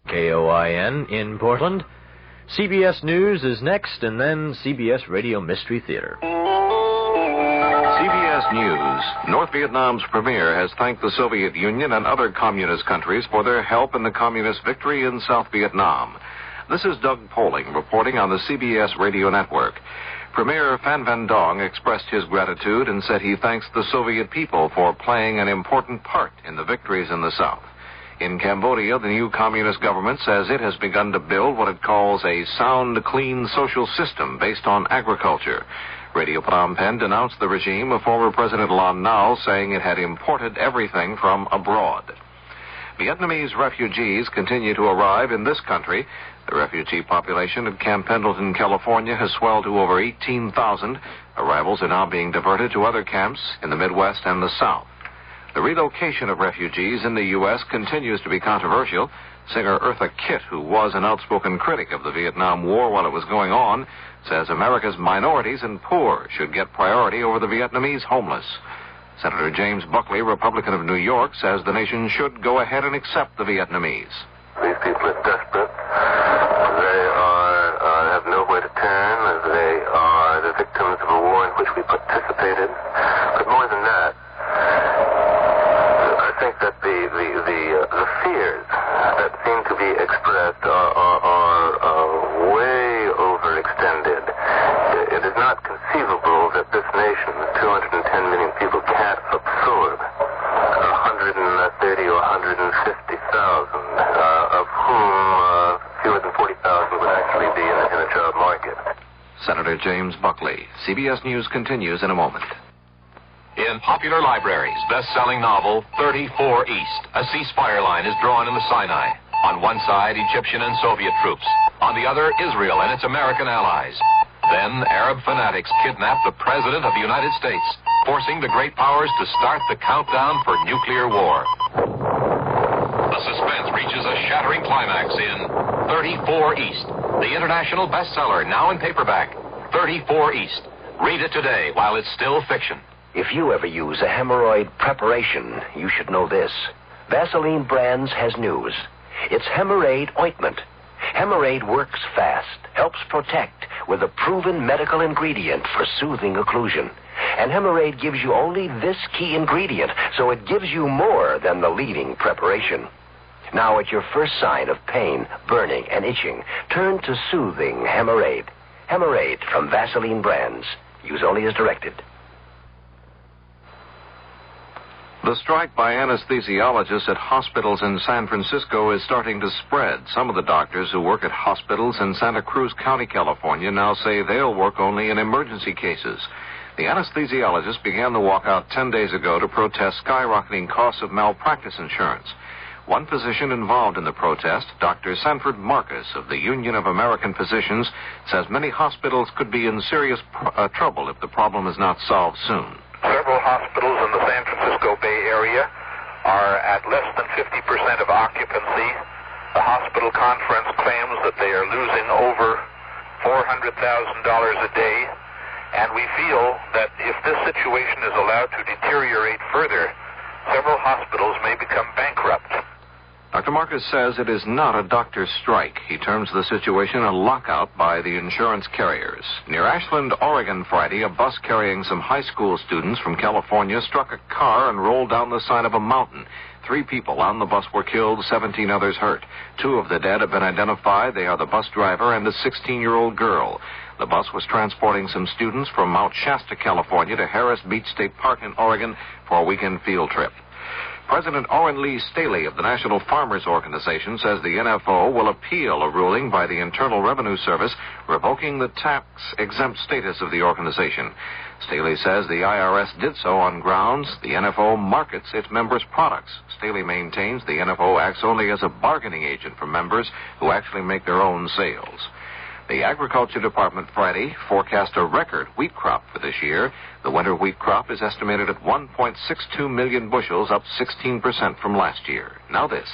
KOIN in Portland. CBS News is next, and then CBS Radio Mystery Theater. CBS News. North Vietnam's premier has thanked the Soviet Union and other communist countries for their help in the communist victory in South Vietnam. This is Doug Poling reporting on the CBS Radio Network. Premier Phan Van Dong expressed his gratitude and said he thanks the Soviet people for playing an important part in the victories in the South. In Cambodia, the new communist government says it has begun to build what it calls a sound, clean social system based on agriculture. Radio Phnom Penh denounced the regime of former President Lon Nol, saying it had imported everything from abroad. Vietnamese refugees continue to arrive in this country. The refugee population at Camp Pendleton, California, has swelled to over 18,000. Arrivals are now being diverted to other camps in the Midwest and the South. The relocation of refugees in the U.S. continues to be controversial. Singer Eartha Kitt, who was an outspoken critic of the Vietnam War while it was going on, says America's minorities and poor should get priority over the Vietnamese homeless. Senator James Buckley, Republican of New York, says the nation should go ahead and accept the Vietnamese. These people are desperate. They have nowhere to turn. They are the victims of a war in which we participated. But more than that, I think that the fears that seem to be expressed are way overextended. It is not conceivable that this nation, 210 million people, can't absorb 130 or 150,000, of whom fewer than 40,000 would actually be in a job market. Senator James Buckley. CBS News continues in a moment. In popular libraries, best-selling novel 34 East, a ceasefire line is drawn in the Sinai. On one side, Egyptian and Soviet troops. On the other, Israel and its American allies. Then, Arab fanatics kidnap the President of the United States, forcing the great powers to start the countdown for nuclear war. The suspense reaches a shattering climax in 34 East, the international bestseller, now in paperback. 34 East. Read it today while it's still fiction. If you ever use a hemorrhoid preparation, you should know this. Vaseline Brands has news. It's Hemorrhoid Ointment. Hemorrhoid works fast, helps protect with a proven medical ingredient for soothing occlusion. And Hemorrhoid gives you only this key ingredient, so it gives you more than the leading preparation. Now, at your first sign of pain, burning, and itching, turn to soothing Hemorrhoid. Hemorrhoid from Vaseline Brands. Use only as directed. The strike by anesthesiologists at hospitals in San Francisco is starting to spread. Some of the doctors who work at hospitals in Santa Cruz County, California, now say they'll work only in emergency cases. The anesthesiologists began the walkout 10 days ago to protest skyrocketing costs of malpractice insurance. One physician involved in the protest, Dr. Sanford Marcus of the Union of American Physicians, says many hospitals could be in serious trouble if the problem is not solved soon. Several hospitals in the San Francisco Bay Area are at less than 50% of occupancy. The hospital conference claims that they are losing over $400,000 a day, and we feel that if this situation is allowed to deteriorate further, several hospitals may become bankrupt. Dr. Marcus says it is not a doctor's strike. He terms the situation a lockout by the insurance carriers. Near Ashland, Oregon, Friday, a bus carrying some high school students from California struck a car and rolled down the side of a mountain. 3 people on the bus were killed, 17 others hurt. 2 of the dead have been identified. They are the bus driver and a 16-year-old girl. The bus was transporting some students from Mount Shasta, California to Harris Beach State Park in Oregon for a weekend field trip. President Orrin Lee Staley of the National Farmers Organization says the NFO will appeal a ruling by the Internal Revenue Service revoking the tax-exempt status of the organization. Staley says the IRS did so on grounds the NFO markets its members' products. Staley maintains the NFO acts only as a bargaining agent for members who actually make their own sales. The Agriculture Department Friday forecast a record wheat crop for this year. The winter wheat crop is estimated at 1.62 million bushels, up 16% from last year. Now this.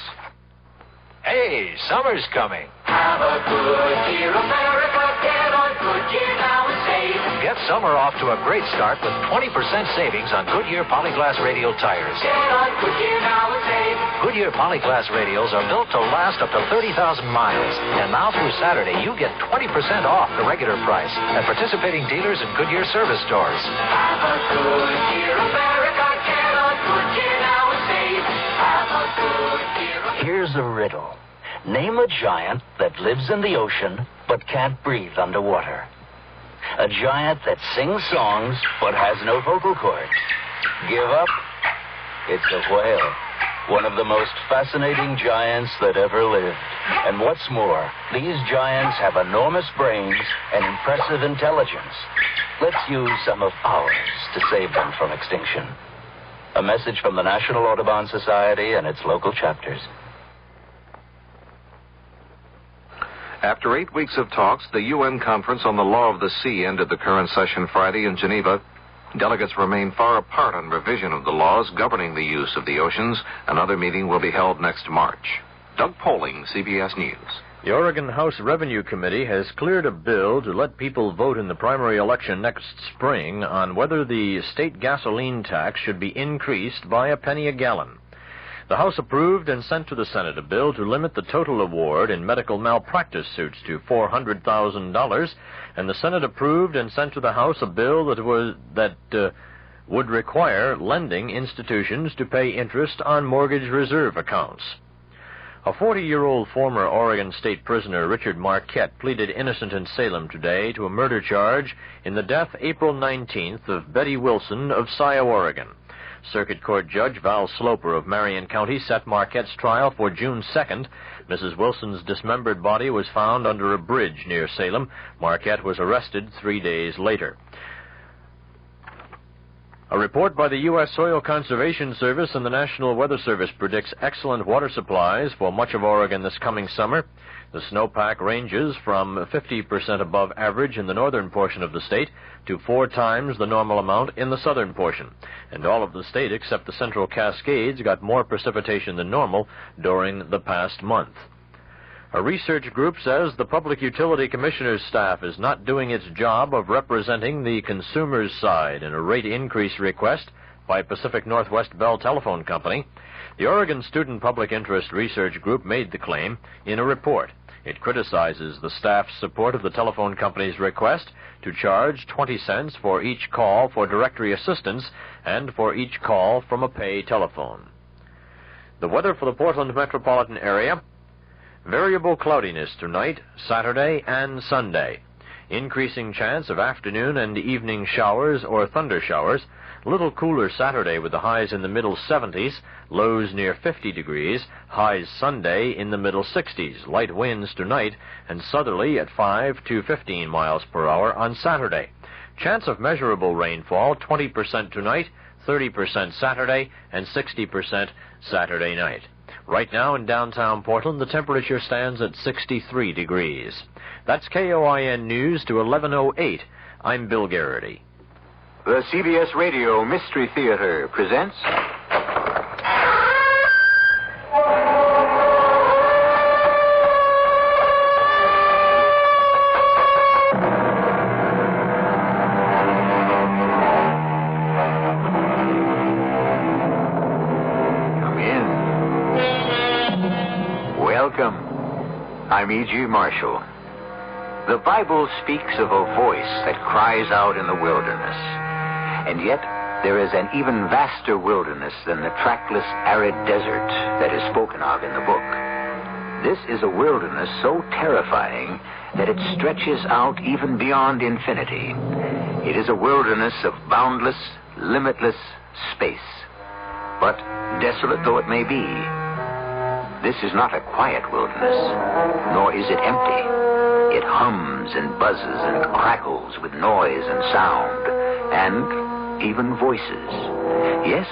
Hey, summer's coming. Have a good year, America. Get on good year now and save. Get Get summer off to a great start with 20% savings on Goodyear Polyglass radial tires. Get on Goodyear now and save. Goodyear Polyglass radials are built to last up to 30,000 miles. And now through Saturday, you get 20% off the regular price at participating dealers and Goodyear service stores. Have a Goodyear America. Get on Goodyear now and save. Have a Goodyear. Here's a riddle. Name a giant that lives in the ocean but can't breathe underwater. A giant that sings songs but has no vocal cords. Give up? It's a whale. One of the most fascinating giants that ever lived. And what's more, these giants have enormous brains and impressive intelligence. Let's use some of ours to save them from extinction. A message from the National Audubon Society and its local chapters. After 8 weeks of talks, the UN Conference on the Law of the Sea ended the current session Friday in Geneva. Delegates remain far apart on revision of the laws governing the use of the oceans. Another meeting will be held next March. Doug Poling, CBS News. The Oregon House Revenue Committee has cleared a bill to let people vote in the primary election next spring on whether the state gasoline tax should be increased by a penny a gallon. The House approved and sent to the Senate a bill to limit the total award in medical malpractice suits to $400,000, and the Senate approved and sent to the House a bill that would require lending institutions to pay interest on mortgage reserve accounts. A 40-year-old former Oregon State prisoner, Richard Marquette, pleaded innocent in Salem today to a murder charge in the death April 19th of Betty Wilson of Sia, Oregon. Circuit Court Judge Val Sloper of Marion County set Marquette's trial for June 2nd. Mrs. Wilson's dismembered body was found under a bridge near Salem. Marquette was arrested 3 days later. A report by the U.S. Soil Conservation Service and the National Weather Service predicts excellent water supplies for much of Oregon this coming summer. The snowpack ranges from 50% above average in the northern portion of the state to 4 times the normal amount in the southern portion. And all of the state except the Central Cascades got more precipitation than normal during the past month. A research group says the Public Utility Commissioner's staff is not doing its job of representing the consumer's side in a rate increase request by Pacific Northwest Bell Telephone Company. The Oregon Student Public Interest Research Group made the claim in a report. It criticizes the staff's support of the telephone company's request to charge 20 cents for each call for directory assistance and for each call from a pay telephone. The weather for the Portland metropolitan area: variable cloudiness tonight, Saturday, and Sunday. Increasing chance of afternoon and evening showers or thunder showers. A little cooler Saturday with the highs in the middle 70s, lows near 50 degrees, highs Sunday in the middle 60s, light winds tonight, and southerly at 5 to 15 miles per hour on Saturday. Chance of measurable rainfall, 20% tonight, 30% Saturday, and 60% Saturday night. Right now in downtown Portland, the temperature stands at 63 degrees. That's KOIN News to 11:08. I'm Bill Garrity. The CBS Radio Mystery Theater presents... Come in. Welcome. I'm E.G. Marshall. The Bible speaks of a voice that cries out in the wilderness. And yet, there is an even vaster wilderness than the trackless, arid desert that is spoken of in the book. This is a wilderness so terrifying that it stretches out even beyond infinity. It is a wilderness of boundless, limitless space. But, desolate though it may be, this is not a quiet wilderness, nor is it empty. It hums and buzzes and crackles with noise and sound, and even voices. Yes,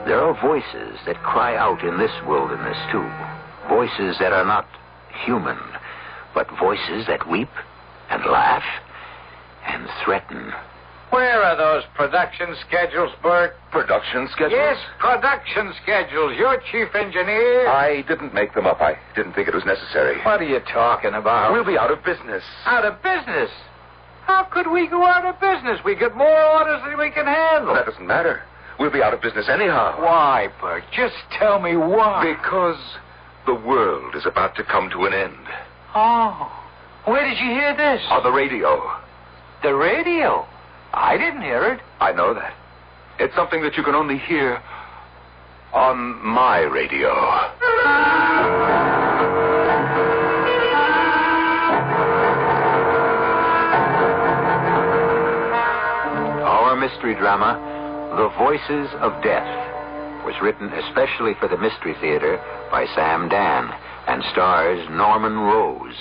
there are voices that cry out in this wilderness, too. Voices that are not human, but voices that weep and laugh and threaten. Where are those production schedules, Bert? Production schedules? Yes, production schedules. You're chief engineer. I didn't make them up. I didn't think it was necessary. What are you talking about? We'll be out of business. Out of business? How could we go out of business? We get more orders than we can handle. That doesn't matter. We'll be out of business anyhow. Why, Bert? Just tell me why. Because the world is about to come to an end. Oh. Where did you hear this? On the radio. The radio? I didn't hear it. I know that. It's something that you can only hear on my radio. Our mystery drama, The Voices of Death, was written especially for the Mystery Theater by Sam Dan and stars Norman Rose.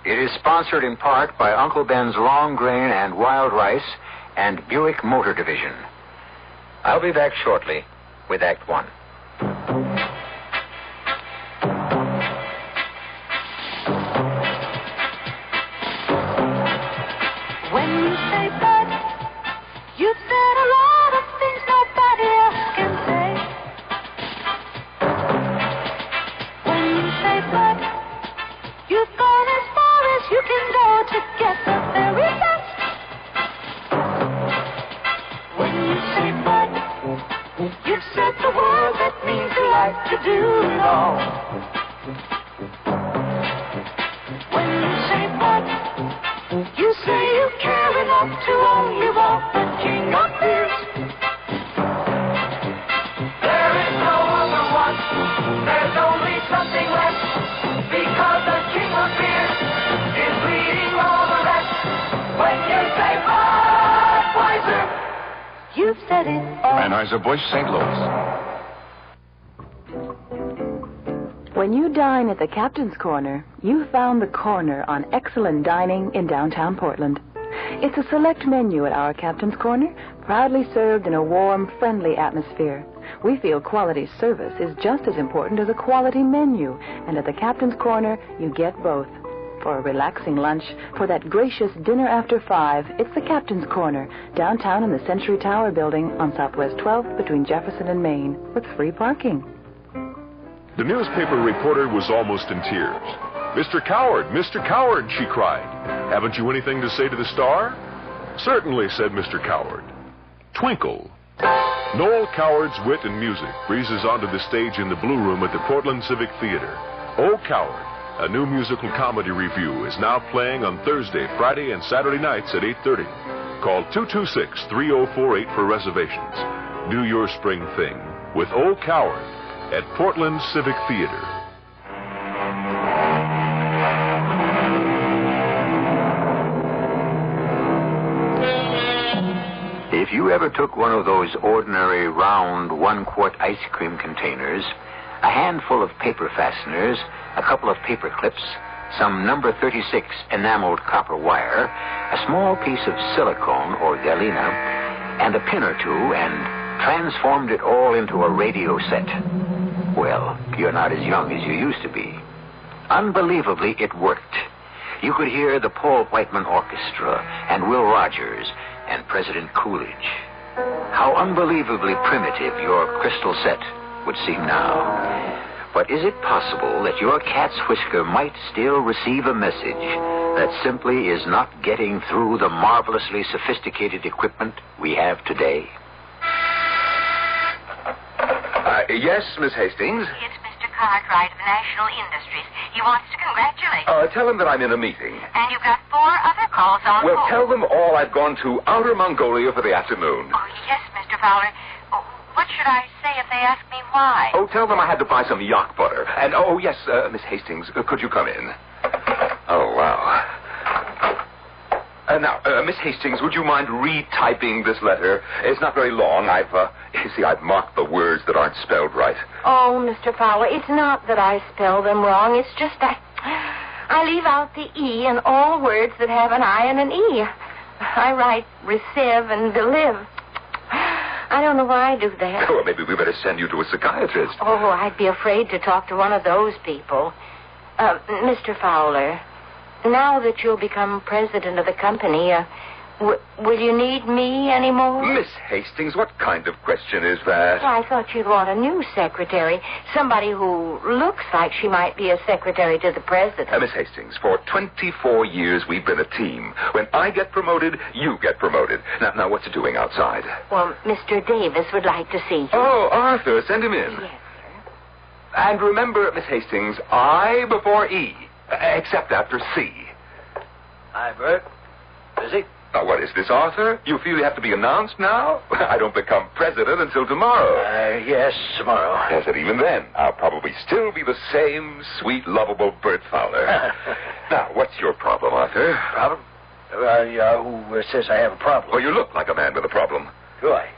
It is sponsored in part by Uncle Ben's Long Grain and Wild Rice and Buick Motor Division. I'll be back shortly with Act One. When you say bud, you've said a lot of things nobody else can say. When you say bud, you've gone as far as you can go to get the very best. When you say bud, you've said the word that means you like to do it all. When you say bud, you say you care enough to only want the king of beers. There is no other one. There's only something left. Because the king of beers is leading all the rest. When you say Budweiser, you've said it all. Anheuser-Busch, St. Louis. When you dine at the Captain's Corner, you found the corner on excellent dining in downtown Portland. It's a select menu at our Captain's Corner, proudly served in a warm, friendly atmosphere. We feel quality service is just as important as a quality menu, and at the Captain's Corner, you get both. For a relaxing lunch, for that gracious dinner after 5, it's the Captain's Corner, downtown in the Century Tower building on Southwest 12th between Jefferson and Main, with free parking. The newspaper reporter was almost in tears. Mr. Coward, she cried. Haven't you anything to say to the star? Certainly, said Mr. Coward. Twinkle. Noel Coward's wit and music breezes onto the stage in the Blue Room at the Portland Civic Theater. Oh, Coward, a new musical comedy review, is now playing on Thursday, Friday, and Saturday nights at 8:30. Call 226-3048 for reservations. Do your spring thing with Oh, Coward at Portland Civic Theater. If you ever took one of those ordinary round 1-quart ice cream containers, a handful of paper fasteners, a couple of paper clips, some number 36 enameled copper wire, a small piece of silicone or galena, and a pin or two, and transformed it all into a radio set, well, you're not as young as you used to be. Unbelievably, it worked. You could hear the Paul Whiteman Orchestra and Will Rogers and President Coolidge. How unbelievably primitive your crystal set would seem now. But is it possible that your cat's whisker might still receive a message that simply is not getting through the marvelously sophisticated equipment we have today? Yes, Miss Hastings? It's Mr. Cartwright of National Industries. He wants to congratulate you. Tell him that I'm in a meeting. And you've got 4 other calls on Well, hold. tell them all I've gone to Outer Mongolia for the afternoon. Oh, yes, Mr. Fowler. Oh, what should I say if they ask me why? Oh, tell them I had to buy some yak butter. And, oh, yes, Miss Hastings, could you come in? Oh, wow. Now, Miss Hastings, would you mind retyping this letter? It's not very long. I've marked the words that aren't spelled right. Oh, Mr. Fowler, it's not that I spell them wrong. It's just I leave out the E in all words that have an I and an E. I write receive and believe. I don't know why I do that. Well, maybe we better send you to a psychiatrist. Oh, I'd be afraid to talk to one of those people. Mr. Fowler, now that you'll become president of the company, Will you need me anymore? Miss Hastings, what kind of question is that? Well, I thought you'd want a new secretary. Somebody who looks like she might be a secretary to the president. Miss Hastings, for 24 years we've been a team. When I get promoted, you get promoted. Now what's it doing outside? Well, Mr. Davis would like to see you. Oh, Arthur, send him in. Yes, sir. And remember, Miss Hastings, I before E, except after C. Hi, Bert. Busy? Now, what is this, Arthur? You feel you have to be announced now? I don't become president until tomorrow. Yes, tomorrow. Yes, and even then, I'll probably still be the same sweet, lovable Bert Fowler. Now, what's your problem, Arthur? Problem? Who says I have a problem? Well, you look like a man with a problem. Do I?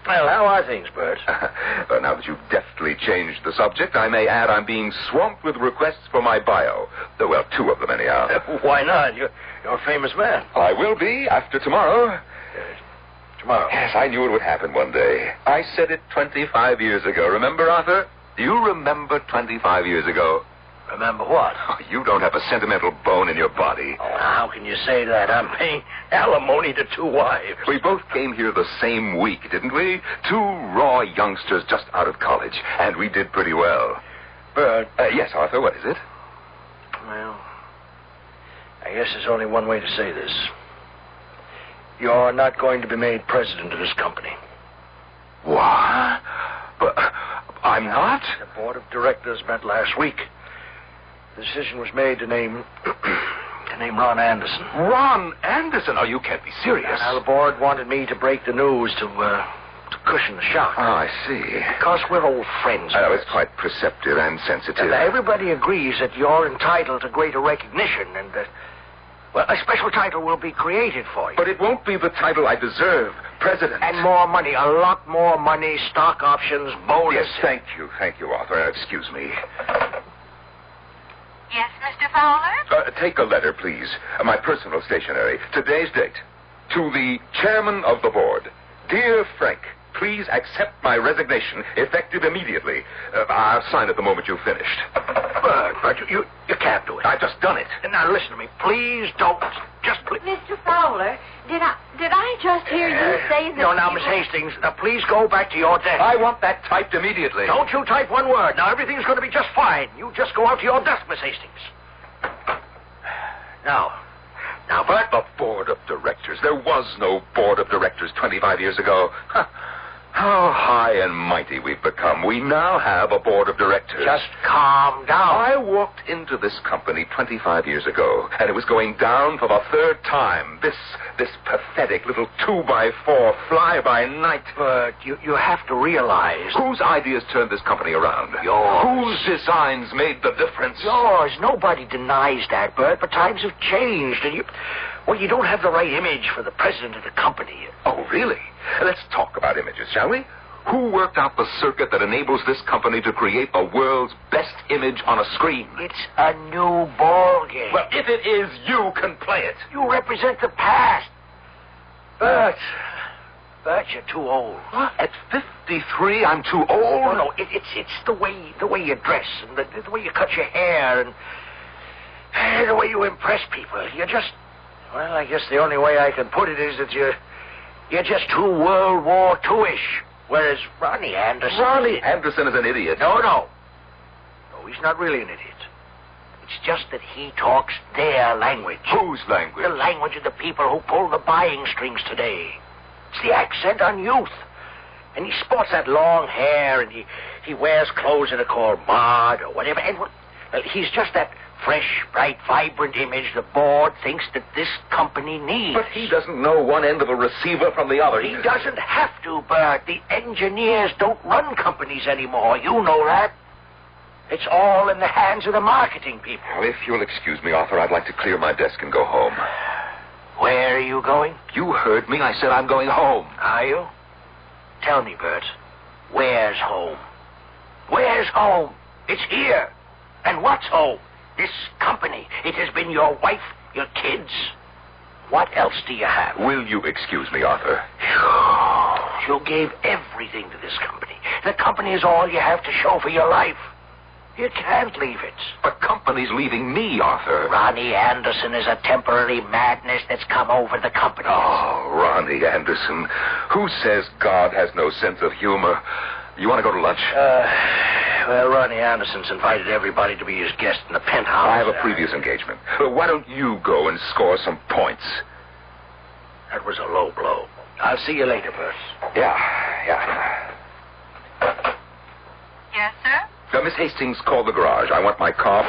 Well, how are things, Bert? Now that you've deftly changed the subject, I may add I'm being swamped with requests for my bio. Well, 2 of them, anyhow. Why not? You're a famous man. I will be after tomorrow. Tomorrow? Yes, I knew it would happen one day. I said it 25 years ago. Remember, Arthur? Do you remember 25 years ago? Remember what? Oh, you don't have a sentimental bone in your body. Oh, how can you say that? I'm paying alimony to 2 wives. We both came here the same week, didn't we? 2 raw youngsters just out of college, and we did pretty well. Bert. Yes, Arthur, what is it? Well, I guess there's only one way to say this. You're not going to be made president of this company. What? But I'm not? The board of directors met last week. The decision was made to name Ron Anderson. Ron Anderson? Oh, you can't be serious. Now, the board wanted me to break the news to cushion the shock. Oh, I see. Because we're old friends. It's quite perceptive and sensitive. Everybody agrees that you're entitled to greater recognition and that, well, a special title will be created for you. But it won't be the title I deserve. President. And more money. A lot more money. Stock options, bonuses. Yes, thank you, Arthur. Excuse me. Yes, Mr. Fowler? Take a letter, please. My personal stationery. Today's date. To the chairman of the board. Dear Frank, please accept my resignation, effective immediately. I'll sign it the moment you've finished. But you can't do it. I've just done it. Now, listen to me. Please don't. Just please. Mr. Fowler, did I just hear you say that... No, now, Miss Hastings, please go back to your desk. I want that typed immediately. Don't you type one word. Now, everything's going to be just fine. You just go out to your desk, Miss Hastings. Now, Bert. The board of directors. There was no board of directors 25 years ago. How high and mighty we've become. We now have a board of directors. Just calm down. I walked into this company 25 years ago, and it was going down for the 3rd time. This pathetic little 2x4 fly-by-night. But you have to realize... Whose ideas turned this company around? Yours. Whose designs made the difference? Yours. Nobody denies that, Bert, but times have changed, and you don't have the right image for the president of the company. Oh, really? Let's talk about images, shall we? Who worked out the circuit that enables this company to create the world's best image on a screen? It's a new ball game. Well, if it is, you can play it. You represent the past. Bert, you're too old. What? At 53, I'm too old? Oh, no, it's the way you dress and the way you cut your hair and the way you impress people. You're just... Well, I guess the only way I can put it is that you're just too World War II-ish. Whereas Ronnie Anderson... Ronnie Anderson is an idiot. No, he's not really an idiot. It's just that he talks their language. Whose language? The language of the people who pull the buying strings today. It's the accent on youth. And he sports that long hair, and he wears clothes that are called mod or whatever. And he's just that fresh, bright, vibrant image the board thinks that this company needs. But he doesn't know one end of a receiver from the other. He doesn't have to, Bert. The engineers don't run companies anymore. You know that. It's all in the hands of the marketing people. Well, if you'll excuse me, Arthur, I'd like to clear my desk and go home. Where are you going? You heard me. I said I'm going home. Are you? Tell me, Bert. Where's home? Where's home? It's here. And what's home? This company. It has been your wife, your kids. What else do you have? Will you excuse me, Arthur? You gave everything to this company. The company is all you have to show for your life. You can't leave it. But company's leaving me, Arthur. Ronnie Anderson is a temporary madness that's come over the company. Oh, Ronnie Anderson. Who says God has no sense of humor? You want to go to lunch? Well, Ronnie Anderson's invited everybody to be his guest in the penthouse. I have a previous engagement. Why don't you go and score some points? That was a low blow. I'll see you later, Bert. Yeah. Yes, sir? Miss Hastings, call the garage. I want my car.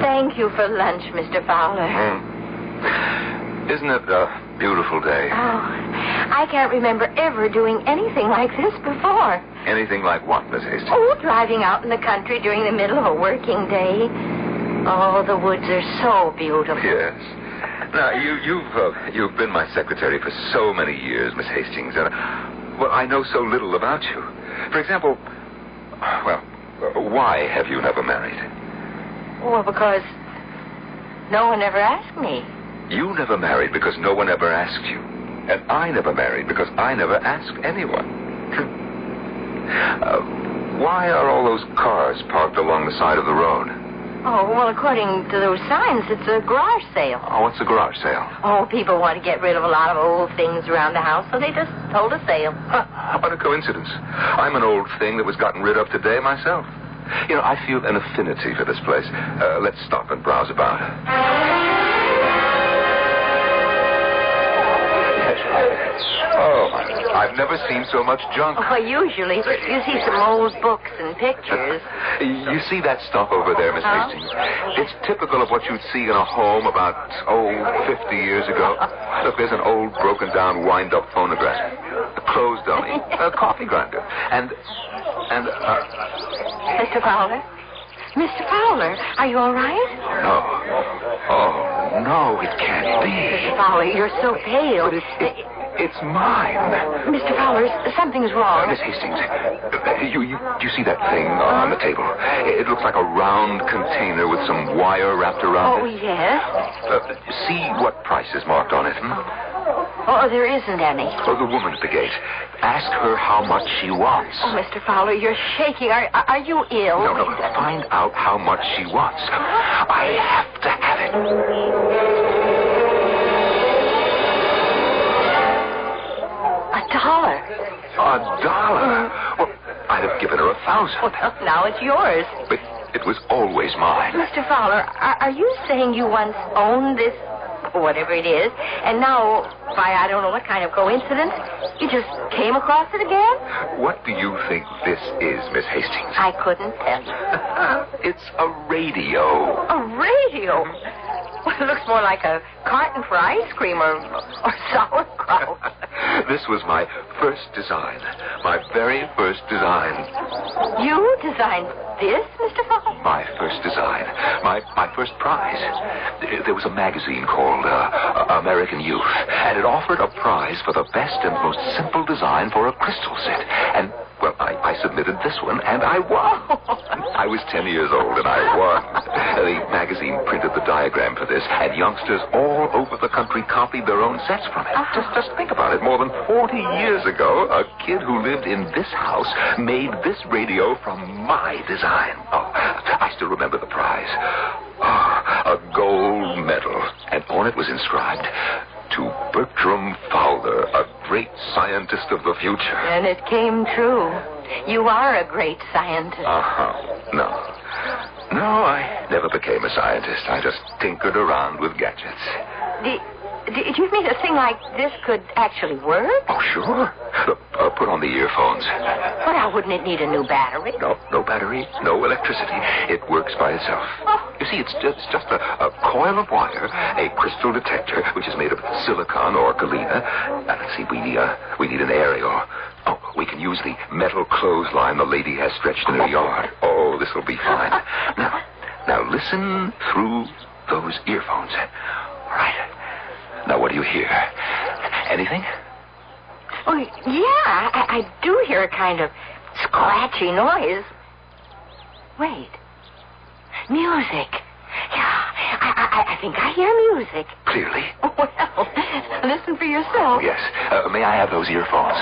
Thank you for lunch, Mr. Fowler. Isn't it a beautiful day? Oh, I can't remember ever doing anything like this before. Anything like what, Miss Hastings? Oh, driving out in the country during the middle of a working day. Oh, the woods are so beautiful. Yes. Now, you've been my secretary for so many years, Miss Hastings, and, well, I know so little about you. For example, why have you never married? Well, because no one ever asked me. You never married because no one ever asked you. And I never married because I never asked anyone. Why are all those cars parked along the side of the road? Oh, well, according to those signs, it's a garage sale. Oh, what's a garage sale? Oh, people want to get rid of a lot of old things around the house, so they just hold a sale. How about a coincidence? I'm an old thing that was gotten rid of today myself. You know, I feel an affinity for this place. Let's stop and browse about. Oh, I've never seen so much junk. Oh, usually you see some old books and pictures. You see that stuff over there, Miss Hastings? It's typical of what you'd see in a home about, 50 years ago. Look, there's an old, broken-down, wind-up phonograph, a clothes dummy, a coffee grinder, and Mr. Fowler? Mr. Fowler, are you all right? No. Oh, no, it can't be. Mr. Fowler, you're so pale. But it's mine. Mr. Fowler, something's wrong. Miss Hastings, you see that thing on the table? It looks like a round container with some wire wrapped around it. Oh, yes. See what price is marked on it, Oh, there isn't any. Oh, the woman at the gate. Ask her how much she wants. Oh, Mr. Fowler, you're shaking. Are you ill? No. Find out how much she wants. I have to have it. $1. $1? Well, I'd have given her 1,000. Well, now it's yours. But it was always mine. Mr. Fowler, are you saying you once owned this, whatever it is, and now, by I don't know what kind of coincidence, you just came across it again? What do you think this is, Miss Hastings? I couldn't tell you. It's a radio. A radio? Well, it looks more like a carton for ice cream or sauerkraut. This was my first design. My very first design. You designed this, Mr. Fowler? My first design. My first prize. There was a magazine called American Youth, and it offered a prize for the best and most simple design for a crystal set. And, well, I submitted this one, and I won. I was 10 years old, and I won. The magazine printed the diagram for this, and youngsters all over the country copied their own sets from it. Just think about it. More than 40 years ago, a kid who lived in this house made this radio from my design. Oh, I still remember the prize. Oh, a gold medal, and on it was inscribed, "To Bertram Fowler, a great scientist of the future." And it came true. You are a great scientist. No, I never became a scientist. I just tinkered around with gadgets. Do you mean a thing like this could actually work? Oh, sure. Look, put on the earphones. Well, now, wouldn't it need a new battery? No battery, no electricity. It works by itself. Oh. You see, it's just a coil of wire, a crystal detector, which is made of silicon or galena. Let's see, we need an aerial. Oh, we can use the metal clothesline the lady has stretched in her yard. Oh, this will be fine. Now listen through those earphones. All right. Now, What do you hear? Anything? Oh, yeah, I do hear a kind of scratchy noise. Wait. Music. Yeah, I think I hear music. Clearly? Well, listen for yourself. Yes. May I have those earphones?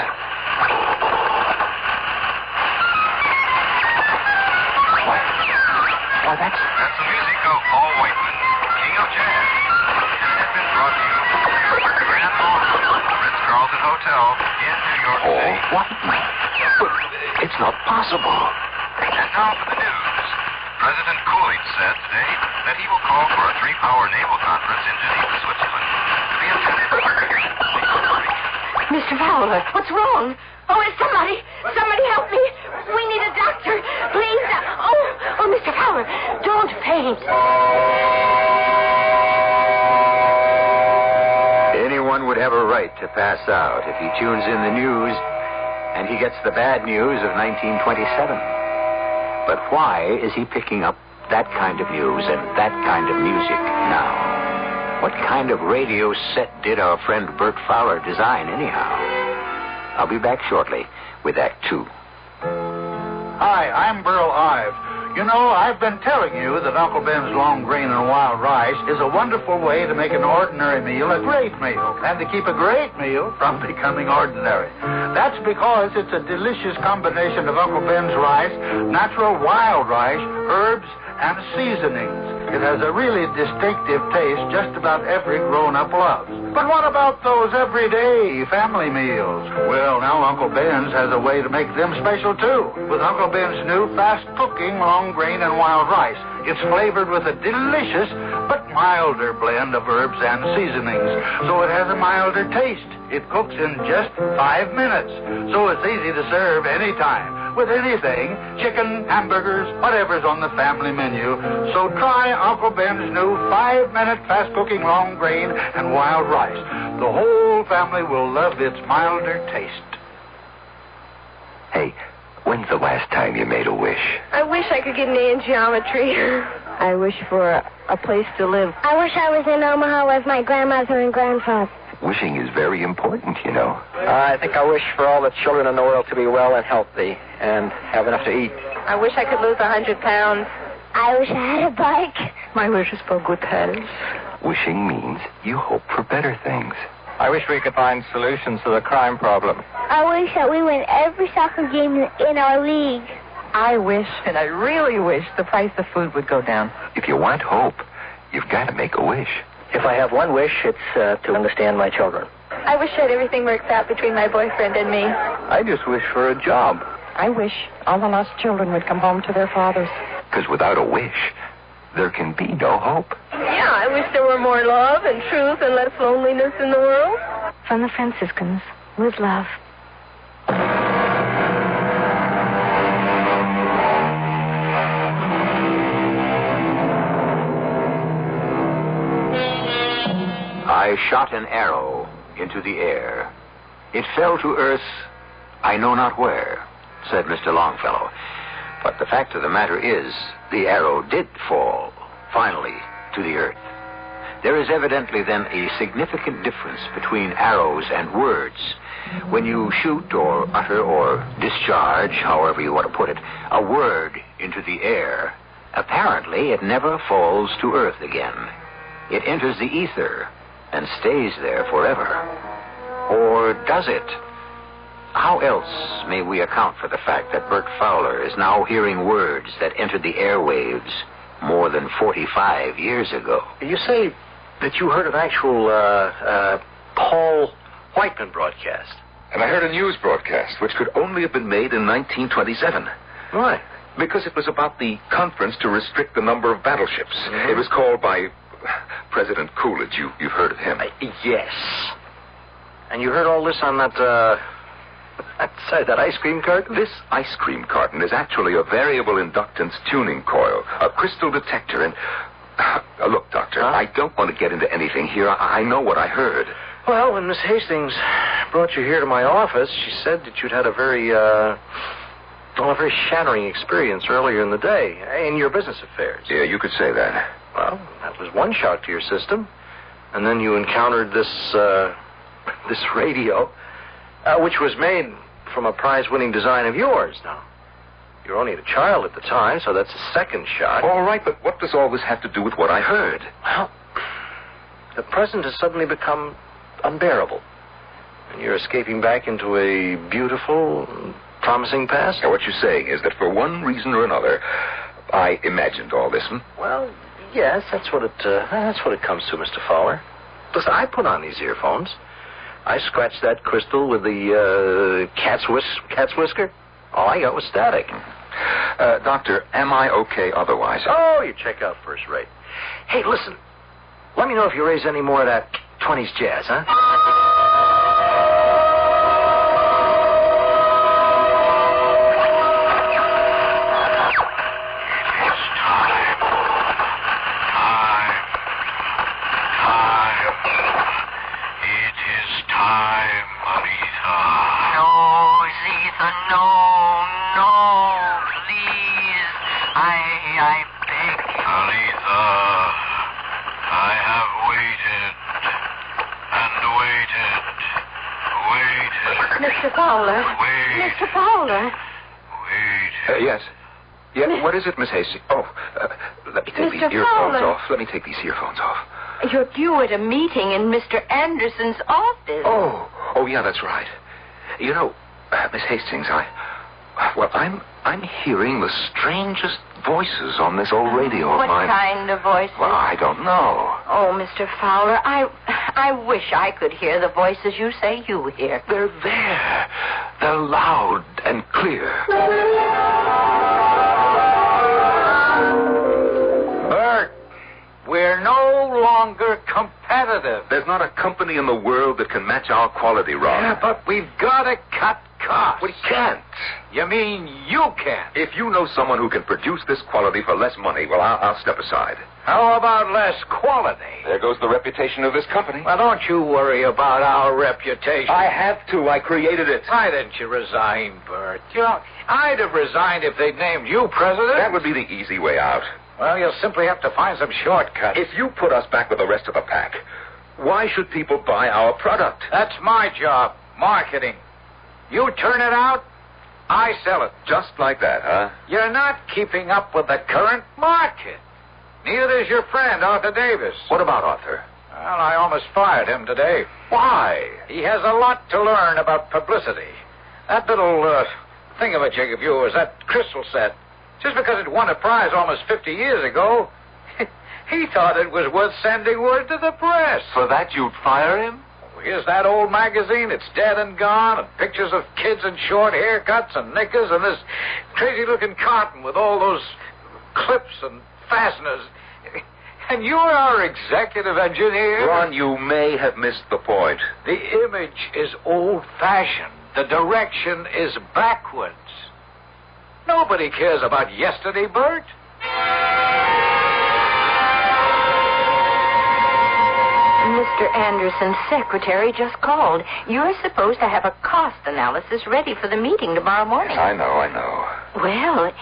Why, that's the music of Paul Whiteman, King of Jazz. It has been brought to you from your Grand Ballroom, Ritz-Carlton Hotel in New York City. Whiteman? But it's not possible. And now for the news. President Coolidge said today that he will call for a 3-hour naval conference in Geneva, Switzerland, to be attended by Mr. Fowler, what's wrong? Oh, somebody help me. We need a doctor. Please. Oh, Mr. Fowler, don't faint. Anyone would have a right to pass out if he tunes in the news and he gets the bad news of 1927. But why is he picking up that kind of news and that kind of music now? What kind of radio set did our friend Bert Fowler design, anyhow? I'll be back shortly with Act 2. Hi, I'm Burl Ives. You know, I've been telling you that Uncle Ben's long grain and wild rice is a wonderful way to make an ordinary meal a great meal, and to keep a great meal from becoming ordinary. That's because it's a delicious combination of Uncle Ben's rice, natural wild rice, herbs, and seasonings. It has a really distinctive taste just about every grown-up loves. But what about those everyday family meals? Well, now Uncle Ben's has a way to make them special, too, with Uncle Ben's new fast-cooking long grain and wild rice. It's flavored with a delicious but milder blend of herbs and seasonings, so it has a milder taste. It cooks in just 5 minutes, so it's easy to serve anytime, with anything, chicken, hamburgers, whatever's on the family menu. So try Uncle Ben's new 5-minute fast-cooking long grain and wild rice. The whole family will love its milder taste. Hey, when's the last time you made a wish? I wish I could get an A in geometry. I wish for a place to live. I wish I was in Omaha with my grandmother and grandfather. Wishing is very important, you know. I think I wish for all the children in the world to be well and healthy and have enough to eat. I wish I could lose 100 pounds. I wish I had a bike. My wish is for good health. Wishing means you hope for better things. I wish we could find solutions to the crime problem. I wish that we win every soccer game in our league. I wish, and I really wish, the price of food would go down. If you want hope, you've got to make a wish. If I have one wish, it's to understand my children. I wish that everything works out between my boyfriend and me. I just wish for a job. I wish all the lost children would come home to their fathers. Because without a wish, there can be no hope. Yeah, I wish there were more love and truth and less loneliness in the world. From the Franciscans, with love. I shot an arrow into the air. It fell to earth, I know not where, said Mr. Longfellow. But the fact of the matter is, the arrow did fall, finally, to the earth. There is evidently then a significant difference between arrows and words. When you shoot or utter or discharge, however you want to put it, a word into the air, apparently it never falls to earth again. It enters the ether and stays there forever. Or does it? How else may we account for the fact that Bert Fowler is now hearing words that entered the airwaves more than 45 years ago? You say that you heard an actual Paul Whiteman broadcast. And I heard a news broadcast, which could only have been made in 1927. Why? Because it was about the conference to restrict the number of battleships. Mm-hmm. It was called by President Coolidge. You've heard of him. Yes. And you heard all this on that ice cream carton? This ice cream carton is actually a variable inductance tuning coil, a crystal detector, and... look, Doctor, I don't want to get into anything here. I know what I heard. Well, when Miss Hastings brought you here to my office, she said that you'd had a very shattering experience earlier in the day in your business affairs. Yeah, you could say that. Well, that was one shock to your system. And then you encountered this radio, which was made from a prize-winning design of yours. Now, you were only a child at the time, so that's a second shot. All right, but what does all this have to do with what I heard? Well, the present has suddenly become unbearable. And you're escaping back into a beautiful, promising past? Now, what you're saying is that for one reason or another, I imagined all this, Well, yes, that's what it comes to, Mr. Fowler. Listen, I put on these earphones. I scratched that crystal with the cat's whisker. All I got was static. Doctor, am I okay otherwise? Oh, you check out first rate. Hey, listen. Let me know if you raise any more of that 20s jazz, huh? Mr. Fowler. Yes. Yeah, what is it, Miss Hastings? Oh, let me take these earphones off. Let me take these earphones off. You're due at a meeting in Mr. Anderson's office. Oh, yeah, that's right. You know, Miss Hastings, I'm hearing the strangest voices on this old radio of mine. What kind of voices? Well, I don't know. Oh, Mr. Fowler, I wish I could hear the voices you say you hear. They're there. They're loud and clear. Bert, we're no longer competitive. There's not a company in the world that can match our quality, Ron. Yeah, but we've got to cut costs. We can't. You mean you can't? If you know someone who can produce this quality for less money, well, I'll step aside. How about less quality? There goes the reputation of this company. Well, don't you worry about our reputation. I have to. I created it. Why didn't you resign, Bert? You know, I'd have resigned if they'd named you president. That would be the easy way out. Well, you'll simply have to find some shortcuts. If you put us back with the rest of the pack, why should people buy our product? That's my job, marketing. You turn it out, I sell it. Just like that, huh? You're not keeping up with the current market. Neither is your friend, Arthur Davis. What about Arthur? Well, I almost fired him today. Why? He has a lot to learn about publicity. That little thingamajig of yours, that crystal set, just because it won a prize almost 50 years ago, he thought it was worth sending word to the press. For that you'd fire him? Here's that old magazine. It's dead and gone, and pictures of kids in short haircuts and knickers, and this crazy-looking carton with all those clips and fasteners. And you're our executive engineer. Ron, you may have missed the point. The image is old-fashioned. The direction is backwards. Nobody cares about yesterday, Bert. Mr. Anderson's secretary just called. You're supposed to have a cost analysis ready for the meeting tomorrow morning. Yes, I know. Well,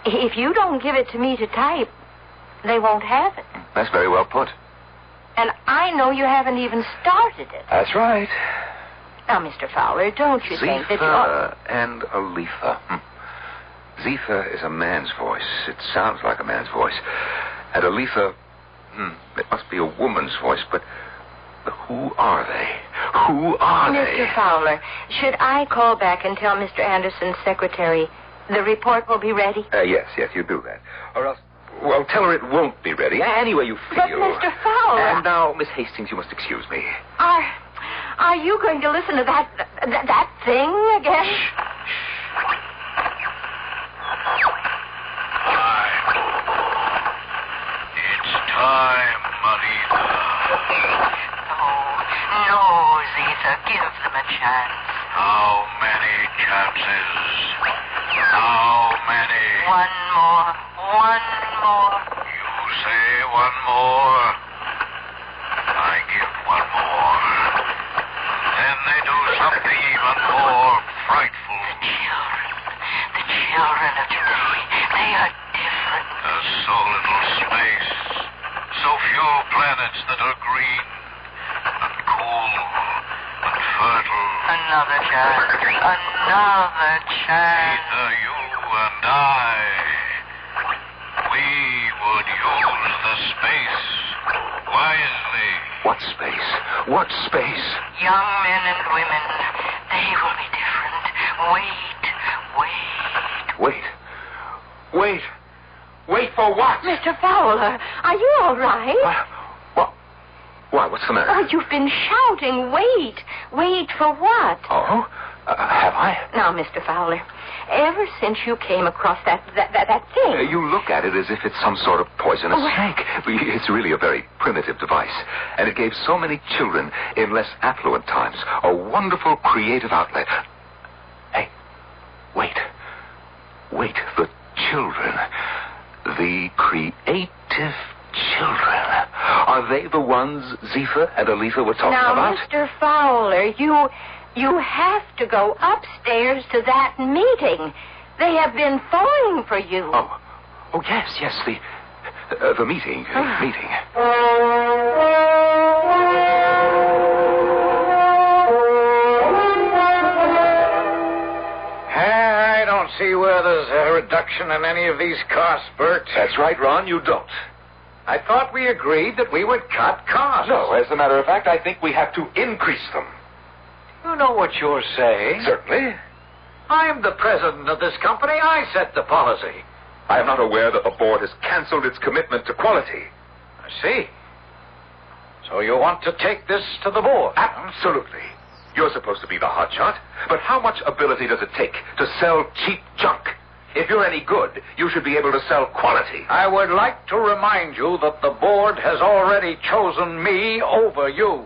if you don't give it to me to type, they won't have it. That's very well put. And I know you haven't even started it. That's right. Now, Mr. Fowler, don't you think that Zephyr and Aletha. Zephyr is a man's voice. It sounds like a man's voice. And Aletha, it must be a woman's voice, but who are they? Who are they? Mr. Fowler, should I call back and tell Mr. Anderson's secretary the report will be ready? Yes, you do that. Or else, well, tell her it won't be ready. Any way you feel. But, Mr. Fowler... And now, Miss Hastings, you must excuse me. Are you going to listen to that thing again? It's time, Marita. No, Zeta, give them a chance. How many chances? How many? One more. You say one more. I give one more. Then they do something even more frightful. The children of today, they are different. There's so little space, so few planets that are green. and fertile. Another chance. Another chance. Either you and I, we would use the space wisely. What space? What space? Young men and women, they will be different. Wait for what? Mr. Fowler, are you all right? Why, what's the matter? Oh, you've been shouting, wait. Wait for what? Oh? Have I? Now, Mr. Fowler, ever since you came across that thing... You look at it as if it's some sort of poisonous snake. It's really a very primitive device. And it gave so many children in less affluent times a wonderful creative outlet. Hey, wait. The children. The creative children. Are they the ones Zephyr and Aletha were talking about? Now, Mr. Fowler, you have to go upstairs to that meeting. They have been phoning for you. Oh, yes, the meeting. Meeting. I don't see where there's a reduction in any of these costs, Bert. That's right, Ron, you don't. I thought we agreed that we would cut costs. No, as a matter of fact, I think we have to increase them. You know what you're saying. Certainly. I'm the president of this company. I set the policy. I am not aware that the board has canceled its commitment to quality. I see. So you want to take this to the board? Absolutely. You're supposed to be the hotshot, but how much ability does it take to sell cheap junk? If you're any good, you should be able to sell quality. I would like to remind you that the board has already chosen me over you.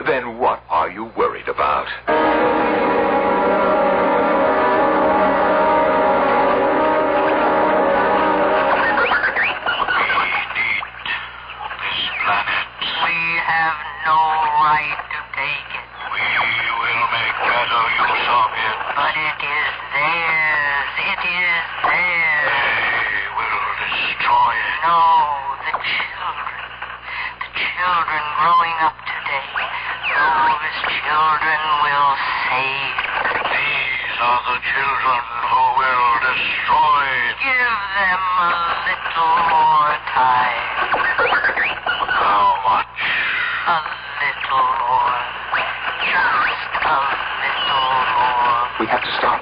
Then what are you worried about? We have no right to take it. We will make better use of it. But it is theirs. It is theirs. They will destroy it. No, the children growing up today. Those children will save. These are the children who will destroy it. Give them a little more time. How much? A little more. Just a little more. We have to stop.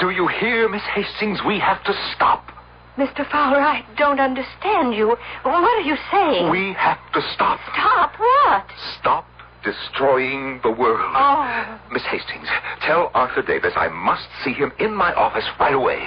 Do you hear, Miss Hastings? We have to stop. Mr. Fowler, I don't understand you. What are you saying? We have to stop. Stop what? Stop destroying the world. Oh. Miss Hastings, tell Arthur Davis I must see him in my office right away.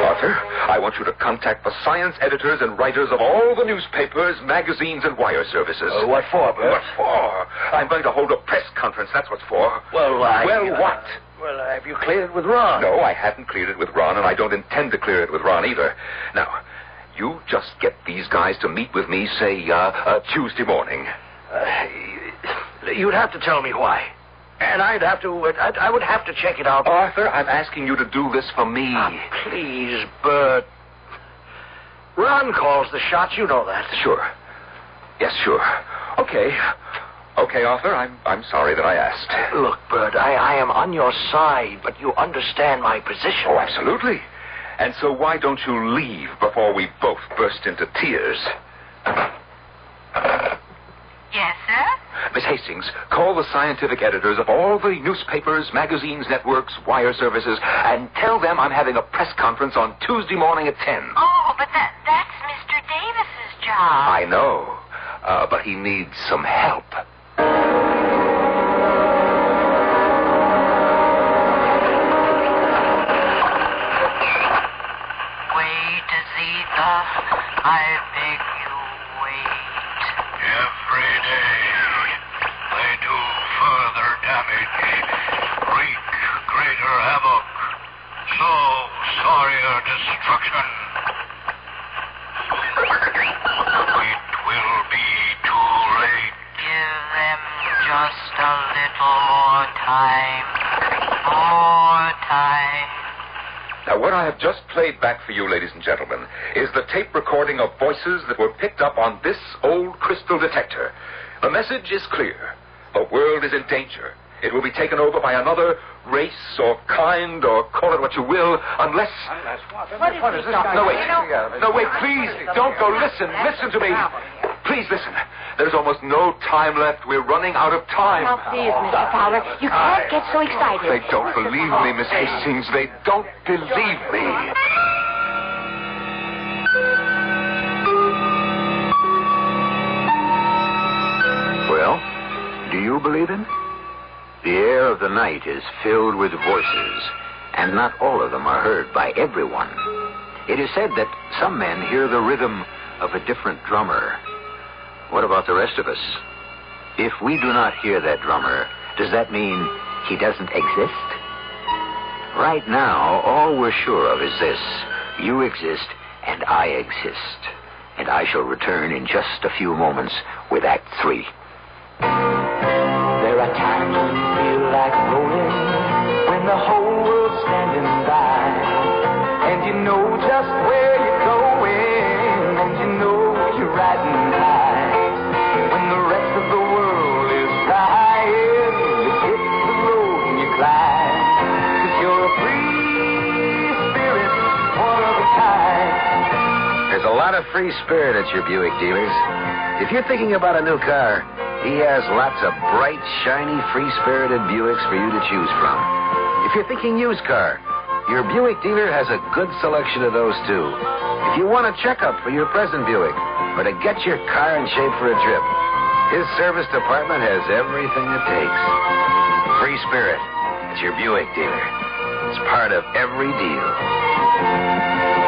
Arthur, I want you to contact the science editors and writers of all the newspapers, magazines, and wire services. What for, Bert? What for? I'm going to hold a press conference, that's what for. Well, what? Well, have you cleared it with Ron? No, I haven't cleared it with Ron, and I don't intend to clear it with Ron either. Now, you just get these guys to meet with me, say, Tuesday morning. You'd have to tell me why. And I would have to check it out. Arthur, I'm asking you to do this for me. Please, Bert. Ron calls the shots, you know that. Sure. Yes, sure. Okay, Arthur, I'm sorry that I asked. Look, Bert, I am on your side, but you understand my position. Oh, absolutely. And so why don't you leave before we both burst into tears? Yes, sir? Miss Hastings, call the scientific editors of all the newspapers, magazines, networks, wire services, and tell them I'm having a press conference on Tuesday morning at 10. Oh, but that's Mr. Davis's job. I know, but he needs some help. Wait, Zeta. I beg you, wait. Every day, they do further damage, wreak greater havoc, sow sorrier destruction. It will be too late. Give them just a little more time. More time. Now, what I have just played back for you, ladies and gentlemen, is the tape recording of voices that were picked up on this old crystal detector. The message is clear. The world is in danger. It will be taken over by another race or kind, or call it what you will, unless... What is this guy? No, wait. No, wait, please. Don't go. Listen. Listen to me. Please listen. There's almost no time left. We're running out of time. Now, please, Mr. Fowler, you can't get so excited. They don't believe me, Miss Hastings. They don't believe me. Well, do you believe him? The air of the night is filled with voices, and not all of them are heard by everyone. It is said that some men hear the rhythm of a different drummer. What about the rest of us? If we do not hear that drummer, does that mean he doesn't exist? Right now, all we're sure of is this. You exist, and I exist. And I shall return in just a few moments with Act 3. There are times when you feel like rolling, when the whole world's standing by, and you know just where you're going, and you know you're riding high. When the rest of the world is crying, you hit the road and you climb, 'cause you're a free spirit, one of a kind. There's a lot of free spirit at your Buick dealers. If you're thinking about a new car, he has lots of bright, shiny, free-spirited Buicks for you to choose from. If you're thinking used car, your Buick dealer has a good selection of those, too. If you want a checkup for your present Buick, or to get your car in shape for a trip, his service department has everything it takes. Free spirit at your Buick dealer. It's part of every deal.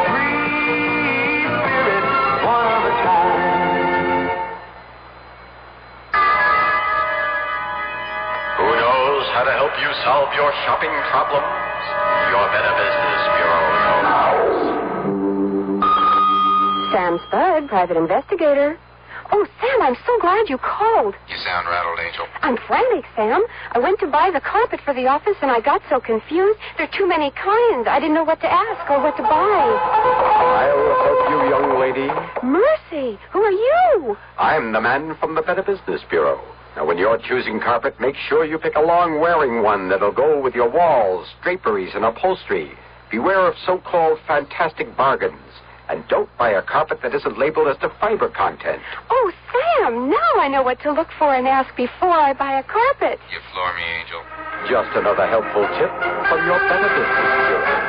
Free spirit, one of a kind. How to help you solve your shopping problems? Your Better Business Bureau knows. Sam Spud, private investigator. Oh, Sam, I'm so glad you called. You sound rattled, Angel. I'm friendly, Sam. I went to buy the carpet for the office, and I got so confused. There are too many kinds. I didn't know what to ask or what to buy. I'll help you, young lady. Mercy, who are you? I'm the man from the Better Business Bureau. Now, when you're choosing carpet, make sure you pick a long-wearing one that'll go with your walls, draperies, and upholstery. Beware of so-called fantastic bargains. And don't buy a carpet that isn't labeled as to fiber content. Oh, Sam, now I know what to look for and ask before I buy a carpet. You floor me, Angel. Just another helpful tip from your Better Business Bureau.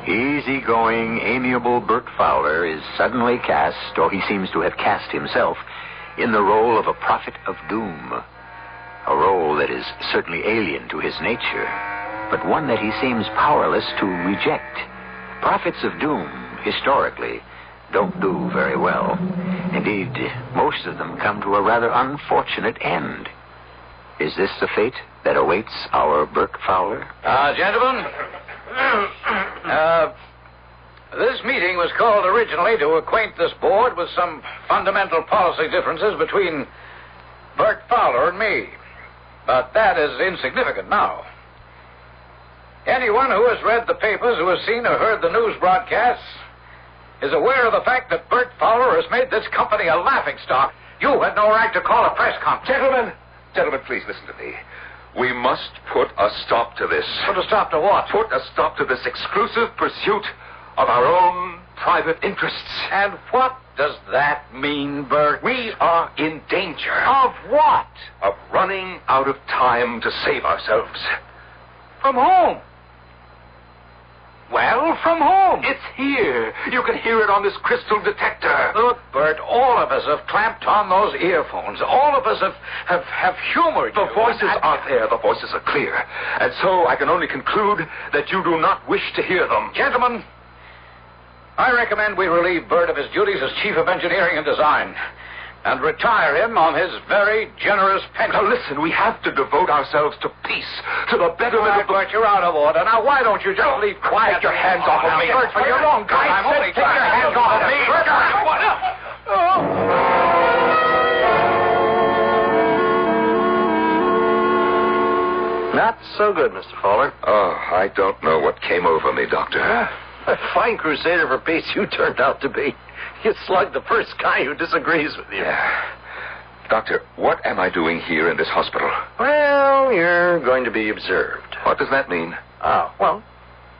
Easygoing, amiable Bert Fowler is suddenly cast, or he seems to have cast himself, in the role of a prophet of doom. A role that is certainly alien to his nature, but one that he seems powerless to reject. Prophets of doom, historically, don't do very well. Indeed, most of them come to a rather unfortunate end. Is this the fate that awaits our Bert Fowler? Gentlemen, this meeting was called originally to acquaint this board with some fundamental policy differences between Bert Fowler and me. But that is insignificant now. Anyone who has read the papers, who has seen or heard the news broadcasts, is aware of the fact that Bert Fowler has made this company a laughingstock. You had no right to call a press conference. Gentlemen, please listen to me. We must put a stop to this. Put a stop to what? Put a stop to this exclusive pursuit of our own private interests. And what does that mean, Bert? We are in danger. Of what? Of running out of time to save ourselves. From whom? Well, from whom? It's here. You can hear it on this crystal detector. Look, Bert, all of us have clamped on those earphones. All of us have humored you. The voices are there. The voices are clear. And so I can only conclude that you do not wish to hear them. Gentlemen, I recommend we relieve Bert of his duties as Chief of Engineering and Design. and retire him on his very generous pension. Now, listen, we have to devote ourselves to peace, to the betterment of the... But you're out of order. Now, why don't you just leave quiet? Take your hands off of me. Bert, for your own good. I said take your hands off of me. Not so good, Mr. Fowler. Oh, I don't know what came over me, Doctor. A fine crusader for peace you turned out to be. You slugged the first guy who disagrees with you. Yeah. Doctor, what am I doing here in this hospital? Well, you're going to be observed. What does that mean? Oh, well,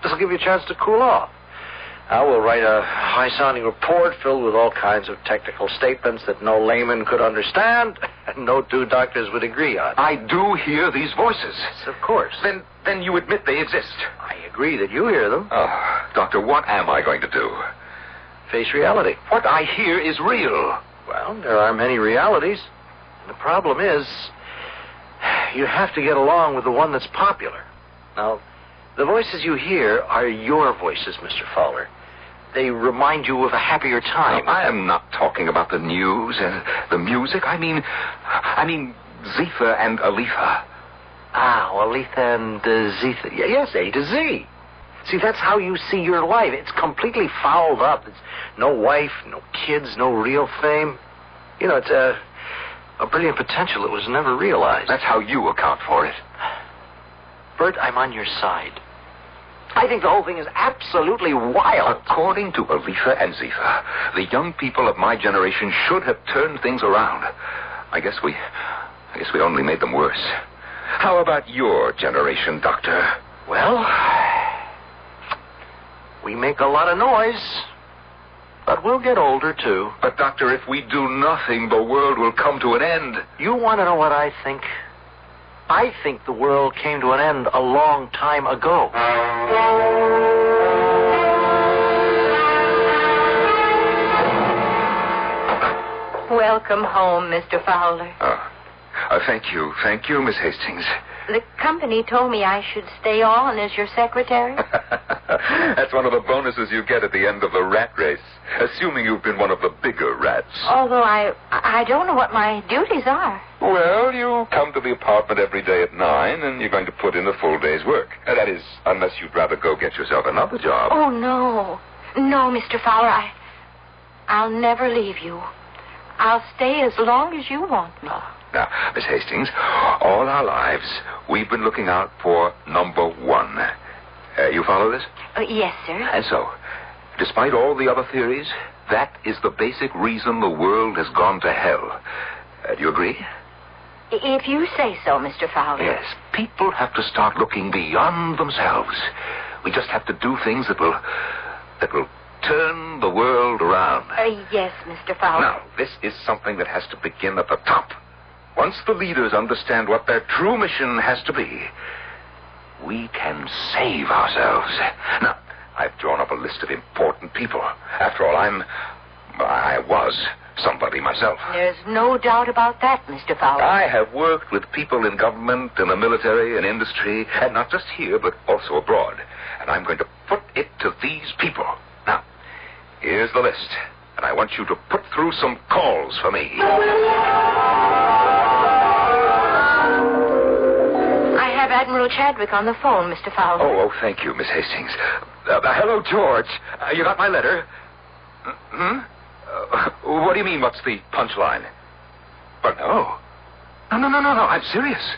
this will give you a chance to cool off. I will write a high-sounding report filled with all kinds of technical statements that no layman could understand and no two doctors would agree on. I do hear these voices. Yes, of course. Then you admit they exist. I agree that you hear them. Oh, Doctor, what am I going to do? Face reality. What I hear is real. Well, there are many realities. And the problem is, you have to get along with the one that's popular. Now, the voices you hear are your voices, Mr. Fowler. They remind you of a happier time. No, I am not talking about the news and the music. I mean Zephyr and Aletha. Ah, well, Aletha and Zephyr. Yes, A to Z. See, that's how you see your life. It's completely fouled up. It's no wife, no kids, no real fame. You know, it's a brilliant potential that was never realized. That's how you account for it. Bert, I'm on your side. I think the whole thing is absolutely wild. According to Aletha and Zephyr, the young people of my generation should have turned things around. I guess we only made them worse. How about your generation, Doctor? Well, we make a lot of noise, but we'll get older, too. But, Doctor, if we do nothing, the world will come to an end. You want to know what I think? I think the world came to an end a long time ago. Welcome home, Mr. Fowler. Thank you, Miss Hastings. The company told me I should stay on as your secretary. That's one of the bonuses you get at the end of the rat race, assuming you've been one of the bigger rats. Although I don't know what my duties are. Well, you come to the apartment every day at 9, and you're going to put in a full day's work. That is, unless you'd rather go get yourself another job. Oh, no. No, Mr. Fowler, I'll never leave you. I'll stay as long as you want me. Now, Miss Hastings, all our lives, we've been looking out for number one. You follow this? Yes, sir. And so, despite all the other theories, that is the basic reason the world has gone to hell. Do you agree? If you say so, Mr. Fowler. Yes, people have to start looking beyond themselves. We just have to do things that will turn the world around. Yes, Mr. Fowler. Now, this is something that has to begin at the top. Once the leaders understand what their true mission has to be, we can save ourselves. Now, I've drawn up a list of important people. After all, I was somebody myself. There's no doubt about that, Mr. Fowler. I have worked with people in government, in the military, in industry, and not just here, but also abroad. And I'm going to put it to these people. Now, here's the list, and I want you to put through some calls for me. I have Admiral Chadwick on the phone, Mr. Fowler. Oh, thank you, Miss Hastings. Hello, George. You got my letter? What do you mean, what's the punchline? But no. No. I'm serious.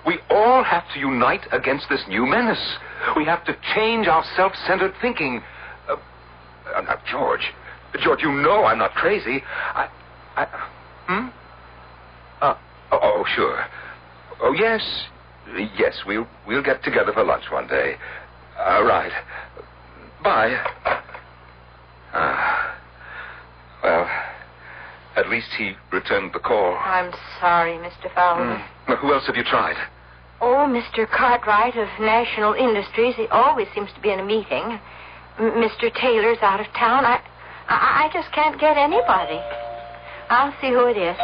We all have to unite against this new menace. We have to change our self-centered thinking. George, you know I'm not crazy. Oh, sure. Oh, yes, we'll get together for lunch one day. Right. Bye. Well, at least he returned the call. I'm sorry, Mr. Fowler. Who else have you tried? Oh, Mr. Cartwright of National Industries. He always seems to be in a meeting. Mr. Taylor's out of town. I just can't get anybody. I'll see who it is.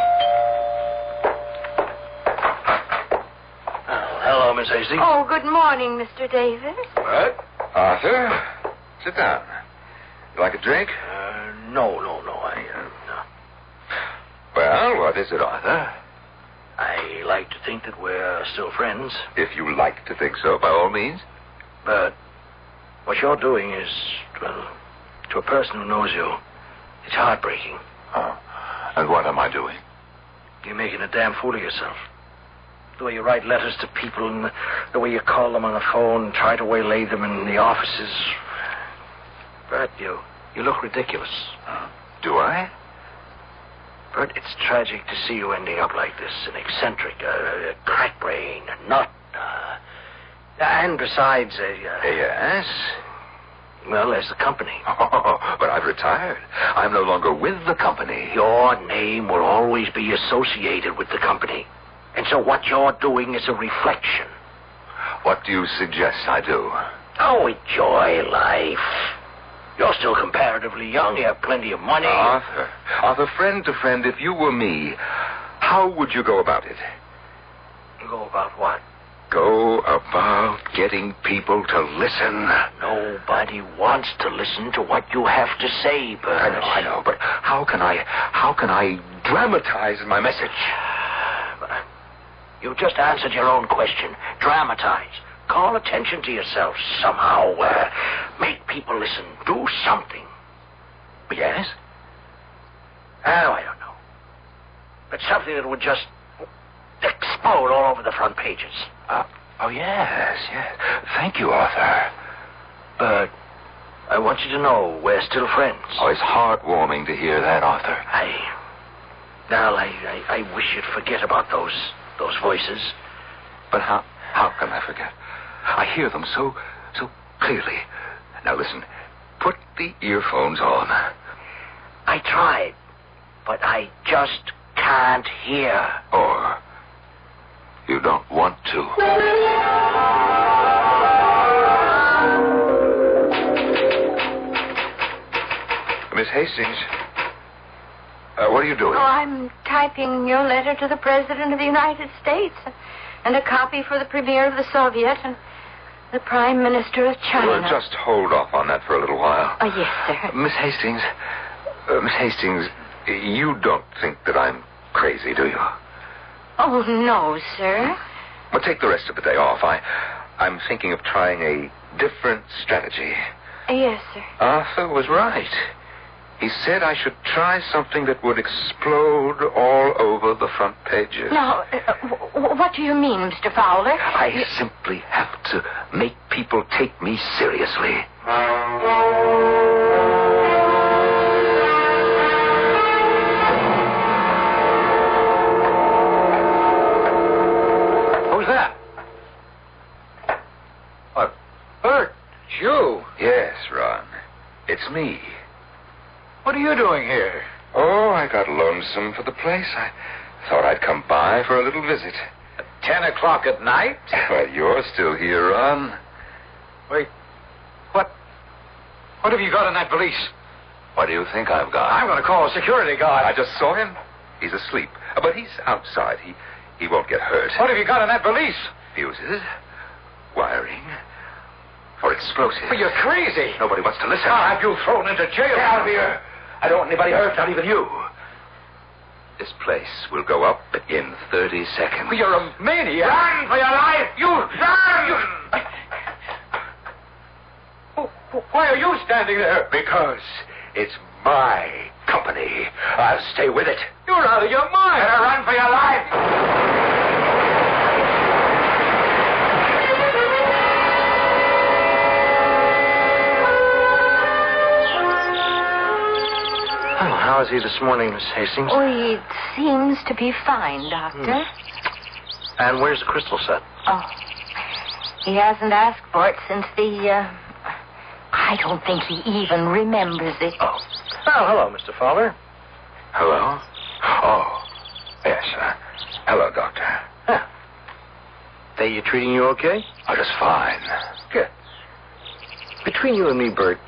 Hello, Miss Hastings. Oh, good morning, Mr. Davis. What? Arthur, sit down. You like a drink? No. Well, what is it, Arthur? I like to think that we're still friends. If you like to think so, by all means. But what you're doing is, well, to a person who knows you, it's heartbreaking. Oh. And what am I doing? You're making a damn fool of yourself. The way you write letters to people and the way you call them on the phone and try to waylay them in the offices. Bert, you look ridiculous. Do I? Bert, it's tragic to see you ending up like this, an eccentric, a crack brain, a nut. And besides, Yes? Well, there's the company. Oh, but I've retired. I'm no longer with the company. Your name will always be associated with the company. And so what you're doing is a reflection. What do you suggest I do? Oh, enjoy life. You're still comparatively young. You have plenty of money. Arthur, friend to friend, if you were me, how would you go about it? Go about what? Go about getting people to listen. Nobody wants to listen to what you have to say, Bert. I know, but how can I dramatize my message? You just answered your own question. Dramatize. Call attention to yourself somehow. Make people listen. Do something. Yes? Oh, I don't know. But something that would just explode all over the front pages. Oh, yes. Thank you, Arthur. But I want you to know we're still friends. Oh, it's heartwarming to hear that, Arthur. I wish you'd forget about those voices. But how can I forget? I hear them so clearly. Now listen, put the earphones on. I tried, but I just can't hear. Or you don't want to. Miss Hastings, what are you doing? Oh, I'm typing your letter to the President of the United States and a copy for the Premier of the Soviet and the Prime Minister of China. Well, just hold off on that for a little while. Oh, yes, sir. Miss Hastings, you don't think that I'm crazy, do you? Oh, no, sir. Well, take the rest of the day off. I'm thinking of trying a different strategy. Yes, sir. Arthur was right. He said I should try something that would explode all over the front pages. Now, what do you mean, Mr. Fowler? I simply have to make people take me seriously. Who's that? What? Bert, it's you. Yes, Ron. It's me. What are you doing here? Oh, I got lonesome for the place. I thought I'd come by for a little visit. At 10 o'clock at night? Well, you're still here, Ron. Wait. What have you got in that valise? What do you think I've got? I'm going to call a security guard. I just saw him. He's asleep. But he's outside. He won't get hurt. What have you got in that valise? Fuses. Wiring. For explosives. Well, you're crazy. Nobody wants to listen. I'll have you thrown into jail. Get out of here. I don't want anybody hurt, not even you. This place will go up in 30 seconds. Well, you're a maniac. Run for your life! You run! Why are you standing there? Because it's my company. I'll stay with it. You're out of your mind. Better run for your life! How is he this morning, Miss Hastings? Oh, he seems to be fine, Doctor. And where's the crystal set? Oh, he hasn't asked for it since I don't think he even remembers it. Oh, hello, Mr. Fowler. Hello? Oh, yes. Hello, Doctor. They treating you okay? Oh, just fine. Good. Between you and me, Bert,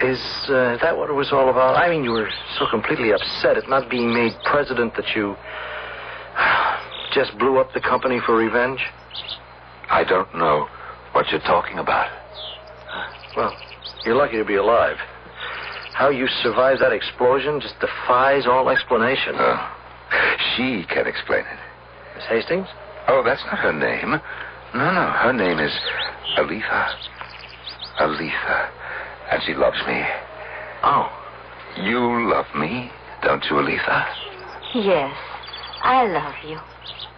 is that what it was all about? I mean, you were so completely upset at not being made president that you just blew up the company for revenge? I don't know what you're talking about. Well, you're lucky to be alive. How you survived that explosion just defies all explanation. She can explain it. Miss Hastings? Oh, that's not her name. No. Her name is Aletha. Aletha. And she loves me. Oh. You love me, don't you, Aletha? Yes, I love you.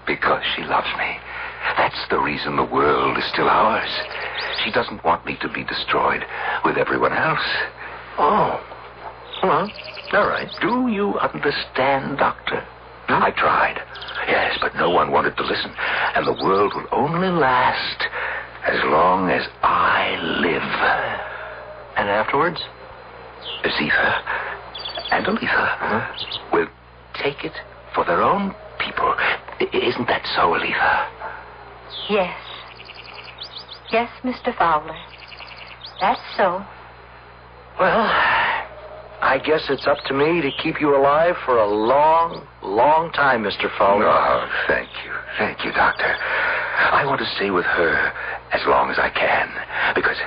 Because she loves me. That's the reason the world is still ours. She doesn't want me to be destroyed with everyone else. Oh. Well, all right. Do you understand, Doctor? I tried. Yes, but no one wanted to listen. And the world will only last as long as I live. And afterwards? Zitha and Aletha will take it for their own people. Isn't that so, Aletha? Yes. Yes, Mr. Fowler. That's so. Well, I guess it's up to me to keep you alive for a long, long time, Mr. Fowler. Oh, thank you. Thank you, Doctor. I want to stay with her as long as I can, because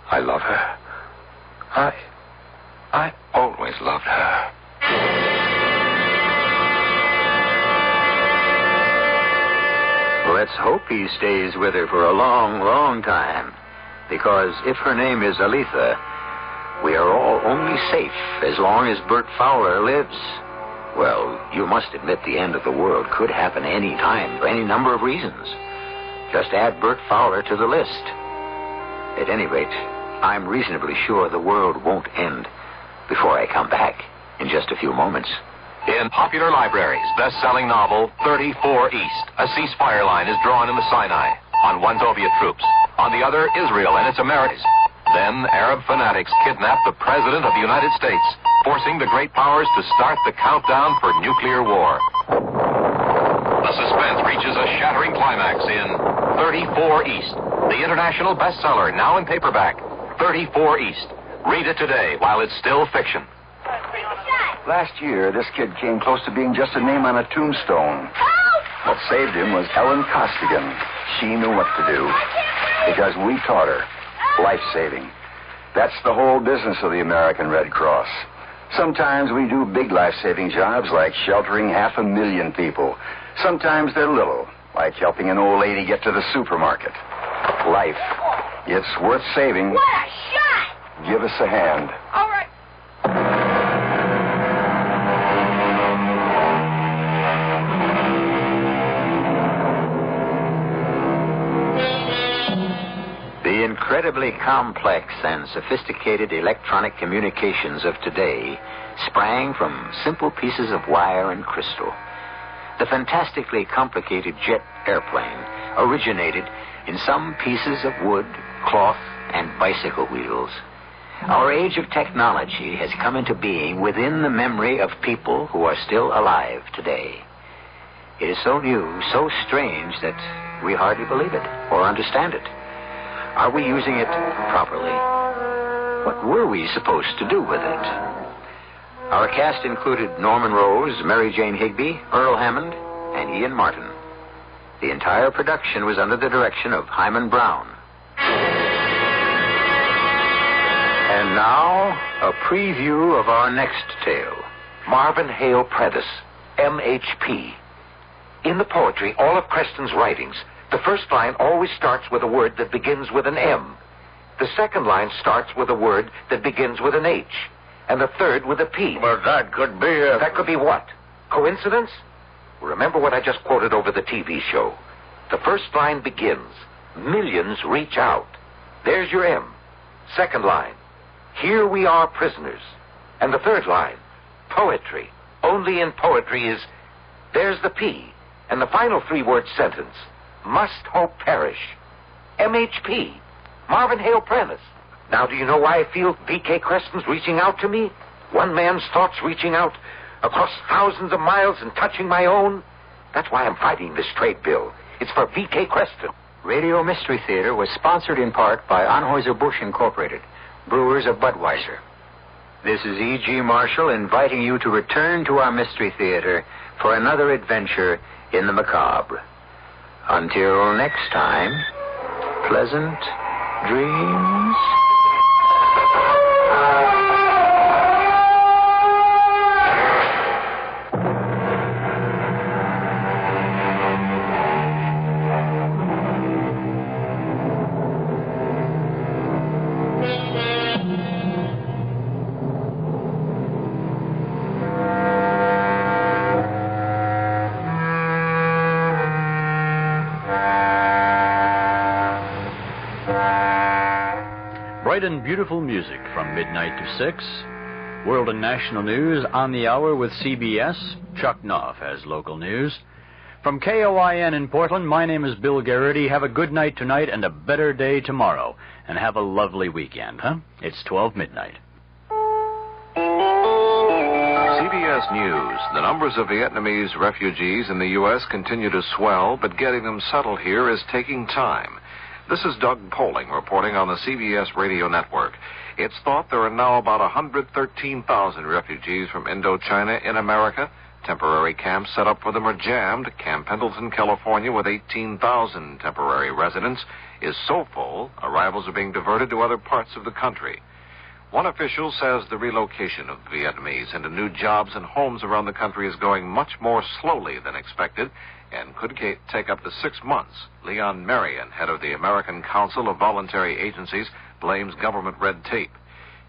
I love her. I always loved her. Let's hope he stays with her for a long, long time. Because if her name is Aletha, we are all only safe as long as Bert Fowler lives. Well, you must admit the end of the world could happen any time for any number of reasons. Just add Bert Fowler to the list. At any rate, I'm reasonably sure the world won't end before I come back in just a few moments. In popular libraries, best-selling novel 34 East, a ceasefire line is drawn in the Sinai. On one, Soviet troops. On the other, Israel and its Americans. Then, Arab fanatics kidnap the President of the United States, forcing the great powers to start the countdown for nuclear war. The suspense reaches a shattering climax in 34 East, the international bestseller, now in paperback. 34 East. Read it today while it's still fiction. Last year, this kid came close to being just a name on a tombstone. What saved him was Ellen Costigan. She knew what to do because we taught her life-saving. That's the whole business of the American Red Cross. Sometimes we do big life-saving jobs like sheltering 500,000 people. Sometimes they're little, like helping an old lady get to the supermarket. Life. It's worth saving. What a shot! Give us a hand. All right. The incredibly complex and sophisticated electronic communications of today sprang from simple pieces of wire and crystal. The fantastically complicated jet airplane originated in some pieces of wood, cloth, and bicycle wheels. Our age of technology has come into being within the memory of people who are still alive today. It is so new, so strange that we hardly believe it or understand it. Are we using it properly? What were we supposed to do with it? Our cast included Norman Rose, Mary Jane Higby, Earl Hammond, and Ian Martin. The entire production was under the direction of Hyman Brown. And now, a preview of our next tale. Marvin Hale Prentice, MHP. In the poetry, all of Creston's writings, the first line always starts with a word that begins with an M. The second line starts with a word that begins with an H. And the third with a P. But that could be a... That could be what? Coincidence? Remember what I just quoted over the TV show. The first line begins, millions reach out. There's your M. Second line, here we are prisoners. And the third line, poetry. Only in poetry is, there's the P. And the final three-word sentence, must hope perish. MHP, Marvin Hale Prentice. Now, do you know why I feel V.K. Creston's reaching out to me? One man's thoughts reaching out across thousands of miles and touching my own? That's why I'm fighting this trade bill. It's for V.K. Creston. Radio Mystery Theater was sponsored in part by Anheuser-Busch Incorporated, brewers of Budweiser. This is E.G. Marshall inviting you to return to our Mystery Theater for another adventure in the macabre. Until next time, pleasant dreams. Bright and beautiful music from midnight to 6. World and national news on the hour with CBS. Chuck Knopf has local news. From KOIN in Portland, my name is Bill Garrity. Have a good night tonight and a better day tomorrow. And have a lovely weekend, huh? It's 12 midnight. CBS News. The numbers of Vietnamese refugees in the U.S. continue to swell, but getting them settled here is taking time. This is Doug Poling reporting on the CBS Radio Network. It's thought there are now about 113,000 refugees from Indochina in America. Temporary camps set up for them are jammed. Camp Pendleton, California, with 18,000 temporary residents, is so full, arrivals are being diverted to other parts of the country. One official says the relocation of Vietnamese into new jobs and homes around the country is going much more slowly than expected and could take up to 6 months. Leon Marion, head of the American Council of Voluntary Agencies, blames government red tape.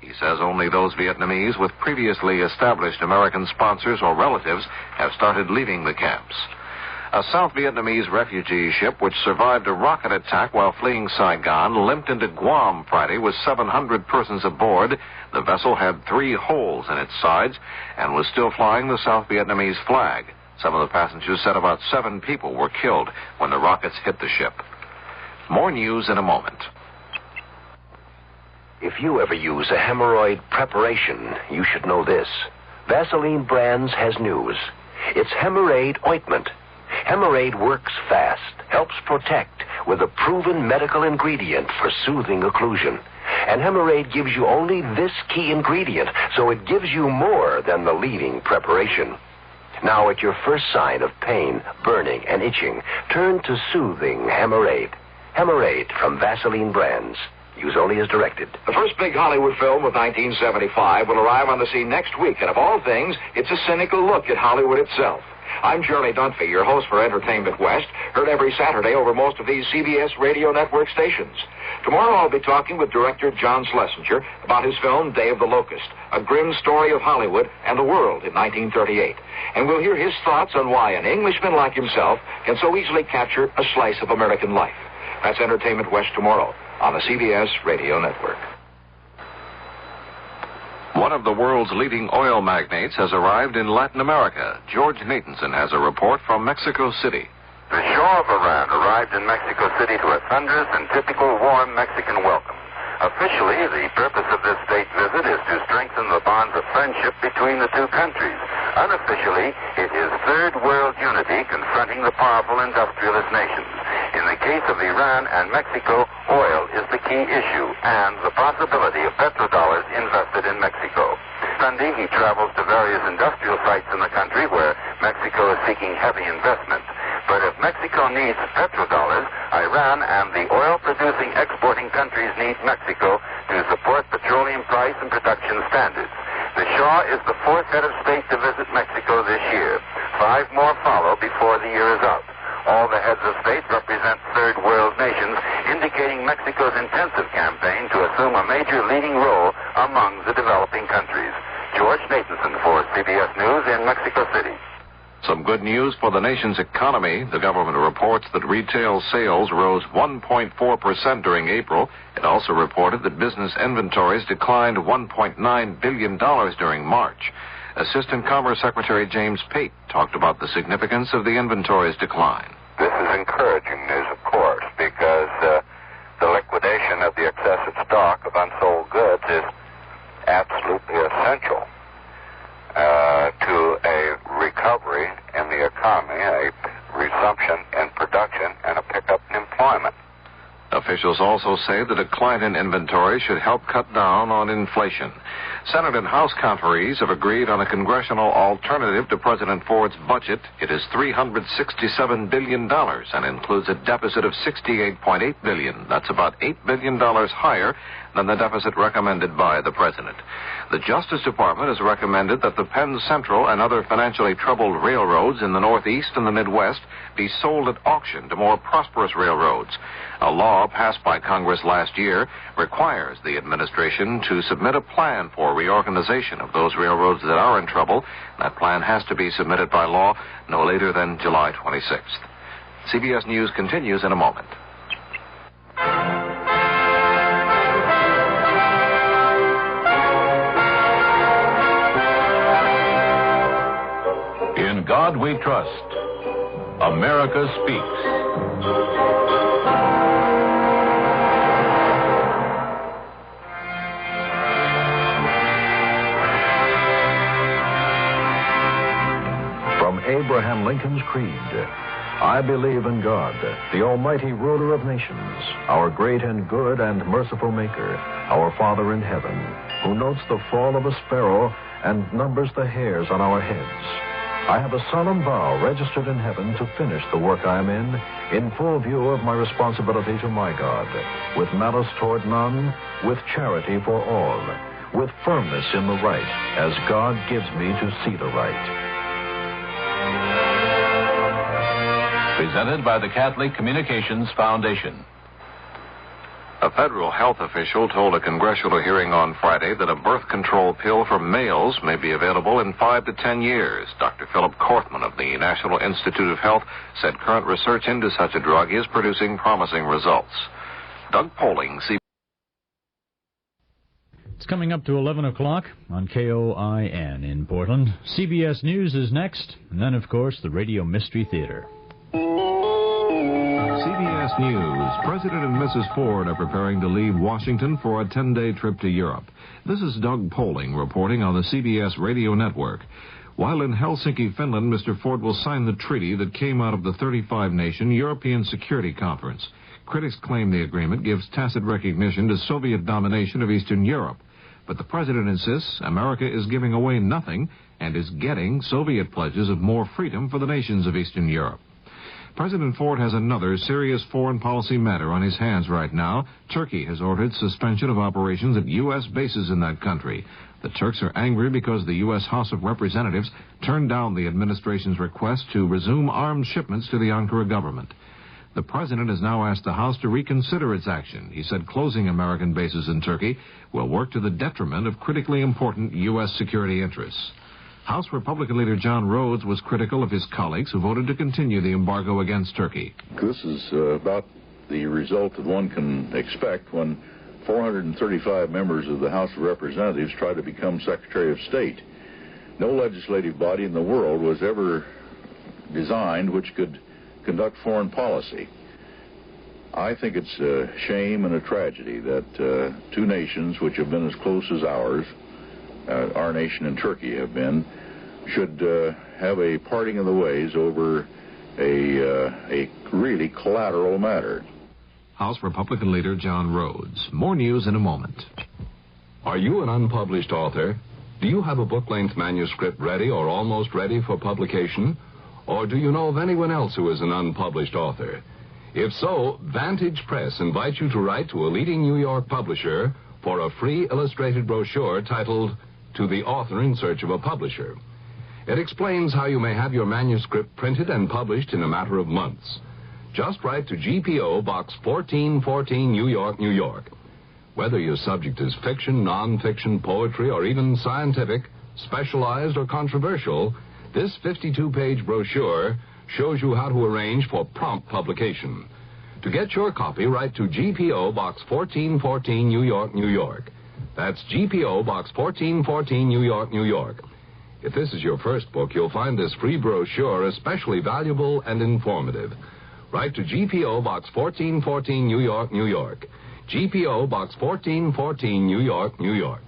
He says only those Vietnamese with previously established American sponsors or relatives have started leaving the camps. A South Vietnamese refugee ship which survived a rocket attack while fleeing Saigon limped into Guam Friday with 700 persons aboard. The vessel had 3 holes in its sides and was still flying the South Vietnamese flag. Some of the passengers said about 7 people were killed when the rockets hit the ship. More news in a moment. If you ever use a hemorrhoid preparation, you should know this. Vaseline Brands has news. It's Hemorrhoid ointment. Hemorrhoid works fast, helps protect with a proven medical ingredient for soothing occlusion. And Hemorrhoid gives you only this key ingredient, so it gives you more than the leading preparation. Now, at your first sign of pain, burning, and itching, turn to soothing Hemorrhoid. Hemorrhoid from Vaseline Brands. Use only as directed. The first big Hollywood film of 1975 will arrive on the scene next week, and of all things, it's a cynical look at Hollywood itself. I'm Shirley Dunphy, your host for Entertainment West, heard every Saturday over most of these CBS Radio Network stations. Tomorrow I'll be talking with director John Schlesinger about his film Day of the Locust, a grim story of Hollywood and the world in 1938. And we'll hear his thoughts on why an Englishman like himself can so easily capture a slice of American life. That's Entertainment West tomorrow on the CBS Radio Network. One of the world's leading oil magnates has arrived in Latin America. George Nathanson has a report from Mexico City. The Shah of Iran arrived in Mexico City to a thunderous and typical warm Mexican welcome. Officially, the purpose of this state visit is to strengthen the bonds of friendship between the two countries. Unofficially, it is third world unity confronting the powerful industrialist nations. In the case of Iran and Mexico, oil is the key issue and the possibility of petrodollars invested in Mexico. Sunday, he travels to various industrial sites in the country where Mexico is seeking heavy investment. But if Mexico needs petrodollars, Iran and the oil-producing exporting countries need Mexico to support petroleum price and production standards. The Shah is the 4th head of state to visit Mexico this year. 5 more follow before the year is up. All the heads of state represent third world nations, indicating Mexico's intensive campaign to assume a major leading role among the developing countries. George Nathanson for CBS News in Mexico City. Some good news for the nation's economy. The government reports that retail sales rose 1.4% during April. It also reported that business inventories declined $1.9 billion during March. Assistant Commerce Secretary James Pate talked about the significance of the inventories decline. This is encouraging news, of course, because the liquidation of the excessive stock of unsold goods is absolutely essential to a recovery in the economy, a resumption in production, and a pickup in employment. Officials also say the decline in inventory should help cut down on inflation. Senate and House conferees have agreed on a congressional alternative to President Ford's budget. It is $367 billion and includes a deficit of $68.8 billion. That's about $8 billion higher than the deficit recommended by the president. The Justice Department has recommended that the Penn Central and other financially troubled railroads in the Northeast and the Midwest be sold at auction to more prosperous railroads. A law passed by Congress last year requires the administration to submit a plan for reorganization of those railroads that are in trouble. That plan has to be submitted by law no later than July 26th. CBS News continues in a moment. we trust. America Speaks. From Abraham Lincoln's Creed, I believe in God, the almighty ruler of nations, our great and good and merciful Maker, our Father in heaven, who notes the fall of a sparrow and numbers the hairs on our heads. I have a solemn vow registered in heaven to finish the work I am in full view of my responsibility to my God, with malice toward none, with charity for all, with firmness in the right, as God gives me to see the right. Presented by the Catholic Communications Foundation. A federal health official told a congressional hearing on Friday that a birth control pill for males may be available in 5 to 10 years. Dr. Philip Kortman of the National Institute of Health said current research into such a drug is producing promising results. Doug Poling, CBS. It's coming up to 11 o'clock on KOIN in Portland. CBS News is next, and then, of course, the Radio Mystery Theater. CBS News. President and Mrs. Ford are preparing to leave Washington for a 10-day trip to Europe. This is Doug Poling reporting on the CBS Radio Network. While in Helsinki, Finland, Mr. Ford will sign the treaty that came out of the 35-nation European Security Conference. Critics claim the agreement gives tacit recognition to Soviet domination of Eastern Europe. But the president insists America is giving away nothing and is getting Soviet pledges of more freedom for the nations of Eastern Europe. President Ford has another serious foreign policy matter on his hands right now. Turkey has ordered suspension of operations at U.S. bases in that country. The Turks are angry because the U.S. House of Representatives turned down the administration's request to resume arms shipments to the Ankara government. The president has now asked the House to reconsider its action. He said closing American bases in Turkey will work to the detriment of critically important U.S. security interests. House Republican leader John Rhodes was critical of his colleagues who voted to continue the embargo against Turkey. This is about the result that one can expect when 435 members of the House of Representatives try to become Secretary of State. No legislative body in the world was ever designed which could conduct foreign policy. I think it's a shame and a tragedy that two nations which have been as close as ours, our nation and Turkey have been, should have a parting of the ways over a really collateral matter. House Republican leader John Rhodes. More news in a moment. Are you an unpublished author? Do you have a book-length manuscript ready or almost ready for publication? Or do you know of anyone else who is an unpublished author? If so, Vantage Press invites you to write to a leading New York publisher for a free illustrated brochure titled To the Author in Search of a Publisher. It explains how you may have your manuscript printed and published in a matter of months. Just write to GPO Box 1414, New York, New York. Whether your subject is fiction, non-fiction, poetry, or even scientific, specialized, or controversial, this 52-page brochure shows you how to arrange for prompt publication. To get your copy, write to GPO Box 1414, New York, New York. That's GPO Box 1414, New York, New York. If this is your first book, you'll find this free brochure especially valuable and informative. Write to GPO Box 1414, New York, New York. GPO Box 1414, New York, New York.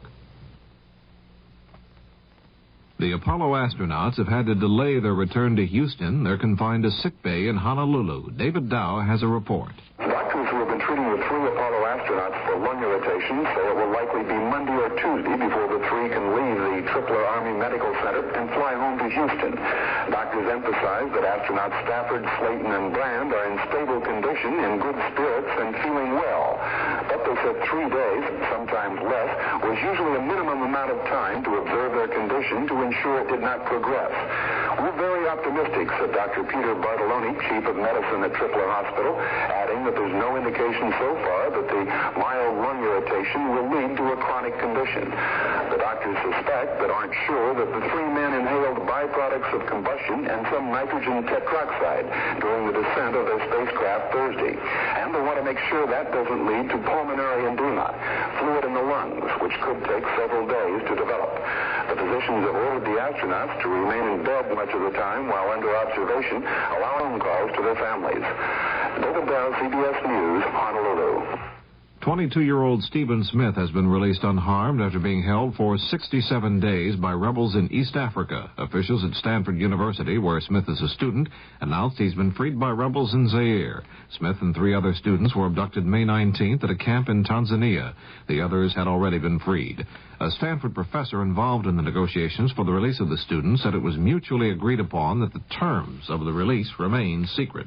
The Apollo astronauts have had to delay their return to Houston. They're confined to sick bay in Honolulu. David Dow has a report. Doctors who have been treating the 3 Apollo astronauts for lung irritation say it will likely be Monday or Tuesday before the 3 can leave the Tripler Army Medical Center and fly home to Houston. Doctors emphasize that astronauts Stafford, Slayton, and Brand are in stable condition, in good spirits, and feeling well. But they said 3 days, sometimes less, was usually a minimum amount of time to observe their condition to ensure it did not progress. We're very optimistic, said Dr. Peter Bartoloni, Chief of Medicine at Tripler Hospital, adding that there's no indication so far that the mild lung irritation will lead to a chronic condition. The doctors suspect but aren't sure that the 3 men inhaled byproducts of combustion and some nitrogen tetroxide during the descent of their spacecraft Thursday. And they want to make sure that doesn't lead to pulmonary edema, fluid in the lungs, which could take several days to develop. The physicians have ordered the astronauts to remain in bed much of the time while under observation, allowing calls to their families. David Bell, CBS News, Honolulu. 22-year-old Stephen Smith has been released unharmed after being held for 67 days by rebels in East Africa. Officials at Stanford University, where Smith is a student, announced he's been freed by rebels in Zaire. Smith and 3 other students were abducted May 19th at a camp in Tanzania. The others had already been freed. A Stanford professor involved in the negotiations for the release of the students said it was mutually agreed upon that the terms of the release remain secret.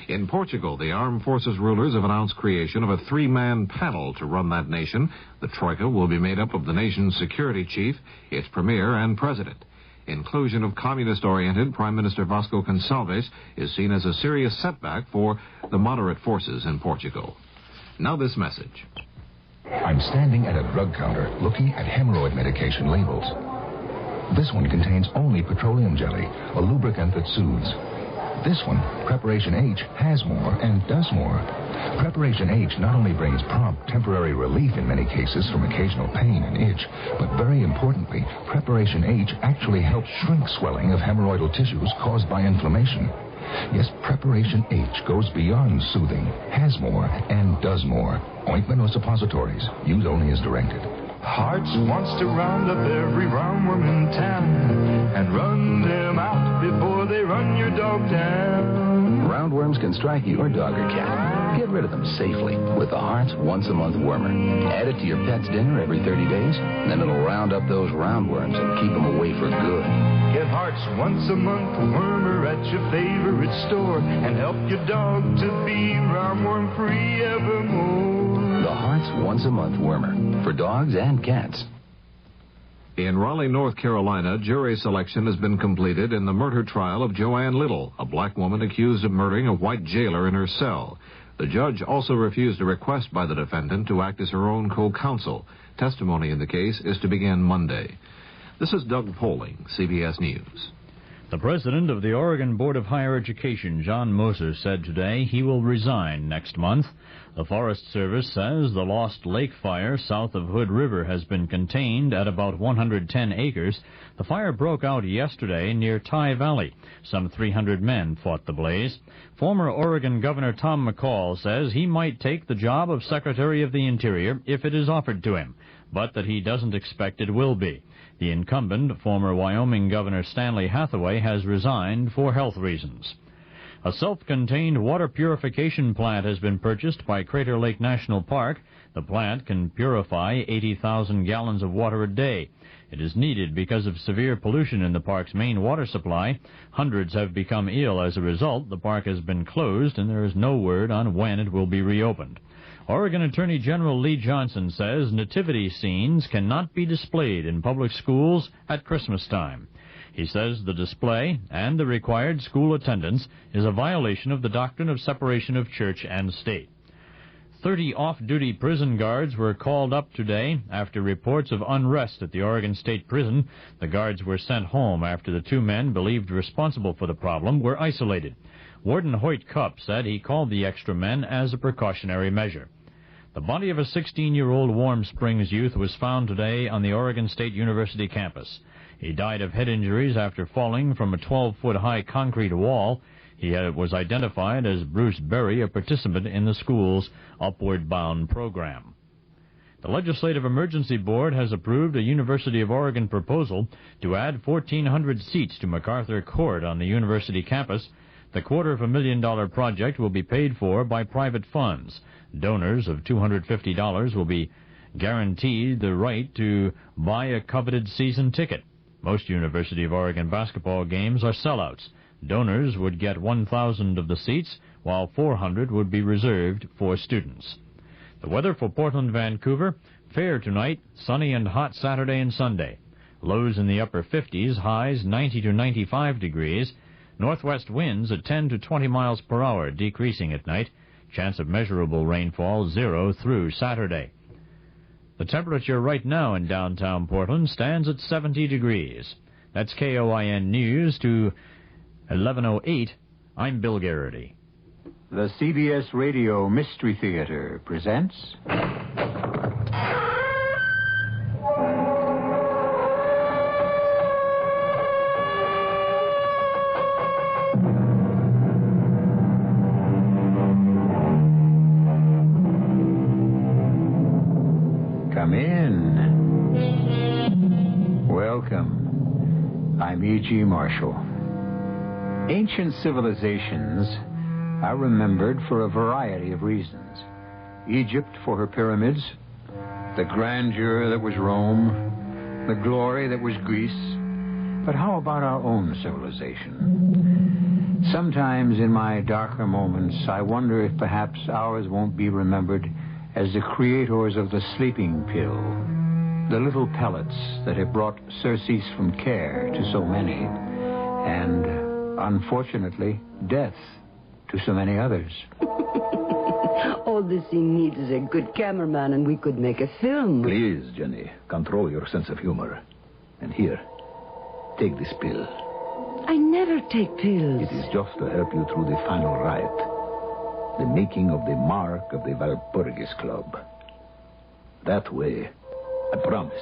In Portugal, the armed forces rulers have announced creation of a 3-man panel to run that nation. The troika will be made up of the nation's security chief, its premier, and president. Inclusion of communist-oriented Prime Minister Vasco Gonçalves is seen as a serious setback for the moderate forces in Portugal. Now this message. I'm standing at a drug counter looking at hemorrhoid medication labels. This one contains only petroleum jelly, a lubricant that soothes. This one, Preparation H, has more and does more. Preparation H not only brings prompt temporary relief in many cases from occasional pain and itch, but very importantly, Preparation H actually helps shrink swelling of hemorrhoidal tissues caused by inflammation. Yes, Preparation H goes beyond soothing, has more, and does more. Ointment or suppositories, use only as directed. Hearts wants to round up every roundworm in town and run them out before they run your dog down. Roundworms can strike your dog or cat. Get rid of them safely with the Hearts once-a-month wormer. Add it to your pet's dinner every 30 days, and then it'll round up those roundworms and keep them away for good. Get Hearts once-a-month wormer at your favorite store and help your dog to be roundworm-free evermore. The Hearts once-a-month wormer for dogs and cats. In Raleigh, North Carolina, jury selection has been completed in the murder trial of Joanne Little, a black woman accused of murdering a white jailer in her cell. The judge also refused a request by the defendant to act as her own co-counsel. Testimony in the case is to begin Monday. This is Doug Poling, CBS News. The president of the Oregon Board of Higher Education, John Moser, said today he will resign next month. The Forest Service says the Lost Lake fire south of Hood River has been contained at about 110 acres. The fire broke out yesterday near Tye Valley. Some 300 men fought the blaze. Former Oregon Governor Tom McCall says he might take the job of Secretary of the Interior if it is offered to him, but that he doesn't expect it will be. The incumbent, former Wyoming Governor Stanley Hathaway, has resigned for health reasons. A self-contained water purification plant has been purchased by Crater Lake National Park. The plant can purify 80,000 gallons of water a day. It is needed because of severe pollution in the park's main water supply. Hundreds have become ill as a result. The park has been closed, and there is no word on when it will be reopened. Oregon Attorney General Lee Johnson says nativity scenes cannot be displayed in public schools at Christmas time. He says the display and the required school attendance is a violation of the doctrine of separation of church and state. 30 off-duty prison guards were called up today after reports of unrest at the Oregon State Prison. The guards were sent home after the 2 men believed responsible for the problem were isolated. Warden Hoyt Cupp said he called the extra men as a precautionary measure. The body of a 16-year-old Warm Springs youth was found today on the Oregon State University campus. He died of head injuries after falling from a 12-foot-high concrete wall. He was identified as Bruce Berry, a participant in the school's Upward Bound program. The Legislative Emergency Board has approved a University of Oregon proposal to add 1,400 seats to MacArthur Court on the university campus. The $250,000 project will be paid for by private funds. Donors of $250 will be guaranteed the right to buy a coveted season ticket. Most University of Oregon basketball games are sellouts. Donors would get 1,000 of the seats, while 400 would be reserved for students. The weather for Portland, Vancouver, fair tonight, sunny and hot Saturday and Sunday. Lows in the upper 50s, highs 90 to 95 degrees. Northwest winds at 10 to 20 miles per hour, decreasing at night. Chance of measurable rainfall 0 through Saturday. The temperature right now in downtown Portland stands at 70 degrees. That's KOIN News to 11:08. I'm Bill Garrity. The CBS Radio Mystery Theater presents... Come in. Welcome. I'm E.G. Marshall. Ancient civilizations are remembered for a variety of reasons. Egypt for her pyramids, the grandeur that was Rome, the glory that was Greece. But how about our own civilization? Sometimes in my darker moments, I wonder if perhaps ours won't be remembered as the creators of the sleeping pill, the little pellets that have brought surcease from care to so many, and, unfortunately, death to so many others. All this he needs is a good cameraman, and we could make a film. Please, Jenny, control your sense of humor. And here, take this pill. I never take pills. It is just to help you through the final rite. The making of the mark of the Valpurgis Club. That way, I promise,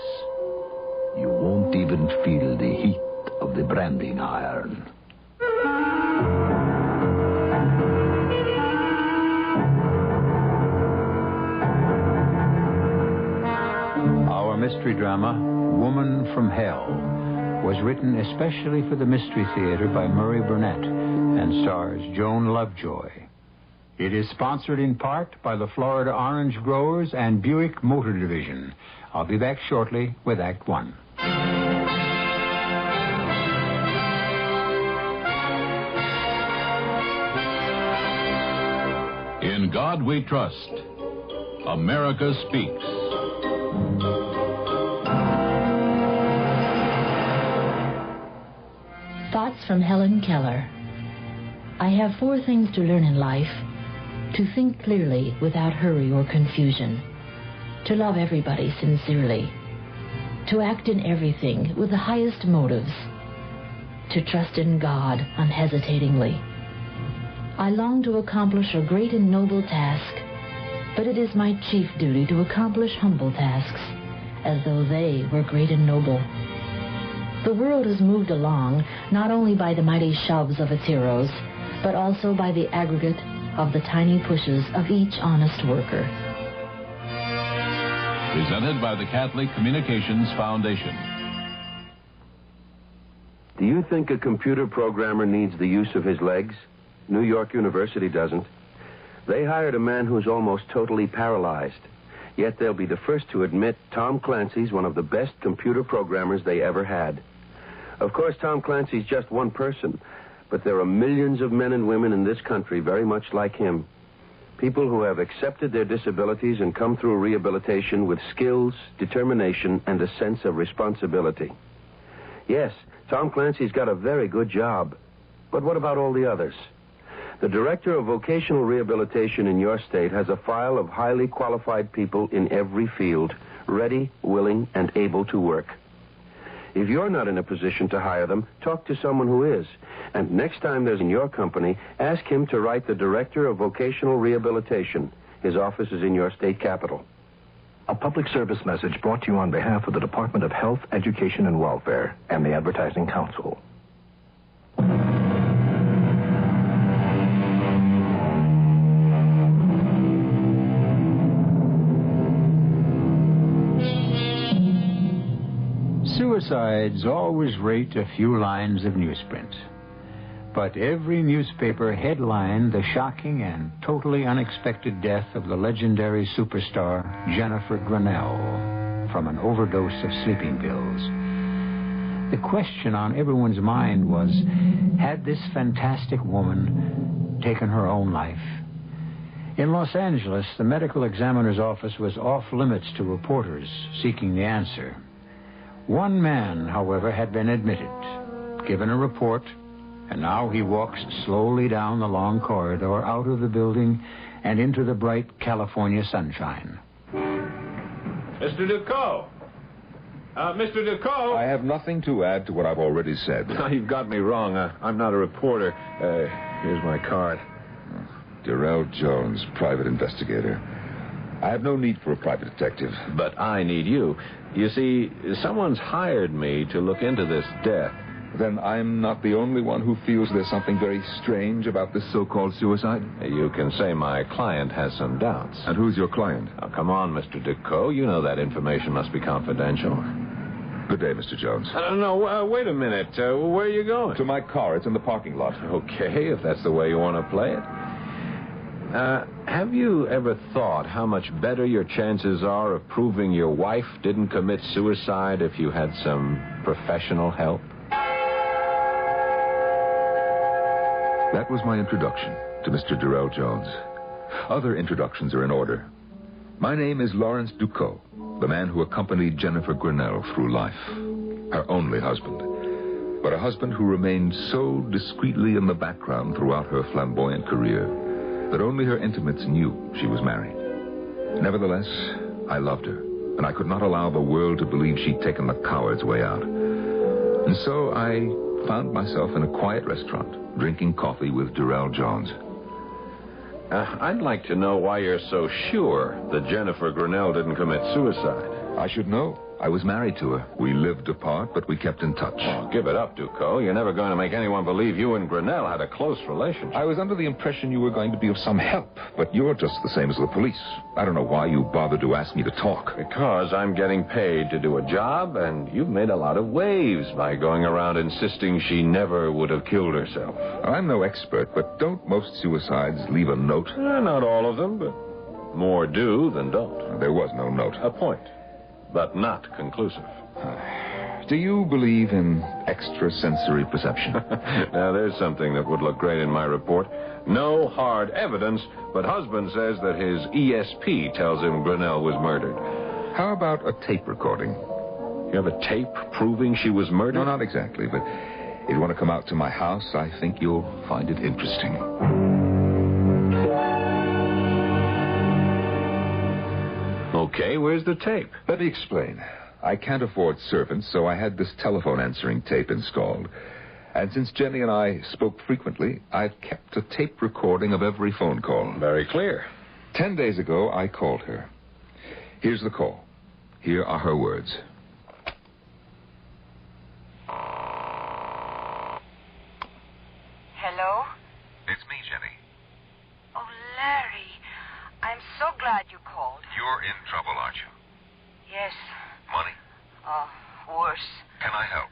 you won't even feel the heat of the branding iron. Our mystery drama, Woman from Hell, was written especially for the Mystery Theater by Murray Burnett and stars Joan Lovejoy. It is sponsored in part by the Florida Orange Growers and Buick Motor Division. I'll be back shortly with Act One. In God We Trust. America Speaks. Thoughts from Helen Keller. I have 4 things to learn in life. To think clearly without hurry or confusion. To love everybody sincerely. To act in everything with the highest motives. To trust in God unhesitatingly. I long to accomplish a great and noble task, but it is my chief duty to accomplish humble tasks, as though they were great and noble. The world has moved along not only by the mighty shoves of its heroes, but also by the aggregate of the tiny pushes of each honest worker. Presented by the Catholic Communications Foundation. Do you think a computer programmer needs the use of his legs? New York University doesn't. They hired a man who's almost totally paralyzed. Yet they'll be the first to admit Tom Clancy's one of the best computer programmers they ever had. Of course, Tom Clancy's just one person, but there are millions of men and women in this country very much like him. People who have accepted their disabilities and come through rehabilitation with skills, determination, and a sense of responsibility. Yes, Tom Clancy's got a very good job. But what about all the others? The Director of Vocational Rehabilitation in your state has a file of highly qualified people in every field, ready, willing, and able to work. If you're not in a position to hire them, talk to someone who is. And next time there's in your company, ask him to write the Director of Vocational Rehabilitation. His office is in your state capital. A public service message brought to you on behalf of the Department of Health, Education, and Welfare and the Advertising Council. Suicides always rate a few lines of newsprint. But every newspaper headlined the shocking and totally unexpected death of the legendary superstar Jennifer Grinnell from an overdose of sleeping pills. The question on everyone's mind was, had this fantastic woman taken her own life? In Los Angeles, the medical examiner's office was off limits to reporters seeking the answer. One man, however, had been admitted, given a report, and now he walks slowly down the long corridor out of the building and into the bright California sunshine. Mr. Ducot! Mr. Ducot! I have nothing to add to what I've already said. No, you've got me wrong. I'm not a reporter. Here's my card. Darrell Jones, private investigator. I have no need for a private detective. But I need you. You see, someone's hired me to look into this death. Then I'm not the only one who feels there's something very strange about this so-called suicide? You can say my client has some doubts. And who's your client? Now, come on, Mr. Ducot. You know that information must be confidential. Good day, Mr. Jones. No, wait a minute. Where are you going? To my car. It's in the parking lot. Okay, if that's the way you want to play it. Have you ever thought how much better your chances are of proving your wife didn't commit suicide if you had some professional help? That was my introduction to Mr. Durrell Jones. Other introductions are in order. My name is Lawrence Ducot, the man who accompanied Jennifer Grinnell through life. Her only husband. But a husband who remained so discreetly in the background throughout her flamboyant career that only her intimates knew she was married. Nevertheless, I loved her, and I could not allow the world to believe she'd taken the coward's way out. And so I found myself in a quiet restaurant, drinking coffee with Durrell Jones. I'd like to know why you're so sure that Jennifer Grinnell didn't commit suicide. I should know. I was married to her. We lived apart, but we kept in touch. Oh, give it up, Ducot. You're never going to make anyone believe you and Grinnell had a close relationship. I was under the impression you were going to be of some help, but you're just the same as the police. I don't know why you bothered to ask me to talk. Because I'm getting paid to do a job, and you've made a lot of waves by going around insisting she never would have killed herself. I'm no expert, but don't most suicides leave a note? Not all of them, but more do than don't. There was no note. A point. But not conclusive. Do you believe in extrasensory perception? Now, there's something that would look great in my report. No hard evidence, but husband says that his ESP tells him Grinnell was murdered. How about a tape recording? You have a tape proving she was murdered? No, not exactly, but if you want to come out to my house, I think you'll find it interesting. Okay, where's the tape? Let me explain. I can't afford servants, so I had this telephone answering tape installed. And since Jenny and I spoke frequently, I've kept a tape recording of every phone call. Very clear. 10 days ago, I called her. Here's the call. Here are her words. Hello? It's me, Jenny. Oh, Larry. I'm so glad you called. You're in trouble, aren't you? Yes. Money? Oh, worse. Can I help?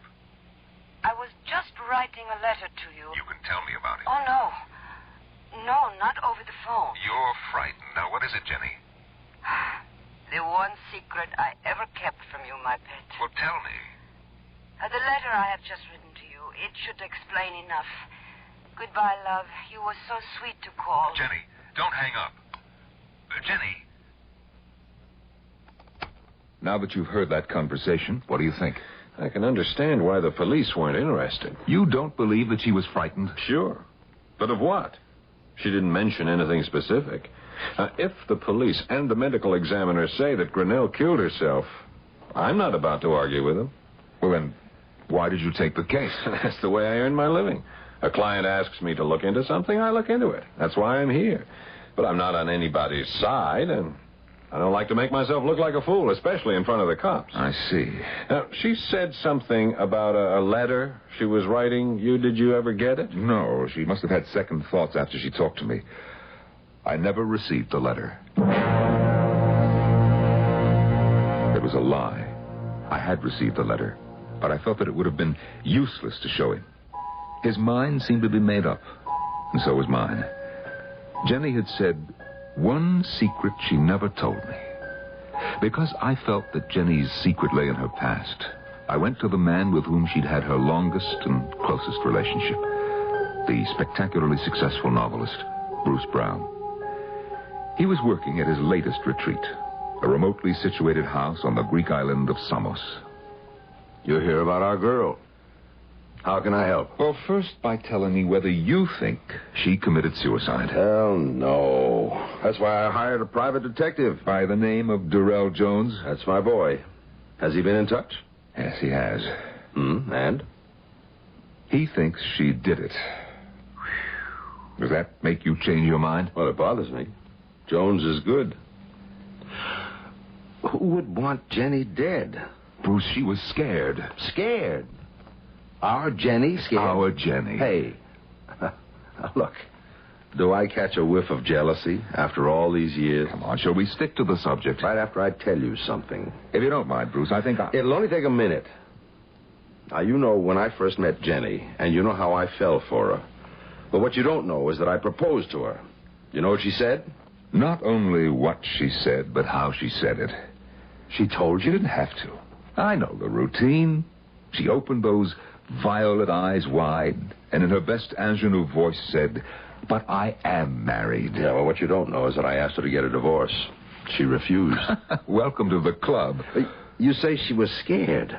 I was just writing a letter to you. You can tell me about it. Oh, no. No, not over the phone. You're frightened. Now, what is it, Jenny? The one secret I ever kept from you, my pet. Well, tell me. The letter I have just written to you, it should explain enough. Goodbye, love. You were so sweet to call. Jenny, don't hang up. Jenny. Now that you've heard that conversation, what do you think? I can understand why the police weren't interested. You don't believe that she was frightened? Sure. But of what? She didn't mention anything specific. If the police and the medical examiner say that Grinnell killed herself, I'm not about to argue with them. Well, then, why did you take the case? That's the way I earn my living. A client asks me to look into something, I look into it. That's why I'm here. But I'm not on anybody's side, and I don't like to make myself look like a fool, especially in front of the cops. I see. Now, she said something about a letter she was writing. Did you ever get it? No, she must have had second thoughts after she talked to me. I never received the letter. It was a lie. I had received the letter, but I felt that it would have been useless to show him. His mind seemed to be made up, and so was mine. Jenny had said one secret she never told me. Because I felt that Jenny's secret lay in her past, I went to the man with whom she'd had her longest and closest relationship, the spectacularly successful novelist, Bruce Brown. He was working at his latest retreat, a remotely situated house on the Greek island of Samos. You hear about our girl. How can I help? Well, first by telling me whether you think she committed suicide. Hell no. That's why I hired a private detective. By the name of Durrell Jones? That's my boy. Has he been in touch? Yes, he has. And? He thinks she did it. Does that make you change your mind? Well, it bothers me. Jones is good. Who would want Jenny dead? Bruce, she was scared. Scared? Our Jenny scared? Our Jenny. Hey, look, do I catch a whiff of jealousy after all these years? Come on, shall we stick to the subject? Right after I tell you something. If you don't mind, Bruce, I think It'll only take a minute. Now, you know when I first met Jenny, and you know how I fell for her. But what you don't know is that I proposed to her. You know what she said? Not only what she said, but how she said it. She told you? She didn't have to. I know the routine. She opened those violet eyes wide, and in her best ingenue voice said, "But I am married." Yeah, well, what you don't know is that I asked her to get a divorce. She refused. Welcome to the club. You say she was scared.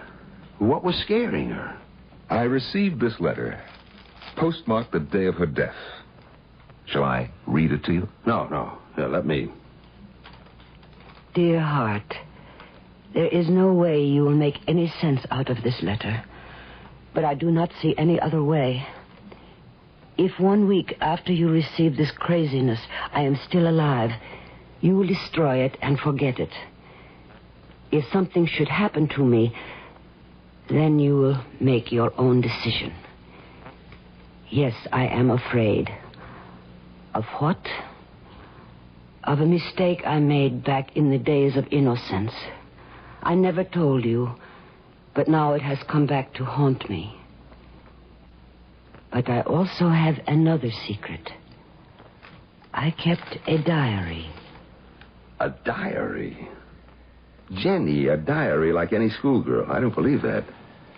What was scaring her? I received this letter, postmarked the day of her death. Shall I read it to you? No. Here, let me. Dear heart, there is no way you will make any sense out of this letter. But I do not see any other way. If 1 week after you receive this craziness I am still alive, you will destroy it and forget it. If something should happen to me, then you will make your own decision. Yes, I am afraid. Of what? Of a mistake I made back in the days of innocence. I never told you, but now it has come back to haunt me. But I also have another secret. I kept a diary. A diary? Jenny, a diary like any schoolgirl. I don't believe that.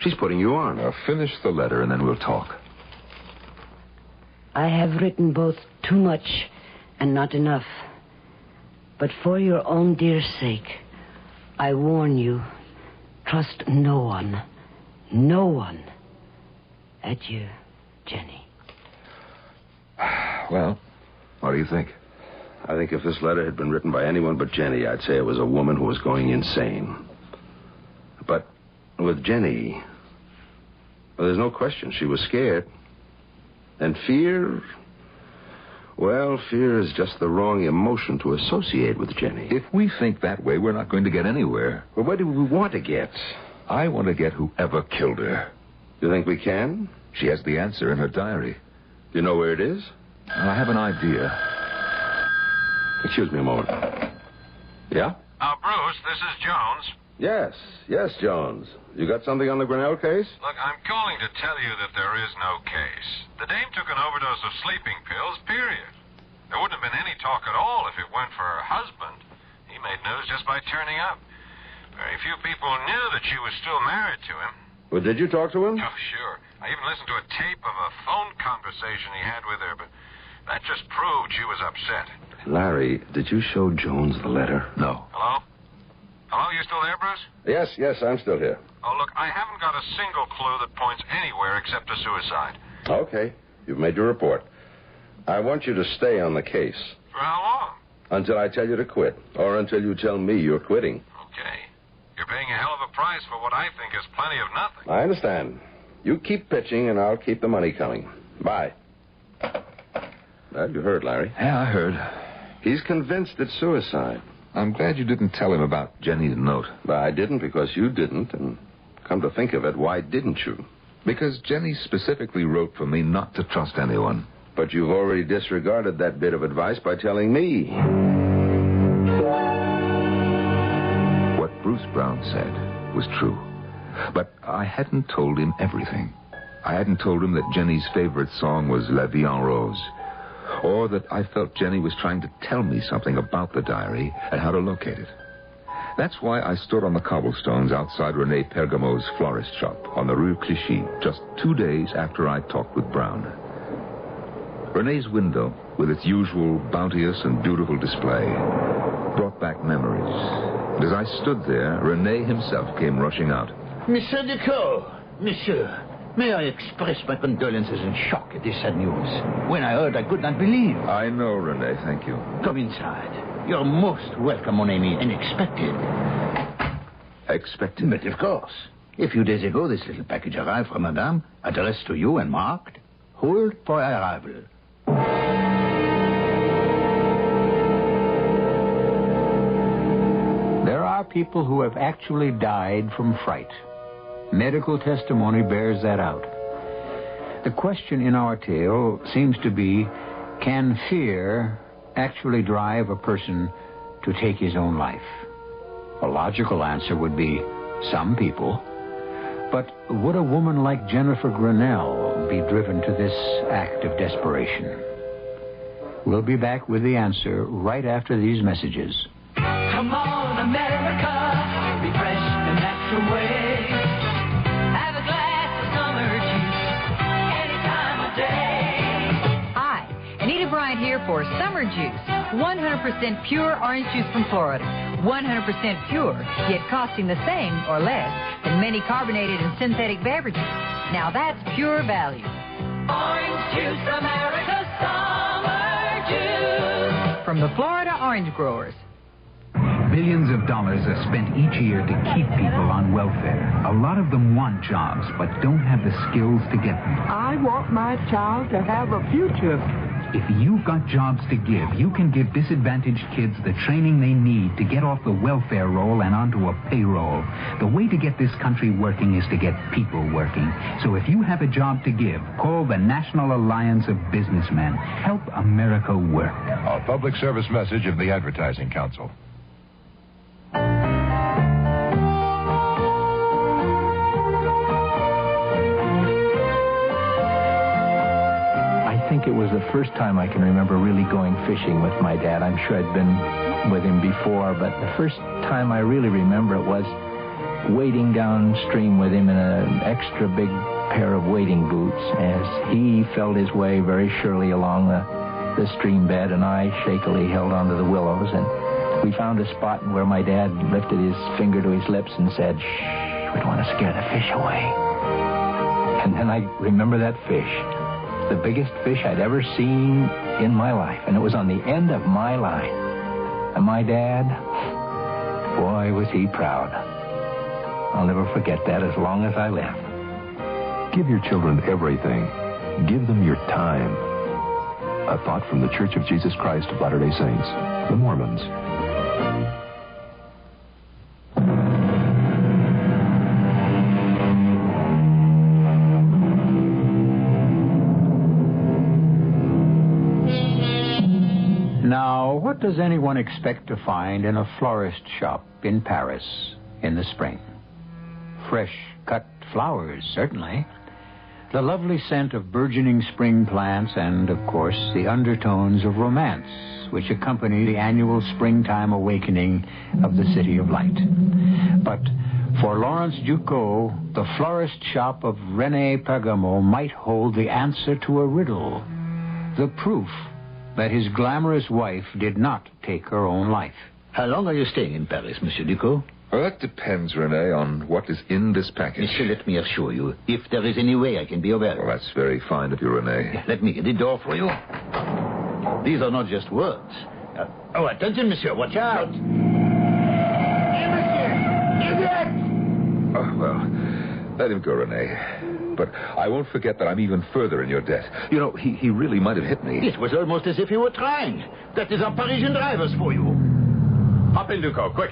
She's putting you on. Now, finish the letter and then we'll talk. I have written both too much and not enough. But for your own dear sake, I warn you, trust no one. No one. Adieu, Jenny. Well, what do you think? I think if this letter had been written by anyone but Jenny, I'd say it was a woman who was going insane. But with Jenny, well, there's no question she was scared. And fear, well, fear is just the wrong emotion to associate with Jenny. If we think that way, we're not going to get anywhere. Well, where do we want to get? I want to get whoever killed her. You think we can? She has the answer in her diary. Do you know where it is? I have an idea. Excuse me a moment. Yeah? Bruce, this is Jones. Yes, Jones. You got something on the Grinnell case? Look, I'm calling to tell you that there is no case. The dame took an overdose of sleeping pills, period. There wouldn't have been any talk at all if it weren't for her husband. He made news just by turning up. Very few people knew that she was still married to him. Well, did you talk to him? Oh, sure. I even listened to a tape of a phone conversation he had with her, but that just proved she was upset. Larry, did you show Jones the letter? No. Hello? Hello, you still there, Bruce? Yes, I'm still here. Oh, look, I haven't got a single clue that points anywhere except to suicide. Okay, you've made your report. I want you to stay on the case. For how long? Until I tell you to quit, or until you tell me you're quitting. Okay. You're paying a hell of a price for what I think is plenty of nothing. I understand. You keep pitching, and I'll keep the money coming. Bye. Well, you heard, Larry. Yeah, I heard. He's convinced it's suicide. I'm glad you didn't tell him about Jenny's note. But I didn't because you didn't, and come to think of it, why didn't you? Because Jenny specifically wrote for me not to trust anyone. But you've already disregarded that bit of advice by telling me. What Bruce Brown said was true. But I hadn't told him everything. I hadn't told him that Jenny's favorite song was La Vie en Rose. Or that I felt Jenny was trying to tell me something about the diary and how to locate it. That's why I stood on the cobblestones outside Rene Pergamo's florist shop on the Rue Clichy just 2 days after I talked with Brown. Rene's window, with its usual bounteous and beautiful display, brought back memories. And as I stood there, Rene himself came rushing out. Monsieur Decaux, monsieur, may I express my condolences and shock at this sad news. When I heard, I could not believe. I know, Rene, thank you. Come inside. You're most welcome, mon ami, and expected. Expected? But of course. A few days ago, this little package arrived from Madame, addressed to you and marked, hold for arrival. There are people who have actually died from fright. Medical testimony bears that out. The question in our tale seems to be, can fear actually drive a person to take his own life? A logical answer would be some people. But would a woman like Jennifer Grinnell be driven to this act of desperation? We'll be back with the answer right after these messages. Come on, America, be fresh the natural way. Have a glass of summer juice any time of day. Hi, Anita Bryant here for Summer Juice. 100% pure orange juice from Florida. 100% pure, yet costing the same or less than many carbonated and synthetic beverages. Now that's pure value. Orange juice, America, summer juice. From the Florida Orange Growers. Billions of dollars are spent each year to keep people on welfare. A lot of them want jobs, but don't have the skills to get them. I want my child to have a future. If you've got jobs to give, you can give disadvantaged kids the training they need to get off the welfare roll and onto a payroll. The way to get this country working is to get people working. So if you have a job to give, call the National Alliance of Businessmen. Help America work. A public service message of the Advertising Council. I think it was the first time I can remember really going fishing with my dad. I'm sure I'd been with him before, but the first time I really remember it was wading downstream with him in an extra big pair of wading boots as he felt his way very surely along the stream bed, and I shakily held onto the willows, and we found a spot where my dad lifted his finger to his lips and said, "Shh, we don't want to scare the fish away." And then I remember that fish, the biggest fish I'd ever seen in my life, and it was on the end of my line. And my dad, boy, was he proud. I'll never forget that as long as I live. Give your children everything. Give them your time. A thought from the Church of Jesus Christ of Latter-day Saints, the Mormons. Now, what does anyone expect to find in a florist shop in Paris in the spring? Fresh cut flowers, certainly. The lovely scent of burgeoning spring plants and, of course, the undertones of romance which accompany the annual springtime awakening of the City of Light. But for Lawrence Ducot, the florist shop of René Pergamo might hold the answer to a riddle, the proof that his glamorous wife did not take her own life. How long are you staying in Paris, Monsieur Ducot? Well, that depends, René, on what is in this package. Monsieur, let me assure you, if there is any way I can be of help. Well, that's very fine of you, René. Let me get the door for you. These are not just words. Attention, monsieur, watch out. Oh, well, let him go, René. But I won't forget that I'm even further in your debt. You know, he really might have hit me. It was almost as if he were trying. That is our Parisian drivers for you. Hop in, Ducot, quick.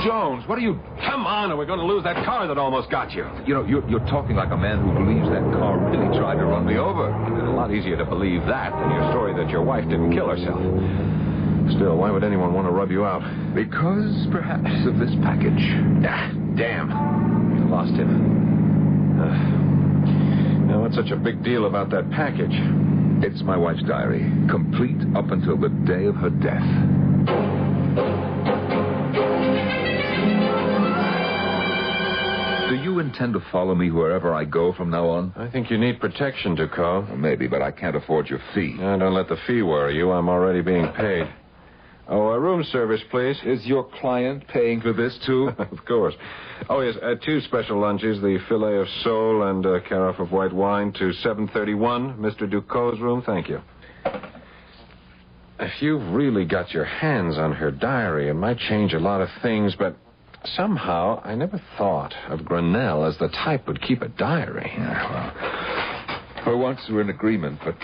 Jones, what are you... Come on, or we're going to lose that car that almost got you. You know, you're talking like a man who believes that car really tried to run me over. It's a lot easier to believe that than your story that your wife didn't kill herself. Still, why would anyone want to rub you out? Because, perhaps, of this package. Ah, damn. I lost him. Now, what's such a big deal about that package? It's my wife's diary, complete up until the day of her death. Do you intend to follow me wherever I go from now on? I think you need protection, Ducot. Well, maybe, but I can't afford your fee. Don't let the fee worry you. I'm already being paid. Oh, room service, please. Is your client paying for this, too? Of course. Oh, yes, 2 special lunches, the filet of sole and a carafe of white wine to 731, Mr. Ducot's room. Thank you. If you've really got your hands on her diary, it might change a lot of things, but somehow I never thought of Grinnell as the type who'd keep a diary. Yeah, well, for once we're in agreement, but...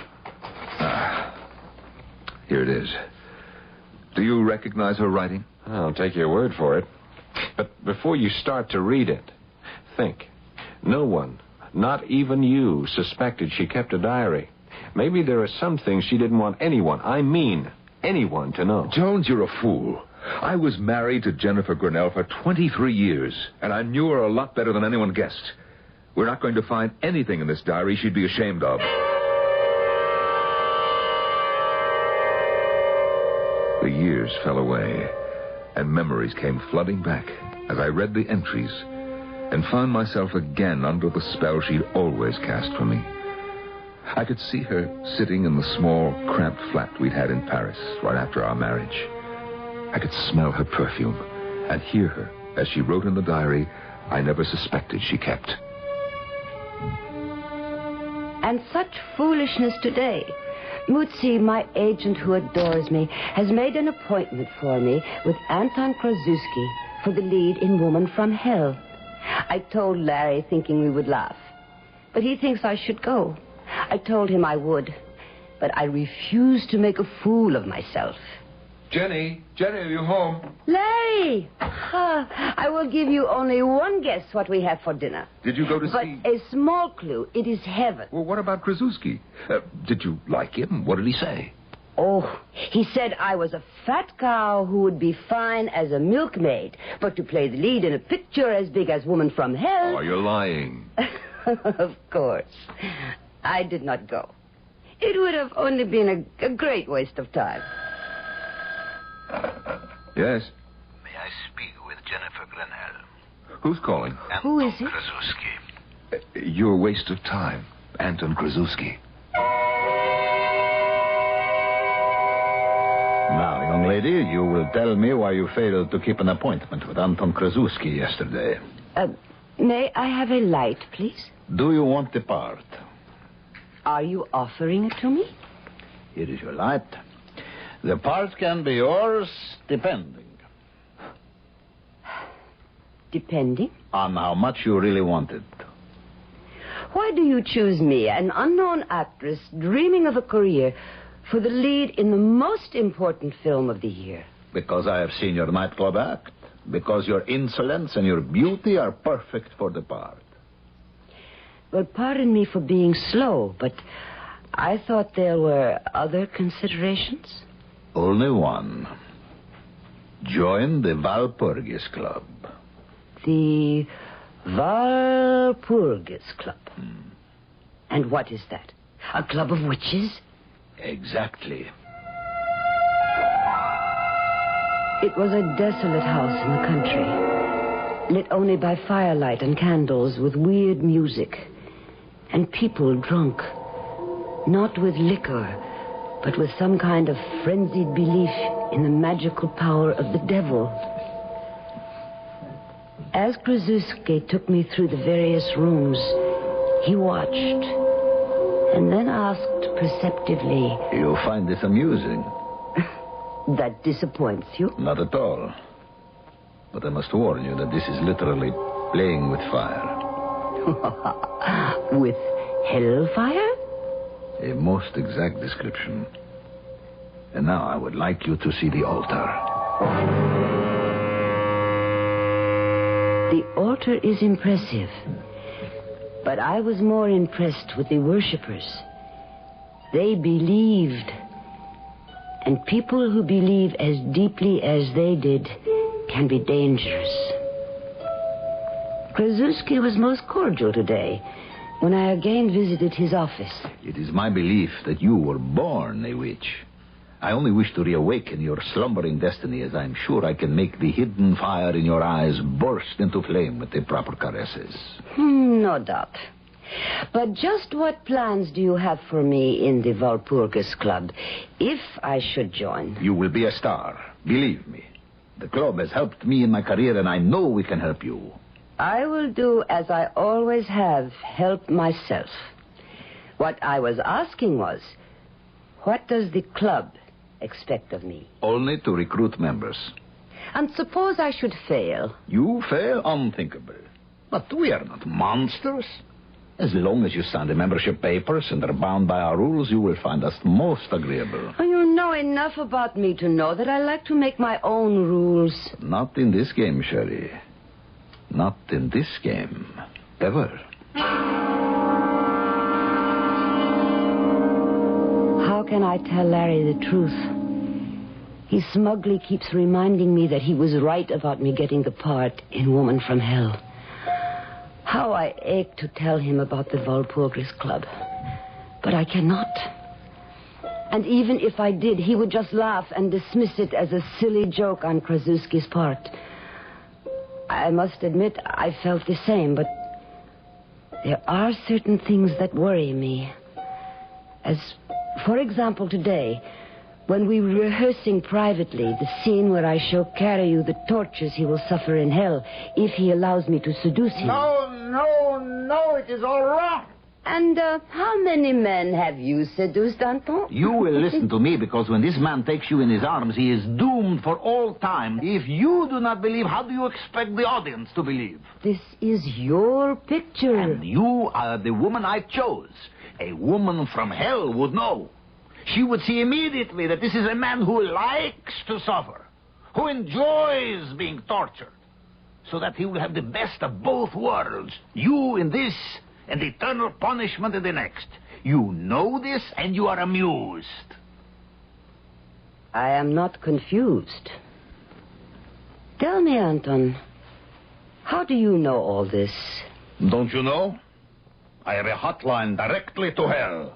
here it is. Do you recognize her writing? I'll take your word for it. But before you start to read it, think. No one, not even you, suspected she kept a diary. Maybe there are some things she didn't want anyone, I mean anyone, to know. Jones, you're a fool. I was married to Jennifer Grinnell for 23 years, and I knew her a lot better than anyone guessed. We're not going to find anything in this diary she'd be ashamed of. The years fell away, and memories came flooding back as I read the entries and found myself again under the spell she'd always cast for me. I could see her sitting in the small, cramped flat we'd had in Paris right after our marriage. I could smell her perfume and hear her as she wrote in the diary I never suspected she kept. And such foolishness today. Mutsi, my agent who adores me, has made an appointment for me with Anton Krasuski for the lead in Woman from Hell. I told Larry thinking we would laugh, but he thinks I should go. I told him I would, but I refused to make a fool of myself. Jenny, are you home? Larry! I will give you only one guess what we have for dinner. Did you go to see... But a small clue. It is heaven. Well, what about Krasuski? Did you like him? What did he say? Oh, he said I was a fat cow who would be fine as a milkmaid, but to play the lead in a picture as big as Woman from Hell... Oh, you're lying. Of course. I did not go. It would have only been a great waste of time. Yes? May I speak with Jennifer Grinnell? Who's calling? Who is it? Krasuski. Your waste of time, Anton Krasuski. Now, young lady, you will tell me why you failed to keep an appointment with Anton Krasuski yesterday. May I have a light, please? Do you want the part? Are you offering it to me? Here is your light. The part can be yours, depending. Depending? On how much you really want it. Why do you choose me, an unknown actress dreaming of a career, for the lead in the most important film of the year? Because I have seen your nightclub act. Because your insolence and your beauty are perfect for the part. Well, pardon me for being slow, but I thought there were other considerations. Only one. Join the Walpurgis Club. The Walpurgis Club. And what is that? A club of witches? Exactly. It was a desolate house in the country, lit only by firelight and candles with weird music, and people drunk, not with liquor, but with some kind of frenzied belief in the magical power of the devil. As Krasuski took me through the various rooms, he watched, and then asked perceptively... You find this amusing? That disappoints you? Not at all. But I must warn you that this is literally playing with fire. With hellfire? A most exact description. And now I would like you to see the altar. The altar is impressive. But I was more impressed with the worshippers. They believed. And people who believe as deeply as they did can be dangerous. Krasuski was most cordial today when I again visited his office. It is my belief that you were born a witch. I only wish to reawaken your slumbering destiny, as I'm sure I can make the hidden fire in your eyes burst into flame with the proper caresses. No doubt. But just what plans do you have for me in the Walpurgis Club, if I should join? You will be a star, believe me. The club has helped me in my career, and I know we can help you. I will do as I always have, help myself. What I was asking was, what does the club expect of me? Only to recruit members. And suppose I should fail? You fail? Unthinkable. But we are not monsters. As long as you sign the membership papers and are bound by our rules, you will find us most agreeable. Oh, you know enough about me to know that I like to make my own rules. Not in this game, Shirley. Not in this game. Ever. How can I tell Larry the truth? He smugly keeps reminding me that he was right about me getting the part in Woman from Hell. How I ache to tell him about the Walpurgis Club. But I cannot. And even if I did, he would just laugh and dismiss it as a silly joke on Krasuski's part. I must admit I felt the same, but there are certain things that worry me. As, for example, today, when we were rehearsing privately the scene where I show Carreau the tortures he will suffer in hell if he allows me to seduce him. No, it is all wrong. And how many men have you seduced, Anton? You will listen to me, because when this man takes you in his arms, he is doomed for all time. If you do not believe, how do you expect the audience to believe? This is your picture. And you are the woman I chose. A woman from hell would know. She would see immediately that this is a man who likes to suffer, who enjoys being tortured, so that he will have the best of both worlds. You in this, and eternal punishment in the next. You know this, and you are amused. I am not confused. Tell me, Anton, how do you know all this? Don't you know? I have a hotline directly to hell.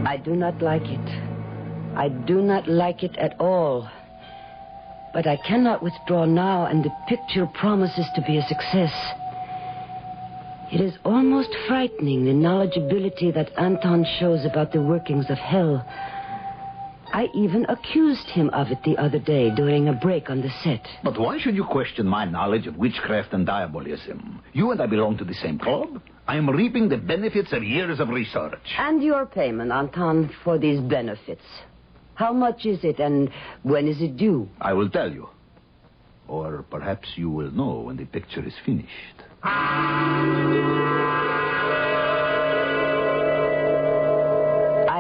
I do not like it. I do not like it at all. But I cannot withdraw now, and the picture promises to be a success. It is almost frightening, the knowledgeability that Anton shows about the workings of hell. I even accused him of it the other day during a break on the set. But why should you question my knowledge of witchcraft and diabolism? You and I belong to the same club. I am reaping the benefits of years of research. And your payment, Anton, for these benefits. How much is it, and when is it due? I will tell you. Or perhaps you will know when the picture is finished. I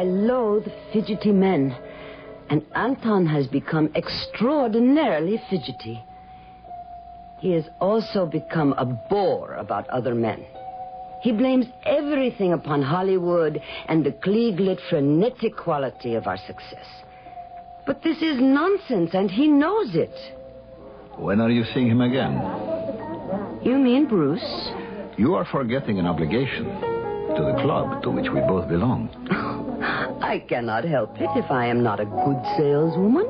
loathe fidgety men, and Anton has become extraordinarily fidgety. He has also become a bore about other men. He blames everything upon Hollywood and the Klieg-lit frenetic quality of our success. But this is nonsense, and he knows it. When are you seeing him again? You mean Bruce? You are forgetting an obligation to the club to which we both belong. I cannot help it if I am not a good saleswoman.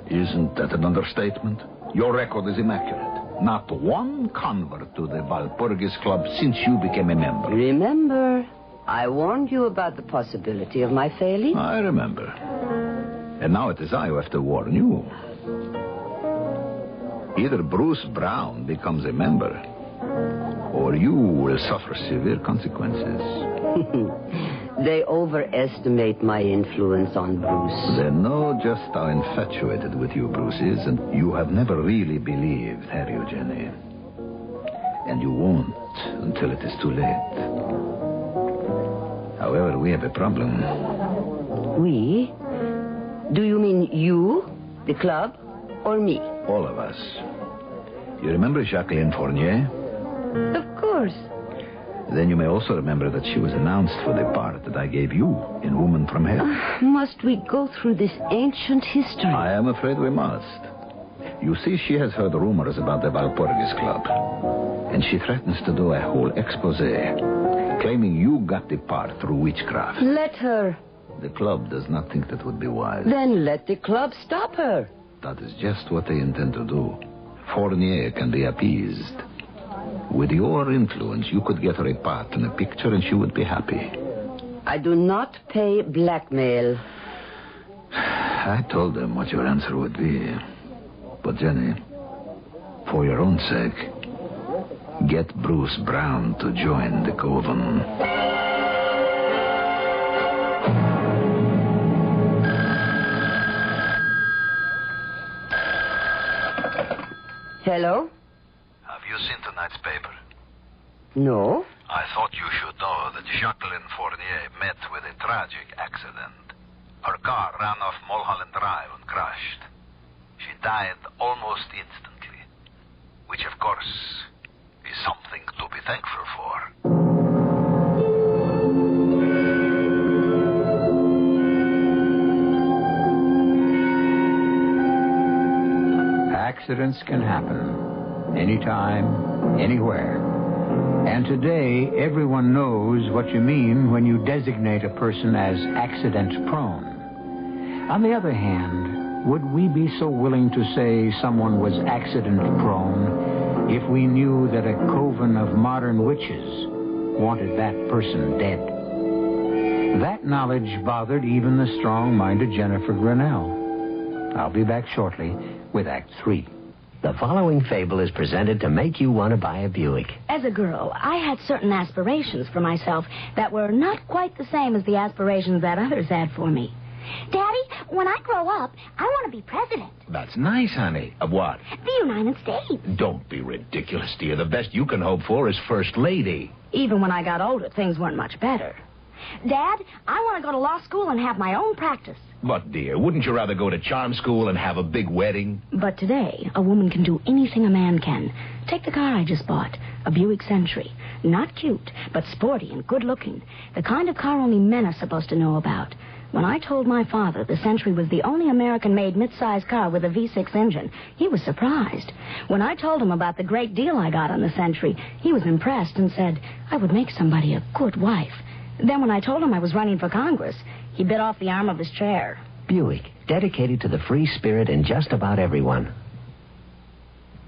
Isn't that an understatement? Your record is immaculate. Not one convert to the Walpurgis Club since you became a member. Remember, I warned you about the possibility of my failing. I remember. And now it is I who have to warn you. Either Bruce Brown becomes a member, or you will suffer severe consequences. They overestimate my influence on Bruce. They know just how infatuated with you Bruce is, and you have never really believed, have you, Jenny? And you won't until it is too late. However, we have a problem. We? Do you mean you, the club, or me? All of us. You remember Jacqueline Fournier? Of course. Then you may also remember that she was announced for the part that I gave you in Woman from Hell. Must we go through this ancient history? I am afraid we must. You see, she has heard rumors about the Walpurgis Club, and she threatens to do a whole expose, claiming you got the part through witchcraft. Let her. The club does not think that would be wise. Then let the club stop her. That is just what they intend to do. Fournier can be appeased. With your influence, you could get her a part in a picture and she would be happy. I do not pay blackmail. I told them what your answer would be. But, Jenny, for your own sake, get Bruce Brown to join the coven. Hello? Have you seen tonight's paper? No. I thought you should know that Jacqueline Fournier met with a tragic accident. Her car ran off Mulholland Drive and crashed. She died almost instantly, which, of course, is something to be thankful for. Accidents can happen anytime, anywhere. And today, everyone knows what you mean when you designate a person as accident-prone. On the other hand, would we be so willing to say someone was accident-prone if we knew that a coven of modern witches wanted that person dead? That knowledge bothered even the strong-minded Jennifer Grinnell. I'll be back shortly with Act 3. The following fable is presented to make you want to buy a Buick. As a girl, I had certain aspirations for myself that were not quite the same as the aspirations that others had for me. Daddy, when I grow up, I want to be president. That's nice, honey. Of what? The United States. Don't be ridiculous, dear. The best you can hope for is First Lady. Even when I got older, things weren't much better. Dad, I want to go to law school and have my own practice. But, dear, wouldn't you rather go to charm school and have a big wedding? But today, a woman can do anything a man can. Take the car I just bought, a Buick Century. Not cute, but sporty and good-looking. The kind of car only men are supposed to know about. When I told my father the Century was the only American-made mid-size car with a V6 engine, he was surprised. When I told him about the great deal I got on the Century, he was impressed and said I would make somebody a good wife. Then when I told him I was running for Congress, he bit off the arm of his chair. Buick, dedicated to the free spirit in just about everyone.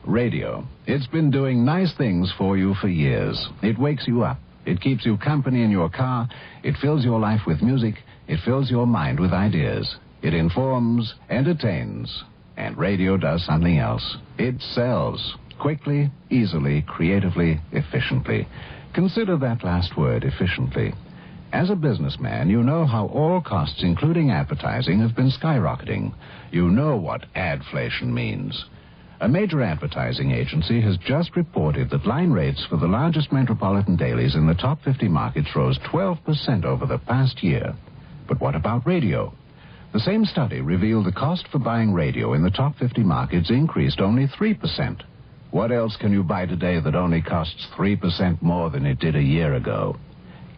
Radio. It's been doing nice things for you for years. It wakes you up. It keeps you company in your car. It fills your life with music. It fills your mind with ideas. It informs, entertains. And radio does something else. It sells. Quickly, easily, creatively, efficiently. Consider that last word, efficiently. As a businessman, you know how all costs, including advertising, have been skyrocketing. You know what adflation means. A major advertising agency has just reported that line rates for the largest metropolitan dailies in the top 50 markets rose 12% over the past year. But what about radio? The same study revealed the cost for buying radio in the top 50 markets increased only 3%. What else can you buy today that only costs 3% more than it did a year ago?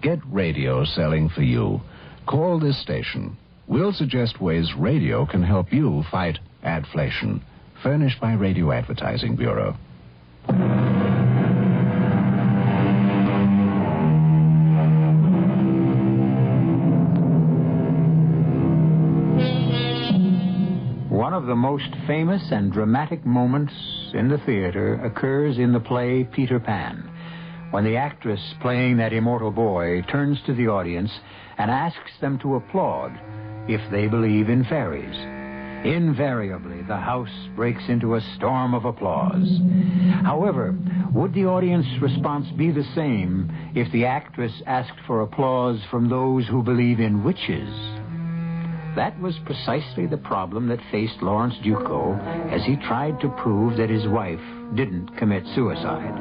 Get radio selling for you. Call this station. We'll suggest ways radio can help you fight adflation. Furnished by Radio Advertising Bureau. One of the most famous and dramatic moments in the theater occurs in the play Peter Pan, when the actress playing that immortal boy turns to the audience and asks them to applaud if they believe in fairies. Invariably, the house breaks into a storm of applause. However, would the audience response be the same if the actress asked for applause from those who believe in witches? That was precisely the problem that faced Lawrence Duco as he tried to prove that his wife didn't commit suicide.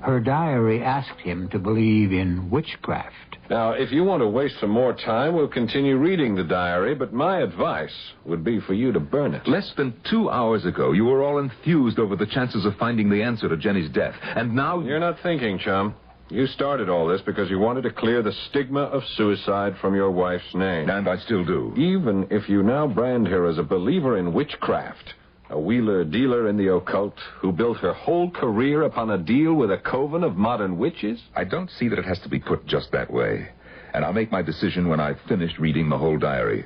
Her diary asked him to believe in witchcraft. Now, if you want to waste some more time, we'll continue reading the diary, but my advice would be for you to burn it. Less than 2 hours ago, you were all enthused over the chances of finding the answer to Jenny's death. And now... You're not thinking, chum. You started all this because you wanted to clear the stigma of suicide from your wife's name. And I still do. Even if you now brand her as a believer in witchcraft, a wheeler-dealer in the occult who built her whole career upon a deal with a coven of modern witches? I don't see that it has to be put just that way. And I'll make my decision when I've finished reading the whole diary.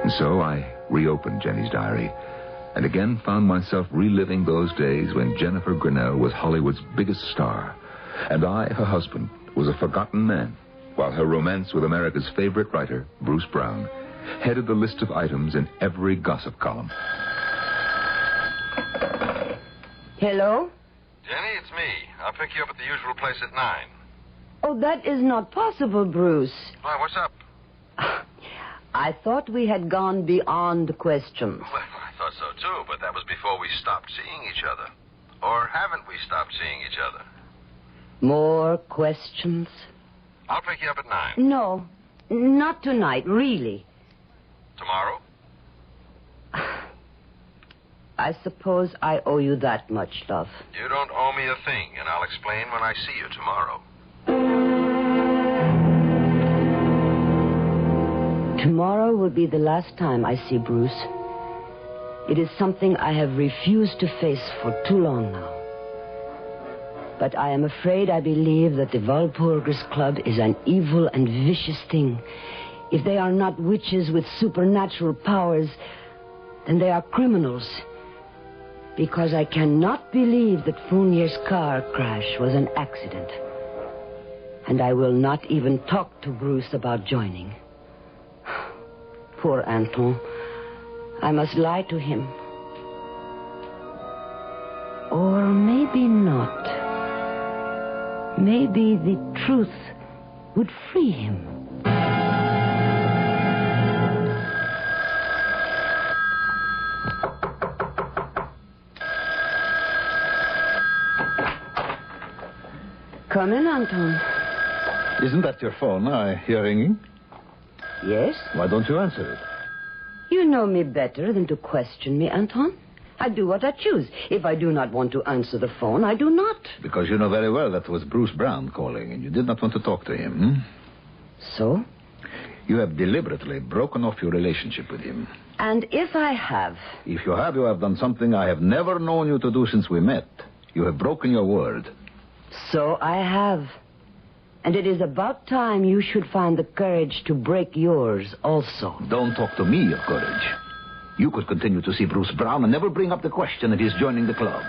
And so I reopened Jenny's diary, and again found myself reliving those days when Jennifer Grinnell was Hollywood's biggest star, and I, her husband, was a forgotten man, while her romance with America's favorite writer, Bruce Brown, headed the list of items in every gossip column. Hello? Jenny, it's me. I'll pick you up at the usual place at 9. Oh, that is not possible, Bruce. Why, what's up? I thought we had gone beyond questions. Well, I thought so, too, but that was before we stopped seeing each other. Or haven't we stopped seeing each other? More questions? I'll pick you up at 9. No, not tonight, really. Tomorrow? I suppose I owe you that much, love. You don't owe me a thing, and I'll explain when I see you tomorrow. Tomorrow will be the last time I see Bruce. It is something I have refused to face for too long now. But I am afraid I believe that the Walpurgis Club is an evil and vicious thing. If they are not witches with supernatural powers, then they are criminals. Because I cannot believe that Fournier's car crash was an accident. And I will not even talk to Bruce about joining. Poor Anton. I must lie to him. Or maybe not. Maybe the truth would free him. Come in, Anton. Isn't that your phone I hear ringing? Yes? Why don't you answer it? You know me better than to question me, Anton. I do what I choose. If I do not want to answer the phone, I do not. Because you know very well that was Bruce Brown calling, and you did not want to talk to him. So? You have deliberately broken off your relationship with him. And if I have? If you have done something I have never known you to do since we met. You have broken your word. So I have. And it is about time you should find the courage to break yours also. Don't talk to me of courage. You could continue to see Bruce Brown and never bring up the question of his joining the club.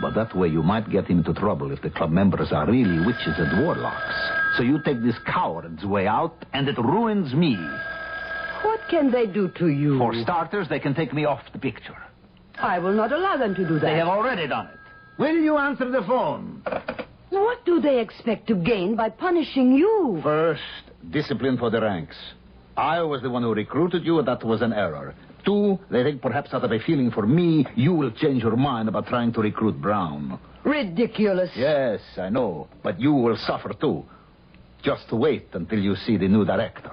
But that way you might get him into trouble if the club members are really witches and warlocks. So you take this coward's way out, and it ruins me. What can they do to you? For starters, they can take me off the picture. I will not allow them to do that. They have already done it. Will you answer the phone? What do they expect to gain by punishing you? First, discipline for the ranks. I was the one who recruited you, and that was an error. 2, they think perhaps out of a feeling for me, you will change your mind about trying to recruit Brown. Ridiculous. Yes, I know. But you will suffer, too. Just wait until you see the new director.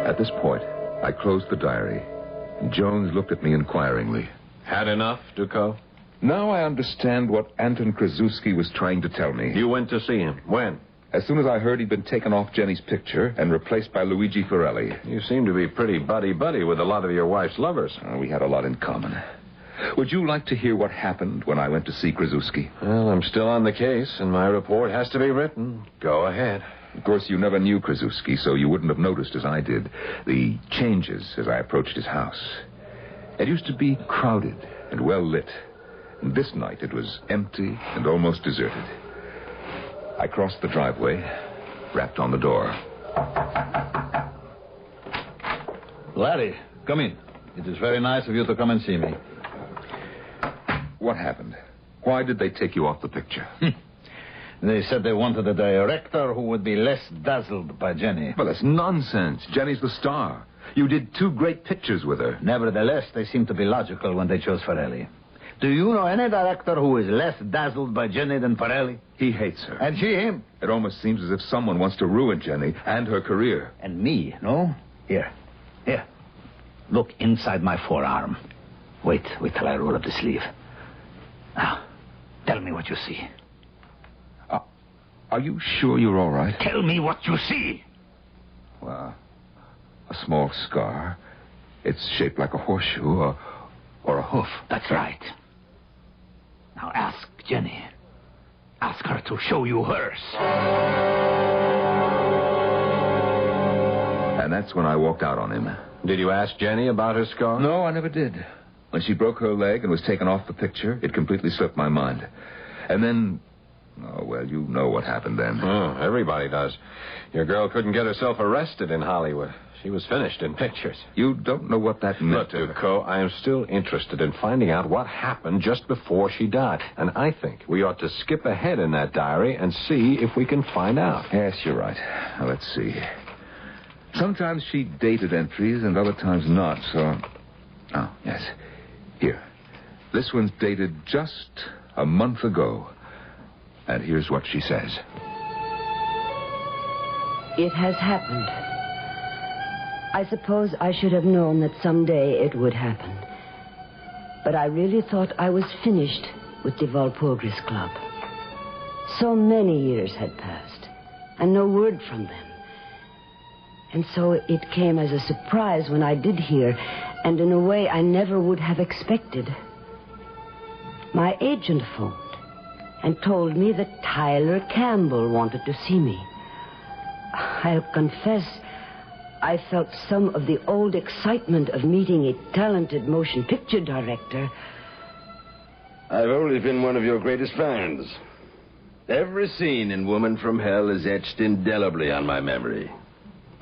At this point, I closed the diary. Jones looked at me inquiringly. Had enough, Ducot? Now I understand what Anton Krasuski was trying to tell me. You went to see him. When? As soon as I heard he'd been taken off Jenny's picture and replaced by Luigi Forelli. You seem to be pretty buddy-buddy with a lot of your wife's lovers. We had a lot in common. Would you like to hear what happened when I went to see Krasuski? Well, I'm still on the case, and my report has to be written. Go ahead. Of course, you never knew Krasuski, so you wouldn't have noticed, as I did, the changes as I approached his house. It used to be crowded and well lit. And this night it was empty and almost deserted. I crossed the driveway, rapped on the door. Larry, come in. It is very nice of you to come and see me. What happened? Why did they take you off the picture? They said they wanted a director who would be less dazzled by Jenny. Well, that's nonsense. Jenny's the star. You did 2 great pictures with her. Nevertheless, they seemed to be logical when they chose Forelli. Do you know any director who is less dazzled by Jenny than Forelli? He hates her. And she him. It almost seems as if someone wants to ruin Jenny and her career. And me, no? Here. Look inside my forearm. Wait till I roll up the sleeve. Now, tell me what you see. Are you sure you're all right? Tell me what you see. Well, a small scar. It's shaped like a horseshoe or a hoof. That's right. Now ask Jenny. Ask her to show you hers. And that's when I walked out on him. Did you ask Jenny about her scar? No, I never did. When she broke her leg and was taken off the picture, it completely slipped my mind. And then... Oh, well, you know what happened then. Oh, everybody does. Your girl couldn't get herself arrested in Hollywood. She was finished in pictures. You don't know what that meant. Look, Ducot, I am still interested in finding out what happened just before she died. And I think we ought to skip ahead in that diary and see if we can find out. Yes, you're right. Now, let's see. Sometimes she dated entries and other times not, so... Oh, yes. Here. This one's dated just a month ago. And here's what she says. It has happened. I suppose I should have known that someday it would happen. But I really thought I was finished with the Walpurgis Club. So many years had passed, and no word from them. And so it came as a surprise when I did hear, and in a way I never would have expected. My agent phoned and told me that Tyler Campbell wanted to see me. I'll confess, I felt some of the old excitement of meeting a talented motion picture director. I've always been one of your greatest fans. Every scene in Woman from Hell is etched indelibly on my memory.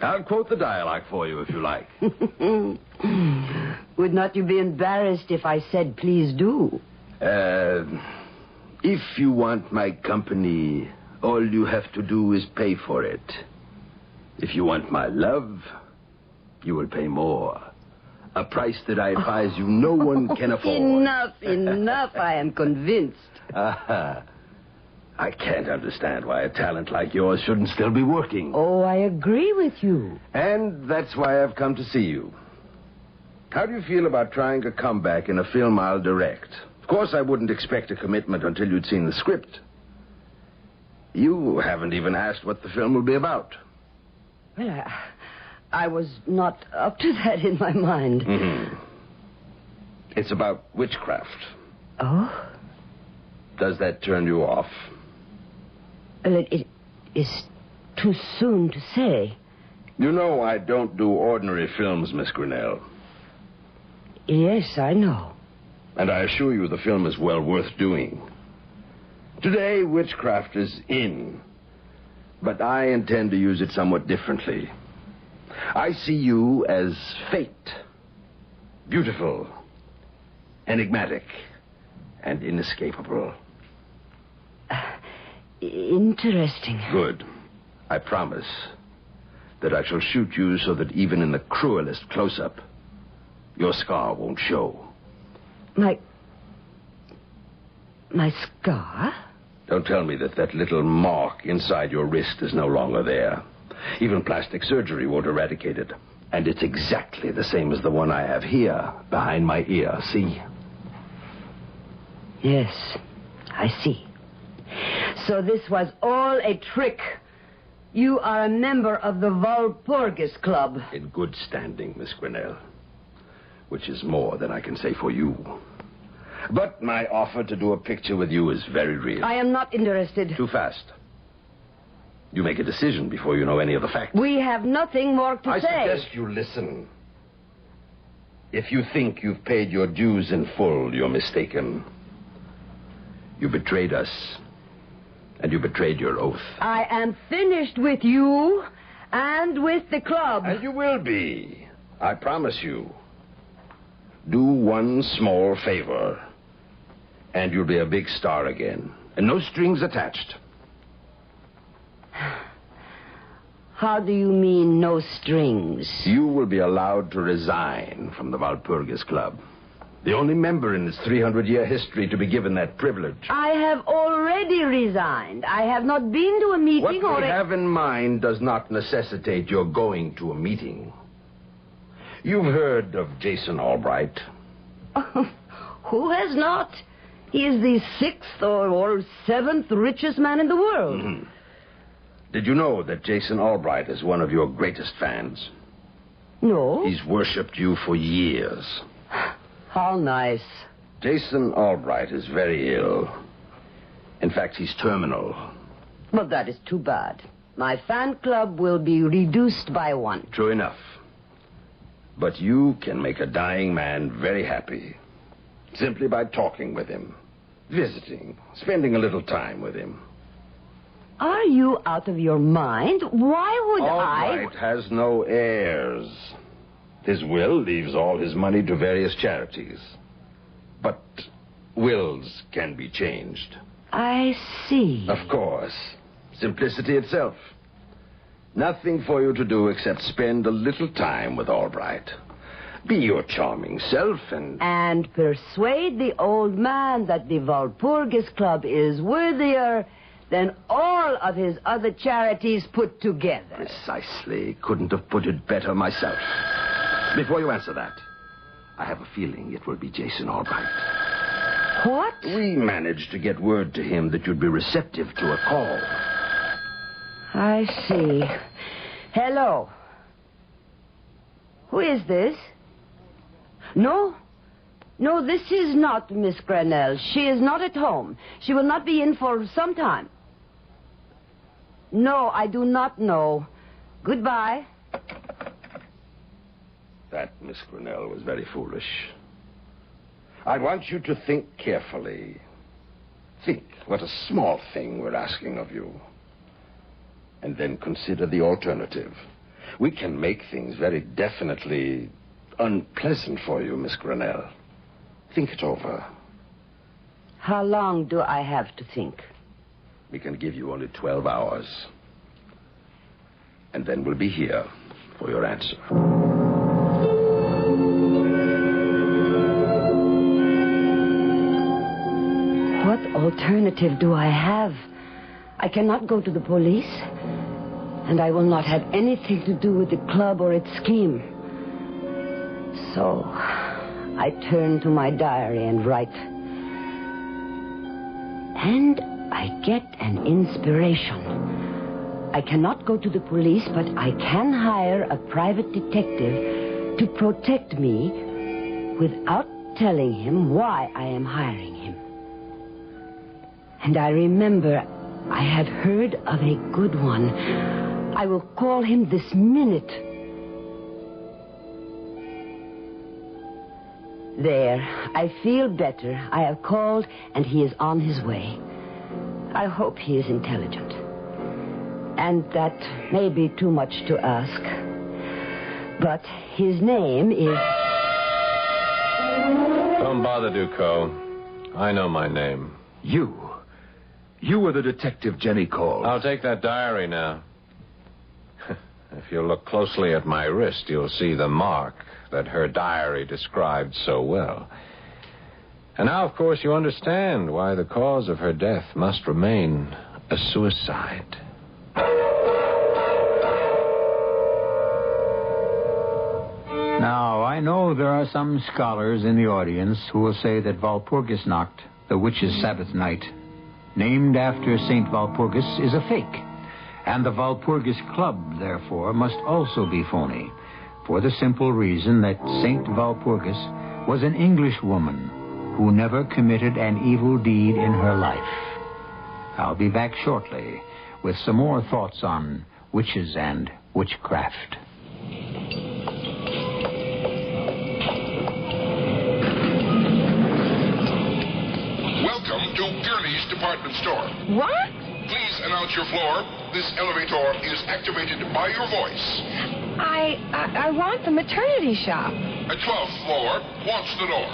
I'll quote the dialogue for you if you like. Would not you be embarrassed if I said, please do? If you want my company, all you have to do is pay for it. If you want my love, you will pay more. A price that I advise you no one can afford. Enough, I am convinced. I can't understand why a talent like yours shouldn't still be working. Oh, I agree with you. And that's why I've come to see you. How do you feel about trying a comeback in a film I'll direct? Of course, I wouldn't expect a commitment until you'd seen the script. You haven't even asked what the film will be about. Well, I was not up to that in my mind. Mm-hmm. It's about witchcraft. Oh? Does that turn you off? Well, it is too soon to say. You know I don't do ordinary films, Miss Grinnell. Yes, I know. And I assure you the film is well worth doing. Today, witchcraft is in. But I intend to use it somewhat differently. I see you as fate. Beautiful, enigmatic, and inescapable. Interesting. Good. I promise that I shall shoot you so that even in the cruelest close-up, your scar won't show. My scar? Don't tell me that little mark inside your wrist is no longer there. Even plastic surgery won't eradicate it. And it's exactly the same as the one I have here, behind my ear. See? Yes, I see. So this was all a trick. You are a member of the Walpurgis Club. In good standing, Miss Grinnell. Which is more than I can say for you. But my offer to do a picture with you is very real. I am not interested. Too fast. You make a decision before you know any of the facts. We have nothing more to say. I suggest you listen. If you think you've paid your dues in full, you're mistaken. You betrayed us. And you betrayed your oath. I am finished with you and with the club. And you will be. I promise you. Do one small favor, and you'll be a big star again. And no strings attached. How do you mean, no strings? You will be allowed to resign from the Walpurgis Club. The only member in its 300-year history to be given that privilege. I have already resigned. I have not been to a meeting What we have in mind does not necessitate your going to a meeting. You've heard of Jason Albright. Who has not? He is the 6th or 7th richest man in the world. Mm-hmm. Did you know that Jason Albright is one of your greatest fans? No. He's worshipped you for years. How nice. Jason Albright is very ill. In fact, he's terminal. Well, that is too bad. My fan club will be reduced by 1. True enough. But you can make a dying man very happy. Simply by talking with him, visiting, spending a little time with him. Are you out of your mind? Why would Albright has no heirs. His will leaves all his money to various charities. But wills can be changed. I see. Of course. Simplicity itself. Nothing for you to do except spend a little time with Albright. Be your charming self and persuade the old man that the Walpurgis Club is worthier than all of his other charities put together. Precisely. Couldn't have put it better myself. Before you answer that, I have a feeling it will be Jason all right. What? We managed to get word to him that you'd be receptive to a call. I see. Hello. Who is this? No, this is not Miss Granell. She is not at home. She will not be in for some time. No, I do not know. Goodbye. That, Miss Granell, was very foolish. I want you to think carefully. Think what a small thing we're asking of you. And then consider the alternative. We can make things very definitely unpleasant for you, Miss Granell. Think it over. How long do I have to think? We can give you only 12 hours. And then we'll be here for your answer. What alternative do I have? I cannot go to the police, and I will not have anything to do with the club or its scheme. So, I turn to my diary and write. And I get an inspiration. I cannot go to the police, but I can hire a private detective to protect me without telling him why I am hiring him. And I remember I had heard of a good one. I will call him this minute. There, I feel better. I have called, and he is on his way. I hope he is intelligent. And that may be too much to ask. But his name is... Don't bother, Ducot. I know my name. You were the detective Jenny called. I'll take that diary now. If you look closely at my wrist, you'll see the mark that her diary described so well. And now, of course, you understand why the cause of her death must remain a suicide. Now, I know there are some scholars in the audience who will say that Walpurgisnacht, the witch's Sabbath night, named after St. Walpurgis, is a fake. And the Walpurgis Club, therefore, must also be phony, for the simple reason that St. Walpurgis was an English woman who never committed an evil deed in her life. I'll be back shortly with some more thoughts on witches and witchcraft. Welcome to Gurney's Department Store. What? Please announce your floor. This elevator is activated by your voice. I want the maternity shop. At 12th floor, watch the door.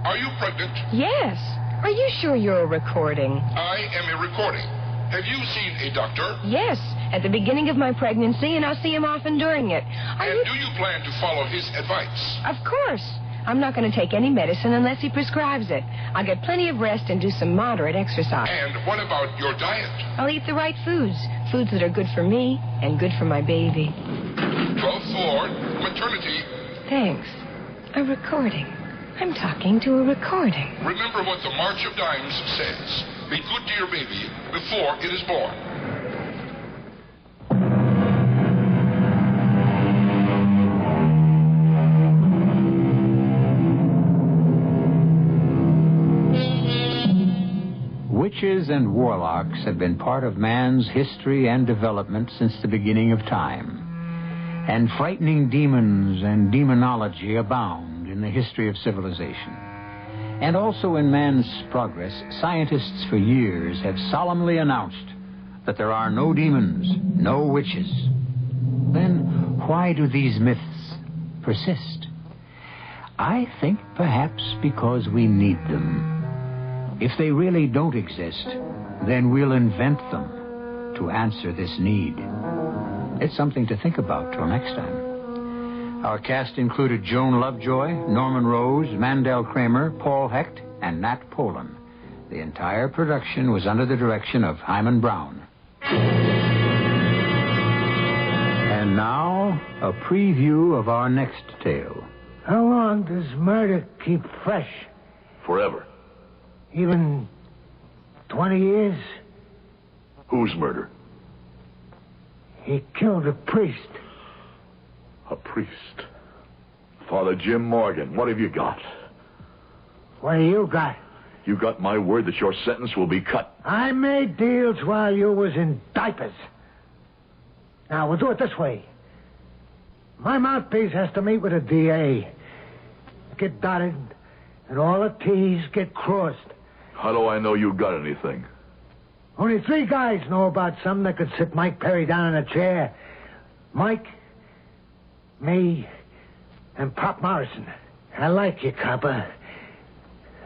Are you pregnant? Yes. Are you sure you're a recording? I am a recording. Have you seen a doctor? Yes, at the beginning of my pregnancy, and I'll see him often during it. Do you plan to follow his advice? Of course. I'm not going to take any medicine unless he prescribes it. I'll get plenty of rest and do some moderate exercise. And what about your diet? I'll eat the right foods. Foods that are good for me and good for my baby. 12th floor, maternity. Thanks. A recording. I'm talking to a recording. Remember what the March of Dimes says. Be good to your baby before it is born. Witches and warlocks have been part of man's history and development since the beginning of time. And frightening demons and demonology abound in the history of civilization. And also in man's progress, scientists for years have solemnly announced that there are no demons, no witches. Then why do these myths persist? I think perhaps because we need them. If they really don't exist, then we'll invent them to answer this need. It's something to think about till next time. Our cast included Joan Lovejoy, Norman Rose, Mandel Kramer, Paul Hecht, and Nat Polen. The entire production was under the direction of Hyman Brown. And now, a preview of our next tale. How long does murder keep fresh? Forever. Even 20 years? Whose murder? He killed a priest. A priest? Father Jim Morgan, what have you got? What do you got? You got my word that your sentence will be cut. I made deals while you was in diapers. Now, we'll do it this way. My mouthpiece has to meet with a DA. Get dotted, and all the T's get crossed. How do I know you got anything? Only 3 guys know about something that could sit Mike Perry down in a chair. Mike, me, and Pop Morrison. I like you, copper.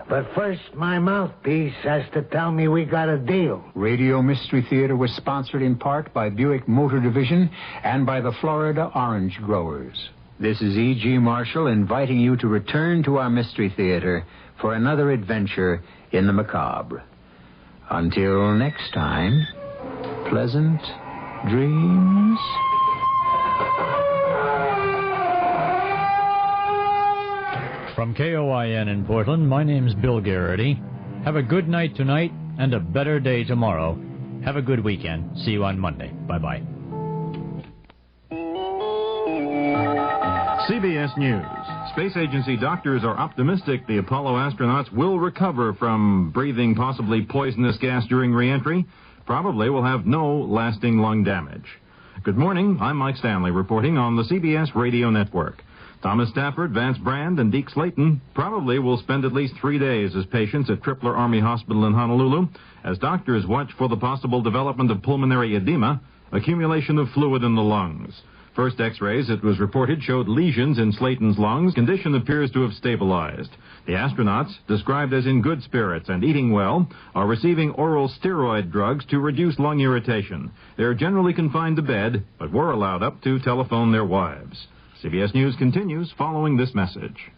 But first, my mouthpiece has to tell me we got a deal. Radio Mystery Theater was sponsored in part by Buick Motor Division and by the Florida Orange Growers. This is E.G. Marshall inviting you to return to our Mystery Theater for another adventure in the macabre. Until next time, pleasant dreams. From KOIN in Portland, my name's Bill Garrity. Have a good night tonight and a better day tomorrow. Have a good weekend. See you on Monday. Bye-bye. CBS News. Space Agency doctors are optimistic the Apollo astronauts will recover from breathing possibly poisonous gas during re-entry. Probably will have no lasting lung damage. Good morning. I'm Mike Stanley reporting on the CBS Radio Network. Thomas Stafford, Vance Brand, and Deke Slayton probably will spend at least 3 days as patients at Tripler Army Hospital in Honolulu as doctors watch for the possible development of pulmonary edema, accumulation of fluid in the lungs. First X-rays, it was reported, showed lesions in Slayton's lungs. Condition appears to have stabilized. The astronauts, described as in good spirits and eating well, are receiving oral steroid drugs to reduce lung irritation. They're generally confined to bed, but were allowed up to telephone their wives. CBS News continues following this message.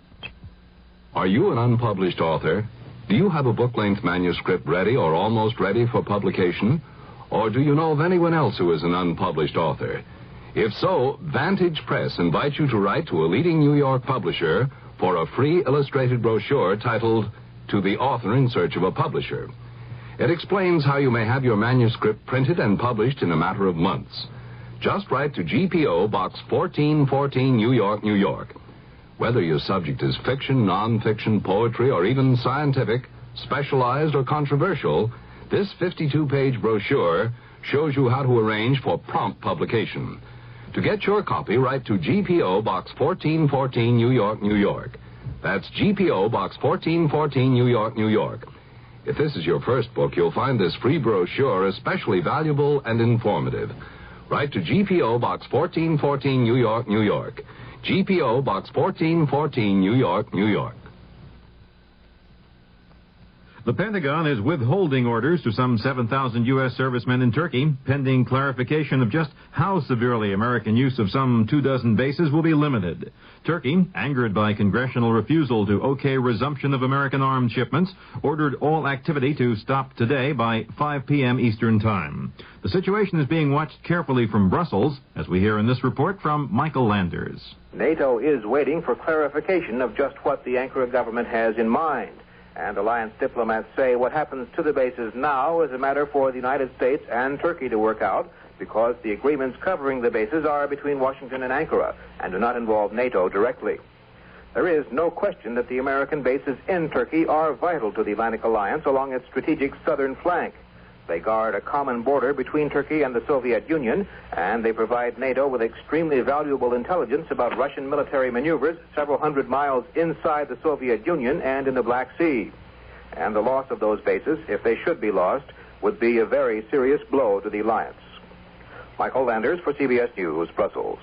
Are you an unpublished author? Do you have a book-length manuscript ready or almost ready for publication? Or do you know of anyone else who is an unpublished author? If so, Vantage Press invites you to write to a leading New York publisher for a free illustrated brochure titled To the Author in Search of a Publisher. It explains how you may have your manuscript printed and published in a matter of months. Just write to GPO Box 1414, New York, New York. Whether your subject is fiction, non-fiction, poetry, or even scientific, specialized, or controversial, this 52-page brochure shows you how to arrange for prompt publication. To get your copy, write to GPO Box 1414, New York, New York. That's GPO Box 1414, New York, New York. If this is your first book, you'll find this free brochure especially valuable and informative. Write to GPO Box 1414, New York, New York. GPO Box 1414, New York, New York. The Pentagon is withholding orders to some 7,000 U.S. servicemen in Turkey, pending clarification of just how severely American use of some 24 bases will be limited. Turkey, angered by congressional refusal to okay resumption of American arms shipments, ordered all activity to stop today by 5 p.m. Eastern Time. The situation is being watched carefully from Brussels, as we hear in this report from Michael Landers. NATO is waiting for clarification of just what the Ankara government has in mind. And alliance diplomats say what happens to the bases now is a matter for the United States and Turkey to work out, because the agreements covering the bases are between Washington and Ankara and do not involve NATO directly. There is no question that the American bases in Turkey are vital to the Atlantic Alliance along its strategic southern flank. They guard a common border between Turkey and the Soviet Union, and they provide NATO with extremely valuable intelligence about Russian military maneuvers several hundred miles inside the Soviet Union and in the Black Sea. And the loss of those bases, if they should be lost, would be a very serious blow to the alliance. Michael Landers for CBS News, Brussels.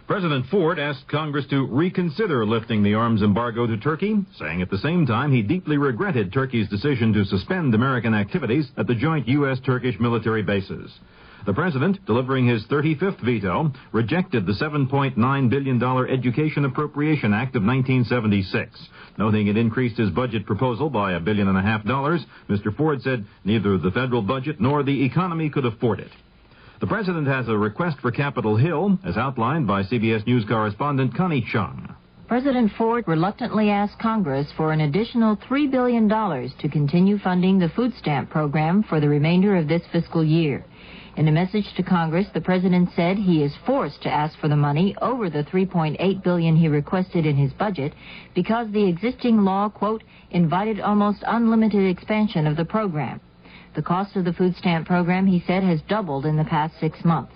President Ford asked Congress to reconsider lifting the arms embargo to Turkey, saying at the same time he deeply regretted Turkey's decision to suspend American activities at the joint U.S.-Turkish military bases. The president, delivering his 35th veto, rejected the $7.9 billion Education Appropriation Act of 1976. Noting it increased his budget proposal by $1.5 billion, Mr. Ford said neither the federal budget nor the economy could afford it. The president has a request for Capitol Hill, as outlined by CBS News correspondent Connie Chung. President Ford reluctantly asked Congress for an additional $3 billion to continue funding the food stamp program for the remainder of this fiscal year. In a message to Congress, the president said he is forced to ask for the money over the $3.8 billion he requested in his budget because the existing law, quote, invited almost unlimited expansion of the program. The cost of the food stamp program, he said, has doubled in the past 6 months.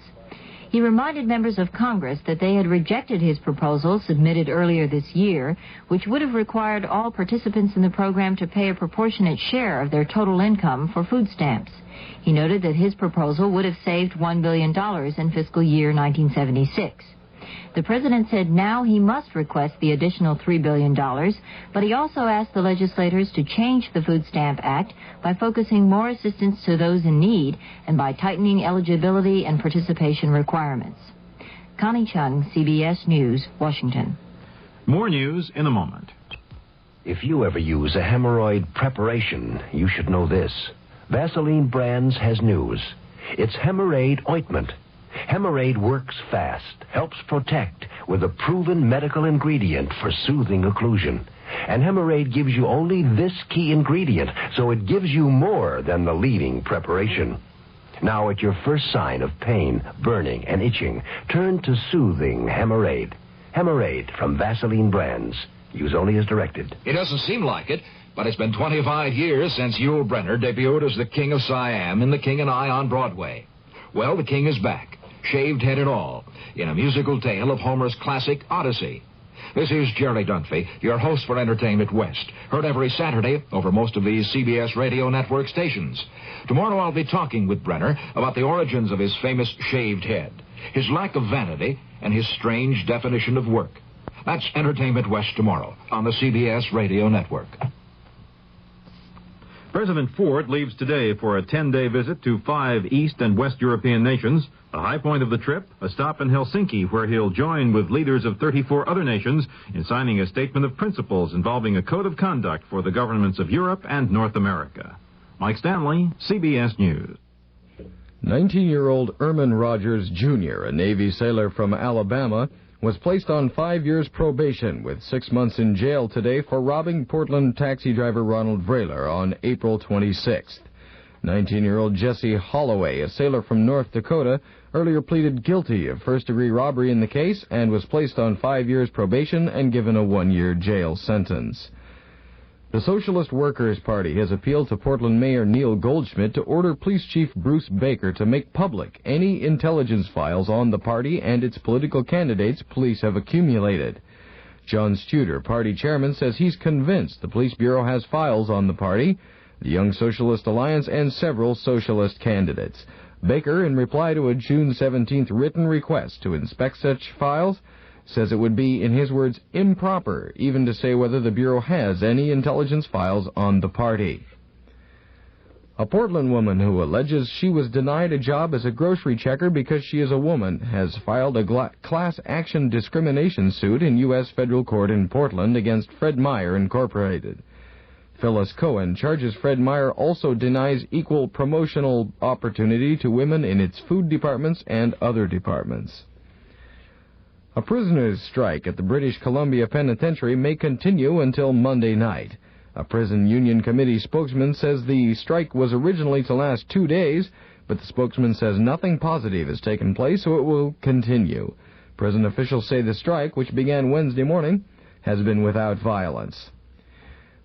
He reminded members of Congress that they had rejected his proposal submitted earlier this year, which would have required all participants in the program to pay a proportionate share of their total income for food stamps. He noted that his proposal would have saved $1 billion in fiscal year 1976. The president said now he must request the additional $3 billion, but he also asked the legislators to change the Food Stamp Act by focusing more assistance to those in need and by tightening eligibility and participation requirements. Connie Chung, CBS News, Washington. More news in a moment. If you ever use a hemorrhoid preparation, you should know this. Vaseline Brands has news. It's Hemorrhoid Ointment. Hemorrhoid works fast, helps protect with a proven medical ingredient for soothing occlusion. And Hemorrhoid gives you only this key ingredient, so it gives you more than the leading preparation. Now, at your first sign of pain, burning, and itching, turn to soothing Hemorrhoid. Hemorrhoid from Vaseline Brands. Use only as directed. It doesn't seem like it, but it's been 25 years since Yul Brynner debuted as the King of Siam in The King and I on Broadway. Well, the King is back, shaved head and all, in a musical tale of Homer's classic Odyssey. This is Jerry Dunphy, your host for Entertainment West, heard every Saturday over most of these CBS Radio Network stations. Tomorrow I'll be talking with Brynner about the origins of his famous shaved head, his lack of vanity, and his strange definition of work. That's Entertainment West tomorrow on the CBS Radio Network. President Ford leaves today for a 10-day visit to 5 East and West European nations. The high point of the trip, a stop in Helsinki, where he'll join with leaders of 34 other nations in signing a statement of principles involving a code of conduct for the governments of Europe and North America. Mike Stanley, CBS News. 19-year-old Erman Rogers, Jr., a Navy sailor from Alabama, was placed on 5 years probation with 6 months in jail today for robbing Portland taxi driver Ronald Vrayler on April 26th. 19-year-old Jesse Holloway, a sailor from North Dakota, earlier pleaded guilty of first-degree robbery in the case and was placed on 5 years probation and given a 1-year jail sentence. The Socialist Workers' Party has appealed to Portland Mayor Neil Goldschmidt to order Police Chief Bruce Baker to make public any intelligence files on the party and its political candidates police have accumulated. John Studer, party chairman, says he's convinced the Police Bureau has files on the party, the Young Socialist Alliance, and several socialist candidates. Baker, in reply to a June 17th written request to inspect such files, says it would be, in his words, improper even to say whether the Bureau has any intelligence files on the party. A Portland woman who alleges she was denied a job as a grocery checker because she is a woman has filed a class action discrimination suit in U.S. federal court in Portland against Fred Meyer Incorporated. Phyllis Cohen charges Fred Meyer also denies equal promotional opportunity to women in its food departments and other departments. A prisoners' strike at the British Columbia Penitentiary may continue until Monday night. A prison union committee spokesman says the strike was originally to last 2 days, but the spokesman says nothing positive has taken place, so it will continue. Prison officials say the strike, which began Wednesday morning, has been without violence.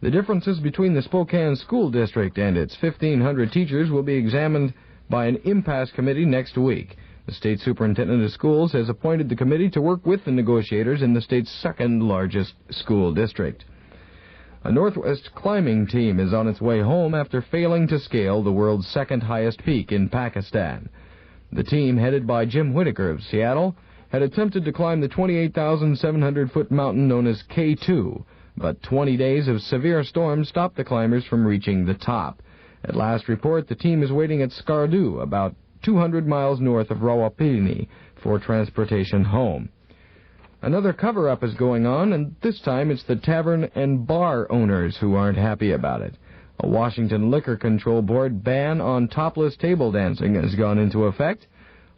The differences between the Spokane School District and its 1,500 teachers will be examined by an impasse committee next week. The state superintendent of schools has appointed the committee to work with the negotiators in the state's second-largest school district. A Northwest climbing team is on its way home after failing to scale the world's second-highest peak in Pakistan. The team, headed by Jim Whitaker of Seattle, had attempted to climb the 28,700-foot mountain known as K2, but 20 days of severe storms stopped the climbers from reaching the top. At last report, the team is waiting at Skardu, about 200 miles north of Rawapini for transportation home. Another cover-up is going on, and this time it's the tavern and bar owners who aren't happy about it. A Washington Liquor Control Board ban on topless table dancing has gone into effect.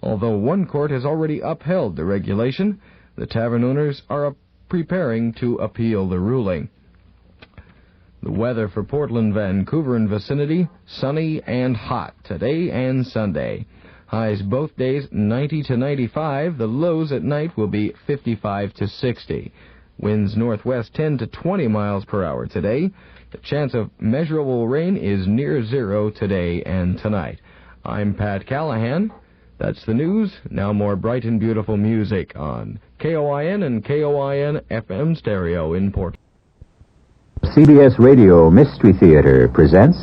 Although one court has already upheld the regulation, the tavern owners are preparing to appeal the ruling. The weather for Portland, Vancouver, and vicinity, sunny and hot today and Sunday. Highs both days 90 to 95. The lows at night will be 55 to 60. Winds northwest 10 to 20 miles per hour today. The chance of measurable rain is near zero today and tonight. I'm Pat Callahan. That's the news. Now more bright and beautiful music on KOIN and KOIN FM stereo in Portland. CBS Radio Mystery Theater presents...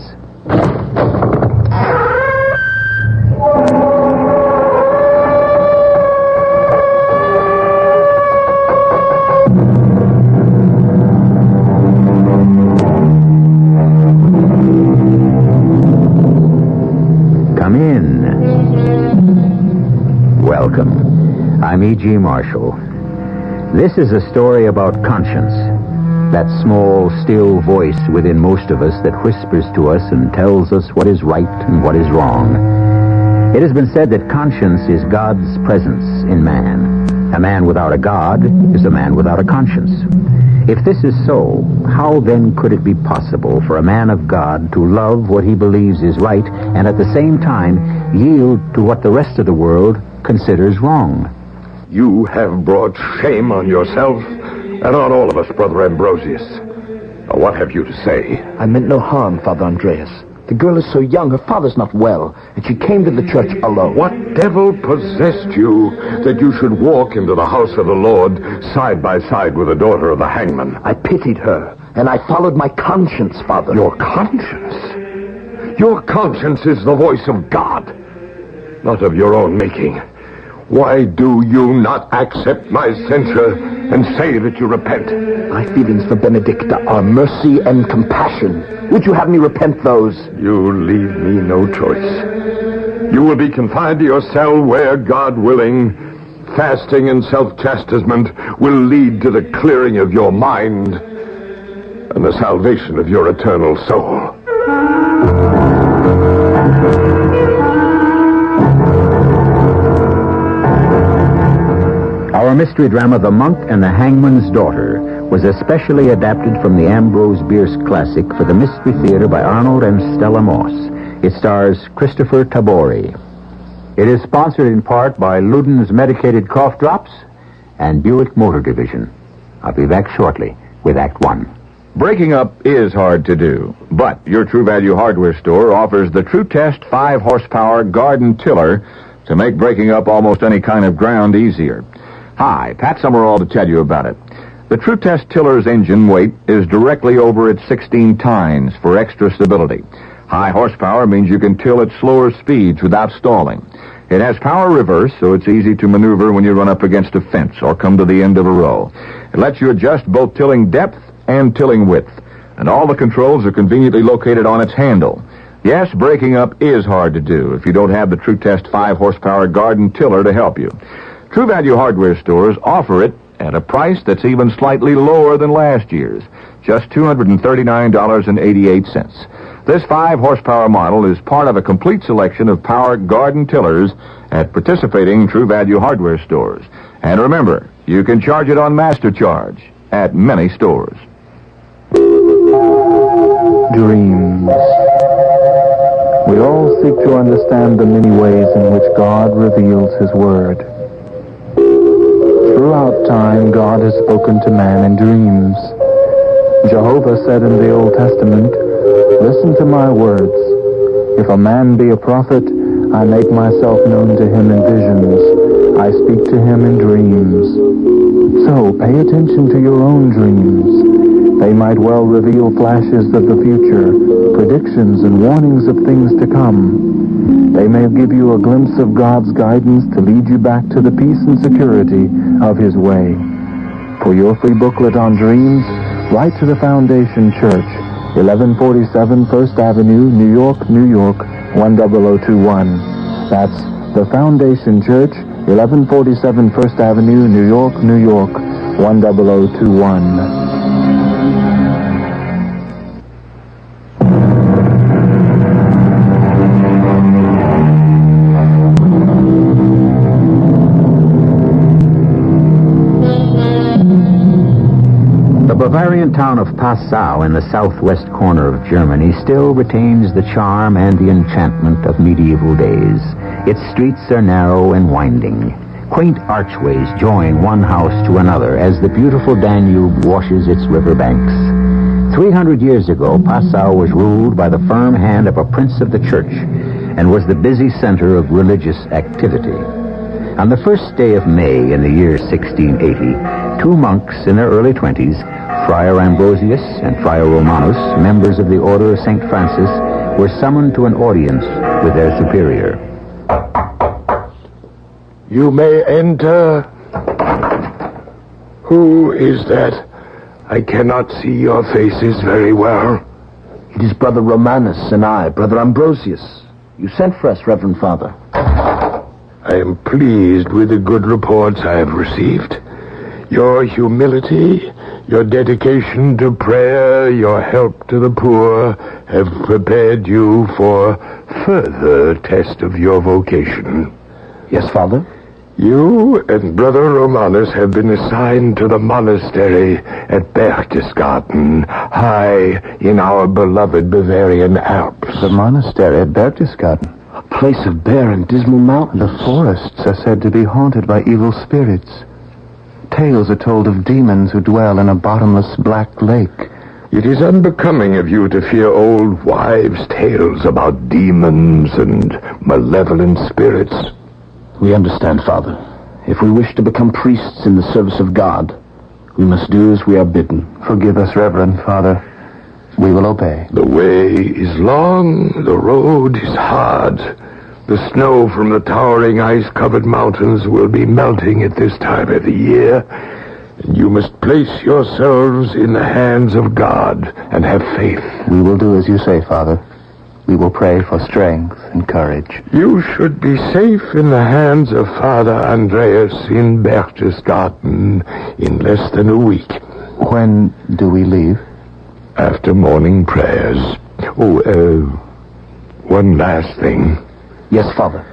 Come in. Welcome. I'm E.G. Marshall. This is a story about conscience. That small, still voice within most of us that whispers to us and tells us what is right and what is wrong. It has been said that conscience is God's presence in man. A man without a God is a man without a conscience. If this is so, how then could it be possible for a man of God to love what he believes is right and at the same time yield to what the rest of the world considers wrong? You have brought shame on yourself and on all of us, Brother Ambrosius. Now, what have you to say? I meant no harm, Father Andreas. The girl is so young, her father's not well, and she came to the church alone. What devil possessed you that you should walk into the house of the Lord side by side with the daughter of the hangman? I pitied her, and I followed my conscience, Father. Your conscience? Your conscience is the voice of God, not of your own making. Why do you not accept my censure and say that you repent? My feelings for Benedicta are mercy and compassion. Would you have me repent those? You leave me no choice. You will be confined to your cell where, God willing, fasting and self-chastisement will lead to the clearing of your mind and the salvation of your eternal soul. Our mystery drama, The Monk and the Hangman's Daughter, was especially adapted from the Ambrose Bierce classic for the Mystery Theater by Arnold and Stella Moss. It stars Christopher Tabori. It is sponsored in part by Luden's Medicated Cough Drops and Buick Motor Division. I'll be back shortly with Act One. Breaking up is hard to do, but your True Value hardware store offers the True Test 5-horsepower garden tiller to make breaking up almost any kind of ground easier. Hi, Pat Summerall to tell you about it. The True Test tiller's engine weight is directly over its 16 tines for extra stability. High horsepower means you can till at slower speeds without stalling. It has power reverse, so it's easy to maneuver when you run up against a fence or come to the end of a row. It lets you adjust both tilling depth and tilling width, and all the controls are conveniently located on its handle. Yes, breaking up is hard to do if you don't have the True Test 5-horsepower garden tiller to help you. True Value hardware stores offer it at a price that's even slightly lower than last year's, just $239.88. This 5-horsepower model is part of a complete selection of power garden tillers at participating True Value hardware stores. And remember, you can charge it on Master Charge at many stores. Dreams. We all seek to understand the many ways in which God reveals His Word. Throughout time, God has spoken to man in dreams. Jehovah said in the Old Testament, "Listen to my words. If a man be a prophet, I make myself known to him in visions. I speak to him in dreams." So pay attention to your own dreams. They might well reveal flashes of the future, predictions and warnings of things to come. They may give you a glimpse of God's guidance to lead you back to the peace and security of His way. For your free booklet on dreams, write to the Foundation Church, 1147 First Avenue, New York, New York, 10021. That's The Foundation Church, 1147 First Avenue, New York, New York, 10021. The Bavarian town of Passau in the southwest corner of Germany still retains the charm and the enchantment of medieval days. Its streets are narrow and winding. Quaint archways join one house to another as the beautiful Danube washes its riverbanks. 300 years ago, Passau was ruled by the firm hand of a prince of the church and was the busy center of religious activity. On the first day of May in the year 1680, two monks in their early 20s, Friar Ambrosius and Friar Romanus, members of the Order of St. Francis, were summoned to an audience with their superior. You may enter. Who is that? I cannot see your faces very well. It is Brother Romanus and I, Brother Ambrosius. You sent for us, Reverend Father. I am pleased with the good reports I have received. Your humility, your dedication to prayer, your help to the poor have prepared you for further test of your vocation. Yes, Father? You and Brother Romanus have been assigned to the monastery at Berchtesgaden, high in our beloved Bavarian Alps. The monastery at Berchtesgaden? A place of bare and dismal mountains. The forests are said to be haunted by evil spirits. Tales are told of demons who dwell in a bottomless black lake. It is unbecoming of you to fear old wives' tales about demons and malevolent spirits. We understand, Father. If we wish to become priests in the service of God, we must do as we are bidden. Forgive us, Reverend Father. We will obey. The way is long, the road is hard. The snow from the towering ice-covered mountains will be melting at this time of the year. And you must place yourselves in the hands of God and have faith. We will do as you say, Father. We will pray for strength and courage. You should be safe in the hands of Father Andreas in Berchtesgaden in less than a week. When do we leave? After morning prayers. One last thing. Yes, Father.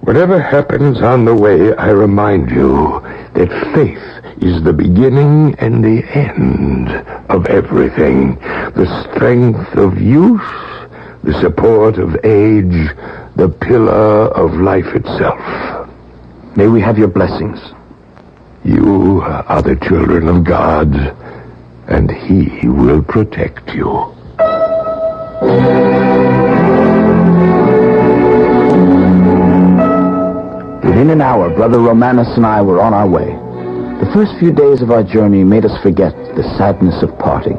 Whatever happens on the way, I remind you that faith is the beginning and the end of everything. The strength of youth, the support of age, the pillar of life itself. May we have your blessings. You are the children of God, and He will protect you. Within an hour, Brother Romanus and I were on our way. The first few days of our journey made us forget the sadness of parting.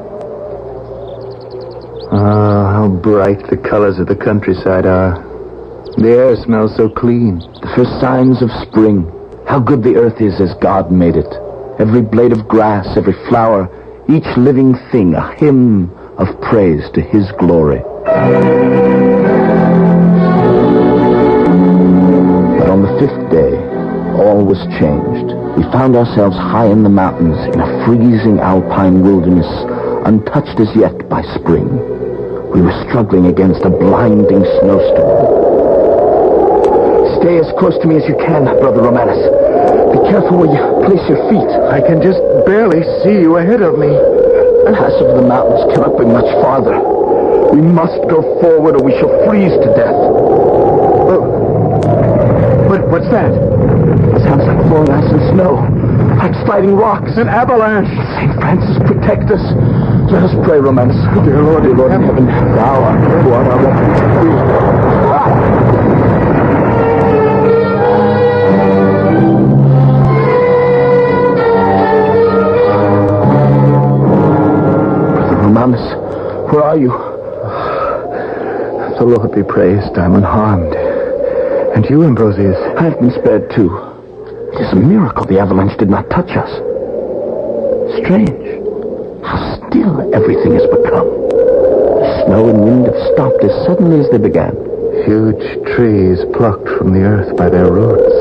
Ah, how bright the colors of the countryside are. The air smells so clean. The first signs of spring. How good the earth is as God made it. Every blade of grass, every flower, each living thing, a hymn of praise to His glory. But on the fifth day, all was changed. We found ourselves high in the mountains in a freezing alpine wilderness, untouched as yet by spring. We were struggling against a blinding snowstorm. Stay as close to me as you can, Brother Romanus. Be careful where you place your feet. I can just barely see you ahead of me. The pass over the mountains cannot be much farther. We must go forward or we shall freeze to death. What's that? It sounds like falling ice and snow. Like sliding rocks. An avalanche. St. Francis, protect us. Let us pray, Romanus. Dear Lord in heaven, thou art who art our refuge. Romanus, where are you? The Lord be praised, I'm unharmed. And you, Ambrosius? I have been spared too. It is a miracle the avalanche did not touch us. Strange. How still everything has become. The snow and wind have stopped as suddenly as they began. Huge trees plucked from the earth by their roots,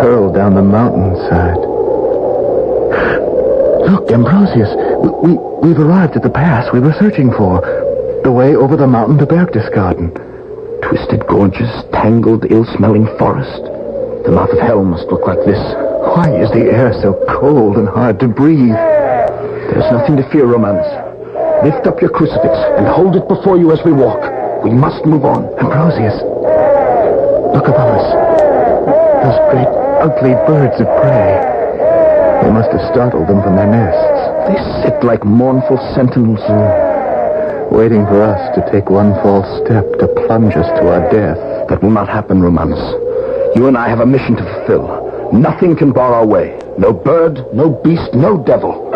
hurled down the mountainside. Look, Ambrosius, we've arrived at the pass we were searching for. The way over the mountain to Berchtesgaden. Twisted gorges, tangled, ill-smelling forest. The mouth of hell must look like this. Why is the air so cold and hard to breathe? There's nothing to fear, Romanus. Lift up your crucifix and hold it before you as we walk. We must move on. Ambrosius, look above us. Those great, ugly birds of prey. They must have startled them from their nests. They sit like mournful sentinels. Waiting for us to take one false step to plunge us to our death. That will not happen, Romanus. You and I have a mission to fulfill. Nothing can bar our way. No bird, no beast, no devil.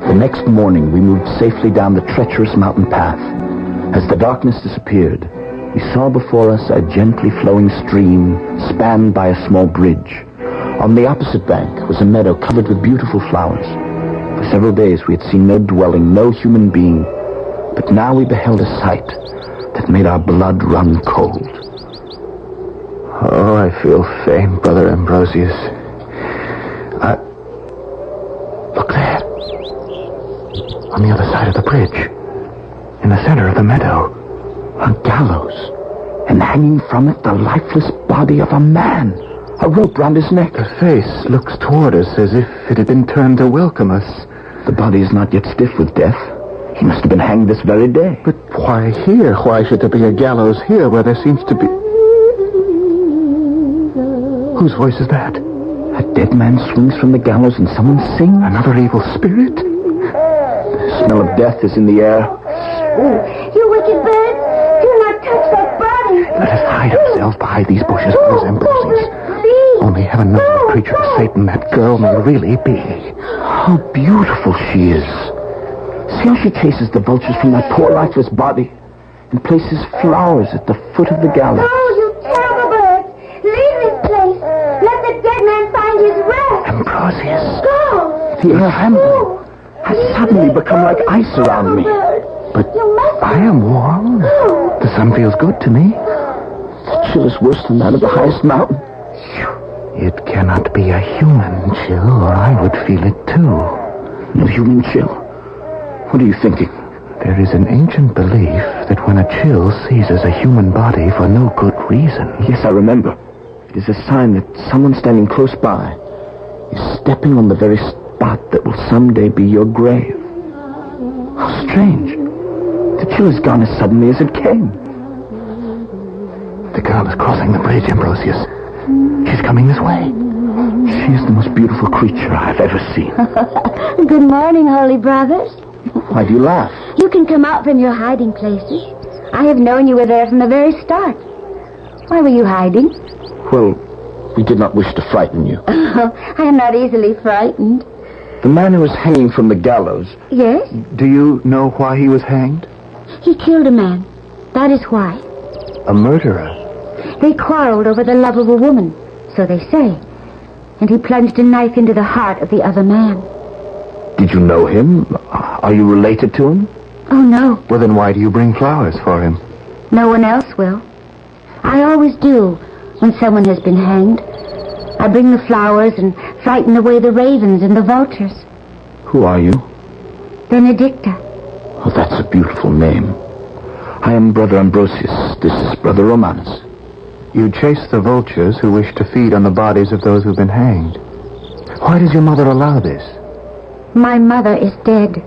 The next morning, we moved safely down the treacherous mountain path. As the darkness disappeared, we saw before us a gently flowing stream spanned by a small bridge. On the opposite bank was a meadow covered with beautiful flowers. For several days we had seen no dwelling, no human being. But now we beheld a sight that made our blood run cold. Oh, I feel faint, Brother Ambrosius. Look there. On the other side of the bridge. In the center of the meadow. A gallows. And hanging from it, the lifeless body of a man. A rope round his neck. The face looks toward us as if it had been turned to welcome us. The body is not yet stiff with death. He must have been hanged this very day. But why here? Why should there be a gallows here where there seems to be... Whose voice is that? A dead man swings from the gallows and someone sings. Another evil spirit? The smell of death is in the air. You wicked birds! Do not touch that body! Let us hide ourselves behind these bushes, Brother Ambrosius. Only heaven knows what creature of Satan that girl may really be. How beautiful she is. See how she chases the vultures from that poor lifeless body and places flowers at the foot of the gallows. No, you terrible birds! Leave this place! Let the dead man find his rest! Ambrosius! Go! The air has suddenly become like ice around me. But I am warm. The sun feels good to me. The chill is worse than that of the highest mountain. It cannot be a human chill, or I would feel it too. No human chill? What are you thinking? There is an ancient belief that when a chill seizes a human body for no good reason... Yes, I remember. It is a sign that someone standing close by is stepping on the very spot that will someday be your grave. How strange. The chill is gone as suddenly as it came. The girl is crossing the bridge, Ambrosius. She's coming this way. She is the most beautiful creature I've ever seen. Good morning, holy brothers. Why do you laugh? You can come out from your hiding places. I have known you were there from the very start. Why were you hiding? Well, we did not wish to frighten you. I am not easily frightened. The man who was hanging from the gallows... Yes? Do you know why he was hanged? He killed a man. That is why. A murderer? They quarreled over the love of a woman, so they say. And he plunged a knife into the heart of the other man. Did you know him? Are you related to him? Oh, no. Well, then why do you bring flowers for him? No one else will. I always do when someone has been hanged. I bring the flowers and frighten away the ravens and the vultures. Who are you? Benedicta. Oh, that's a beautiful name. I am Brother Ambrosius. This is Brother Romanus. You chase the vultures who wish to feed on the bodies of those who've been hanged. Why does your mother allow this? My mother is dead.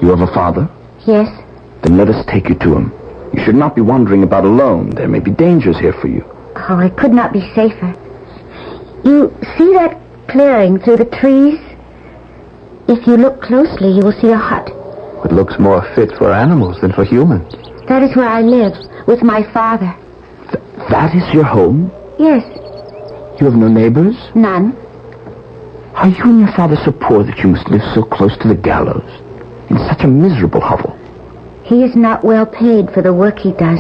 You have a father? Yes. Then let us take you to him. You should not be wandering about alone. There may be dangers here for you. Oh, I could not be safer. You see that clearing through the trees? If you look closely, you will see a hut. It looks more fit for animals than for humans. That is where I live, with my father. That is your home? Yes. You have no neighbors? None. Are you and your father so poor that you must live so close to the gallows? In such a miserable hovel? He is not well paid for the work he does.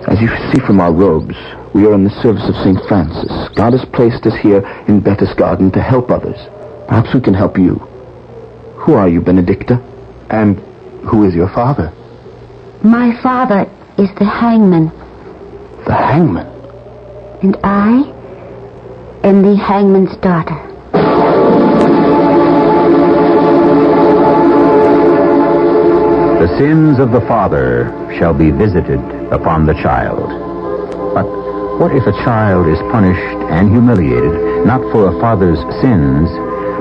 As you see from our robes, we are in the service of St. Francis. God has placed us here in Berchtesgaden to help others. Perhaps we can help you. Who are you, Benedicta? And who is your father? My father is the Hangman. The Hangman? And I am the Hangman's daughter. The sins of the father shall be visited upon the child. But what if a child is punished and humiliated, not for a father's sins,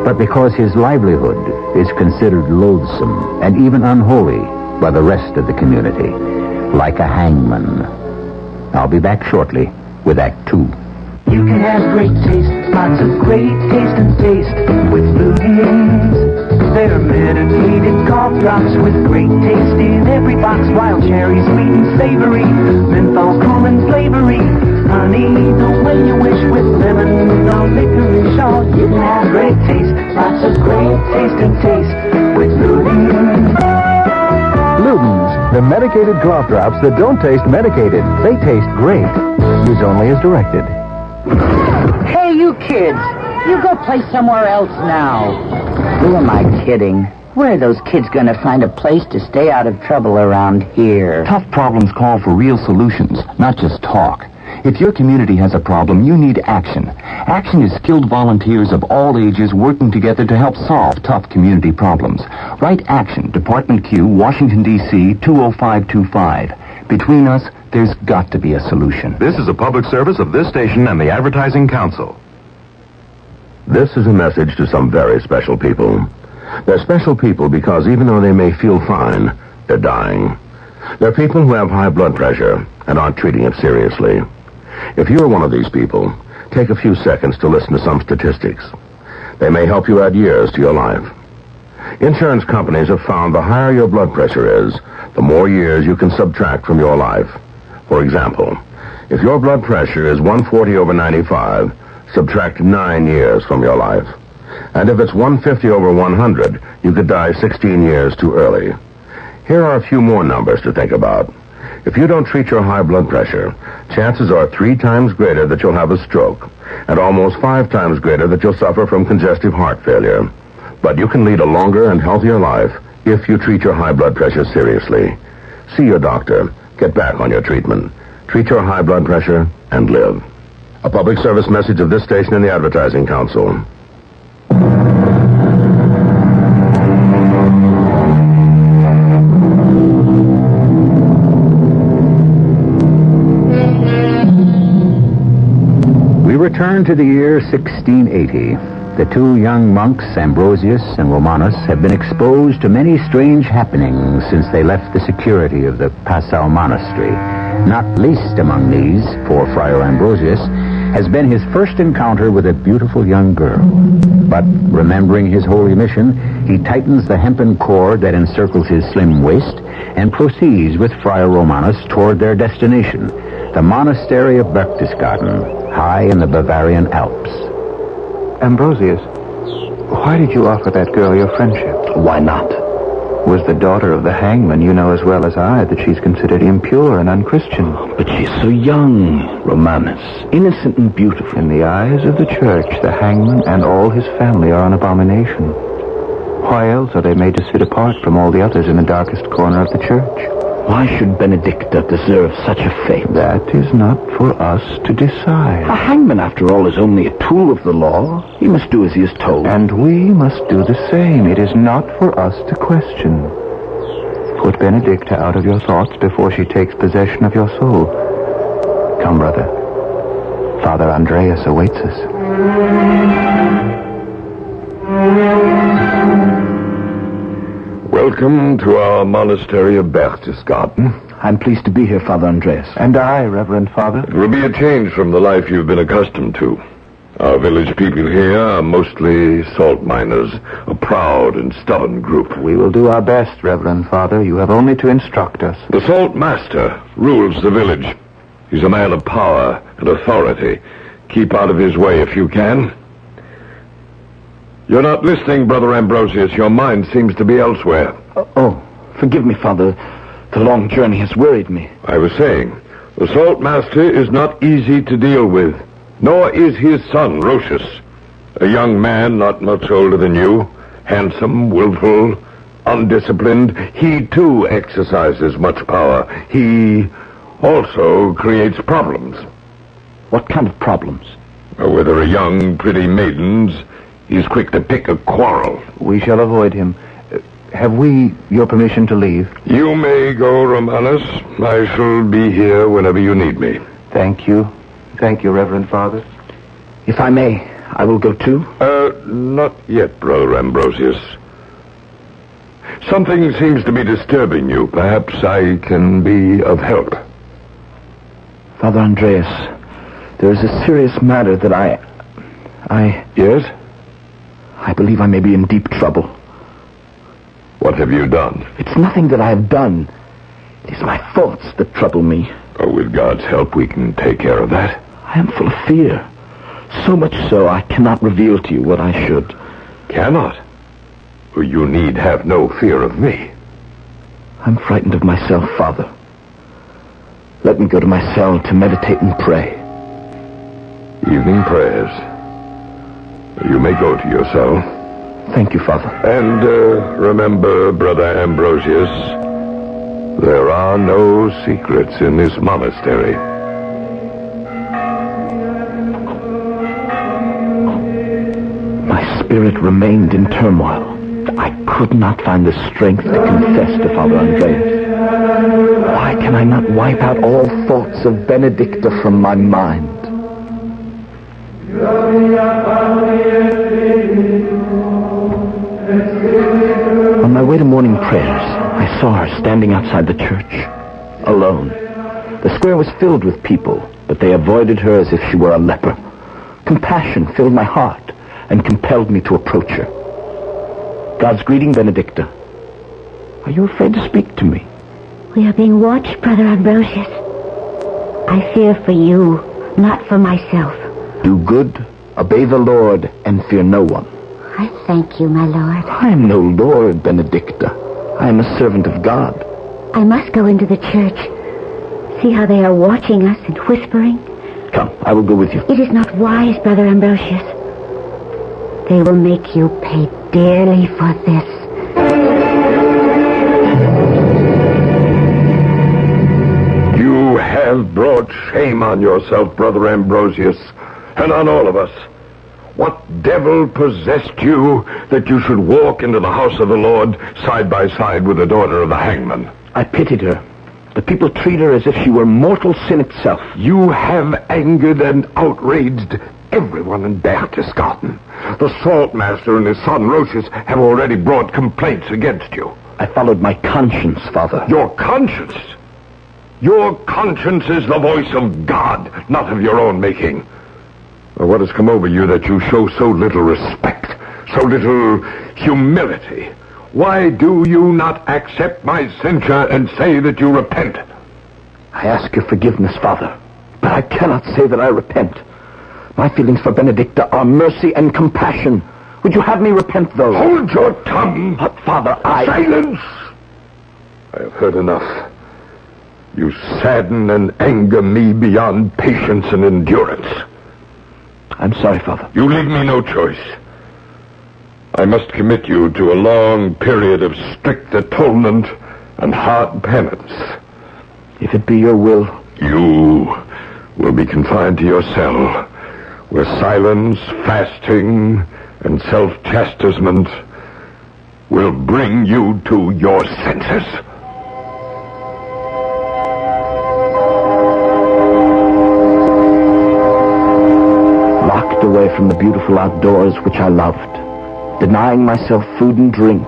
but because his livelihood is considered loathsome and even unholy by the rest of the community, like a hangman? I'll be back shortly with Act 2. You can have great taste, lots of great taste and taste with Luden's. They're medicated cough drops with great taste in every box. Wild cherry, sweet and savory, menthol, cool and flavory. Honey, the way you wish with lemon or licorice. Oh, you can have great taste, lots of great taste and taste with Luden's. Luden's, the medicated cough drops that don't taste medicated. They taste great. Use only as directed. Hey, you kids! You go play somewhere else now. Who am I kidding? Where are those kids going to find a place to stay out of trouble around here? Tough problems call for real solutions, not just talk. If your community has a problem, you need action. Action is skilled volunteers of all ages working together to help solve tough community problems. Write Action, Department Q, Washington, D.C., 20525. Between us, there's got to be a solution. This is a public service of this station and the Advertising Council. This is a message to some very special people. They're special people because even though they may feel fine, they're dying. They're people who have high blood pressure and aren't treating it seriously. If you're one of these people, take a few seconds to listen to some statistics. They may help you add years to your life. Insurance companies have found the higher your blood pressure is, the more years you can subtract from your life. For example, if your blood pressure is 140/95, subtract 9 years from your life. And if it's 150/100, you could die 16 years too early. Here are a few more numbers to think about. If you don't treat your high blood pressure, chances are 3 times greater that you'll have a stroke, and almost 5 times greater that you'll suffer from congestive heart failure. But you can lead a longer and healthier life if you treat your high blood pressure seriously. See your doctor. Get back on your treatment. Treat your high blood pressure and live. A public service message of this station and the Advertising Council. We return to the year 1680. The 2 young monks, Ambrosius and Romanus, have been exposed to many strange happenings since they left the security of the Passau monastery. Not least among these, for Friar Ambrosius, has been his first encounter with a beautiful young girl. But remembering his holy mission, he tightens the hempen cord that encircles his slim waist and proceeds with Friar Romanus toward their destination, the monastery of Berchtesgaden, high in the Bavarian Alps. Ambrosius, why did you offer that girl your friendship? Why not? Was the daughter of the hangman, you know as well as I that she's considered impure and unchristian. But she's so young, Romanus. Innocent and beautiful. In the eyes of the church, the hangman and all his family are an abomination. Why else are they made to sit apart from all the others in the darkest corner of the church? Why should Benedicta deserve such a fate? That is not for us to decide. A hangman, after all, is only a tool of the law. He must do as he is told. And we must do the same. It is not for us to question. Put Benedicta out of your thoughts before she takes possession of your soul. Come, brother. Father Andreas awaits us. Welcome to our monastery of Berchtesgaden. I'm pleased to be here, Father Andreas. And I, Reverend Father. It will be a change from the life you've been accustomed to. Our village people here are mostly salt miners, a proud and stubborn group. We will do our best, Reverend Father. You have only to instruct us. The salt master rules the village. He's a man of power and authority. Keep out of his way if you can. You're not listening, Brother Ambrosius. Your mind seems to be elsewhere. Oh, forgive me, Father. The long journey has worried me. I was saying, the salt master is not easy to deal with, nor is his son, Rocius. A young man not much older than you, Handsome, willful, undisciplined, he too exercises much power. He also creates problems. What kind of problems? Where there are young, pretty maidens, he's quick to pick a quarrel. We shall avoid him. Have we your permission to leave? You may go, Romanus. I shall be here whenever you need me. Thank you. Thank you, Reverend Father. If I may, I will go too. Not yet, Brother Ambrosius. Something seems to be disturbing you. Perhaps I can be of help. Father Andreas, there is a serious matter that I... Yes? I believe I may be in deep trouble. What have you done? It's nothing that I have done. It is my thoughts that trouble me. Oh, with God's help, we can take care of that. I am full of fear. So much so, I cannot reveal to you what I should. Cannot? Well, you need have no fear of me. I'm frightened of myself, Father. Let me go to my cell to meditate and pray. Evening prayers. You may go to your cell. Thank you, Father. And remember, Brother Ambrosius, there are no secrets in this monastery. My spirit remained in turmoil. I could not find the strength to confess to Father Andreas. Why can I not wipe out all thoughts of Benedicta from my mind? On my way to morning prayers, I saw her standing outside the church, alone. The square was filled with people, but they avoided her as if she were a leper. Compassion filled my heart and compelled me to approach her. God's greeting, Benedicta. Are you afraid to speak to me? We are being watched, Brother Ambrosius. I fear for you, not for myself. Do good, obey the Lord, and fear no one. I thank you, my lord. I am no lord, Benedicta. I am a servant of God. I must go into the church. See how they are watching us and whispering. Come, I will go with you. It is not wise, Brother Ambrosius. They will make you pay dearly for this. You have brought shame on yourself, Brother Ambrosius, and on all of us. What devil possessed you that you should walk into the house of the Lord side by side with the daughter of the hangman? I pitied her. The people treat her as if she were mortal sin itself. You have angered and outraged everyone in Berchtesgaden. The saltmaster and his son Rochus have already brought complaints against you. I followed my conscience, Father. Your conscience? Your conscience is the voice of God, not of your own making. What has come over you that you show so little respect, so little humility? Why do you not accept my censure and say that you repent? I ask your forgiveness, Father, but I cannot say that I repent. My feelings for Benedicta are mercy and compassion. Would you have me repent, though? Hold your tongue! But, Father, Silence! I have heard enough. You sadden and anger me beyond patience and endurance. I'm sorry, Father. You leave me no choice. I must commit you to a long period of strict atonement and hard penance. If it be your will. You will be confined to your cell, where silence, fasting, and self-chastisement will bring you to your senses. Locked away from the beautiful outdoors which I loved, denying myself food and drink,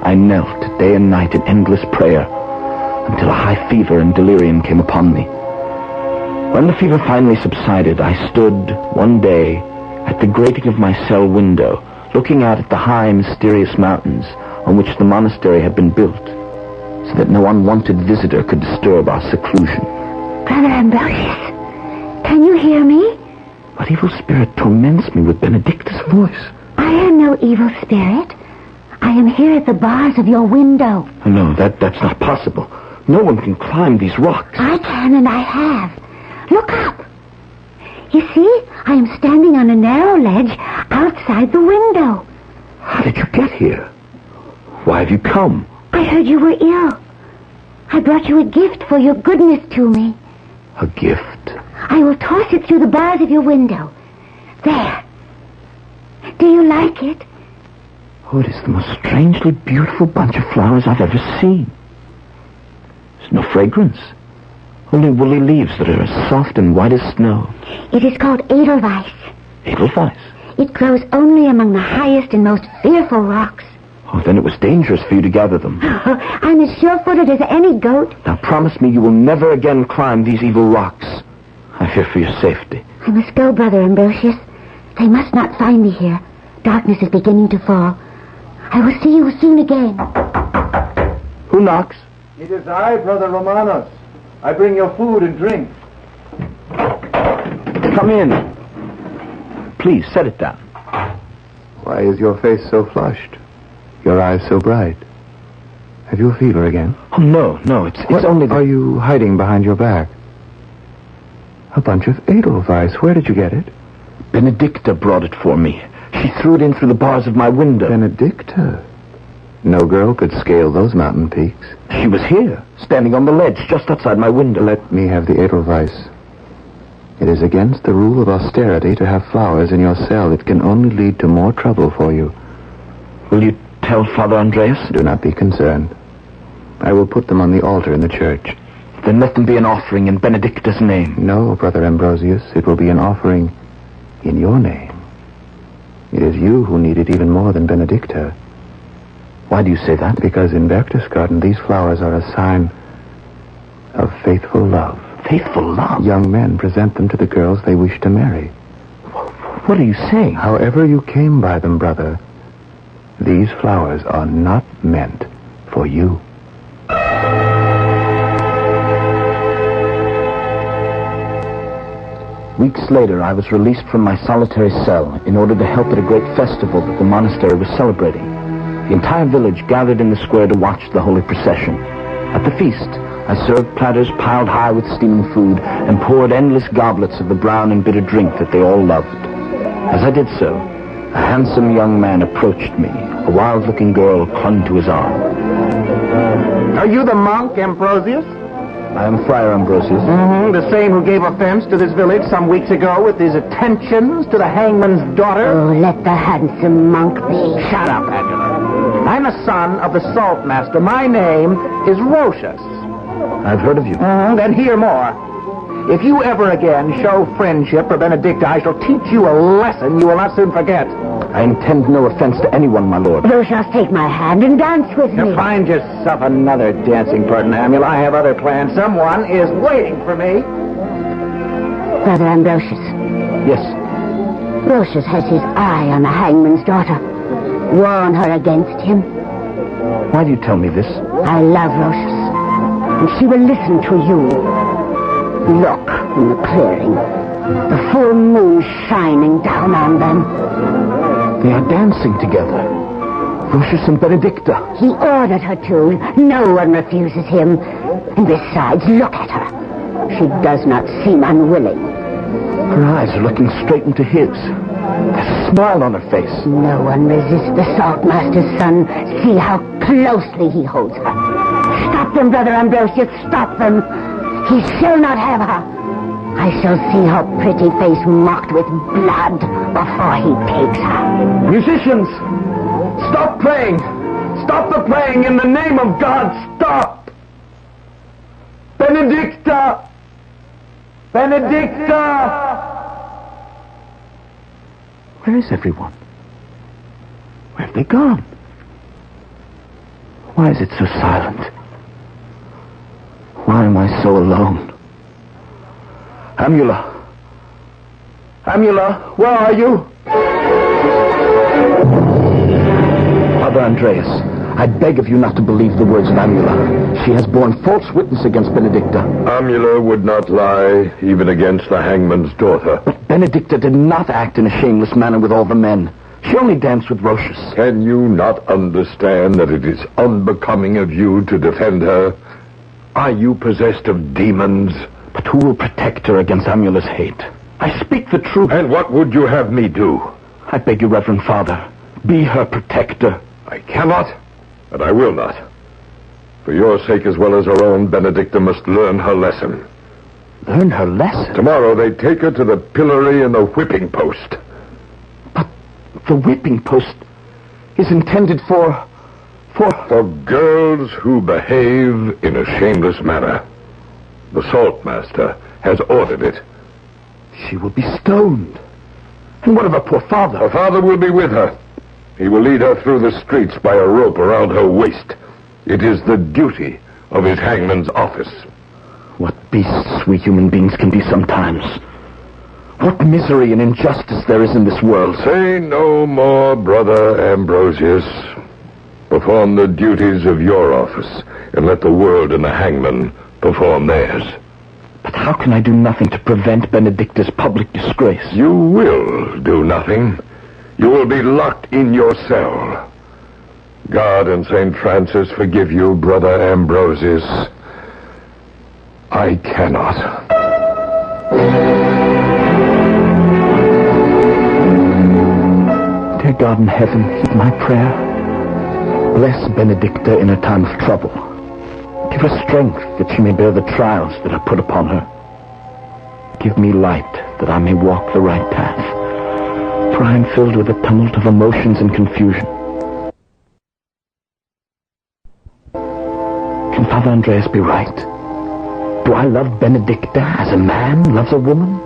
I knelt day and night in endless prayer until a high fever and delirium came upon me. When the fever finally subsided, I stood one day at the grating of my cell window, looking out at the high, mysterious mountains on which the monastery had been built, so that no unwanted visitor could disturb our seclusion. Brother Ambrosius, can you hear me? What evil spirit torments me with Benedicta's voice? I am no evil spirit. I am here at the bars of your window. Oh, no, that's not possible. No one can climb these rocks. I can, and I have. Look up. You see, I am standing on a narrow ledge outside the window. How did you get here? Why have you come? I heard you were ill. I brought you a gift for your goodness to me. A gift? I will toss it through the bars of your window. There. Do you like it? Oh, it is the most strangely beautiful bunch of flowers I've ever seen. There's no fragrance. Only woolly leaves that are as soft and white as snow. It is called Edelweiss. Edelweiss? It grows only among the highest and most fearful rocks. Oh, then it was dangerous for you to gather them. I'm as sure-footed as any goat. Now promise me you will never again climb these evil rocks. I fear for your safety. I must go, Brother Ambrosius. They must not find me here. Darkness is beginning to fall. I will see you soon again. Who knocks? It is I, Brother Romanos. I bring your food and drink. Come in. Please, set it down. Why is your face so flushed? Your eyes so bright? Have you a fever again? Oh, no, it's only... Are you hiding behind your back? A bunch of Edelweiss. Where did you get it? Benedicta brought it for me. She threw it in through the bars of my window. Benedicta? No girl could scale those mountain peaks. She was here, standing on the ledge just outside my window. Let me have the Edelweiss. It is against the rule of austerity to have flowers in your cell. It can only lead to more trouble for you. Will you tell Father Andreas? Do not be concerned. I will put them on the altar in the church. Then let them be an offering in Benedicta's name. No, Brother Ambrosius. It will be an offering in your name. It is you who need it even more than Benedicta. Why do you say that? Because in Berchtesgaden these flowers are a sign of faithful love. Faithful love? Young men present them to the girls they wish to marry. What are you saying? However you came by them, brother, these flowers are not meant for you. Weeks later, I was released from my solitary cell in order to help at a great festival that the monastery was celebrating. The entire village gathered in the square to watch the holy procession. At the feast, I served platters piled high with steaming food and poured endless goblets of the brown and bitter drink that they all loved. As I did so, a handsome young man approached me. A wild-looking girl clung to his arm. Are you the monk, Ambrosius? I am Friar Ambrosius. The same who gave offense to this village some weeks ago with his attentions to the hangman's daughter? Oh, let the handsome monk be. Shut up, Angela. I'm a son of the saltmaster. My name is Rocius. I've heard of you. Then hear more. If you ever again show friendship for Benedicta, I shall teach you a lesson you will not soon forget. I intend no offense to anyone, my lord. Rocius, take my hand and dance with me. Find yourself another dancing partner, Amul. I have other plans. Someone is waiting for me. Brother Ambrosius. Yes? Rocius has his eye on the hangman's daughter. Warn her against him. Why do you tell me this? I love Rocius, and she will listen to you. Look in the clearing. The full moon shining down on them. They are dancing together. Rocius and Benedicta. He ordered her to. No one refuses him. And besides, look at her. She does not seem unwilling. Her eyes are looking straight into his. There's a smile on her face. No one resists the saltmaster's son. See how closely he holds her. Stop them, Brother Ambrosius. Stop them. He shall not have her. I shall see her pretty face mocked with blood before he takes her. Musicians, stop playing. Stop the playing in the name of God. Stop. Benedicta. Benedicta. Where is everyone? Where have they gone? Why is it so silent? Why am I so alone? Amula! Amula, where are you? Father Andreas, I beg of you not to believe the words of Amula. She has borne false witness against Benedicta. Amula would not lie, even against the hangman's daughter. But Benedicta did not act in a shameless manner with all the men. She only danced with Rocius. Can you not understand that it is unbecoming of you to defend her? Are you possessed of demons? But who will protect her against Amula's hate? I speak the truth. And what would you have me do? I beg you, Reverend Father, Be her protector. I cannot, and I will not. For your sake as well as her own, Benedicta must learn her lesson. Learn her lesson? Tomorrow they take her to the pillory and the whipping post. But the whipping post is intended for girls who behave in a shameless manner. The Saltmaster has ordered it. She will be stoned. And what of her poor father? Her father will be with her. He will lead her through the streets by a rope around her waist. It is the duty of his hangman's office. What beasts we human beings can be sometimes. What misery and injustice there is in this world. Say no more, Brother Ambrosius. Perform the duties of your office, and let the world and the hangman perform theirs. But how can I do nothing to prevent Benedicta's public disgrace? You will do nothing. You will be locked in your cell. God and St. Francis forgive you, Brother Ambrosius. I cannot. Dear God in heaven, heed my prayer. Bless Benedicta in a time of trouble. Give her strength that she may bear the trials that are put upon her. Give me light that I may walk the right path. For I am filled with a tumult of emotions and confusion. Can Father Andreas be right? Do I love Benedicta as a man loves a woman?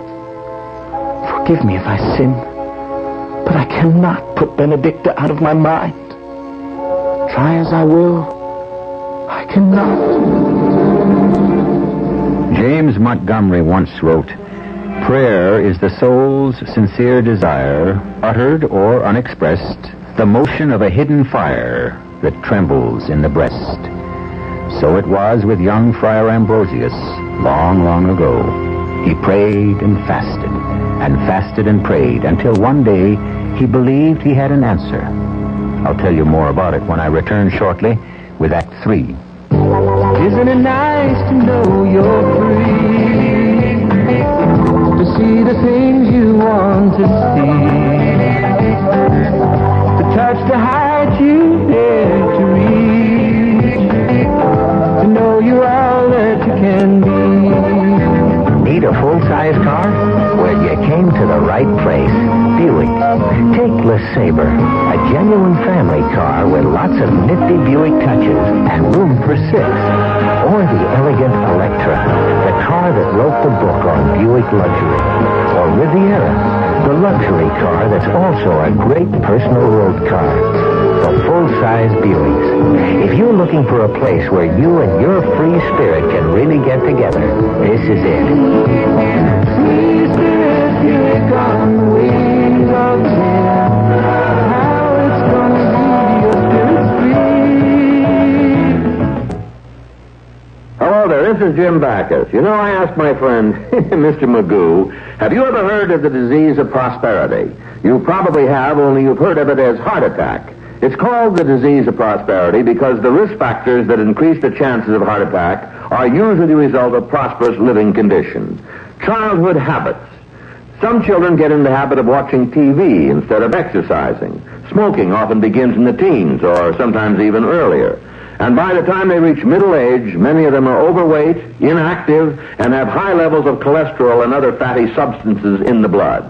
Forgive me if I sin, but I cannot put Benedicta out of my mind. Try as I will, I cannot. James Montgomery once wrote, "Prayer is the soul's sincere desire, uttered or unexpressed, the motion of a hidden fire that trembles in the breast." So it was with young Friar Ambrosius, long, long ago. He prayed and fasted and prayed, until one day he believed he had an answer. I'll tell you more about it when I return shortly with Act 3. Isn't it nice to know you're free? To see the things you want to see. To touch the heights you dare to reach. To know you're all that you can be. Need a full-size car? Well, you came to the right place. Buick. Take LeSabre, a genuine family car with lots of nifty Buick touches and room for 6. Or the elegant Electra, the car that wrote the book on Buick luxury. Or Riviera, the luxury car that's also a great personal road car. The full-size Buicks. If you're looking for a place where you and your free spirit can really get together, this is it. Free spirit, Buick on the wings of death. How it's gonna be your spirit free. Hello there, this is Jim Backus. You know, I asked my friend, Mr. Magoo, have you ever heard of the disease of prosperity? You probably have, only you've heard of it as heart attack. It's called the disease of prosperity because the risk factors that increase the chances of heart attack are usually the result of prosperous living conditions. Childhood habits. Some children get in the habit of watching TV instead of exercising. Smoking often begins in the teens or sometimes even earlier. And by the time they reach middle age, many of them are overweight, inactive, and have high levels of cholesterol and other fatty substances in the blood.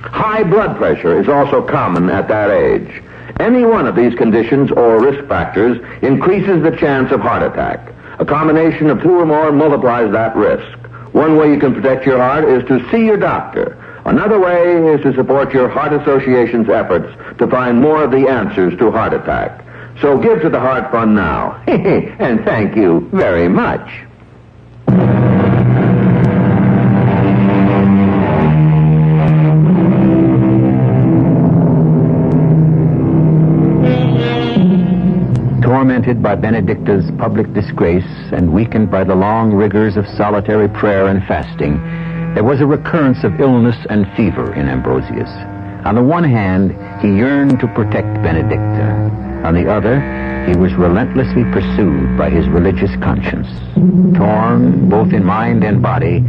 High blood pressure is also common at that age. Any one of these conditions or risk factors increases the chance of heart attack. A combination of 2 or more multiplies that risk. One way you can protect your heart is to see your doctor. Another way is to support your Heart Association's efforts to find more of the answers to heart attack. So give to the Heart Fund now. And thank you very much. Tormented by Benedicta's public disgrace and weakened by the long rigors of solitary prayer and fasting, there was a recurrence of illness and fever in Ambrosius. On the one hand, he yearned to protect Benedicta. On the other, he was relentlessly pursued by his religious conscience. Torn both in mind and body,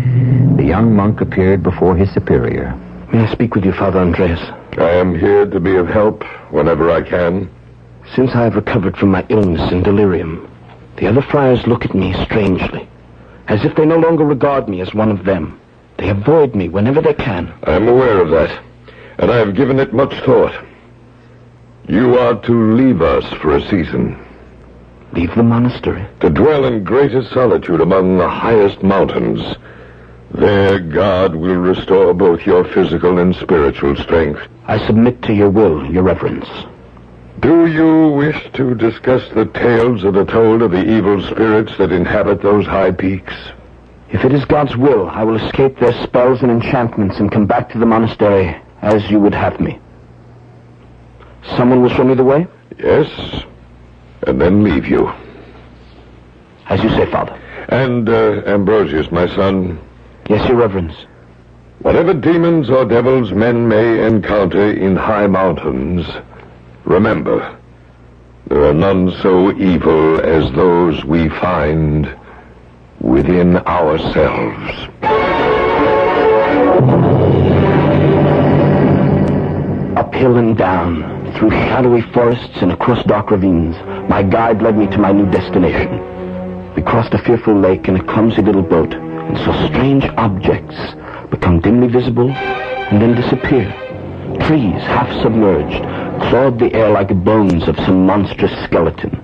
the young monk appeared before his superior. May I speak with you, Father Andreas? I am here to be of help whenever I can. Since I have recovered from my illness and delirium, the other friars look at me strangely, as if they no longer regard me as one of them. They avoid me whenever they can. I am aware of that, and I have given it much thought. You are to leave us for a season. Leave the monastery? To dwell in greatest solitude among the highest mountains. There God will restore both your physical and spiritual strength. I submit to your will, your reverence. Do you wish to discuss the tales that are told of the evil spirits that inhabit those high peaks? If it is God's will, I will escape their spells and enchantments and come back to the monastery as you would have me. Someone will show me the way? Yes, and then leave you. As you say, Father. And, Ambrosius, my son. Yes, your reverence. Whatever demons or devils men may encounter in high mountains, remember, there are none so evil as those we find within ourselves. Uphill and down, through shadowy forests and across dark ravines, my guide led me to my new destination. We crossed a fearful lake in a clumsy little boat and saw strange objects become dimly visible and then disappear. Trees, half submerged, clawed the air like bones of some monstrous skeleton.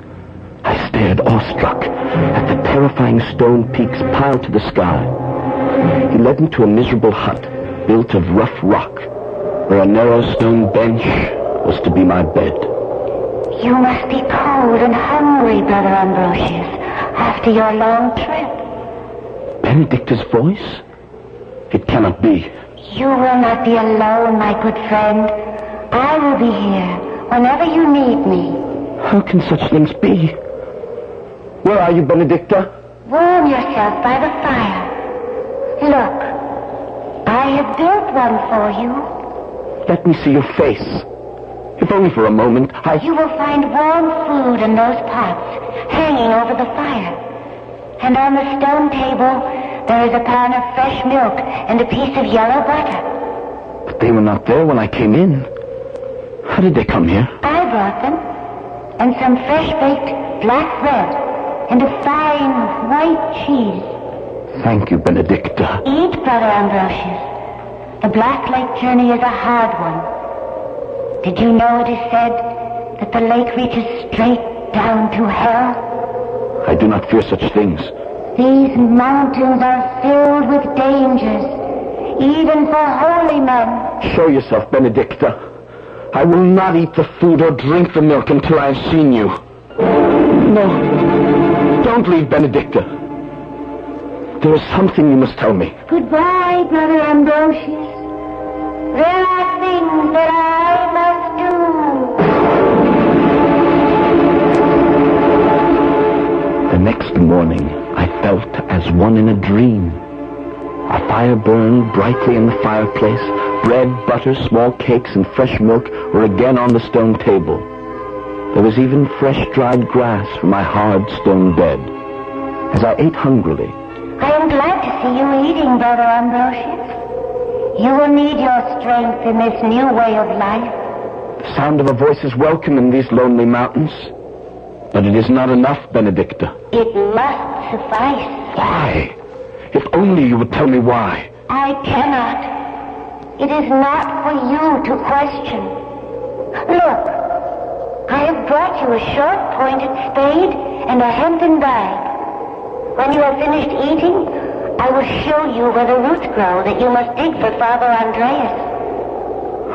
I stared awestruck at the terrifying stone peaks piled to the sky. He led me to a miserable hut built of rough rock, where a narrow stone bench was to be my bed. You must be cold and hungry, Brother Ambrosius, after your long trip. Benedicta's voice? It cannot be. You will not be alone, my good friend. I will be here whenever you need me. How can such things be? Where are you, Benedicta? Warm yourself by the fire. Look, I have built one for you. Let me see your face. If only for a moment. You will find warm food in those pots hanging over the fire. And on the stone table, there is a pan of fresh milk and a piece of yellow butter. But they were not there when I came in. How did they come here? I brought them. And some fresh-baked black bread and a fine white cheese. Thank you, Benedicta. Eat, Brother Ambrosius. The Black Lake journey is a hard one. Did you know it is said that the lake reaches straight down to hell? I do not fear such things. These mountains are filled with dangers, even for holy men. Show yourself, Benedicta. I will not eat the food or drink the milk until I have seen you. No, don't leave, Benedicta. There is something you must tell me. Goodbye, Brother Ambrosius. There are things that I must do. The next morning, I felt as one in a dream. A fire burned brightly in the fireplace. Bread, butter, small cakes, and fresh milk were again on the stone table. There was even fresh dried grass for my hard stone bed. As I ate hungrily, I am glad to see you eating, Brother Ambrosius. You will need your strength in this new way of life. the sound of a voice is welcome in these lonely mountains. But it is not enough, Benedicta. It must suffice. Why? If only you would tell me why. I cannot. It is not for you to question. Look, I have brought you a short-pointed spade and a hempen bag. When you have finished eating, I will show you where the roots grow that you must dig for Father Andreas.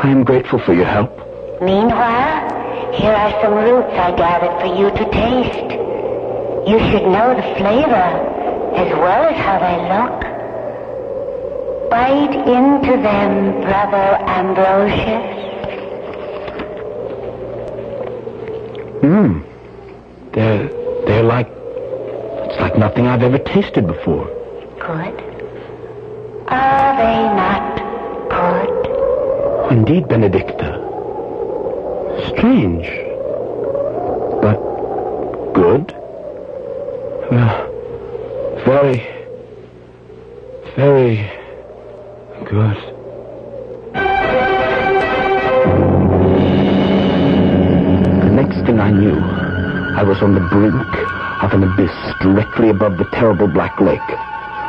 I am grateful for your help. Meanwhile, here are some roots I gathered for you to taste. You should know the flavor as well as how they look. Bite into them, Brother Ambrosius. They're like... It's like nothing I've ever tasted before. Good. Are they not good? Indeed, Benedicta. Strange. But good? Very, very good. I knew I was on the brink of an abyss directly above the terrible Black Lake.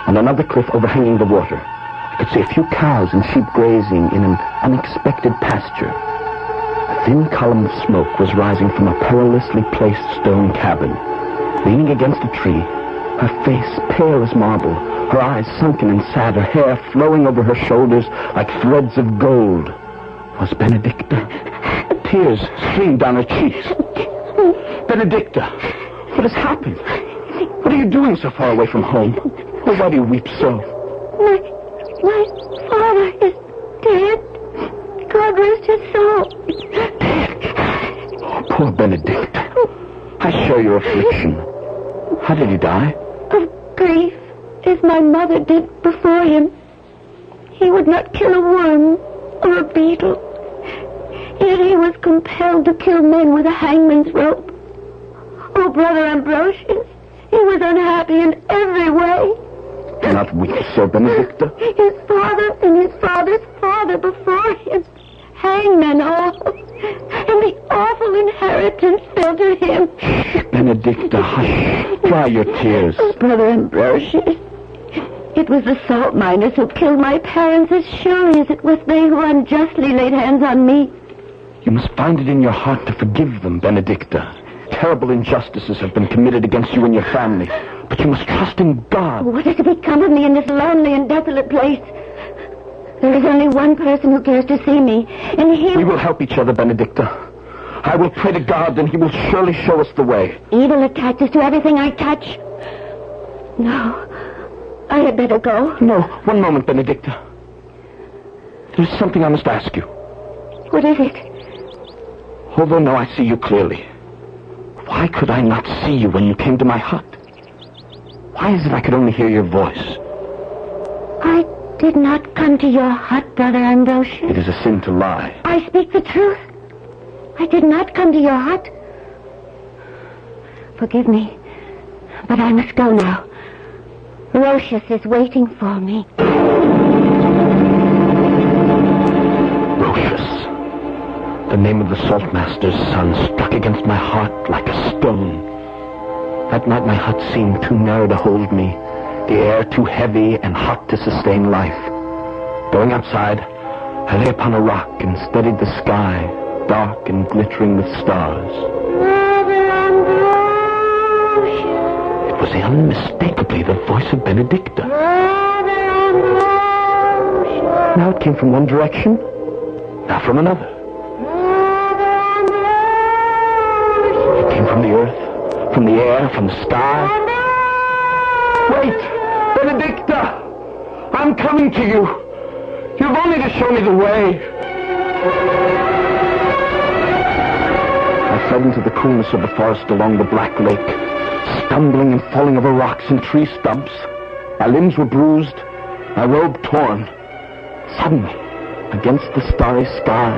On another cliff overhanging the water, I could see a few cows and sheep grazing in an unexpected pasture. A thin column of smoke was rising from a perilously placed stone cabin. Leaning against a tree, her face pale as marble, her eyes sunken and sad, her hair flowing over her shoulders like threads of gold, was Benedicta. Tears streamed down her cheeks. Benedicta, what has happened? What are you doing so far away from home? Oh, why do you weep so? My father is dead. God rest his soul. Oh, poor Benedicta. I share your affliction. How did he die? Of grief, as my mother did before him. He would not kill a worm or a beetle. Yet he was compelled to kill men with a hangman's rope. Oh, Brother Ambrosius, he was unhappy in every way. Do not weep so, Benedicta. His father and his father's father before him. Hangman all. And the awful inheritance fell to him. Benedicta, hush. Dry your tears. Oh, Brother Ambrosius, it was the salt miners who killed my parents as surely as it was they who unjustly laid hands on me. You must find it in your heart to forgive them, Benedicta. Terrible injustices have been committed against you and your family, but you must trust in God. What is to become of me in this lonely and desolate place? There is only one person who cares to see me, and he... We will help each other, Benedicta. I will pray to God, and he will surely show us the way. Evil attaches to everything I touch. No, I had better go. No, one moment, Benedicta. There's something I must ask you. What is it? Although now I see you clearly, why could I not see you when you came to my hut? Why is it I could only hear your voice? I did not come to your hut, Brother Ambrosius. It is a sin to lie. I speak the truth. I did not come to your hut. Forgive me, but I must go now. Rocius is waiting for me. Rocius. The name of the saltmaster's son struck against my heart like a stone. That night my hut seemed too narrow to hold me, the air too heavy and hot to sustain life. Going outside, I lay upon a rock and studied the sky, dark and glittering with stars. It was unmistakably the voice of Benedicta. Now it came from one direction, now from another. It came from the earth, from the air, from the sky. Wait! Benedicta! I'm coming to you! You've only to show me the way. I fell into the coolness of the forest along the Black Lake, stumbling and falling over rocks and tree stumps. My limbs were bruised, my robe torn. Suddenly, against the starry sky,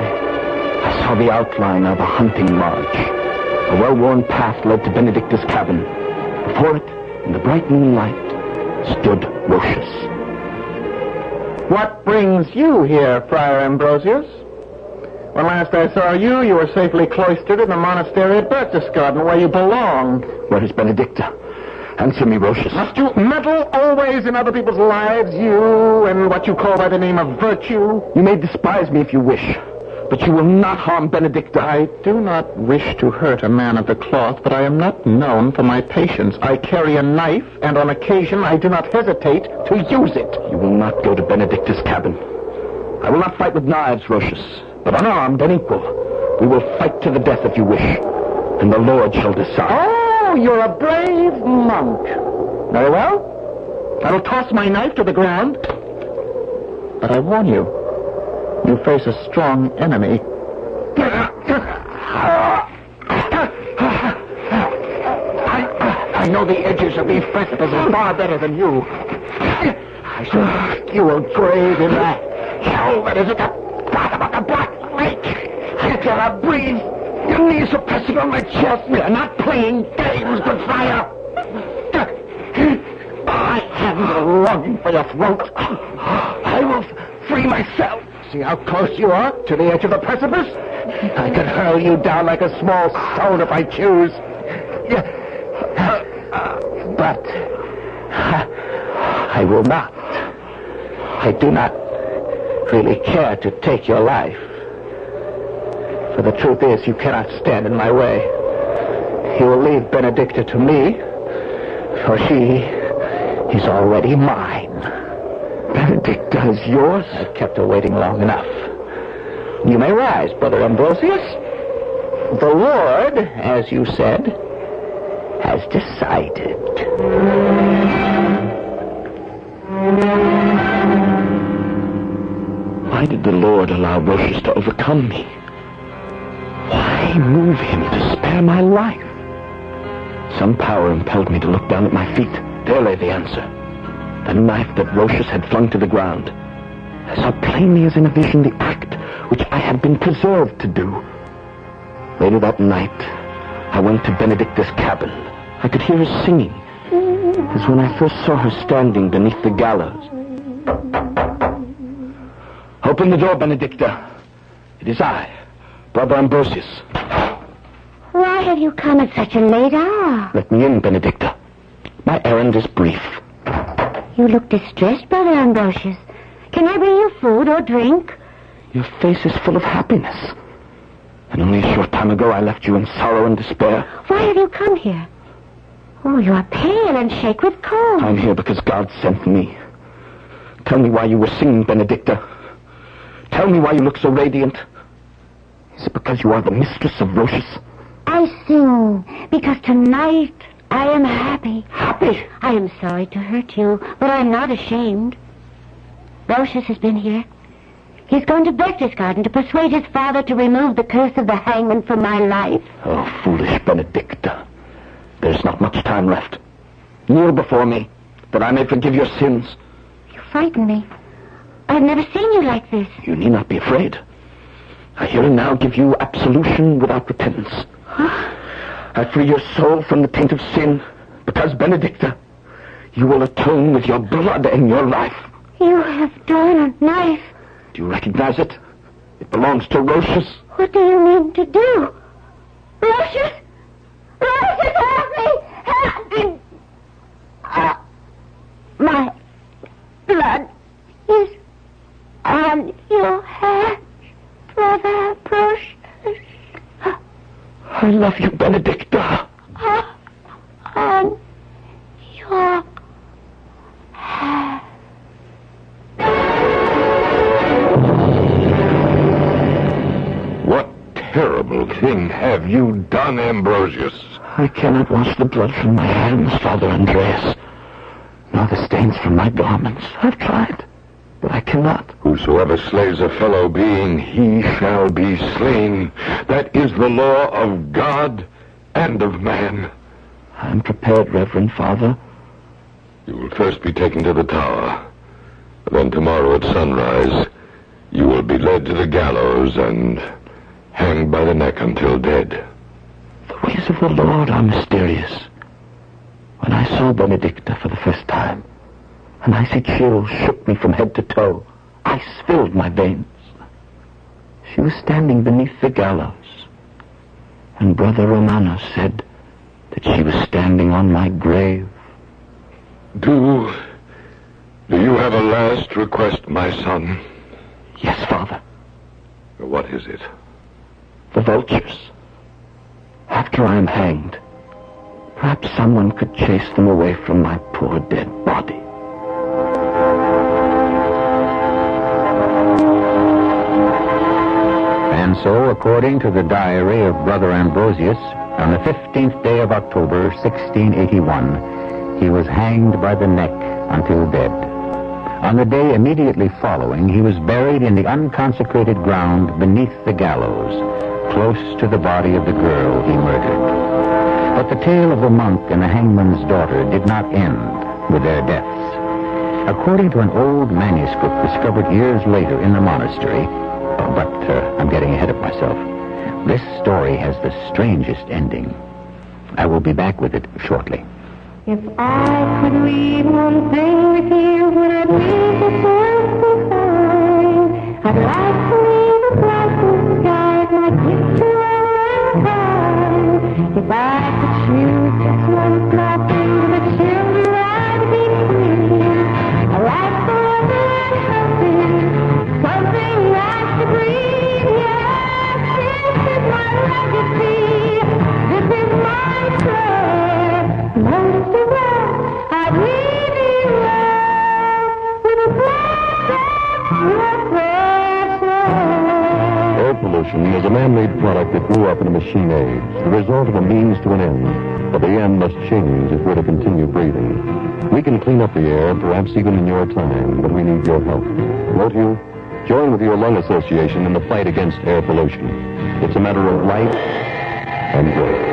I saw the outline of a hunting lodge. A well-worn path led to Benedicta's cabin. Before it, in the bright moonlight, stood Rocius. What brings you here, Friar Ambrosius? When last I saw you, you were safely cloistered in the monastery at Berchtesgaden, where you belonged. Where is Benedicta? Answer me, Rocius. Must you meddle always in other people's lives, you and what you call by the name of virtue? You may despise me if you wish, but you will not harm Benedicta. I do not wish to hurt a man of the cloth, but I am not known for my patience. I carry a knife, and on occasion I do not hesitate to use it. You will not go to Benedicta's cabin. I will not fight with knives, Rocius, but unarmed and equal. We will fight to the death if you wish, and the Lord shall decide. Oh, you're a brave monk. Very well. I will toss my knife to the ground. But I warn you, you face a strong enemy. I know the edges of these precipices far better than you. I shall make you a grave in that hell that is at the bottom of the Black Lake. I cannot breathe. Your knees are pressing on my chest. We are not playing games, good friar. My hands are longing for your throat. I will free myself. See how close you are to the edge of the precipice? I could hurl you down like a small stone if I choose. But I will not. I do not really care to take your life. For the truth is, you cannot stand in my way. You will leave Benedicta to me, for she is already mine. Benedicta is yours? I've kept her waiting long enough. You may rise, Brother Ambrosius. The Lord, as you said, has decided. Why did the Lord allow Rochus to overcome me? Why move him to spare my life? Some power impelled me to look down at my feet. There lay the answer. The knife that Rochus had flung to the ground. I saw plainly as in a vision the act which I had been preserved to do. Later that night, I went to Benedicta's cabin. I could hear her singing, as when I first saw her standing beneath the gallows. Open the door, Benedicta. It is I, Brother Ambrosius. Why have you come at such a late hour? Let me in, Benedicta. My errand is brief. You look distressed, Brother Ambrosius. Can I bring you food or drink? Your face is full of happiness. And only a short time ago I left you in sorrow and despair. Why have you come here? Oh, you are pale and shake with cold. I'm here because God sent me. Tell me why you were singing, Benedicta. Tell me why you look so radiant. Is it because you are the mistress of Rochus? I sing because tonight I am happy. Happy? I am sorry to hurt you, but I'm not ashamed. Rochus has been here. He's gone to Berchtesgaden to persuade his father to remove the curse of the hangman from my life. Oh, foolish Benedicta. There's not much time left. Kneel before me, that I may forgive your sins. You frighten me. I've never seen you like this. You need not be afraid. I here and now give you absolution without repentance. Huh? I free your soul from the taint of sin, because, Benedicta, you will atone with your blood and your life. You have drawn a knife. Do you recognize it? It belongs to Rochus. What do you mean to do? Rochus! Rochus, help me! Help me! My blood is on your hands, Brother Rochus. I love you, Benedicta. On your hands. What terrible thing have you done, Ambrosius? I cannot wash the blood from my hands, Father Andreas, nor the stains from my garments. I've tried, but I cannot. Whosoever slays a fellow being, he shall be slain. That is the law of God and of man. I'm prepared, Reverend Father. You will first be taken to the tower. Then tomorrow at sunrise, you will be led to the gallows and hanged by the neck until dead. The ways of the Lord are mysterious. When I saw Benedicta for the first time, an icy chill shook me from head to toe. Ice filled my veins. She was standing beneath the gallows, and Brother Romano said that she was standing on my grave. Do you have a last request, my son? Yes, Father. What is it? The vultures. After I am hanged, perhaps someone could chase them away from my poor dead body. And so, according to the diary of Brother Ambrosius, on the 15th day of October, 1681, he was hanged by the neck until dead. On the day immediately following, he was buried in the unconsecrated ground beneath the gallows, close to the body of the girl he murdered. But the tale of the monk and the hangman's daughter did not end with their deaths. According to an old manuscript discovered years later in the monastery, but I'm getting ahead of myself, this story has the strangest ending. I will be back with it shortly. If I could leave one thing with you, would it be the first design? I'd like evolution is a man-made product that grew up in a machine age, the result of a means to an end. But the end must change if we're to continue breathing. We can clean up the air, perhaps even in your time, but we need your help. Won't you? Join with your lung association in the fight against air pollution. It's a matter of life and growth.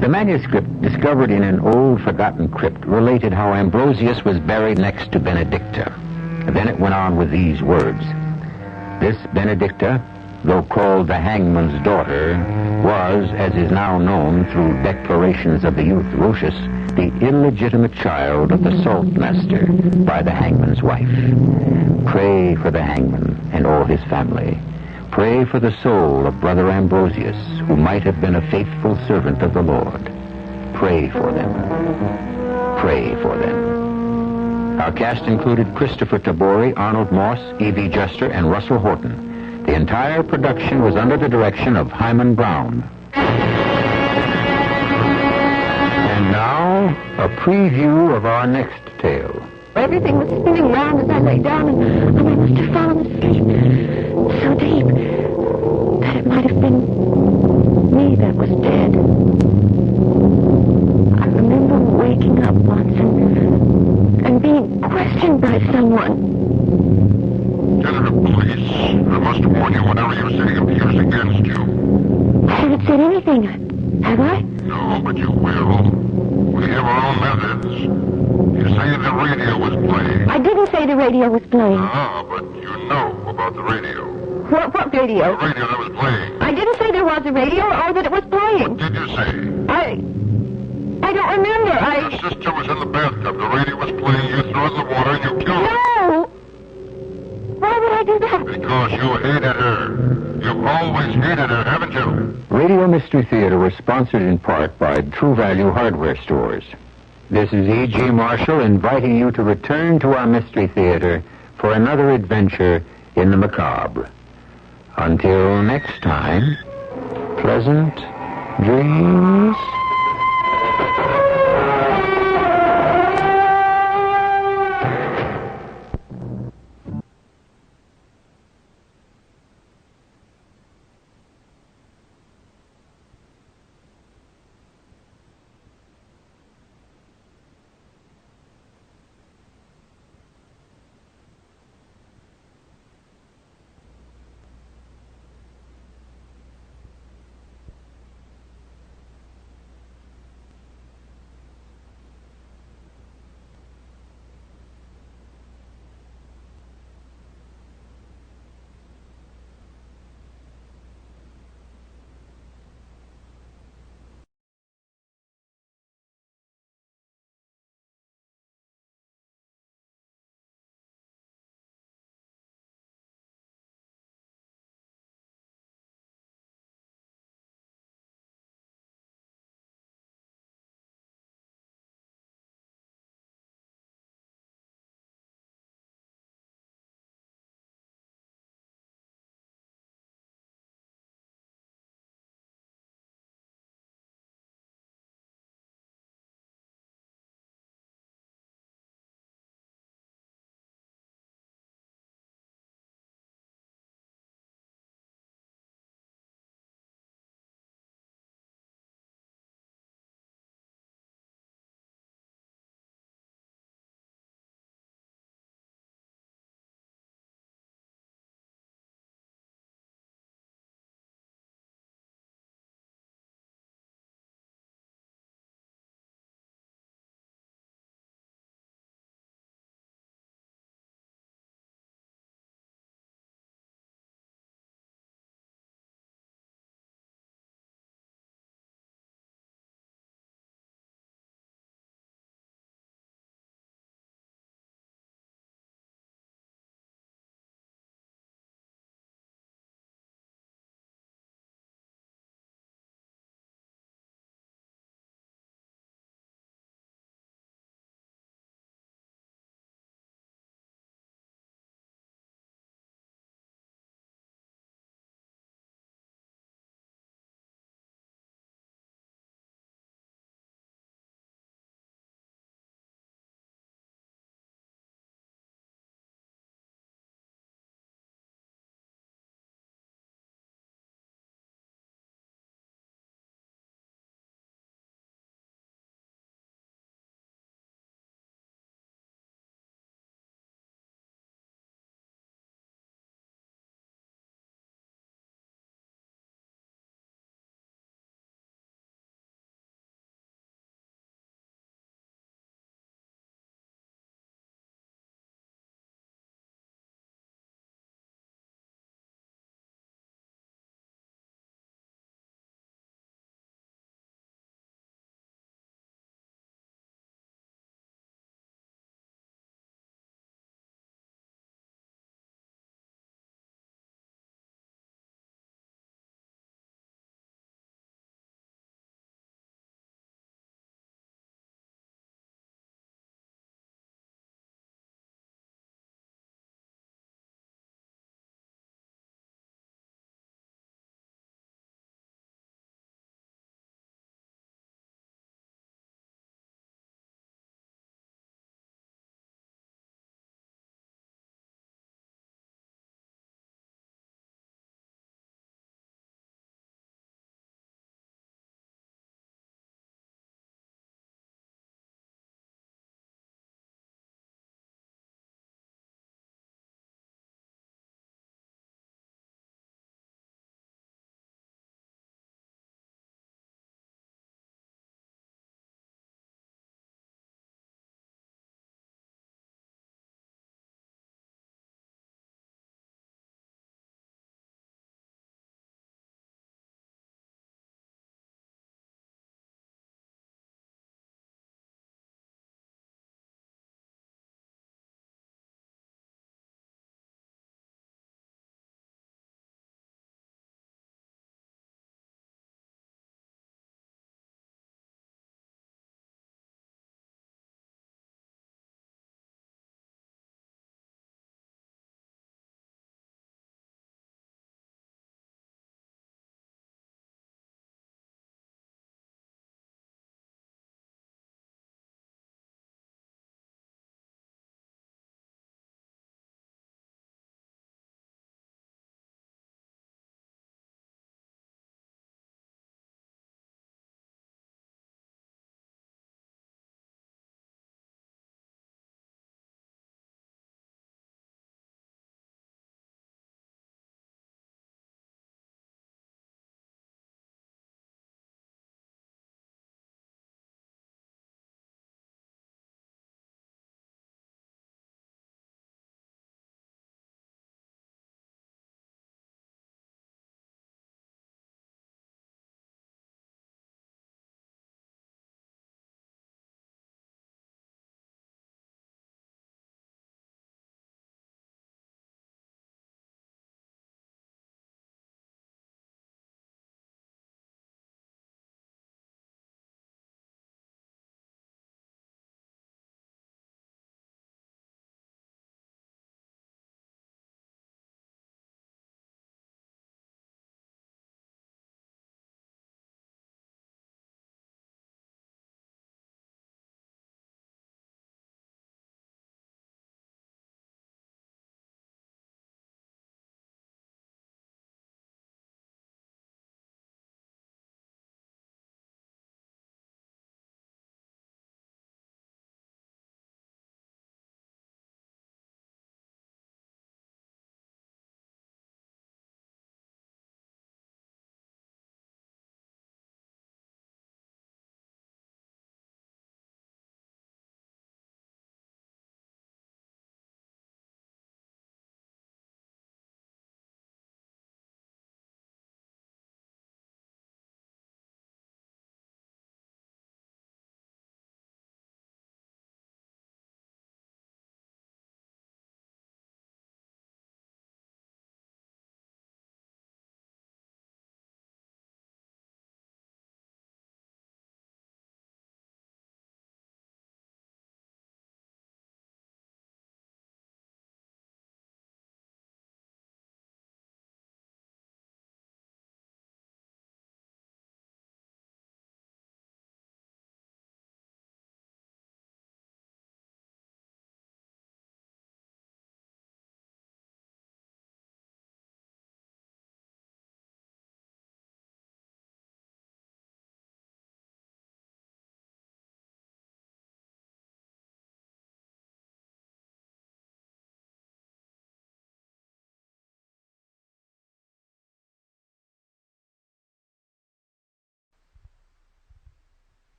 The manuscript discovered in an old forgotten crypt related how Ambrosius was buried next to Benedicta. Then it went on with these words. This Benedicta, though called the Hangman's daughter, was, as is now known through declarations of the youth Rocius, the illegitimate child of the saltmaster by the Hangman's wife. Pray for the Hangman and all his family. Pray for the soul of Brother Ambrosius, who might have been a faithful servant of the Lord. Pray for them. Pray for them. Our cast included Christopher Tabori, Arnold Moss, Evie Juster, and Russell Horton. The entire production was under the direction of Hangman Brown. And now, a preview of our next tale. Everything was spinning round as I lay down, and I must have fallen asleep so deep that it might have been me that was dead. I remember waking up once and being questioned by someone. Senator, please, I must warn you, whatever you say appears against you. I haven't said anything, have I? No, but you will. We have our own methods. You say the radio was playing. I didn't say the radio was playing. Ah, but you know about the radio. What radio? The radio that was playing. I didn't say there was a radio or that it was playing. What did you say? I don't remember. Your sister was in the bathtub. The radio was playing. You threw it in the water and you killed her. No! Why would I do that? Because you hated her. You've always hated her, haven't you? Radio Mystery Theater was sponsored in part by True Value Hardware Stores. This is E.G. Marshall inviting you to return to our Mystery Theater for another adventure in the macabre. Until next time, pleasant dreams.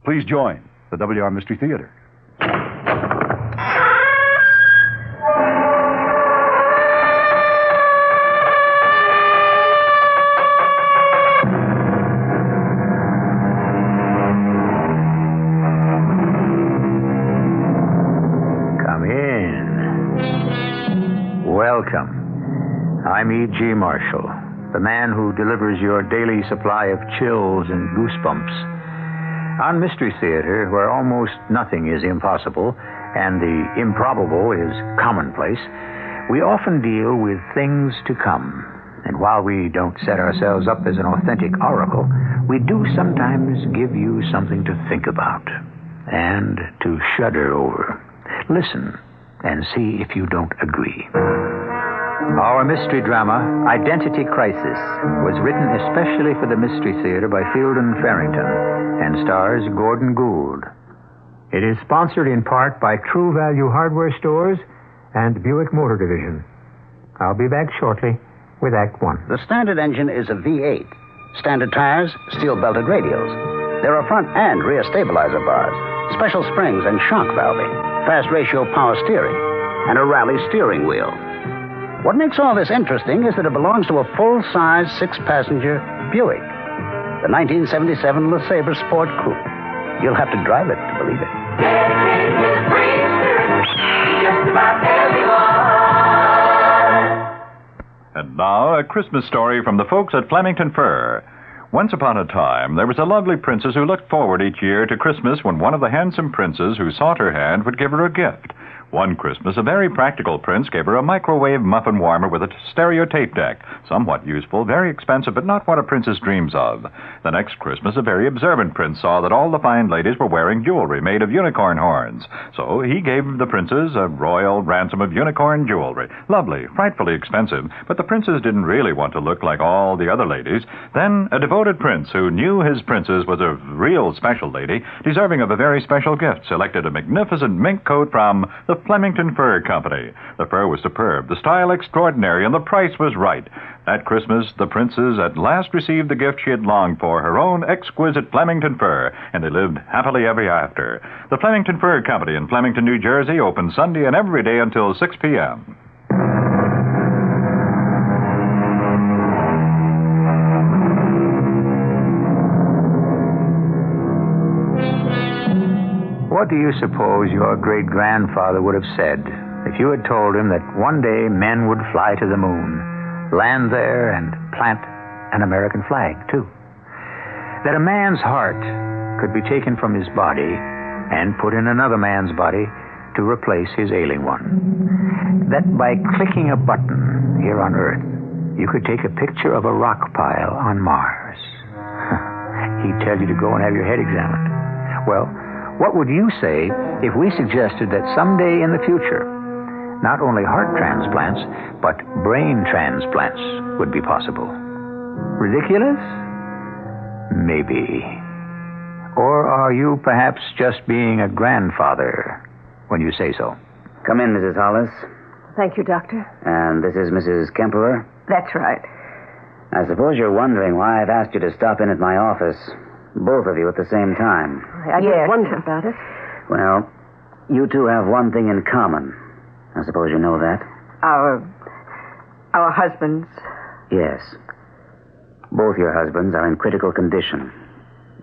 Please join the WR Mystery Theater. Come in. Welcome. I'm E.G. Marshall, the man who delivers your daily supply of chills and goosebumps. On Mystery Theater, where almost nothing is impossible and the improbable is commonplace, we often deal with things to come. And while we don't set ourselves up as an authentic oracle, we do sometimes give you something to think about and to shudder over. Listen and see if you don't agree. Our mystery drama, Identity Crisis, was written especially for the Mystery Theater by Fielden Farrington and stars Gordon Gould. It is sponsored in part by True Value Hardware Stores and Buick Motor Division. I'll be back shortly with Act One. The standard engine is a V8. Standard tires, steel-belted radials. There are front and rear stabilizer bars, special springs and shock valving, fast ratio power steering, and a rally steering wheel. What makes all this interesting is that it belongs to a full-size, 6-passenger Buick, the 1977 LeSabre Sport Coupe. You'll have to drive it to believe it. And now, a Christmas story from the folks at Flemington Fur. Once upon a time, there was a lovely princess who looked forward each year to Christmas when one of the handsome princes who sought her hand would give her a gift. One Christmas, a very practical prince gave her a microwave muffin warmer with a stereo tape deck. Somewhat useful, very expensive, but not what a princess dreams of. The next Christmas, a very observant prince saw that all the fine ladies were wearing jewelry made of unicorn horns. So he gave the princes a royal ransom of unicorn jewelry. Lovely, frightfully expensive, but the princes didn't really want to look like all the other ladies. Then a devoted prince who knew his princess was a real special lady, deserving of a very special gift, selected a magnificent mink coat from the Flemington Fur Company. The fur was superb, the style extraordinary, and the price was right. That Christmas, the princess at last received the gift she had longed for, her own exquisite Flemington fur, and they lived happily ever after. The Flemington Fur Company in Flemington, New Jersey, open Sunday and every day until 6 p.m. What do you suppose your great-grandfather would have said if you had told him that one day men would fly to the moon, land there, and plant an American flag, too? That a man's heart could be taken from his body and put in another man's body to replace his ailing one? That by clicking a button here on Earth, you could take a picture of a rock pile on Mars? He'd tell you to go and have your head examined. Well, what would you say if we suggested that someday in the future, not only heart transplants, but brain transplants would be possible? Ridiculous? Maybe. Or are you perhaps just being a grandfather when you say so? Come in, Mrs. Hollis. Thank you, Doctor. And this is Mrs. Kemperer? That's right. I suppose you're wondering why I've asked you to stop in at my office, both of you at the same time. I just wondered about it. Well, you two have one thing in common. I suppose you know that. Our husbands. Yes. Both your husbands are in critical condition.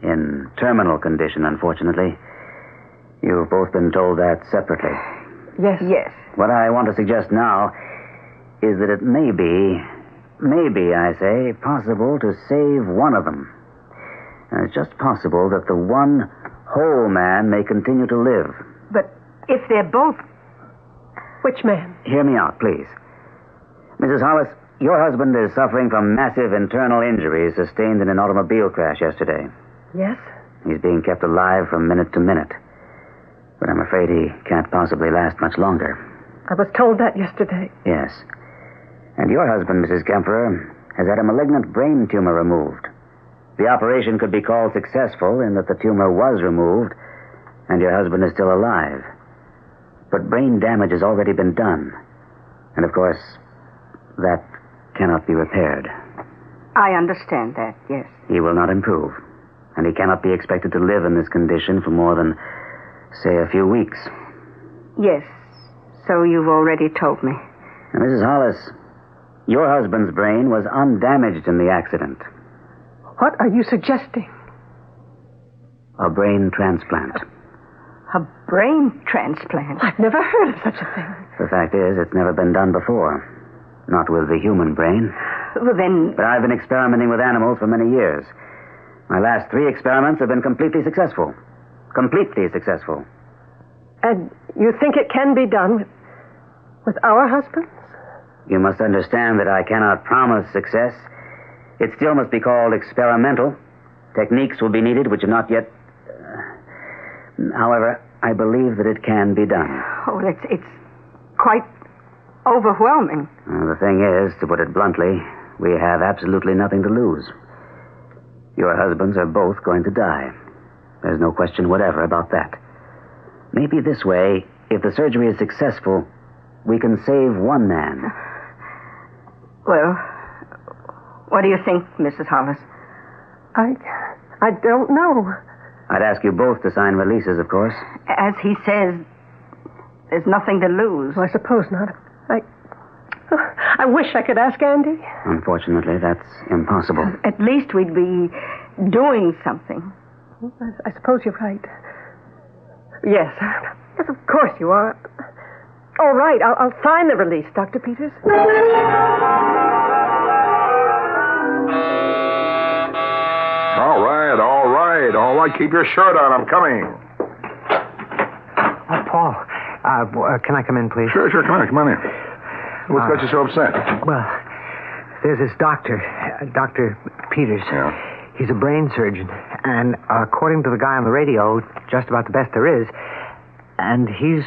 In terminal condition, unfortunately. You've both been told that separately. Yes. Yes. What I want to suggest now is that it may be, I say, possible to save one of them. And it's just possible that the one whole man may continue to live. But if they're both... Which man? Hear me out, please. Mrs. Hollis, your husband is suffering from massive internal injuries sustained in an automobile crash yesterday. Yes? He's being kept alive from minute to minute. But I'm afraid he can't possibly last much longer. I was told that yesterday. Yes. And your husband, Mrs. Kemperer, has had a malignant brain tumor removed. The operation could be called successful in that the tumor was removed and your husband is still alive. But brain damage has already been done. And, of course, that cannot be repaired. I understand that, yes. He will not improve. and he cannot be expected to live in this condition for more than, say, a few weeks. Yes, so you've already told me. Now, Mrs. Hollis, your husband's brain was undamaged in the accident. What are you suggesting? A brain transplant. A brain transplant? I've never heard of such a thing. The fact is, it's never been done before. Not with the human brain. Well, then... But I've been experimenting with animals for many years. My last 3 experiments have been completely successful. Completely successful. And you think it can be done with our husbands? You must understand that I cannot promise success. It still must be called experimental. Techniques will be needed which are not yet... However, I believe that it can be done. Oh, it's quite overwhelming. The thing is, to put it bluntly, we have absolutely nothing to lose. Your husbands are both going to die. There's no question whatever about that. Maybe this way, if the surgery is successful, we can save one man. Well, what do you think, Mrs. Hollis? I don't know. I'd ask you both to sign releases, of course. As he says, there's nothing to lose. Well, I suppose not. I wish I could ask Andy. Unfortunately, that's impossible. At least we'd be doing something. I suppose you're right. Yes. Yes, of course you are. All right, I'll sign the release, Dr. Peters. All right. Keep your shirt on. I'm coming. Oh, Paul, can I come in, please? Sure. Come on in. What's got you so upset? Well, there's this doctor, Dr. Peters. Yeah. He's a brain surgeon, and according to the guy on the radio, just about the best there is, and he's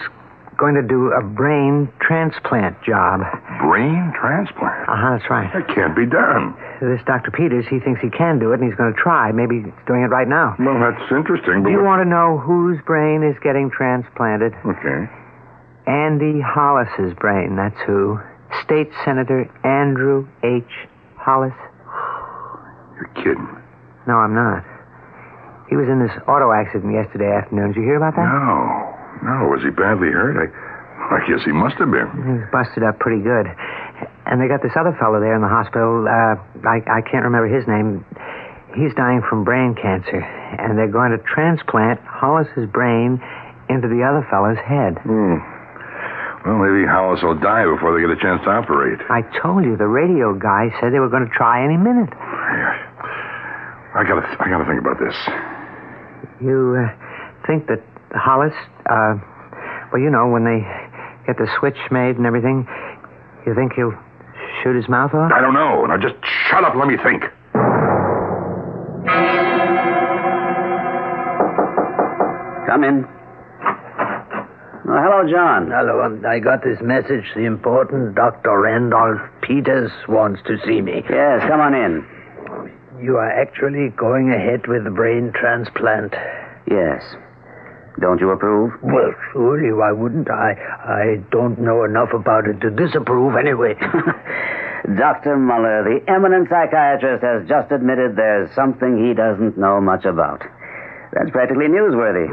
going to do a brain transplant job. Brain transplant? That's right. That can't be done. This Dr. Peters, he thinks he can do it, and he's going to try. Maybe he's doing it right now. Well, that's interesting, but... Do you want to know whose brain is getting transplanted? Okay. Andy Hollis's brain, that's who. State Senator Andrew H. Hollis. You're kidding. No, I'm not. He was in this auto accident yesterday afternoon. Did you hear about that? No. Was he badly hurt? I guess he must have been. He was busted up pretty good. And they got this other fellow there in the hospital. I can't remember his name. He's dying from brain cancer. And they're going to transplant Hollis's brain into the other fellow's head. Well, maybe Hollis will die before they get a chance to operate. I told you, the radio guy said they were going to try any minute. Yeah. I gotta think about this. You think that Hollis, well, you know, when they get the switch made and everything, you think he'll shoot his mouth off? I don't know. Now just shut up and let me think. Come in. Oh, hello, John. Hello, I got this message. The important Dr. Randolph Peters wants to see me. Yes, come on in. You are actually going ahead with the brain transplant? Yes. Don't you approve? Well, surely, why wouldn't I? I don't know enough about it to disapprove anyway. Dr. Muller, the eminent psychiatrist, has just admitted there's something he doesn't know much about. That's practically newsworthy.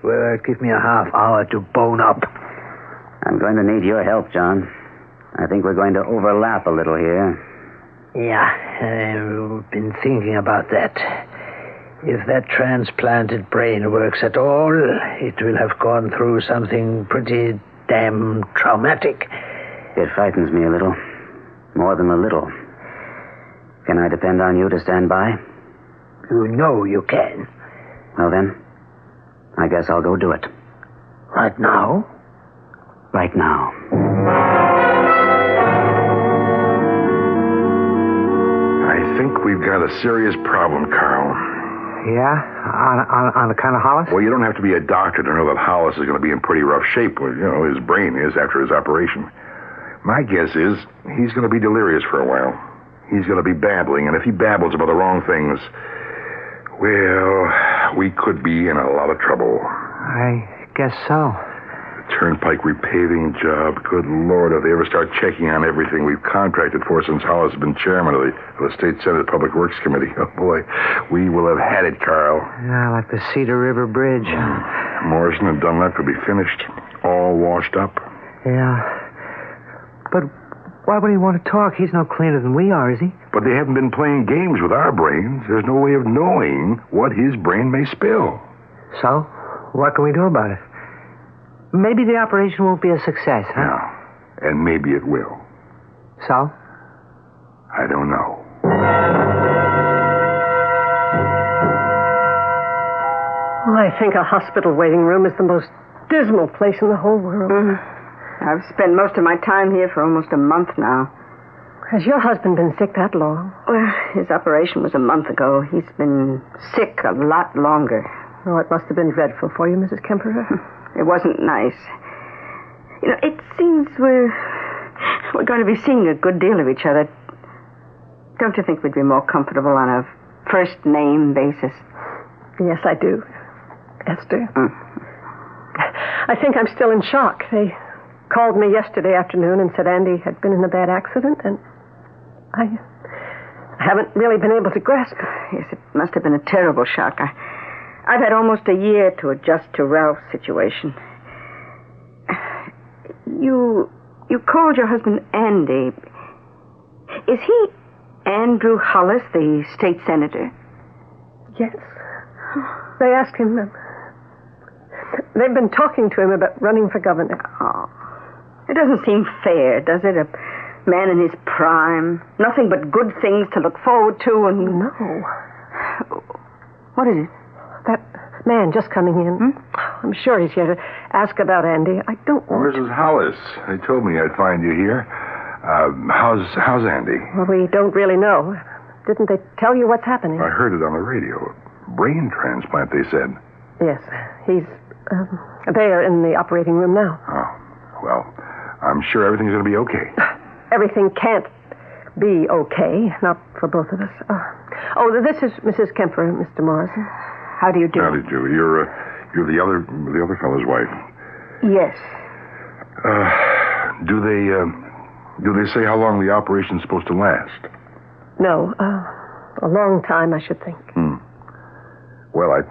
Well, give me a half hour to bone up. I'm going to need your help, John. I think we're going to overlap a little here. Yeah, I've been thinking about that. If that transplanted brain works at all, it will have gone through something pretty damn traumatic. It frightens me a little. More than a little. Can I depend on you to stand by? You know you can. Well then, I guess I'll go do it. Right now? Right now. I think we've got a serious problem, Carl. Yeah? On the kind of Hollis? Well, you don't have to be a doctor to know that Hollis is going to be in pretty rough shape. You know, his brain is after his operation. My guess is he's going to be delirious for a while. He's going to be babbling, and if he babbles about the wrong things, well, we could be in a lot of trouble. I guess so. Turnpike repaving job. Good Lord, if they ever start checking on everything we've contracted for since Hollis has been chairman of the State Senate Public Works Committee. Oh, boy, we will have had it, Carl. Yeah, like the Cedar River Bridge. Morrison and Dunlap could be finished, all washed up. Yeah. But why would he want to talk? He's no cleaner than we are, is he? But they haven't been playing games with our brains. There's no way of knowing what his brain may spill. So, what can we do about it? Maybe the operation won't be a success, huh? No, and maybe it will. So? I don't know. Well, I think a hospital waiting room is the most dismal place in the whole world. I've spent most of my time here for almost a month now. Has your husband been sick that long? Well, his operation was a month ago. He's been sick a lot longer. Oh, it must have been dreadful for you, Mrs. Kemper. It wasn't nice. You know, it seems we're going to be seeing a good deal of each other. Don't you think we'd be more comfortable on a first-name basis? Yes, I do, Esther. I think I'm still in shock. They called me yesterday afternoon and said Andy had been in a bad accident, and I haven't really been able to grasp it. Yes, it must have been a terrible shock. I've had almost a year to adjust to Ralph's situation. You called your husband Andy. Is he Andrew Hollis, the state senator? Yes. They asked him. They've been talking to him about running for governor. Oh. It doesn't seem fair, does it? A man in his prime. Nothing but good things to look forward to and... No. What is it? That man just coming in. I'm sure he's here to ask about Andy. I don't want... Mrs. Hollis, they told me I'd find you here. How's Andy? Well, we don't really know. Didn't they tell you what's happening? I heard it on the radio. Brain transplant, they said. Yes. He's there in the operating room now. Oh, well, I'm sure everything's going to be okay. Everything can't be okay, not for both of us. This is Mrs. Kemper, Mr. Morrison. How do you do? How do you do? You're the other fellow's wife. Yes. Do they say how long the operation's supposed to last? No, a long time, I should think. Well, I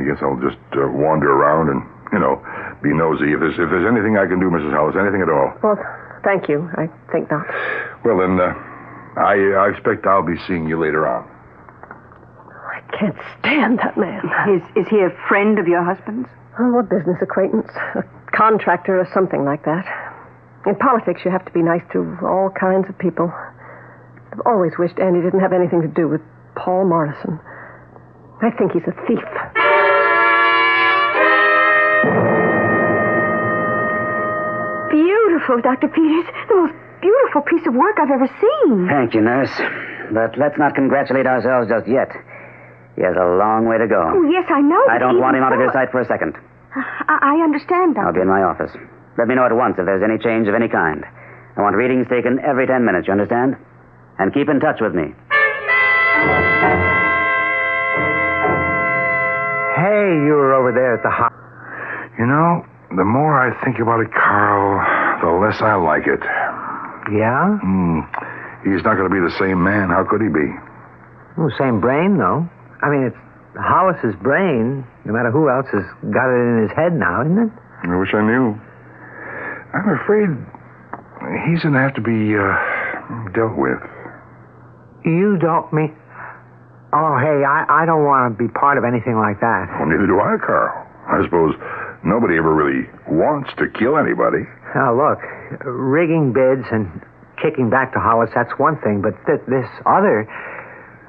guess I'll just wander around and, be nosy. If there's anything I can do, Mrs. Hollis, anything at all. Well, thank you. I think not. Well, then, I expect I'll be seeing you later on. I can't stand that man. Is he a friend of your husband's? Oh, a business acquaintance. A contractor or something like that. In politics, you have to be nice to all kinds of people. I've always wished Andy didn't have anything to do with Paul Morrison. I think he's a thief. Beautiful, Dr. Peters. The most beautiful piece of work I've ever seen. Thank you, nurse. But let's not congratulate ourselves just yet. He has a long way to go. Oh, yes, I know. I don't want him out of your sight for a second. I understand, Doctor. I'll be in my office. Let me know at once if there's any change of any kind. I want readings taken every 10 minutes, you understand? And keep in touch with me. Hey, you were over there at the hospital. The more I think about it, Carl, the less I like it. Yeah? He's not going to be the same man. How could he be? Well, same brain, though. I mean, it's Hollis's brain, no matter who else has got it in his head now, isn't it? I wish I knew. I'm afraid he's going to have to be dealt with. You don't mean... Oh, hey, I don't want to be part of anything like that. Well, neither do I, Carl. I suppose nobody ever really wants to kill anybody. Now, look, rigging bids and kicking back to Hollis, that's one thing, but this other...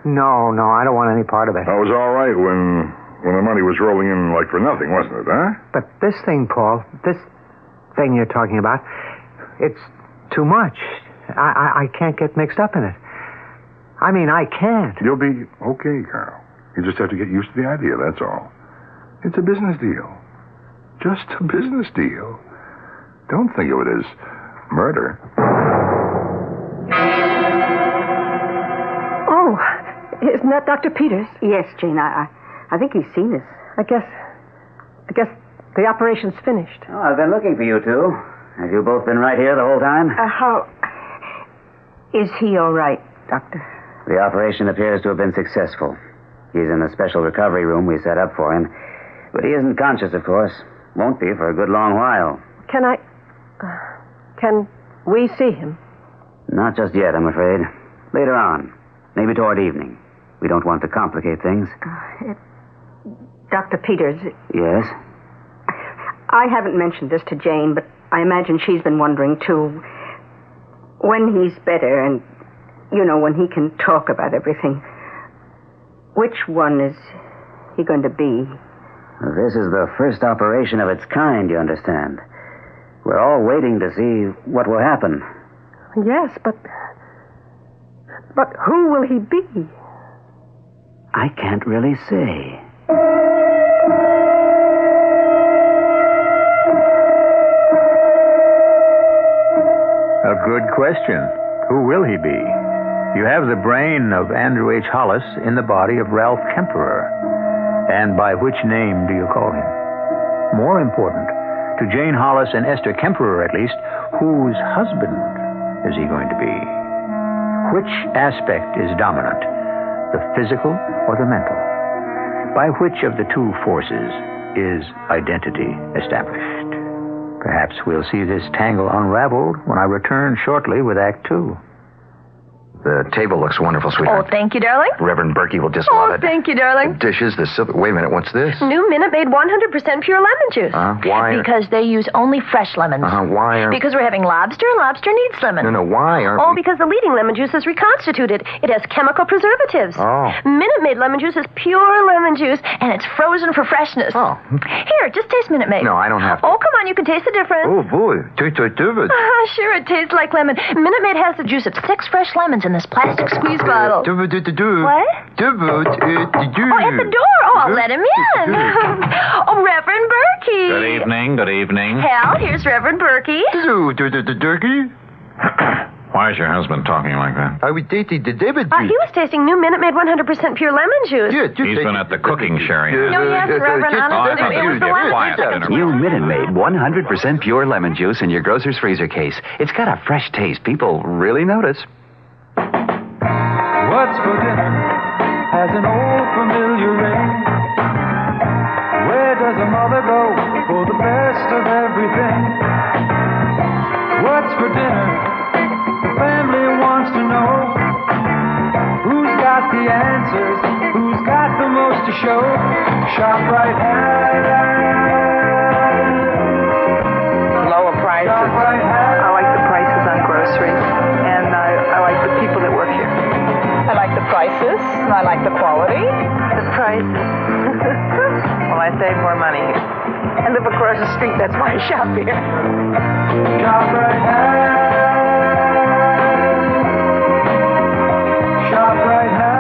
No, I don't want any part of it. That was all right when the money was rolling in like for nothing, wasn't it, huh? But this thing, Paul, this thing you're talking about, it's too much. I can't get mixed up in it. I mean, I can't. You'll be okay, Carl. You just have to get used to the idea, that's all. It's a business deal. Just a business deal. Don't think of it as murder. Oh, isn't that Dr. Peters? Yes, Jane. I think he's seen us. I guess The operation's finished. Oh, I've been looking for you two. Have you both been right here the whole time? How... Is he all right, Doctor? The operation appears to have been successful. He's in the special recovery room we set up for him. But he isn't conscious, of course. Won't be for a good long while. Can we see him? Not just yet, I'm afraid. Later on. Maybe toward evening. We don't want to complicate things. Dr. Peters. Yes? I haven't mentioned this to Jane, but I imagine she's been wondering, too. When he's better and, when he can talk about everything, which one is he going to be? This is the first operation of its kind, you understand. We're all waiting to see what will happen. Yes, but who will he be? I can't really say. A good question. Who will he be? You have the brain of Andrew H. Hollis in the body of Ralph Kemperer. And by which name do you call him? More important, to Jane Hollis and Esther Kemperer at least, whose husband is he going to be? Which aspect is dominant, the physical or the mental? By which of the two forces is identity established? Perhaps we'll see this tangle unraveled when I return shortly with Act Two. The table looks wonderful, sweetheart. Oh, thank you, darling. Reverend Berkey will just love it. Thank you, darling. The dishes, the silver... Wait a minute, what's this? New Minute Maid 100% pure lemon juice. Why? Because they use only fresh lemons. Why are... Because we're having lobster, and lobster needs lemon. No, why aren't we... Because the leading lemon juice is reconstituted. It has chemical preservatives. Oh. Minute Maid lemon juice is pure lemon juice, and it's frozen for freshness. Oh. Here, just taste Minute Maid. No, I don't have to. Oh, come on, you can taste the difference. Oh, boy. Sure, it tastes like lemon. Minute Maid has the juice of 6 fresh lemons in this plastic squeeze bottle. What? Oh, at the door. Oh, I'll let him in. Oh, Reverend Berkey. Good evening, good evening. Hal, here's Reverend Berkey. Why is your husband talking like that? I was dating the David. He was tasting new Minute Maid 100% pure lemon juice. He's been at the cooking sharing. No, he hasn't, Reverend. Honestly, it was the last. New Minute Maid 100% pure lemon juice in your grocer's freezer case. It's got a fresh taste. People really notice. What's for dinner has an old familiar ring. Where does a mother go for the best of everything? What's for dinner? The family wants to know. Who's got the answers? Who's got the most to show? ShopRite has lower prices. I like the prices on groceries, and I like the people that work here. I like the prices, and I like the quality. The prices. Well, I save more money here. I live across the street, that's why I shop here. ShopRite has. ShopRite has.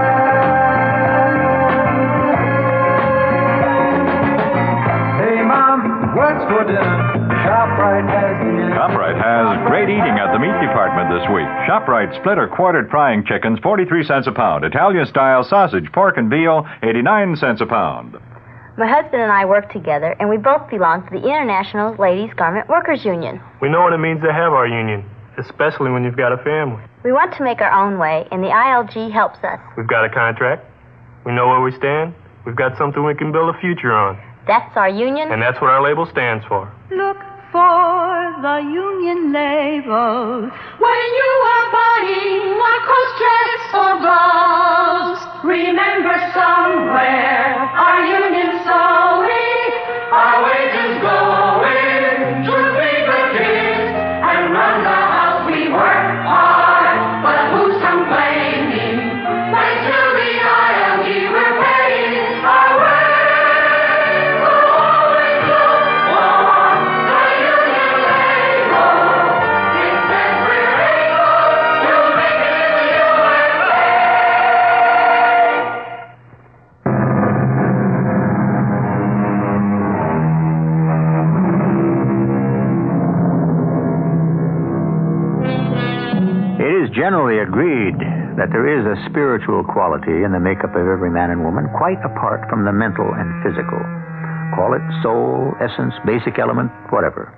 Hey, Mom, what's for dinner? ShopRite has the answer. ShopRite has great eating at the meat department this week. ShopRite split or quartered frying chickens, 43 cents a pound. Italian-style sausage, pork, and veal, 89 cents a pound. My husband and I work together, and we both belong to the International Ladies Garment Workers Union. We know what it means to have our union, especially when you've got a family. We want to make our own way, and the ILG helps us. We've got a contract. We know where we stand. We've got something we can build a future on. That's our union. And that's what our label stands for. Look for the union label when you are buying Lacoste dress or blouse. Remember somewhere our union's sewing, our wages going to feed the kids and run the house. We work hard, but who's complaining? Thanks to the ILG, we're paying our way. So always look for the union label. It says we're able to make it in the USA. It is generally agreed that there is a spiritual quality in the makeup of every man and woman, quite apart from the mental and physical. Call it soul, essence, basic element, whatever.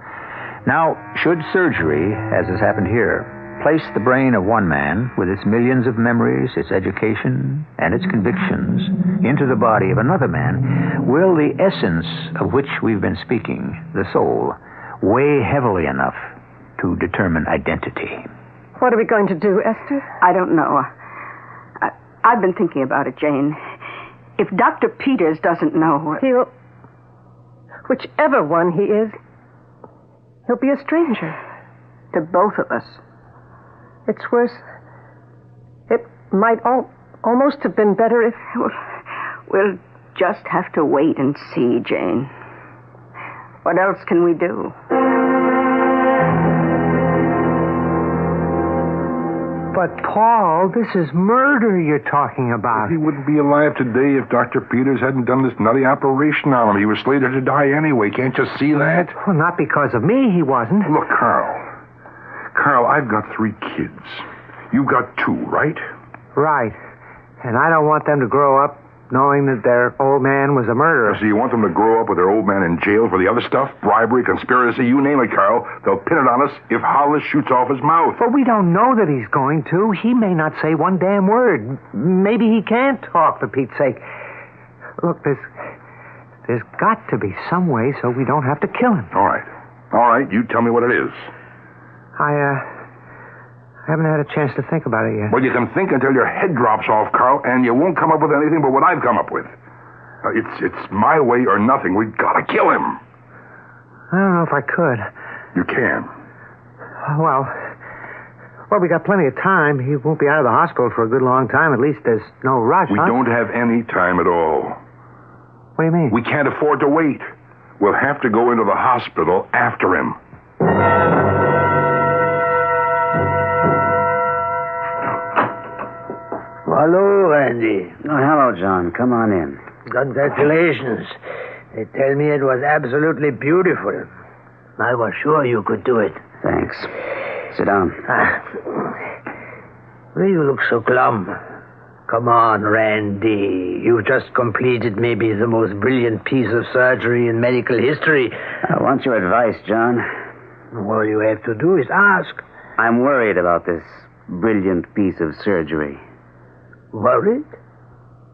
Now, should surgery, as has happened here, place the brain of one man with its millions of memories, its education, and its convictions into the body of another man, will the essence of which we've been speaking, the soul, weigh heavily enough to determine identity? What are we going to do, Esther? I don't know. I've been thinking about it, Jane. If Dr. Peters doesn't know... Whichever one he is, he'll be a stranger. To both of us. It's worse. It might almost have been better if... We'll just have to wait and see, Jane. What else can we do? But, Paul, this is murder you're talking about. He wouldn't be alive today if Dr. Peters hadn't done this nutty operation on him. He was slated to die anyway. Can't you see that? Well, not because of me, he wasn't. Look, Carl. Carl, I've got 3 kids. You've got 2, right? Right. And I don't want them to grow up knowing that their old man was a murderer. So you want them to grow up with their old man in jail for the other stuff? Bribery, conspiracy, you name it, Carl. They'll pin it on us if Hollis shoots off his mouth. But we don't know that he's going to. He may not say one damn word. Maybe he can't talk, for Pete's sake. Look, there's got to be some way so we don't have to kill him. All right. All right, you tell me what it is. I haven't had a chance to think about it yet. Well, you can think until your head drops off, Carl, and you won't come up with anything but what I've come up with. It's my way or nothing. We've got to kill him. I don't know if I could. You can. Well, we got plenty of time. He won't be out of the hospital for a good long time. At least there's no rush, We don't have any time at all. What do you mean? We can't afford to wait. We'll have to go into the hospital after him. Hello, Andy. Oh, hello, John. Come on in. Congratulations. They tell me it was absolutely beautiful. I was sure you could do it. Thanks. Sit down. Well, you look so glum. Come on, Randy. You've just completed maybe the most brilliant piece of surgery in medical history. I want your advice, John. All you have to do is ask. I'm worried about this brilliant piece of surgery. Worried?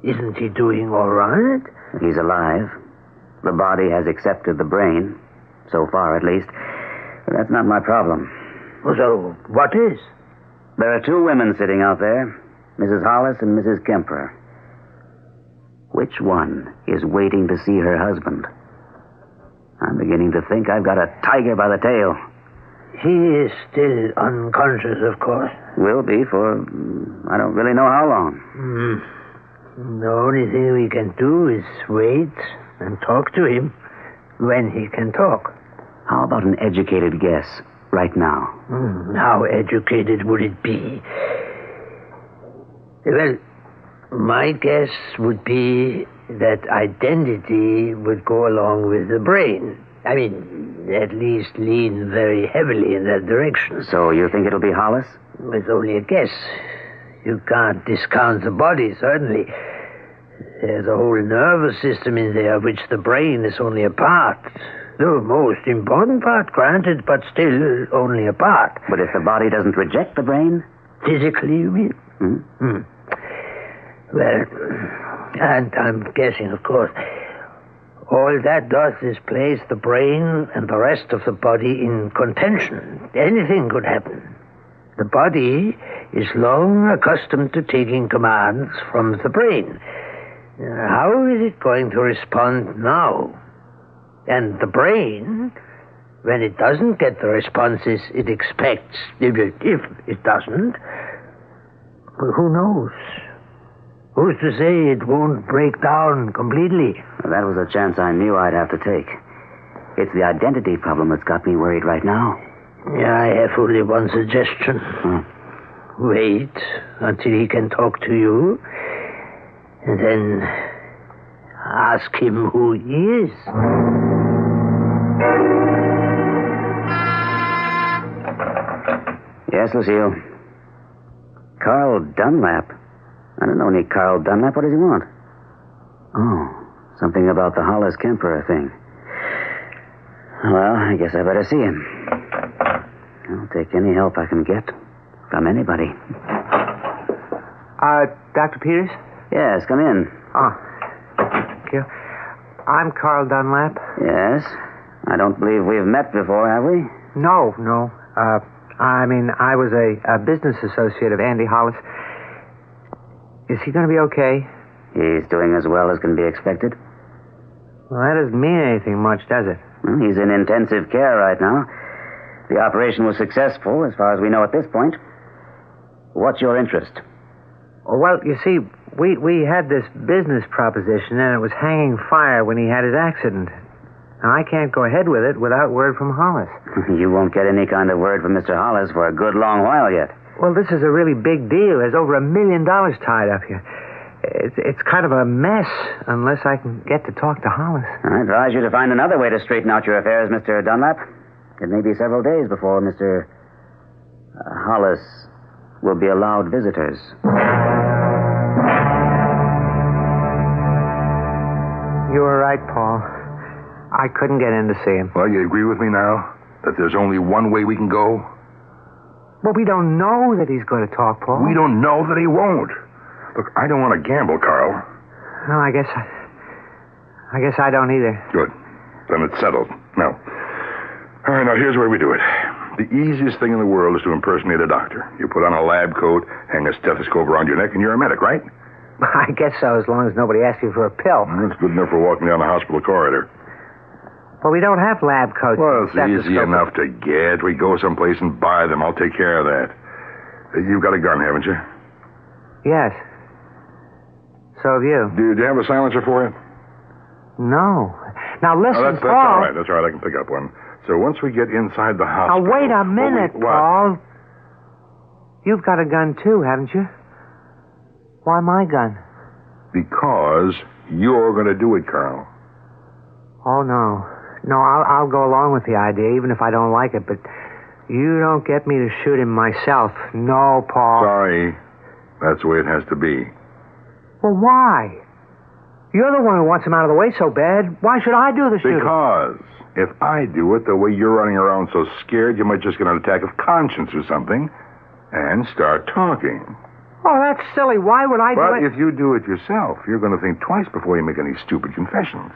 Isn't he doing all right? He's alive. The body has accepted the brain, so far at least. But that's not my problem. So, what is? There are 2 women sitting out there, Mrs. Hollis and Mrs. Kemper. Which one is waiting to see her husband? I'm beginning to think I've got a tiger by the tail. He is still unconscious, of course. Will be for I don't really know how long. The only thing we can do is wait and talk to him when he can talk. How about an educated guess right now? How educated would it be? Well, my guess would be that identity would go along with the brain. I mean, at least lean very heavily in that direction. So you think it'll be Hollis? It's only a guess. You can't discount the body, certainly. There's a whole nervous system in there of which the brain is only a part. The most important part, granted, but still only a part. But if the body doesn't reject the brain? Physically, you mean? Well, and I'm guessing, of course. All that does is place the brain and the rest of the body in contention. Anything could happen. The body is long accustomed to taking commands from the brain. How is it going to respond now? And the brain, when it doesn't get the responses it expects, if it doesn't, well, who knows? Who's to say it won't break down completely? Well, that was a chance I knew I'd have to take. It's the identity problem that's got me worried right now. Yeah, I have only one suggestion. Wait until he can talk to you, and then ask him who he is. Yes, Lucille. Carl Dunlap. I don't know any Carl Dunlap. What does he want? Oh, Something about the Hollis-Kemper thing. Well, I guess I better see him. I'll take any help I can get from anybody. Dr. Peters? Yes, come in. Oh, thank you. I'm Carl Dunlap. Yes? I don't believe we've met before, have we? No. I was a business associate of Andy Hollis. Is he going to be okay? He's doing as well as can be expected. Well, that doesn't mean anything much, does it? Well, he's in intensive care right now. The operation was successful, as far as we know at this point. What's your interest? Well, you see, we had this business proposition, and it was hanging fire when he had his accident. Now, I can't go ahead with it without word from Hollis. You won't get any kind of word from Mr. Hollis for a good long while yet. Well, this is a really big deal. There's over $1 million tied up here. It's kind of a mess unless I can get to talk to Hollis. I advise you to find another way to straighten out your affairs, Mr. Dunlap. It may be several days before Mr. Hollis will be allowed visitors. You were right, Paul. I couldn't get in to see him. Well, you agree with me now that there's only one way we can go? Well, we don't know that he's going to talk, Paul. We don't know that he won't. Look, I don't want to gamble, Carl. No, I guess I don't either. Good. Then it's settled. Now, all right, now here's where we do it. The easiest thing in the world is to impersonate a doctor. You put on a lab coat, hang a stethoscope around your neck, and you're a medic, right? I guess so, as long as nobody asks you for a pill. That's good enough for walking down the hospital corridor. Well, we don't have lab coats. Well, it's easy enough to get. We go someplace and buy them. I'll take care of that. You've got a gun, haven't you? Yes. So have you. Do you have a silencer for it? No. Now, listen, that's Paul. all right. That's all right. I can pick up one. So once we get inside the hospital... Now, wait a minute, Paul. You've got a gun, too, haven't you? Why my gun? Because you're going to do it, Carl. Oh, no. No, I'll go along with the idea, even if I don't like it, but you don't get me to shoot him myself. No, Paul. Sorry. That's the way it has to be. Well, why? You're the one who wants him out of the way so bad. Why should I do the shooting? Because if I do it the way you're running around so scared, you might just get an attack of conscience or something and start talking. Oh, that's silly. Why would I do it? But if you do it yourself, you're going to think twice before you make any stupid confessions.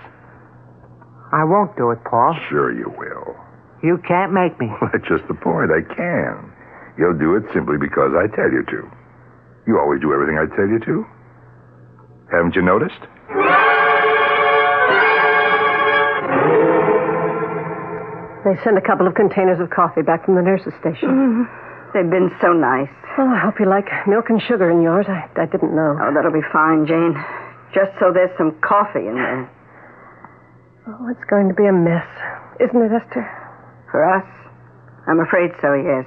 I won't do it, Paul. Sure you will. You can't make me. Well, that's just the point. I can. You'll do it simply because I tell you to. You always do everything I tell you to. Haven't you noticed? They sent a couple of containers of coffee back from the nurse's station. They've been so nice. Oh, I hope you like milk and sugar in yours. I didn't know. Oh, that'll be fine, Jane. Just so there's some coffee in there. Oh, it's going to be a mess. Isn't it, Esther? For us? I'm afraid so, yes.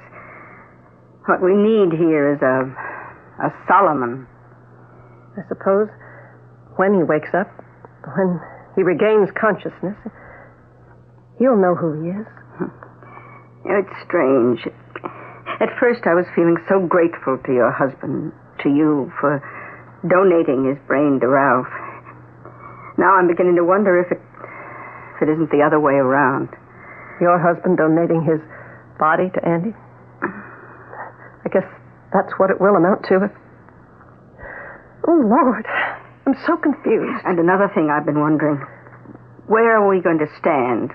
What we need here is a Solomon. I suppose when he wakes up, when he regains consciousness, he'll know who he is. It's strange. At first I was feeling so grateful to your husband, to you, for donating his brain to Ralph. Now I'm beginning to wonder if it isn't the other way around. Your husband donating his body to Andy? I guess that's what it will amount to. Oh, Lord, I'm so confused. And another thing I've been wondering, where are we going to stand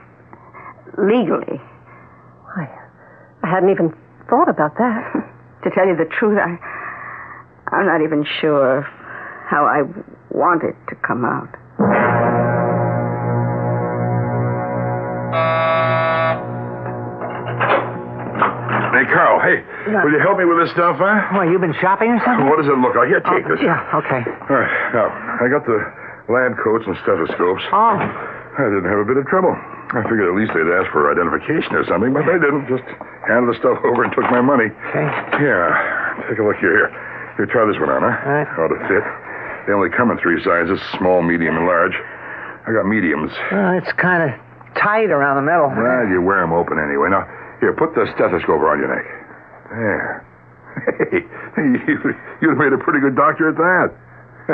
legally? I hadn't even thought about that. To tell you the truth, I'm not even sure how I want it to come out. Hey, Carl, will you help me with this stuff, huh? What, you been shopping or something? What does it look like? Here, take this. Yeah, okay. All right, now, I got the lab coats and stethoscopes. Oh. I didn't have a bit of trouble. I figured at least they'd ask for identification or something, but they didn't. Just handed the stuff over and took my money. Okay. Yeah, take a look here. Here, try this one on, huh? All right. Ought to fit. They only come in 3 sizes, small, medium, and large. I got mediums. Well, it's kind of tight around the middle. Well, you wear them open anyway. Now, here, put the stethoscope around your neck. There. Hey, you'd made a pretty good doctor at that.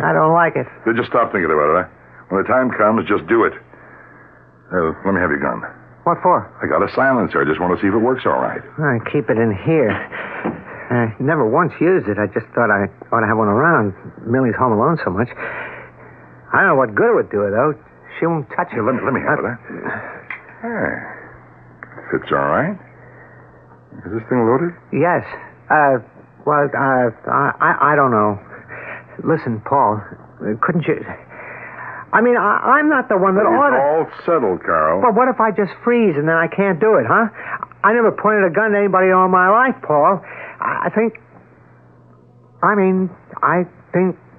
I don't like it. Then just stop thinking about it, huh? When the time comes, just do it. Let me have your gun. What for? I got a silencer. I just want to see if it works all right. I keep it in here. I never once used it. I just thought I ought to have one around. Millie's home alone so much. I don't know what good it would do her, though. She won't touch it. Let me have it, huh? Hey. Fits all right. Is this thing loaded? Yes. I don't know. Listen, Paul, couldn't you... I mean, I'm not the one that ought to... It's all settled, Carl. But what if I just freeze and then I can't do it, huh? I never pointed a gun at anybody all my life, Paul. I think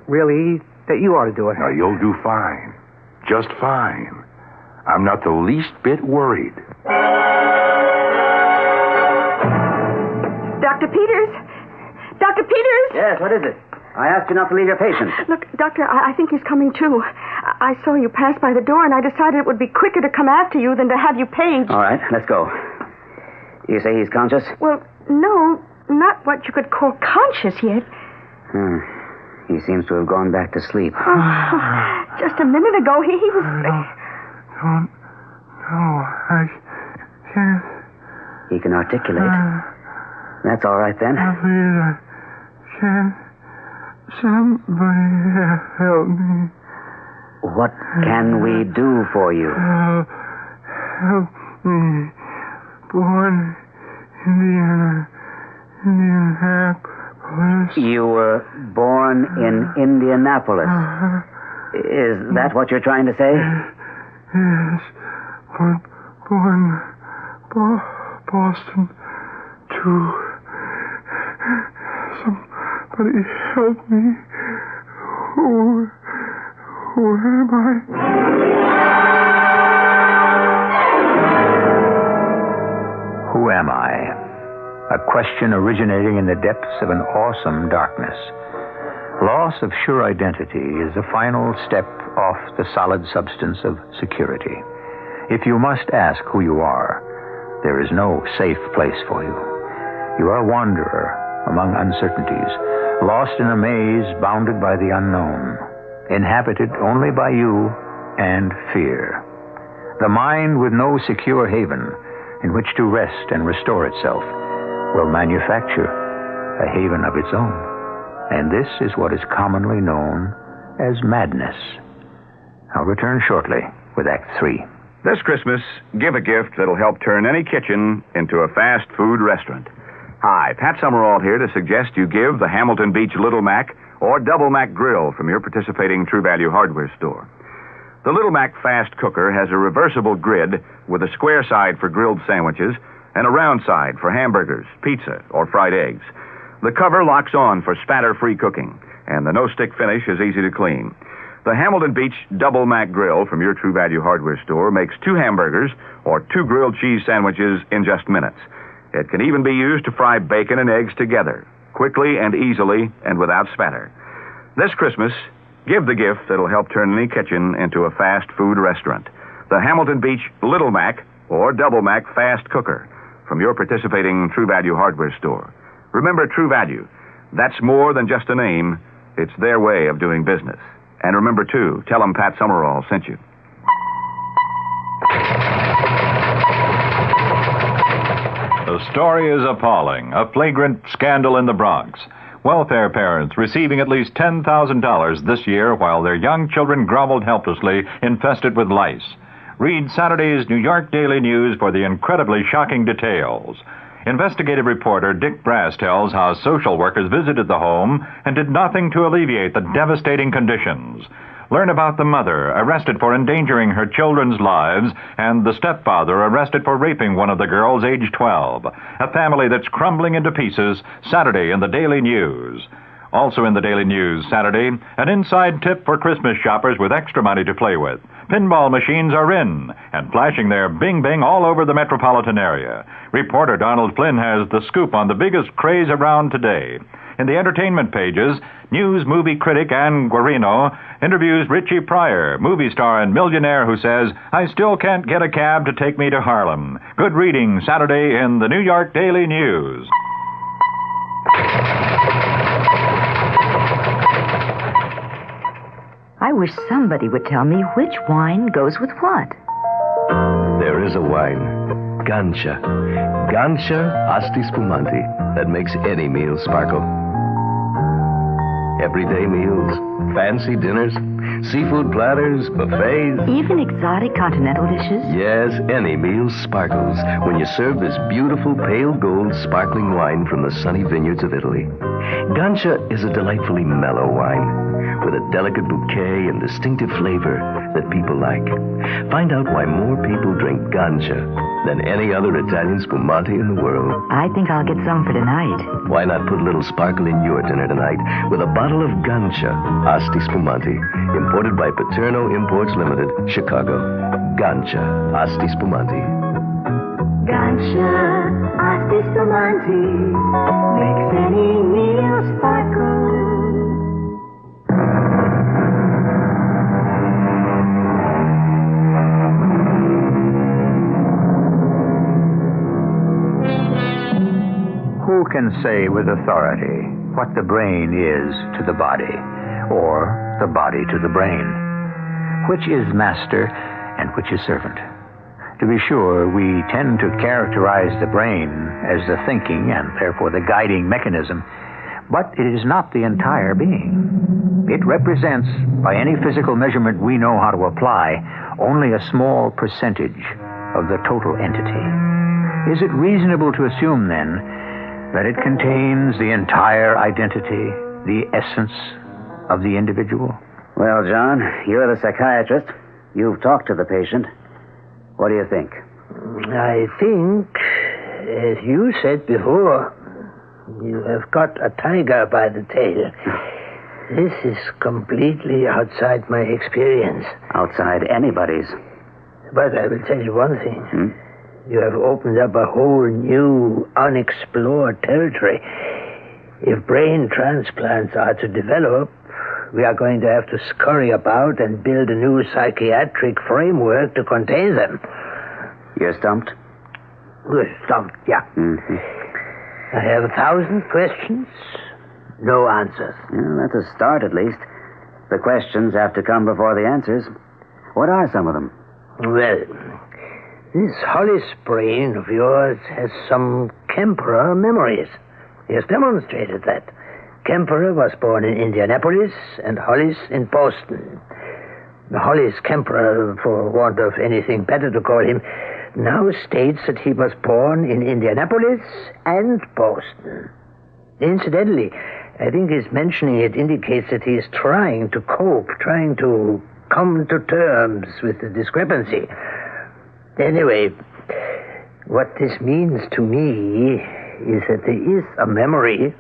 really that you ought to do it. Now, you'll do fine. Just fine. I'm not the least bit worried. Dr. Peters? Dr. Peters? Yes, what is it? I asked you not to leave your patient. Look, Doctor, I think he's coming too. I saw you pass by the door, and I decided it would be quicker to come after you than to have you paged. All right, let's go. You say he's conscious? Well, no, not what you could call conscious yet. He seems to have gone back to sleep. Just a minute ago, he was... No, I can't. He can articulate. That's all right, then. Please, I can't. Somebody help me. What can we do for you? Help me. Born Indianapolis. You were born in Indianapolis. Is that what you're trying to say? Yes, but born Boston, too. Somebody help me. Who am I? Who am I? A question originating in the depths of an awesome darkness. Loss of sure identity is the final step off the solid substance of security. If you must ask who you are, there is no safe place for you. You are a wanderer among uncertainties, lost in a maze bounded by the unknown, inhabited only by you and fear. The mind with no secure haven in which to rest and restore itself will manufacture a haven of its own. And this is what is commonly known as madness. I'll return shortly with Act 3. This Christmas, give a gift that'll help turn any kitchen into a fast food restaurant. Hi, Pat Summerall here to suggest you give the Hamilton Beach Little Mac or Double Mac Grill from your participating True Value hardware store. The Little Mac Fast Cooker has a reversible grid with a square side for grilled sandwiches and a round side for hamburgers, pizza, or fried eggs. The cover locks on for spatter-free cooking, and the no-stick finish is easy to clean. The Hamilton Beach Double Mac Grill from your True Value hardware store makes 2 hamburgers or 2 grilled cheese sandwiches in just minutes. It can even be used to fry bacon and eggs together, quickly and easily and without spatter. This Christmas, give the gift that'll help turn any kitchen into a fast food restaurant. The Hamilton Beach Little Mac or Double Mac Fast Cooker from your participating True Value hardware store. Remember, True Value, that's more than just a name. It's their way of doing business. And remember, too, tell them Pat Summerall sent you. The story is appalling. A flagrant scandal in the Bronx. Welfare parents receiving at least $10,000 this year while their young children groveled helplessly, infested with lice. Read Saturday's New York Daily News for the incredibly shocking details. Investigative reporter Dick Brass tells how social workers visited the home and did nothing to alleviate the devastating conditions. Learn about the mother arrested for endangering her children's lives and the stepfather arrested for raping one of the girls aged 12. A family that's crumbling into pieces, Saturday in the Daily News. Also in the Daily News Saturday, an inside tip for Christmas shoppers with extra money to play with. Pinball machines are in and flashing their bing-bing all over the metropolitan area. Reporter Donald Flynn has the scoop on the biggest craze around today. In the entertainment pages, news movie critic Ann Guarino interviews Richie Pryor, movie star and millionaire who says, "I still can't get a cab to take me to Harlem." Good reading Saturday in the New York Daily News. I wish somebody would tell me which wine goes with what. There is a wine, Gancia. Gancia Asti Spumante, that makes any meal sparkle. Everyday meals, fancy dinners, seafood platters, buffets. Even exotic continental dishes? Yes, any meal sparkles when you serve this beautiful pale gold sparkling wine from the sunny vineyards of Italy. Gancia is a delightfully mellow wine with a delicate bouquet and distinctive flavor that people like. Find out why more people drink Gancia than any other Italian spumante in the world. I think I'll get some for tonight. Why not put a little sparkle in your dinner tonight with a bottle of Gancia Asti Spumante, imported by Paterno Imports Limited, Chicago. Gancia Asti Spumante. Gancia Asti Spumante makes any meal sparkle. Who can say with authority what the brain is to the body, or the body to the brain? Which is master and which is servant? To be sure, we tend to characterize the brain as the thinking and therefore the guiding mechanism, but it is not the entire being. It represents, by any physical measurement we know how to apply, only a small percentage of the total entity. Is it reasonable to assume, then, that it contains the entire identity, the essence of the individual? Well, John, you're the psychiatrist. You've talked to the patient. What do you think? I think, as you said before, you have got a tiger by the tail. This is completely outside my experience. Outside anybody's. But I will tell you one thing. You have opened up a whole new, unexplored territory. If brain transplants are to develop, we are going to have to scurry about and build a new psychiatric framework to contain them. You're stumped? We're stumped, yeah. I have 1,000 questions, no answers. Well, that's a start, at least. The questions have to come before the answers. What are some of them? Well, this Hollis brain of yours has some Kemperer memories. He has demonstrated that. Kemperer was born in Indianapolis and Hollis in Boston. Hollis Kemperer, for want of anything better to call him, now states that he was born in Indianapolis and Boston. Incidentally, I think his mentioning it indicates that he is trying to cope, trying to come to terms with the discrepancy. Anyway, what this means to me is that there is a memory,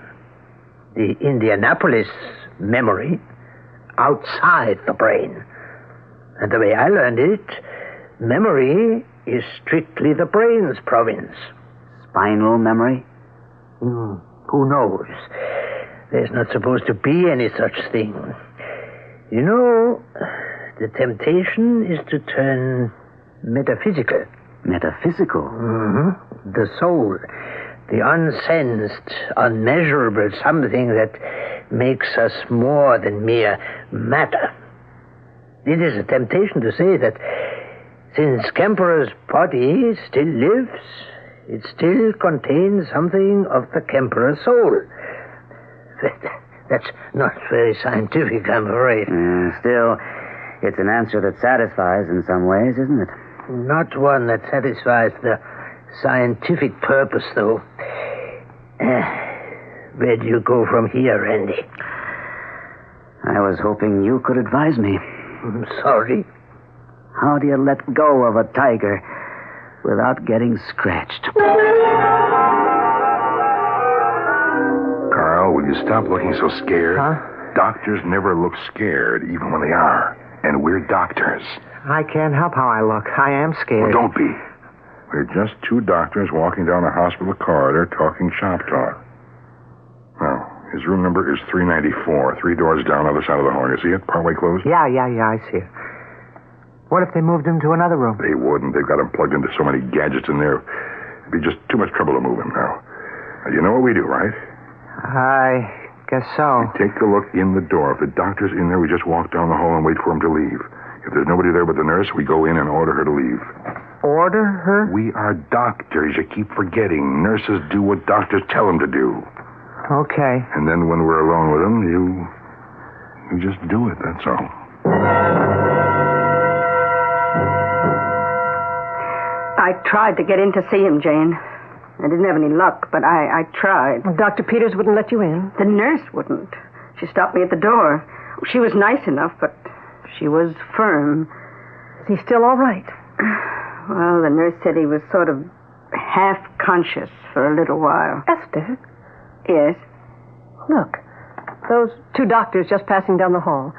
the Indianapolis memory, outside the brain. And the way I learned it, memory is strictly the brain's province. Spinal memory? Who knows? There's not supposed to be any such thing. You know, the temptation is to turn metaphysical. Metaphysical? The soul, the unsensed, unmeasurable something that makes us more than mere matter. It is a temptation to say that since Kemperer's body still lives, it still contains something of the Kemperer soul. That's not very scientific, I'm afraid. Still, it's an answer that satisfies in some ways, isn't it? Not one that satisfies the scientific purpose, though. Where do you go from here, Randy? I was hoping you could advise me. I'm sorry. How do you let go of a tiger without getting scratched? Carl, will you stop looking so scared? Huh? Doctors never look scared, even when they are. And we're doctors. I can't help how I look. I am scared. Well, don't be. We're just two doctors walking down a hospital corridor talking shop talk. Now, his room number is 394, 3 doors down, other side of the hall. You see it? Partway closed? Yeah, I see it. What if they moved him to another room? They wouldn't. They've got him plugged into so many gadgets in there. It'd be just too much trouble to move him now. You know what we do, right? I Guess so. Take a look in the door. If the doctor's in there, we just walk down the hall and wait for him to leave. If there's nobody there but the nurse, we go in and order her to leave. Order her? We are doctors. You keep forgetting. Nurses do what doctors tell them to do. Okay. And then when we're alone with them, you just do it, that's all. I tried to get in to see him, Jane. I didn't have any luck, but I tried. Well, Dr. Peters wouldn't let you in? The nurse wouldn't. She stopped me at the door. She was nice enough, but she was firm. Is he still all right? Well, the nurse said he was sort of half-conscious for a little while. Esther? Yes? Look, those two doctors just passing down the hall.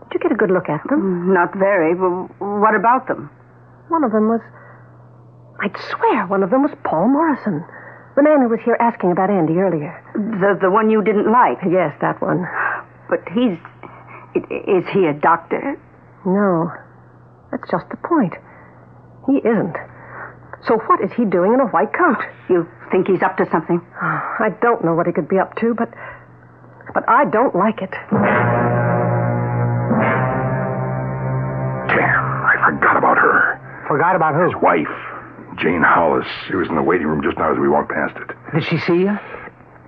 Did you get a good look at them? Not very. Well, what about them? One of them was... I'd swear one of them was Paul Morrison. The man who was here asking about Andy earlier. The one you didn't like? Yes, that one. But is he a doctor? No. That's just the point. He isn't. So what is he doing in a white coat? You think he's up to something? I don't know what he could be up to, but I don't like it. Damn, I forgot about her. Forgot about who? His wife, Jane Hollis. She was in the waiting room just now as we walked past it. Did she see you?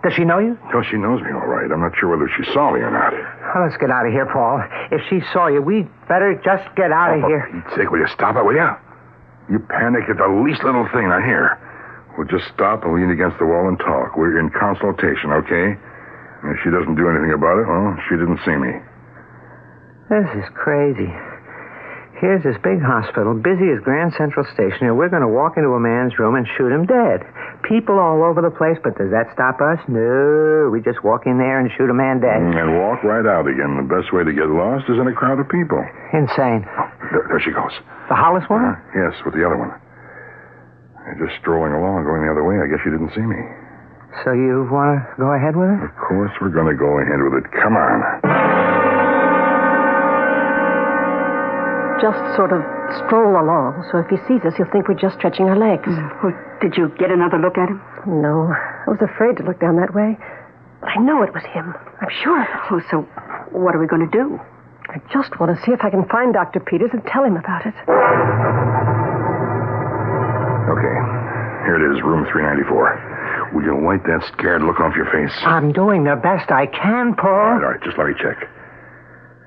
Does she know you? Oh, she knows me all right. I'm not sure whether she saw me or not. Well, let's get out of here, Paul. If she saw you, we'd better just get out of here. For Pete's sake, will you stop it, will you? You panic at the least little thing, now here. We'll just stop and lean against the wall and talk. We're in consultation, okay? And if she doesn't do anything about it, well, she didn't see me. This is crazy. Here's this big hospital, busy as Grand Central Station, and we're going to walk into a man's room and shoot him dead. People all over the place, but does that stop us? No, we just walk in there and shoot a man dead. And walk right out again. The best way to get lost is in a crowd of people. Insane. Oh, there she goes. The Hollis woman? Yes, with the other one. They're just strolling along, going the other way. I guess she didn't see me. So you want to go ahead with it? Of course we're going to go ahead with it. Come on. Just sort of stroll along, so if he sees us, he'll think we're just stretching our legs. Well, did you get another look at him? No. I was afraid to look down that way. But I know it was him. I'm sure of it. Oh, so what are we going to do? I just want to see if I can find Dr. Peters and tell him about it. Okay. Here it is, room 394. Will you wipe that scared look off your face? I'm doing the best I can, Paul. All right. Just let me check.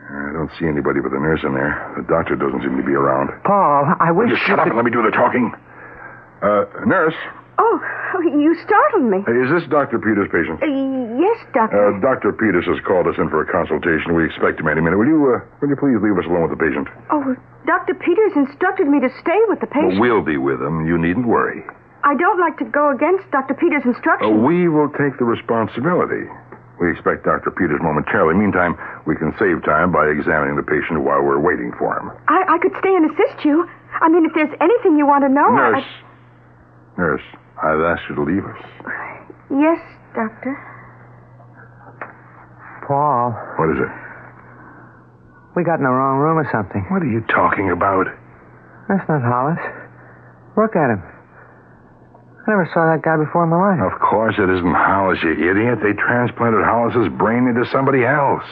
I don't see anybody but the nurse in there. The doctor doesn't seem to be around. Paul, I wish you shut up and let me do the talking. Nurse. Oh, you startled me. Is this Dr. Peters' patient? Yes, Doctor. Dr. Peters has called us in for a consultation. We expect him any minute. Will you please leave us alone with the patient? Oh, Dr. Peters instructed me to stay with the patient. Well, we'll be with him. You needn't worry. I don't like to go against Dr. Peters' instructions. We will take the responsibility. We expect Dr. Peters momentarily. Meantime, we can save time by examining the patient while we're waiting for him. I could stay and assist you. I mean, if there's anything you want to know... Nurse, I've asked you to leave us. Yes, Doctor. Paul. What is it? We got in the wrong room or something. What are you talking about? That's not Hollis. Look at him. I never saw that guy before in my life. Of course it isn't Hollis, you idiot. They transplanted Hollis's brain into somebody else.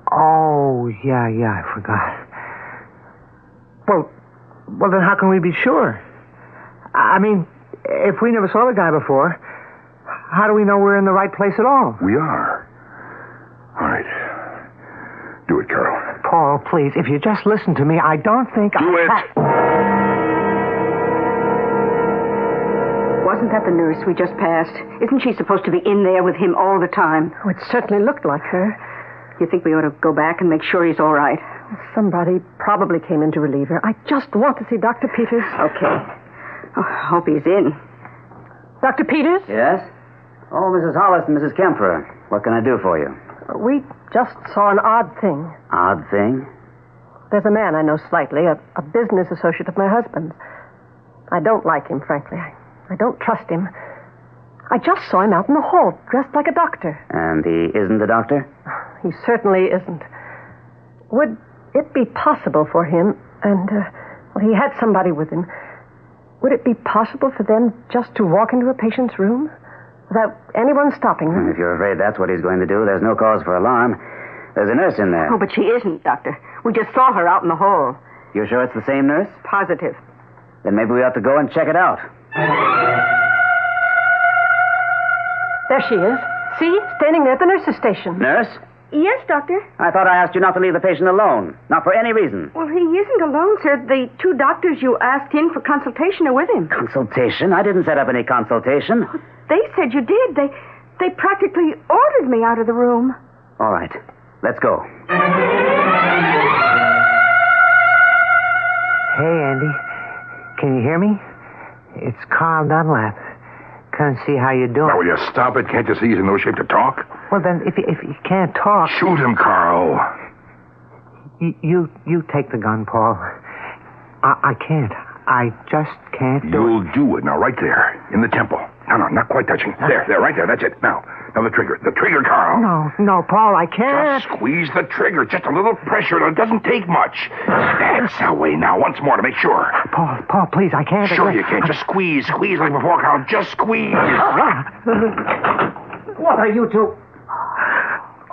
Oh, yeah, I forgot. Well, then how can we be sure? I mean, if we never saw the guy before, how do we know we're in the right place at all? We are. All right. Do it, Carol. Paul, please, if you just listen to me, I don't think... Do it! Wasn't that the nurse we just passed? Isn't she supposed to be in there with him all the time? Oh, it certainly looked like her. You think we ought to go back and make sure he's all right? Somebody probably came in to relieve her. I just want to see Dr. Peters. Okay. Oh, I hope he's in. Dr. Peters? Yes? Oh, Mrs. Hollis and Mrs. Kemper. What can I do for you? We just saw an odd thing. Odd thing? There's a man I know slightly, a business associate of my husband's. I don't like him, frankly. I don't trust him. I just saw him out in the hall, dressed like a doctor. And he isn't a doctor? He certainly isn't. Would it be possible for him, and, he had somebody with him, would it be possible for them just to walk into a patient's room? without anyone stopping them. If you're afraid that's what he's going to do, there's no cause for alarm. There's a nurse in there. Oh, but she isn't, Doctor. We just saw her out in the hall. You're sure it's the same nurse? Positive. Then maybe we ought to go and check it out. There she is. See? Standing there at the nurse's station. Nurse? Yes, Doctor. I thought I asked you not to leave the patient alone. Not for any reason. Well, he isn't alone, sir. The two doctors you asked in for consultation are with him. Consultation? I didn't set up any consultation. They said you did. They practically ordered me out of the room. All right. Let's go. Hey, Andy. Can you hear me? It's Carl Dunlap. Come see how you're doing. Now, will you stop it? Can't you see he's in no shape to talk? Well, then, if you can't talk... Shoot him, Carl. You take the gun, Paul. I can't. I just can't do it. You'll do it. Now, right there, in the temple. No, not quite touching. There, right there. That's it. Now the trigger. The trigger, Carl. No, Paul, I can't. Just squeeze the trigger. Just a little pressure. It doesn't take much. That's the way. Now, once more to make sure. Paul, please, I can't. Sure you can. Just squeeze. Squeeze like before, Carl. Just squeeze. What are you two?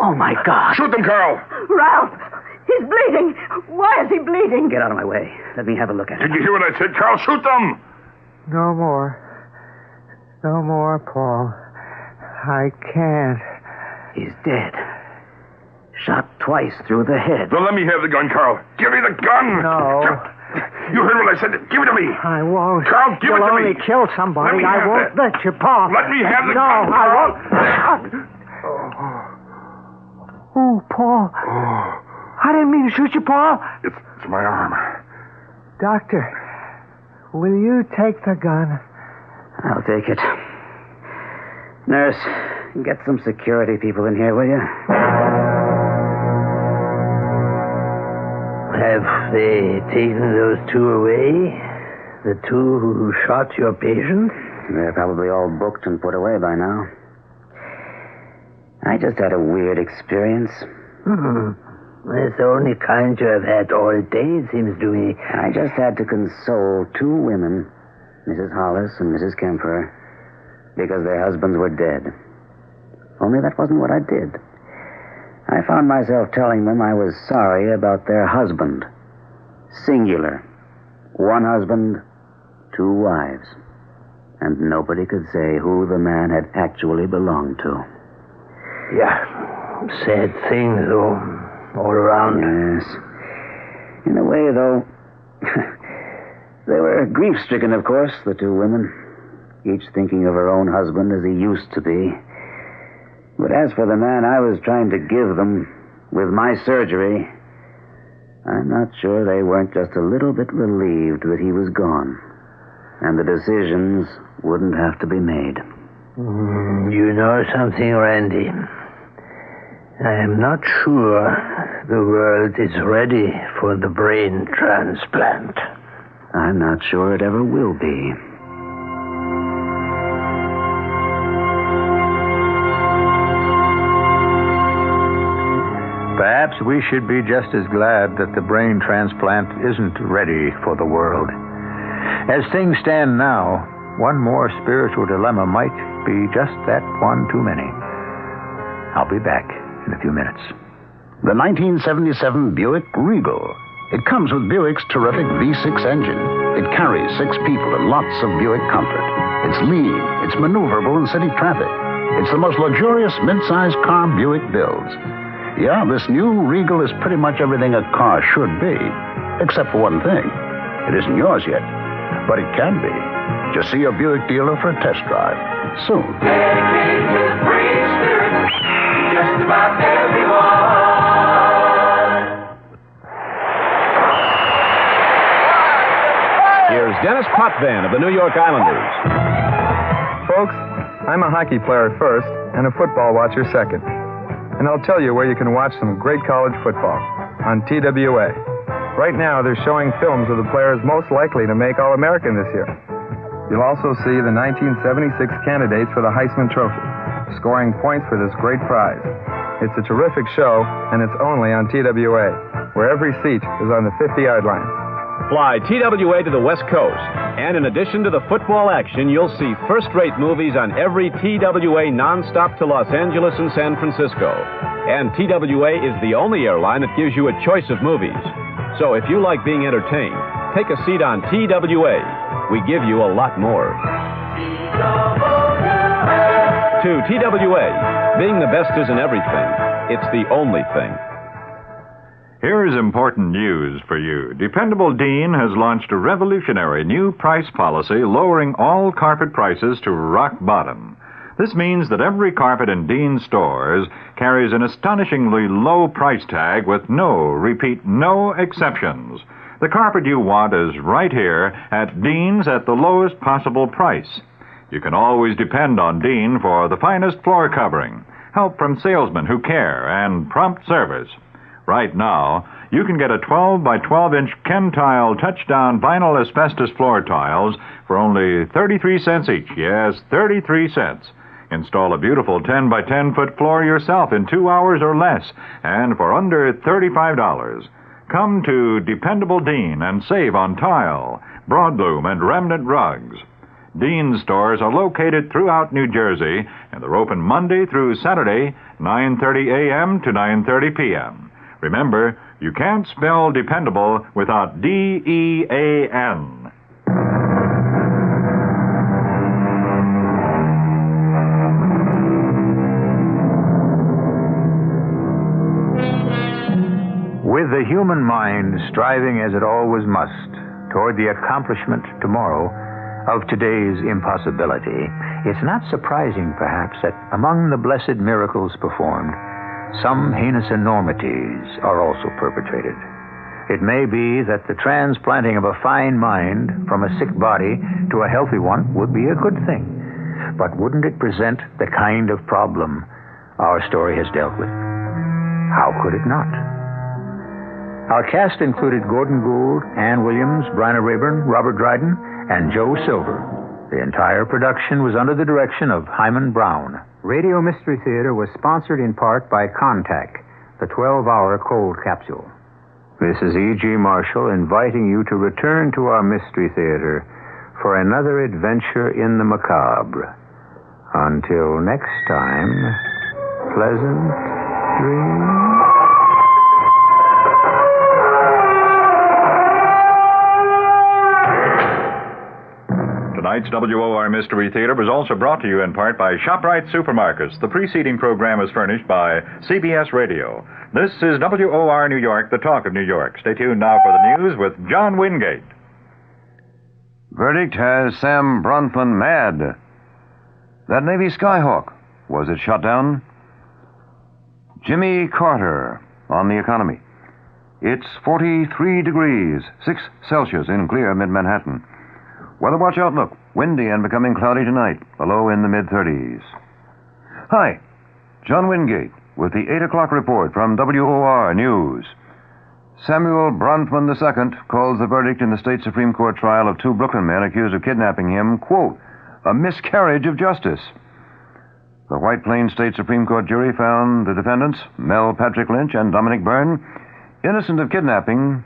Oh, my God. Shoot them, Carl. Ralph, he's bleeding. Why is he bleeding? Get out of my way. Let me have a look at him. Did you hear what I said, Carl? Shoot them. No more. No more, Paul. I can't. He's dead. Shot twice through the head. Well, let me have the gun, Carl. Give me the gun. No. You heard what I said. Give it to me. I won't. Carl, give it to me. You'll only kill somebody. I won't let you, Paul. Let me have the gun, No, I Carl. won't. Oh, Paul. I didn't mean to shoot you, Paul. It's my arm. Doctor, will you take the gun? I'll take it. Nurse, get some security people in here, will you? Have they taken those two away? The two who shot your patient? They're probably all booked and put away by now. I just had a weird experience. That's the only kind you have had all day, it seems to me. I just had to console two women, Mrs. Hollis and Mrs. Kemper, because their husbands were dead. Only that wasn't what I did. I found myself telling them I was sorry about their husband. Singular. One husband, two wives. And nobody could say who the man had actually belonged to. Yeah. Sad thing, though. All around. Yes. In a way, though, they were grief-stricken, of course, the two women. Each thinking of her own husband as he used to be. But as for the man I was trying to give them with my surgery, I'm not sure they weren't just a little bit relieved that he was gone. And the decisions wouldn't have to be made. You know something, Randy? I am not sure the world is ready for the brain transplant. I'm not sure it ever will be. Perhaps we should be just as glad that the brain transplant isn't ready for the world. As things stand now, one more spiritual dilemma might be just that one too many. I'll be back in a few minutes. The 1977 Buick Regal. It comes with Buick's terrific V6 engine. It carries 6 people and lots of Buick comfort. It's lean, it's maneuverable in city traffic. It's the most luxurious mid-sized car Buick builds. Yeah, this new Regal is pretty much everything a car should be, except for one thing. It isn't yours yet, but it can be. Just see a Buick dealer for a test drive soon. Just about everyone. Here's Dennis Potvin of the New York Islanders. Folks, I'm a hockey player first and a football watcher second. And I'll tell you where you can watch some great college football on TWA. Right now, they're showing films of the players most likely to make All-American this year. You'll also see the 1976 candidates for the Heisman Trophy, scoring points for this great prize. It's a terrific show, and it's only on TWA, where every seat is on the 50-yard line. Fly TWA to the West Coast. And in addition to the football action, you'll see first-rate movies on every TWA nonstop to Los Angeles and San Francisco. And TWA is the only airline that gives you a choice of movies. So if you like being entertained, take a seat on TWA. We give you a lot more. To TWA, being the best isn't everything. It's the only thing. Here's important news for you. Dependable Dean has launched a revolutionary new price policy lowering all carpet prices to rock bottom. This means that every carpet in Dean stores carries an astonishingly low price tag with no exceptions. The carpet you want is right here at Dean's at the lowest possible price. You can always depend on Dean for the finest floor covering, help from salesmen who care, and prompt service. Right now, you can get a 12 by 12-inch Ken Tile touchdown vinyl asbestos floor tiles for only 33 cents each. Yes, 33 cents. Install a beautiful 10 by 10-foot floor yourself in 2 hours or less, and for under $35. Come to Dependable Dean and save on tile, broadloom, and remnant rugs. Dean stores are located throughout New Jersey, and they're open Monday through Saturday, 9:30 a.m. to 9:30 p.m. Remember, you can't spell dependable without D-E-A-N. With the human mind striving as it always must toward the accomplishment tomorrow of today's impossibility, it's not surprising, perhaps, that among the blessed miracles performed, some heinous enormities are also perpetrated. It may be that the transplanting of a fine mind from a sick body to a healthy one would be a good thing. But wouldn't it present the kind of problem our story has dealt with? How could it not? Our cast included Gordon Gould, Ann Williams, Bryna Rayburn, Robert Dryden, and Joe Silver. The entire production was under the direction of Hyman Brown. Radio Mystery Theater was sponsored in part by Contact, the 12-hour cold capsule. This is E.G. Marshall inviting you to return to our Mystery Theater for another adventure in the macabre. Until next time, pleasant dreams. Tonight's WOR Mystery Theater was also brought to you in part by ShopRite Supermarkets. The preceding program was furnished by CBS Radio. This is WOR New York, the talk of New York. Stay tuned now for the news with John Wingate. Verdict has Sam Bronfman mad. That Navy Skyhawk, was it shot down? Jimmy Carter on the economy. It's 43 degrees, 6 Celsius in clear mid-Manhattan. Weather watch outlook, windy and becoming cloudy tonight, a low in the mid-30s. Hi, John Wingate with the 8 o'clock report from WOR News. Samuel Bronfman II calls the verdict in the state Supreme Court trial of 2 Brooklyn men accused of kidnapping him, quote, a miscarriage of justice. The White Plains State Supreme Court jury found the defendants, Mel Patrick Lynch and Dominic Byrne, innocent of kidnapping,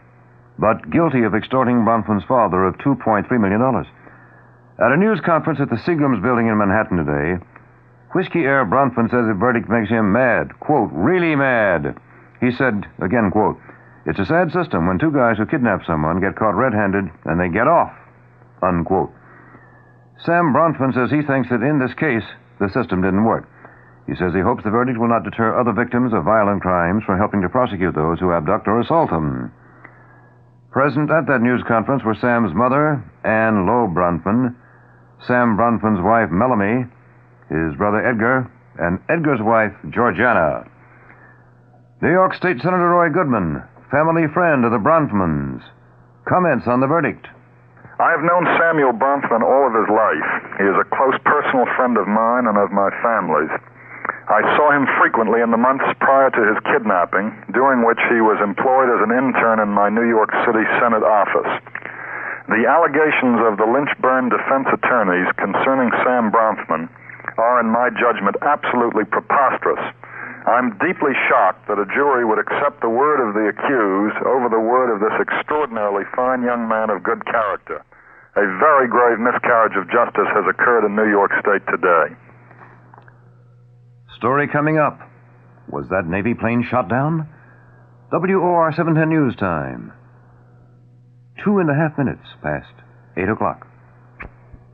but guilty of extorting Bronfman's father of $2.3 million. At a news conference at the Seagram's building in Manhattan today, Whiskey Air Bronfman says the verdict makes him mad, quote, really mad. He said, again, quote, it's a sad system when 2 guys who kidnap someone get caught red-handed and they get off, unquote. Sam Bronfman says he thinks that in this case, the system didn't work. He says he hopes the verdict will not deter other victims of violent crimes from helping to prosecute those who abduct or assault them. Present at that news conference were Sam's mother, Ann Lowe Bronfman, Sam Bronfman's wife, Melanie, his brother Edgar, and Edgar's wife, Georgiana. New York State Senator Roy Goodman, family friend of the Bronfmans, comments on the verdict. I've known Samuel Bronfman all of his life. He is a close personal friend of mine and of my family's. I saw him frequently in the months prior to his kidnapping, during which he was employed as an intern in my New York City Senate office. The allegations of the Lynch-Byrne defense attorneys concerning Sam Bronfman are, in my judgment, absolutely preposterous. I'm deeply shocked that a jury would accept the word of the accused over the word of this extraordinarily fine young man of good character. A very grave miscarriage of justice has occurred in New York State today. Story coming up. Was that Navy plane shot down? WOR 710 News Time. 2.5 minutes past 8 o'clock.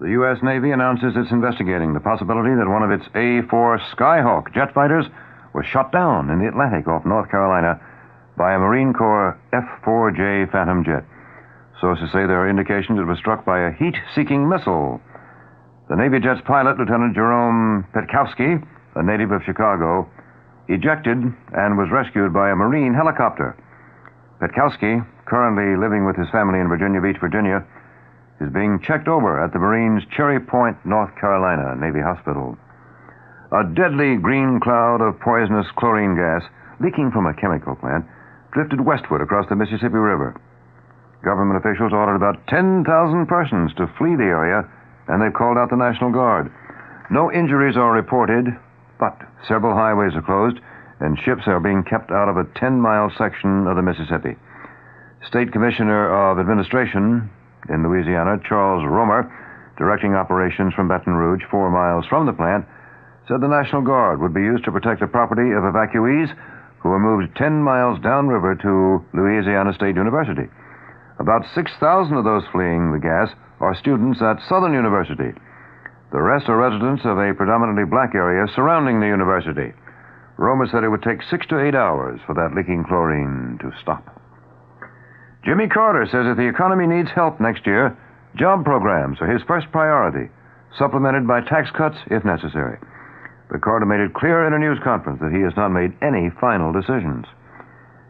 The U.S. Navy announces it's investigating the possibility that one of its A-4 Skyhawk jet fighters was shot down in the Atlantic off North Carolina by a Marine Corps F-4J Phantom jet. Sources say there are indications it was struck by a heat-seeking missile. The Navy jet's pilot, Lieutenant Jerome Petkowski, a native of Chicago, ejected and was rescued by a Marine helicopter. Petkowski, currently living with his family in Virginia Beach, Virginia, is being checked over at the Marines' Cherry Point, North Carolina Navy Hospital. A deadly green cloud of poisonous chlorine gas leaking from a chemical plant drifted westward across the Mississippi River. Government officials ordered about 10,000 persons to flee the area, and they've called out the National Guard. No injuries are reported, but several highways are closed, and ships are being kept out of a 10-mile section of the Mississippi. State Commissioner of Administration in Louisiana, Charles Romer, directing operations from Baton Rouge, 4 miles from the plant, said the National Guard would be used to protect the property of evacuees who were moved 10 miles downriver to Louisiana State University. About 6,000 of those fleeing the gas are students at Southern University. The rest are residents of a predominantly black area surrounding the university. Romer said it would take 6 to 8 hours for that leaking chlorine to stop. Jimmy Carter says if the economy needs help next year, job programs are his first priority, supplemented by tax cuts if necessary. But Carter made it clear in a news conference that he has not made any final decisions.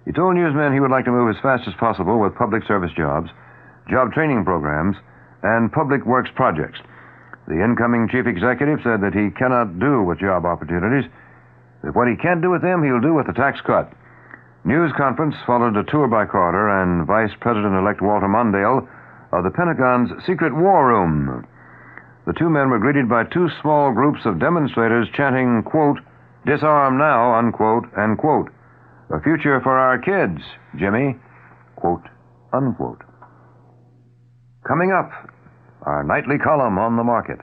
He told newsmen he would like to move as fast as possible with public service jobs, job training programs, and public works projects. The incoming chief executive said that he cannot do with job opportunities, that what he can't do with them, he'll do with the tax cut. News conference followed a tour by Carter and Vice President-elect Walter Mondale of the Pentagon's secret war room. The two men were greeted by 2 small groups of demonstrators chanting, quote, "Disarm now," unquote, and quote, "A future for our kids, Jimmy," quote, unquote. Coming up, our nightly column on the market.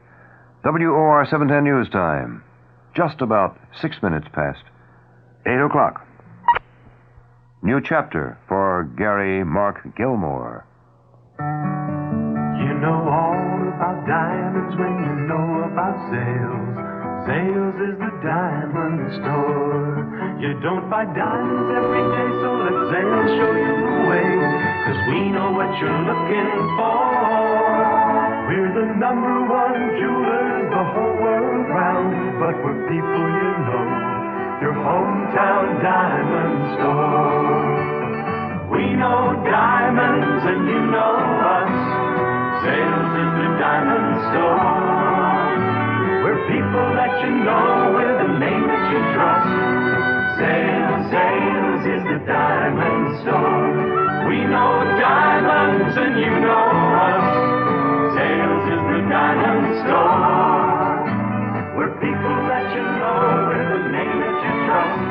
WOR 710 News Time. Just about 6 minutes past 8 o'clock. New chapter for Gary Mark Gilmore. You know all about diamonds when you know about sales. Sales is the diamond store. You don't buy diamonds every day, so let sales show you the way. 'Cause we know what you're looking for. We're the #1 jewelers the whole world round, but we're people you know, your hometown diamond store. We know diamonds and you know us. Sales is the diamond store. We're people that you know with a name that you trust. Sales is the diamond store. We know diamonds and you know us. Sales is the diamond store. We're people that you know with a name that you trust.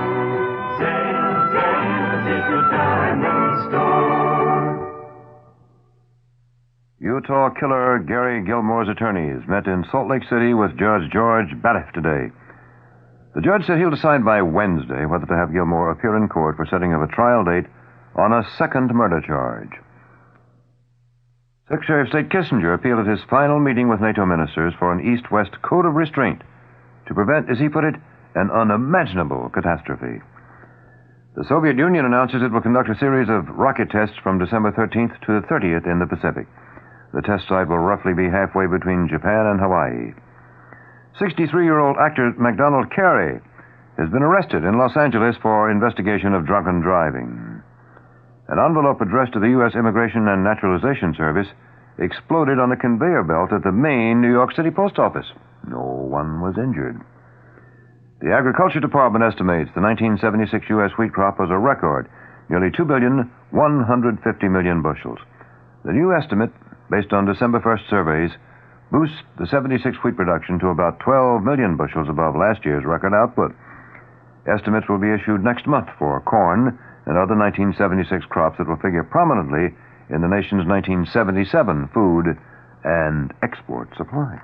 Sales is the diamond store. Utah killer Gary Gilmore's attorneys met in Salt Lake City with Judge George Batiff today. The judge said he'll decide by Wednesday whether to have Gilmore appear in court for setting of a trial date on a second murder charge. Secretary of State Kissinger appealed at his final meeting with NATO ministers for an East-West code of restraint to prevent, as he put it, an unimaginable catastrophe. The Soviet Union announces it will conduct a series of rocket tests from December 13th to the 30th in the Pacific. The test site will roughly be halfway between Japan and Hawaii. 63-year-old actor MacDonald Carey has been arrested in Los Angeles for investigation of drunken driving. An envelope addressed to the U.S. Immigration and Naturalization Service exploded on a conveyor belt at the main New York City post office. No one was injured. The Agriculture Department estimates the 1976 U.S. wheat crop was a record, nearly 2,150,000,000 bushels. The new estimate, based on December 1st surveys, boosts the 76 wheat production to about 12 million bushels above last year's record output. Estimates will be issued next month for corn and other 1976 crops that will figure prominently in the nation's 1977 food and export supply.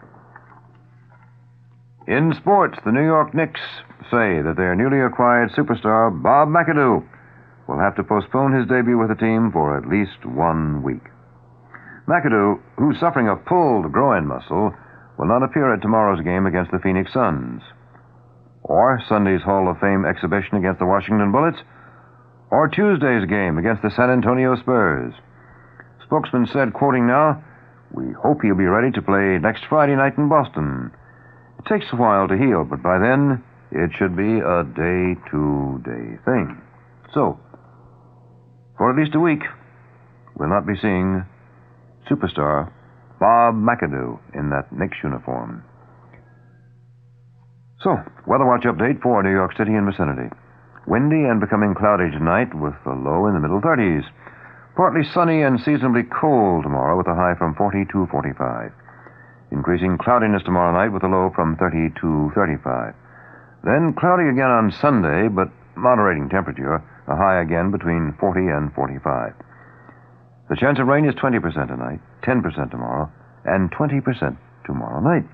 In sports, the New York Knicks say that their newly acquired superstar, Bob McAdoo, will have to postpone his debut with the team for at least 1 week. McAdoo, who's suffering a pulled groin muscle, will not appear at tomorrow's game against the Phoenix Suns, or Sunday's Hall of Fame exhibition against the Washington Bullets, or Tuesday's game against the San Antonio Spurs. Spokesman said, quoting now, "We hope he'll be ready to play next Friday night in Boston. It takes a while to heal, but by then it should be a day-to-day thing." So, for at least a week, we'll not be seeing superstar Bob McAdoo in that Knicks uniform. So, weather watch update for New York City and vicinity. Windy and becoming cloudy tonight with a low in the middle 30s. Partly sunny and seasonably cold tomorrow with a high from 40 to 45. Increasing cloudiness tomorrow night with a low from 30 to 35. Then cloudy again on Sunday, but moderating temperature, a high again between 40 and 45. The chance of rain is 20% tonight, 10% tomorrow, and 20% tomorrow night.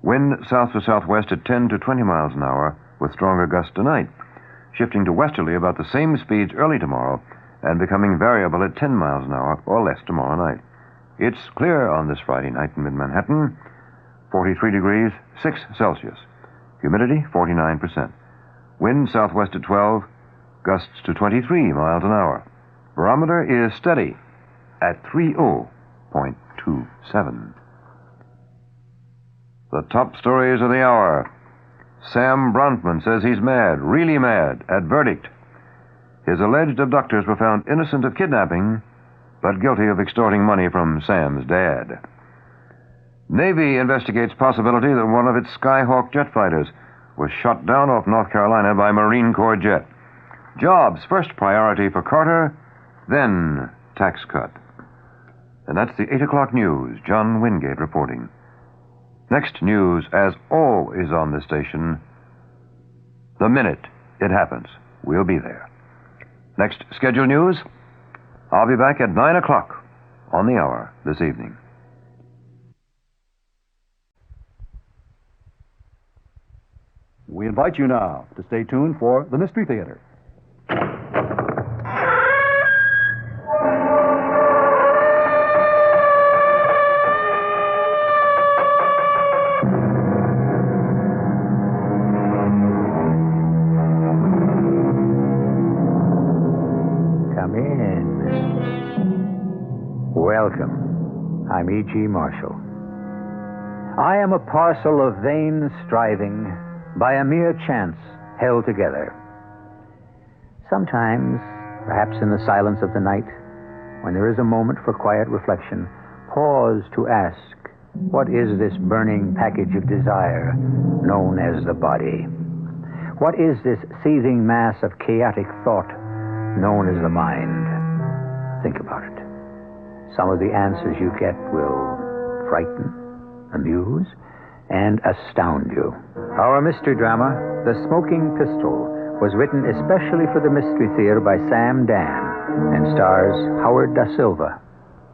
Wind south to southwest at 10 to 20 miles an hour with stronger gusts tonight, shifting to westerly about the same speeds early tomorrow and becoming variable at 10 miles an hour or less tomorrow night. It's clear on this Friday night in mid-Manhattan, 43 degrees, 6 Celsius. Humidity, 49%. Wind southwest at 12, gusts to 23 miles an hour. Barometer is steady at 30.27. The top stories of the hour. Sam Bronfman says he's mad, really mad, at verdict. His alleged abductors were found innocent of kidnapping, but guilty of extorting money from Sam's dad. Navy investigates possibility that one of its Skyhawk jet fighters was shot down off North Carolina by Marine Corps jet. Jobs first priority for Carter, then tax cut. And that's the 8 o'clock news. John Wingate reporting. Next news, as always on this station, the minute it happens. We'll be there. Next scheduled news, I'll be back at 9 o'clock on the hour this evening. We invite you now to stay tuned for the Mystery Theater. Come in. Welcome. I'm E.G. Marshall. I am a parcel of vain striving, by a mere chance held together. Sometimes, perhaps in the silence of the night, when there is a moment for quiet reflection, pause to ask, what is this burning package of desire known as the body? What is this seething mass of chaotic thought known as the mind? Think about it. Some of the answers you get will frighten, amuse, and astound you. Our mystery drama, The Smoking Pistol, was written especially for the Mystery Theater by Sam Dan and stars Howard Da Silva.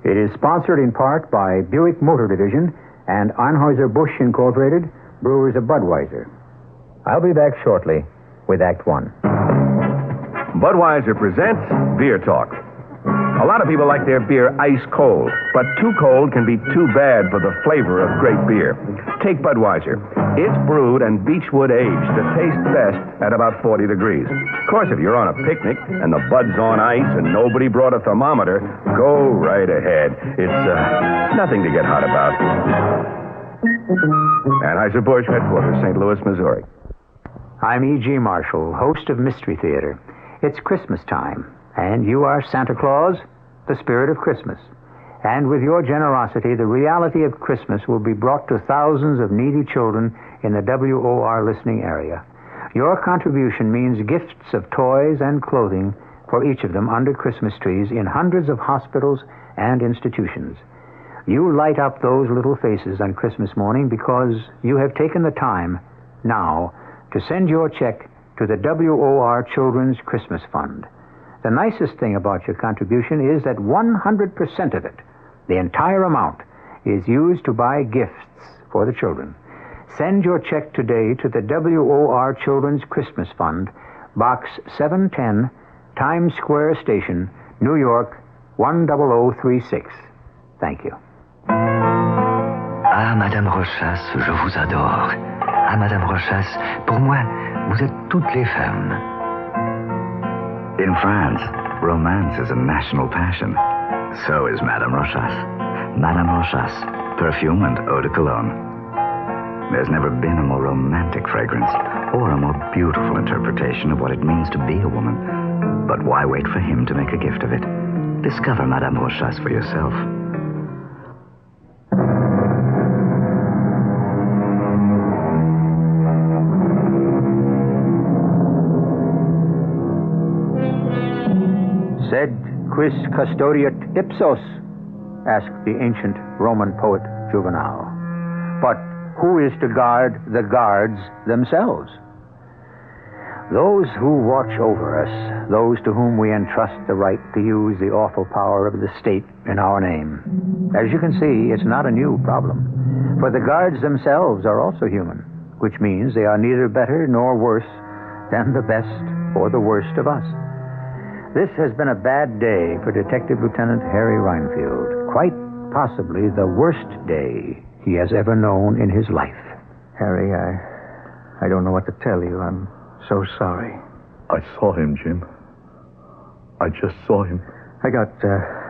It is sponsored in part by Buick Motor Division and Anheuser-Busch Incorporated, brewers of Budweiser. I'll be back shortly with Act One. Budweiser presents Beer Talk. A lot of people like their beer ice cold, but too cold can be too bad for the flavor of great beer. Take Budweiser. It's brewed and beechwood aged to taste best at about 40 degrees. Of course, if you're on a picnic and the bud's on ice and nobody brought a thermometer, go right ahead. It's nothing to get hot about. Anheuser-Busch headquarters, St. Louis, Missouri. I'm E.G. Marshall, host of Mystery Theater. It's Christmas time, and you are Santa Claus, the spirit of Christmas. And with your generosity, the reality of Christmas will be brought to thousands of needy children in the WOR listening area. Your contribution means gifts of toys and clothing for each of them under Christmas trees in hundreds of hospitals and institutions. You light up those little faces on Christmas morning because you have taken the time now to send your check to the WOR Children's Christmas Fund. The nicest thing about your contribution is that 100% of it, the entire amount, is used to buy gifts for the children. Send your check today to the WOR Children's Christmas Fund, Box 710, Times Square Station, New York, 10036. Thank you. Ah, Madame Rochas, je vous adore. Ah, Madame Rochas, pour moi, vous êtes toutes les femmes. In France, romance is a national passion. So is Madame Rochas. Madame Rochas, perfume and eau de cologne. There's never been a more romantic fragrance or a more beautiful interpretation of what it means to be a woman. But why wait for him to make a gift of it? Discover Madame Rochas for yourself. Sed quis custodiet ipsos? Asked the ancient Roman poet Juvenal. But who is to guard the guards themselves? Those who watch over us, those to whom we entrust the right to use the awful power of the state in our name. As you can see, it's not a new problem. For the guards themselves are also human, which means they are neither better nor worse than the best or the worst of us. This has been a bad day for Detective Lieutenant Harry Reinfield. Quite possibly the worst day he has ever known in his life. Harry, I don't know what to tell you. I'm so sorry. I saw him, Jim. I just saw him. I got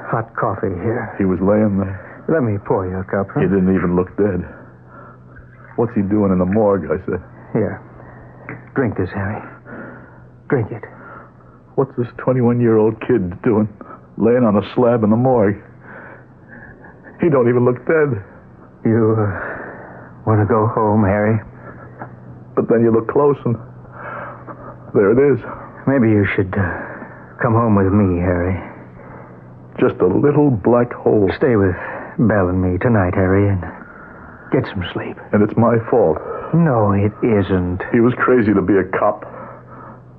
hot coffee here. He was laying there. Let me pour you a cup. Huh? He didn't even look dead. What's he doing in the morgue, I said. Here. Drink this, Harry. Drink it. What's this 21-year-old kid doing, laying on a slab in the morgue? He don't even look dead. You want to go home, Harry? But then you look close and there it is. Maybe you should come home with me, Harry. Just a little black hole. Stay with Belle and me tonight, Harry, and get some sleep. And it's my fault. No, it isn't. He was crazy to be a cop.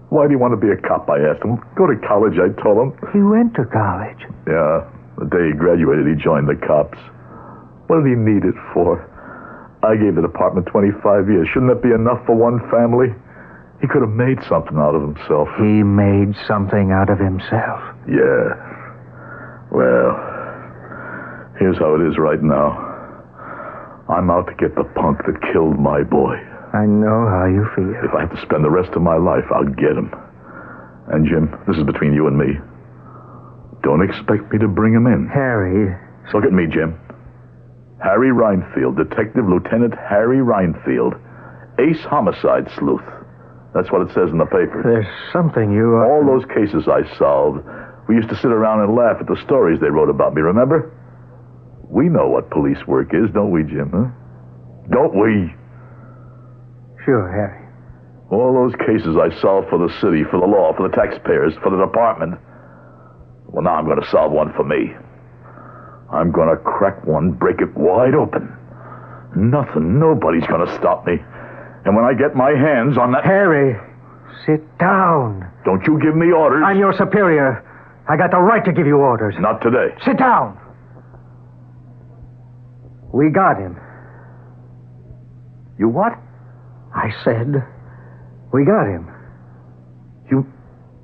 Why do you want to be a cop, I asked him. Go to college, I told him. He went to college. Yeah, the day he graduated, he joined the cops. What did he need it for? I gave the department 25 years. Shouldn't that be enough for one family? He could have made something out of himself. He made something out of himself? Yeah. Well, here's how it is right now. I'm out to get the punk that killed my boy. I know how you feel. If I have to spend the rest of my life, I'll get him. And, Jim, this is between you and me. Don't expect me to bring him in. Harry. So look at me, Jim. Harry Reinfield, Detective Lieutenant Harry Reinfield, ace homicide sleuth. That's what it says in the paper. There's something you... All those cases I solved, we used to sit around and laugh at the stories they wrote about me, remember? We know what police work is, don't we, Jim, huh? Don't we? Sure, Harry. All those cases I solved for the city, for the law, for the taxpayers, for the department. Well, now I'm going to solve one for me. I'm going to crack one, break it wide open. Nobody's going to stop me. And when I get my hands on that... Harry, sit down. Don't you give me orders. I'm your superior. I got the right to give you orders. Not today. Sit down. We got him. You what? I said, we got him.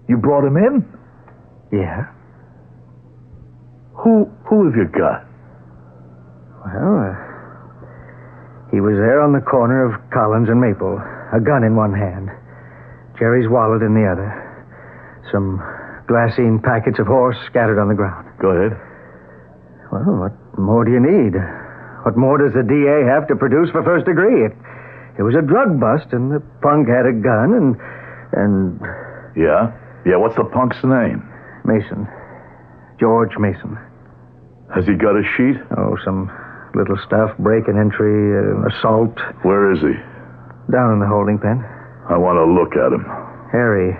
You brought him in? Yeah. Who have you got? Well, he was there on the corner of Collins and Maple, a gun in one hand, Jerry's wallet in the other, some glassine packets of horse scattered on the ground. Go ahead. Well, what more do you need? What more does the DA have to produce for first degree? It was a drug bust, and the punk had a gun, and... Yeah? Yeah, what's the punk's name? Mason. George Mason. Has he got a sheet? Oh, some little stuff, break and entry, assault. Where is he? Down in the holding pen. I want to look at him. Harry,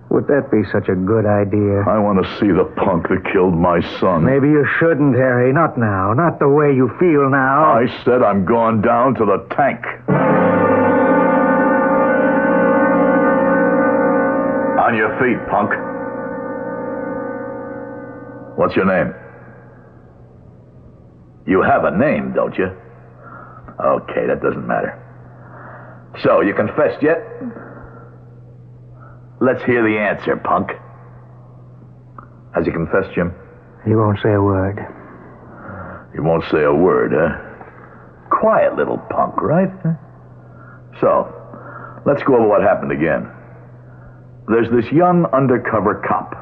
would that be such a good idea? I want to see the punk that killed my son. Maybe you shouldn't, Harry. Not now. Not the way you feel now. I said I'm going down to the tank. on your feet, punk. What's your name? You have a name, don't you? Okay, that doesn't matter. So, you confessed yet? Let's hear the answer, punk. Has he confessed, Jim? He won't say a word. He won't say a word, huh? Quiet little punk, right? So, let's go over what happened again. There's this young undercover cop,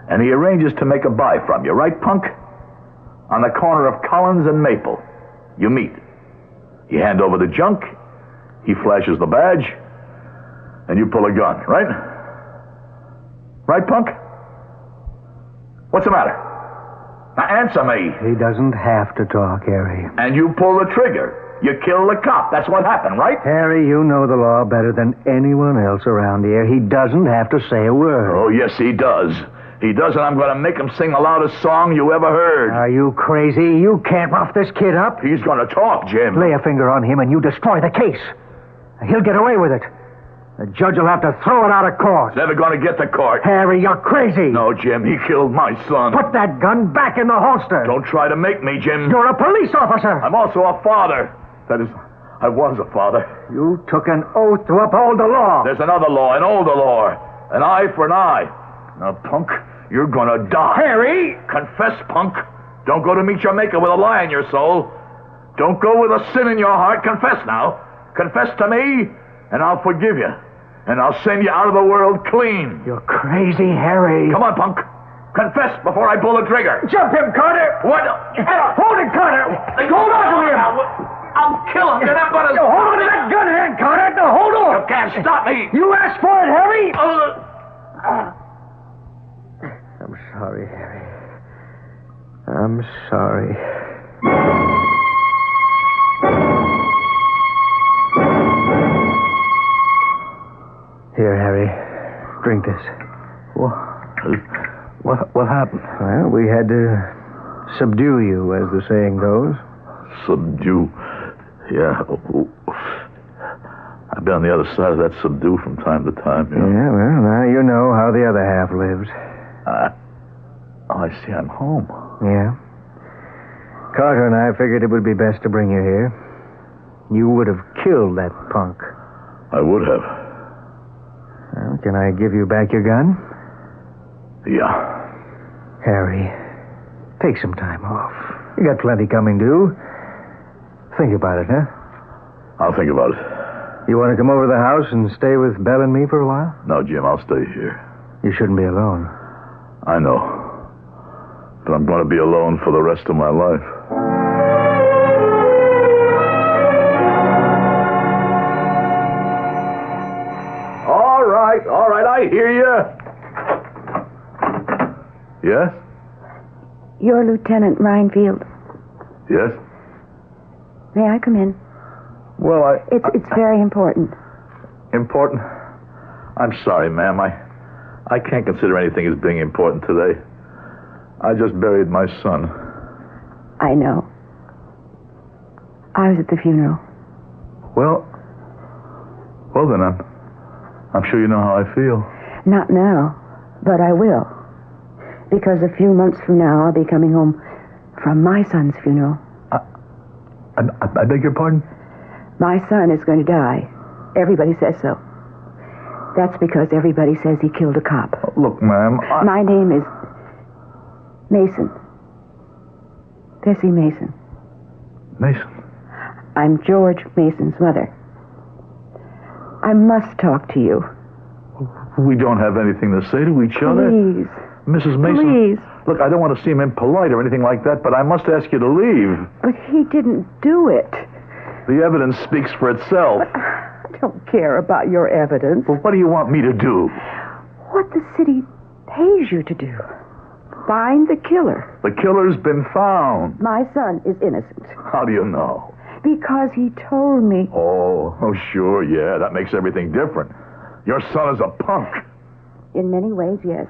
and he arranges to make a buy from you, right, punk? On the corner of Collins and Maple. You meet. You hand over the junk, he flashes the badge, and you pull a gun, right? Right, punk? What's the matter? Now answer me. He doesn't have to talk, Harry. And you pull the trigger. You kill the cop. That's what happened, right? Harry, you know the law better than anyone else around here. He doesn't have to say a word. Oh, yes, he does. He does, and I'm going to make him sing the loudest song you ever heard. Are you crazy? You can't rough this kid up. He's going to talk, Jim. Lay a finger on him and you destroy the case. He'll get away with it. The judge will have to throw it out of court. He's never going to get to court. Harry, you're crazy. No, Jim, he killed my son. Put that gun back in the holster. Don't try to make me, Jim. You're a police officer. I'm also a father. That is, I was a father. You took an oath to uphold the law. There's another law, an older law. An eye for an eye. Now, punk, you're gonna die. Harry! Confess, punk. Don't go to meet your maker with a lie in your soul. Don't go with a sin in your heart. Confess now. Confess to me, and I'll forgive you. And I'll send you out of the world clean. You're crazy, Harry. Come on, punk. Confess before I pull the trigger. Jump him, Carter. What? Hold it, Carter. Hold on to him. I'll kill him. You're not gonna... Hold on to that gun hand, Carter. Now, hold on. You can't stop me. You asked for it, Harry. I'm sorry, Harry. I'm sorry. Here, Harry. Drink this. What happened? Well, we had to subdue you, as the saying goes. Subdue? Yeah. I've been on the other side of that subdue from time to time, you know. Yeah, well, now you know how the other half lives. I see. I'm home. Yeah. Carter and I figured it would be best to bring you here. You would have killed that punk. I would have. Well, can I give you back your gun? Yeah. Harry, take some time off. You got plenty coming due. Think about it, huh? I'll think about it. You want to come over to the house and stay with Belle and me for a while? No, Jim, I'll stay here. You shouldn't be alone. I know. But I'm going to be alone for the rest of my life. All right, I hear you. Yes? You're Lieutenant Rhinefield. Yes? May I come in? Well, It's very important. Important? I'm sorry, ma'am. I can't consider anything as being important today. I just buried my son. I know. I was at the funeral. Well then, I'm sure you know how I feel. Not now, but I will. Because a few months from now, I'll be coming home from my son's funeral. I beg your pardon? My son is going to die. Everybody says so. That's because everybody says he killed a cop. Look, ma'am, My name is Mason. Bessie Mason. Mason? I'm George Mason's mother. I must talk to you. We don't have anything to say to each other. Please. Mrs. Mason. Please. Look, I don't want to seem impolite or anything like that, but I must ask you to leave. But he didn't do it. The evidence speaks for itself. But I don't care about your evidence. Well, what do you want me to do? What the city pays you to do. Find the killer. The killer's been found. My son is innocent. How do you know? Because he told me. Oh, sure, yeah. That makes everything different. Your son is a punk. In many ways, yes.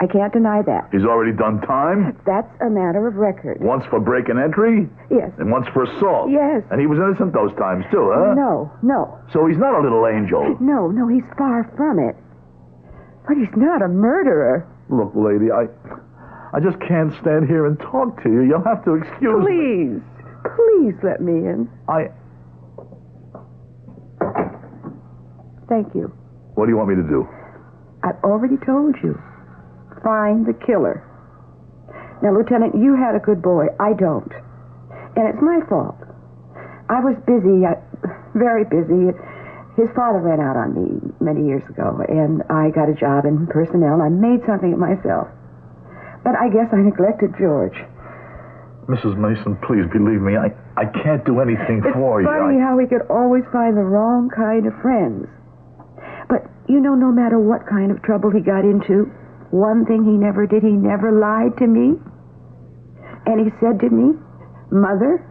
I can't deny that. He's already done time? That's a matter of record. Once for break and entry? Yes. And once for assault? Yes. And he was innocent those times, too, huh? No. So he's not a little angel? No, he's far from it. But he's not a murderer. Look, lady, I just can't stand here and talk to you. You'll have to excuse me. Please let me in. Thank you. What do you want me to do? I've already told you. Find the killer. Now, Lieutenant, you had a good boy. I don't. And it's my fault. I was busy, very busy. His father ran out on me many years ago, and I got a job in personnel, and I made something of myself. But I guess I neglected George. Mrs. Mason, please believe me, I can't do anything for you. It's funny how we could always find the wrong kind of friends. But, no matter what kind of trouble he got into, one thing he never did, he never lied to me. And he said to me, Mother,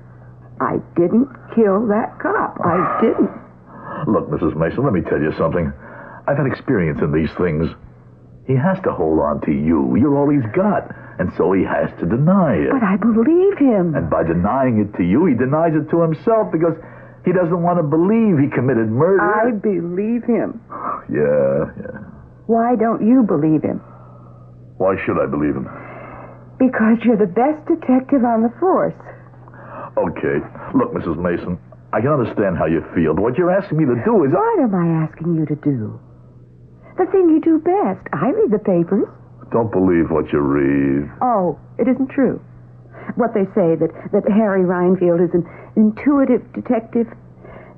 I didn't kill that cop. I didn't. Look, Mrs. Mason, let me tell you something. I've had experience in these things. He has to hold on to you. You're all he's got. And so he has to deny it. But I believe him. And by denying it to you, he denies it to himself because he doesn't want to believe he committed murder. I believe him. Yeah. Why don't you believe him? Why should I believe him? Because you're the best detective on the force. Okay. Look, Mrs. Mason, I can understand how you feel, but what you're asking me to do is... What am I asking you to do? The thing you do best. I read the papers. Don't believe what you read. Oh, it isn't true. What they say, that Harry Reinfield is an intuitive detective,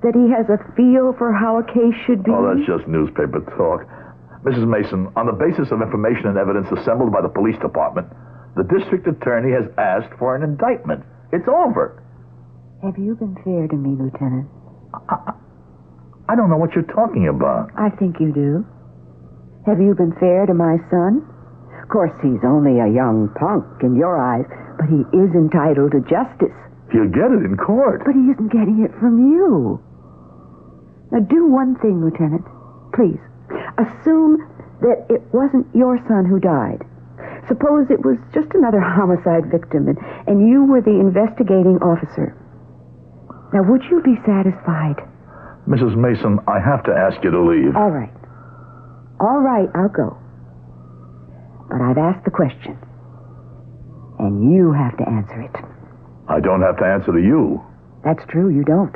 that he has a feel for how a case should be. Oh, that's just newspaper talk. Mrs. Mason, on the basis of information and evidence assembled by the police department, the district attorney has asked for an indictment. It's over. Have you been fair to me, Lieutenant? I don't know what you're talking about. I think you do. Have you been fair to my son? Of course, he's only a young punk in your eyes, but he is entitled to justice. He'll get it in court. But he isn't getting it from you. Now, do one thing, Lieutenant. Please. Assume that it wasn't your son who died. Suppose it was just another homicide victim, and you were the investigating officer. Now, would you be satisfied? Mrs. Mason, I have to ask you to leave. All right. All right, I'll go. But I've asked the question, and you have to answer it. I don't have to answer to you. That's true, you don't.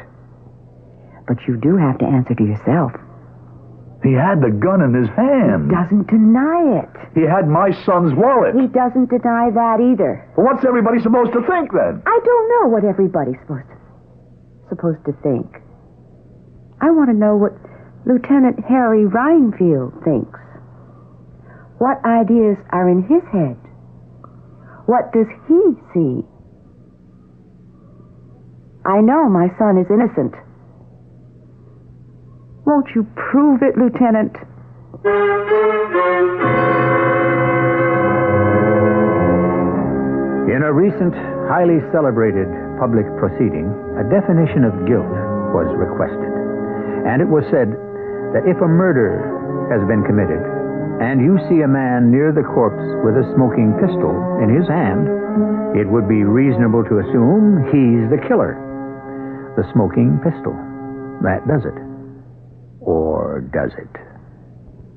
But you do have to answer to yourself. He had the gun in his hand. He doesn't deny it. He had my son's wallet. He doesn't deny that either. Well, what's everybody supposed to think, then? I don't know what everybody's supposed to think. I want to know what Lieutenant Harry Reinfield thinks. What ideas are in his head? What does he see? I know my son is innocent. Won't you prove it, Lieutenant? In a recent, highly celebrated public proceeding, a definition of guilt was requested. And it was said that if a murder has been committed, and you see a man near the corpse with a smoking pistol in his hand, it would be reasonable to assume he's the killer. The smoking pistol. That does it. Or does it?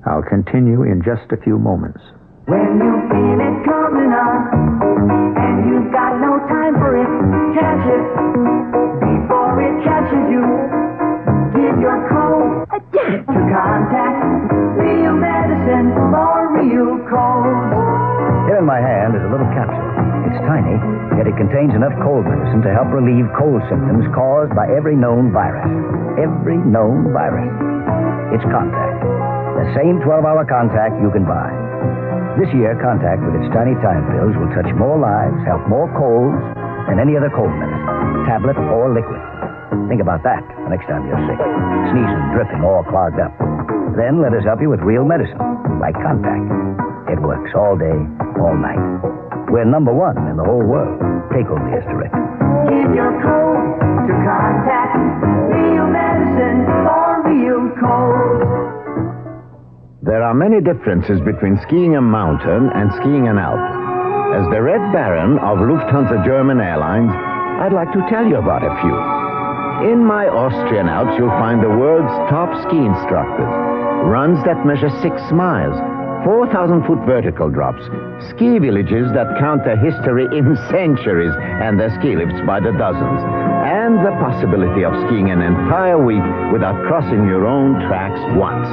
I'll continue in just a few moments. When you feel it coming on, and you've got no time for it, catch it before it catches you. Give your code to contact Real Medicine for real colds. Here in my hand is a little capsule. It's tiny, yet it contains enough cold medicine to help relieve cold symptoms caused by every known virus. Every known virus. It's Contact. The same 12-hour Contact you can buy. This year, Contact with its tiny time pills will touch more lives, help more colds than any other cold medicine, tablet or liquid. Think about that the next time you're sick. Sneezing, dripping, all clogged up. Then let us help you with real medicine, like Contact. It works all day, all night. We're number one in the whole world. Take only as directed. Give your code to contact Real Medicine for real colds. There are many differences between skiing a mountain and skiing an Alp. As the Red Baron of Lufthansa German Airlines, I'd like to tell you about a few. In my Austrian Alps, you'll find the world's top ski instructors. Runs that measure 6 miles, 4,000-foot vertical drops, ski villages that count their history in centuries and their ski lifts by the dozens, and the possibility of skiing an entire week without crossing your own tracks once.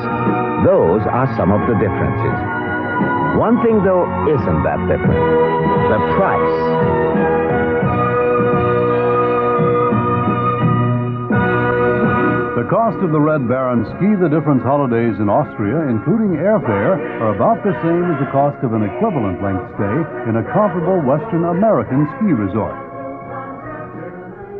Those are some of the differences. One thing, though, isn't that different. The price. The cost of the Red Baron Ski the Difference holidays in Austria, including airfare, are about the same as the cost of an equivalent length stay in a comparable Western American ski resort.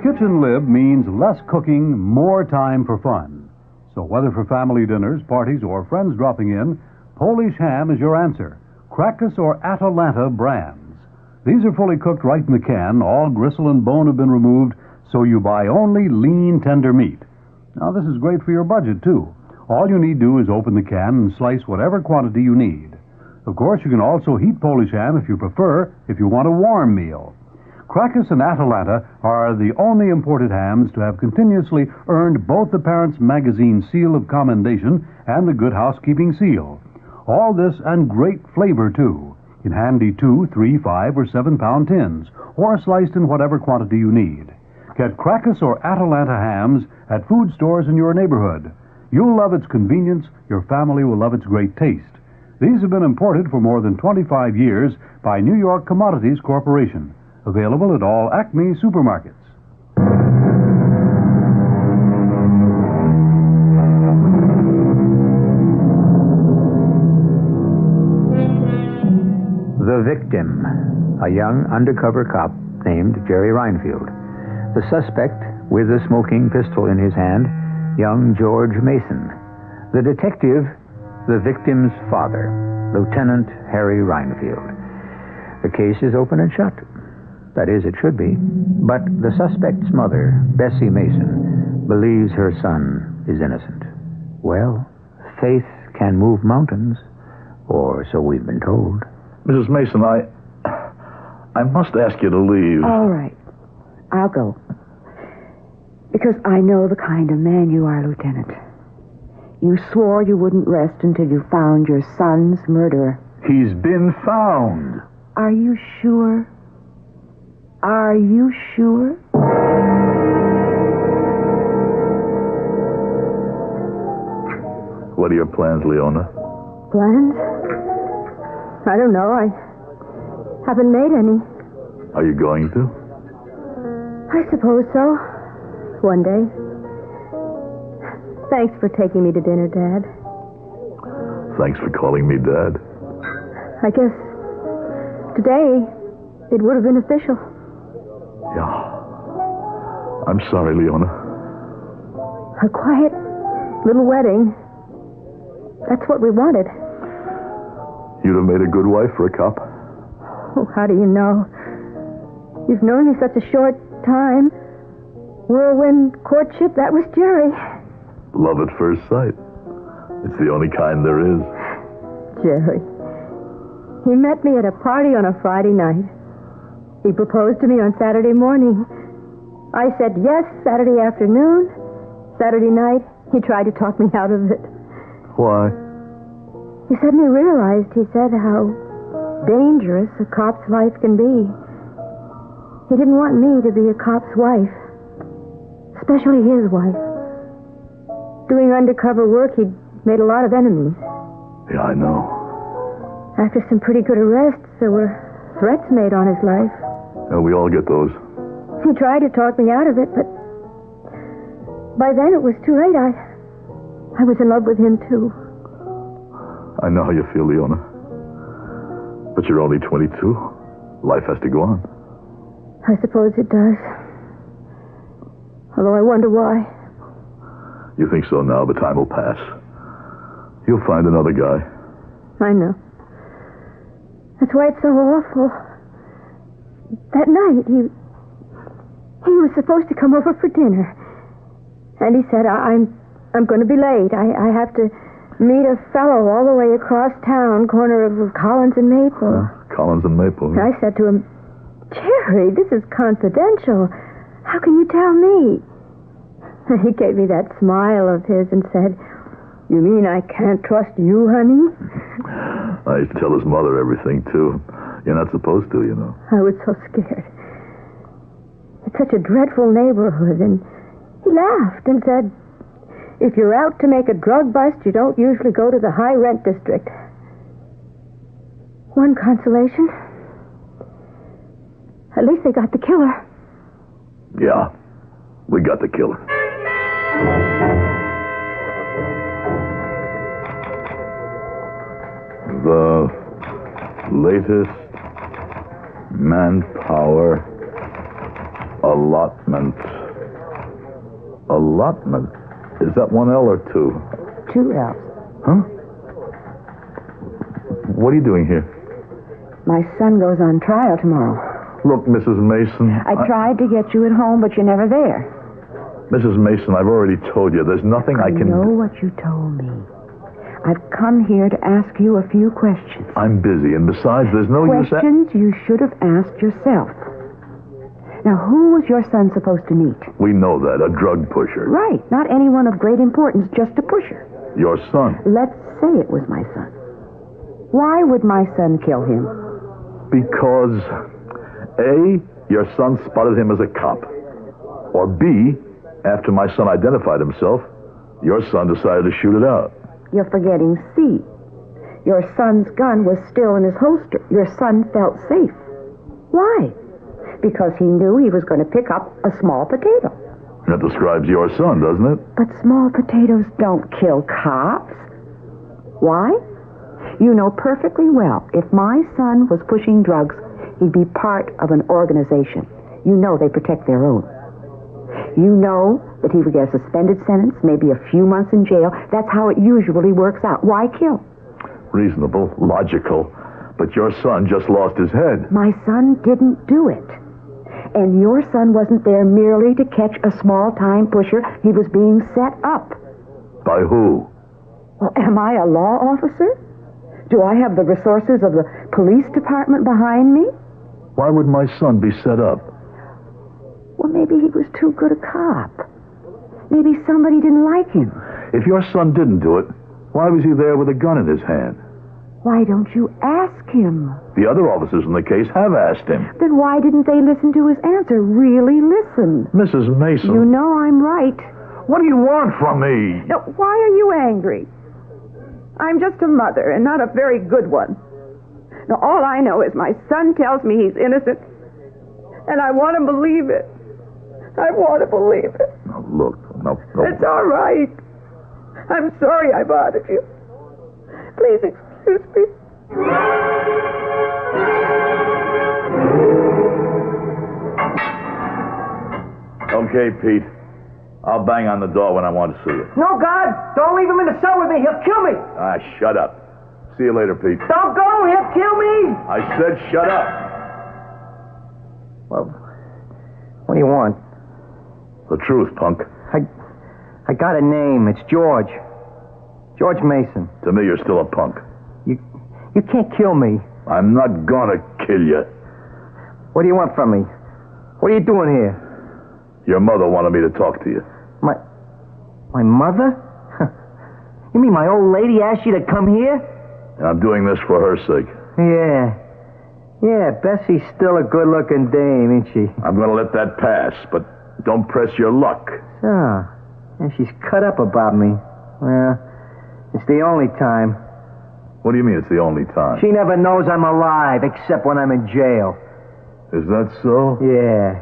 Kitchen lib means less cooking, more time for fun. So whether for family dinners, parties, or friends dropping in, Polish ham is your answer. Krakus or Atalanta brands. These are fully cooked right in the can. All gristle and bone have been removed, so you buy only lean, tender meat. Now, this is great for your budget, too. All you need to do is open the can and slice whatever quantity you need. Of course, you can also heat Polish ham if you prefer, if you want a warm meal. Krakus and Atalanta are the only imported hams to have continuously earned both the Parents Magazine seal of commendation and the Good Housekeeping seal. All this and great flavor, too, in handy 2, 3, 5, or 7-pound tins, or sliced in whatever quantity you need. Get Krakus or Atalanta hams at food stores in your neighborhood. You'll love its convenience. Your family will love its great taste. These have been imported for more than 25 years by New York Commodities Corporation. Available at all Acme supermarkets. The victim, a young undercover cop named Jerry Reinfield. The suspect, with a smoking pistol in his hand, young George Mason. The detective, the victim's father, Lieutenant Harry Reinfield. The case is open and shut. That is, it should be. But the suspect's mother, Bessie Mason, believes her son is innocent. Well, faith can move mountains, or so we've been told. Mrs. Mason, I must ask you to leave. All right. I'll go. Because I know the kind of man you are, Lieutenant. You swore you wouldn't rest until you found your son's murderer. He's been found. Are you sure? Are you sure? What are your plans, Leona? Plans? I don't know. I haven't made any. Are you going to? I suppose so. One day. Thanks for taking me to dinner, Dad. Thanks for calling me Dad. I guess today it would have been official. Yeah. I'm sorry, Leona. A quiet little wedding. That's what we wanted. You'd have made a good wife for a cop. Oh, how do you know? You've known me such a short time. Whirlwind courtship, that was Jerry. Love at first sight. It's the only kind there is. Jerry. He met me at a party on a Friday night. He proposed to me on Saturday morning. I said yes Saturday afternoon. Saturday night, he tried to talk me out of it. Why? He suddenly realized, he said, how dangerous a cop's life can be. He didn't want me to be a cop's wife. Especially his wife. Doing undercover work, he'd made a lot of enemies. Yeah, I know. After some pretty good arrests, there were threats made on his life. Yeah, we all get those. He tried to talk me out of it, but by then it was too late. I was in love with him, too. I know how you feel, Leona. But you're only 22. Life has to go on. I suppose it does. Although I wonder why. You think so now, but time will pass. You'll find another guy. I know. That's why it's so awful. That night, he was supposed to come over for dinner. And he said, I'm going to be late. I have to meet a fellow all the way across town, corner of Collins and Maple. Collins and Maple. And I said to him, Jerry, this is confidential. How can you tell me? And he gave me that smile of his and said, You mean I can't trust you, honey? I used to tell his mother everything, too. You're not supposed to, you know. I was so scared. It's such a dreadful neighborhood, and he laughed and said, if you're out to make a drug bust, you don't usually go to the high-rent district. One consolation. At least they got the killer. Yeah, we got the killer. The latest manpower allotment. Allotment? Is that one L or two? 2 L's. Huh? What are you doing here? My son goes on trial tomorrow. Look, Mrs. Mason. I tried to get you at home, but you're never there. Mrs. Mason, I've already told you, there's nothing I can... I know what you told me. I've come here to ask you a few questions. I'm busy, and besides, there's no use... Questions you should have asked yourself. Now, who was your son supposed to meet? We know that, a drug pusher. Right, not anyone of great importance, just a pusher. Your son. Let's say it was my son. Why would my son kill him? Because, A, your son spotted him as a cop. Or B, after my son identified himself, your son decided to shoot it out. You're forgetting C. Your son's gun was still in his holster. Your son felt safe. Why? Because he knew he was going to pick up a small potato. That describes your son, doesn't it? But small potatoes don't kill cops. Why? You know perfectly well, if my son was pushing drugs, he'd be part of an organization. You know they protect their own. You know that he would get a suspended sentence, maybe a few months in jail. That's how it usually works out. Why kill? Reasonable, logical. But your son just lost his head. My son didn't do it. And your son wasn't there merely to catch a small-time pusher. He was being set up. By who? Well, am I a law officer? Do I have the resources of the police department behind me? Why would my son be set up? Well, maybe he was too good a cop. Maybe somebody didn't like him. If your son didn't do it, why was he there with a gun in his hand? Why don't you ask him? The other officers in the case have asked him. Then why didn't they listen to his answer? Really listen. Mrs. Mason. You know I'm right. What do you want from me? Now, why are you angry? I'm just a mother, and not a very good one. Now, all I know is my son tells me he's innocent, and I want to believe it. I want to believe it. No, look, no. It's all right. I'm sorry I bothered you. Please excuse me. Okay, Pete. I'll bang on the door when I want to see you. No, God! Don't leave him in the cell with me. He'll kill me. Ah, shut up. See you later, Pete. Don't go. He'll kill me. I said shut up. Well, what do you want? The truth, punk. I got a name. It's George. George Mason. To me, you're still a punk. You can't kill me. I'm not gonna kill you. What do you want from me? What are you doing here? Your mother wanted me to talk to you. My mother? You mean my old lady asked you to come here? And I'm doing this for her sake. Yeah, Bessie's still a good-looking dame, ain't she? I'm gonna let that pass, but don't press your luck. So, and she's cut up about me. Well, it's the only time. What do you mean it's the only time? She never knows I'm alive, except when I'm in jail. Is that so? Yeah.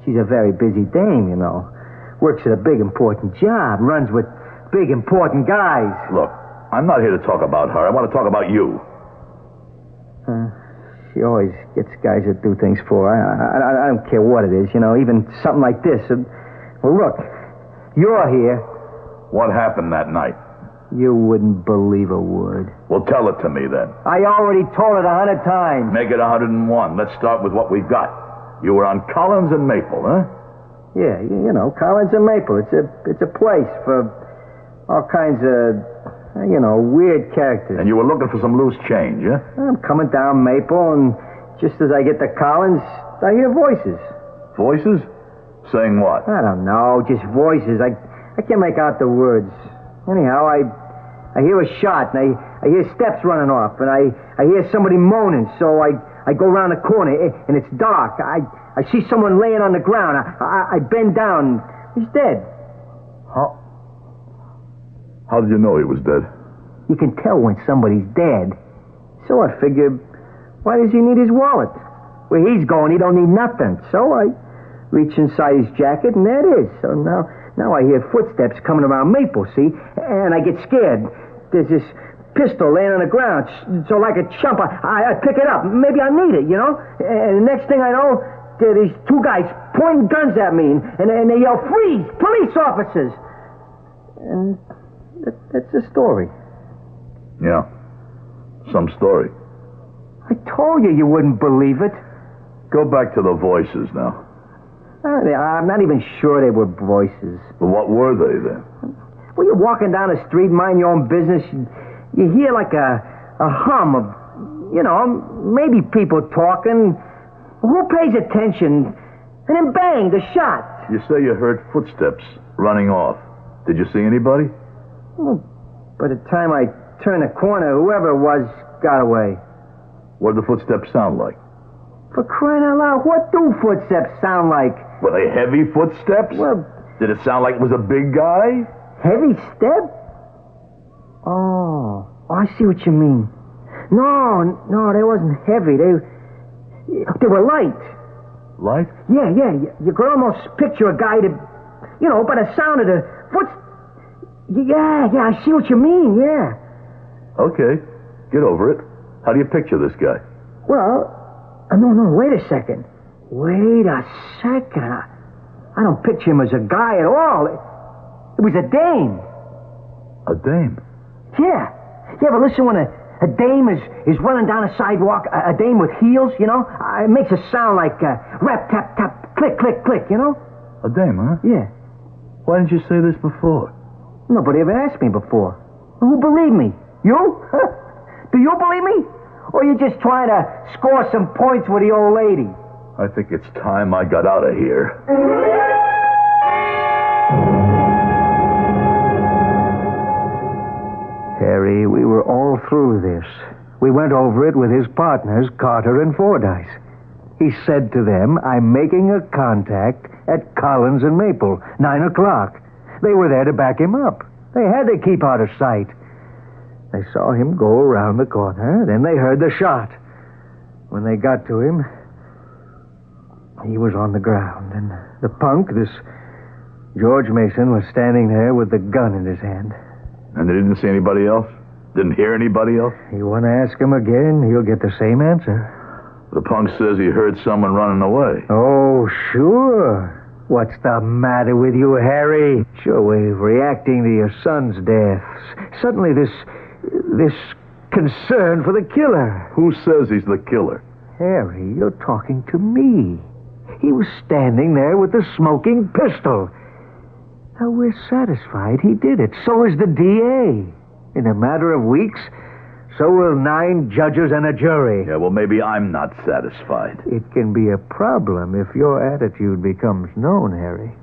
She's a very busy dame, you know. Works at a big, important job. Runs with big, important guys. Look, I'm not here to talk about her. I want to talk about you. She always gets guys that do things for her. I don't care what it is, you know, even something like this. Well, look, you're here. What happened that night? You wouldn't believe a word. Well, tell it to me, then. I already told it 100 times. Make it 101. Let's start with what we've got. You were on Collins and Maple, huh? Yeah, you know, Collins and Maple. It's a place for all kinds of, weird characters. And you were looking for some loose change, huh? I'm coming down Maple, and just as I get to Collins, I hear voices. Voices? Saying what? I don't know, just voices. I can't make out the words. Anyhow, I I hear a shot, and I hear steps running off, and I hear somebody moaning, so I go around the corner, and it's dark. I see someone laying on the ground. I bend down. He's dead. How did you know he was dead? You can tell when somebody's dead. So I figured, why does he need his wallet? Where he's going, he don't need nothing. So I reach inside his jacket, and there it is. So now I hear footsteps coming around Maple, see? And I get scared. There's this pistol laying on the ground. So like a chump, I pick it up. Maybe I need it, you know? And the next thing I know, there are these two guys pointing guns at me, and they yell, "Freeze! Police officers!" And that's the story. Yeah. Some story. I told you wouldn't believe it. Go back to the voices now. I'm not even sure they were voices. Well, what were they then? Well, you're walking down the street, mind your own business. You hear like a hum of, maybe people talking. Who pays attention? And then bang, the shot. You say you heard footsteps running off. Did you see anybody? Well, by the time I turned the corner, whoever it was got away. What did the footsteps sound like? For crying out loud, what do footsteps sound like? Were they heavy footsteps? Well, did it sound like it was a big guy? Heavy step? Oh, I see what you mean. No, they wasn't heavy. They were light. Light? Yeah. You could almost picture a guy that, by the sound of the footsteps. Yeah, I see what you mean, yeah. Okay, get over it. How do you picture this guy? Well, no, wait a second. I don't picture him as a guy at all. It was a dame. A dame? Yeah. You ever listen when a dame is running down a sidewalk, a dame with heels, It makes a sound like rap, tap, tap, click, click, click, A dame, huh? Yeah. Why didn't you say this before? Nobody ever asked me before. Who believed me? You? Do you believe me? Or you just trying to score some points with the old lady? I think it's time I got out of here. Harry, we were all through this. We went over it with his partners, Carter and Fordyce. He said to them, "I'm making a contact at Collins and Maple, 9 o'clock. They were there to back him up. They had to keep out of sight. They saw him go around the corner, then they heard the shot. When they got to him, he was on the ground, and the punk, this George Mason, was standing there with the gun in his hand." And they didn't see anybody else? Didn't hear anybody else? You want to ask him again, he'll get the same answer. The punk says he heard someone running away. Oh, sure. What's the matter with you, Harry? Sure, we're reacting to your son's death. Suddenly this concern for the killer. Who says he's the killer? Harry, you're talking to me. He was standing there with the smoking pistol. Now, we're satisfied he did it. So is the DA. In a matter of weeks, so will 9 judges and a jury. Yeah, well, maybe I'm not satisfied. It can be a problem if your attitude becomes known, Harry.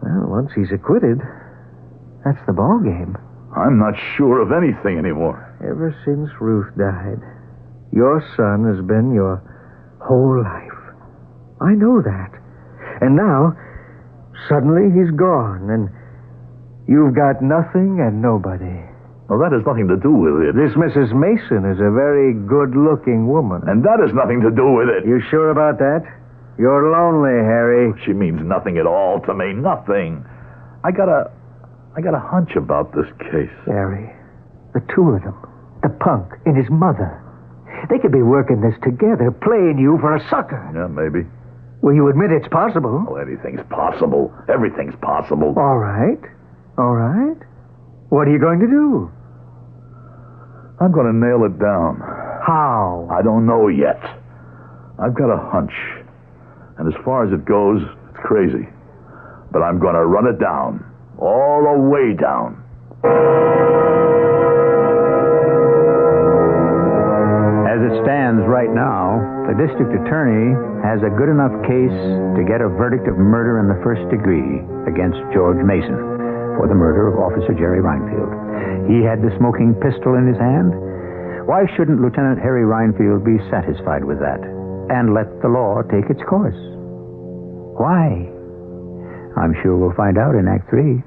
Well, once he's acquitted, that's the ball game. I'm not sure of anything anymore. Ever since Ruth died, your son has been your whole life. I know that. And now, suddenly he's gone, and you've got nothing and nobody. Well, that has nothing to do with it. This Mrs. Mason is a very good-looking woman. And that has nothing to do with it. You sure about that? You're lonely, Harry. She means nothing at all to me. Nothing. I got a hunch about this case. Harry, the two of them, the punk and his mother, they could be working this together, playing you for a sucker. Yeah, maybe. Well, you admit it's possible. Oh, anything's possible. Everything's possible. All right. What are you going to do? I'm going to nail it down. How? I don't know yet. I've got a hunch. And as far as it goes, it's crazy. But I'm going to run it down. All the way down. As it stands right now, the district attorney has a good enough case to get a verdict of murder in the first degree against George Mason. for the murder of Officer Jerry Reinfield. He had the smoking pistol in his hand. Why shouldn't Lieutenant Harry Reinfield be satisfied with that and let the law take its course? Why? I'm sure we'll find out in Act 3.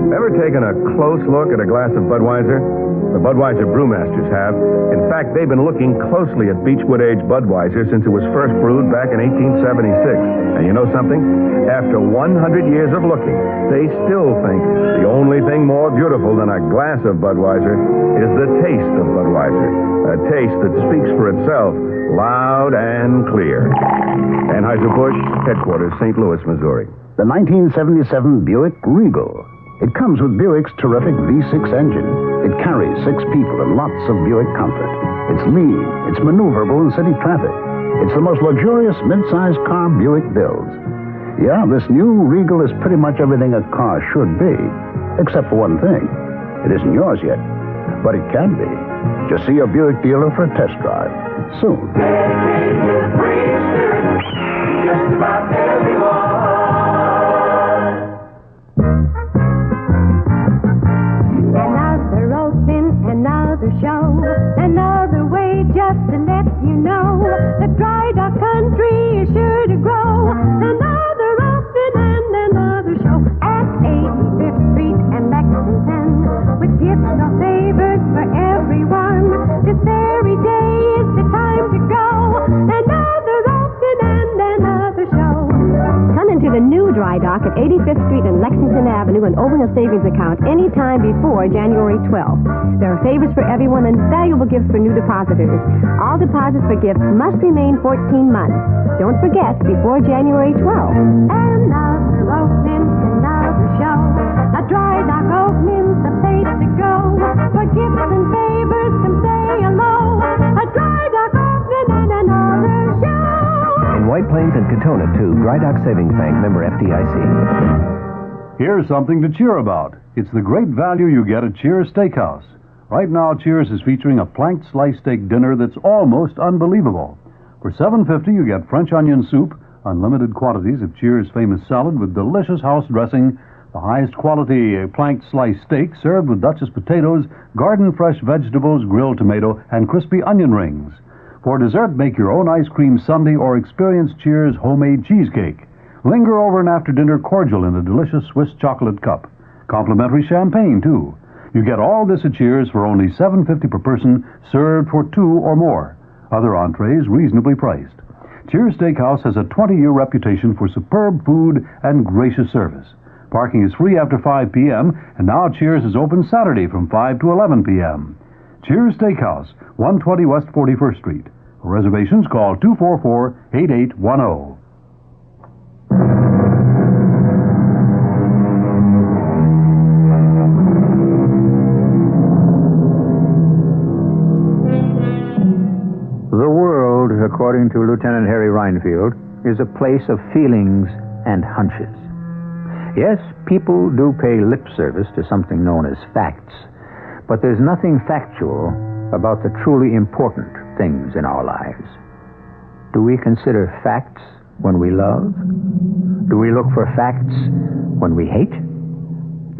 Ever taken a close look at a glass of Budweiser? The Budweiser brewmasters have. In fact, they've been looking closely at Beechwood Age Budweiser since it was first brewed back in 1876. And you know something? After 100 years of looking, they still think the only thing more beautiful than a glass of Budweiser is the taste of Budweiser. A taste that speaks for itself, loud and clear. Anheuser-Busch, headquarters, St. Louis, Missouri. The 1977 Buick Regal. It comes with Buick's terrific V6 engine. It carries 6 people and lots of Buick comfort. It's lean. It's maneuverable in city traffic. It's the most luxurious mid-sized car Buick builds. Yeah, this new Regal is pretty much everything a car should be, except for one thing. It isn't yours yet, but it can be. Just see your Buick dealer for a test drive soon. Just about everyone. Another open, another show, another way just to let you know that Dry Dock Country is sure to grow. Another open and another show at 85th Street and Lexington, with gifts or favors for everyone. This very day is the time to go. Another open and another show. Come into the new Dry Dock at 85th Street and Lexington Avenue and open a savings account anytime before January 12th. There are favors for everyone and valuable gifts for new depositors. All deposits for gifts must remain 14 months. Don't forget, before January 12th. Another opening, another show. A Dry Dock opening's the place to go. For gifts and favors, come say hello. A Dry Dock opening and another show. In White Plains and Katona, too. Dry Dock Savings Bank, member FDIC. Here's something to cheer about. It's the great value you get at Cheers Steakhouse. Right now, Cheers is featuring a planked sliced steak dinner that's almost unbelievable. For $7.50, you get French onion soup, unlimited quantities of Cheers' famous salad with delicious house dressing, the highest quality planked sliced steak served with Duchess potatoes, garden fresh vegetables, grilled tomato, and crispy onion rings. For dessert, make your own ice cream sundae or experience Cheers' homemade cheesecake. Linger over an after-dinner cordial in a delicious Swiss chocolate cup. Complimentary champagne, too. You get all this at Cheers for only $7.50 per person, served for 2 or more. Other entrees reasonably priced. Cheers Steakhouse has a 20-year reputation for superb food and gracious service. Parking is free after 5 p.m., and now Cheers is open Saturday from 5 to 11 p.m. Cheers Steakhouse, 120 West 41st Street. For reservations, call 244-8810. The world, according to Lieutenant Harry Reinfield, is a place of feelings and hunches. Yes, people do pay lip service to something known as facts, but there's nothing factual about the truly important things in our lives. Do we consider facts when we love? Do we look for facts when we hate?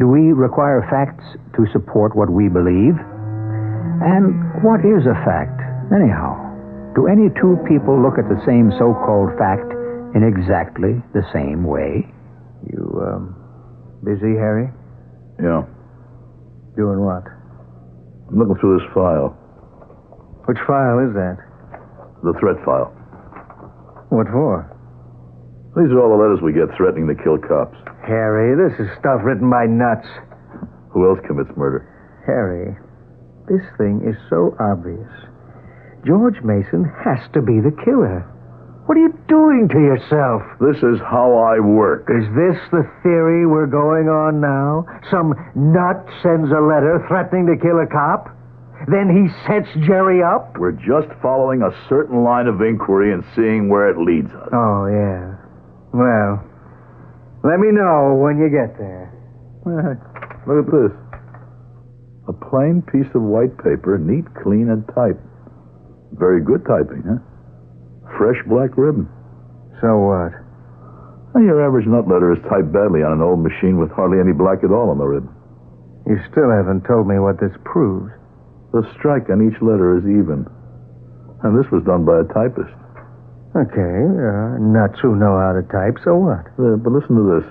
Do we require facts to support what we believe? And what is a fact, anyhow? Do any two people look at the same so-called fact in exactly the same way? You, busy, Harry? Yeah. Doing what? I'm looking through this file. Which file is that? The threat file. What for? These are all the letters we get threatening to kill cops. Harry, this is stuff written by nuts. Who else commits murder? Harry, this thing is so obvious. George Mason has to be the killer. What are you doing to yourself? This is how I work. Is this the theory we're going on now? Some nut sends a letter threatening to kill a cop? Then he sets Jerry up? We're just following a certain line of inquiry and seeing where it leads us. Oh, yeah. Well, let me know when you get there. Look at this. A plain piece of white paper, neat, clean, and typed. Very good typing, huh? Fresh black ribbon. So what? Now, your average nut letter is typed badly on an old machine with hardly any black at all on the rib. You still haven't told me what this proves. The strike on each letter is even. And this was done by a typist. Okay, nuts who know how to type, so what? But listen to this.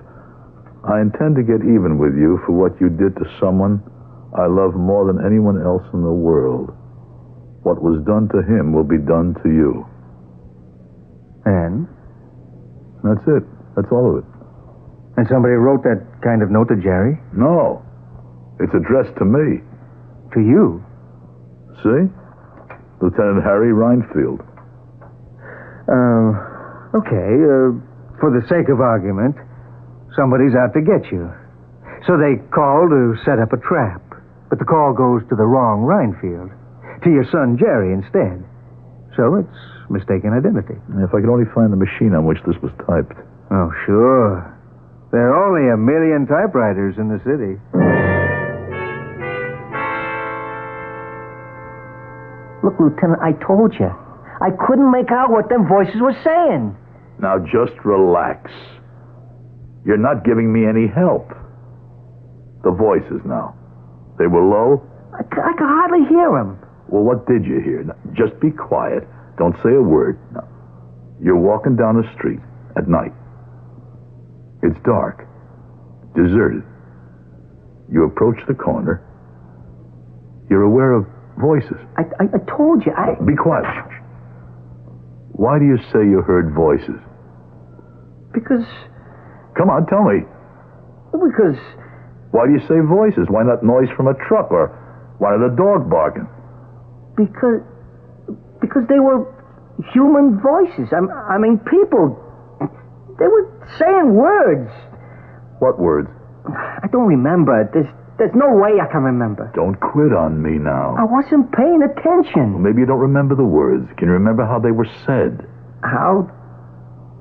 I intend to get even with you for what you did to someone I love more than anyone else in the world. What was done to him will be done to you. And? That's it. That's all of it. And somebody wrote that kind of note to Jerry? No. It's addressed to me. To you? See? Lieutenant Harry Reinfield. Okay, for the sake of argument, somebody's out to get you. So they call to set up a trap. But the call goes to the wrong Reinfield. To your son Jerry instead. So it's mistaken identity. If I could only find the machine on which this was typed. Oh, sure. There are only 1 million typewriters in the city. Look, Lieutenant, I told you. I couldn't make out what them voices were saying. Now just relax. You're not giving me any help. The voices now. They were low? I could hardly hear them. Well, what did you hear? Now, just be quiet. Don't say a word. Now, you're walking down the street at night. It's dark. Deserted. You approach the corner. You're aware of voices. I told you, Be quiet. Shh. Why do you say you heard voices? Because... Come on, tell me. Because... Why do you say voices? Why not noise from a truck or why not a dog barking? Because they were human voices. I mean, people. They were saying words. What words? I don't remember. There's no way I can remember. Don't quit on me now. I wasn't paying attention. Well, maybe you don't remember the words. Can you remember how they were said? How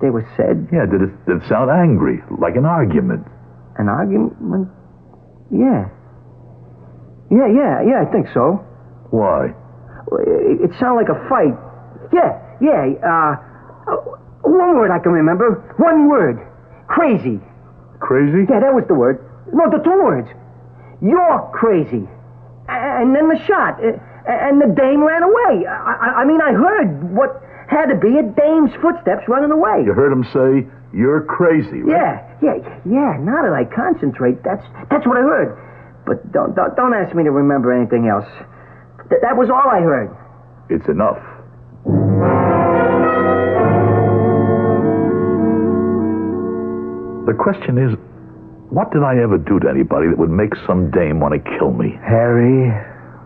they were said? Yeah, did it sound angry, like an argument? An argument? Yeah, I think so. Why? It sounded like a fight. Yeah. One word I can remember. One word. Crazy. Crazy? Yeah, that was the word. No, the 2 words. You're crazy. And then the shot. And the dame ran away. I mean, I heard what had to be a dame's footsteps running away. You heard him say, you're crazy, right? Yeah. Now that I concentrate, that's what I heard. But don't ask me to remember anything else. That was all I heard. It's enough. The question is, what did I ever do to anybody that would make some dame want to kill me? Harry,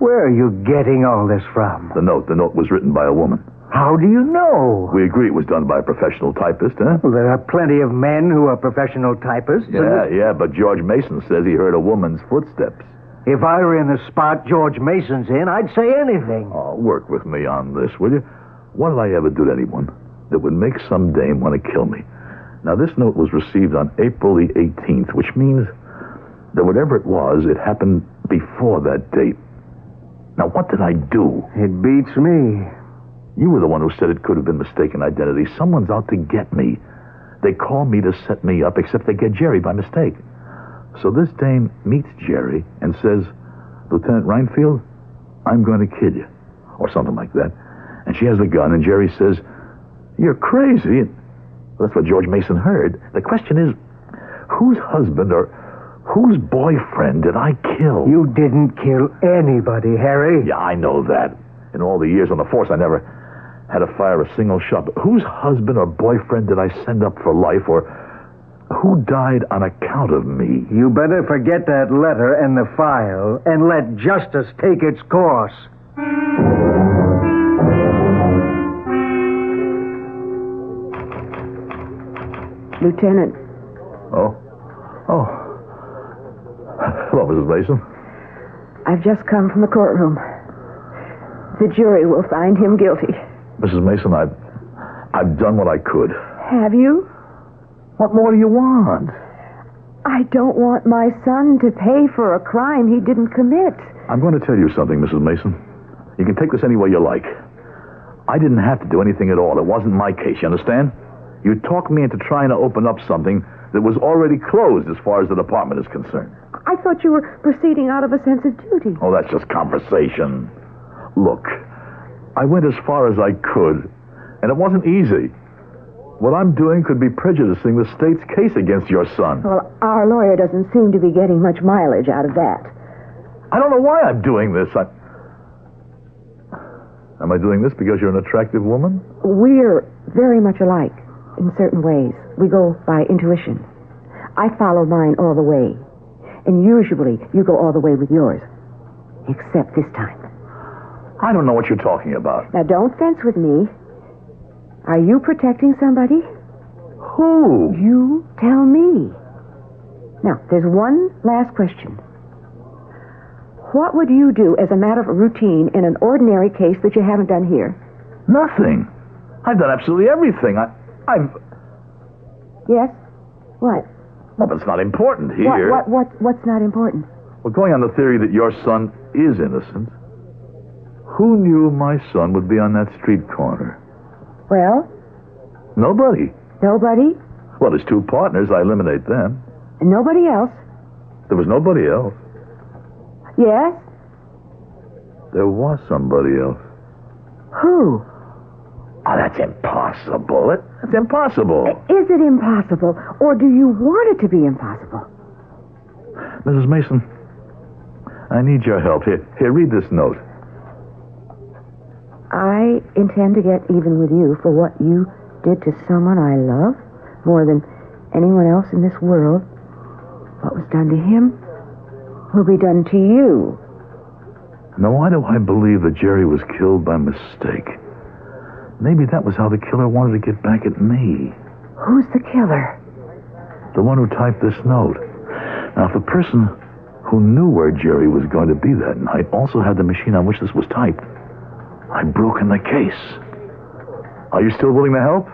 where are you getting all this from? The note was written by a woman. How do you know? We agree it was done by a professional typist, huh? Well, there are plenty of men who are professional typists. Yeah, but George Mason says he heard a woman's footsteps. If I were in the spot George Mason's in, I'd say anything. Oh, work with me on this, will you? What did I ever do to anyone that would make some dame want to kill me? Now, this note was received on April the 18th, which means that whatever it was, it happened before that date. Now, what did I do? It beats me. You were the one who said it could have been mistaken identity. Someone's out to get me. They call me to set me up, except they get Jerry by mistake. So this dame meets Jerry and says, Lieutenant Reinfield, I'm going to kill you. Or something like that. And she has the gun, and Jerry says, you're crazy. Well, that's what George Mason heard. The question is, whose husband or whose boyfriend did I kill? You didn't kill anybody, Harry. Yeah, I know that. In all the years on the force, I never had to fire a single shot. But whose husband or boyfriend did I send up for life, or who died on account of me? You better forget that letter and the file and let justice take its course. Lieutenant. Oh. Hello, Mrs. Mason. I've just come from the courtroom. The jury will find him guilty. Mrs. Mason, I've done what I could. Have you? What more do you want? I don't want my son to pay for a crime he didn't commit. I'm going to tell you something, Mrs. Mason. You can take this any way you like. I didn't have to do anything at all. It wasn't my case, you understand? You talked me into trying to open up something that was already closed as far as the department is concerned. I thought you were proceeding out of a sense of duty. Oh, that's just conversation. Look, I went as far as I could, and it wasn't easy. What I'm doing could be prejudicing the state's case against your son. Well, our lawyer doesn't seem to be getting much mileage out of that. I don't know why I'm doing this. Am I doing this because you're an attractive woman? We're very much alike in certain ways. We go by intuition. I follow mine all the way. And usually you go all the way with yours. Except this time. I don't know what you're talking about. Now, don't fence with me. Are you protecting somebody? Who? You tell me. Now, there's one last question. What would you do as a matter of routine in an ordinary case that you haven't done here? Nothing. I've done absolutely everything. I've... Yes? What? Well, but it's not important here. What's not important? Well, going on the theory that your son is innocent, who knew my son would be on that street corner? Well? Nobody. Nobody? Well, there's two partners. I eliminate them. And nobody else? There was nobody else. Yes? There was somebody else. Who? Oh, that's impossible. That's impossible. Is it impossible, or do you want it to be impossible? Mrs. Mason, I need your help. Here, read this note. I intend to get even with you for what you did to someone I love more than anyone else in this world. What was done to him will be done to you. Now, why do I believe that Jerry was killed by mistake? Maybe that was how the killer wanted to get back at me. Who's the killer? The one who typed this note. Now, if the person who knew where Jerry was going to be that night also had the machine on which this was typed, I've broken the case. Are you still willing to help?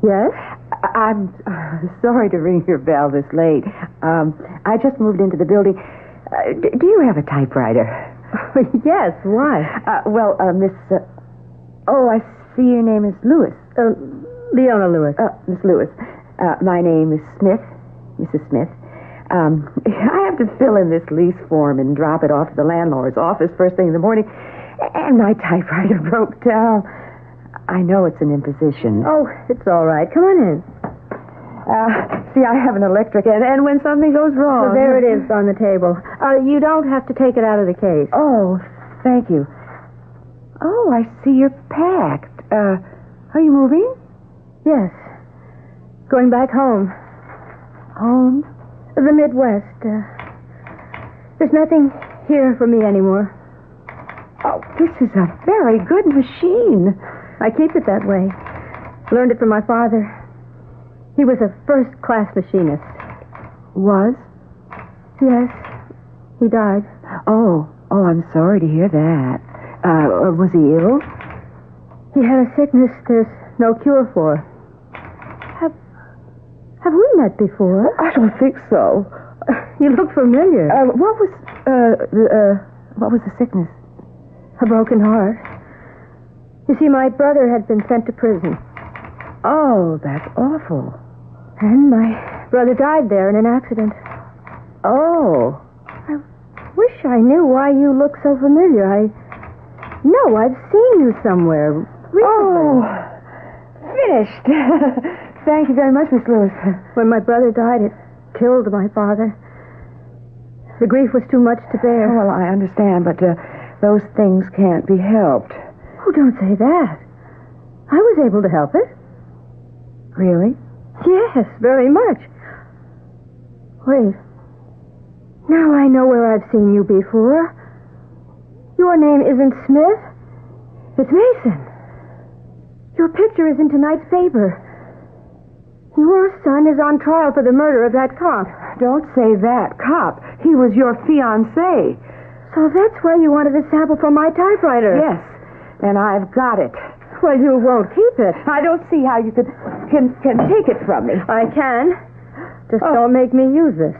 Yes? I'm sorry to ring your bell this late. I just moved into the building. Do you have a typewriter? Yes, why? Miss... I see your name is Lewis. Leona Lewis. Miss Lewis. My name is Smith, Mrs. Smith. I have to fill in this lease form and drop it off at the landlord's office first thing in the morning, and my typewriter broke down. I know it's an imposition. Oh, it's all right. Come on in. See, I have an electric, and when something goes wrong... Well, there it is on the table. You don't have to take it out of the case. Oh, thank you. Oh, I see you're packed. Are you moving? Yes. Going back home. Home? The Midwest. There's nothing here for me anymore. Oh, this is a very good machine. I keep it that way. Learned it from my father. He was a first-class machinist. Was? Yes. He died. Oh, I'm sorry to hear that. Was he ill? He had a sickness there's no cure for. Have we met before? I don't think so. You look familiar. What was the sickness? A broken heart. You see, my brother had been sent to prison. Oh, that's awful. And my brother died there in an accident. Oh. I wish I knew why you look so familiar. No, I've seen you somewhere recently. Oh, finished. Thank you very much, Miss Lewis. When my brother died, it killed my father. The grief was too much to bear. Oh, well, I understand, but those things can't be helped. Oh, don't say that. I was able to help it. Really? Yes, very much. Wait. Now I know where I've seen you before. Your name isn't Smith. It's Mason. Your picture is in tonight's paper. Your son is on trial for the murder of that cop. Don't say that. Cop. He was your fiancé. So that's why you wanted a sample from my typewriter. Yes. And I've got it. Well, you won't keep it. I don't see how you can take it from me. I can. Just don't make me use this.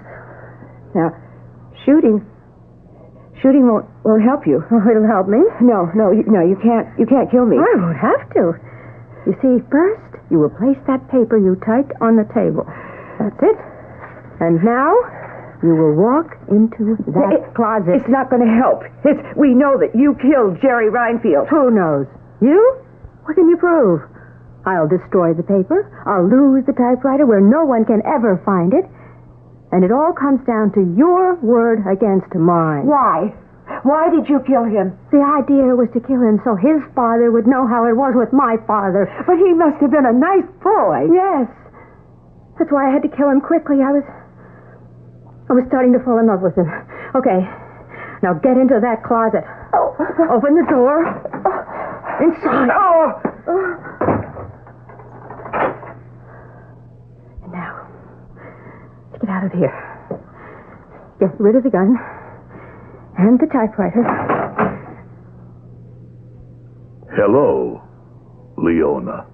Now, shooting Shooting won't help you. Oh, it'll help me? No, you can't kill me. I won't have to. You see, first, you will place that paper you typed on the table. That's it. And now, you will walk into that closet. It's not going to help. We know that you killed Jerry Reinfield. Who knows? You? What can you prove? I'll destroy the paper. I'll lose the typewriter where no one can ever find it. And it all comes down to your word against mine. Why? Why did you kill him? The idea was to kill him so his father would know how it was with my father. But he must have been a nice boy. Yes. That's why I had to kill him quickly. I was starting to fall in love with him. Okay. Now get into that closet. Oh. Open the door. Inside. Oh. And now, get out of here. Get rid of the gun and the typewriter. Hello, Leona.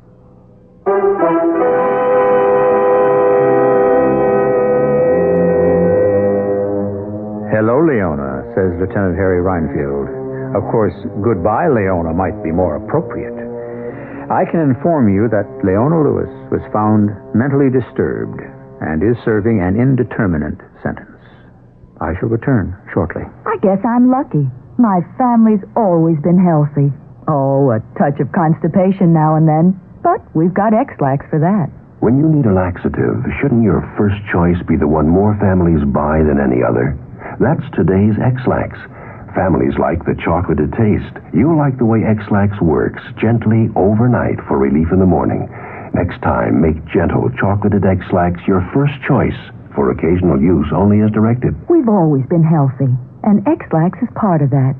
Hello, Leona, says Lieutenant Harry Reinfield. Of course, goodbye, Leona, might be more appropriate. I can inform you that Leona Lewis was found mentally disturbed and is serving an indeterminate sentence. I shall return shortly. I guess I'm lucky. My family's always been healthy. Oh, a touch of constipation now and then. But we've got X-Lax for that. When you need a laxative, shouldn't your first choice be the one more families buy than any other? That's today's X-Lax. Families like the chocolated taste. You'll like the way X-Lax works, gently overnight for relief in the morning. Next time, make gentle chocolated X-Lax your first choice for occasional use only as directed. We've always been healthy, and X-Lax is part of that.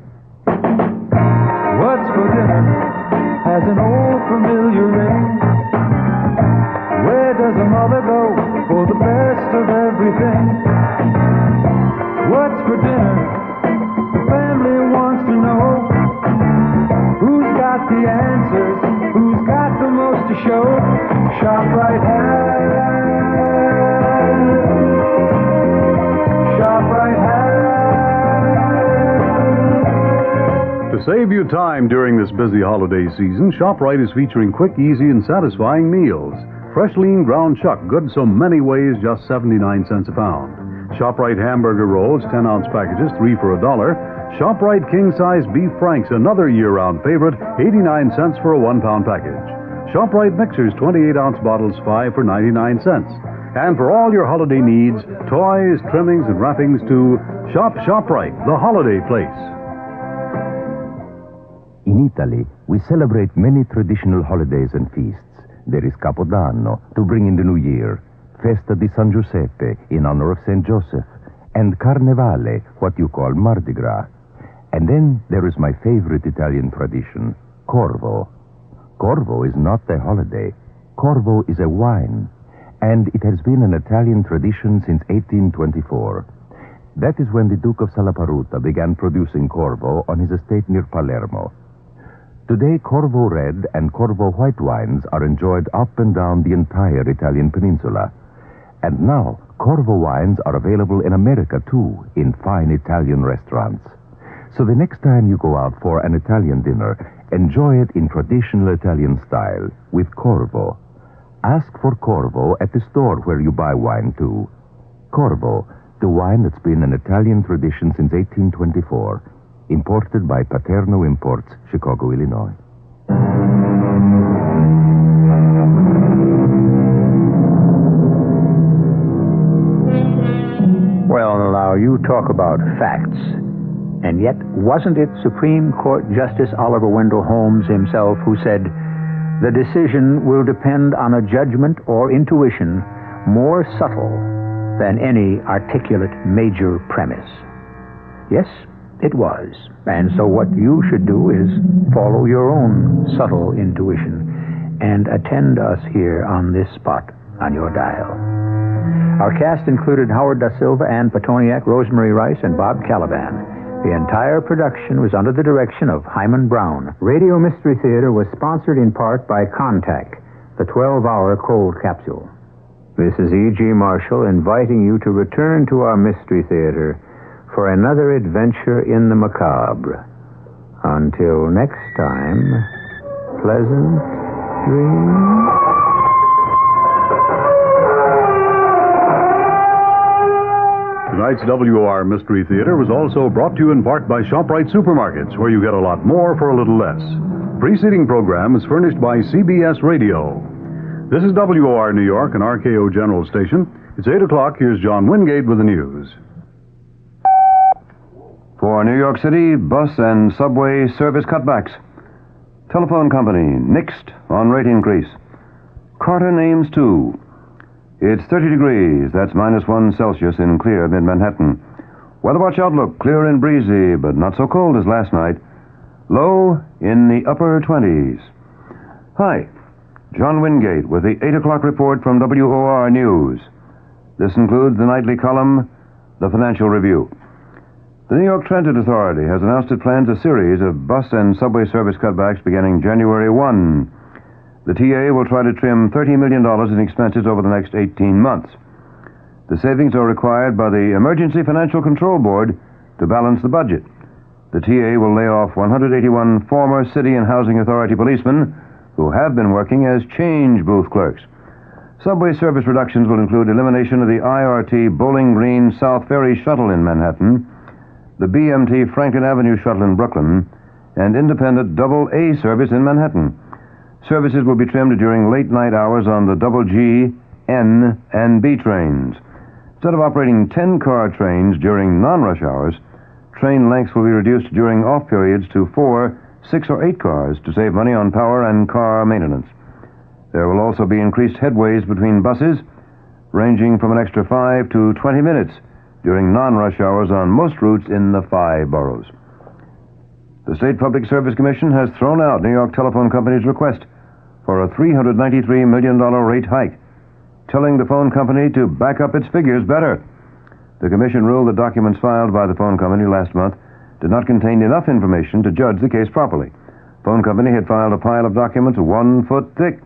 What's for dinner has an old familiar ring. Where does a mother go for the best of everything? What's for dinner? The family wants to know. Who's got the answers? Who's got the most to show? ShopRite has. ShopRite has. To save you time during this busy holiday season, ShopRite is featuring quick, easy, and satisfying meals. Fresh, lean ground chuck, good so many ways, just 79 cents a pound. ShopRite hamburger rolls, 10-ounce packages, 3 for $1. ShopRite king-size beef franks, another year-round favorite, 89 cents for a 1-pound package. ShopRite mixers, 28-ounce bottles, 5 for 99 cents. And for all your holiday needs, toys, trimmings, and wrappings too, shop ShopRite, the holiday place. In Italy, we celebrate many traditional holidays and feasts. There is Capodanno, to bring in the new year, Festa di San Giuseppe, in honor of St. Joseph, and Carnevale, what you call Mardi Gras. And then there is my favorite Italian tradition, Corvo. Corvo is not a holiday. Corvo is a wine, and it has been an Italian tradition since 1824. That is when the Duke of Salaparuta began producing Corvo on his estate near Palermo. Today, Corvo Red and Corvo White wines are enjoyed up and down the entire Italian peninsula. And now, Corvo wines are available in America, too, in fine Italian restaurants. So the next time you go out for an Italian dinner, enjoy it in traditional Italian style with Corvo. Ask for Corvo at the store where you buy wine, too. Corvo, the wine that's been an Italian tradition since 1824. Imported by Paterno Imports, Chicago, Illinois. Well, now, you talk about facts. And yet, wasn't it Supreme Court Justice Oliver Wendell Holmes himself who said, "The decision will depend on a judgment or intuition more subtle than any articulate major premise"? Yes, it was. And so what you should do is follow your own subtle intuition and attend us here on this spot on your dial. Our cast included Howard Da Silva, Ann Petoniak, Rosemary Rice, and Bob Caliban. The entire production was under the direction of Hyman Brown. Radio Mystery Theater was sponsored in part by Contact, the 12-hour cold capsule. This is E.G. Marshall inviting you to return to our Mystery Theater for another adventure in the macabre. Until next time, pleasant dreams. Tonight's WOR Mystery Theater was also brought to you in part by ShopRite Supermarkets, where you get a lot more for a little less. Preceding program is furnished by CBS Radio. This is WOR New York, an RKO General Station. It's 8 o'clock. Here's John Wingate with the news. For New York City, bus and subway service cutbacks. Telephone company nixed on rate increase. Carter names 2. It's 30 degrees. That's -1 Celsius in clear mid-Manhattan. Weather watch outlook, clear and breezy, but not so cold as last night. Low in the upper 20s. Hi, John Wingate with the 8 o'clock report from WOR News. This includes the nightly column, The Financial Review. The New York Transit Authority has announced it plans a series of bus and subway service cutbacks beginning January 1. The TA will try to trim $30 million in expenses over the next 18 months. The savings are required by the Emergency Financial Control Board to balance the budget. The TA will lay off 181 former City and Housing Authority policemen who have been working as change booth clerks. Subway service reductions will include elimination of the IRT Bowling Green South Ferry shuttle in Manhattan, the BMT Franklin Avenue shuttle in Brooklyn, and independent double A service in Manhattan. Services will be trimmed during late night hours on the double G, N, and B trains. Instead of operating 10-car trains during non-rush hours, train lengths will be reduced during off periods to 4, 6, or 8 cars to save money on power and car maintenance. There will also be increased headways between buses, ranging from an extra 5 to 20 minutes during non-rush hours on most routes in the 5 boroughs. The State Public Service Commission has thrown out New York Telephone Company's request for a $393 million rate hike, telling the phone company to back up its figures better. The Commission ruled that documents filed by the phone company last month did not contain enough information to judge the case properly. The phone company had filed a pile of documents 1 foot thick.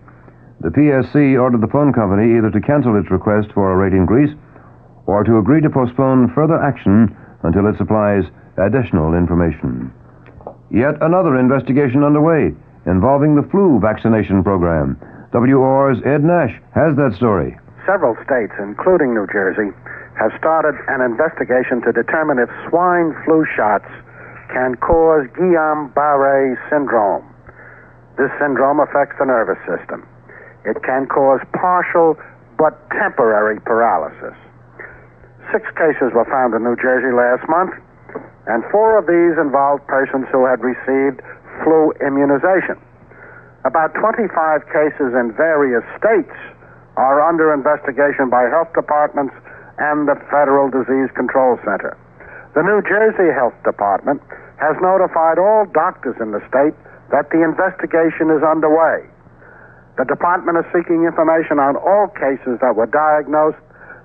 The PSC ordered the phone company either to cancel its request for a rate increase or to agree to postpone further action until it supplies additional information. Yet another investigation underway involving the flu vaccination program. WOR's Ed Nash has that story. Several states, including New Jersey, have started an investigation to determine if swine flu shots can cause Guillain-Barré syndrome. This syndrome affects the nervous system. It can cause partial but temporary paralysis. 6 cases were found in New Jersey last month, and 4 of these involved persons who had received flu immunization. About 25 cases in various states are under investigation by health departments and the Federal Disease Control Center. The New Jersey Health Department has notified all doctors in the state that the investigation is underway. The department is seeking information on all cases that were diagnosed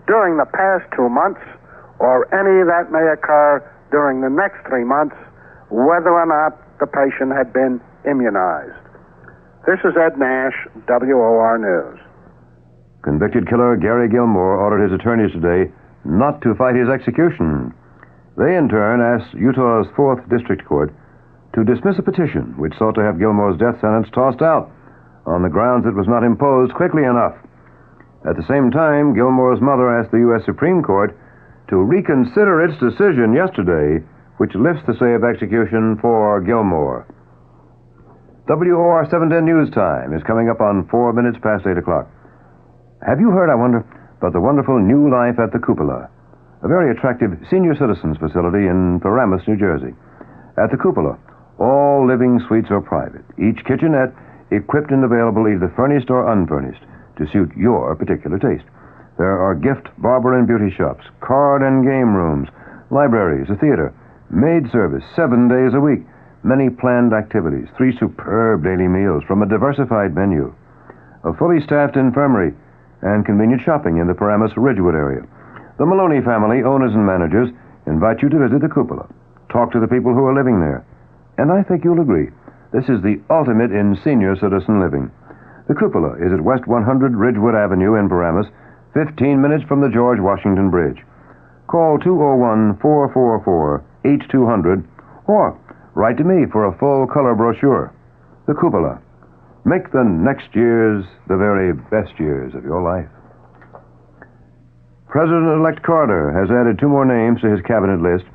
during the past 2 months or any that may occur during the next 3 months, whether or not the patient had been immunized. This is Ed Nash, WOR News. Convicted killer Gary Gilmore ordered his attorneys today not to fight his execution. They, in turn, asked Utah's 4th District Court to dismiss a petition which sought to have Gilmore's death sentence tossed out on the grounds it was not imposed quickly enough. At the same time, Gilmore's mother asked the U.S. Supreme Court to reconsider its decision yesterday, which lifts the stay of execution for Gilmore. WOR 710 News Time is coming up on 4 minutes past 8 o'clock. Have you heard, I wonder, about the wonderful New Life at the Cupola, a very attractive senior citizens facility in Paramus, New Jersey? At the Cupola, all living suites are private, each kitchenette equipped and available either furnished or unfurnished to suit your particular taste. There are gift, barber, and beauty shops, card and game rooms, libraries, a theater, maid service 7 days a week, many planned activities, 3 superb daily meals from a diversified menu, a fully staffed infirmary, and convenient shopping in the Paramus Ridgewood area. The Maloney family, owners and managers, invite you to visit the Cupola. Talk to the people who are living there. And I think you'll agree, this is the ultimate in senior citizen living. The Cupola is at West 100 Ridgewood Avenue in Paramus, 15 minutes from the George Washington Bridge. Call 201-444-8200 or write to me for a full color brochure. The Cupola. Make the next years the very best years of your life. President-elect Carter has added 2 more names to his cabinet list,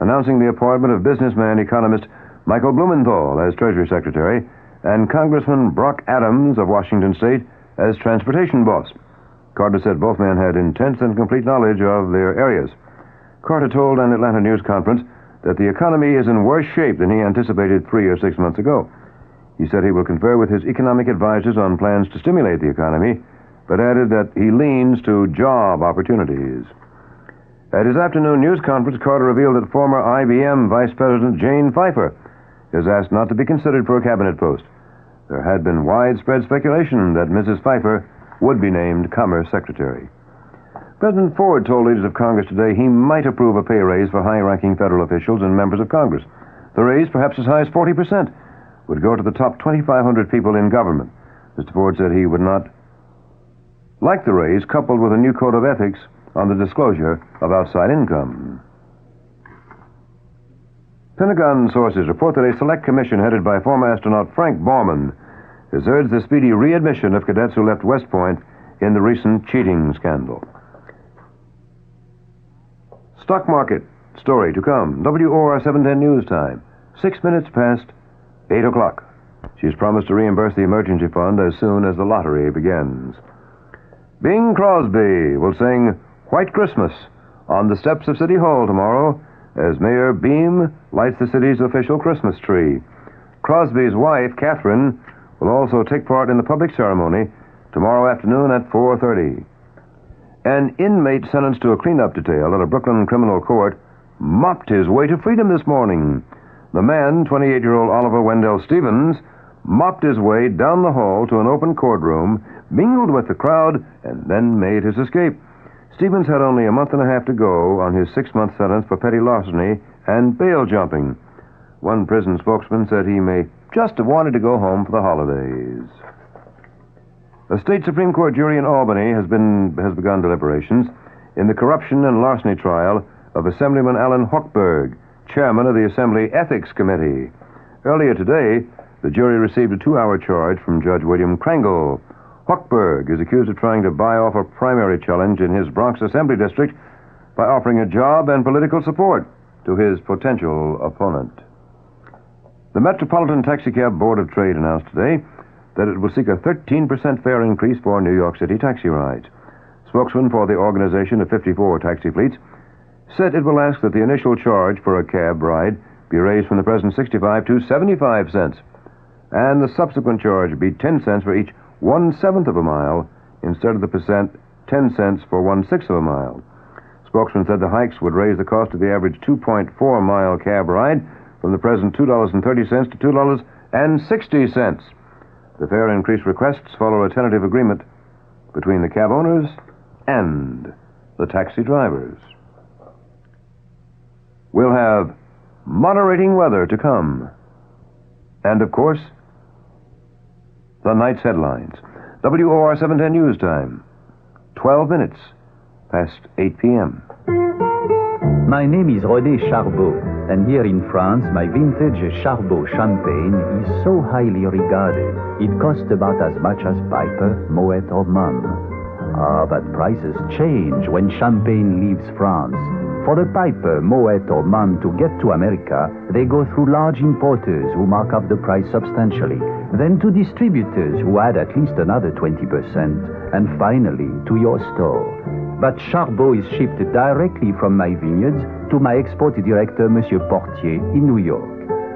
announcing the appointment of businessman economist Michael Blumenthal as Treasury Secretary and Congressman Brock Adams of Washington State as transportation boss. Carter said both men had intense and complete knowledge of their areas. Carter told an Atlanta news conference that the economy is in worse shape than he anticipated 3 or 6 months ago. He said he will confer with his economic advisors on plans to stimulate the economy, but added that he leans to job opportunities. At his afternoon news conference, Carter revealed that former IBM Vice President Jane Pfeiffer is asked not to be considered for a cabinet post. There had been widespread speculation that Mrs. Pfeiffer would be named Commerce Secretary. President Ford told leaders of Congress today he might approve a pay raise for high-ranking federal officials and members of Congress. The raise, perhaps as high as 40%, would go to the top 2,500 people in government. Mr. Ford said he would not like the raise coupled with a new code of ethics on the disclosure of outside income. Pentagon sources report that a select commission headed by former astronaut Frank Borman has urged the speedy readmission of cadets who left West Point in the recent cheating scandal. Stock market story to come. WOR 710 News Time. 6 minutes past 8 o'clock. She's promised to reimburse the emergency fund as soon as the lottery begins. Bing Crosby will sing White Christmas on the steps of City Hall tomorrow as Mayor Beam lights the city's official Christmas tree. Crosby's wife, Catherine, will also take part in the public ceremony tomorrow afternoon at 4:30. An inmate sentenced to a cleanup detail at a Brooklyn criminal court mopped his way to freedom this morning. The man, 28-year-old Oliver Wendell Stevens, mopped his way down the hall to an open courtroom, mingled with the crowd, and then made his escape. Stevens had only a month and a half to go on his 6-month sentence for petty larceny and bail jumping. One prison spokesman said he may just have wanted to go home for the holidays. A state Supreme Court jury in Albany has begun deliberations in the corruption and larceny trial of Assemblyman Alan Hochberg, chairman of the Assembly Ethics Committee. Earlier today, the jury received a 2-hour charge from Judge William Krangle. Hochberg is accused of trying to buy off a primary challenge in his Bronx Assembly district by offering a job and political support to his potential opponent. The Metropolitan Taxicab Board of Trade announced today that it will seek a 13% fare increase for New York City taxi rides. Spokesman for the organization of 54 taxi fleets said it will ask that the initial charge for a cab ride be raised from the present 65 to 75 cents, and the subsequent charge be 10 cents for each 1/7 of a mile instead of the percent 10 cents for 1/6 of a mile. Spokesman said the hikes would raise the cost of the average 2.4-mile cab ride from the present $2.30 to $2.60. The fare increase requests follow a tentative agreement between the cab owners and the taxi drivers. We'll have moderating weather to come. And, of course, the night's headlines. WOR 710 News Time. 12 minutes past 8 p.m. My name is René Charbot, and here in France, my vintage Charbot champagne is so highly regarded. It costs about as much as Piper, Moet, or Mumm. But prices change when champagne leaves France. For the Piper, Moet, or Mumm to get to America, they go through large importers who mark up the price substantially, then to distributors who add at least another 20%, and finally to your store. But Charbot is shipped directly from my vineyards to my export director, Monsieur Portier, in New York.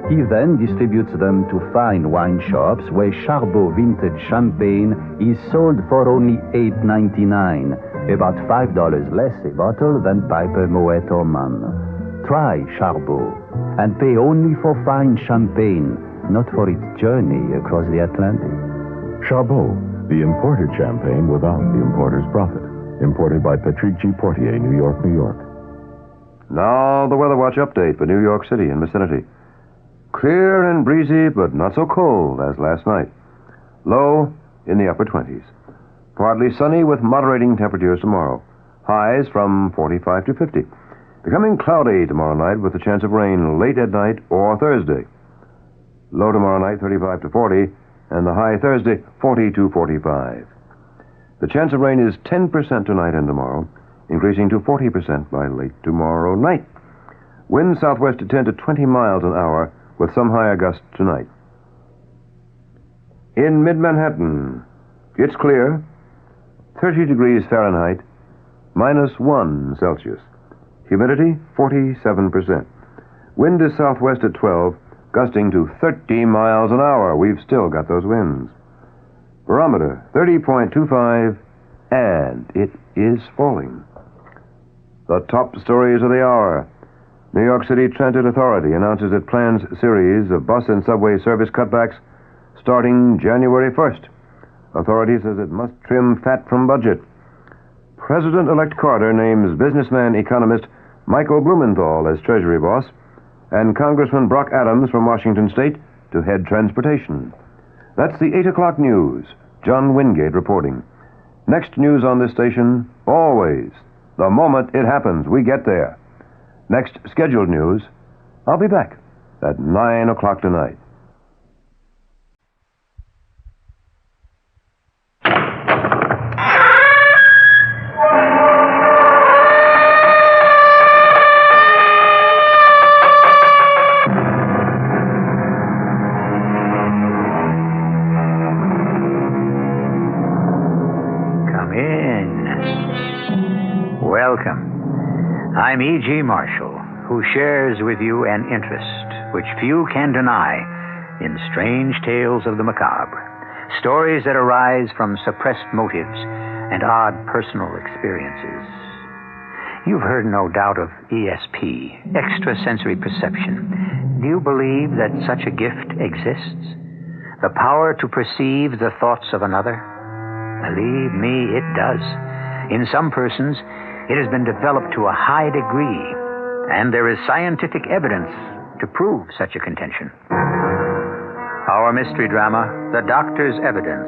He then distributes them to fine wine shops where Charbot vintage champagne is sold for only $8.99, about $5 less a bottle than Piper, Moet, or Mumm. Try Charbot and pay only for fine champagne, not for its journey across the Atlantic. Charbot, the imported champagne without the importer's profit. Imported by Patrick G. Portier, New York, New York. Now the Weather Watch update for New York City and vicinity. Clear and breezy, but not so cold as last night. Low in the upper 20s. Partly sunny with moderating temperatures tomorrow. Highs from 45 to 50. Becoming cloudy tomorrow night with a chance of rain late at night or Thursday. Low tomorrow night, 35 to 40, and the high Thursday, 40 to 45. The chance of rain is 10% tonight and tomorrow, increasing to 40% by late tomorrow night. Winds southwest to 10 to 20 miles an hour with some higher gusts tonight. In mid-Manhattan, it's clear, 30 degrees Fahrenheit, -1 Celsius. Humidity, 47%. Wind is southwest at 12, gusting to 30 miles an hour. We've still got those winds. Barometer, 30.25, and it is falling. The top stories of the hour. New York City Transit Authority announces it plans a series of bus and subway service cutbacks starting January 1st. Authority says it must trim fat from budget. President-elect Carter names businessman economist Michael Blumenthal as Treasury boss, and Congressman Brock Adams from Washington State to head transportation. That's the 8 o'clock news. John Wingate reporting. Next news on this station, always. The moment it happens, we get there. Next scheduled news, I'll be back at 9 o'clock tonight. I'm E.G. Marshall, who shares with you an interest which few can deny in strange tales of the macabre, stories that arise from suppressed motives and odd personal experiences. You've heard, no doubt, of ESP, extrasensory perception. Do you believe that such a gift exists? The power to perceive the thoughts of another? Believe me, it does. In some persons, it has been developed to a high degree, and there is scientific evidence to prove such a contention. Our mystery drama, The Doctor's Evidence,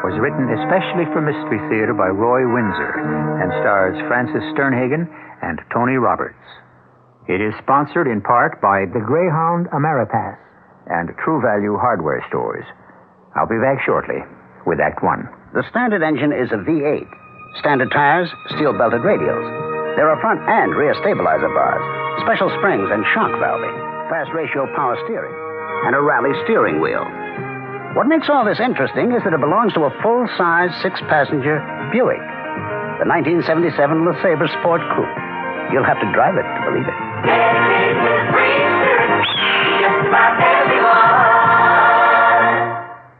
was written especially for Mystery Theater by Roy Windsor and stars Francis Sternhagen and Tony Roberts. It is sponsored in part by the Greyhound Ameripass and True Value Hardware Stores. I'll be back shortly with Act One. The standard engine is a V8. Standard tires, steel-belted radials. There are front and rear stabilizer bars, special springs and shock valving, fast-ratio power steering, and a rally steering wheel. What makes all this interesting is that it belongs to a full-size, six-passenger Buick, the 1977 LeSabre Sport Coupe. You'll have to drive it to believe it.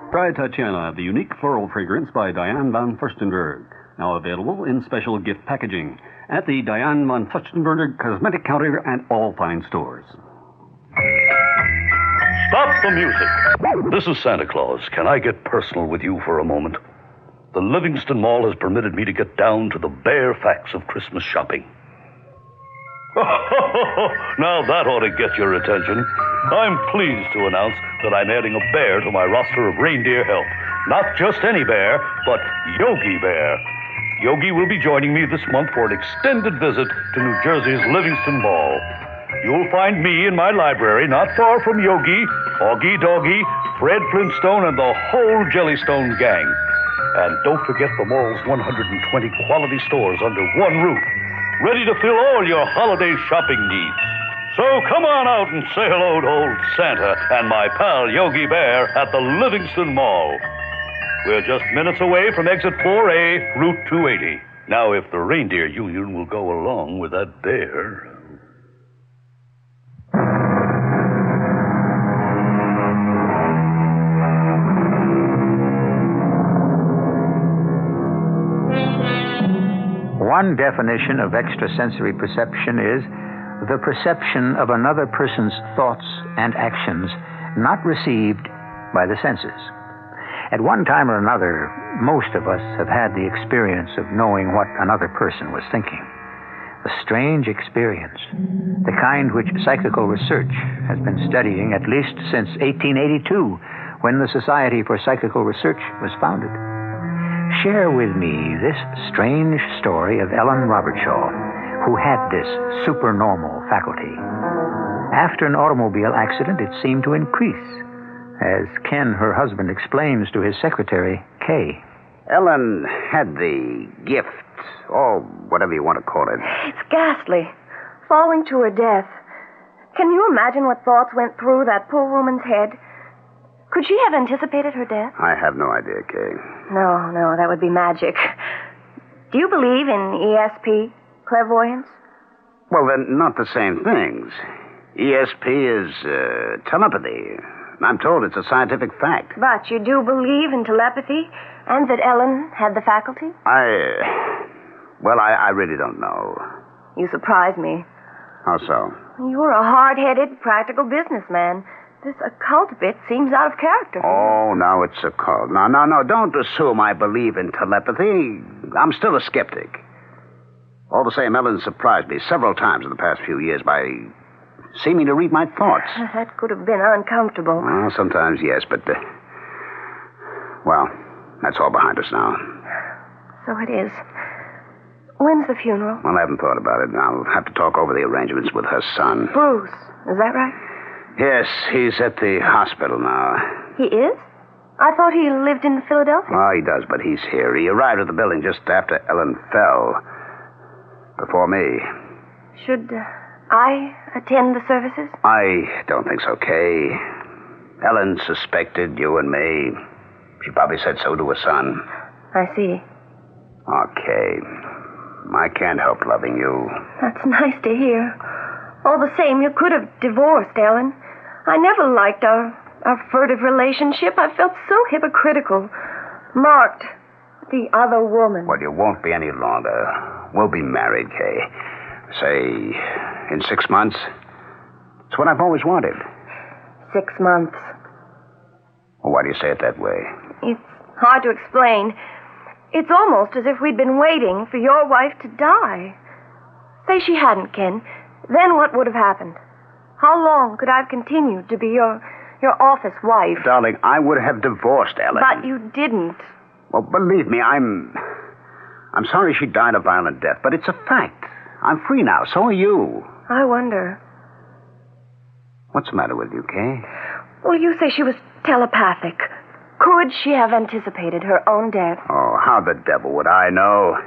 Try Tatiana, the unique floral fragrance by Diane von Furstenberg. Now available in special gift packaging at the Diane von Furstenberg Cosmetic Counter and all fine stores. Stop the music. This is Santa Claus. Can I get personal with you for a moment? The Livingston Mall has permitted me to get down to the bare facts of Christmas shopping. Now that ought to get your attention. I'm pleased to announce that I'm adding a bear to my roster of reindeer help. Not just any bear, but Yogi Bear. Yogi will be joining me this month for an extended visit to New Jersey's Livingston Mall. You'll find me in my library not far from Yogi, Augie Doggy, Fred Flintstone, and the whole Jellystone gang. And don't forget the mall's 120 quality stores under one roof, ready to fill all your holiday shopping needs. So come on out and say hello to old Santa and my pal Yogi Bear at the Livingston Mall. We're just minutes away from exit 4A, Route 280. Now, if the reindeer union will go along with that bear... One definition of extrasensory perception is the perception of another person's thoughts and actions not received by the senses. At one time or another, most of us have had the experience of knowing what another person was thinking. A strange experience, the kind which psychical research has been studying at least since 1882, when the Society for Psychical Research was founded. Share with me this strange story of Ellen Robertshaw, who had this supernormal faculty. After an automobile accident, it seemed to increase, as Ken, her husband, explains to his secretary, Kay. Ellen had the gift, or whatever you want to call it. It's ghastly. Falling to her death. Can you imagine what thoughts went through that poor woman's head? Could she have anticipated her death? I have no idea, Kay. No, that would be magic. Do you believe in ESP, clairvoyance? Well, they're not the same things. ESP is telepathy. I'm told it's a scientific fact. But you do believe in telepathy and that Ellen had the faculty? I really don't know. You surprise me. How so? You're a hard-headed, practical businessman. This occult bit seems out of character. Oh, now it's a cult. No, don't assume I believe in telepathy. I'm still a skeptic. All the same, Ellen surprised me several times in the past few years by seeming to read my thoughts. That could have been uncomfortable. Well, sometimes, yes, but, that's all behind us now. So it is. When's the funeral? Well, I haven't thought about it. I'll have to talk over the arrangements with her son. Bruce, is that right? Yes, he's at the hospital now. He is? I thought he lived in Philadelphia. Oh, he does, but he's here. He arrived at the building just after Ellen fell. Before me. Should I attend the services? I don't think so, Kay. Ellen suspected you and me. She probably said so to her son. I see. Okay. I can't help loving you. That's nice to hear. All the same, you could have divorced, Ellen. I never liked our furtive relationship. I felt so hypocritical. Marked. The other woman. Well, you won't be any longer. We'll be married, Kay. Say, in 6 months. It's what I've always wanted. 6 months. Well, why do you say it that way? It's hard to explain. It's almost as if we'd been waiting for your wife to die. Say she hadn't, Ken. Then what would have happened? How long could I have continued to be your office wife? Darling, I would have divorced Ellen. But you didn't. Well, believe me, I'm sorry she died a violent death, but it's a fact. I'm free now. So are you. I wonder. What's the matter with you, Kay? Well, you say she was telepathic. Could she have anticipated her own death? Oh, how the devil would I know?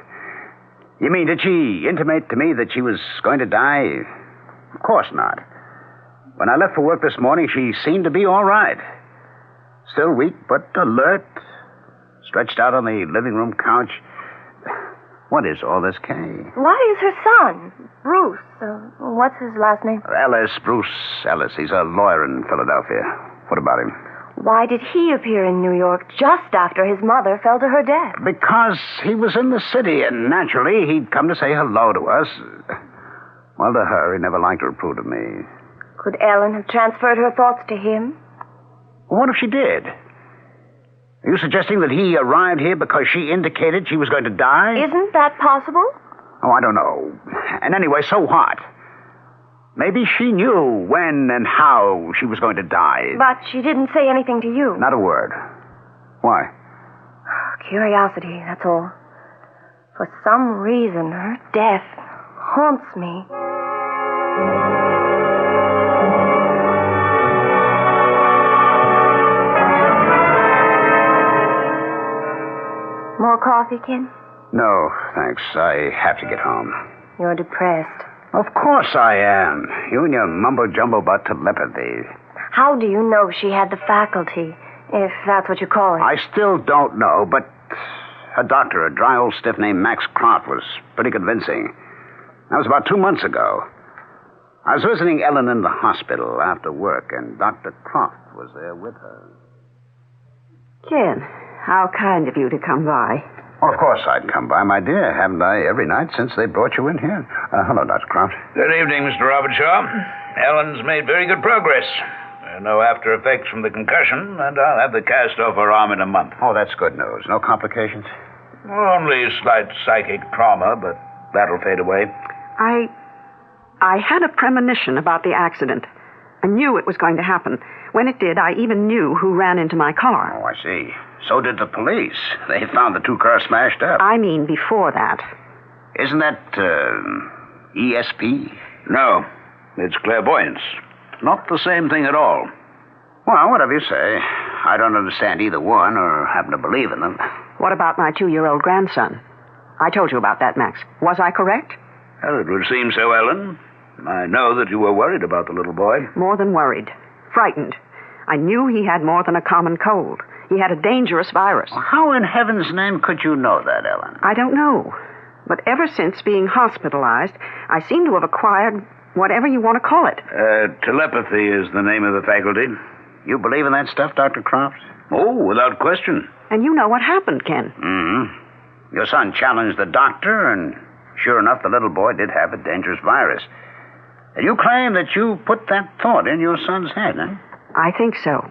You mean, did she intimate to me that she was going to die? Of course not. When I left for work this morning, she seemed to be all right. Still weak, but alert. Stretched out on the living room couch. What is all this, Kay? Why is her son, Bruce, what's his last name? Bruce Ellis. He's a lawyer in Philadelphia. What about him? Why did he appear in New York just after his mother fell to her death? Because he was in the city, and naturally, he'd come to say hello to us. Well, to her, he never liked or approved of me. Could Ellen have transferred her thoughts to him? Well, what if she did? Are you suggesting that he arrived here because she indicated she was going to die? Isn't that possible? Oh, I don't know. And anyway, so what? Maybe she knew when and how she was going to die. But she didn't say anything to you. Not a word. Why? Curiosity, that's all. For some reason, her death haunts me. More coffee, Ken? No, thanks. I have to get home. You're depressed. Of course I am. You and your mumbo-jumbo about telepathy. How do you know she had the faculty, if that's what you call it? I still don't know, but a doctor, a dry old stiff named Max Croft, was pretty convincing. That was about 2 months ago. I was visiting Ellen in the hospital after work, and Dr. Croft was there with her. Ken, how kind of you to come by. Well, of course I'd come by, my dear. Haven't I every night since they brought you in here? Hello, Dr. Croft. Good evening, Mr. Robertshaw. Ellen's made very good progress. No after effects from the concussion, and I'll have the cast off her arm in a month. Oh, that's good news. No complications? Only slight psychic trauma, but that'll fade away. I had a premonition about the accident. I knew it was going to happen. When it did, I even knew who ran into my car. Oh, I see. So did the police. They found the two cars smashed up. I mean before that. Isn't that, ESP? No, it's clairvoyance. Not the same thing at all. Well, whatever you say. I don't understand either one or happen to believe in them. What about my 2-year-old grandson? I told you about that, Max. Was I correct? Well, it would seem so, Ellen. I know that you were worried about the little boy. More than worried. Frightened. I knew he had more than a common cold. He had a dangerous virus. Well, how in heaven's name could you know that, Ellen? I don't know. But ever since being hospitalized, I seem to have acquired whatever you want to call it. Telepathy is the name of the faculty. You believe in that stuff, Dr. Croft? Oh, without question. And you know what happened, Ken. Mm-hmm. Your son challenged the doctor, and sure enough, the little boy did have a dangerous virus. And you claim that you put that thought in your son's head, huh? I think so.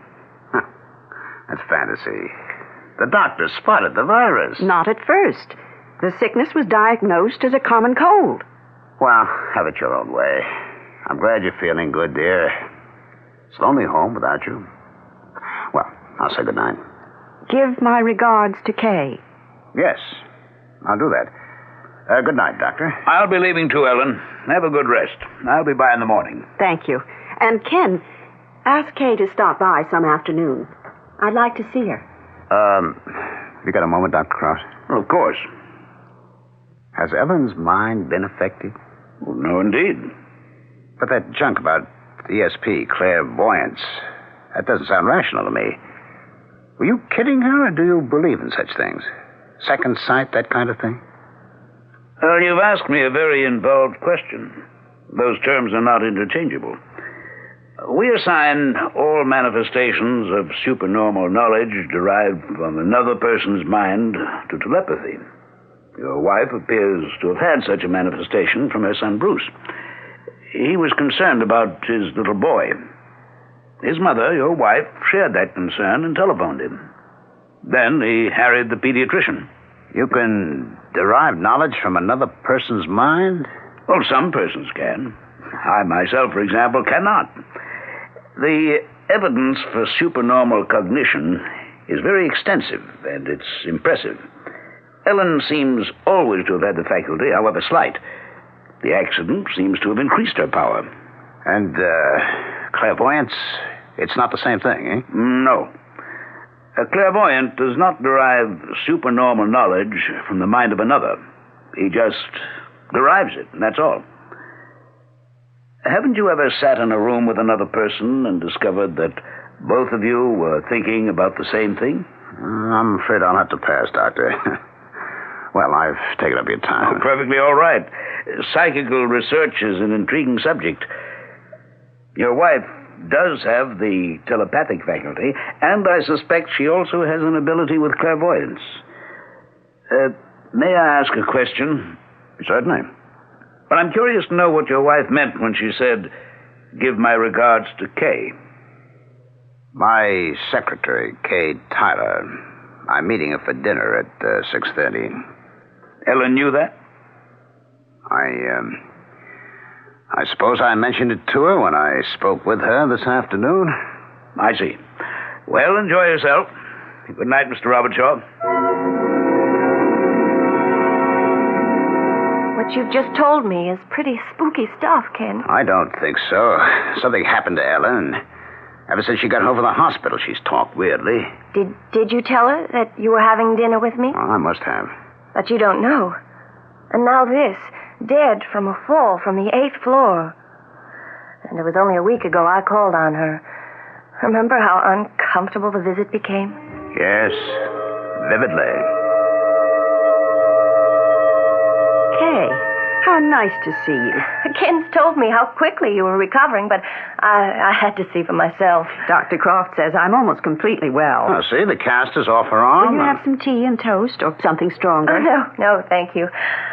Huh. That's fantasy. The doctor spotted the virus. Not at first. The sickness was diagnosed as a common cold. Well, have it your own way. I'm glad you're feeling good, dear. It's lonely home without you. Well, I'll say goodnight. Give my regards to Kay. Yes, I'll do that. Good night, Doctor. I'll be leaving too, Ellen. Have a good rest. I'll be by in the morning. Thank you. And Ken, ask Kay to stop by some afternoon. I'd like to see her. You got a moment, Dr. Croft? Well, of course. Has Ellen's mind been affected? Well, no, indeed. But that junk about ESP, clairvoyance, that doesn't sound rational to me. Were you kidding her, or do you believe in such things? Second sight, that kind of thing? Well, you've asked me a very involved question. Those terms are not interchangeable. We assign all manifestations of supernormal knowledge derived from another person's mind to telepathy. Your wife appears to have had such a manifestation from her son Bruce. He was concerned about his little boy. His mother, your wife, shared that concern and telephoned him. Then he harried the pediatrician. You can derive knowledge from another person's mind? Well, some persons can. I myself, for example, cannot. The evidence for supernormal cognition is very extensive, and it's impressive. Ellen seems always to have had the faculty, however slight. The accident seems to have increased her power. And, clairvoyance, it's not the same thing, eh? No. A clairvoyant does not derive supernormal knowledge from the mind of another. He just derives it, and that's all. Haven't you ever sat in a room with another person and discovered that both of you were thinking about the same thing? I'm afraid I'll have to pass, Doctor. Well, I've taken up your time. Oh, perfectly all right. Psychical research is an intriguing subject. Your wife does have the telepathic faculty, and I suspect she also has an ability with clairvoyance. May I ask a question? Certainly. But I'm curious to know what your wife meant when she said, "Give my regards to Kay." My secretary, Kay Tyler. I'm meeting her for dinner at 6:30. Ellen knew that? I suppose I mentioned it to her when I spoke with her this afternoon. I see. Well, enjoy yourself. Good night, Mr. Robert Shaw. What you've just told me is pretty spooky stuff, Ken. I don't think so. Something happened to Ellen. Ever since she got home from the hospital, she's talked weirdly. Did you tell her that you were having dinner with me? Well, I must have. But you don't know. And now this, dead from a fall from the 8th floor. And it was only a week ago I called on her. Remember how uncomfortable the visit became? Yes, vividly. Kay, how nice to see you. Ken's told me how quickly you were recovering, but I had to see for myself. Dr. Croft says I'm almost completely well. Oh, see, the cast is off her arm. Will you have some tea and toast or something stronger? No, thank you.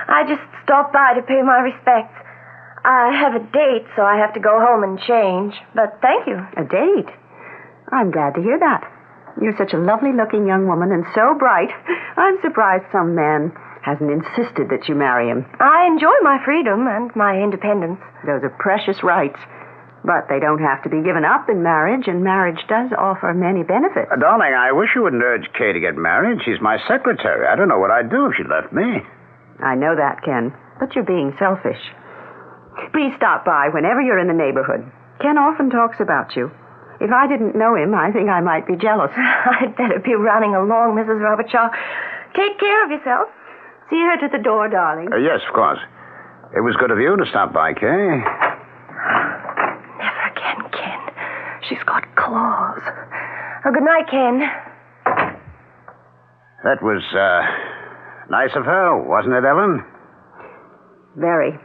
I just stopped by to pay my respects. I have a date, so I have to go home and change. But thank you. A date? I'm glad to hear that. You're such a lovely-looking young woman and so bright. I'm surprised some man hasn't insisted that you marry him. I enjoy my freedom and my independence. Those are precious rights. But they don't have to be given up in marriage, and marriage does offer many benefits. Darling, I wish you wouldn't urge Kay to get married. She's my secretary. I don't know what I'd do if she left me. I know that, Ken, but you're being selfish. Please stop by whenever you're in the neighborhood. Ken often talks about you. If I didn't know him, I think I might be jealous. I'd better be running along, Mrs. Robertshaw. Take care of yourself. See her to the door, darling. Yes, of course. It was good of you to stop by, Kay. Never again, Ken. She's got claws. Oh, good night, Ken. That was, nice of her, wasn't it, Ellen? Very.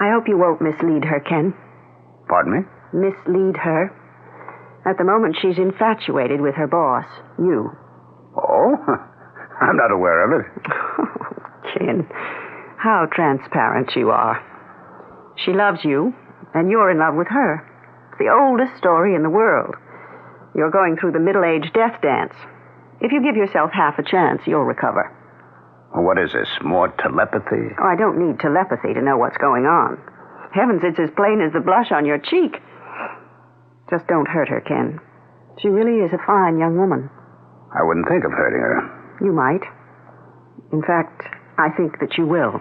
I hope you won't mislead her, Ken. Pardon me? Mislead her. At the moment, she's infatuated with her boss, you. Oh? I'm not aware of it. Ken, how transparent you are. She loves you, and you're in love with her. It's the oldest story in the world. You're going through the middle-age death dance. If you give yourself half a chance, you'll recover. What is this, more telepathy? Oh, I don't need telepathy to know what's going on. Heavens, it's as plain as the blush on your cheek. Just don't hurt her, Ken. She really is a fine young woman. I wouldn't think of hurting her. You might. In fact, I think that you will.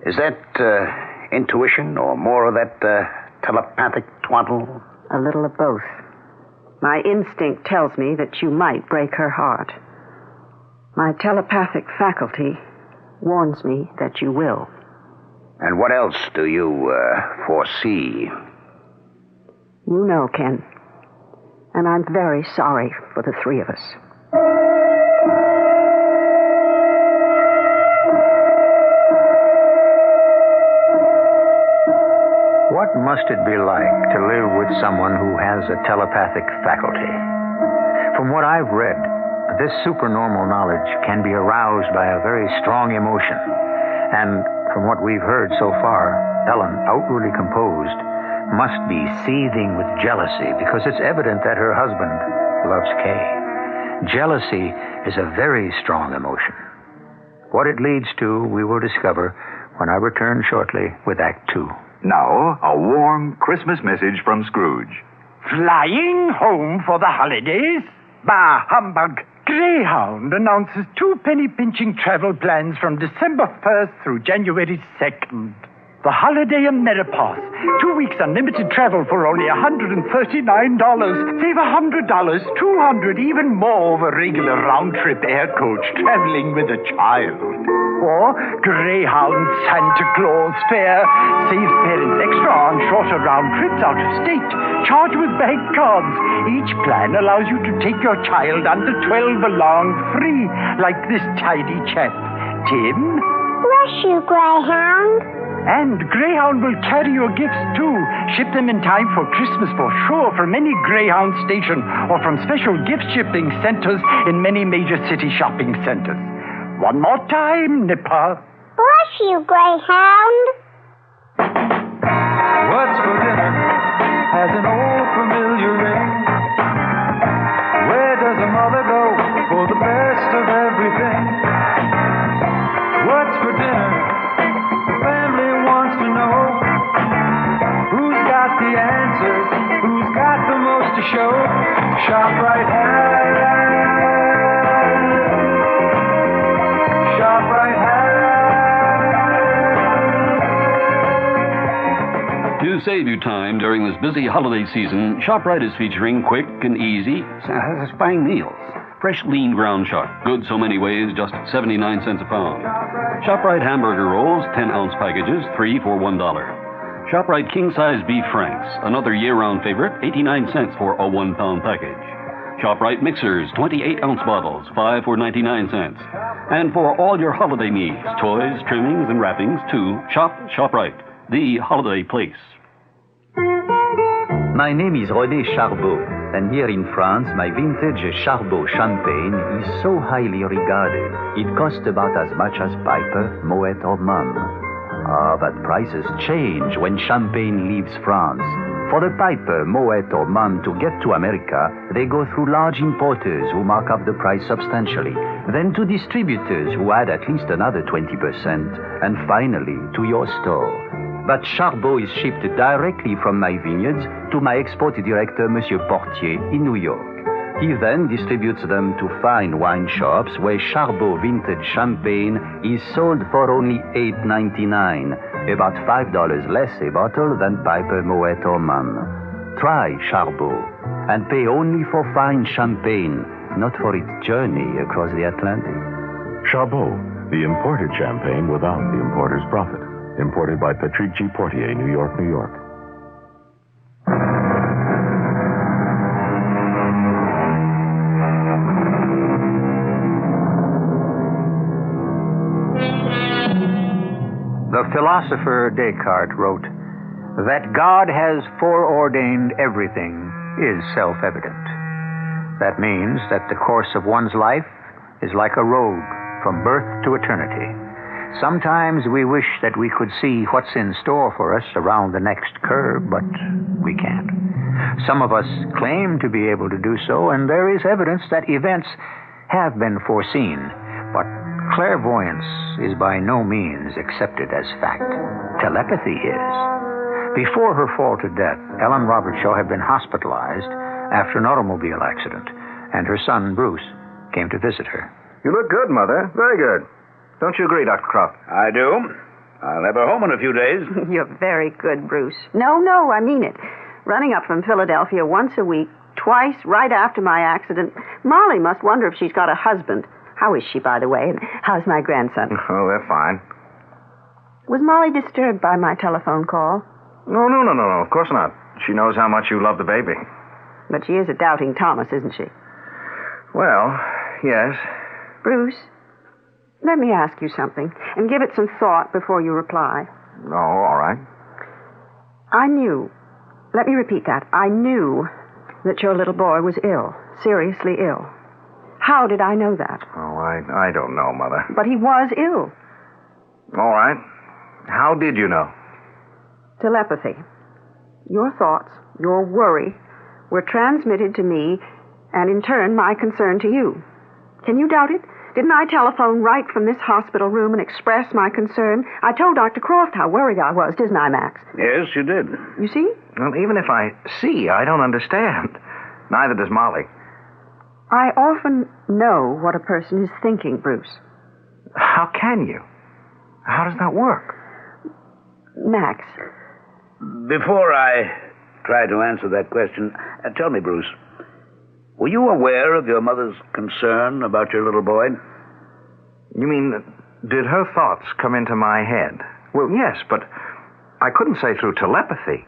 Is that intuition or more of that telepathic twaddle? A little of both. My instinct tells me that you might break her heart. My telepathic faculty warns me that you will. And what else do you foresee? You know, Ken. And I'm very sorry for the three of us. What must it be like to live with someone who has a telepathic faculty? From what I've read, this supernormal knowledge can be aroused by a very strong emotion. And from what we've heard so far, Ellen, outwardly composed, must be seething with jealousy because it's evident that her husband loves Kay. Jealousy is a very strong emotion. What it leads to, we will discover when I return shortly with Act 2. Now, a warm Christmas message from Scrooge. Flying home for the holidays? Bah, humbug. Greyhound announces 2 penny-pinching travel plans from December 1st through January 2nd. The Holiday Ameripass. 2 weeks unlimited travel for only $139. Save $100, $200, even more over regular round-trip air coach traveling with a child. Or Greyhound Santa Claus fare. Saves parents extra on shorter round trips out of state. Charged with bank cards. Each plan allows you to take your child under 12 along free, like this tidy chap. Tim? Bless you, Greyhound. And Greyhound will carry your gifts, too. Ship them in time for Christmas for sure from any Greyhound station or from special gift shipping centers in many major city shopping centers. One more time, Nipper. Bless you, Greyhound. What's for dinner has an old familiar ring. Where does a mother go for the best of everything? What's for dinner? The family wants to know. Who's got the answers? Who's got the most to show? ShopRite has. ShopRite has. To save you time during this busy holiday season, ShopRite is featuring quick and easy, satisfying meals. Fresh lean ground chuck, good so many ways, just 79 cents a pound. ShopRite hamburger rolls, 10-ounce packages, 3 for $1. ShopRite king-size beef franks, another year-round favorite, 89 cents for a 1-pound package. ShopRite mixers, 28-ounce bottles, 5 for 99 cents. And for all your holiday needs, toys, trimmings, and wrappings, too, ShopRite, the holiday place. My name is René Charbot, and here in France, my vintage Charbot champagne is so highly regarded. It costs about as much as Piper, Moet, or Mumm. But prices change when champagne leaves France. For the Piper, Moet, or Mumm to get to America, they go through large importers who mark up the price substantially, then to distributors who add at least another 20%, and finally to your store. but Charbot is shipped directly from my vineyards to my export director, Monsieur Portier, in New York. He then distributes them to fine wine shops where Charbot vintage champagne is sold for only $8.99, about $5 less a bottle than Piper, Moet, or Mann. Try Charbot and pay only for fine champagne, not for its journey across the Atlantic. Charbot, the imported champagne without the importer's profit. Imported by Patrick G. Portier, New York, New York. The philosopher Descartes wrote, "That God has foreordained everything is self-evident." That means that the course of one's life is like a road from birth to eternity. Sometimes we wish that we could see what's in store for us around the next curve, but we can't. Some of us claim to be able to do so, and there is evidence that events have been foreseen, but clairvoyance is by no means accepted as fact. Telepathy is. Before her fall to death, Ellen Robertshaw had been hospitalized after an automobile accident, and her son, Bruce, came to visit her. You look good, Mother. Very good. Don't you agree, Dr. Croft? I do. I'll have her home in a few days. You're very good, Bruce. No, I mean it. Running up from Philadelphia once a week, twice right after my accident. Molly must wonder if she's got a husband. How is she, by the way? And how's my grandson? Oh, they're fine. Was Molly disturbed by my telephone call? No. Of course not. She knows how much you love the baby. But she is a doubting Thomas, isn't she? Well, yes. Bruce, let me ask you something, and give it some thought before you reply. Oh, all right. Let me repeat that. I knew that your little boy was ill, seriously ill. How did I know that? Oh, I don't know, Mother. But he was ill. All right. How did you know? Telepathy. Your thoughts, your worry, were transmitted to me, and in turn, my concern to you. Can you doubt it? Didn't I telephone right from this hospital room and express my concern? I told Dr. Croft how worried I was, didn't I, Max? Yes, you did. You see? Well, even if I see, I don't understand. Neither does Molly. I often know what a person is thinking, Bruce. How can you? How does that work? Max. Before I try to answer that question, tell me, Bruce, were you aware of your mother's concern about your little boy? You mean, did her thoughts come into my head? Well, yes, but I couldn't say through telepathy.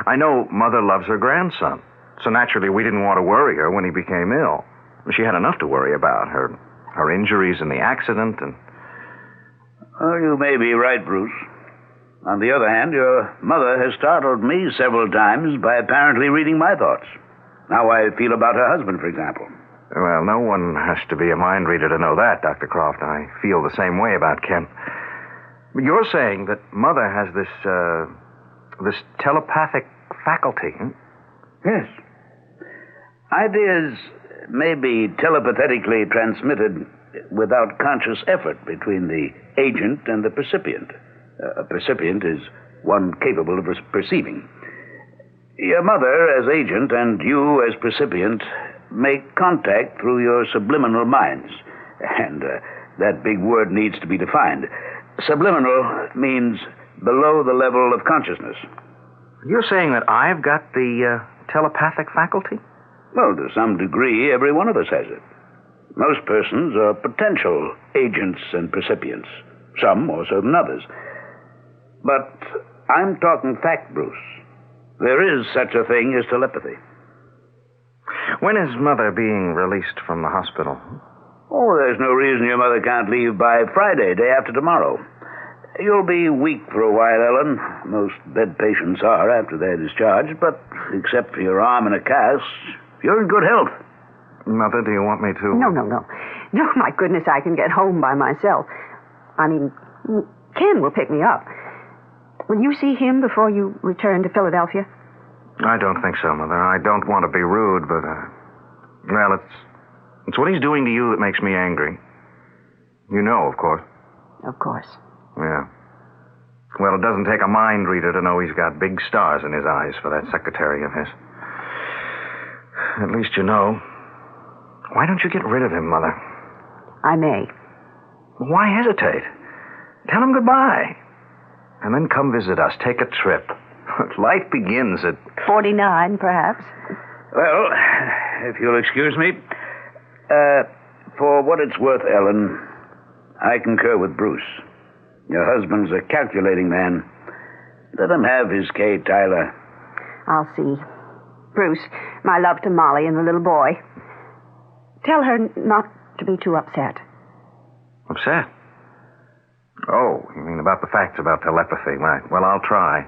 I know Mother loves her grandson, so naturally we didn't want to worry her when he became ill. She had enough to worry about, her injuries and the accident, and... Well, you may be right, Bruce. On the other hand, your mother has startled me several times by apparently reading my thoughts. How I feel about her husband, for example. Well, no one has to be a mind reader to know that, Dr. Croft. I feel the same way about Ken. But you're saying that Mother has this telepathic faculty, hmm? Yes. Ideas may be telepathetically transmitted without conscious effort between the agent and the percipient. A percipient is one capable of perceiving. Your mother as agent and you as percipient make contact through your subliminal minds. And that big word needs to be defined. Subliminal means below the level of consciousness. You're saying that I've got the telepathic faculty? Well, to some degree, every one of us has it. Most persons are potential agents and percipients. Some more so than others. But I'm talking fact, Bruce. There is such a thing as telepathy. When is Mother being released from the hospital? Oh, there's no reason your mother can't leave by Friday, day after tomorrow. You'll be weak for a while, Ellen. Most bed patients are after they're discharged, but except for your arm in a cast, you're in good health. Mother, do you want me to... No, my goodness, I can get home by myself. I mean, Ken will pick me up. Will you see him before you return to Philadelphia? I don't think so, Mother. I don't want to be rude, but, well, it's what he's doing to you that makes me angry. You know, of course. Of course. Yeah. Well, it doesn't take a mind reader to know he's got big stars in his eyes for that secretary of his. At least you know. Why don't you get rid of him, Mother? I may. Why hesitate? Tell him goodbye. And then come visit us. Take a trip. Life begins at 49, perhaps. Well, if you'll excuse me, for what it's worth, Ellen, I concur with Bruce. Your husband's a calculating man. Let him have his Kay, Tyler. I'll see. Bruce, my love to Molly and the little boy. Tell her not to be too upset. Upset? Oh, you mean about the facts about telepathy, right? Well, I'll try.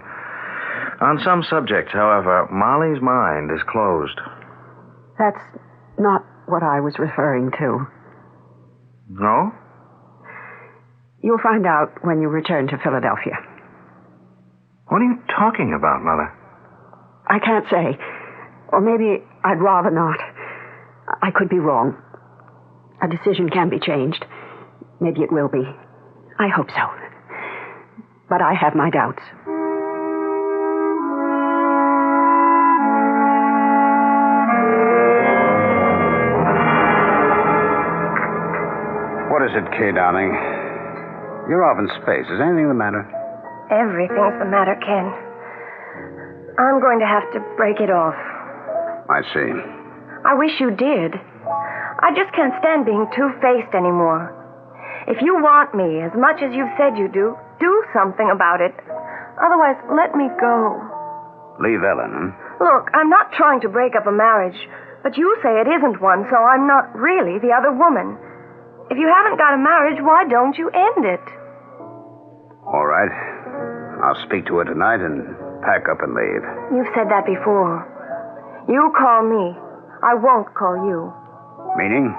On some subjects, however, Molly's mind is closed. That's not what I was referring to. No? You'll find out when you return to Philadelphia. What are you talking about, Mother? I can't say. Or maybe I'd rather not. I could be wrong. A decision can be changed. Maybe it will be. I hope so. But I have my doubts. What is it, Kay, darling? You're off in space. Is anything the matter? Everything's the matter, Ken. I'm going to have to break it off. I see. I wish you did. I just can't stand being two-faced anymore. If you want me as much as you've said you do something about it. Otherwise, let me go. Leave Ellen, huh? Look, I'm not trying to break up a marriage, but you say it isn't one, so I'm not really the other woman. If you haven't got a marriage, why don't you end it? All right. I'll speak to her tonight and pack up and leave. You've said that before. You call me. I won't call you. Meaning?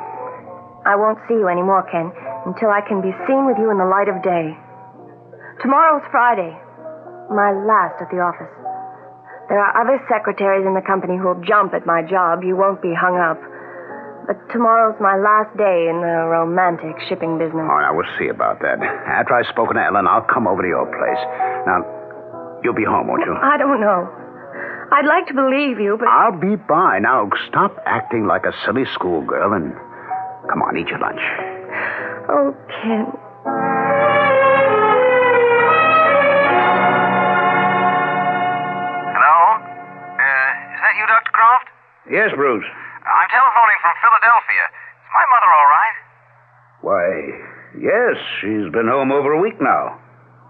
I won't see you anymore, Ken, until I can be seen with you in the light of day. Tomorrow's Friday. My last at the office. There are other secretaries in the company who'll jump at my job. You won't be hung up. But tomorrow's my last day in the romantic shipping business. Oh, now, we'll see about that. After I've spoken to Ellen, I'll come over to your place. Now, you'll be home, won't you? I don't know. I'd like to believe you, but... I'll be by. Now, stop acting like a silly schoolgirl and come on, eat your lunch. Oh, Ken. Hello? Is that you, Dr. Croft? Yes, Bruce. I'm telephoning from Philadelphia. Is my mother all right? Why, yes, she's been home over a week now.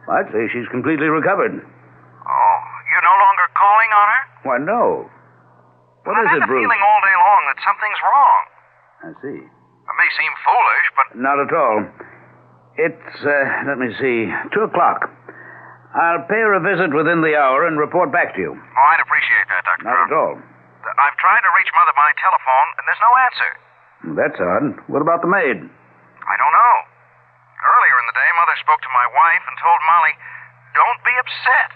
I'd say she's completely recovered. Oh, you're no longer calling on her? Why, no. What is it, I've had the Bruce? feeling all day long that something's wrong. I see. It may seem foolish, but... Not at all. It's, let me see, 2 o'clock. I'll pay her a visit within the hour and report back to you. Oh, I'd appreciate that, Dr. Not at all. I've tried to reach Mother by telephone, and there's no answer. That's odd. What about the maid? I don't know. Earlier in the day, Mother spoke to my wife and told Molly, don't be upset.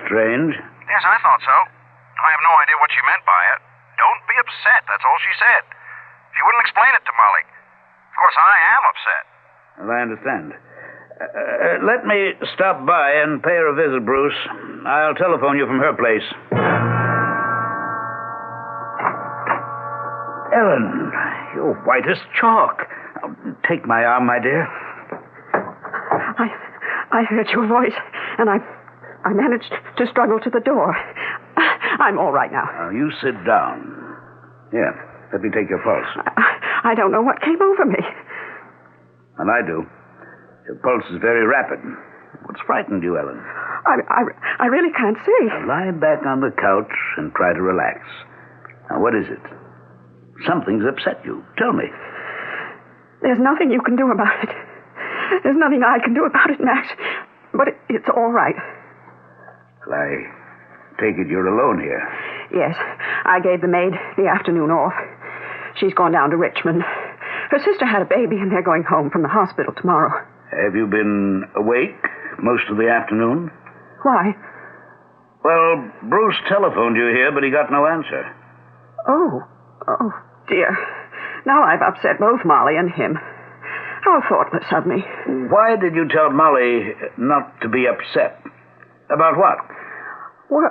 Strange. Yes, I thought so. I have no idea what she meant by it. Don't be upset, that's all she said. She wouldn't explain it to Molly. Of course, I am upset. Well, I understand. Let me stop by and pay her a visit, Bruce. I'll telephone you from her place. Ellen, you're white as chalk. Take my arm, my dear. I heard your voice, and I managed to struggle to the door. I'm all right now. Now, you sit down. Here, let me take your pulse. I don't know what came over me. And I do. Your pulse is very rapid. What's frightened you, Ellen? I really can't see. Now, lie back on the couch and try to relax. Now, what is it? Something's upset you. Tell me. There's nothing you can do about it. There's nothing I can do about it, Max. But it's all right. Well, I take it you're alone here. Yes. I gave the maid the afternoon off. She's gone down to Richmond. Her sister had a baby, and they're going home from the hospital tomorrow. Have you been awake most of the afternoon? Why? Well, Bruce telephoned you here, but he got no answer. Oh, dear. Now I've upset both Molly and him. How How thoughtless of me. Why did you tell Molly not to be upset? About what? Well,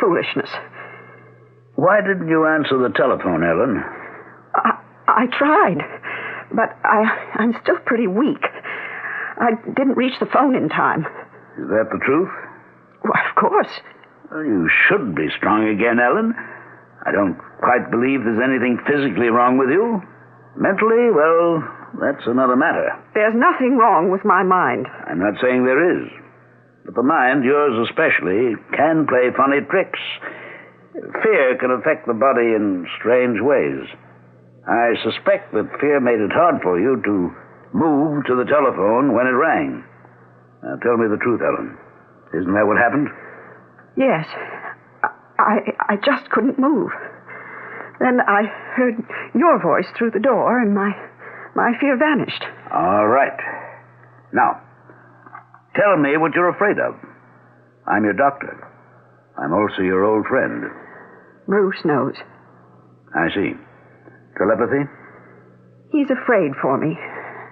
foolishness. Why didn't you answer the telephone, Ellen? I tried, but I'm still pretty weak. I didn't reach the phone in time. Is that the truth? Well, of course. Well, you should be strong again, Ellen. I don't quite believe there's anything physically wrong with you. Mentally, well, that's another matter. There's nothing wrong with my mind. I'm not saying there is. But the mind, yours especially, can play funny tricks. Fear can affect the body in strange ways. I suspect that fear made it hard for you to move to the telephone when it rang. Now, tell me the truth, Ellen. Isn't that what happened? Yes. I just couldn't move. Then I heard your voice through the door, and my fear vanished. All right. Now, tell me what you're afraid of. I'm your doctor. I'm also your old friend. Bruce knows. I see. Telepathy? He's afraid for me,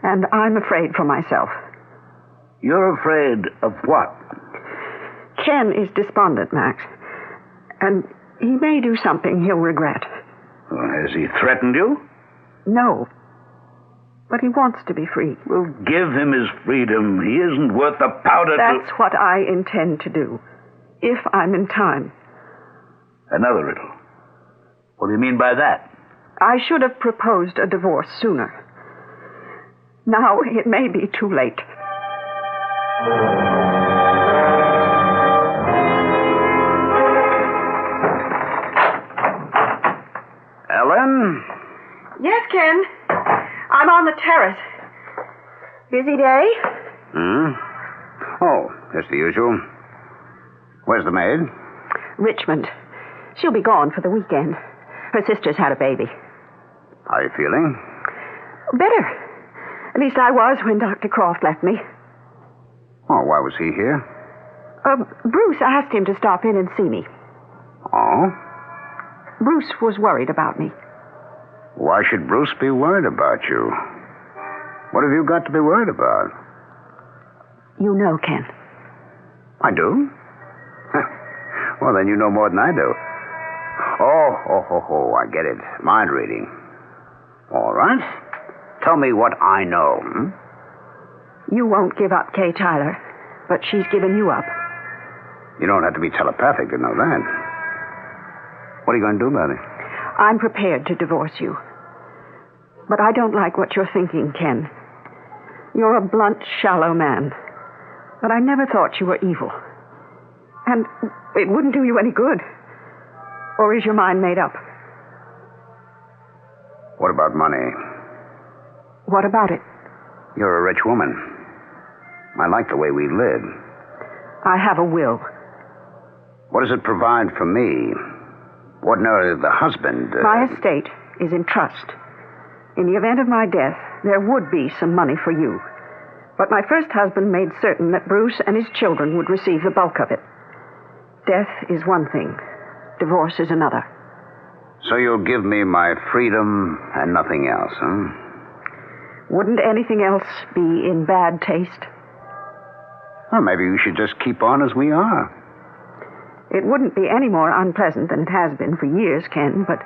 and I'm afraid for myself. You're afraid of what? Ken is despondent, Max. And he may do something he'll regret. Well, has he threatened you? No. But he wants to be free. Well, give him his freedom. He isn't worth the powder That's what I intend to do, if I'm in time. Another riddle. What do you mean by that? I should have proposed a divorce sooner. Now it may be too late. Ellen? Yes, Ken. I'm on the terrace. Busy day? Oh, just the usual. Where's the maid? Richmond. She'll be gone for the weekend. Her sister's had a baby. How are you feeling? Better. At least I was when Dr. Croft left me. Oh, why was he here? Bruce asked him to stop in and see me. Oh? Bruce was worried about me. Why should Bruce be worried about you? What have you got to be worried about? You know, Ken. I do? Well, then you know more than I do. Oh, I get it. Mind reading. All right. Tell me what I know. You won't give up Kay Tyler, but she's given you up. You don't have to be telepathic to know that. What are you going to do about it? I'm prepared to divorce you. But I don't like what you're thinking, Ken. You're a blunt, shallow man. But I never thought you were evil. And it wouldn't do you any good. Or is your mind made up? What about money? What about it? You're a rich woman. I like the way we live. I have a will. What does it provide for me? Ordinarily, the husband... My estate is in trust. In the event of my death, there would be some money for you. But my first husband made certain that Bruce and his children would receive the bulk of it. Death is one thing. Divorce is another. So you'll give me my freedom and nothing else, huh? Wouldn't anything else be in bad taste? Well, maybe we should just keep on as we are. It wouldn't be any more unpleasant than it has been for years, Ken, but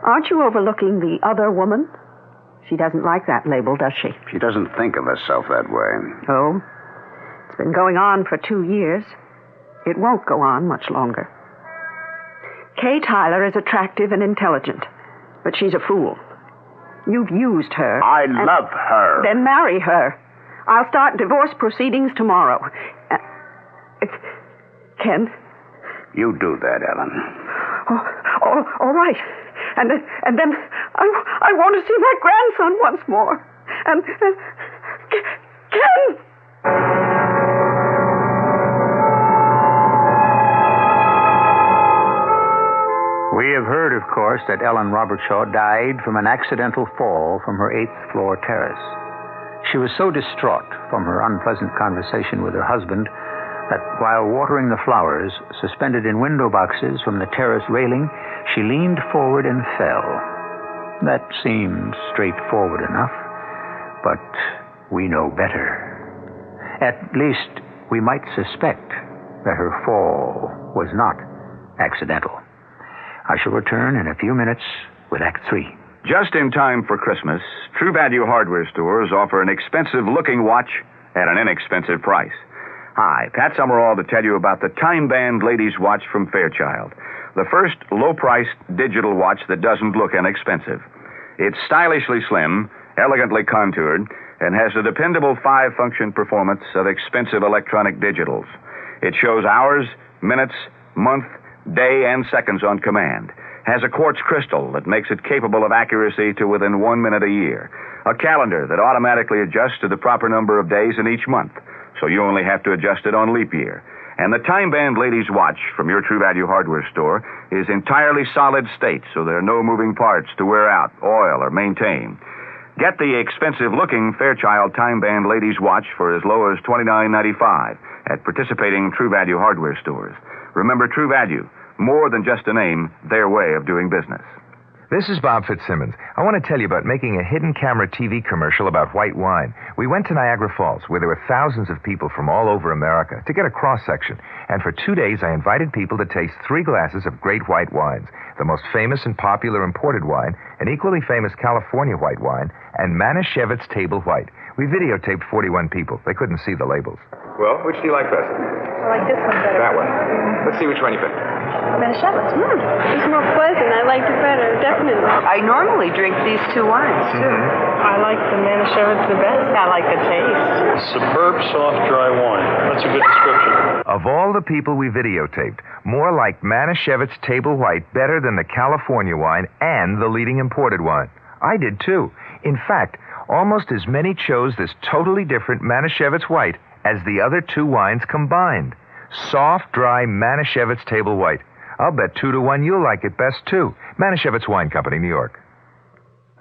aren't you overlooking the other woman? She doesn't like that label, does she? She doesn't think of herself that way. Oh? It's been going on for 2 years. It won't go on much longer. Kay Tyler is attractive and intelligent, but she's a fool. You've used her. I love her. Then marry her. I'll start divorce proceedings tomorrow. Ken? You do that, Ellen. Oh, all right. And then I want to see my grandson once more. And Ken! We have heard, of course, that Ellen Robertshaw died from an accidental fall from her 8th floor terrace. She was so distraught from her unpleasant conversation with her husband that while watering the flowers suspended in window boxes from the terrace railing, she leaned forward and fell. That seemed straightforward enough. But we know better. At least we might suspect that her fall was not accidental. I shall return in a few minutes with Act 3. Just in time for Christmas, True Value hardware stores offer an expensive-looking watch at an inexpensive price. Hi, Pat Summerall to tell you about the Time-Band Ladies Watch from Fairchild, the first low-priced digital watch that doesn't look inexpensive. It's stylishly slim, elegantly contoured, and has the dependable 5-function performance of expensive electronic digitals. It shows hours, minutes, month, day, and seconds on command. Has a quartz crystal that makes it capable of accuracy to within 1 minute a year. A calendar that automatically adjusts to the proper number of days in each month, so you only have to adjust it on leap year. And the Time-Band Ladies Watch from your True Value hardware store is entirely solid state, so there are no moving parts to wear out, oil, or maintain. Get the expensive-looking Fairchild Time-Band Ladies Watch for as low as $29.95 at participating True Value hardware stores. Remember, True Value, more than just a name, their way of doing business. This is Bob Fitzsimmons. I want to tell you about making a hidden camera TV commercial about white wine. We went to Niagara Falls, where there were thousands of people from all over America, to get a cross-section. And for 2 days, I invited people to taste 3 glasses of great white wines, the most famous and popular imported wine, an equally famous California white wine, and Manischewitz Table White. We videotaped 41 people. They couldn't see the labels. Well, which do you like best? I like this one better. That one. Let's see which one you picked. Manischewitz. It's more pleasant. I liked it better, definitely. I normally drink these 2 wines, too. I like the Manischewitz the best. I like the taste. Superb, soft, dry wine. That's a good description. Of all the people we videotaped, more like Manischewitz Table White better than the California wine and the leading imported wine. I did, too. In fact, almost as many chose this totally different Manischewitz White as the other 2 wines combined. Soft, dry Manischewitz Table White. I'll bet 2 to 1 you'll like it best, too. Manischewitz Wine Company, New York.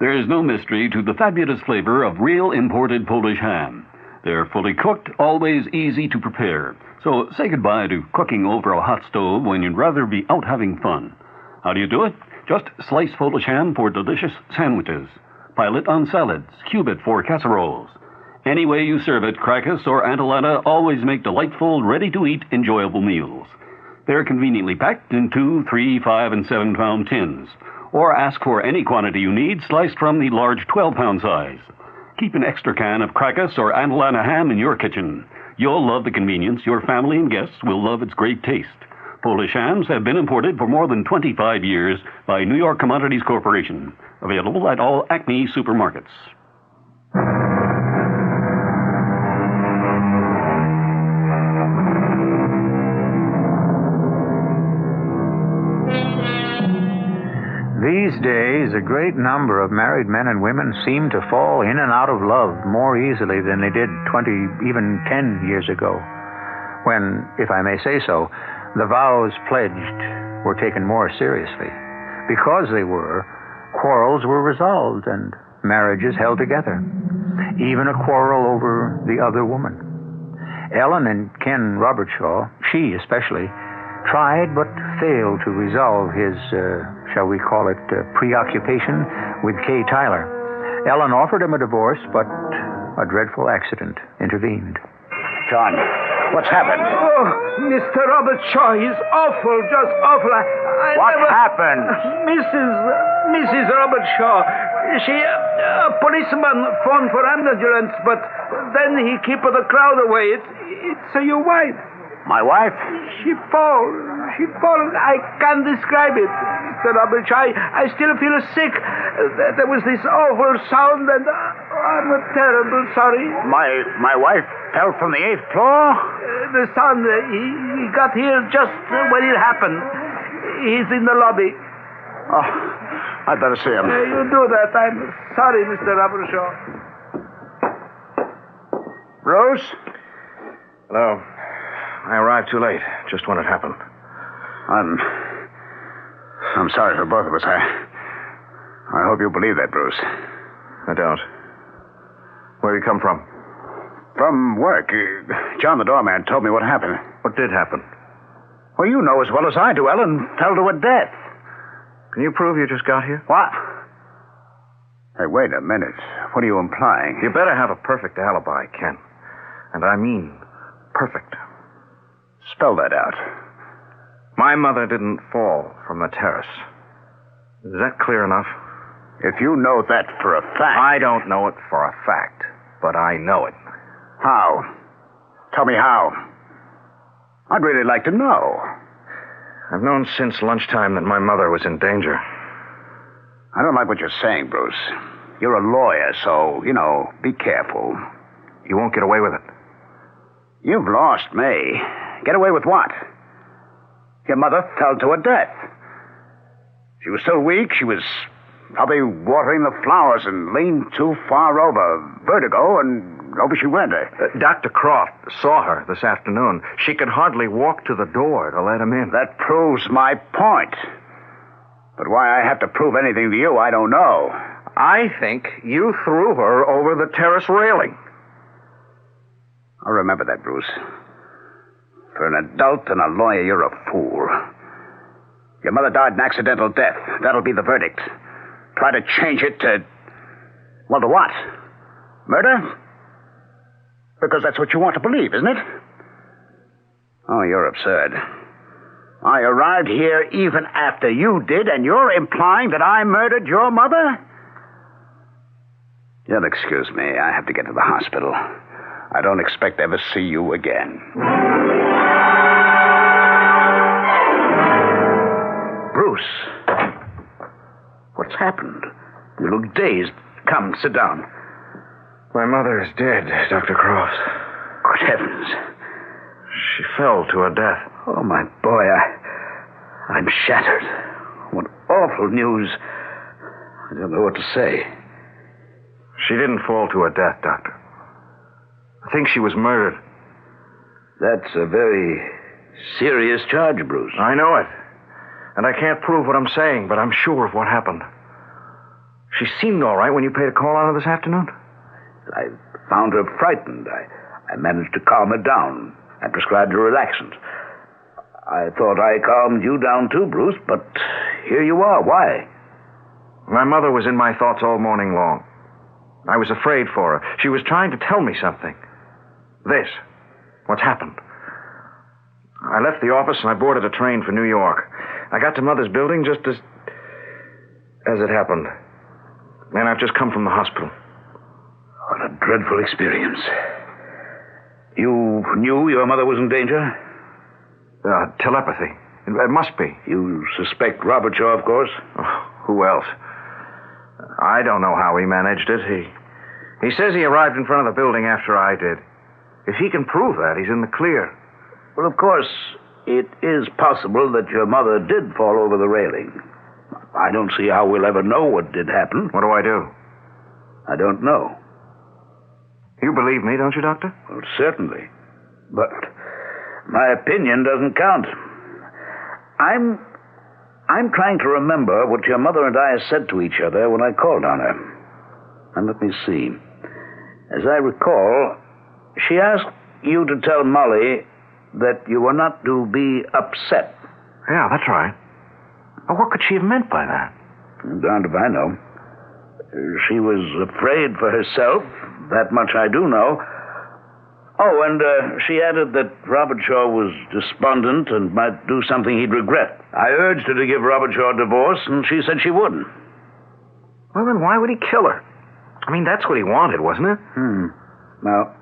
There is no mystery to the fabulous flavor of real imported Polish ham. They're fully cooked, always easy to prepare. So say goodbye to cooking over a hot stove when you'd rather be out having fun. How do you do it? Just slice Polish ham for delicious sandwiches. Pile it on salads, cube it for casseroles. Any way you serve it, Krakus or Atalanta always make delightful, ready-to-eat, enjoyable meals. They're conveniently packed in 2, 3, 5, and 7-pound tins. Or ask for any quantity you need, sliced from the large 12-pound size. Keep an extra can of Krakus or Atalanta ham in your kitchen. You'll love the convenience. Your family and guests will love its great taste. Polish hams have been imported for more than 25 years by New York Commodities Corporation. Available at all Acme supermarkets. These days, a great number of married men and women seem to fall in and out of love more easily than they did 20, even 10 years ago, when, if I may say so, the vows pledged were taken more seriously. Because they were, quarrels were resolved and marriages held together, even a quarrel over the other woman. Ellen and Ken Robertshaw, she especially, tried but failed to resolve his, shall we call it, preoccupation with Kay Tyler. Ellen offered him a divorce, but a dreadful accident intervened. John, what's happened? Oh, Mr. Robertshaw, he's awful, just awful. What happened? Mrs. Robertshaw, a policeman phoned for ambulance, but then he kept the crowd away. It's your wife. My wife? She fall. I can't describe it, Mr. Robertshaw. I still feel sick. There was this awful sound, and I'm terrible sorry. My wife fell from the 8th floor? The son, he got here just when it happened. He's in the lobby. Oh, I'd better see him. You do that. I'm sorry, Mr. Robertshaw. Rose? Hello. I arrived too late, just when it happened. I'm sorry for both of us. I hope you believe that, Bruce. I don't. Where you come from? From work. John, the doorman, told me what happened. What did happen? Well, you know as well as I do. Ellen fell to her death. Can you prove you just got here? What? Hey, wait a minute. What are you implying? You better have a perfect alibi, Ken. And I mean perfect. Spell that out. My mother didn't fall from the terrace. Is that clear enough? If you know that for a fact... I don't know it for a fact, but I know it. How? Tell me how. I'd really like to know. I've known since lunchtime that my mother was in danger. I don't like what you're saying, Bruce. You're a lawyer, so, be careful. You won't get away with it. You've lost me. Get away with what? Your mother fell to her death. She was so weak, she was probably watering the flowers and leaned too far over. Vertigo, and over she went. Dr. Croft saw her this afternoon. She could hardly walk to the door to let him in. That proves my point. But why I have to prove anything to you, I don't know. I think you threw her over the terrace railing. I'll remember that, Bruce. For an adult and a lawyer, you're a fool. Your mother died an accidental death. That'll be the verdict. Try to change it to... Well, to what? Murder? Because that's what you want to believe, isn't it? Oh, you're absurd. I arrived here even after you did, and you're implying that I murdered your mother? You'll excuse me. I have to get to the hospital. I don't expect to ever see you again. Bruce. What's happened? You look dazed. Come, sit down. My mother is dead, Dr. Croft. Good heavens. She fell to her death. Oh, my boy, I'm shattered. What awful news. I don't know what to say. She didn't fall to her death, Doctor. I think she was murdered. That's a very serious charge, Bruce. I know it. And I can't prove what I'm saying, but I'm sure of what happened. She seemed all right when you paid a call on her this afternoon. I found her frightened. I managed to calm her down and prescribed her relaxant. I thought I calmed you down too, Bruce, but here you are. Why? My mother was in my thoughts all morning long. I was afraid for her. She was trying to tell me something. This. What's happened. I left the office and I boarded a train for New York. I got to Mother's building just as it happened. And I've just come from the hospital. What a dreadful experience. You knew your mother was in danger? Telepathy. It must be. You suspect Robert Shaw, of course? Oh, who else? I don't know how he managed it. He says he arrived in front of the building after I did. If he can prove that, he's in the clear. Well, of course, it is possible that your mother did fall over the railing. I don't see how we'll ever know what did happen. What do I do? I don't know. You believe me, don't you, Doctor? Well, certainly. But my opinion doesn't count. I'm trying to remember what your mother and I said to each other when I called on her. And let me see. As I recall, she asked you to tell Molly that you were not to be upset. Yeah, that's right. Well, what could she have meant by that? Darned if I know. She was afraid for herself. That much I do know. Oh, and she added that Robert Shaw was despondent and might do something he'd regret. I urged her to give Robert Shaw a divorce, and she said she wouldn't. Well, then why would he kill her? I mean, that's what he wanted, wasn't it? Well,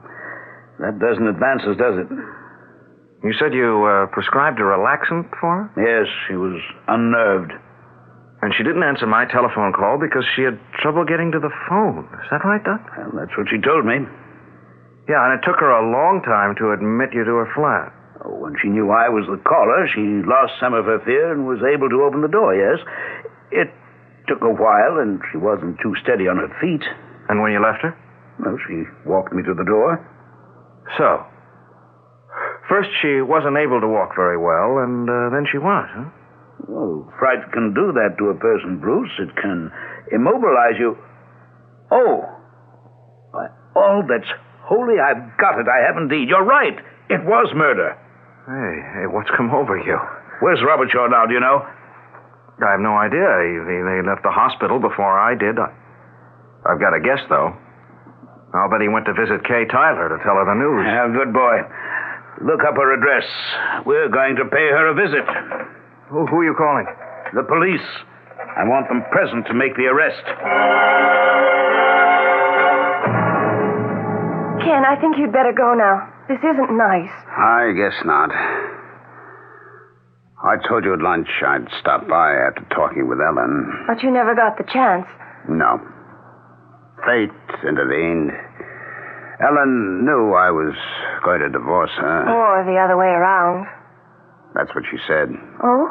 that doesn't advance us, does it? You said you prescribed a relaxant for her? Yes, she was unnerved. And she didn't answer my telephone call because she had trouble getting to the phone. Is that right, Doc? Well, that's what she told me. Yeah, and it took her a long time to admit you to her flat. Oh, when she knew I was the caller, she lost some of her fear and was able to open the door, yes. It took a while, and she wasn't too steady on her feet. And when you left her? Well, she walked me to the door. So, first she wasn't able to walk very well, and then she was, huh? Well, fright can do that to a person, Bruce. It can immobilize you. Oh, by all that's holy, I've got it. I have indeed. You're right. It was murder. Hey, what's come over you? Where's Robert Shaw now, do you know? I have no idea. They left the hospital before I did. I've got a guess, though. I'll bet he went to visit Kay Tyler to tell her the news. Yeah, good boy. Look up her address. We're going to pay her a visit. Who are you calling? The police. I want them present to make the arrest. Ken, I think you'd better go now. This isn't nice. I guess not. I told you at lunch I'd stop by after talking with Ellen. But you never got the chance. No. Fate intervened. Ellen knew I was going to divorce her. Or the other way around. That's what she said. Oh?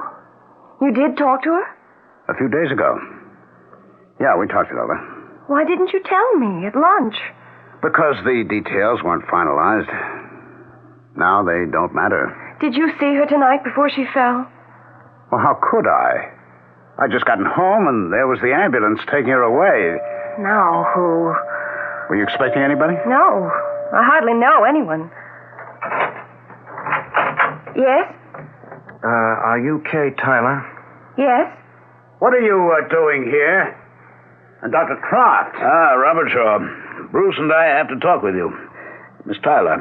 You did talk to her? A few days ago. Yeah, we talked it over. Why didn't you tell me at lunch? Because the details weren't finalized. Now they don't matter. Did you see her tonight before she fell? Well, how could I? I'd just gotten home and there was the ambulance taking her away. Now who? Were you expecting anybody? No. I hardly know anyone. Yes? Are you Kay Tyler? Yes? What are you doing here? And Dr. Croft. Robert Shaw. Bruce and I have to talk with you. Miss Tyler,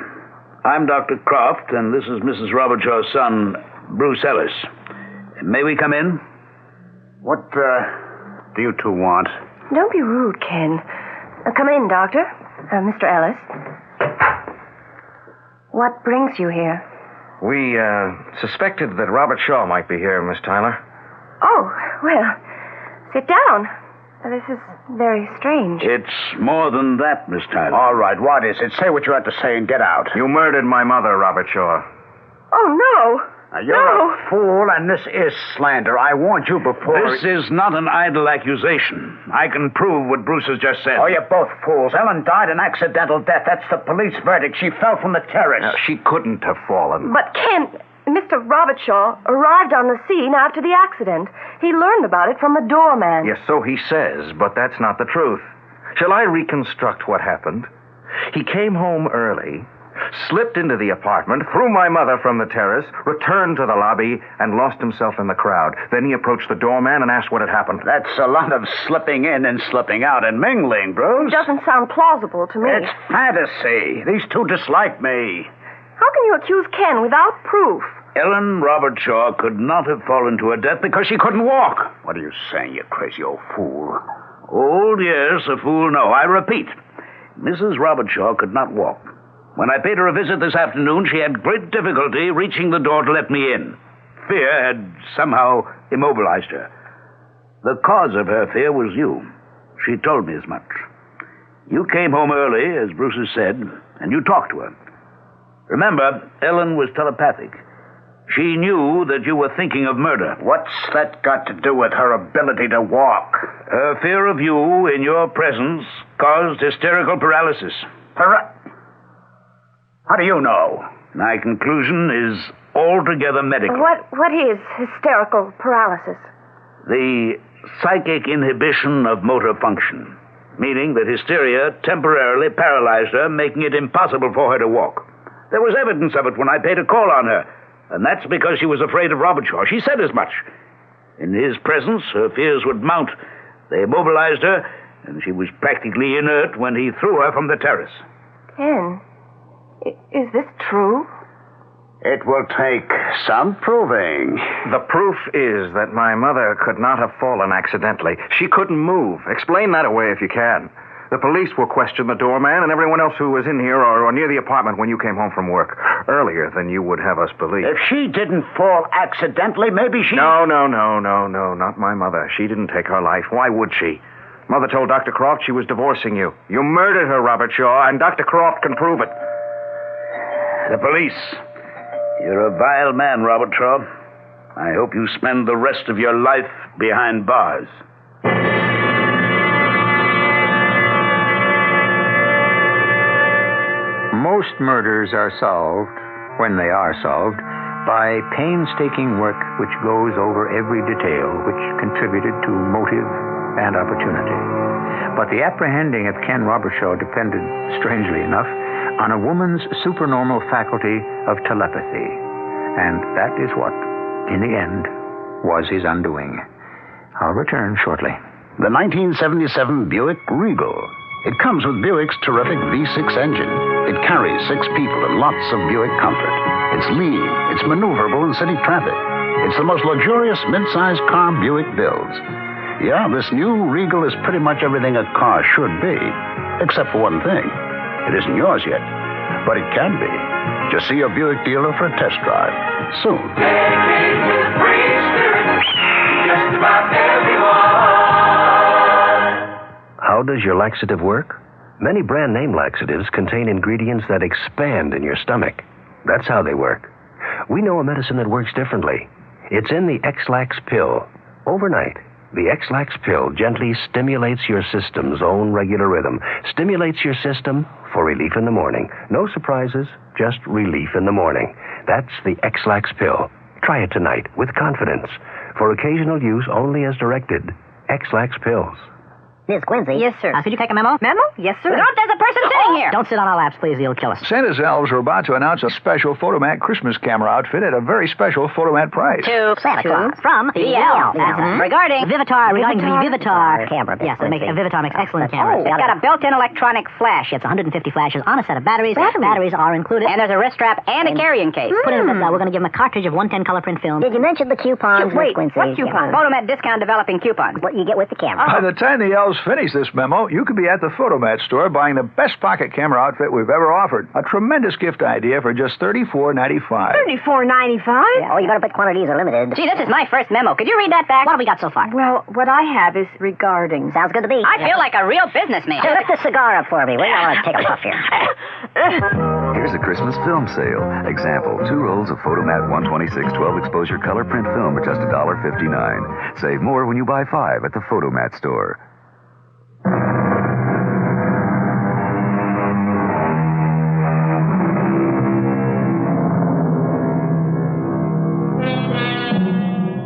I'm Dr. Croft, and this is Mrs. Robert Shaw's son, Bruce Ellis. May we come in? What, do you two want? Don't be rude, Ken. Come in, Doctor. Mr. Ellis. What brings you here? We, suspected that Robert Shaw might be here, Miss Tyler. Oh, well, sit down. This is very strange. It's more than that, Miss Tyler. All right, what is it? Say what you have to say and get out. You murdered my mother, Robert Shaw. Oh, no. You're a fool, and this is slander. I warned you before. This is not an idle accusation. I can prove what Bruce has just said. Oh, you're both fools. Ellen died an accidental death. That's the police verdict. She fell from the terrace. Now, she couldn't have fallen. But, Ken, Mr. Robert Shaw arrived on the scene after the accident. He learned about it from the doorman. Yes, so he says, but that's not the truth. Shall I reconstruct what happened? He came home early, slipped into the apartment, threw my mother from the terrace, returned to the lobby, and lost himself in the crowd. Then he approached the doorman and asked what had happened. That's a lot of slipping in and slipping out and mingling, Bruce. It doesn't sound plausible to me. It's fantasy. These two dislike me. How can you accuse Ken without proof? Ellen Robert Shaw could not have fallen to her death because she couldn't walk. What are you saying, you crazy old fool? Old, yes, a fool, no. I repeat, Mrs. Robert Shaw could not walk. When I paid her a visit this afternoon, she had great difficulty reaching the door to let me in. Fear had somehow immobilized her. The cause of her fear was you. She told me as much. You came home early, as Bruce has said, and you talked to her. Remember, Ellen was telepathic. She knew that you were thinking of murder. What's that got to do with her ability to walk? Her fear of you in your presence caused hysterical paralysis. How do you know? My conclusion is altogether medical. What is hysterical paralysis? The psychic inhibition of motor function, meaning that hysteria temporarily paralyzed her, making it impossible for her to walk. There was evidence of it when I paid a call on her, and that's because she was afraid of Robert Shaw. She said as much. In his presence, her fears would mount. They immobilized her, and she was practically inert when he threw her from the terrace. Ken, is this true? It will take some proving. The proof is that my mother could not have fallen accidentally. She couldn't move. Explain that away if you can. The police will question the doorman and everyone else who was in here or near the apartment when you came home from work. Earlier than you would have us believe. If she didn't fall accidentally, maybe she... No, not my mother. She didn't take her life. Why would she? Mother told Dr. Croft she was divorcing you. You murdered her, Robert Shaw, and Dr. Croft can prove it. The police. You're a vile man, Robert Shaw. I hope you spend the rest of your life behind bars. Most murders are solved, when they are solved, by painstaking work which goes over every detail which contributed to motive and opportunity. But the apprehending of Ken Robertshaw depended, strangely enough, on a woman's supernormal faculty of telepathy. And that is what, in the end, was his undoing. I'll return shortly. The 1977 Buick Regal. It comes with Buick's terrific V6 engine. It carries 6 people and lots of Buick comfort. It's lean. It's maneuverable in city traffic. It's the most luxurious mid-sized car Buick builds. Yeah, this new Regal is pretty much everything a car should be, except for one thing. It isn't yours yet, but it can be. Just see your Buick dealer for a test drive soon. Just about everyone. How does your laxative work? Many brand name laxatives contain ingredients that expand in your stomach. That's how they work. We know a medicine that works differently. It's in the X-Lax pill. Overnight, the X-Lax pill gently stimulates your system's own regular rhythm. Stimulates your system for relief in the morning. No surprises, just relief in the morning. That's the X-Lax pill. Try it tonight with confidence. For occasional use only as directed. X-Lax pills. Miss Quincy. Yes, sir. Could you take a memo? Memo? Yes, sir. Look, there's a person sitting here. Don't sit on our laps, please. He'll kill us. Santa's elves are about to announce a special Photomat Christmas camera outfit at a very special Photomat price. To Santa Claus from the elves. Regarding Vivitar. Regarding the Vivitar camera. Yes, Vivitar makes excellent cameras. It's got a built-in electronic flash. It's 150 flashes on a set of batteries. Batteries are included. And there's a wrist strap and a carrying case. Put it in this. We're going to give him a cartridge of 110 color print film. Did you mention the coupons, Wait, Miss Quincy? what coupons? Photomat discount developing coupons. What you get with the camera. By the time the elves finish this memo, you could be at the Photomat store buying the best pocket camera outfit we've ever offered. A tremendous gift idea for just $34.95. $34.95? Yeah. Oh, you better bet quantities are limited. Gee, this is my first memo. Could you read that back? What have we got so far? Well, what I have is regarding. Sounds good to me. I feel like a real businessman. Hey, lift the cigar up for me. We're going to take a puff here. Here's a Christmas film sale. Example, 2 rolls of Photomat 126 12-exposure color print film at just $1.59. Save more when you buy 5 at the Photomat store.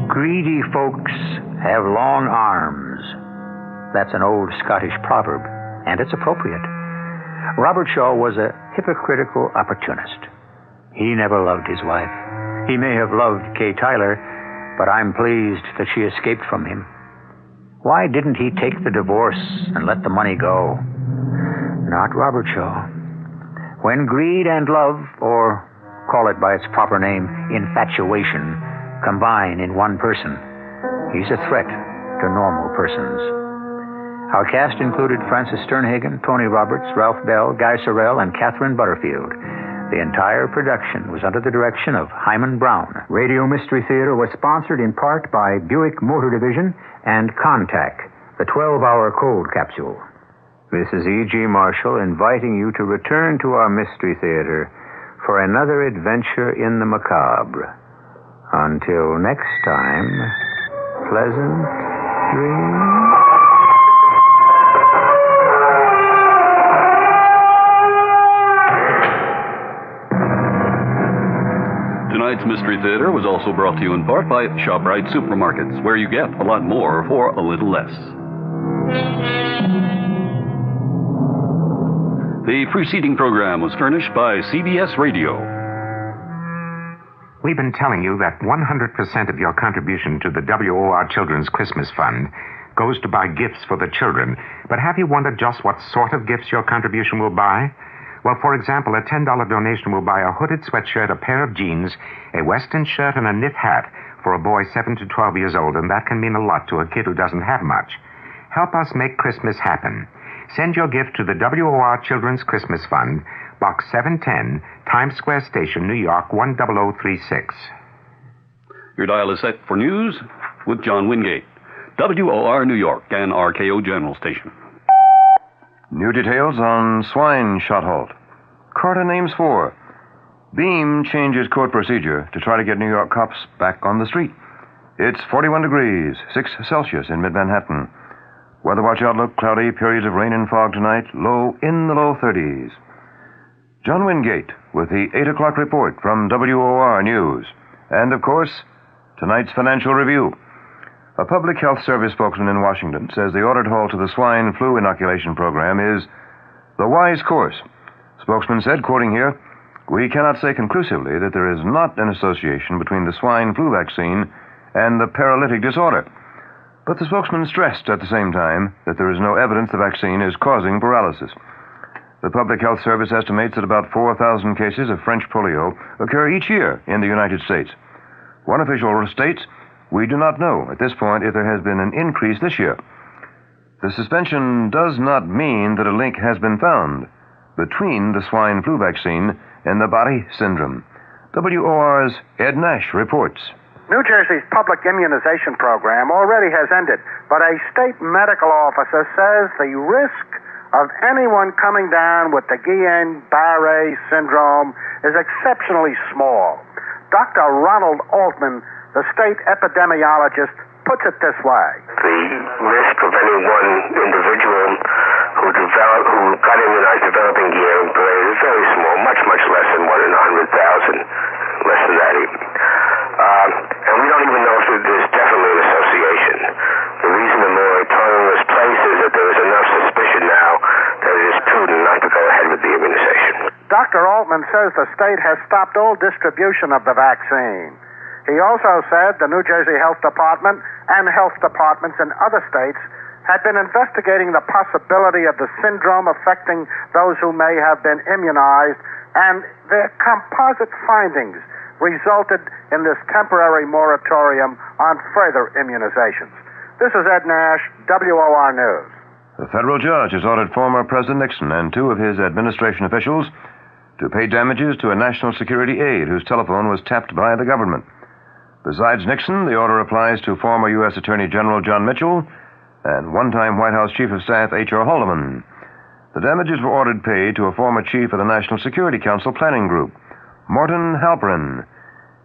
Greedy folks have long arms. That's an old Scottish proverb, and it's appropriate. Robert Shaw was a hypocritical opportunist. He never loved his wife. He may have loved Kay Tyler, but I'm pleased that she escaped from him. Why didn't he take the divorce and let the money go? Not Robert Shaw. When greed and love, or call it by its proper name, infatuation, combine in one person, he's a threat to normal persons. Our cast included Francis Sternhagen, Tony Roberts, Ralph Bell, Guy Sorrell, and Catherine Butterfield. The entire production was under the direction of Hyman Brown. Radio Mystery Theater was sponsored in part by Buick Motor Division and Contact, the 12-hour cold capsule. This is E.G. Marshall inviting you to return to our Mystery Theater for another adventure in the macabre. Until next time, pleasant dreams. Tonight's Mystery Theater was also brought to you in part by ShopRite Supermarkets, where you get a lot more for a little less. The preceding program was furnished by CBS Radio. We've been telling you that 100% of your contribution to the WOR Children's Christmas Fund goes to buy gifts for the children. But have you wondered just what sort of gifts your contribution will buy? Well, for example, a $10 donation will buy a hooded sweatshirt, a pair of jeans, a western shirt, and a knit hat for a boy 7 to 12 years old, and that can mean a lot to a kid who doesn't have much. Help us make Christmas happen. Send your gift to the WOR Children's Christmas Fund, Box 710, Times Square Station, New York, 10036. Your dial is set for news with John Wingate. WOR New York and RKO General Station. New details on swine shot halt. Carter names 4. Beam changes court procedure to try to get New York cops back on the street. It's 41 degrees, 6 Celsius in mid-Manhattan. Weather watch outlook, cloudy, periods of rain and fog tonight, low in the low 30s. John Wingate with the 8 o'clock report from WOR News. And, of course, tonight's financial review. A public health service spokesman in Washington says the ordered halt to the swine flu inoculation program is the wise course. Spokesman said, quoting here, "We cannot say conclusively that there is not an association between the swine flu vaccine and the paralytic disorder. But the spokesman stressed at the same time that there is no evidence the vaccine is causing paralysis. The Public Health Service estimates that about 4,000 cases of French polio occur each year in the United States. One official states, "We do not know at this point if there has been an increase this year." The suspension does not mean that a link has been found between the swine flu vaccine and the Bari syndrome. WOR's Ed Nash reports. New Jersey's public immunization program already has ended, but a state medical officer says the risk of anyone coming down with the Guillain-Barré syndrome is exceptionally small. Dr. Ronald Altman, the state epidemiologist, puts it this way. The risk of any one individual who got immunized developing Guillain-Barré is very small, much, much less than 1 in 100,000, less than that even. And we don't even know if there's definitely an association. The reason the moratorium was placed is that there is enough suspicion now that it is prudent not to go ahead with the immunization. Dr. Altman says the state has stopped all distribution of the vaccine. He also said the New Jersey Health Department and health departments in other states had been investigating the possibility of the syndrome affecting those who may have been immunized, and their composite findings resulted in this temporary moratorium on further immunizations. This is Ed Nash, WOR News. The federal judge has ordered former President Nixon and 2 of his administration officials to pay damages to a national security aide whose telephone was tapped by the government. Besides Nixon, the order applies to former U.S. Attorney General John Mitchell and one-time White House Chief of Staff H.R. Haldeman. The damages were ordered paid to a former chief of the National Security Council Planning Group, Morton Halperin.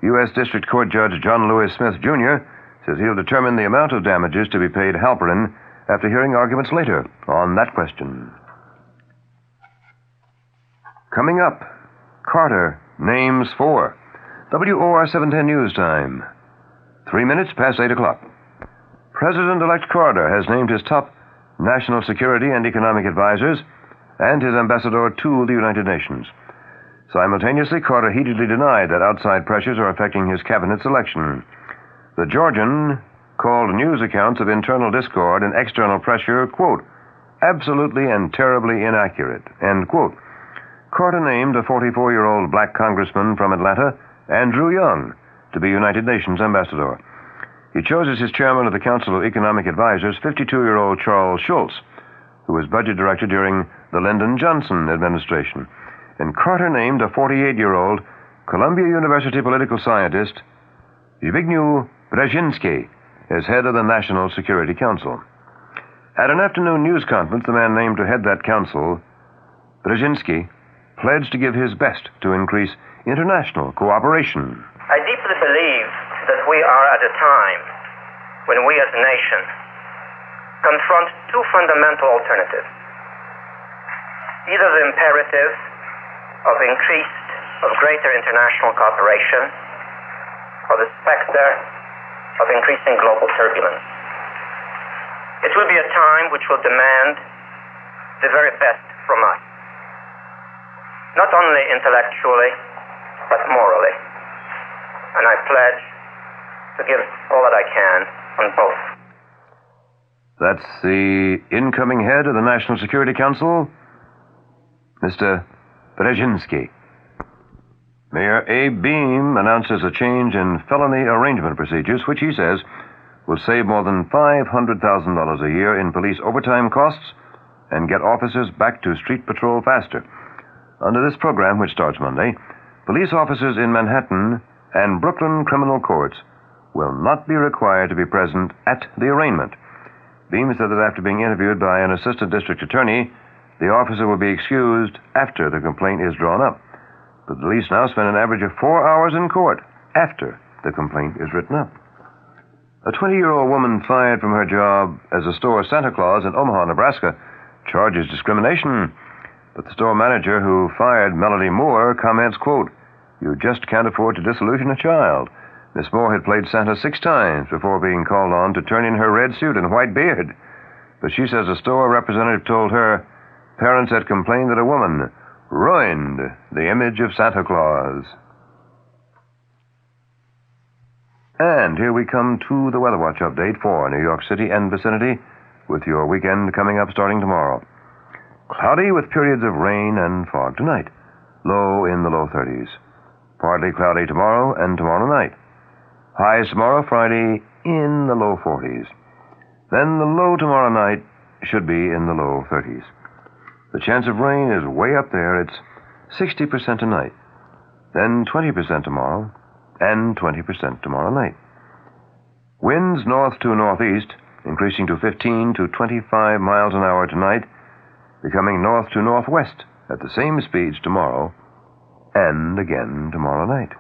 U.S. District Court Judge John Lewis Smith, Jr. says he'll determine the amount of damages to be paid Halperin after hearing arguments later on that question. Coming up, Carter names 4. WOR 710 News Time. 3 minutes past 8 o'clock. President-elect Carter has named his top national security and economic advisors and his ambassador to the United Nations. Simultaneously, Carter heatedly denied that outside pressures are affecting his cabinet selection. The Georgian called news accounts of internal discord and external pressure, quote, absolutely and terribly inaccurate, end quote. Carter named a 44-year-old black congressman from Atlanta, Andrew Young, to be United Nations ambassador. He chose as his chairman of the Council of Economic Advisors 52-year-old Charles Schultz, who was budget director during the Lyndon Johnson administration. And Carter named a 48-year-old Columbia University political scientist, Zbigniew Brzezinski, as head of the National Security Council. At an afternoon news conference, the man named to head that council, Brzezinski, pledged to give his best to increase international cooperation. I deeply believe that we are at a time when we as a nation confront 2 fundamental alternatives. Either the imperative of greater international cooperation, or the specter of increasing global turbulence. It will be a time which will demand the very best from us, not only intellectually, but morally. And I pledge to give all that I can on both. That's the incoming head of the National Security Council, Mr. Brzezinski. Mayor Abe Beame announces a change in felony arrangement procedures, which he says will save more than $500,000 a year in police overtime costs and get officers back to street patrol faster. Under this program, which starts Monday, police officers in Manhattan and Brooklyn criminal courts will not be required to be present at the arraignment. Beame said that after being interviewed by an assistant district attorney, the officer will be excused after the complaint is drawn up. The police now spend an average of 4 hours in court after the complaint is written up. A 20-year-old woman fired from her job as a store Santa Claus in Omaha, Nebraska, charges discrimination. But the store manager who fired Melody Moore comments, quote, "You just can't afford to disillusion a child." Miss Moore had played Santa 6 times before being called on to turn in her red suit and white beard. But she says a store representative told her parents had complained that a woman ruined the image of Santa Claus. And here we come to the Weather Watch update for New York City and vicinity, with your weekend coming up starting tomorrow. Cloudy with periods of rain and fog tonight. Low in the low 30s. Partly cloudy tomorrow and tomorrow night. Highs tomorrow, Friday, in the low 40s. Then the low tomorrow night should be in the low 30s. The chance of rain is way up there. It's 60% tonight. Then 20% tomorrow, and 20% tomorrow night. Winds north to northeast, increasing to 15 to 25 miles an hour tonight, becoming north to northwest at the same speeds tomorrow, and again tomorrow night.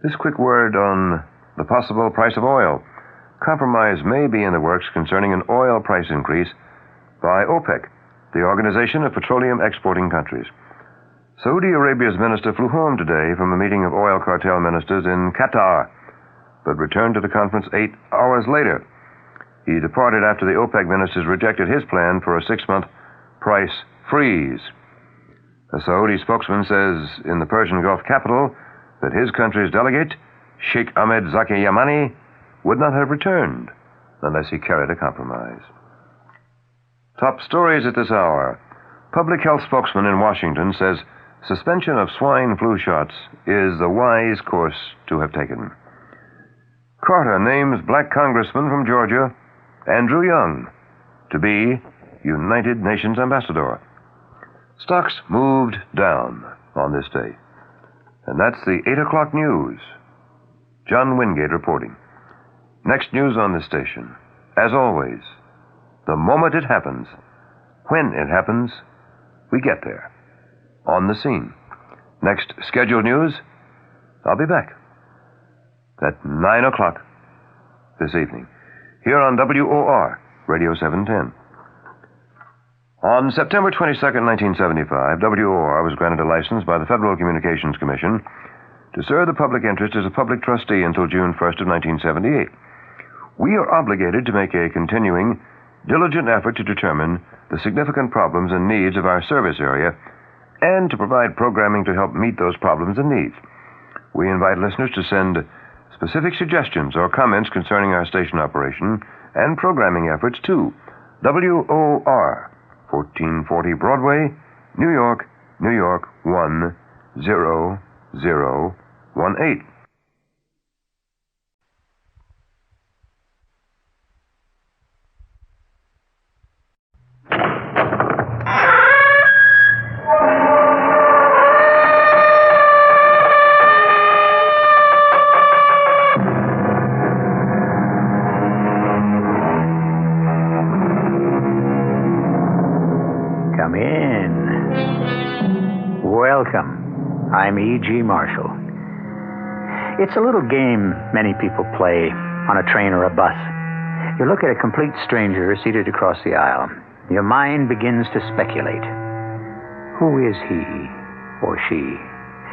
This quick word on the possible price of oil. Compromise may be in the works concerning an oil price increase by OPEC, the Organization of Petroleum Exporting Countries. Saudi Arabia's minister flew home today from a meeting of oil cartel ministers in Qatar, but returned to the conference 8 hours later. He departed after the OPEC ministers rejected his plan for a 6-month price freeze. A Saudi spokesman says in the Persian Gulf capital that his country's delegate, Sheikh Ahmed Zaki Yamani, would not have returned unless he carried a compromise. Top stories at this hour. Public health spokesman in Washington says suspension of swine flu shots is the wise course to have taken. Carter names black congressman from Georgia, Andrew Young, to be United Nations ambassador. Stocks moved down on this day. And that's the 8 o'clock news. John Wingate reporting. Next news on this station. As always, the moment it happens, when it happens, we get there. On the scene. Next scheduled news, I'll be back at 9 o'clock this evening, here on WOR, Radio 710. On September 22nd, 1975, WOR was granted a license by the Federal Communications Commission to serve the public interest as a public trustee until June 1st of 1978. We are obligated to make a continuing, diligent effort to determine the significant problems and needs of our service area and to provide programming to help meet those problems and needs. We invite listeners to send specific suggestions or comments concerning our station operation and programming efforts to WOR, 1440 Broadway, New York, New York 10018. Come in. Welcome. I'm E.G. Marshall. It's a little game many people play on a train or a bus. You look at a complete stranger seated across the aisle. Your mind begins to speculate. Who is he or she?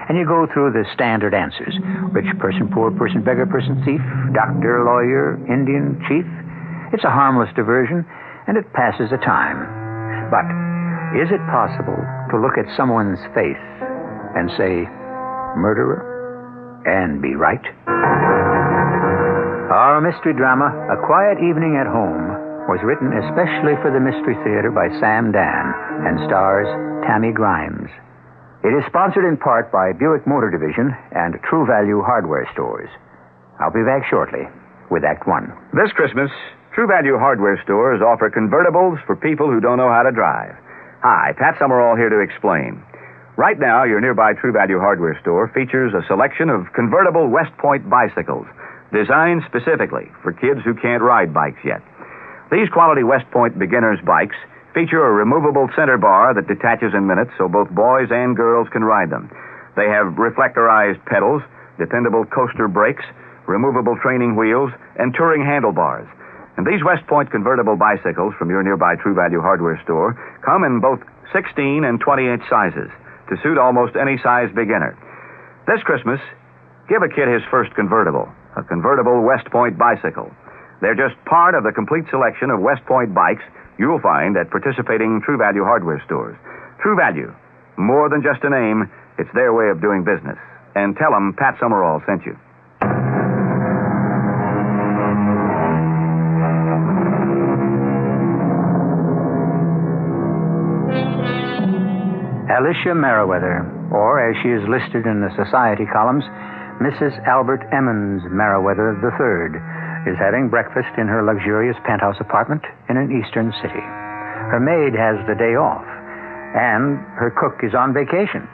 And you go through the standard answers. Rich person, poor person, beggar person, thief, doctor, lawyer, Indian, chief. It's a harmless diversion, and it passes the time. But is it possible to look at someone's face and say, murderer, and be right? Our mystery drama, A Quiet Evening at Home, was written especially for the Mystery Theater by Sam Dan and stars Tammy Grimes. It is sponsored in part by Buick Motor Division and True Value Hardware Stores. I'll be back shortly with Act One. This Christmas, True Value Hardware Stores offer convertibles for people who don't know how to drive. Hi, Pat Summerall here to explain. Right now, your nearby True Value Hardware store features a selection of convertible West Point bicycles, designed specifically for kids who can't ride bikes yet. These quality West Point beginners bikes feature a removable center bar that detaches in minutes so both boys and girls can ride them. They have reflectorized pedals, dependable coaster brakes, removable training wheels, and touring handlebars. And these West Point convertible bicycles from your nearby True Value Hardware store come in both 16 and 20-inch sizes to suit almost any size beginner. This Christmas, give a kid his first convertible, a convertible West Point bicycle. They're just part of the complete selection of West Point bikes you'll find at participating True Value Hardware stores. True Value, more than just a name, it's their way of doing business. and tell them Pat Summerall sent you. Alicia Merriweather, or as she is listed in the society columns, Mrs. Albert Emmons Merriweather III, is having breakfast in her luxurious penthouse apartment in an eastern city. Her maid has the day off, and her cook is on vacation.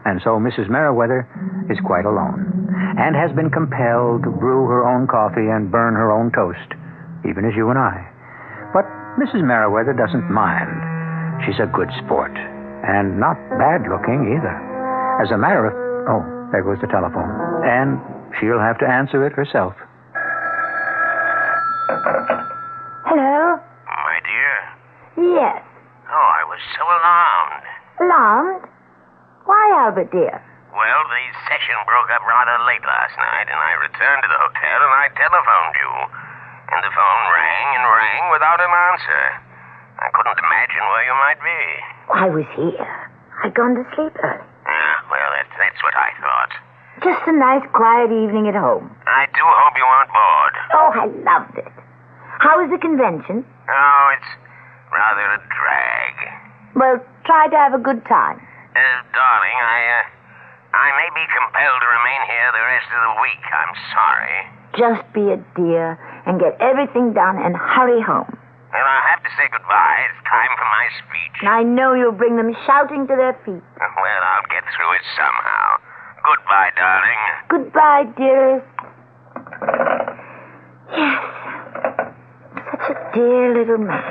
And so Mrs. Merriweather is quite alone, and has been compelled to brew her own coffee and burn her own toast, even as you and I. But Mrs. Merriweather doesn't mind. She's a good sport, and not bad-looking either. As a matter of... Oh, there goes the telephone. And she'll have to answer it herself. Hello? My dear? Yes. Oh, I was so alarmed. Alarmed? Why, Albert, dear? Well, the session broke up rather late last night, and I returned to the hotel and I telephoned you. And the phone rang and rang without an answer. I couldn't imagine where you might be. I was here. I'd gone to sleep early. Well, that's what I thought. Just a nice, quiet evening at home. I do hope you aren't bored. Oh, I loved it. How was the convention? Oh, it's rather a drag. Well, try to have a good time. Darling, I may be compelled to remain here the rest of the week. I'm sorry. Just be a dear and get everything done and hurry home. Well, I'll have to say goodbye. It's time for my speech. I know you'll bring them shouting to their feet. Well, I'll get through it somehow. Goodbye, darling. Goodbye, dearest. Yes. Such a dear little man.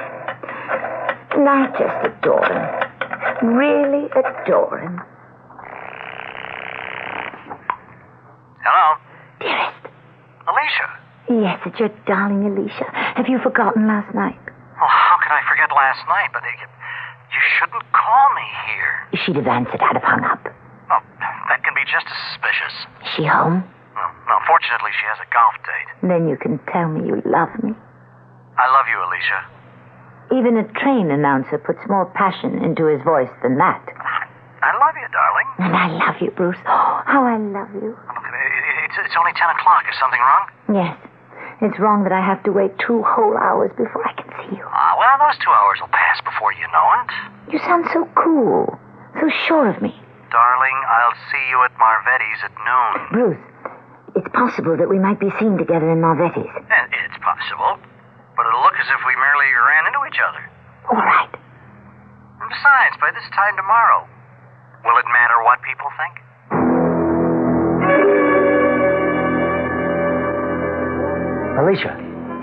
And I just adore him. Really adore him. Hello? Dearest. Alicia. Yes, it's your darling Alicia. Have you forgotten last night? Oh, how could I forget last night? But you shouldn't call me here. She'd have answered. I'd have hung up. Oh, that can be just as suspicious. Is she home? No, fortunately, she has a golf date. Then you can tell me you love me. I love you, Alicia. Even a train announcer puts more passion into his voice than that. I love you, darling. And I love you, Bruce. Oh, how I love you. Look, it's only 10 o'clock. Is something wrong? Yes. It's wrong that I have to wait 2 whole hours before I can see you. Well, those 2 hours will pass before you know it. You sound so cool. So sure of me. Darling, I'll see you at Marvetti's at noon. Bruce, it's possible that we might be seen together in Marvetti's. It's possible. But it'll look as if we merely ran into each other. All right. And besides, by this time tomorrow, will it matter what people think? Alicia.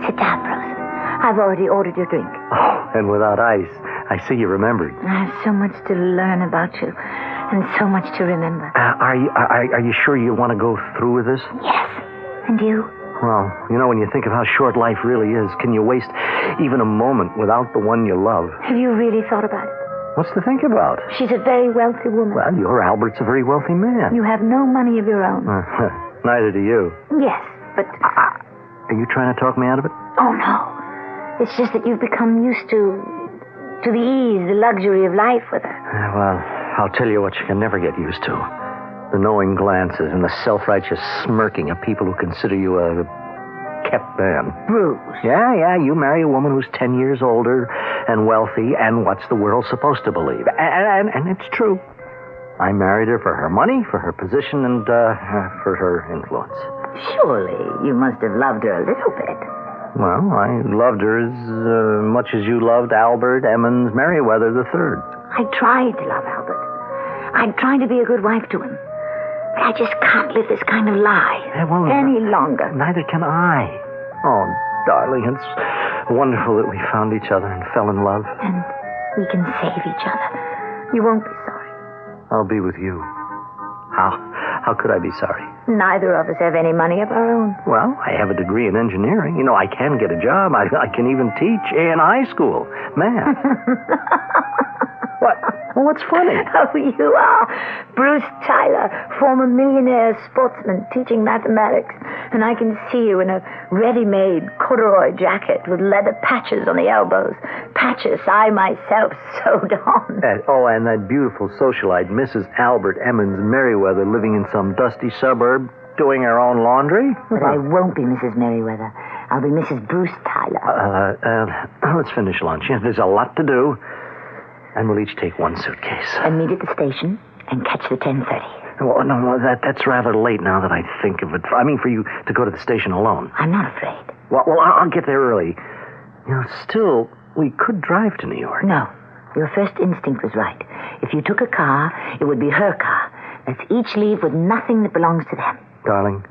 Sit down, Bruce. I've already ordered your drink. Oh, and without ice. I see you remembered. I have so much to learn about you, and so much to remember. Are you sure you want to go through with this? Yes. And you? Well, you know, when you think of how short life really is, can you waste even a moment without the one you love? Have you really thought about it? What's to think about? She's a very wealthy woman. Well, your Albert's a very wealthy man. You have no money of your own. Neither do you. Yes, but... Are you trying to talk me out of it? Oh, no. It's just that you've become used to the ease, the luxury of life with her. Well, I'll tell you what you can never get used to. The knowing glances and the self-righteous smirking of people who consider you a kept man. Bruce. Yeah, you marry a woman who's 10 years older and wealthy, and what's the world supposed to believe? And it's true. I married her for her money, for her position, and for her influence. Surely you must have loved her a little bit. Well, I loved her as much as you loved Albert Emmons Merriweather III. I tried to love Albert. I tried to be a good wife to him. But I just can't live this kind of lie any longer. Neither can I. Oh, darling, it's wonderful that we found each other and fell in love. And we can save each other. You won't be sorry. I'll be with you. How could I be sorry? Neither of us have any money of our own. Well, I have a degree in engineering. You know, I can get a job. I can even teach in high school. Math. What? Well, what's funny? Oh, you are. Bruce Tyler, former millionaire sportsman teaching mathematics. And I can see you in a ready-made corduroy jacket with leather patches on the elbows. Patches I myself sewed on. And that beautiful socialite, Mrs. Albert Emmons Merriweather, living in some dusty suburb, doing her own laundry? But I won't be Mrs. Merriweather. I'll be Mrs. Bruce Tyler. Let's finish lunch. There's a lot to do. And we'll each take one suitcase. And meet at the station and catch the 10:30. Well, no, that's rather late now that I think of it. I mean, for you to go to the station alone. I'm not afraid. Well, I'll get there early. Still, we could drive to New York. No. Your first instinct was right. If you took a car, it would be her car. Let's each leave with nothing that belongs to them. Darling,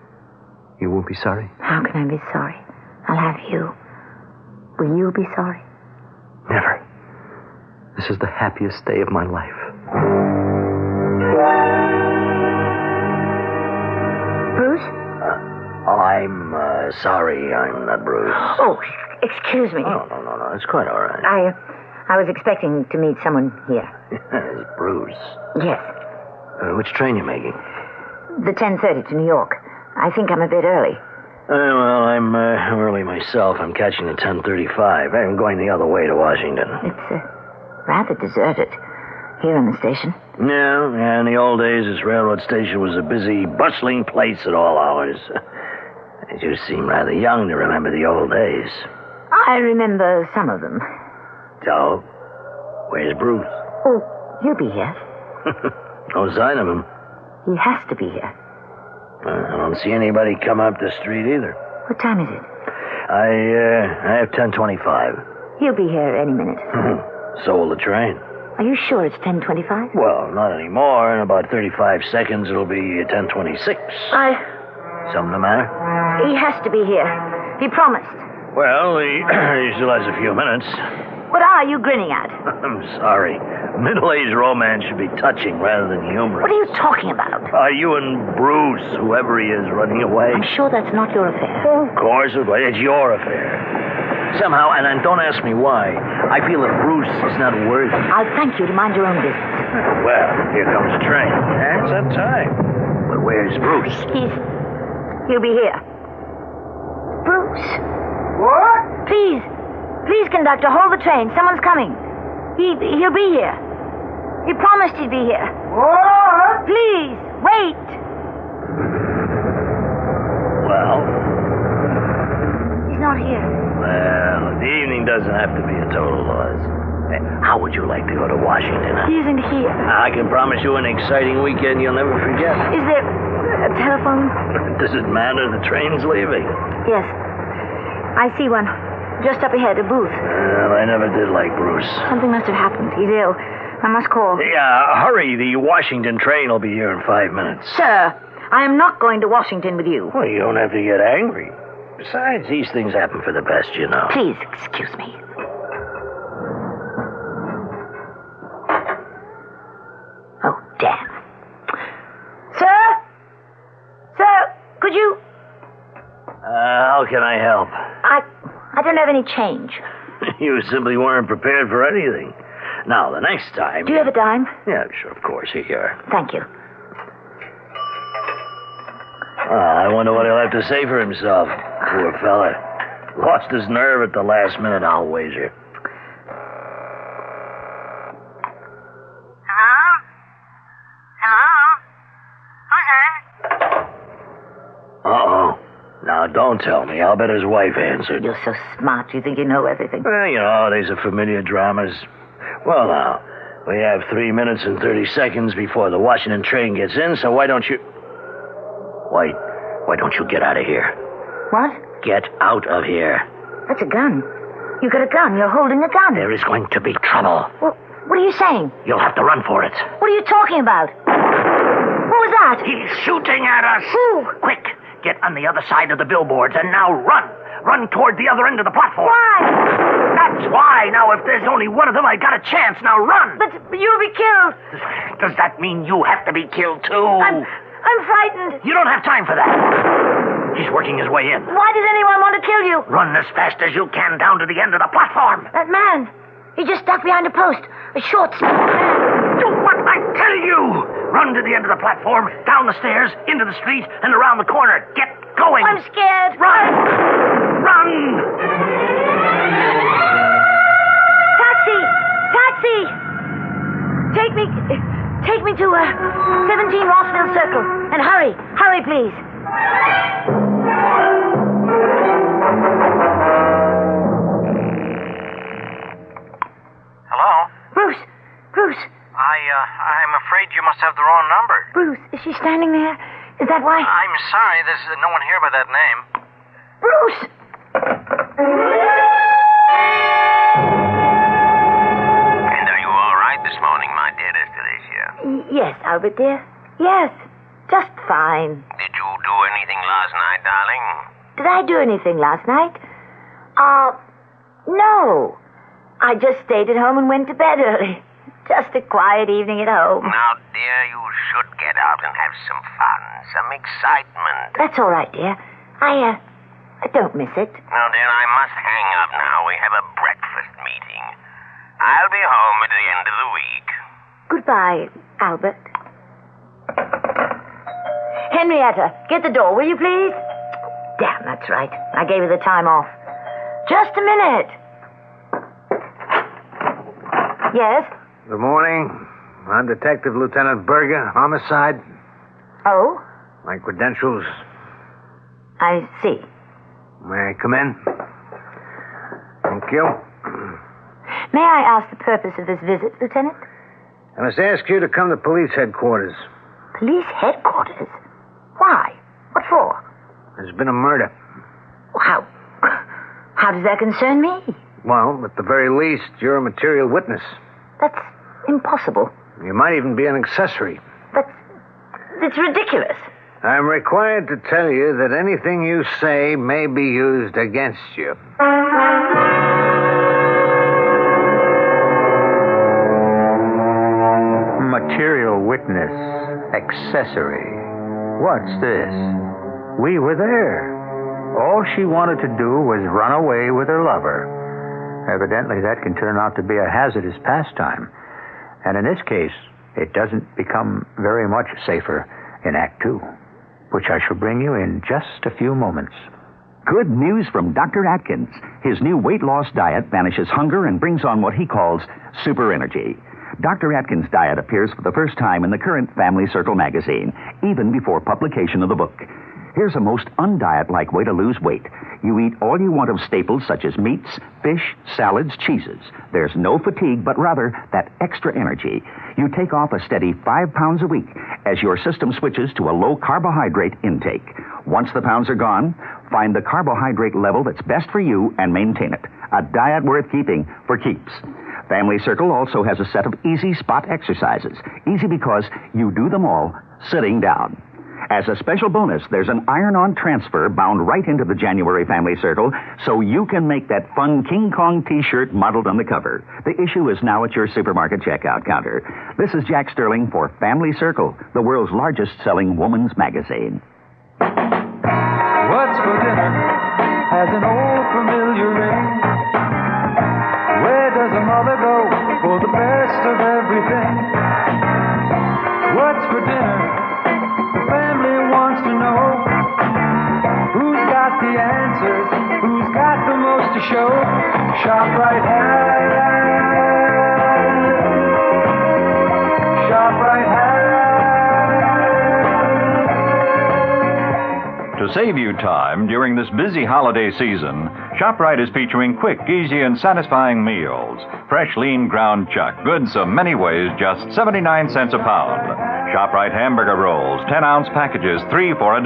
you won't be sorry? How can I be sorry? I'll have you. Will you be sorry? Never. This is the happiest day of my life. Bruce? I'm sorry I'm not Bruce. Oh, excuse me. Oh, no. It's quite all right. I was expecting to meet someone here. It's Bruce. Yes. Which train you making? The 10:30 to New York. I think I'm a bit early. Well, I'm early myself. I'm catching the 10:35. I'm going the other way to Washington. It's rather deserted here in the station. Yeah, in the old days, this railroad station was a busy, bustling place at all hours. You seem rather young to remember the old days. I remember some of them. So, where's Bruce? Oh, he'll be here. No sign of him. He has to be here. I don't see anybody come up the street either. What time is it? I have 10:25. He'll be here any minute. So will the train. Are you sure it's 10:25? Well, not anymore. In about 35 seconds, it'll be 10:26. Something the matter? He has to be here. He promised. Well, he still has a few minutes. What are you grinning at? I'm sorry. Middle-aged romance should be touching rather than humorous. What are you talking about? You and Bruce, whoever he is, running away. I'm sure that's not your affair. Of course, it's your affair. Somehow, and don't ask me why, I feel that Bruce is not worthy. I'll thank you to mind your own business. Well, here comes the train. It's that time. But where's Bruce? He'll be here. Bruce. What? Please, conductor, hold the train. Someone's coming. He'll be here. He promised he'd be here. What? Please, wait. Well? He's not here. Well, the evening doesn't have to be a total loss. How would you like to go to Washington? He isn't here. I can promise you an exciting weekend you'll never forget. Is there a telephone? Does it matter? The train's leaving. Yes. I see one. Just up ahead, a booth. Well, I never did like Bruce. Something must have happened. He's ill. I must call. Yeah, hurry. The Washington train will be here in 5 minutes. Sir, I am not going to Washington with you. Well, you don't have to get angry. Besides, these things happen for the best, you know. Please, excuse me. Oh, damn. Sir? Sir, could you... How can I help? I don't have any change. You simply weren't prepared for anything. Now, the next time... Do you have a dime? Yeah, sure, of course. Here you are. Thank you. I wonder what he'll have to say for himself. Poor fella. Lost his nerve at the last minute, I'll wager. Uh-oh. Now, don't tell me. I'll bet his wife answered. You're so smart. You think you know everything. Well, you know, these are familiar dramas. Well, now, we have 3 minutes and 30 seconds before the Washington train gets in, so why don't you... Why don't you get out of here? What? Get out of here. That's a gun. You got a gun. You're holding a gun. There is going to be trouble. Well, what are you saying? You'll have to run for it. What are you talking about? What was that? He's shooting at us. Who? Quick, get on the other side of the billboards and now run. Run toward the other end of the platform. Why? That's why. Now, if there's only one of them, I got a chance. Now run. But you'll be killed. Does that mean you have to be killed, too? I'm frightened. You don't have time for that. He's working his way in. Why does anyone want to kill you? Run as fast as you can down to the end of the platform. That man. He just stuck behind a post. A short, small man. Do what I tell you! Run to the end of the platform, down the stairs, into the street, and around the corner. Get going! I'm scared. Run! Run! Taxi! Taxi! Take me to 17 Rossville Circle. And hurry. Hurry, please. Hello? Bruce! I'm afraid you must have the wrong number. Bruce, is she standing there? Is that why? I'm sorry, there's no one here by that name. Bruce! And are you all right this morning, my dear Anastasia? Yes, Albert, dear. Yes. Just fine. Did you do anything last night, darling? Did I do anything last night? No. I just stayed at home and went to bed early. Just a quiet evening at home. Now, dear, you should get out and have some fun, some excitement. That's all right, dear. I don't miss it. Now, dear, I must hang up now. We have a breakfast meeting. I'll be home at the end of the week. Goodbye, Albert. Henrietta, get the door, will you please? Damn, that's right. I gave her the time off. Just a minute. Yes? Good morning. I'm Detective Lieutenant Berger, homicide. Oh? My credentials. I see. May I come in? Thank you. May I ask the purpose of this visit, Lieutenant? I must ask you to come to police headquarters. Police headquarters? Why? What for? There's been a murder. How does that concern me? Well, at the very least, you're a material witness. That's impossible. You might even be an accessory. It's ridiculous. I'm required to tell you that anything you say may be used against you. Material witness, accessory. What's this? We were there. All she wanted to do was run away with her lover. Evidently, that can turn out to be a hazardous pastime. And in this case, it doesn't become very much safer in Act 2, which I shall bring you in just a few moments. Good news from Dr. Atkins. His new weight loss diet banishes hunger and brings on what he calls super energy. Dr. Atkins' diet appears for the first time in the current Family Circle magazine, even before publication of the book. Here's a most undiet-like way to lose weight. You eat all you want of staples such as meats, fish, salads, cheeses. There's no fatigue, but rather that extra energy. You take off a steady 5 pounds a week as your system switches to a low carbohydrate intake. Once the pounds are gone, find the carbohydrate level that's best for you and maintain it. A diet worth keeping for keeps. Family Circle also has a set of easy spot exercises. Easy because you do them all sitting down. As a special bonus, there's an iron-on transfer bound right into the January Family Circle, so you can make that fun King Kong t-shirt modeled on the cover. The issue is now at your supermarket checkout counter. This is Jack Sterling for Family Circle, the world's largest-selling woman's magazine. What's for dinner has an old familiar ring. Where does a mother go for the best of everything? What's for dinner? The family wants to know. Who's got the answers? Who's got the most to show? ShopRite has. ShopRite has. To save you time during this busy holiday season, ShopRite is featuring quick, easy, and satisfying meals. Fresh, lean ground chuck, good so many ways, just 79 cents a pound. ShopRite hamburger rolls, 10-ounce packages, 3 for $1.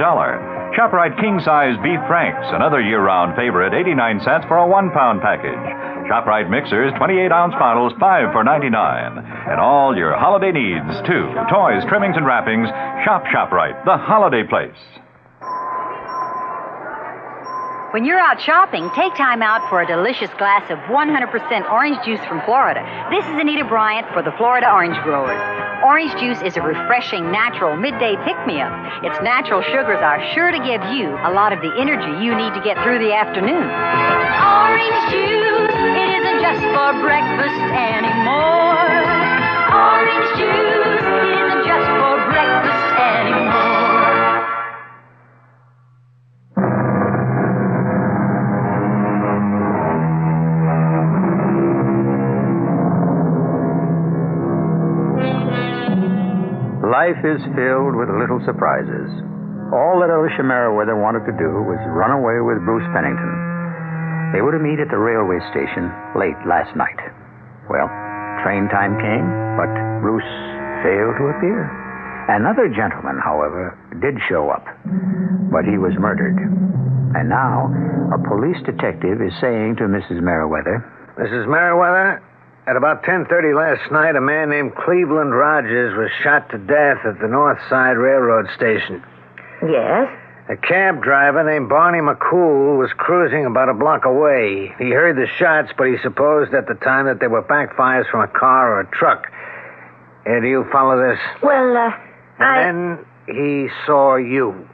ShopRite king-size beef franks, another year-round favorite, 89 cents for a 1-pound package. ShopRite mixers, 28-ounce bottles, 5 for $99. And all your holiday needs, too. Toys, trimmings, and wrappings. Shop ShopRite, the holiday place. When you're out shopping, take time out for a delicious glass of 100% orange juice from Florida. This is Anita Bryant for the Florida Orange Growers. Orange juice is a refreshing, natural midday pick-me-up. Its natural sugars are sure to give you a lot of the energy you need to get through the afternoon. Orange juice, it isn't just for breakfast anymore. Orange juice isn't just for breakfast anymore. Life is filled with little surprises. All that Alicia Merriweather wanted to do was run away with Bruce Pennington. They were to meet at the railway station late last night. Well, train time came, but Bruce failed to appear. Another gentleman, however, did show up, but he was murdered. And now, a police detective is saying to Mrs. Merriweather, Mrs. Merriweather, at about 10:30 last night, a man named Cleveland Rogers was shot to death at the North Side Railroad Station. Yes? A cab driver named Barney McCool was cruising about a block away. He heard the shots, but he supposed at the time that they were backfires from a car or a truck. Do you follow this? Well, And then he saw you.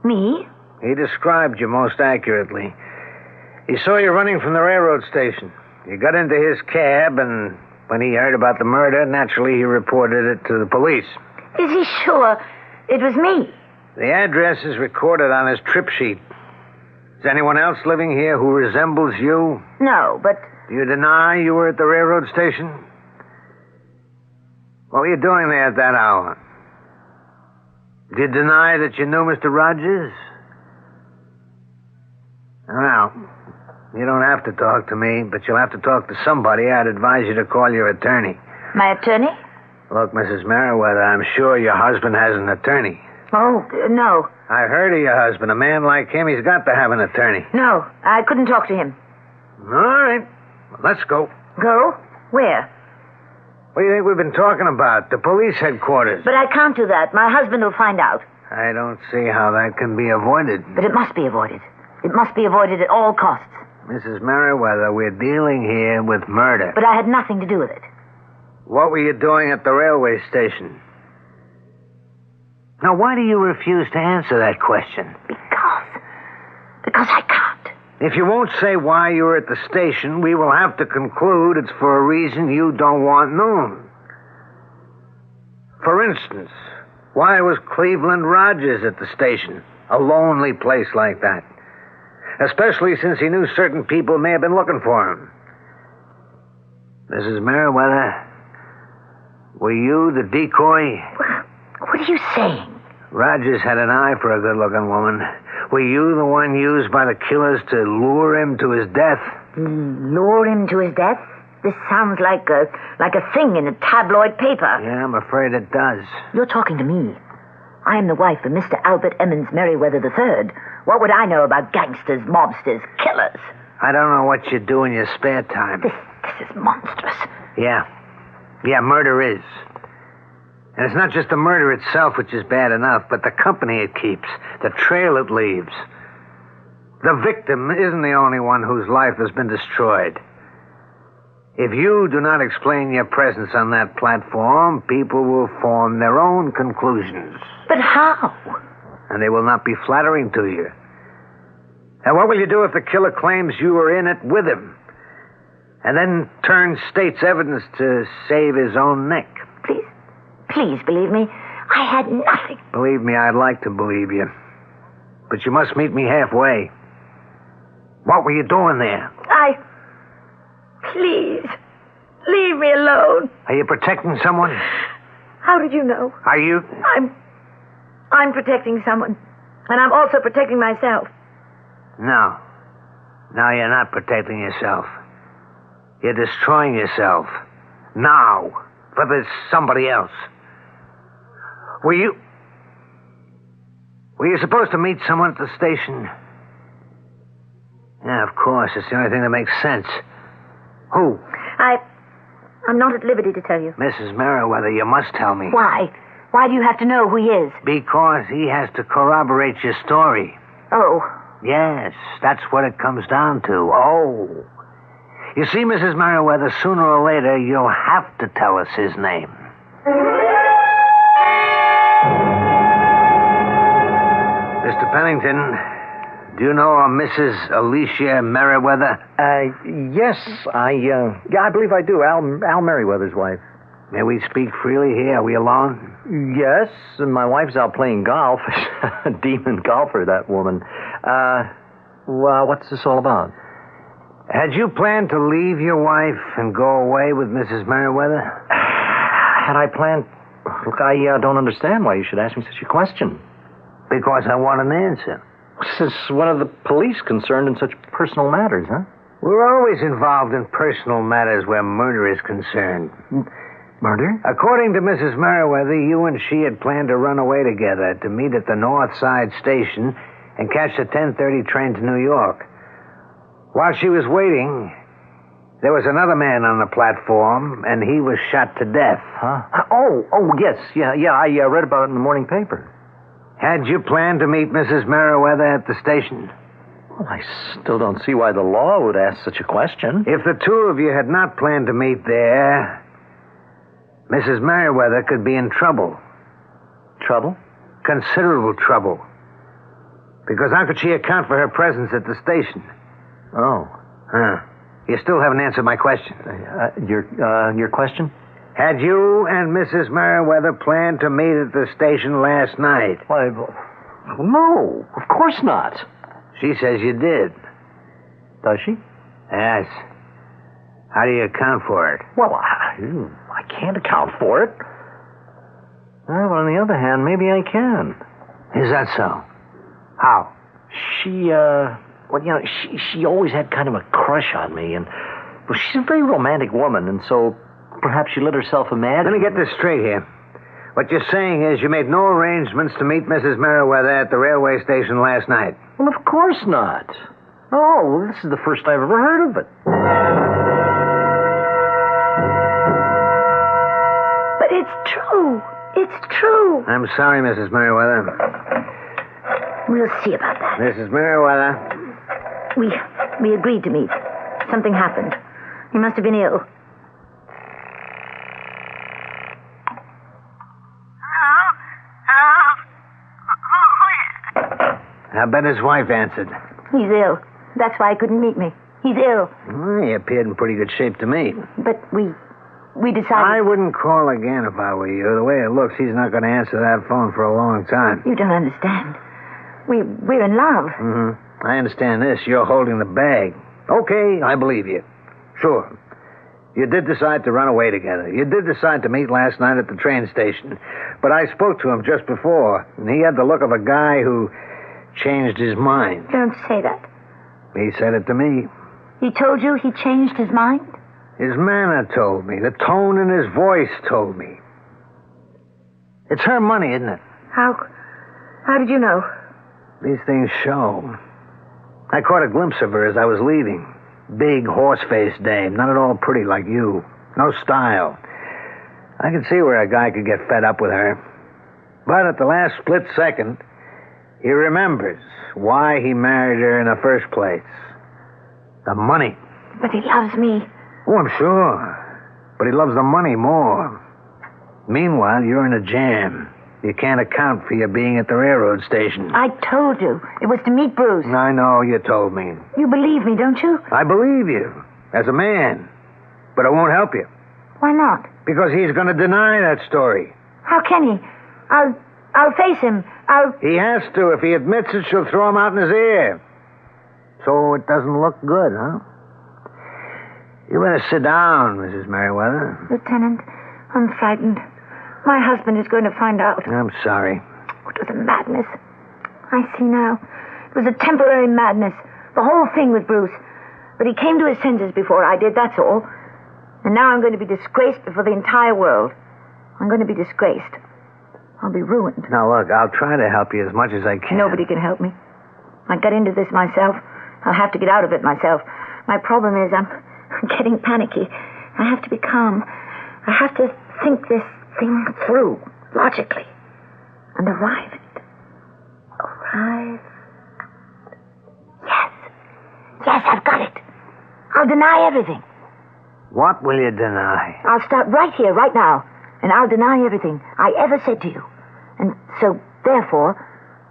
Me? He described you most accurately. He saw you running from the railroad station. You got into his cab, and when he heard about the murder, naturally he reported it to the police. Is he sure it was me? The address is recorded on his trip sheet. Is anyone else living here who resembles you? No, but... Do you deny you were at the railroad station? What were you doing there at that hour? Do you deny that you knew Mr. Rogers? Well, you don't have to talk to me, but you'll have to talk to somebody. I'd advise you to call your attorney. My attorney? Look, Mrs. Merriweather, I'm sure your husband has an attorney. Oh, no. I heard of your husband. A man like him, he's got to have an attorney. No, I couldn't talk to him. All right. Well, let's go. Go? Where? What do you think we've been talking about? The police headquarters. But I can't do that. My husband will find out. I don't see how that can be avoided. But it must be avoided. It must be avoided at all costs. Mrs. Merriweather, we're dealing here with murder. But I had nothing to do with it. What were you doing at the railway station? Now, why do you refuse to answer that question? Because I can't. If you won't say why you were at the station, we will have to conclude it's for a reason you don't want known. For instance, why was Cleveland Rogers at the station? A lonely place like that. Especially since he knew certain people may have been looking for him. Mrs. Merriweather, were you the decoy? What are you saying? Rogers had an eye for a good-looking woman. Were you the one used by the killers to lure him to his death? Lure him to his death? This sounds like a thing in a tabloid paper. Yeah, I'm afraid it does. You're talking to me. I am the wife of Mr. Albert Emmons Merriweather III. What would I know about gangsters, mobsters, killers? I don't know what you do in your spare time. This is monstrous. Yeah, murder is. And it's not just the murder itself, which is bad enough, but the company it keeps, the trail it leaves. The victim isn't the only one whose life has been destroyed. If you do not explain your presence on that platform, people will form their own conclusions. But how? And they will not be flattering to you. And what will you do if the killer claims you were in it with him? And then turns state's evidence to save his own neck? Please believe me. I had nothing. Believe me, I'd like to believe you. But you must meet me halfway. What were you doing there? Please, leave me alone. Are you protecting someone? How did you know? Are you? I'm protecting someone. And I'm also protecting myself. No. No, you're not protecting yourself. You're destroying yourself. Now. For this somebody else. Were you supposed to meet someone at the station? Yeah, of course. It's the only thing that makes sense. Who? I'm not at liberty to tell you. Mrs. Merriweather, you must tell me. Why? Why do you have to know who he is? Because he has to corroborate your story. Oh. Yes, that's what it comes down to. Oh. You see, Mrs. Merriweather, sooner or later, you'll have to tell us his name. Mr. Pennington, do you know a Mrs. Alicia Merriweather? Yes, I believe I do. Al Merriweather's wife. May we speak freely here? Are we alone? Yes, and my wife's out playing golf. A demon golfer, that woman. Well, what's this all about? Had you planned to leave your wife and go away with Mrs. Merriweather? Had I planned... Look, I don't understand why you should ask me such a question. Because I want an answer. This is one of the police concerned in such personal matters, huh? We're always involved in personal matters where murder is concerned. Murder? According to Mrs. Merriweather, you and she had planned to run away together to meet at the North Side Station and catch the 10:30 train to New York. While she was waiting, there was another man on the platform, and he was shot to death. Huh? Oh, yes. Yeah, I read about it in the morning paper. Had you planned to meet Mrs. Merriweather at the station? Well, I still don't see why the law would ask such a question. If the two of you had not planned to meet there, Mrs. Merriweather could be in trouble. Trouble? Considerable trouble. Because how could she account for her presence at the station? Oh. Huh. You still haven't answered my question. Your question? Had you and Mrs. Merriweather planned to meet at the station last night? Why, no, of course not. She says you did. Does she? Yes. How do you account for it? Well, I can't account for it. Well, on the other hand, maybe I can. Is that so? How? She always had kind of a crush on me, and she's a very romantic woman, and so perhaps she let herself imagine. Let me get this straight here. What you're saying is you made no arrangements to meet Mrs. Merriweather at the railway station last night. Well, of course not. Oh, this is the first I've ever heard of it. But it's true. It's true. I'm sorry, Mrs. Merriweather. We'll see about that. Mrs. Merriweather. We agreed to meet. Something happened. He must have been ill. I bet his wife answered. He's ill. That's why he couldn't meet me. He's ill. Well, he appeared in pretty good shape to me. But we decided... I wouldn't call again if I were you. The way it looks, he's not going to answer that phone for a long time. You don't understand. We're in love. Mm-hmm. I understand this. You're holding the bag. Okay, I believe you. Sure. You did decide to run away together. You did decide to meet last night at the train station. But I spoke to him just before, and he had the look of a guy who changed his mind. Don't say that. He said it to me. He told you he changed his mind? His manner told me. The tone in his voice told me. It's her money, isn't it? How did you know? These things show. I caught a glimpse of her as I was leaving. Big, horse-faced dame. Not at all pretty like you. No style. I could see where a guy could get fed up with her. But at the last split second, he remembers why he married her in the first place. The money. But he loves me. Oh, I'm sure. But he loves the money more. Meanwhile, you're in a jam. You can't account for your being at the railroad station. I told you. It was to meet Bruce. I know, you told me. You believe me, don't you? I believe you. As a man. But it won't help you. Why not? Because he's going to deny that story. How can he? I'll face him. He has to. If he admits it, she'll throw him out in his ear. So it doesn't look good, huh? You better sit down, Mrs. Merriweather. Lieutenant, I'm frightened. My husband is going to find out. I'm sorry. It was a madness. I see now. It was a temporary madness. The whole thing with Bruce. But he came to his senses before I did, that's all. And now I'm going to be disgraced before the entire world. I'm going to be disgraced. I'll be ruined. Now, look, I'll try to help you as much as I can. Nobody can help me. I got into this myself. I'll have to get out of it myself. My problem is I'm getting panicky. I have to be calm. I have to think this thing through, logically. And arrive at it. Arrive. Yes, I've got it. I'll deny everything. What will you deny? I'll start right here, right now. And I'll deny everything I ever said to you. And so, therefore,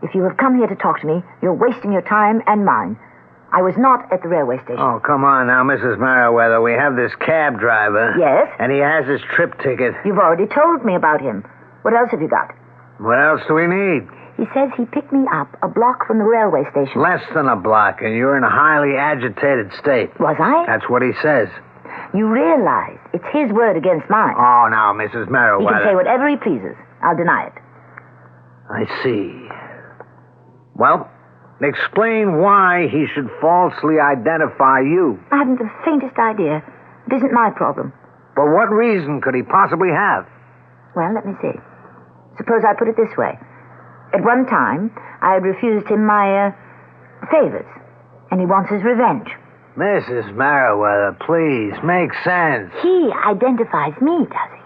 if you have come here to talk to me, you're wasting your time and mine. I was not at the railway station. Oh, come on now, Mrs. Merriweather. We have this cab driver. Yes? And he has his trip ticket. You've already told me about him. What else have you got? What else do we need? He says he picked me up a block from the railway station. Less than a block, and you're in a highly agitated state. Was I? That's what he says. You realize it's his word against mine. Oh, now, Mrs. Merriweather. He can say whatever he pleases. I'll deny it. I see. Well, explain why he should falsely identify you. I haven't the faintest idea. It isn't my problem. But what reason could he possibly have? Well, let me see. Suppose I put it this way. At one time, I had refused him my favors, and he wants his revenge. Mrs. Merriweather, please, make sense. He identifies me, does he?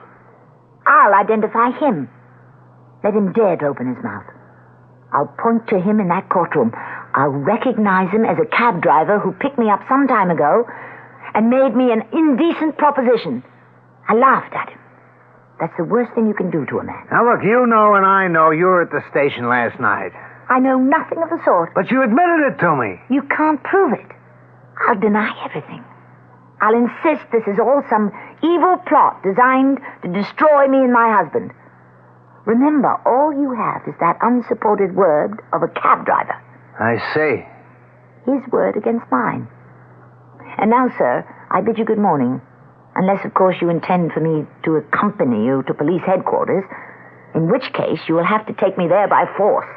I'll identify him. Let him dare to open his mouth. I'll point to him in that courtroom. I'll recognize him as a cab driver who picked me up some time ago and made me an indecent proposition. I laughed at him. That's the worst thing you can do to a man. Now, look, you know and I know you were at the station last night. I know nothing of the sort. But you admitted it to me. You can't prove it. I'll deny everything. I'll insist this is all some evil plot designed to destroy me and my husband. Remember, all you have is that unsupported word of a cab driver. I see. His word against mine. And now, sir, I bid you good morning. Unless, of course, you intend for me to accompany you to police headquarters, in which case you will have to take me there by force.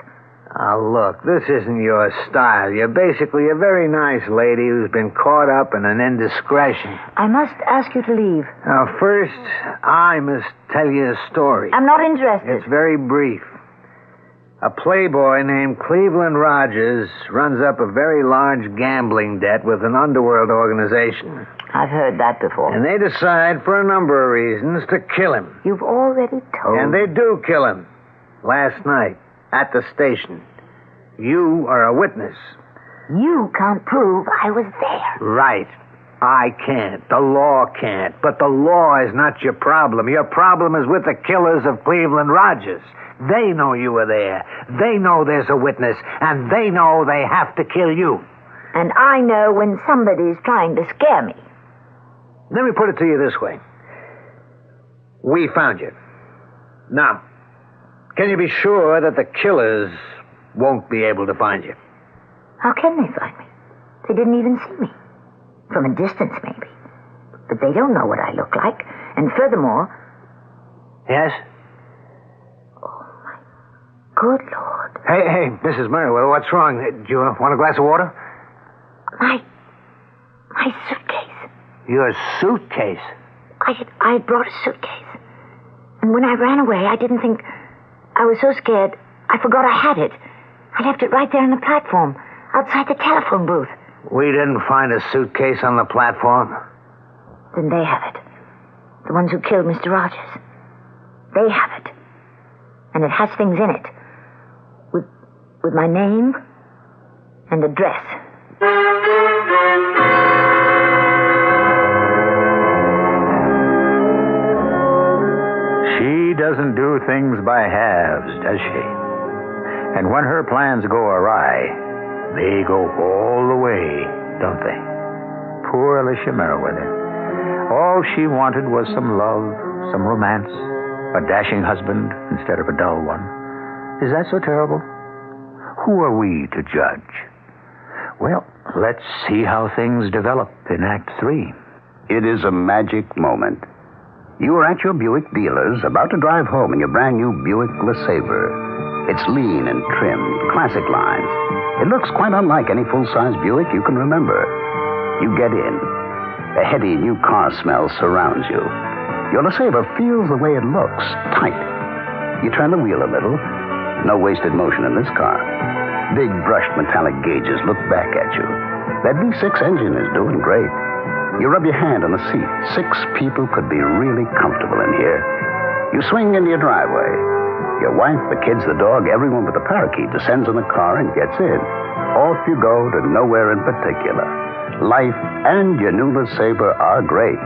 Now, look, this isn't your style. You're basically a very nice lady who's been caught up in an indiscretion. I must ask you to leave. Now, first, I must tell you a story. I'm not interested. It's very brief. A playboy named Cleveland Rogers runs up a very large gambling debt with an underworld organization. I've heard that before. And they decide, for a number of reasons, to kill him. You've already told me. And they do kill him. Last night, at the station. You are a witness. You can't prove I was there. Right. I can't. The law can't. But the law is not your problem. Your problem is with the killers of Cleveland Rogers. They know you were there. They know there's a witness. And they know they have to kill you. And I know when somebody's trying to scare me. Let me put it to you this way. We found you. Now, can you be sure that the killers won't be able to find you? How can they find me? They didn't even see me. From a distance, maybe. But they don't know what I look like. And furthermore... Yes? Oh, my good Lord. Hey, Mrs. Merriweather, what's wrong? Do you want a glass of water? My suitcase. Your suitcase? I had brought a suitcase. And when I ran away, I didn't think... I was so scared, I forgot I had it. I left it right there on the platform, outside the telephone booth. We didn't find a suitcase on the platform. Then they have it. The ones who killed Mr. Rogers. They have it. And it has things in it. With my name and address. She doesn't do things by halves, does she? And when her plans go awry, they go all the way, don't they? Poor Alicia Merriweather. All she wanted was some love, some romance, a dashing husband instead of a dull one. Is that so terrible? Who are we to judge? Well, let's see how things develop in Act 3. It is a magic moment. You are at your Buick dealer's, about to drive home in your brand new Buick LeSabre. It's lean and trimmed, classic lines. It looks quite unlike any full-size Buick you can remember. You get in. A heady new car smell surrounds you. Your LeSabre feels the way it looks, tight. You turn the wheel a little. No wasted motion in this car. Big brushed metallic gauges look back at you. That V6 engine is doing great. You rub your hand on the seat. 6 people could be really comfortable in here. You swing into your driveway. Your wife, the kids, the dog, everyone but the parakeet descends in the car and gets in. Off you go to nowhere in particular. Life and your new LeSabre are great.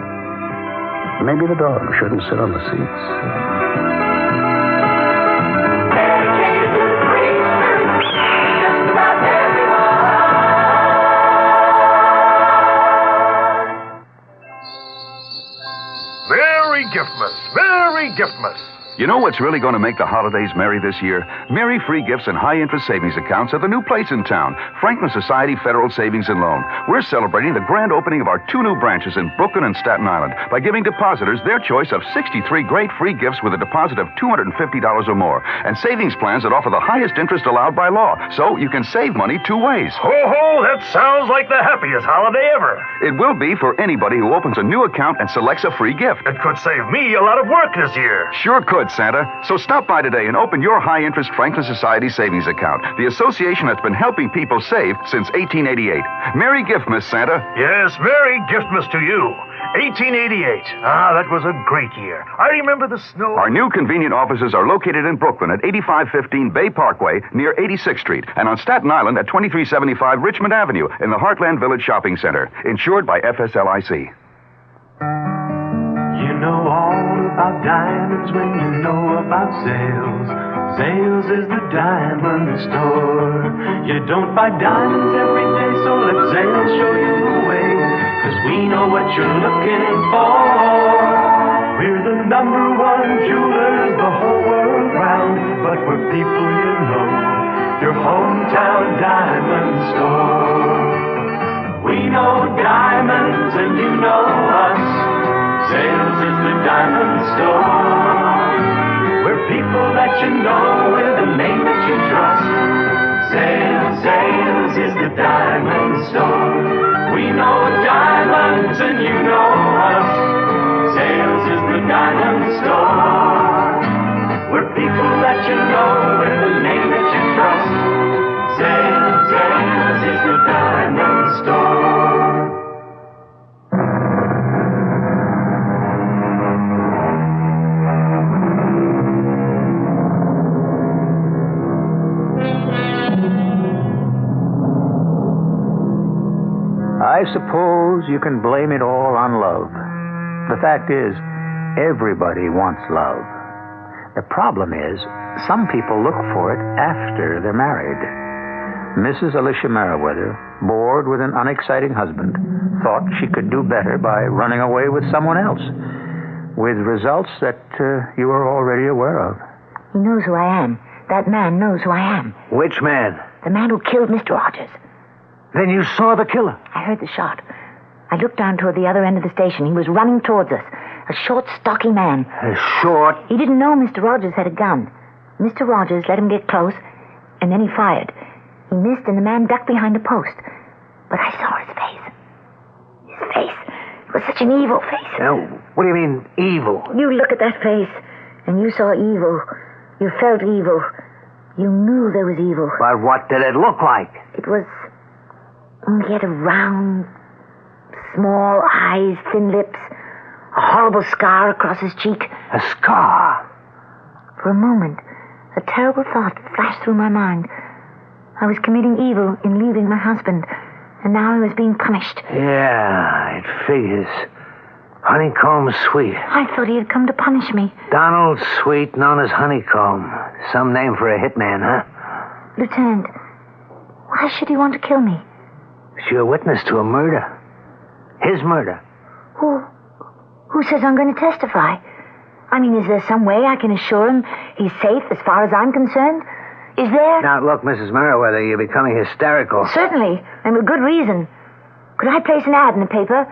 Maybe the dog shouldn't sit on the seats. Giftmas. Merry Giftmas. You know what's really going to make the holidays merry this year? Merry free gifts and high-interest savings accounts at the new place in town, Franklin Society Federal Savings and Loan. We're celebrating the grand opening of our 2 new branches in Brooklyn and Staten Island by giving depositors their choice of 63 great free gifts with a deposit of $250 or more, and savings plans that offer the highest interest allowed by law, so you can save money 2 ways. Ho, ho, that sounds like the happiest holiday ever. It will be for anybody who opens a new account and selects a free gift. It could save me a lot of work this year. Sure could, Santa. So stop by today and open your high-interest Franklin Society savings account, the association that's been helping people save since 1888. Merry Giftmas, Santa. Yes, Merry Giftmas to you. 1888. Ah, that was a great year. I remember the snow. Our new convenient offices are located in Brooklyn at 8515 Bay Parkway near 86th Street, and on Staten Island at 2375 Richmond Avenue in the Heartland Village Shopping Center, insured by FSLIC. You know all about diamonds when you know about sales. Sales is the diamond store. You don't buy diamonds every day, so let sales show you the way. 'Cause we know what you're looking for. We're the #1 jewelers the whole world round. But we're people you know, your hometown diamond store. We know diamonds and you know us. Sales is the diamond store. We're people that you know with a name that you trust. Sales is the diamond store. We know diamonds and you know us. Sales is the diamond store. We're people that you know with a name that you trust. Sales is the diamond store. I suppose you can blame it all on love. The fact is, everybody wants love. The problem is, some people look for it after they're married. Mrs. Alicia Merriweather, bored with an unexciting husband, thought she could do better by running away with someone else, with results that you are already aware of. He knows who I am. That man knows who I am. Which man? The man who killed Mr. Rogers. Then you saw the killer? I heard the shot. I looked down toward the other end of the station. He was running towards us. A short, stocky man. Short? He didn't know Mr. Rogers had a gun. Mr. Rogers let him get close, and then he fired. He missed, and the man ducked behind a post. But I saw his face. His face. It was such an evil face. Now, what do you mean, evil? You look at that face, and you saw evil. You felt evil. You knew there was evil. But what did it look like? It was... He had a round, small eyes, thin lips, a horrible scar across his cheek. A scar? For a moment, a terrible thought flashed through my mind. I was committing evil in leaving my husband, and now I was being punished. Yeah, it figures. Honeycomb Sweet. I thought he had come to punish me. Donald Sweet, known as Honeycomb. Some name for a hitman, huh? Lieutenant, why should he want to kill me? You're a witness to a murder. His murder. Who says I'm going to testify? I mean, is there some way I can assure him he's safe as far as I'm concerned? Is there? Now, look, Mrs. Merriweather, you're becoming hysterical. Certainly, and with good reason. Could I place an ad in the paper?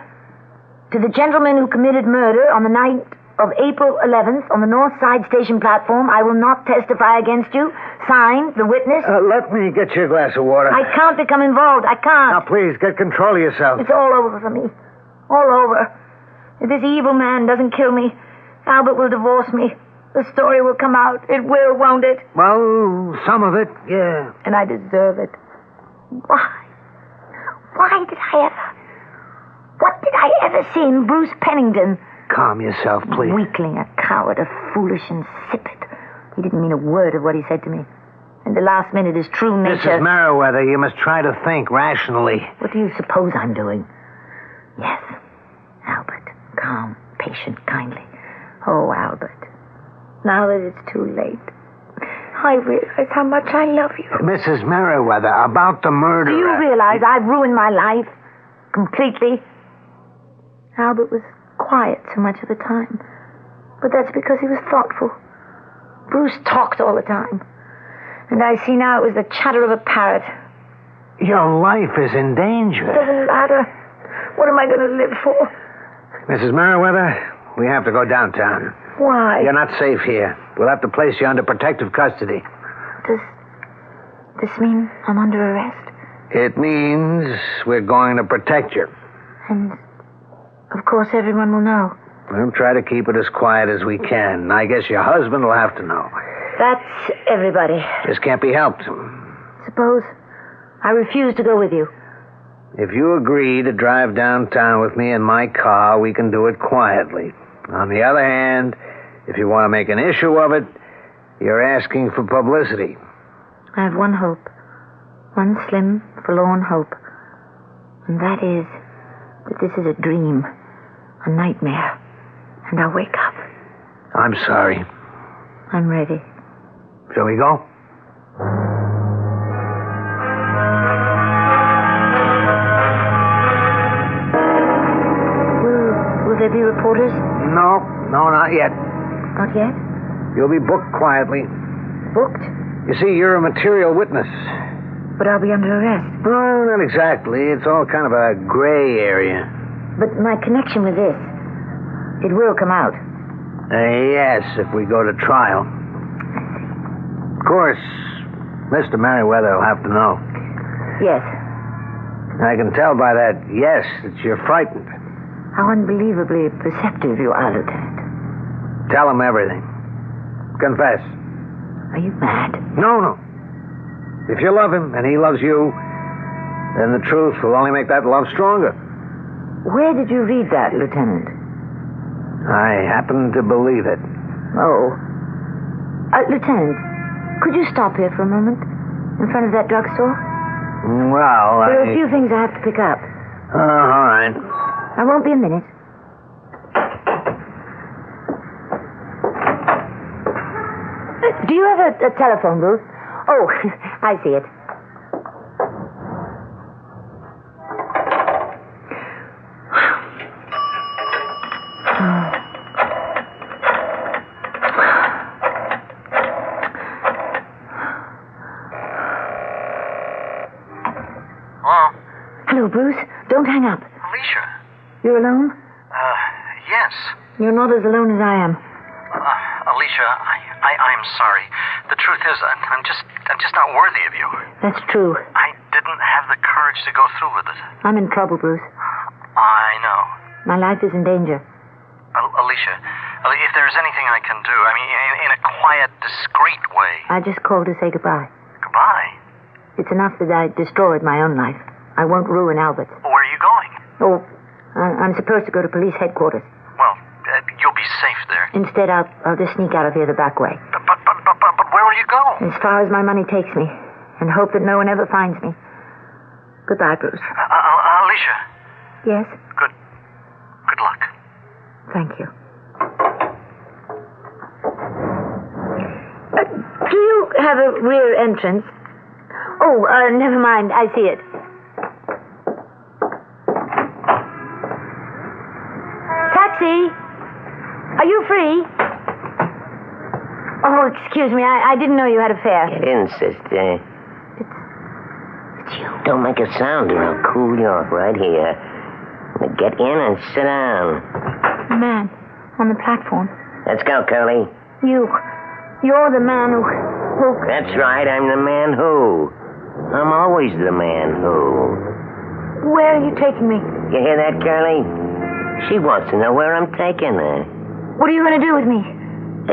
To the gentleman who committed murder on the night of April 11th on the North Side station platform, I will not testify against you. Signed, the witness. Let me get you a glass of water. I can't become involved. I can't. Now, please, get control of yourself. It's all over for me. All over. If this evil man doesn't kill me, Albert will divorce me. The story will come out. It will, won't it? Well, some of it, yeah. And I deserve it. Why? Why did I ever... What did I ever see in Bruce Pennington? Calm yourself, please. Weakling, a coward, a foolish insipid. He didn't mean a word of what he said to me. And the last minute, his true nature... Mrs. Merriweather, you must try to think rationally. What do you suppose I'm doing? Yes, Albert. Calm, patient, kindly. Oh, Albert. Now that it's too late, I realize how much I love you. Mrs. Merriweather, about the murder... Do you realize I've ruined my life? Completely? Albert was quiet so much of the time. But that's because he was thoughtful. Bruce talked all the time. And I see now it was the chatter of a parrot. Your life is in danger. It doesn't matter. What am I going to live for? Mrs. Merriweather, we have to go downtown. Why? You're not safe here. We'll have to place you under protective custody. Does this mean I'm under arrest? It means we're going to protect you. And, of course, everyone will know. We'll try to keep it as quiet as we can. I guess your husband will have to know. That's everybody. This can't be helped. Suppose I refuse to go with you. If you agree to drive downtown with me in my car, we can do it quietly. On the other hand, if you want to make an issue of it, you're asking for publicity. I have one hope. One slim, forlorn hope. And that is that this is a dream. A nightmare. And I'll wake up. I'm sorry. I'm ready. Shall we go? Will there be reporters? No, not yet. Not yet? You'll be booked quietly. Booked? You see, you're a material witness. But I'll be under arrest. No, not exactly. It's all kind of a gray area. But my connection with this, it will come out. Yes, if we go to trial. Of course, Mr. Merriweather will have to know. Yes. I can tell by that yes that you're frightened. How unbelievably perceptive you are, Lieutenant. Tell him everything. Confess. Are you mad? No. If you love him and he loves you, then the truth will only make that love stronger. Where did you read that, Lieutenant? I happen to believe it. Oh. Lieutenant, could you stop here for a moment? In front of that drugstore? Well, There are a few things I have to pick up. All right. I won't be a minute. Do you have a telephone booth? Oh, I see it. Hello, Bruce. Don't hang up. Alicia. You're alone? Yes. You're not as alone as I am. Alicia, I'm sorry. The truth is, I'm just not worthy of you. That's true. I didn't have the courage to go through with it. I'm in trouble, Bruce. I know. My life is in danger. Alicia, if there's anything I can do, I mean, in a quiet, discreet way. I just called to say goodbye. Goodbye? It's enough that I destroyed my own life. I won't ruin Albert's. Where are you going? Oh, I'm supposed to go to police headquarters. Well, you'll be safe there. Instead, I'll just sneak out of here the back way. But where will you go? As far as my money takes me, and hope that no one ever finds me. Goodbye, Bruce. Alicia. Yes? Good luck. Thank you. Do you have a rear entrance? Oh, never mind. I see it. Taxi! Are you free? Oh, excuse me. I didn't know you had a fare. Get in, sister. It's you. Don't make a sound or I'll cool you off right here. Now get in and sit down. The man on the platform. Let's go, Curly. You're the man who... That's right, I'm the man who. I'm always the man who. Where are you taking me? You hear that, Curly? She wants to know where I'm taking her. What are you going to do with me?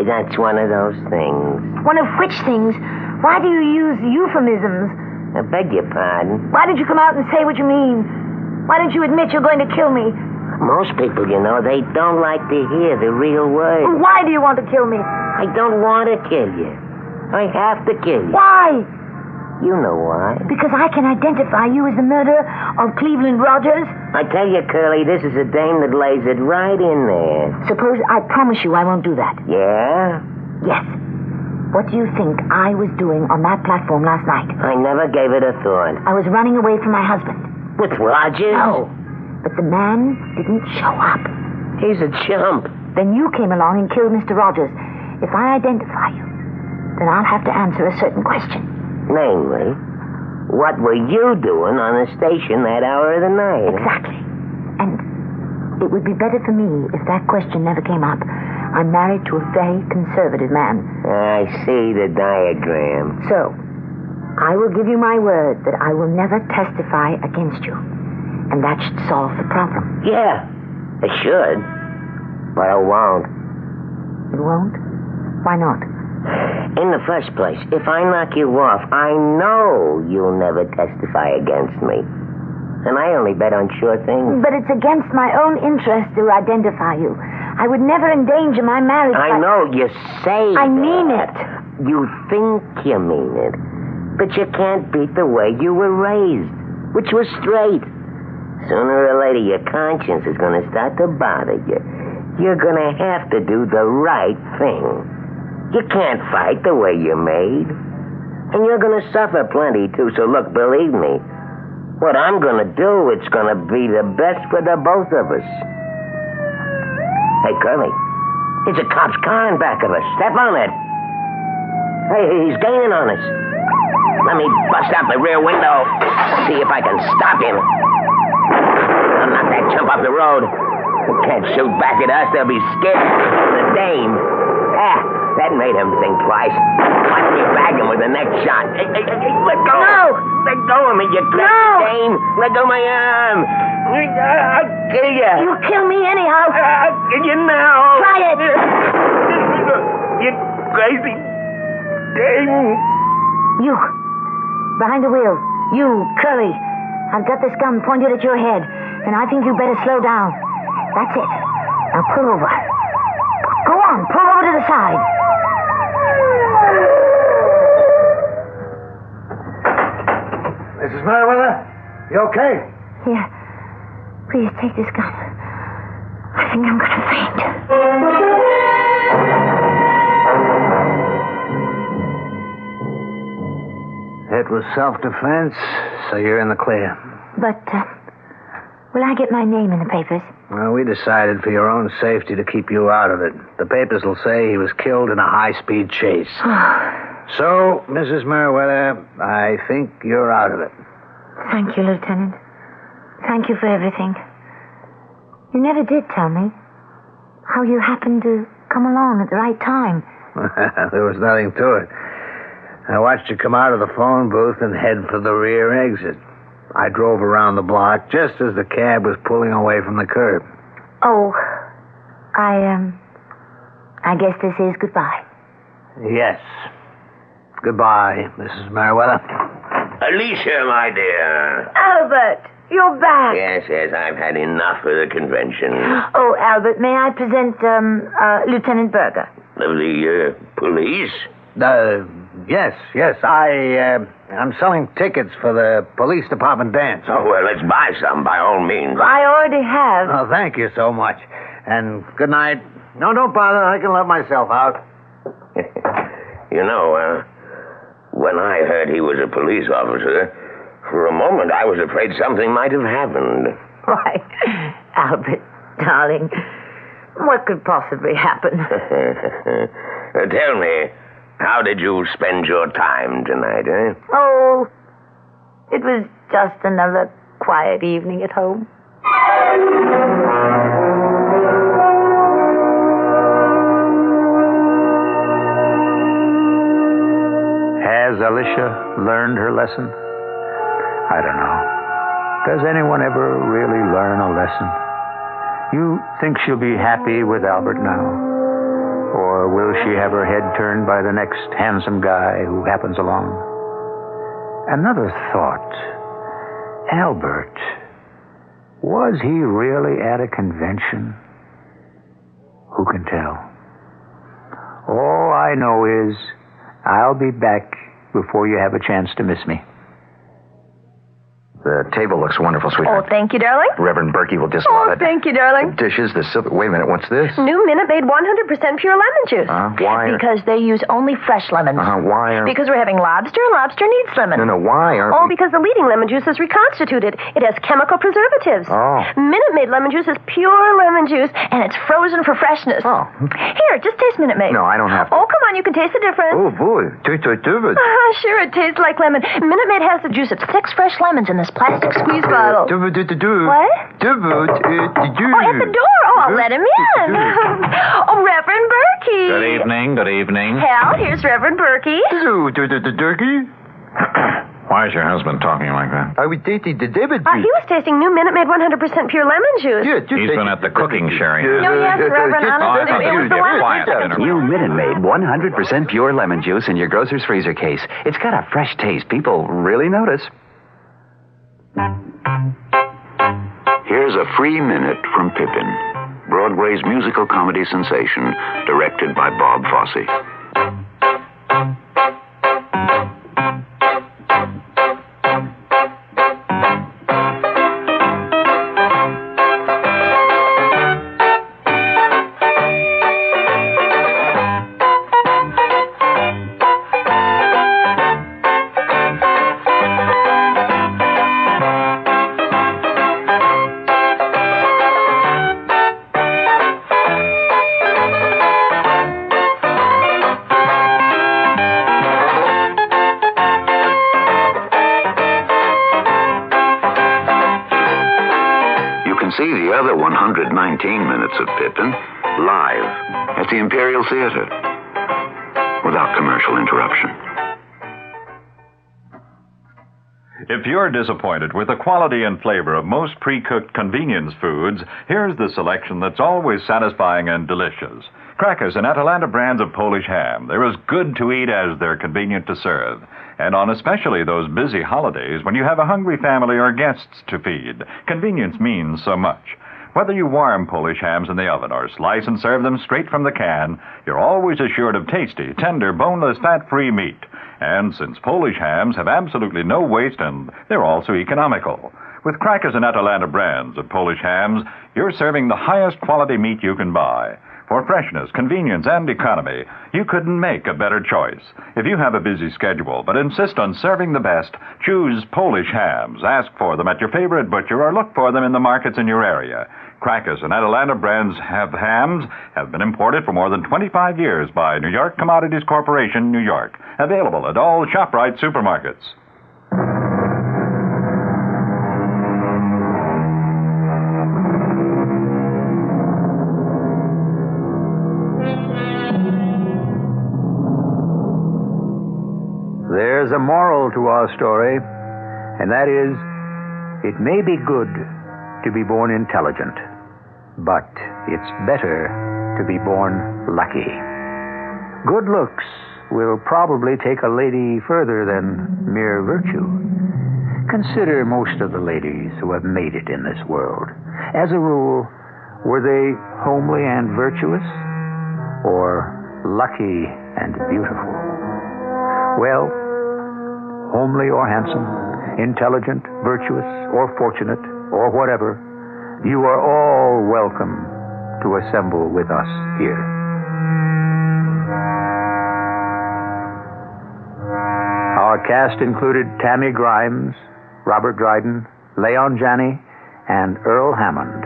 That's one of those things. One of which things? Why do you use euphemisms? I beg your pardon. Why did you come out and say what you mean? Why don't you admit you're going to kill me? Most people, you know, they don't like to hear the real words. Why do you want to kill me? I don't want to kill you. I have to kill you. Why? You know why. Because I can identify you as the murderer of Cleveland Rogers. I tell you, Curly, this is a dame that lays it right in there. Suppose I promise you I won't do that. Yeah? Yes. What do you think I was doing on that platform last night? I never gave it a thought. I was running away from my husband. With Rogers? No. But the man didn't show up. He's a chump. Then you came along and killed Mr. Rogers. If I identify you, then I'll have to answer a certain question. Namely, what were you doing on the station that hour of the night? Exactly. And it would be better for me if that question never came up. I'm married to a very conservative man. I see the diagram. So, I will give you my word that I will never testify against you. And that should solve the problem. Yeah, it should. But it won't. It won't? Why not? In the first place, if I knock you off, I know you'll never testify against me. And I only bet on sure things. But it's against my own interest to identify you. I would never endanger my marriage. I know you say I mean that. You think you mean it. But you can't beat the way you were raised, which was straight. Sooner or later, your conscience is going to start to bother you. You're going to have to do the right thing. You can't fight the way you're made. And you're going to suffer plenty, too. So look, believe me, what I'm going to do, it's going to be the best for the both of us. Hey, Curly, there's a cop's car in back of us. Step on it. Hey, he's gaining on us. Let me bust out the rear window, see if I can stop him. I'll knock that chump off the road. They can't shoot back at us. They'll be scared. The dame. That made him think twice. Why don't you bag him with the next shot? Hey, let go. No. Let go of me, you crazy dame. Let go of my arm. I'll kill you. You'll kill me anyhow. I'll kill you now. Try it. You crazy dame. You. Behind the wheel. You, Curly. I've got this gun pointed at your head, and I think you better slow down. That's it. Now pull over. Go on, pull over to the side. Mrs. Merriweather, you okay? Here. Please take this gun. I think I'm going to faint. It was self-defense, so you're in the clear. But, will I get my name in the papers? Well, we decided for your own safety to keep you out of it. The papers will say he was killed in a high-speed chase. So, Mrs. Merriweather, I think you're out of it. Thank you, Lieutenant. Thank you for everything. You never did tell me how you happened to come along at the right time. There was nothing to it. I watched you come out of the phone booth and head for the rear exit. I drove around the block just as the cab was pulling away from the curb. Oh, I guess this is goodbye. Yes. Goodbye, Mrs. Merriweather. Alicia, my dear. Albert, you're back. Yes, I've had enough of the convention. Oh, Albert, may I present, Lieutenant Berger? Of the, police? Yes. I'm selling tickets for the police department dance. Oh, well, let's buy some, by all means. I already have. Oh, thank you so much. And good night. No, don't bother. I can let myself out. You know, when I heard he was a police officer, for a moment I was afraid something might have happened. Why, Albert, darling, what could possibly happen? Tell me, how did you spend your time tonight, eh? Oh, it was just another quiet evening at home. Has Alicia learned her lesson? I don't know. Does anyone ever really learn a lesson? You think she'll be happy with Albert now? Or will she have her head turned by the next handsome guy who happens along? Another thought. Albert, was he really at a convention? Who can tell? All I know is I'll be back before you have a chance to miss me. The table looks wonderful, Oh, sweetheart. thank you, darling. Reverend Berkey will just love Oh, it. thank you, darling. The dishes, the silver... Wait a minute, what's this? New Minute Maid 100% pure lemon juice. Why? Because they use only fresh lemons. Why are... Because we're having lobster, and lobster needs lemon. No, why are... Oh, because the leading lemon juice is reconstituted. It has chemical preservatives. Oh. Minute Maid lemon juice is pure lemon juice, and it's frozen for freshness. Oh. Here, just taste Minute Maid. No, I don't have to. Oh, come on, you can taste the difference. Oh, boy. Sure, it tastes like lemon. Minute Maid has the juice of 6 fresh lemons in this plastic squeeze bottle. What? Oh, at the door. Oh, I'll let him in. Oh, Reverend Berkey. Good evening, good evening. Hal, here's Reverend Berkey. Why is your husband talking like that? I was tasting the David He was tasting new Minute Maid 100% pure lemon juice. He's been at the cooking, Sherry. No, yes, Reverend, honestly, it was the lemon. New Minute Maid 100% pure lemon juice in your grocer's freezer case. It's got a fresh taste. People really notice. Here's a free minute from Pippin, Broadway's musical comedy sensation, directed by Bob Fosse. See the other 119 minutes of Pippin live at the Imperial Theater without commercial interruption. If you're disappointed with the quality and flavor of most pre-cooked convenience foods, here's the selection that's always satisfying and delicious. Crackers and Atalanta brands of Polish ham. They're as good to eat as they're convenient to serve. And on especially those busy holidays when you have a hungry family or guests to feed, convenience means so much. Whether you warm Polish hams in the oven or slice and serve them straight from the can, you're always assured of tasty, tender, boneless, fat-free meat. And since Polish hams have absolutely no waste and they're also economical. With Crackers and Atalanta brands of Polish hams, you're serving the highest quality meat you can buy. For freshness, convenience, and economy, you couldn't make a better choice. If you have a busy schedule but insist on serving the best, choose Polish hams. Ask for them at your favorite butcher or look for them in the markets in your area. Crackers and Atalanta brands have been imported for more than 25 years by New York Commodities Corporation, New York. Available at all ShopRite supermarkets. There's a moral to our story, and that is, it may be good to be born intelligent, but it's better to be born lucky. Good looks will probably take a lady further than mere virtue. Consider most of the ladies who have made it in this world. As a rule, were they homely and virtuous, or lucky and beautiful? Well, homely or handsome, intelligent, virtuous, or fortunate, or whatever, you are all welcome to assemble with us here. Our cast included Tammy Grimes, Robert Dryden, Leon Janney, and Earl Hammond.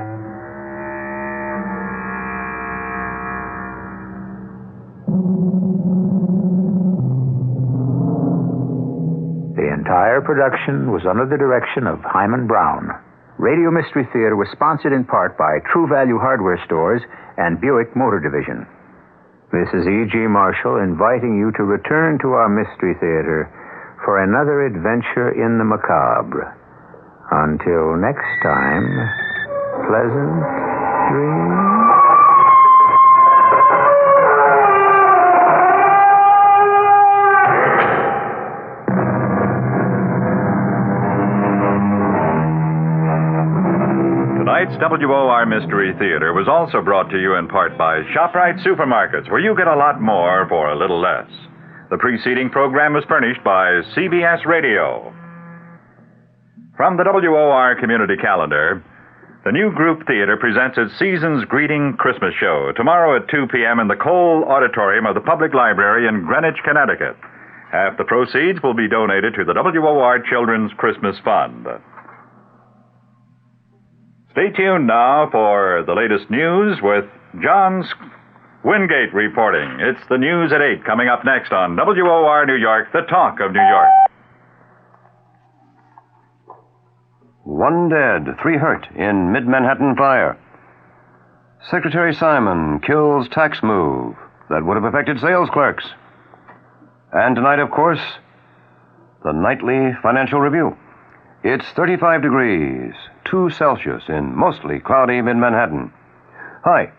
The entire production was under the direction of Hyman Brown. Radio Mystery Theater was sponsored in part by True Value Hardware Stores and Buick Motor Division. This is E.G. Marshall inviting you to return to our Mystery Theater for another adventure in the macabre. Until next time, pleasant dreams. Tonight's WOR Mystery Theater was also brought to you in part by ShopRite Supermarkets, where you get a lot more for a little less. The preceding program was furnished by CBS Radio. From the WOR Community Calendar, the new group theater presents its Season's Greeting Christmas Show tomorrow at 2 p.m. in the Cole Auditorium of the Public Library in Greenwich, Connecticut. Half the proceeds will be donated to the WOR Children's Christmas Fund. Stay tuned now for the latest news with John Wingate reporting. It's the news at 8 coming up next on WOR New York, the talk of New York. 1 dead, 3 hurt in mid-Manhattan fire. Secretary Simon kills tax move that would have affected sales clerks. And tonight, of course, the nightly financial review. It's 35 degrees, 2 Celsius in mostly cloudy mid-Manhattan. Hi,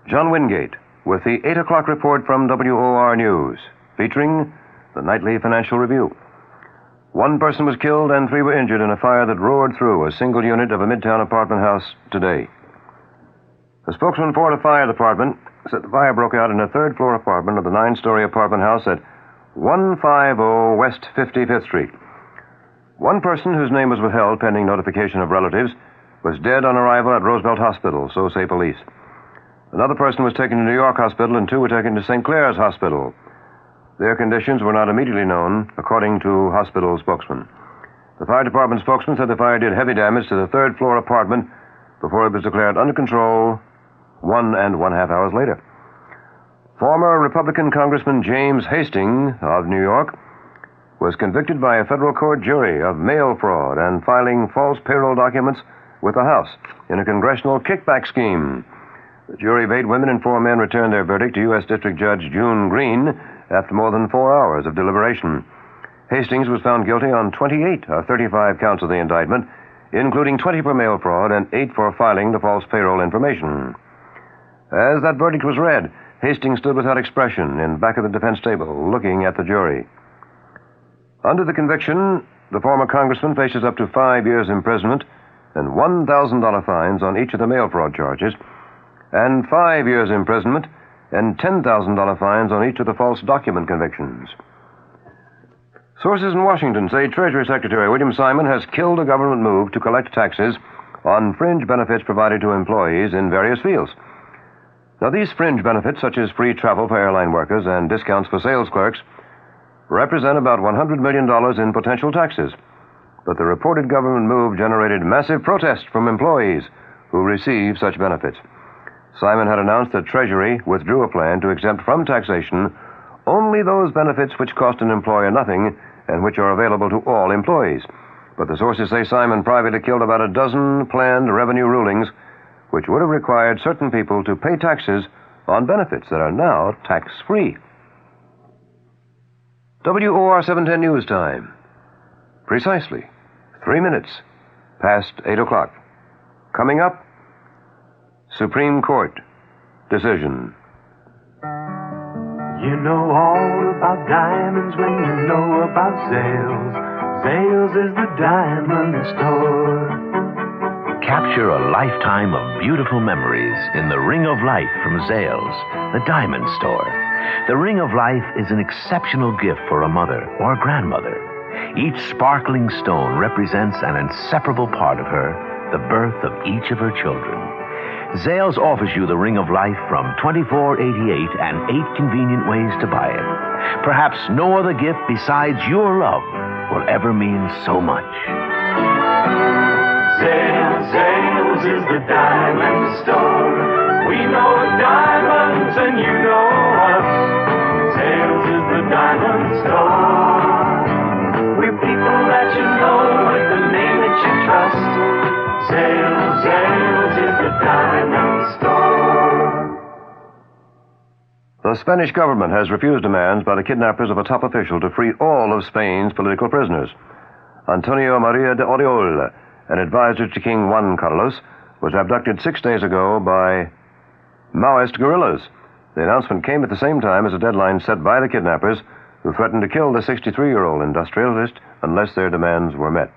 John Wingate with the 8 o'clock report from WOR News, featuring the nightly financial review. 1 person was killed and 3 were injured in a fire that roared through a single unit of a midtown apartment house today. A spokesman for the fire department said the fire broke out in a 3rd-floor apartment of the 9-story apartment house at 150 West 55th Street. 1 person whose name was withheld pending notification of relatives was dead on arrival at Roosevelt Hospital, so say police. Another person was taken to New York Hospital and 2 were taken to St. Clair's Hospital. Their conditions were not immediately known, according to hospital spokesman. The fire department spokesman said the fire did heavy damage to the 3rd-floor apartment before it was declared under control 1.5 hours later. Former Republican Congressman James Hastings of New York was convicted by a federal court jury of mail fraud and filing false payroll documents with the House in a congressional kickback scheme. The jury of 8 women and 4 men returned their verdict to U.S. District Judge June Green after more than 4 hours of deliberation. Hastings was found guilty on 28 of 35 counts of the indictment, including 20 for mail fraud and 8 for filing the false payroll information. As that verdict was read, Hastings stood without expression in back of the defense table, looking at the jury. Under the conviction, the former congressman faces up to 5 years imprisonment and $1,000 fines on each of the mail fraud charges, and 5 years imprisonment and $10,000 fines on each of the false document convictions. Sources in Washington say Treasury Secretary William Simon has killed a government move to collect taxes on fringe benefits provided to employees in various fields. Now, these fringe benefits, such as free travel for airline workers and discounts for sales clerks, represent about $100 million in potential taxes. But the reported government move generated massive protest from employees who receive such benefits. Simon had announced that Treasury withdrew a plan to exempt from taxation only those benefits which cost an employer nothing and which are available to all employees. But the sources say Simon privately killed about a dozen planned revenue rulings which would have required certain people to pay taxes on benefits that are now tax-free. WOR 710 News Time. Precisely 3 minutes past 8 o'clock. Coming up, Supreme Court decision. You know all about diamonds when you know about Zales. Zales is the diamond store. Capture a lifetime of beautiful memories in the Ring of Life from Zales, the diamond store. The Ring of Life is an exceptional gift for a mother or grandmother. Each sparkling stone represents an inseparable part of her, the birth of each of her children. Zales offers you the Ring of Life from $24.88 and 8 convenient ways to buy it. Perhaps no other gift besides your love will ever mean so much. Zales is the diamond store. We know diamonds and you know us. Zales is the diamond store. We're people that you know with the name that you trust. Zales is the diamond store. The Spanish government has refused demands by the kidnappers of a top official to free all of Spain's political prisoners. Antonio Maria de Oriol, an advisor to King Juan Carlos, was abducted 6 days ago by Maoist guerrillas. The announcement came at the same time as a deadline set by the kidnappers, who threatened to kill the 63-year-old industrialist unless their demands were met.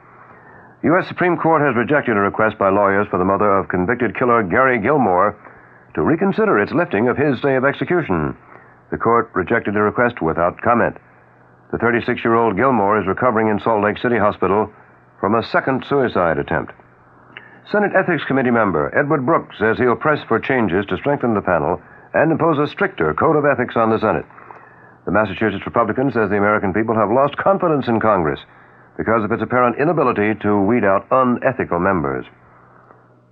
The U.S. Supreme Court has rejected a request by lawyers for the mother of convicted killer Gary Gilmore to reconsider its lifting of his stay of execution. The court rejected the request without comment. The 36-year-old Gilmore is recovering in Salt Lake City Hospital from a second suicide attempt. Senate Ethics Committee member Edward Brooks says he'll press for changes to strengthen the panel and impose a stricter code of ethics on the Senate. The Massachusetts Republican says the American people have lost confidence in Congress because of its apparent inability to weed out unethical members.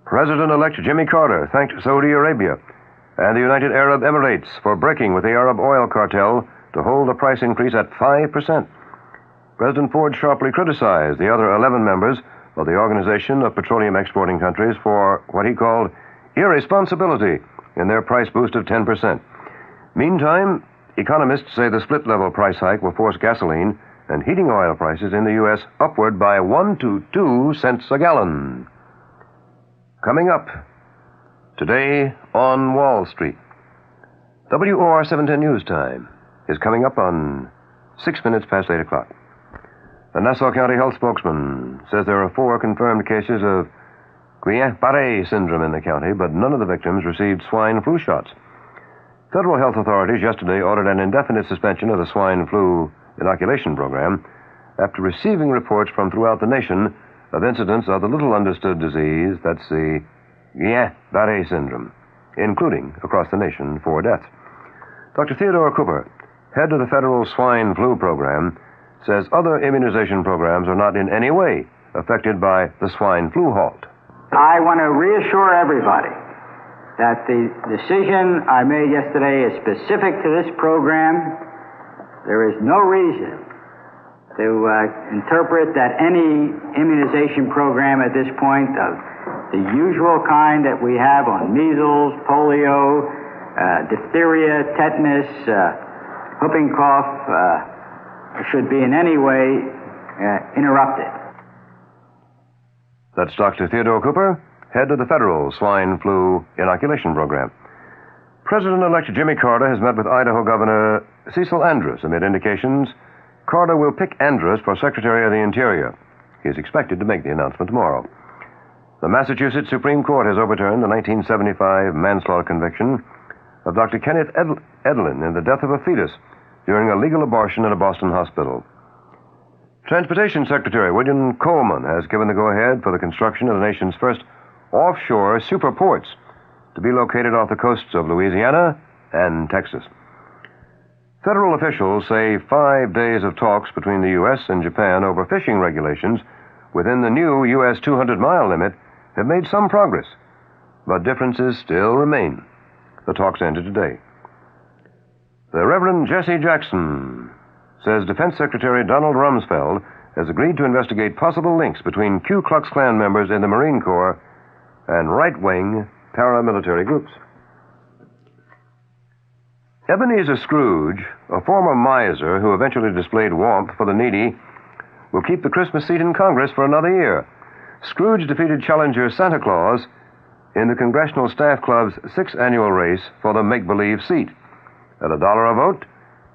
President-elect Jimmy Carter thanked Saudi Arabia and the United Arab Emirates for breaking with the Arab oil cartel to hold the price increase at 5%. President Ford sharply criticized the other 11 members of the Organization of Petroleum Exporting Countries for what he called irresponsibility in their price boost of 10%. Meantime, economists say the split-level price hike will force gasoline and heating oil prices in the U.S. upward by 1 to 2 cents a gallon. Coming up, today on Wall Street. WOR 710 News Time is coming up on 6 minutes past 8 o'clock. The Nassau County Health spokesman says there are 4 confirmed cases of Guillain-Barré syndrome in the county, but none of the victims received swine flu shots. Federal health authorities yesterday ordered an indefinite suspension of the swine flu inoculation program after receiving reports from throughout the nation of incidents of the little-understood disease, that's the Guillain-Barré syndrome, including, across the nation, 4 deaths. Dr. Theodore Cooper, head of the federal swine flu program, says other immunization programs are not in any way affected by the swine flu halt. I want to reassure everybody that the decision I made yesterday is specific to this program. There is no reason to interpret that any immunization program at this point of the usual kind that we have on measles, polio, diphtheria, tetanus, whooping cough, should be in any way interrupted. That's Dr. Theodore Cooper, head of the federal swine flu inoculation program. President-elect Jimmy Carter has met with Idaho Governor Cecil Andrus amid indications Carter will pick Andrus for Secretary of the Interior. He is expected to make the announcement tomorrow. The Massachusetts Supreme Court has overturned the 1975 manslaughter conviction of Dr. Kenneth Edlin in the death of a fetus during a legal abortion in a Boston hospital. Transportation Secretary William Coleman has given the go-ahead for the construction of the nation's first offshore superports to be located off the coasts of Louisiana and Texas. Federal officials say 5 days of talks between the U.S. and Japan over fishing regulations within the new U.S. 200-mile limit have made some progress, but differences still remain. The talks ended today. The Reverend Jesse Jackson says Defense Secretary Donald Rumsfeld has agreed to investigate possible links between Ku Klux Klan members in the Marine Corps and right-wing paramilitary groups. Ebenezer Scrooge, a former miser who eventually displayed warmth for the needy, will keep the Christmas seat in Congress for another year. Scrooge defeated challenger Santa Claus in the Congressional Staff Club's 6th annual race for the make-believe seat. At $1 a vote,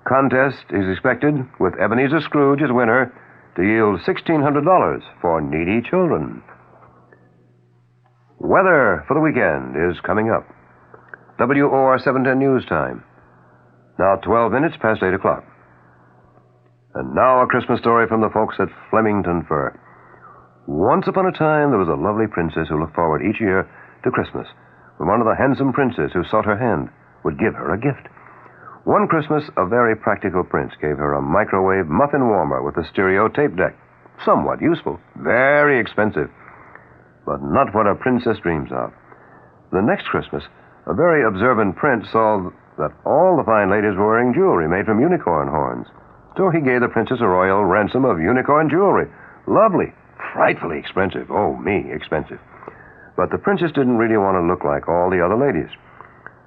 contest is expected, with Ebenezer Scrooge as winner, to yield $1,600 for needy children. Weather for the weekend is coming up. WOR 710 News Time. Now 12 minutes past 8 o'clock. And now a Christmas story from the folks at Flemington Fur. Once upon a time, there was a lovely princess who looked forward each year to Christmas, when one of the handsome princes who sought her hand would give her a gift. One Christmas, a very practical prince gave her a microwave muffin warmer with a stereo tape deck. Somewhat useful, very expensive, but not what a princess dreams of. The next Christmas, a very observant prince saw that all the fine ladies were wearing jewelry made from unicorn horns. So he gave the princess a royal ransom of unicorn jewelry. Lovely, frightfully expensive. Oh, me, expensive. But the princess didn't really want to look like all the other ladies.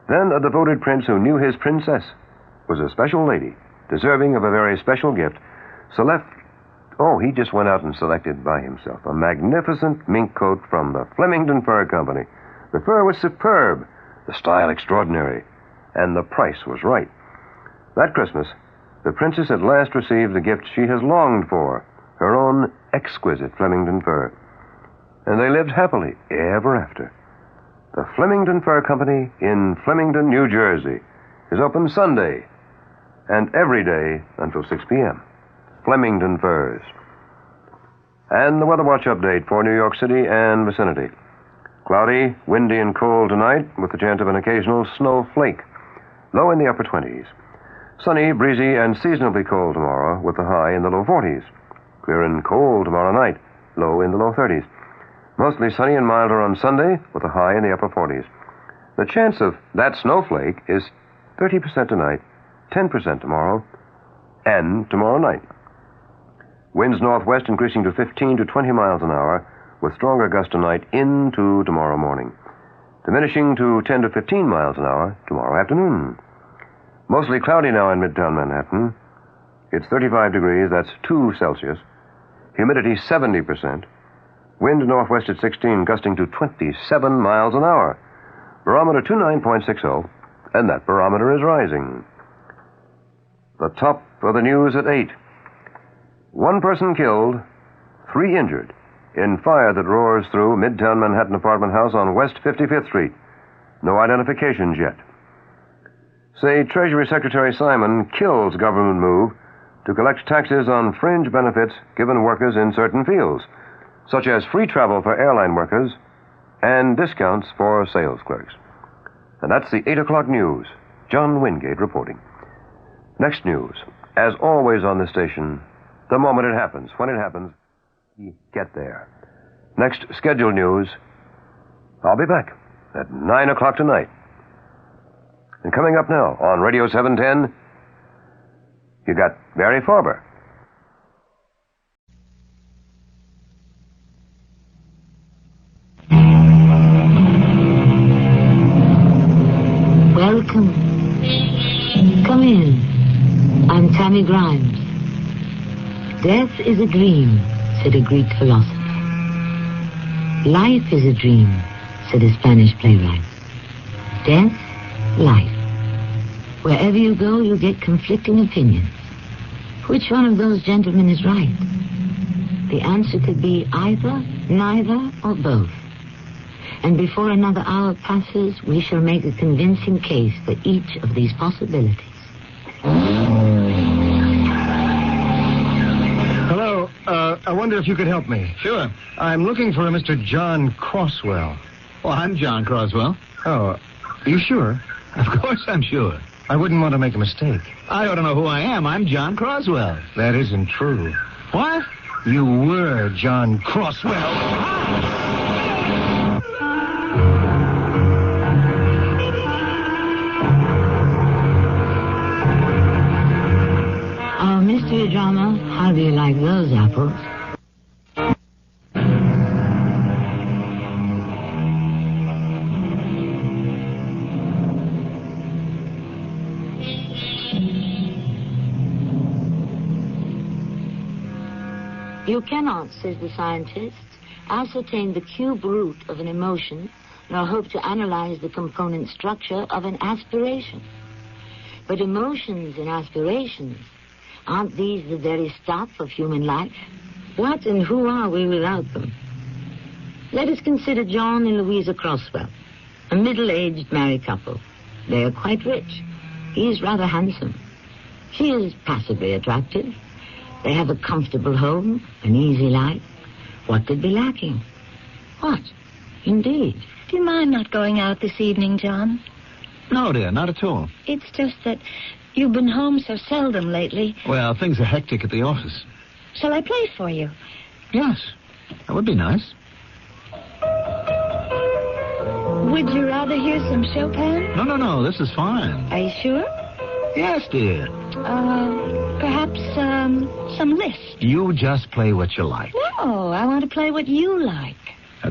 Then a devoted prince who knew his princess was a special lady, deserving of a very special gift, he just went out and selected by himself a magnificent mink coat from the Flemington Fur Company. The fur was superb, the style extraordinary, and the price was right. That Christmas, the princess at last received the gift she has longed for, her own exquisite Flemington fur. And they lived happily ever after. The Flemington Fur Company in Flemington, New Jersey, is open Sunday and every day until 6 p.m. Flemington Furs. And the Weather Watch update for New York City and vicinity. Cloudy, windy, and cold tonight with the chance of an occasional snow flake. Low in the upper 20s. Sunny, breezy, and seasonably cold tomorrow with the high in the low 40s. Clear and cold tomorrow night, low in the low 30s. Mostly sunny and milder on Sunday with a high in the upper 40s. The chance of that snowflake is 30% tonight, 10% tomorrow, and tomorrow night. Winds northwest increasing to 15 to 20 miles an hour with stronger gusts tonight into tomorrow morning. Diminishing to 10 to 15 miles an hour tomorrow afternoon. Mostly cloudy now in midtown Manhattan. It's 35 degrees, that's 2 Celsius. Humidity 70%. Wind northwest at 16, gusting to 27 miles an hour. Barometer 29.60, and that barometer is rising. The top of the news at 8. 1 person killed, 3 injured in fire that roars through Midtown Manhattan apartment house on West 55th Street. No identifications yet. Say Treasury Secretary Simon kills government move to collect taxes on fringe benefits given workers in certain fields, such as free travel for airline workers and discounts for sales clerks. And that's the 8 o'clock news. John Wingate reporting. Next news, as always on this station, the moment it happens. When it happens, you get there. Next scheduled news, I'll be back at 9 o'clock tonight. And coming up now on Radio 710, you got Barry Farber. Welcome. Come in. I'm Tammy Grimes. Death is a dream, said a Greek philosopher. Life is a dream, said a Spanish playwright. Death, life. Wherever you go, you get conflicting opinions. Which one of those gentlemen is right? The answer could be either, neither, or both. And before another hour passes, we shall make a convincing case for each of these possibilities. Hello. I wonder if you could help me. Sure. I'm looking for a Mr. John Crosswell. Well, I'm John Croswell. Oh, you sure? Of course I'm sure. I wouldn't want to make a mistake. I ought to know who I am. I'm John Croswell. That isn't true. What? You were John Crosswell. Our mystery drama, How Do You Like Those Apples? You cannot, says the scientist, ascertain the cube root of an emotion, nor hope to analyze the component structure of an aspiration. But emotions and aspirations, aren't these the very stuff of human life? What and who are we without them? Let us consider John and Louisa Crosswell, a middle-aged married couple. They are quite rich. He is rather handsome. She is passably attractive. They have a comfortable home, an easy life. What could be lacking? What? Indeed. Do you mind not going out this evening, John? No, dear, not at all. It's just that you've been home so seldom lately. Well, things are hectic at the office. Shall I play for you? Yes, that would be nice. Would you rather hear some Chopin? No, this is fine. Are you sure? Yes, dear. Perhaps, some Liszt. You just play what you like. No, I want to play what you like.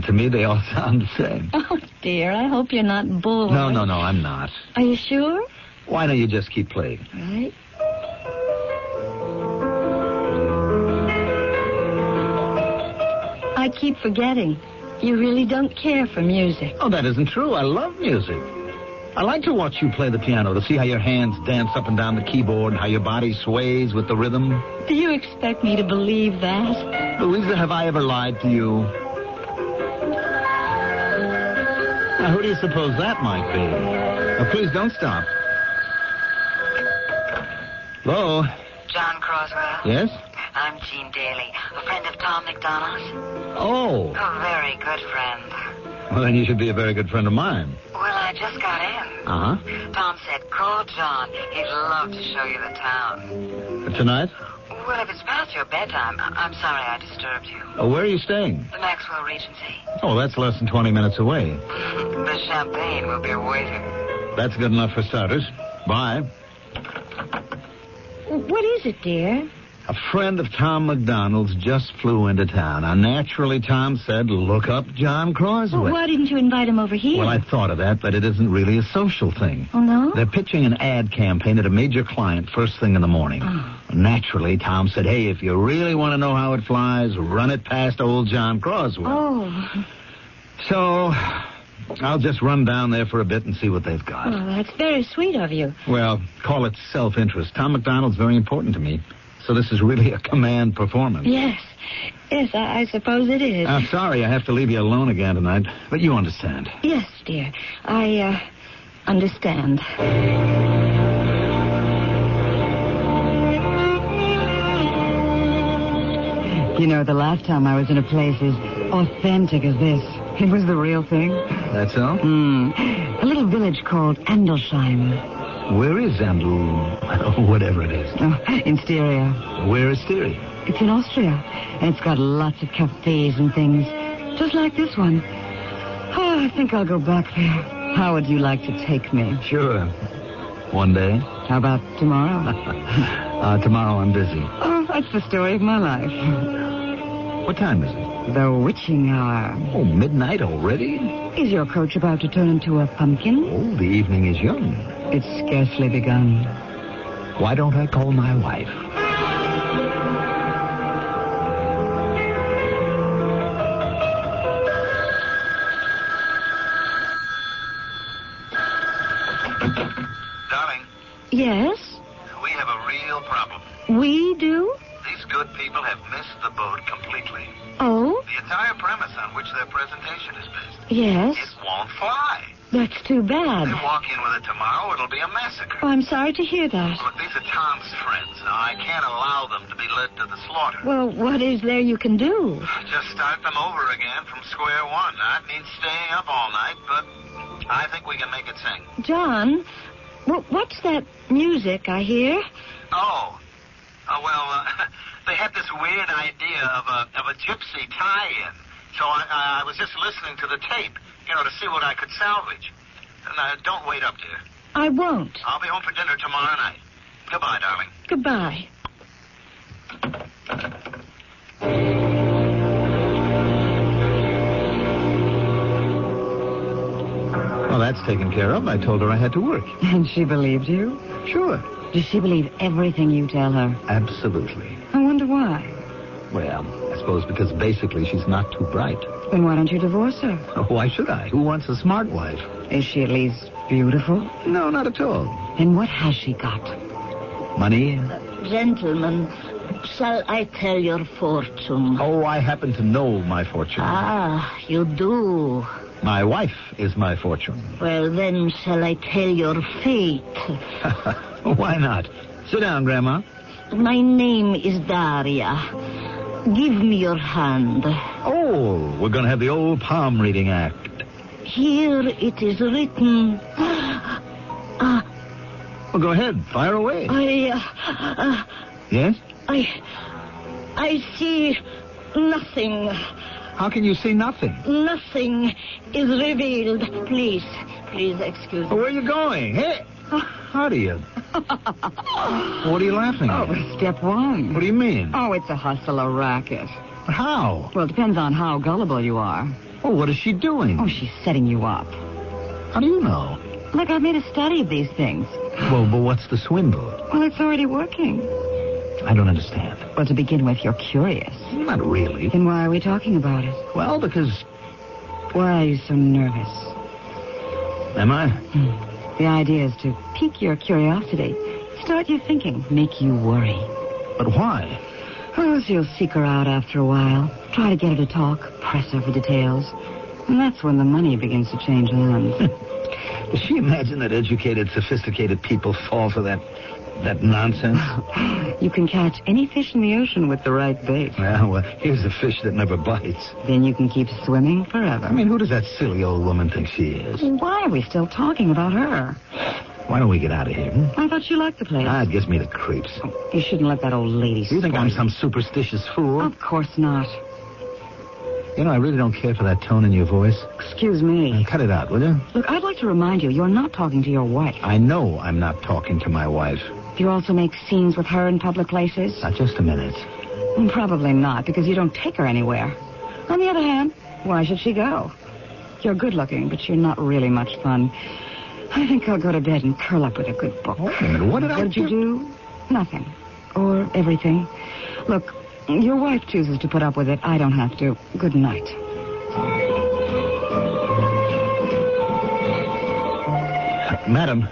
To me, they all sound the same. Oh, dear, I hope you're not bored. No, I'm not. Are you sure? Why don't you just keep playing? Right. I keep forgetting. You really don't care for music. Oh, that isn't true. I love music. I like to watch you play the piano, to see how your hands dance up and down the keyboard, how your body sways with the rhythm. Do you expect me to believe that? Louisa, have I ever lied to you? Now, who do you suppose that might be? Now, please don't stop. Hello? John Croswell. Yes? I'm Jean Daly, a friend friend of Tom McDonald's? Oh. A very good friend. Well, then you should be a very good friend of mine. Well, I just got in. Uh-huh. Tom said, call John. He'd love to show you the town. Tonight? Well, if it's past your bedtime, I'm sorry I disturbed you. Where are you staying? The Maxwell Regency. Oh, that's less than 20 minutes away. The champagne will be waiting. That's good enough for starters. Bye. What is it, dear? A friend of Tom McDonald's just flew into town. Now, naturally, Tom said, look up John Croswell. Well, why didn't you invite him over here? Well, I thought of that, but it isn't really a social thing. Oh, no? They're pitching an ad campaign at a major client first thing in the morning. Oh. Naturally, Tom said, hey, if you really want to know how it flies, run it past old John Croswell. Oh. So, I'll just run down there for a bit and see what they've got. Oh, that's very sweet of you. Well, call it self-interest. Tom McDonald's very important to me. So this is really a command performance. Yes. Yes, I suppose it is. I'm sorry I have to leave you alone again tonight, but you understand. Yes, dear. I, understand. You know, the last time I was in a place as authentic as this, it was the real thing. That's all? A little village called Andelsheim. Where is Andel... whatever it is? Oh, in Styria. Where is Styria? It's in Austria, and it's got lots of cafes and things, just like this one. Oh, I think I'll go back there. How would you like to take me? Sure. One day. How about tomorrow? Tomorrow I'm busy. Oh, that's the story of my life. What time is it? The witching hour. Oh, midnight already? Is your coach about to turn into a pumpkin? Oh, the evening is young. It's scarcely begun. Why don't I call my wife? Darling, Yes? we have a real problem. We do? These good people have missed the boat completely. Oh? The entire premise on which their presentation is based. Yes? It won't fly. That's too bad. They walk in with it tomorrow, it'll be a massacre. Oh, I'm sorry to hear that. Look, these are Tom's friends. Now, I can't allow them to be led to the slaughter. Well, what is there you can do? Just start them over again from square one. That means staying up all night, but I think we can make it sing. John, what's that music I hear? They had this weird idea of a gypsy tie-in. So I was just listening to the tape, to see what I could salvage. Don't wait up, dear. I won't. I'll be home for dinner tomorrow night. Goodbye, darling. Goodbye. Well, that's taken care of. I told her I had to work. And she believed you? Sure. Does she believe everything you tell her? Absolutely. I wonder why. Well, I suppose because basically she's not too bright. Then why don't you divorce her? Why should I? Who wants a smart wife? Is she at least beautiful? No, not at all. And what has she got? Money? Gentlemen, shall I tell your fortune? Oh, I happen to know my fortune. Ah, you do. My wife is my fortune. Well, then shall I tell your fate? Why not? Sit down, Grandma. My name is Daria. Give me your hand. Oh, we're going to have the old palm reading act. Here it is written. Well, go ahead. Fire away. Yes? I see nothing. How can you see nothing? Nothing is revealed. Please excuse me. Where are you going? Hey! How do you? What are you laughing at? Oh, step one. What do you mean? Oh, it's a hustle, a racket. How? Well, it depends on how gullible you are. Oh, what is she doing? Oh, she's setting you up. How do you know? Look, I've made a study of these things. Well, but what's the swindle? Well, it's already working. I don't understand. Well, to begin with, you're curious. Not really. Then why are we talking about it? Well, because... Why are you so nervous? Am I? The idea is to pique your curiosity, start you thinking, make you worry. But why? Oh, so you'll seek her out after a while, try to get her to talk, press her for details. And that's when the money begins to change hands. Does she imagine that educated, sophisticated people fall for that That nonsense? You can catch any fish in the ocean with the right bait. Well, here's a fish that never bites. Then you can keep swimming forever. I mean, who does that silly old woman think she is? Why are we still talking about her? Why don't we get out of here? I thought you liked the place. It gives me the creeps. You shouldn't let that old lady You think I'm some superstitious fool? Of course not. You know, I really don't care for that tone in your voice. Excuse me. Now, cut it out, will you? Look, I'd like to remind you, you're not talking to your wife. I know I'm not talking to my wife. Do you also make scenes with her in public places? Now, just a minute. Probably not, because you don't take her anywhere. On the other hand, why should she go? You're good looking, but you're not really much fun. I think I'll go to bed and curl up with a good book. Wait a minute, what did you do? Nothing. Or everything. Look, your wife chooses to put up with it. I don't have to. Good night. Madam,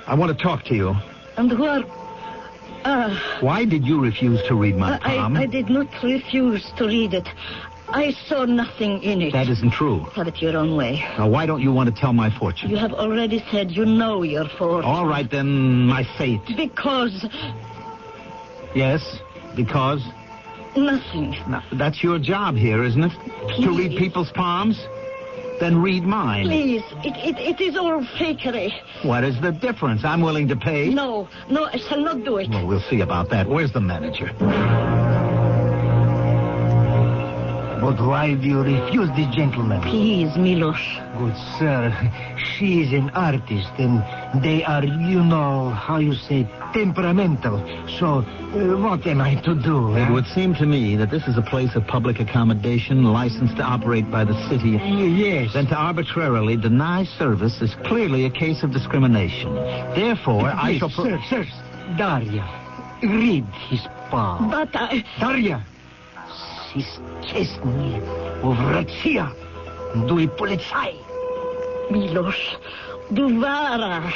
I want to talk to you. And what? Why did you refuse to read my palm? I did not refuse to read it. I saw nothing in it. That isn't true. Have it your own way. Now, why don't you want to tell my fortune? You have already said you know your fortune. All right, then, my fate. Because... Yes, because? Nothing. Now, that's your job here, isn't it? Please. To read people's palms? Then read mine. Please, it is all fakery. What is the difference? I'm willing to pay. No, I shall not do it. Well, we'll see about that. Where's the manager? But why do you refuse this gentleman? Please, Milos. Good sir, she is an artist, and they are, you know, how you say, temperamental. So, what am I to do? It would seem to me that this is a place of public accommodation licensed to operate by the city. Yes. Then to arbitrarily deny service is clearly a case of discrimination. Therefore, Yes, I shall... Sir, Daria, read his palm. But I... Daria! Честный, врачия, дуй полицай. Milos, Duvara.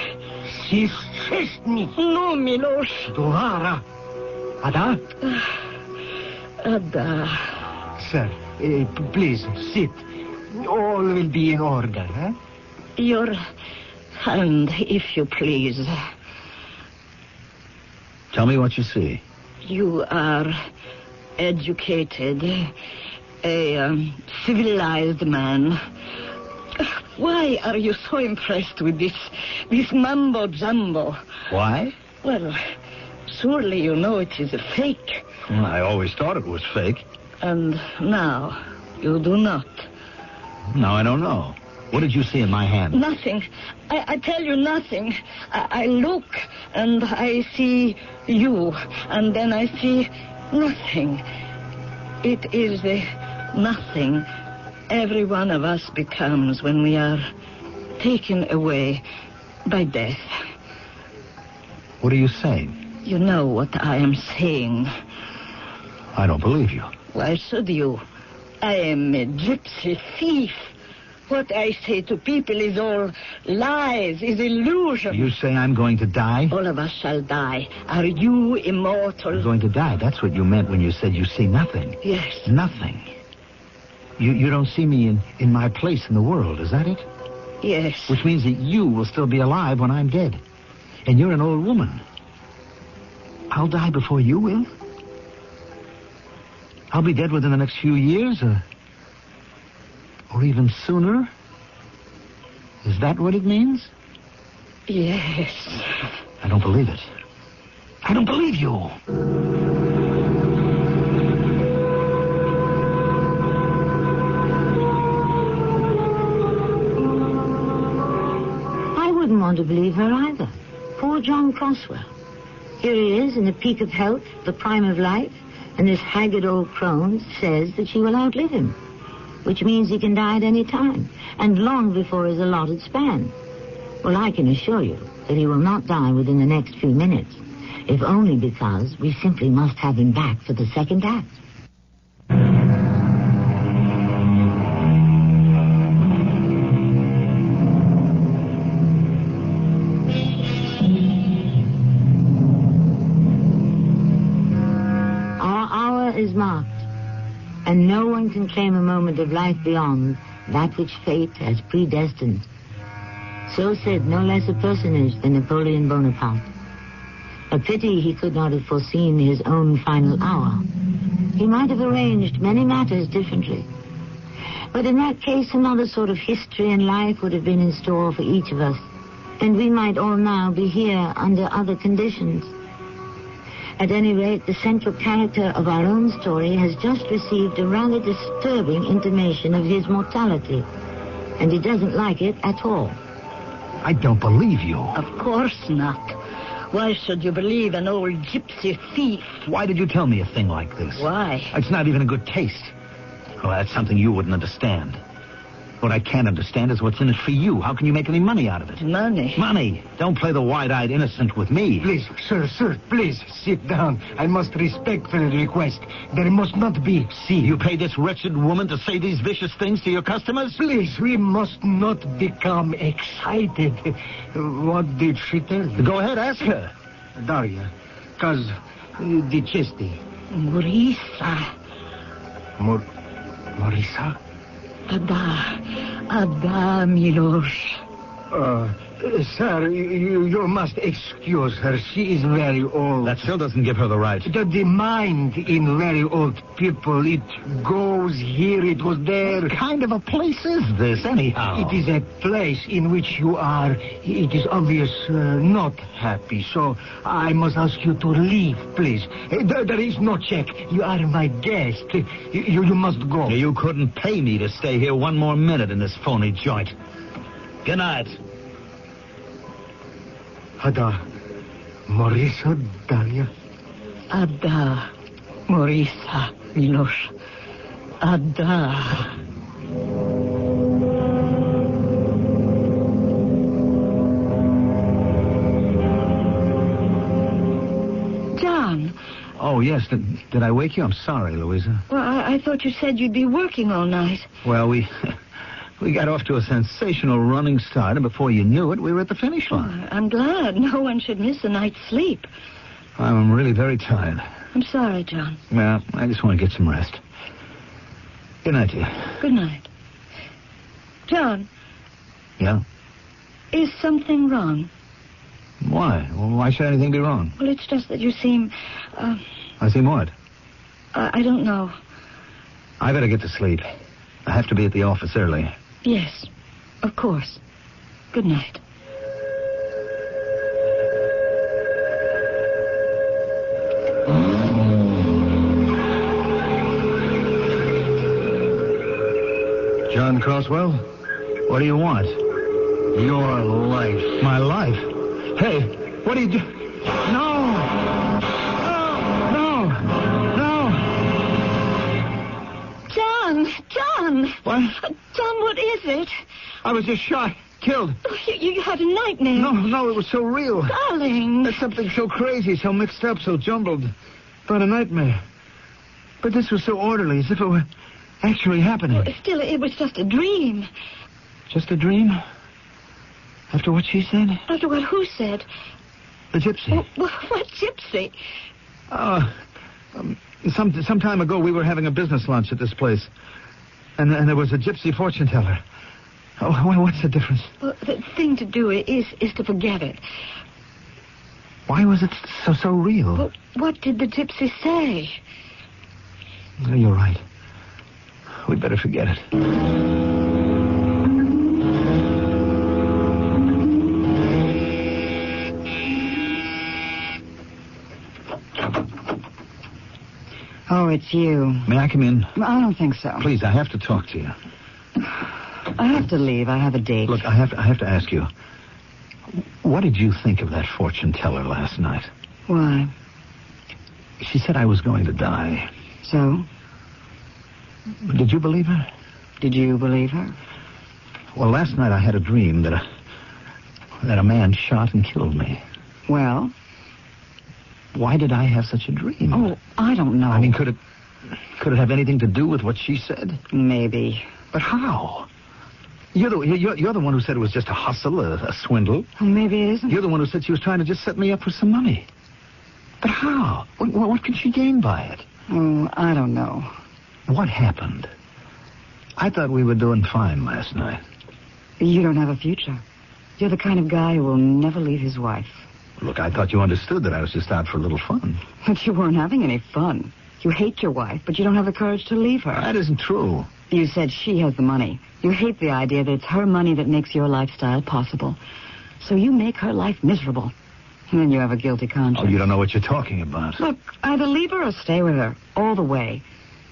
Честный. No, Milos. Duvara. Ada? Ada. Sir, please, sit. All will be in order, eh? Your hand, if you please. Tell me what you see. You are... educated, a civilized man. Why are you so impressed with this mumbo-jumbo? Why? Well, surely you know it is a fake. Well, I always thought it was fake. And now you do not. No, I don't know. What did you see in my hand? Nothing. I tell you nothing. I look and I see you, and then I see... nothing. It is the nothing every one of us becomes when we are taken away by death. What are you saying? You know what I am saying. I don't believe you. Why should you? I am a gypsy thief. What I say to people is all lies, is illusion. You say I'm going to die? All of us shall die. Are you immortal? I'm going to die. That's what you meant when you said you see nothing. Yes. Nothing. You don't see me in my place in the world, is that it? Yes. Which means that you will still be alive when I'm dead. And you're an old woman. I'll die before you will? I'll be dead within the next few years, or even sooner? Is that what it means? Yes. I don't believe it. I don't believe you. I wouldn't want to believe her either. Poor John Croswell. Here he is in the peak of health, the prime of life, and this haggard old crone says that she will outlive him, which means he can die at any time, and long before his allotted span. Well, I can assure you that he will not die within the next few minutes, if only because we simply must have him back for the second act. Our hour is marked, and no one can claim a moment of life beyond that which fate has predestined. So said no less a personage than Napoleon Bonaparte. A pity he could not have foreseen his own final hour. He might have arranged many matters differently. But in that case, another sort of history and life would have been in store for each of us, and we might all now be here under other conditions. At any rate, the central character of our own story has just received a rather disturbing intimation of his mortality, and he doesn't like it at all. I don't believe you. Of course not. Why should you believe an old gypsy thief? Why did you tell me a thing like this? Why? It's not even in good taste. Well, that's something you wouldn't understand. What I can't understand is what's in it for you. How can you make any money out of it? Money? Money! Don't play the wide-eyed innocent with me. Please, sir, please, sit down. I must respectfully request. There must not be. See, you pay this wretched woman to say these vicious things to your customers? Please, we must not become excited. What did she tell you? Go ahead, ask her. Daria, cause di chesti. Morisa. Morisa? Ada, Milosh. Sir, you must excuse her. She is very old. That still doesn't give her the right. The mind in very old people, it goes here, it goes there. What kind of a place is this, anyhow? It is a place in which you are, it is obvious, not happy. So I must ask you to leave, please. There is no check. You are my guest. You must go. You couldn't pay me to stay here one more minute in this phony joint. Good night. Ada, Morisa, Dalia. Ada, Morisa, Milosh. Ada. John. Oh, yes. Did I wake you? I'm sorry, Louisa. Well, I thought you said you'd be working all night. Well, we got off to a sensational running start, and before you knew it, we were at the finish line. I'm glad. No one should miss a night's sleep. I'm really very tired. I'm sorry, John. Well, I just want to get some rest. Good night to you. Good night. John. Yeah? Is something wrong? Why? Well, why should anything be wrong? Well, it's just that you seem, I seem what? I don't know. I better get to sleep. I have to be at the office early. Yes, of course. Good night. John Crosswell? What do you want? Your life. My life? Hey, what are you doing? No! John! What? John, what is it? I was just shot. Killed. You had a nightmare. No, it was so real. Darling. That's something so crazy, so mixed up, so jumbled. But a nightmare. But this was so orderly, as if it were actually happening. Well, still, it was just a dream. Just a dream? After what she said? After what who said? The gypsy. What gypsy? Some time ago, we were having a business lunch at this place. And there was a gypsy fortune teller. Oh, well, what's the difference? Well, the thing to do is to forget it. Why was it so real? Well, what did the gypsy say? Oh, you're right. We'd better forget it. Oh, it's you. May I come in? I don't think so. Please, I have to talk to you. I have to leave. I have a date. Look, I have to ask you. What did you think of that fortune teller last night? Why? She said I was going to die. So? Did you believe her? Did you believe her? Well, last night I had a dream that a man shot and killed me. Well? Why did I have such a dream? Oh, I don't know. I mean, could it have anything to do with what she said? Maybe. But how? You're the one who said it was just a hustle, a swindle. Well, maybe it isn't. You're the one who said she was trying to just set me up for some money. But how? What could she gain by it? Oh, I don't know. What happened? I thought we were doing fine last night. You don't have a future. You're the kind of guy who will never leave his wife. Look, I thought you understood that I was just out for a little fun. But you weren't having any fun. You hate your wife, but you don't have the courage to leave her. That isn't true. You said she has the money. You hate the idea that it's her money that makes your lifestyle possible. So you make her life miserable. And then you have a guilty conscience. Oh, you don't know what you're talking about. Look, either leave her or stay with her all the way.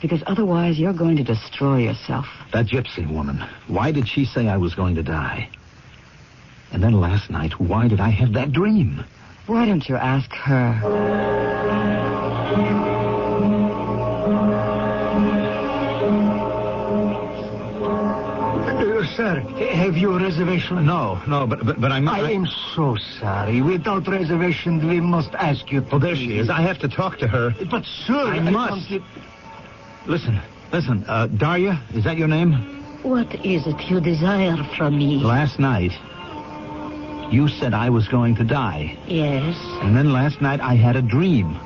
Because otherwise you're going to destroy yourself. That gypsy woman, why did she say I was going to die? And then last night, why did I have that dream? Why don't you ask her? Sir, have you a reservation? No, but I am so sorry. Without reservation, we must ask you to... Oh, there she is. I have to talk to her. But, sir... I must. Listen, Darya, is that your name? What is it you desire from me? Last night, you said I was going to die. Yes. And then last night I had a dream.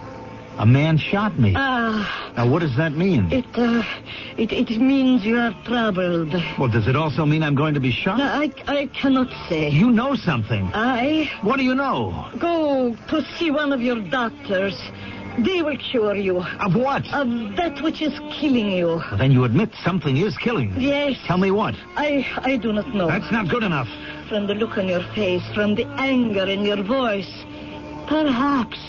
A man shot me. Now, what does that mean? It means you are troubled. Well, does it also mean I'm going to be shot? I cannot say. You know something. What do you know? Go to see one of your doctors. They will cure you. Of what? Of that which is killing you. Well, then you admit something is killing me. Yes. Tell me what? I do not know. That's not good enough. From the look on your face, from the anger in your voice, perhaps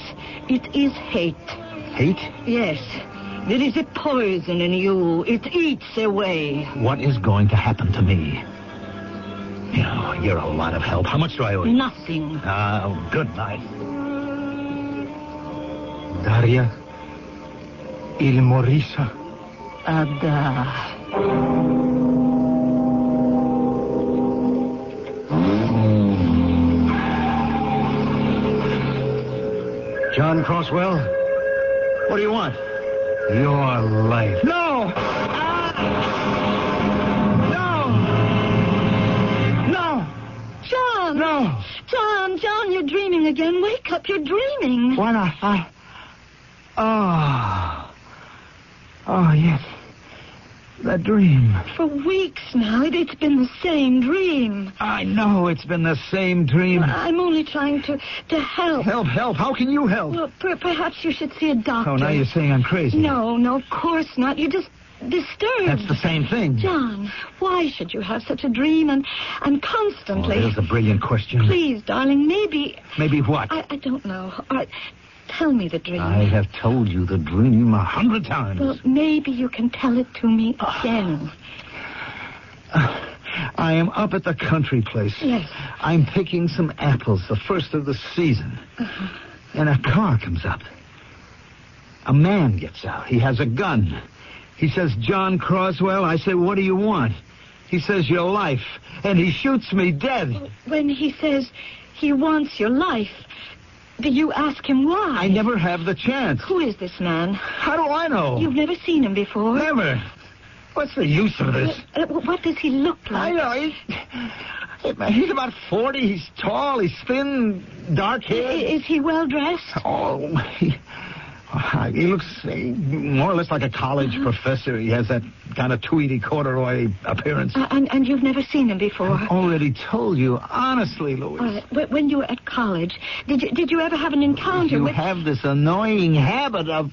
it is hate. Hate? Yes. There is a poison in you. It eats away. What is going to happen to me? You know, you're a lot of help. How much do I owe you? Nothing. Good night. Darya, il Morisa. Ada. John Crosswell, what do you want? Your life. No! No! John! No! John, you're dreaming again. Wake up, you're dreaming. Why not? Oh, yes. That dream. For weeks now, it's been the same dream. I know it's been the same dream. I'm only trying to help. Help? How can you help? Well, perhaps you should see a doctor. Oh, now you're saying I'm crazy. No, of course not. You're just disturbed. That's the same thing. John, why should you have such a dream and constantly... Oh, there's a brilliant question. Please, darling, maybe... Maybe what? I don't know. All right, tell me the dream. I have told you the dream 100 times. Well, maybe you can tell it to me again. I am up at the country place. Yes. I'm picking some apples, the first of the season. And a car comes up. A man gets out. He has a gun. He says, John Crosswell. I say, what do you want? He says, your life. And he shoots me dead. When he says he wants your life, do you ask him why? I never have the chance. Who is this man? How do I know? You've never seen him before? Never. What's the use of this? What does he look like? I know. He's about 40. He's tall. He's thin, dark hair. Is he well dressed? Oh, he looks more or less like a college professor. He has that kind of tweedy corduroy appearance. And you've never seen him before? I've already told you, honestly, Louise. When you were at college, did you ever have an encounter with... You have this annoying habit of...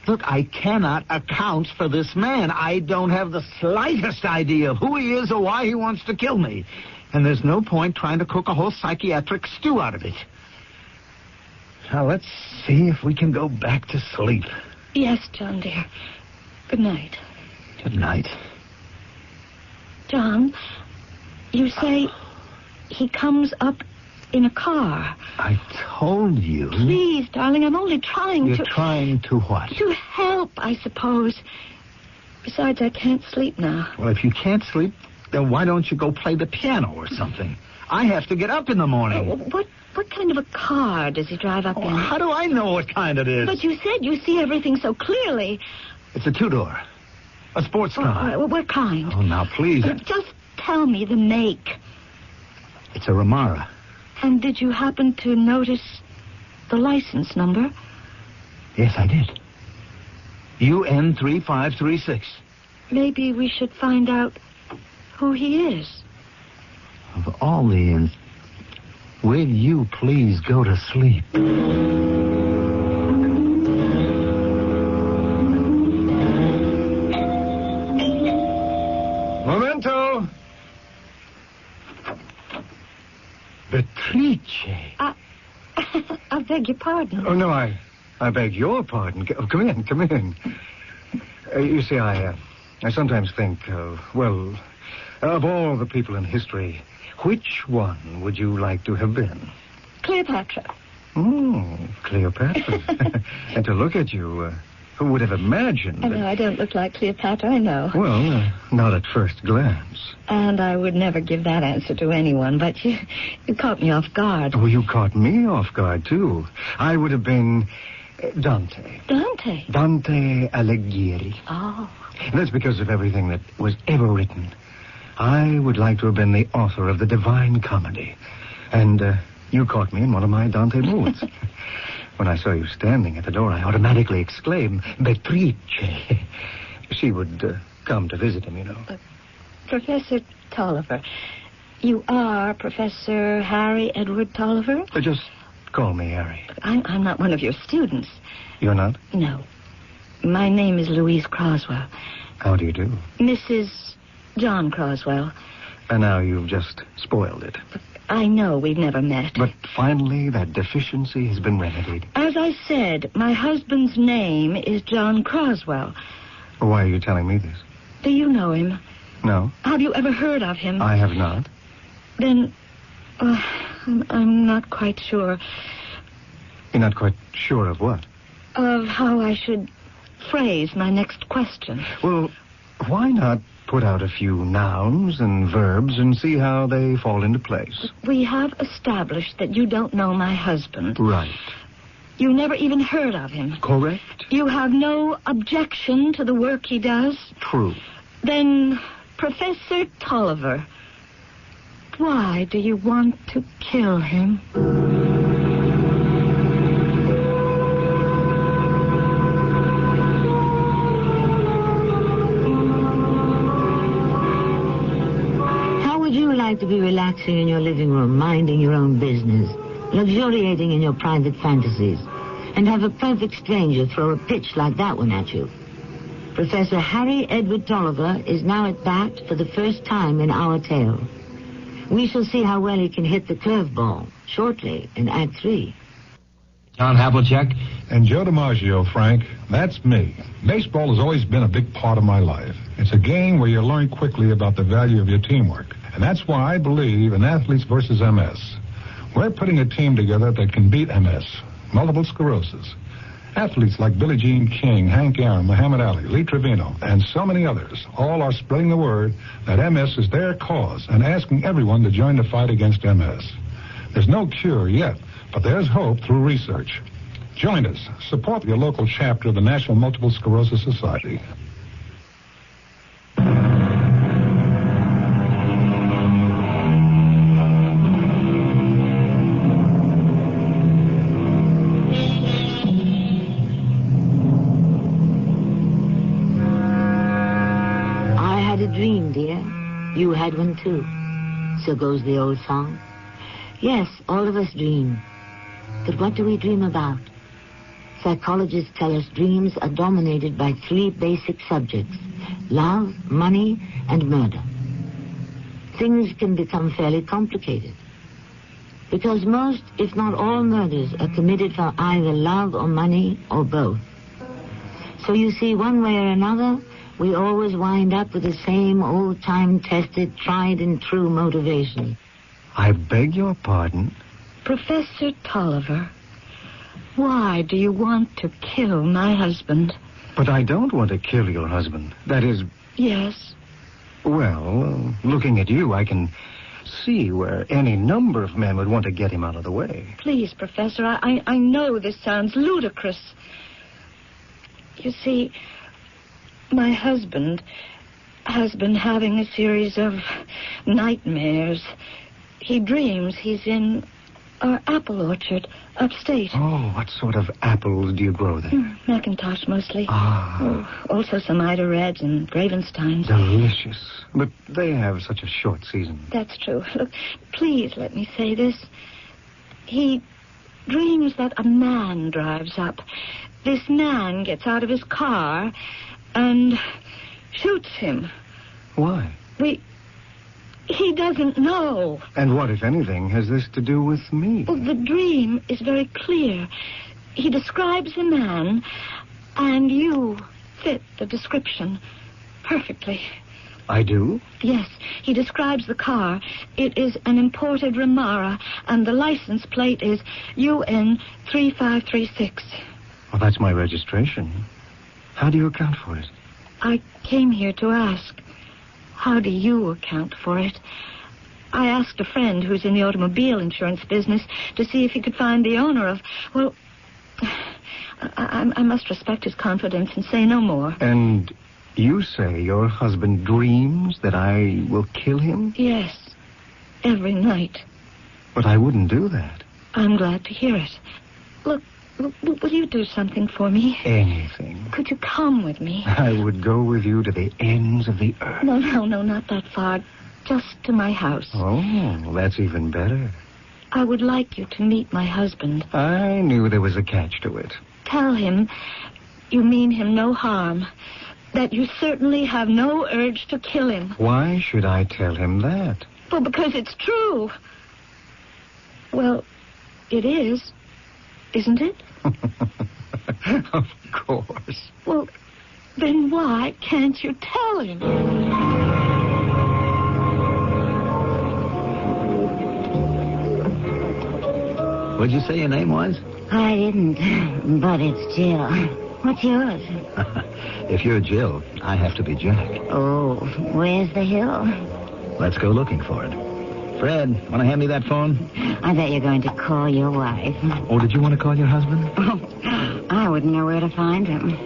Look, I cannot account for this man. I don't have the slightest idea of who he is or why he wants to kill me. And there's no point trying to cook a whole psychiatric stew out of it. Now, let's see if we can go back to sleep. Yes, John, dear. Good night. Good night. John, you say he comes up in a car. I told you. Please, darling, I'm only trying You're trying to what? To help, I suppose. Besides, I can't sleep now. Well, if you can't sleep, then why don't you go play the piano or something? I have to get up in the morning. What kind of a car does he drive up in? How do I know what kind it is? But you said you see everything so clearly. It's a two-door. A sports car. What kind? Oh, now, please. Just tell me the make. It's a Ramara. And did you happen to notice the license number? Yes, I did. UN 3536. Maybe we should find out who he is. Of all the... will you please go to sleep? Momento! Beatrice. I beg your pardon. Oh, no, I beg your pardon. Come in. You see, I sometimes think, well, of all the people in history, which one would you like to have been? Cleopatra. Cleopatra. And to look at you, who would have imagined? I know, I don't look like Cleopatra, I know. Well, not at first glance. And I would never give that answer to anyone, but you caught me off guard. Well, you caught me off guard, too. I would have been Dante. Dante? Dante Alighieri. Oh. That's because of everything that was ever written. I would like to have been the author of the Divine Comedy. And you caught me in one of my Dante moods. When I saw you standing at the door, I automatically exclaimed, Beatrice. She would come to visit him, you know. Professor Tolliver, you are Professor Harry Edward Tolliver? Just call me Harry. I'm not one of your students. You're not? No. My name is Louise Croswell. How do you do? Mrs. John Croswell. And now you've just spoiled it. I know we've never met. But finally, that deficiency has been remedied. As I said, my husband's name is John Croswell. Why are you telling me this? Do you know him? No. Have you ever heard of him? I have not. Then, I'm not quite sure. You're not quite sure of what? Of how I should phrase my next question. Well, why not put out a few nouns and verbs and see how they fall into place? We have established that you don't know my husband. Right. You never even heard of him. Correct. You have no objection to the work he does. True. Then, Professor Tolliver, why do you want to kill him? To be relaxing in your living room, minding your own business, luxuriating in your private fantasies, and have a perfect stranger throw a pitch like that one at you. Professor Harry Edward Tolliver is now at bat for the first time in our tale. We shall see how well he can hit the curveball shortly in Act 3. John Havlicek. And Joe DiMaggio, Frank. That's me. Baseball has always been a big part of my life. It's a game where you learn quickly about the value of your teamwork. And that's why I believe in Athletes versus MS. We're putting a team together that can beat MS, multiple sclerosis. Athletes like Billie Jean King, Hank Aaron, Muhammad Ali, Lee Trevino, and so many others all are spreading the word that MS is their cause and asking everyone to join the fight against MS. There's no cure yet, but there's hope through research. Join us. Support your local chapter of the National Multiple Sclerosis Society. You had one too. So goes the old song. Yes, all of us dream. But what do we dream about? Psychologists tell us dreams are dominated by 3 basic subjects: love, money, and murder. Things can become fairly complicated, because most, if not all, murders are committed for either love or money or both. So you see, one way or another, we always wind up with the same old-time tested, tried and true motivation. I beg your pardon? Professor Tolliver, why do you want to kill my husband? But I don't want to kill your husband. That is... Yes. Well, looking at you, I can see where any number of men would want to get him out of the way. Please, Professor, I know this sounds ludicrous. You see, my husband has been having a series of nightmares. He dreams he's in our apple orchard upstate. Oh, what sort of apples do you grow there? Macintosh, mostly. Ah. Also some Ida Reds and Gravensteins. Delicious. But they have such a short season. That's true. Look, please let me say this. He dreams that a man drives up. This man gets out of his car and shoots him. Why? He doesn't know. And what, if anything, has this to do with me? Well, the dream is very clear. He describes the man, and you fit the description perfectly. I do? Yes, he describes the car. It is an imported Ramara, and the license plate is UN 3536. Well, that's my registration. How do you account for it? I came here to ask, how do you account for it? I asked a friend who's in the automobile insurance business to see if he could find the owner of... Well, I must respect his confidence and say no more. And you say your husband dreams that I will kill him? Yes, every night. But I wouldn't do that. I'm glad to hear it. Look, will you do something for me? Anything. Could you come with me? I would go with you to the ends of the earth. No, not that far. Just to my house. Oh, that's even better. I would like you to meet my husband. I knew there was a catch to it. Tell him you mean him no harm. That you certainly have no urge to kill him. Why should I tell him that? Well, because it's true. Well, it is, isn't it? Of course. Well, then why can't you tell him? What'd you say your name was? I didn't, but it's Jill. What's yours? If you're Jill, I have to be Jack. Oh, where's the hill? Let's go looking for it. Fred, want to hand me that phone? I bet you're going to call your wife. Oh, did you want to call your husband? Oh, I wouldn't know where to find him.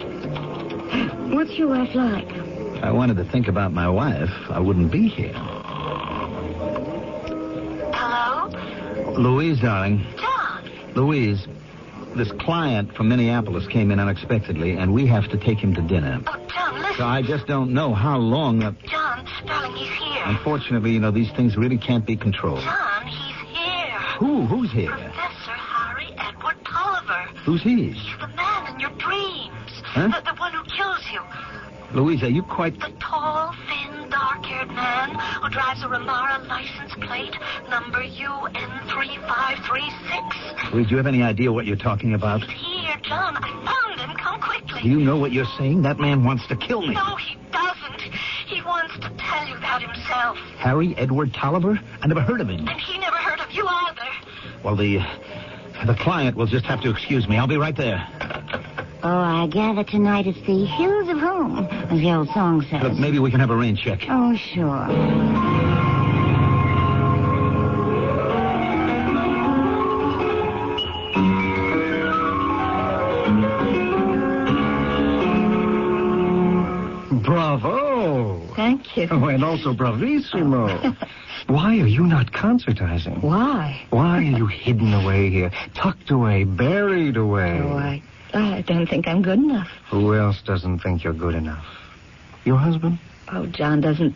What's your wife like? If I wanted to think about my wife, I wouldn't be here. Hello? Louise, darling. John. Louise, this client from Minneapolis came in unexpectedly, and we have to take him to dinner. Oh, John, listen. So I just don't know how long... John, darling, he's here. Unfortunately, these things really can't be controlled. John, he's here. Who's here? Professor Harry Edward Tolliver. Who's he? He's the man in your dreams. Huh? The one who kills you. Louise, are you quite... The tall, thin, dark-haired man who drives a Ramara license plate, number UN3536. Louise, do you have any idea what you're talking about? He's here, John. I found him. Come quickly. Do you know what you're saying? That man wants to kill me. No, he doesn't. He wants to tell you that himself. Harry Edward Tolliver? I never heard of him. And he never heard of you either. Well, the client will just have to excuse me. I'll be right there. Oh, I gather tonight it's the hills of home, as the old song says. But maybe we can have a rain check. Oh, sure. Bravo. Thank you. Oh, and also bravissimo. Why are you not concertizing? Why? Why are you hidden away here, tucked away, buried away? Oh, I don't think I'm good enough. Who else doesn't think you're good enough? Your husband? Oh, John doesn't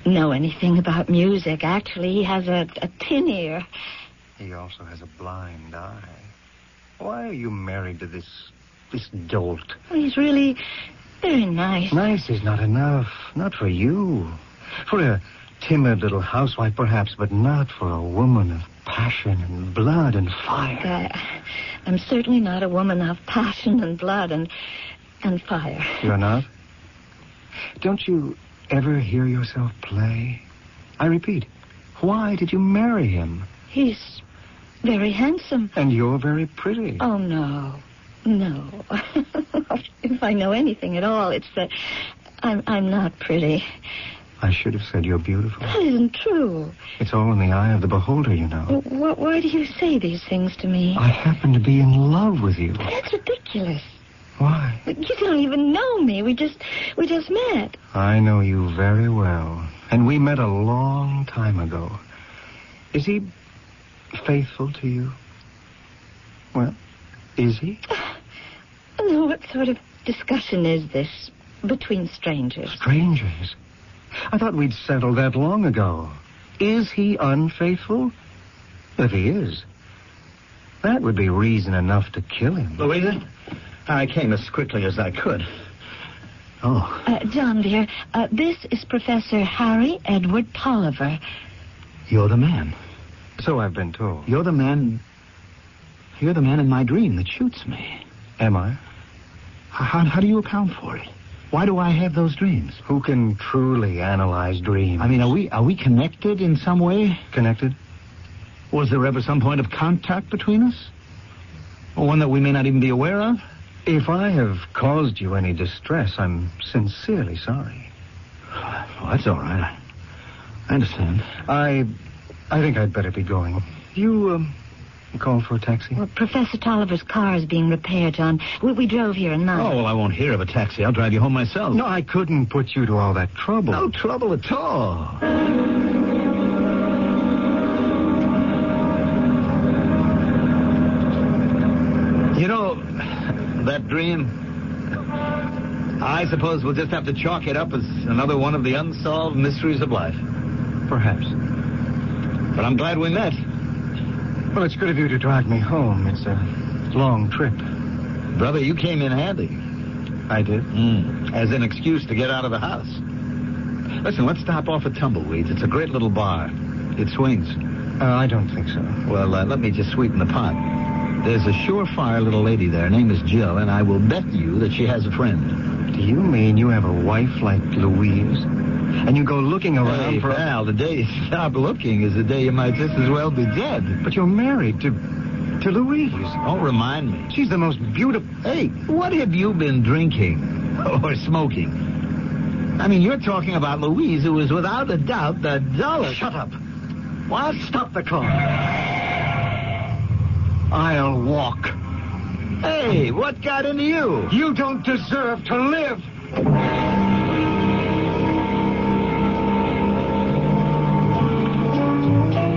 know anything about music. Actually, he has a tin ear. He also has a blind eye. Why are you married to this dolt? Well, he's really very nice. Nice is not enough. Not for you. For a timid little housewife, perhaps, but not for a woman of passion and blood and fire. I'm certainly not a woman of passion and blood and fire. You're not? Don't you ever hear yourself play? I repeat, why did you marry him? He's very handsome. And you're very pretty. Oh, no. No. If I know anything at all, it's that I'm not pretty. I should have said you're beautiful. That isn't true. It's all in the eye of the beholder, you know. Why do you say these things to me? I happen to be in love with you. That's ridiculous. Why? You don't even know me. We just met. I know you very well. And we met a long time ago. Is he faithful to you? Well, is he? No, what sort of discussion is this between strangers? Strangers? I thought we'd settled that long ago. Is he unfaithful? If he is, That would be reason enough to kill him. Louisa, I came as quickly as I could. Oh. John, dear, this is Professor Harry Edward Tolliver. You're the man. So I've been told. You're the man in my dream that shoots me. Am I? How do you account for it? Why do I have those dreams? Who can truly analyze dreams? I mean, are we connected in some way? Connected? Was there ever some point of contact between us? Or one that we may not even be aware of? If I have caused you any distress, I'm sincerely sorry. Oh, that's all right. I understand. I think I'd better be going. You, call for a taxi? Well, Professor Tolliver's car is being repaired, John. We drove here at night. Oh, well, I won't hear of a taxi. I'll drive you home myself. No, I couldn't put you to all that trouble. No trouble at all. You know, that dream, I suppose we'll just have to chalk it up as another one of the unsolved mysteries of life. Perhaps. But I'm glad we met. Well, it's good of you to drive me home. It's a long trip. Brother, you came in handy. I did? As an excuse to get out of the house. Listen, let's stop off at Tumbleweeds. It's a great little bar. It swings. I don't think so. Well, let me just sweeten the pot. There's a surefire little lady there. Her name is Jill, and I will bet you that she has a friend. Do you mean you have a wife like Louise? And you go looking around for... Al, the day you stop looking is the day you might just as well be dead. But you're married to Louise. Don't remind me. She's the most beautiful... Hey, what have you been drinking or smoking? I mean, you're talking about Louise, who is without a doubt the dullest... Shut up. What? Stop the car. I'll walk. Hey, what got into you? You don't deserve to live.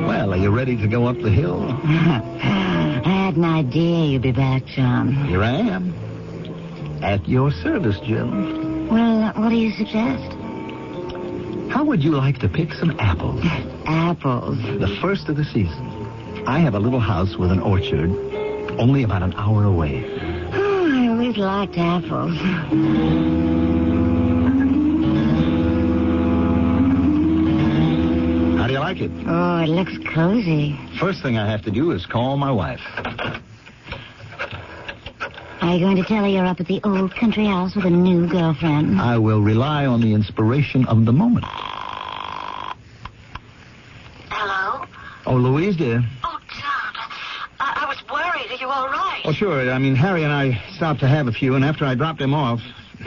Well, are you ready to go up the hill? I had an idea you'd be back, John. Here I am. At your service, Jill. Well, what do you suggest? How would you like to pick some apples? Apples? The first of the season. I have a little house with an orchard only about an hour away. Oh, I always liked apples. How do you like it? Oh, it looks cozy. First thing I have to do is call my wife. Are you going to tell her you're up at the old country house with a new girlfriend? I will rely on the inspiration of the moment. Hello? Oh, Louise, dear. Oh, John, I was worried. Are you all right? Oh, sure. I mean, Harry and I stopped to have a few, and after I dropped him off,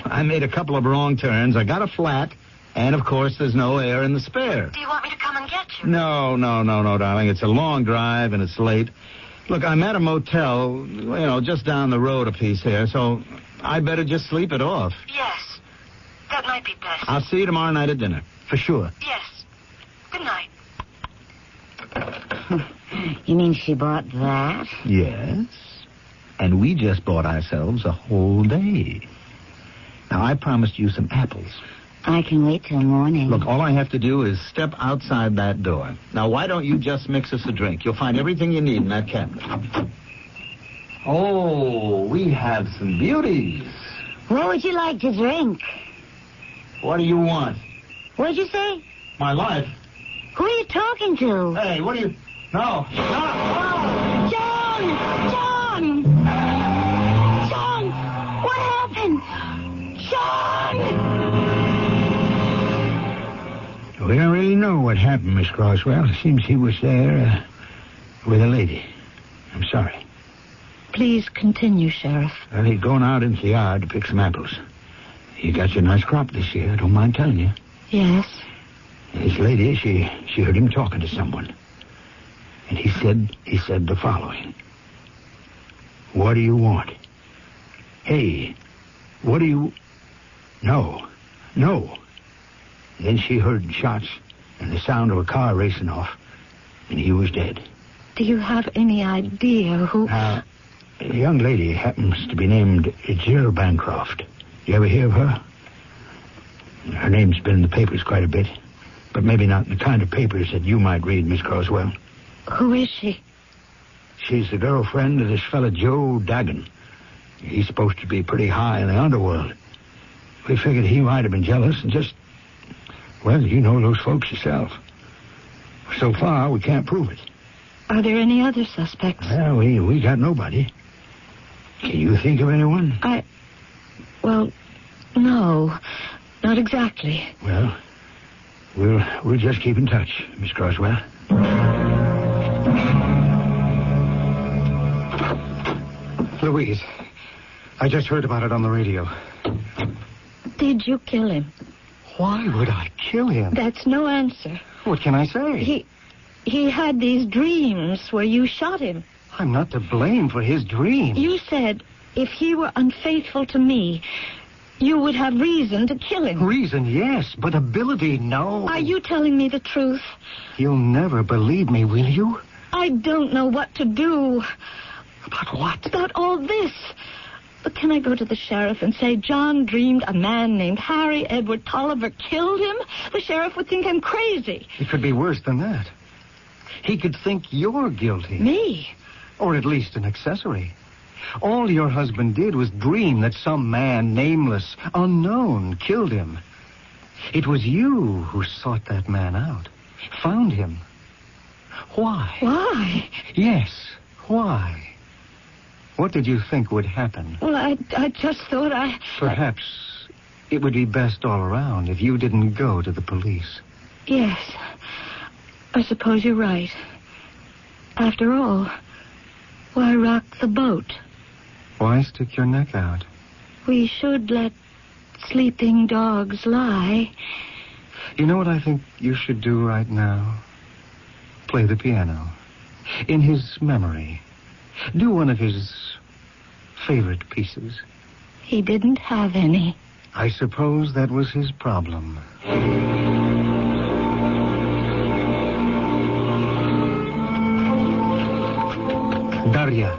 I made a couple of wrong turns. I got a flat, and, of course, there's no air in the spare. Do you want me to come and get you? No, darling. It's a long drive, and it's late. Look, I'm at a motel, just down the road a piece here, so I better just sleep it off. Yes, that might be best. I'll see you tomorrow night at dinner, for sure. Yes. Good night. You mean she bought that? Yes. And we just bought ourselves a whole day. Now, I promised you some apples. I can wait till morning. Look, all I have to do is step outside that door. Now, why don't you just mix us a drink? You'll find everything you need in that cabinet. Oh, we have some beauties. What would you like to drink? What do you want? What'd you say? My life. Who are you talking to? Hey, what are you... No. Oh, John! What happened? John! We don't really know what happened, Miss Croswell. It seems he was there with a lady. I'm sorry. Please continue, Sheriff. Well, he'd gone out into the yard to pick some apples. He got you a nice crop this year, I don't mind telling you. Yes? This lady, she heard him talking to someone. And he said the following. What do you want? Hey, what do you... No. Then she heard shots and the sound of a car racing off, and he was dead. Do you have any idea who... A young lady happens to be named Jill Bancroft. You ever hear of her? Her name's been in the papers quite a bit, but maybe not in the kind of papers that you might read, Miss Croswell. Who is she? She's the girlfriend of this fella Joe Dagan. He's supposed to be pretty high in the underworld. We figured he might have been jealous and just... Well, you know those folks yourself. So far, we can't prove it. Are there any other suspects? Well, we got nobody. Can you think of anyone? Well, no. Not exactly. Well, we'll just keep in touch, Miss Croswell. Louise, I just heard about it on the radio. Did you kill him? Why would I kill him? That's no answer. What can I say? He had these dreams where you shot him. I'm not to blame for his dreams. You said if he were unfaithful to me, you would have reason to kill him. Reason, yes, but ability, no. Are you telling me the truth? You'll never believe me, will you? I don't know what to do. About what? About all this. But can I go to the sheriff and say John dreamed a man named Harry Edward Tolliver killed him? The sheriff would think I'm crazy. It could be worse than that. He could think you're guilty. Me? Or at least an accessory. All your husband did was dream that some man, nameless, unknown, killed him. It was you who sought that man out, found him. Why? Why? Yes, why? What did you think would happen? Well, I just thought Perhaps it would be best all around if you didn't go to the police. Yes. I suppose you're right. After all, why rock the boat? Why stick your neck out? We should let sleeping dogs lie. You know what I think you should do right now? Play the piano. In his memory. Do one of his favorite pieces. He didn't have any. I suppose that was his problem. Daria.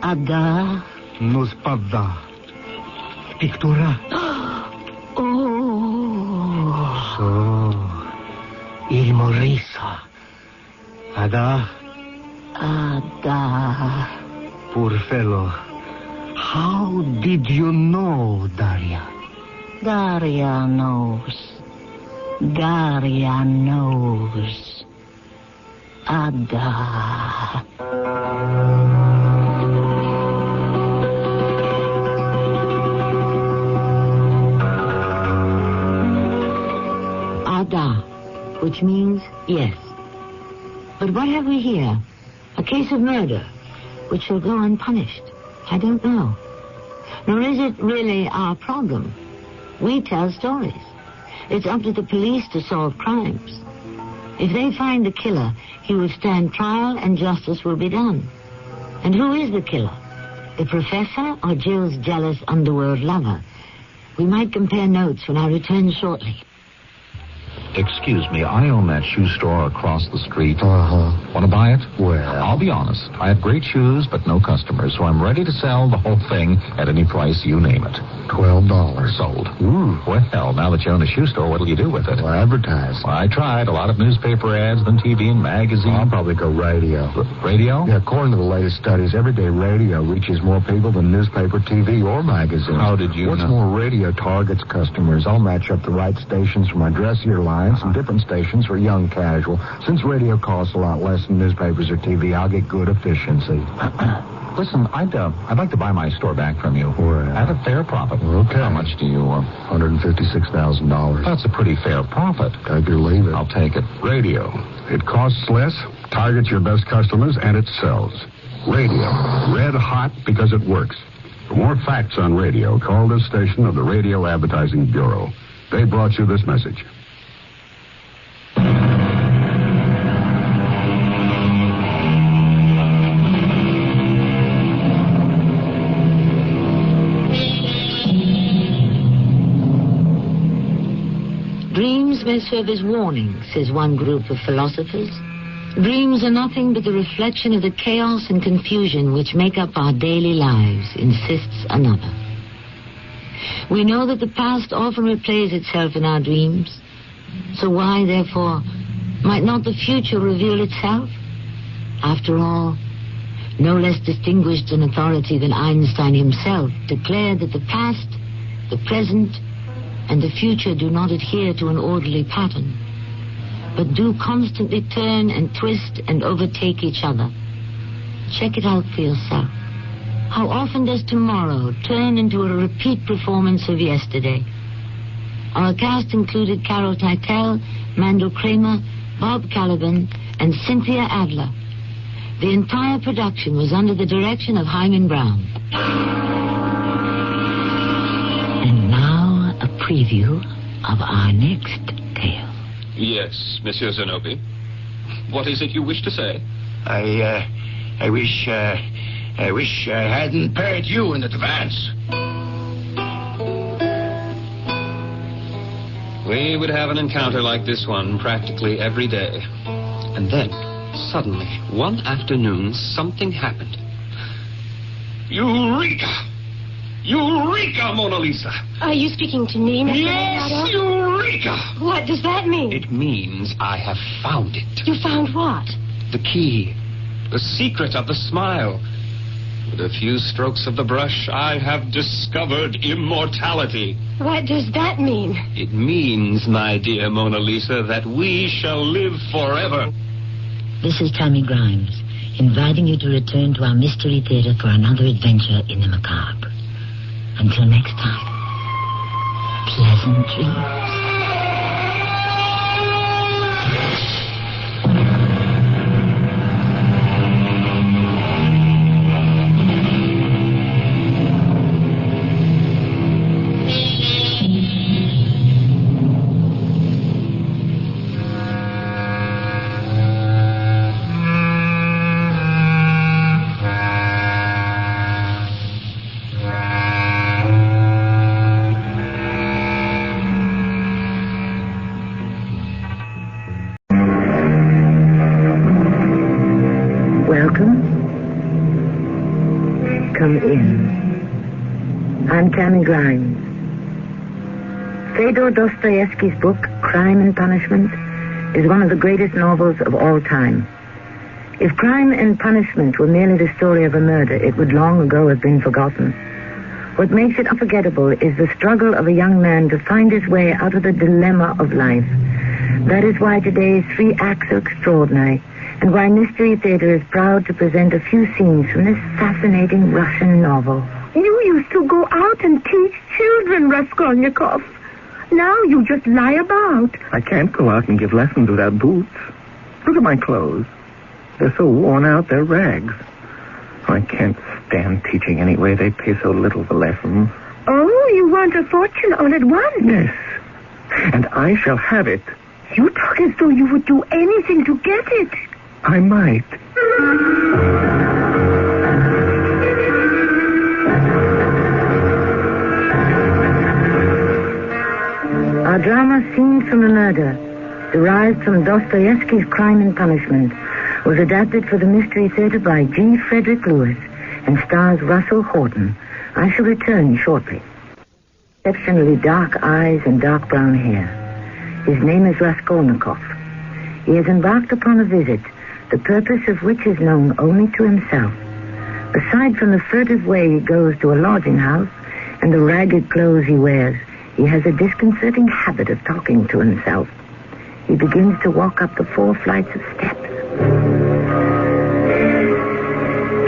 Ada. No spada. Pictura. Oh. So, il morisa. Ada. Ada. Poor fellow. How did you know, Daria? Daria knows. Daria knows. Ada. Ada, which means yes. But what have we here? A case of murder, which shall go unpunished. I don't know. Nor is it really our problem. We tell stories. It's up to the police to solve crimes. If they find the killer, he will stand trial and justice will be done. And who is the killer? The professor or Jill's jealous underworld lover? We might compare notes when I return shortly. Excuse me, I own that shoe store across the street. Want to buy it? Well, I'll be honest. I have great shoes, but no customers, so I'm ready to sell the whole thing at any price you name it. $12. Sold. Ooh. Well, now that you own a shoe store, what'll you do with it? Well, advertise. I tried. A lot of newspaper ads, then TV and magazines. I'll probably go radio. Radio? Yeah, according to the latest studies, everyday radio reaches more people than newspaper, TV, or magazines. How did you What's know? more, radio targets customers. I'll match up the right stations for my dressier lines and different stations for young casual. Since radio costs a lot less than newspapers or TV, I'll get good efficiency. Listen, I'd like to buy my store back from you. Well, at a fair profit. Okay. How much do you... $156,000. That's a pretty fair profit. Take it or leave it. I'll take it. Radio. It costs less, targets your best customers, and it sells. Radio. Red hot because it works. For more facts on radio, call this station of the Radio Advertising Bureau. They brought you this message. Dreams may serve as warnings, says one group of philosophers. Dreams are nothing but the reflection of the chaos and confusion which make up our daily lives, insists another. We know that the past often replays itself in our dreams. So why, therefore, might not the future reveal itself? After all, no less distinguished an authority than Einstein himself, declared that the past, the present, and the future do not adhere to an orderly pattern, but do constantly turn and twist and overtake each other. Check it out for yourself. How often does tomorrow turn into a repeat performance of yesterday? Our cast included Carol Teitel, Mandel Kramer, Bob Caliban, and Cynthia Adler. The entire production was under the direction of Hangman Brown. And now a preview of our next tale. Yes, Monsieur Zenobi. What is it you wish to say? I wish I hadn't paid you in advance. We would have an encounter like this one practically every day. And then, suddenly, one afternoon, something happened. Eureka! Eureka, Mona Lisa! Are you speaking to me, Mr. Yes, Eureka! What does that mean? It means I have found it. You found what? The key. The secret of the smile. With a few strokes of the brush, I have discovered immortality. What does that mean? It means, my dear Mona Lisa, that we shall live forever. This is Tammy Grimes, inviting you to return to our Mystery Theater for another adventure in the macabre. Until next time, pleasant dreams. I'm Tammy Grimes. Fyodor Dostoevsky's book, Crime and Punishment, is one of the greatest novels of all time. If Crime and Punishment were merely the story of a murder, it would long ago have been forgotten. What makes it unforgettable is the struggle of a young man to find his way out of the dilemma of life. That is why today's 3 acts are extraordinary, and why Mystery Theater is proud to present a few scenes from this fascinating Russian novel. You used to go out and teach children, Raskolnikov. Now you just lie about. I can't go out and give lessons without boots. Look at my clothes. They're so worn out, they're rags. I can't stand teaching anyway. They pay so little for lessons. Oh, you want a fortune all at once? Yes. And I shall have it. You talk as though you would do anything to get it. I might. Our drama, Scenes from a Murder, derived from Dostoevsky's Crime and Punishment, was adapted for the Mystery Theater by G. Frederick Lewis and stars Russell Horton. I shall return shortly. Exceptionally dark eyes and dark brown hair. His name is Raskolnikov. He has embarked upon a visit, the purpose of which is known only to himself. Aside from the furtive way he goes to a lodging house and the ragged clothes he wears, he has a disconcerting habit of talking to himself. He begins to walk up the 4 flights of steps.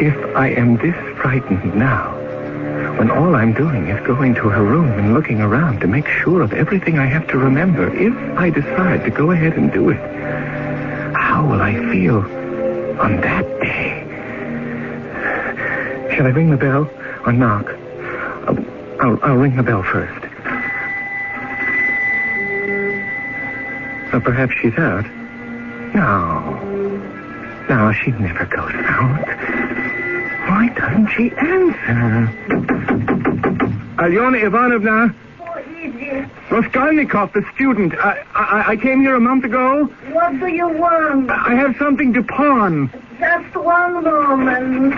If I am this frightened now, when all I'm doing is going to her room and looking around to make sure of everything I have to remember, if I decide to go ahead and do it, how will I feel on that day? Shall I ring the bell or knock? I'll ring the bell first. Or perhaps she's out. No, she never goes out. Why doesn't she answer? Alyona Ivanovna? Raskolnikov, the student. I came here a month ago. What do you want? I have something to pawn. Just one moment.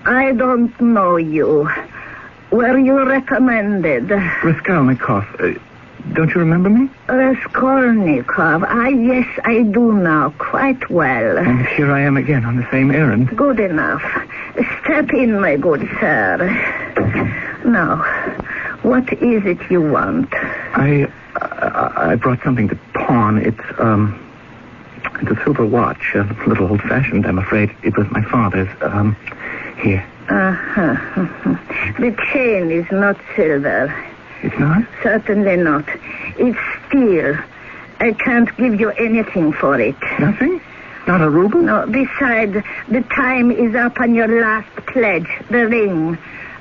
I don't know you. Were you recommended? Raskolnikov, Don't you remember me? Raskolnikov. Yes, I do now. Quite well. And here I am again on the same errand. Good enough. Step in, my good sir. Now, what is it you want? I brought something to pawn. It's a silver watch. A little old-fashioned, I'm afraid. It was my father's. Here. Uh-huh. The chain is not silver. It's not? Certainly not. It's steel. I can't give you anything for it. Nothing? Not a ruble? No, besides, the time is up on your last pledge, the ring.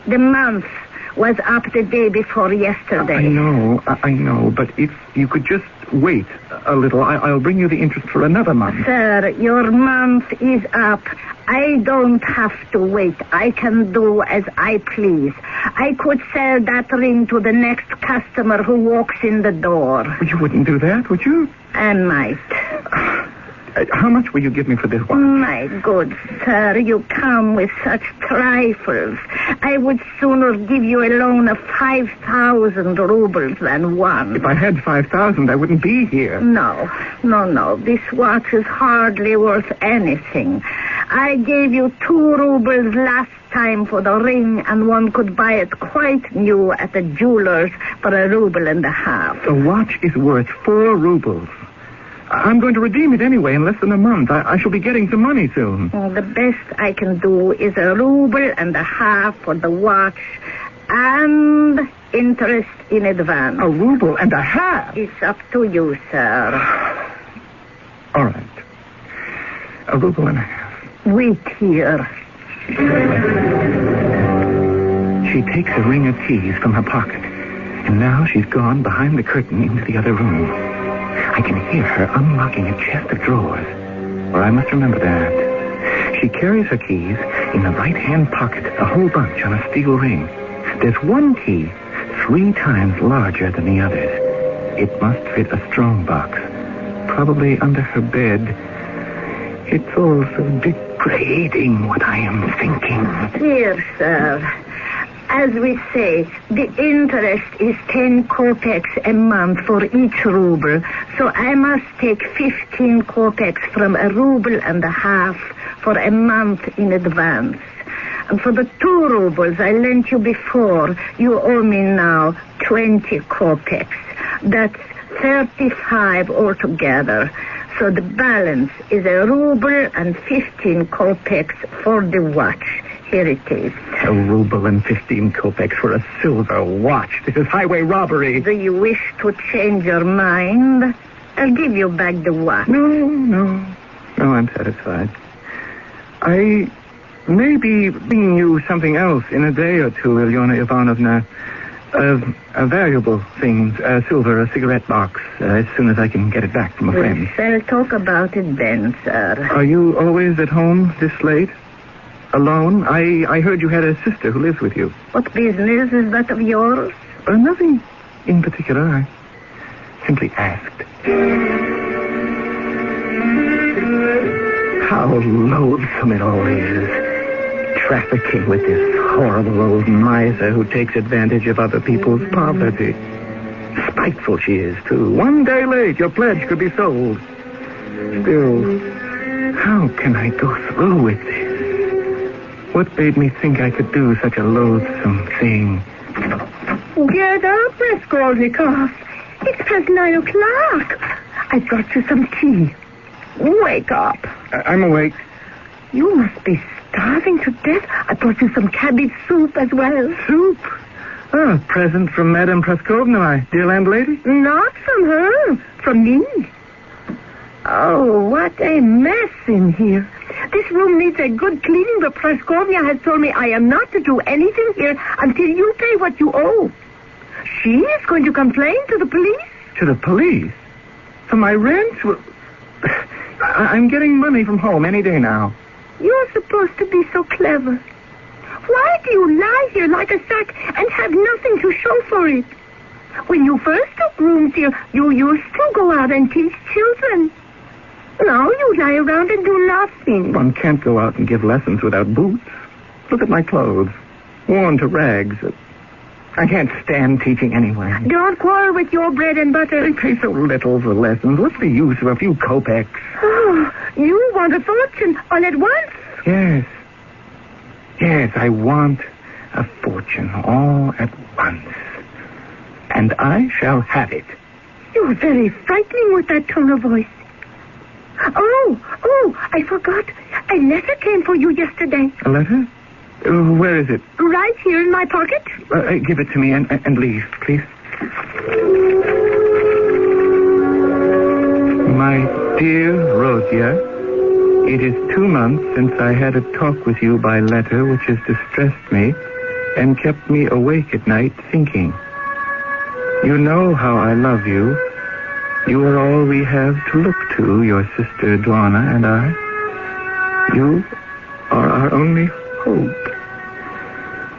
The month was up the day before yesterday. I know, but if you could just wait a little, I'll bring you the interest for another month. Sir, your month is up. I don't have to wait. I can do as I please. I could sell that ring to the next customer who walks in the door. You wouldn't do that, would you? I might. How much will you give me for this watch? My good sir, you come with such trifles. I would sooner give you a loan of 5,000 rubles than one. If I had 5,000, I wouldn't be here. No. This watch is hardly worth anything. I gave you 2 rubles last time for the ring, and one could buy it quite new at the jeweler's for 1.5 rubles. The watch is worth 4 rubles. I'm going to redeem it anyway in less than a month. I shall be getting some money soon. The best I can do is 1.5 rubles for the watch and interest in advance. 1.5 rubles? It's up to you, sir. All right. 1.5 rubles. Wait here. She takes a ring of keys from her pocket, and now she's gone behind the curtain into the other room. I can hear her unlocking a chest of drawers. Or I must remember that. She carries her keys in the right-hand pocket, a whole bunch on a steel ring. There's one key 3 times larger than the others. It must fit a strong box, probably under her bed. It's all so degrading what I am thinking. Here, sir. As we say, the interest is 10 kopecks a month for each ruble. So I must take 15 kopecks from 1.5 rubles for a month in advance. And for the 2 rubles I lent you before, you owe me now 20 kopecks. That's 35 altogether. So the balance is 1 ruble and 15 kopecks for the watch. Here it is. 1 ruble and 15 kopecks for a silver watch. This is highway robbery. Do you wish to change your mind? I'll give you back the watch. No, I'm satisfied. I may be bringing you something else in a day or two, Ilyona Ivanovna. Valuable things, silver, a cigarette box, as soon as I can get it back from a friend. I'll talk about it then, sir. Are you always at home this late? Alone? I heard you had a sister who lives with you. What business is that of yours? Nothing in particular. I simply asked. How loathsome it all is. Trafficking with this horrible old miser who takes advantage of other people's poverty. Spiteful she is, too. 1 day late, your pledge could be sold. Still, how can I go through with this? What made me think I could do such a loathsome thing? Get up, Raskolnikov. It's past 9 o'clock. I brought you some tea. Wake up. I'm awake. You must be starving to death. I brought you some cabbage soup as well. Soup? A present from Madame Praskovna, my dear landlady? Not from her. From me. Oh, what a mess in here. This room needs a good cleaning, but Praskovna has told me I am not to do anything here until you pay what you owe. She is going to complain to the police. To the police? For my rent? Well, I'm getting money from home any day now. You're supposed to be so clever. Why do you lie here like a sack and have nothing to show for it? When you first took rooms here, you used to go out and teach children. Now you lie around and do nothing. One can't go out and give lessons without boots. Look at my clothes. Worn to rags. I can't stand teaching anyway. Don't quarrel with your bread and butter. They pay so little for lessons. What's the use of a few kopecks? Oh, you want a fortune all at once? Yes. Yes, I want a fortune all at once. And I shall have it. You're very frightening with that tone of voice. Oh, I forgot. A letter came for you yesterday. A letter? Where is it? Right here in my pocket. Give it to me and leave, please. My dear Rosia, it is 2 months since I had a talk with you by letter which has distressed me and kept me awake at night thinking. You know how I love you. You are all we have to look to, your sister Dwana and I. You are our only hope.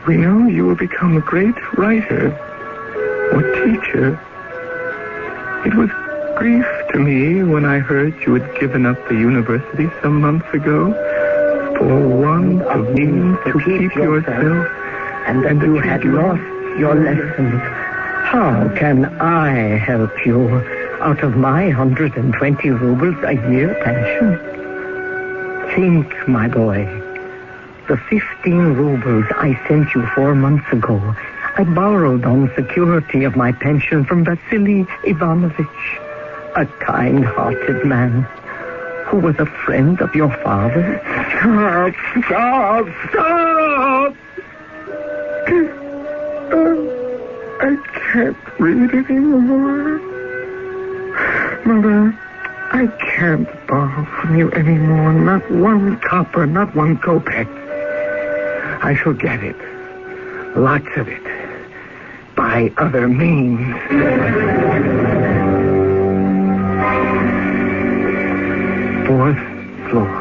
We know you will become a great writer or teacher. It was grief to me when I heard you had given up the university some months ago for want of means to keep yourself and that you had lost your lessons. How can I help you out of my 120 rubles a year pension? Think, my boy. The 15 rubles I sent you 4 months ago, I borrowed on security of my pension from Vasily Ivanovich, a kind-hearted man who was a friend of your father. Stop! I can't read anymore. Mother, I can't borrow from you anymore. Not 1 copper, not 1 kopeck. I shall get it. Lots of it. By other means. 4th floor.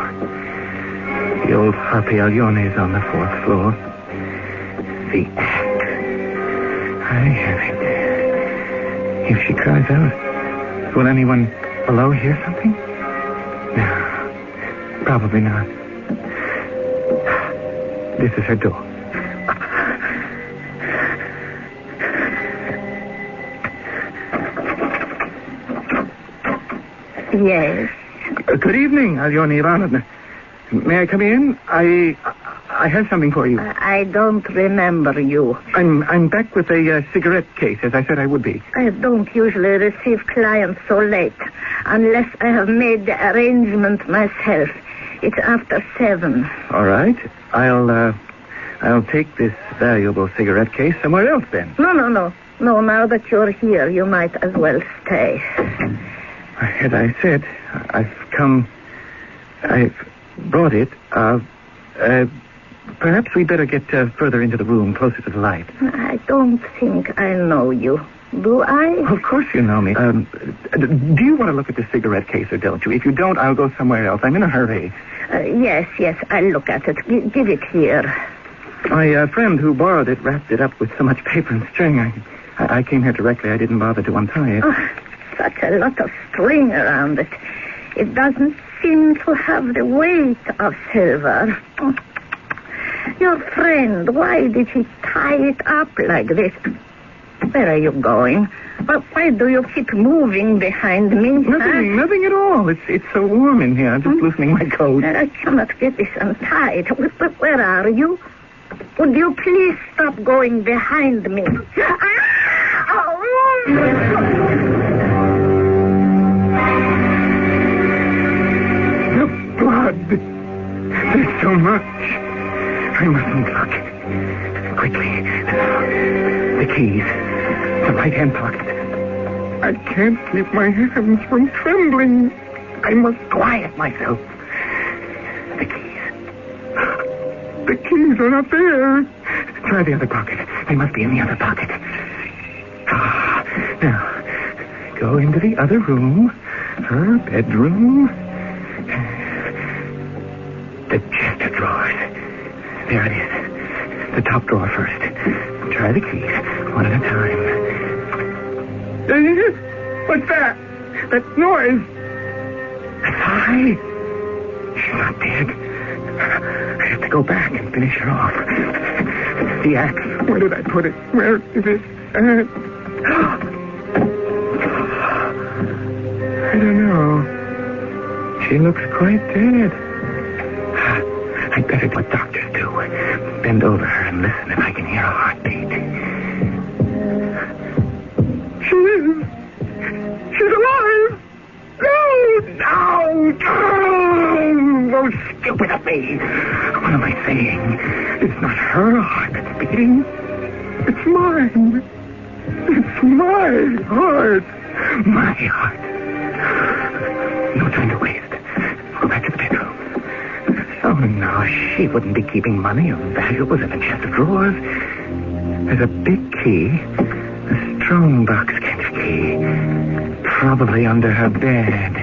The old Harpiaglione is on the 4th floor. The act. I have it. If she cries out, will anyone below hear something? No. Probably not. This is her door. Yes. Good evening, Alyona Ivanovna. May I come in? I have something for you. I don't remember you. I'm back with a cigarette case, as I said I would be. I don't usually receive clients so late, unless I have made the arrangement myself. It's after 7. All right. I'll take this valuable cigarette case somewhere else then. No. No, now that you're here, you might as well stay. As I said, I've brought it. Perhaps we better get further into the room, closer to the light. I don't think I know you. Do I? Of course you know me. Do you want to look at the cigarette case or don't you? If you don't, I'll go somewhere else. I'm in a hurry. Yes, I'll look at it. Give it here. My friend who borrowed it wrapped it up with so much paper and string. I came here directly. I didn't bother to untie it. Oh, such a lot of string around it. It doesn't seem to have the weight of silver. Oh. Your friend, why did he tie it up like this? Where are you going? Why do you keep moving behind me? Nothing at all. It's so warm in here. I'm just loosening my coat. I cannot get this untied. Where are you? Would you please stop going behind me? The blood. There's so much. I mustn't look. Quickly. The keys. The right-hand pocket. I can't keep my hands from trembling. I must quiet myself. The keys. The keys are not there. Try the other pocket. They must be in the other pocket. Now, go into the other room. Her bedroom. The chest of drawers. There it is. The top drawer first. Try the keys, one at a time. What's that? That noise. A sigh. She's not dead. I have to go back and finish her off. The axe. Where did I put it? Where is it? I don't know. She looks quite dead. I'd better do what doctors do. Bend over her and listen if I can hear a heartbeat. She's alive! No! Oh, stupid of me. What am I saying? It's not her heart that's beating. It's mine. It's my heart. My heart. No time to waste. Go back to the bedroom. Oh, no, she wouldn't be keeping money or valuables in a chest of drawers. There's a big key, a strong box kind of key, probably under her bed.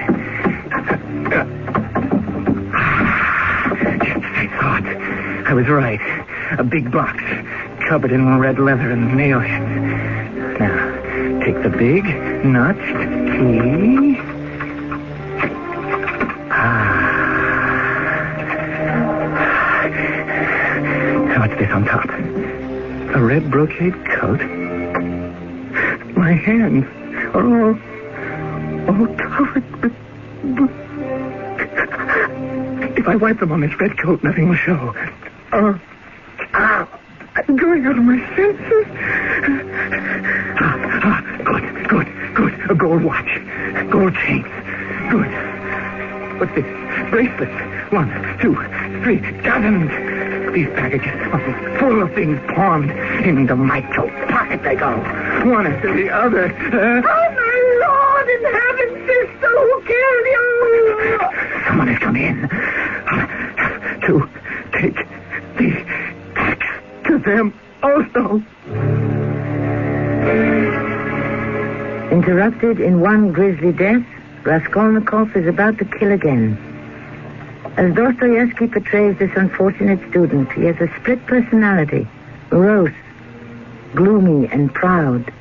Just as I thought. I was right. A big box, covered in red leather and nailheads. Now, take the big, notched key. What's this on top? A red brocade coat? My hands are all covered with... If I wipe them on this red coat, nothing will show. I'm going out of my senses. Good. A gold watch. Gold chains. Good. What's this? Bracelets. 1, 2, 3, dozens. These packages are full of things pawned into my coat pocket they go. One after the other. Oh, my Lord in heaven, sister, who killed you? Someone has come in to take the axe to them also. Interrupted in one grisly death, Raskolnikov is about to kill again. As Dostoevsky portrays this unfortunate student, he has a split personality, morose, gloomy and proud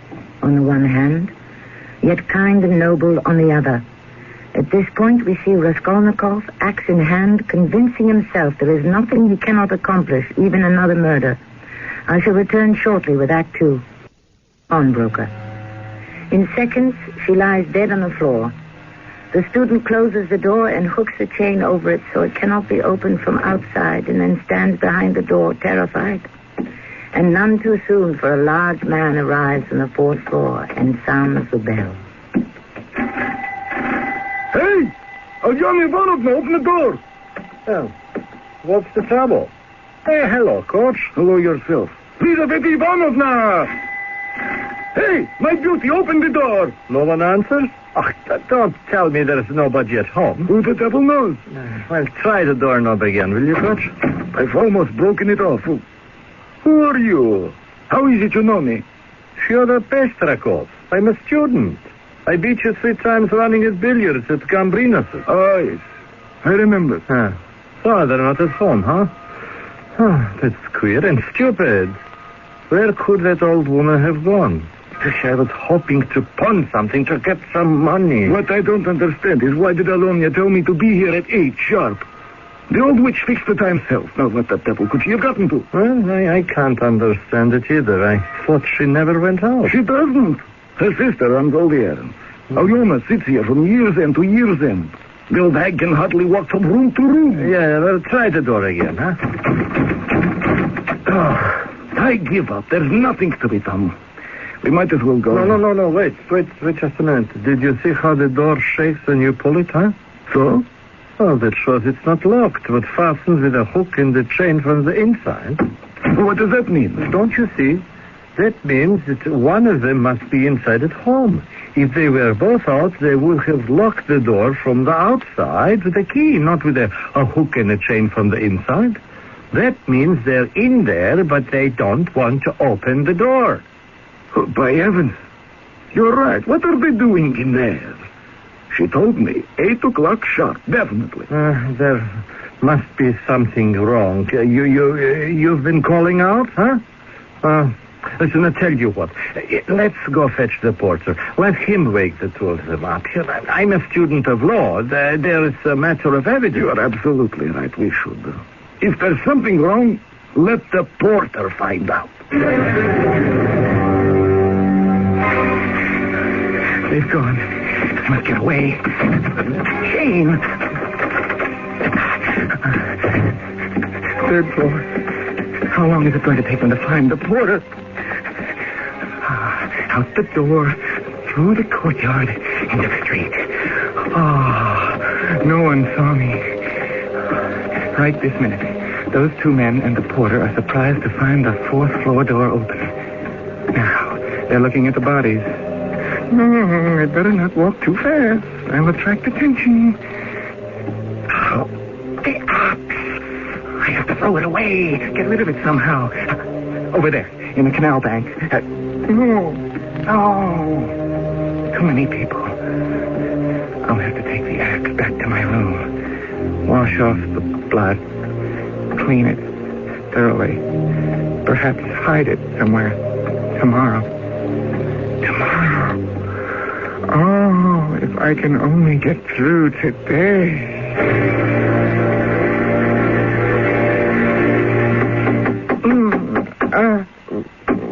on the one hand, yet kind and noble on the other. At this point, we see Raskolnikov, axe in hand, convincing himself there is nothing he cannot accomplish, even another murder. I shall return shortly with Act 2. Pawnbroker. In seconds, she lies dead on the floor. The student closes the door and hooks the chain over it so it cannot be opened from outside, and then stands behind the door, terrified. And none too soon, for a large man arrives on the 4th floor and sounds the bell. Hey! Alyona Ivanovna, open the door! Oh, what's the trouble? Hey, hello, Coach. Hello yourself. Lizaveta Ivanovna! Hey, my beauty, open the door! No one answers? Oh, don't tell me there's nobody at home. Who the devil knows? Well, try the doorknob again, will you, Coach? I've almost broken it off. Who are you? How is it you know me? Fyodor Pestrakov. I'm a student. I beat you 3 times running at billiards at Gambrinos's. Oh, yes. I remember. So they're not at home, huh? Oh, that's queer and stupid. Where could that old woman have gone? I was hoping to pawn something to get some money. What I don't understand is why did Alonia tell me to be here at 8 sharp? The old witch fixed the time herself. Now, what the devil could she have gotten to? Well, I can't understand it either. I thought she never went out. She doesn't. Her sister runs all the errands. Alyona sits here from year's end to year's end. The old hag can hardly walk from room to room. Yeah, well, try the door again, huh? Oh, I give up. There's nothing to be done. We might as well go. No. Wait just a minute. Did you see how the door shakes when you pull it, huh? So? Oh, that shows it's not locked, but fastens with a hook in the chain from the inside. What does that mean? Don't you see? That means that one of them must be inside at home. If they were both out, they would have locked the door from the outside with a key, not with a hook and a chain from the inside. That means they're in there, but they don't want to open the door. Oh, by heavens. You're right. What are they doing in there? She told me 8 o'clock sharp, definitely. There must be something wrong. You've been calling out, huh? Listen, I tell you what. Let's go fetch the porter. Let him wake the two of them up. I'm a student of law. There is a matter of evidence. You are absolutely right. We should. If there's something wrong, Let the porter find out. They've gone. I must get away. Jane. Third floor. How long is it going to take them to find the porter? Out the door, through the courtyard, into the street. No one saw me. Right this minute, those two men and the porter are surprised to find the fourth floor door open. Now, they're looking at the bodies. I'd better not walk too fast. I'll attract attention. Oh, the axe. I have to throw it away. Get rid of it somehow. Over there, in the canal bank. Too many people. I'll have to take the axe back to my room. Wash off the blood. Clean it thoroughly. Perhaps hide it somewhere. Tomorrow. Oh, if I can only get through today.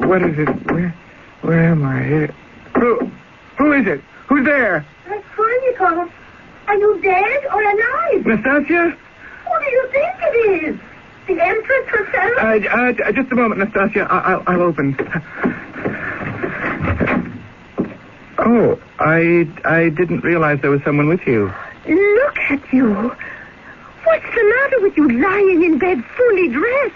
What is it? Where am I? Who is it? Who's there? Raskolnikov, are you dead or alive? Nastasia? What do you think it is? The Empress herself? Just a moment, Nastasia. I'll open. Oh, I didn't realize there was someone with you. Look at you. What's the matter with you lying in bed fully dressed?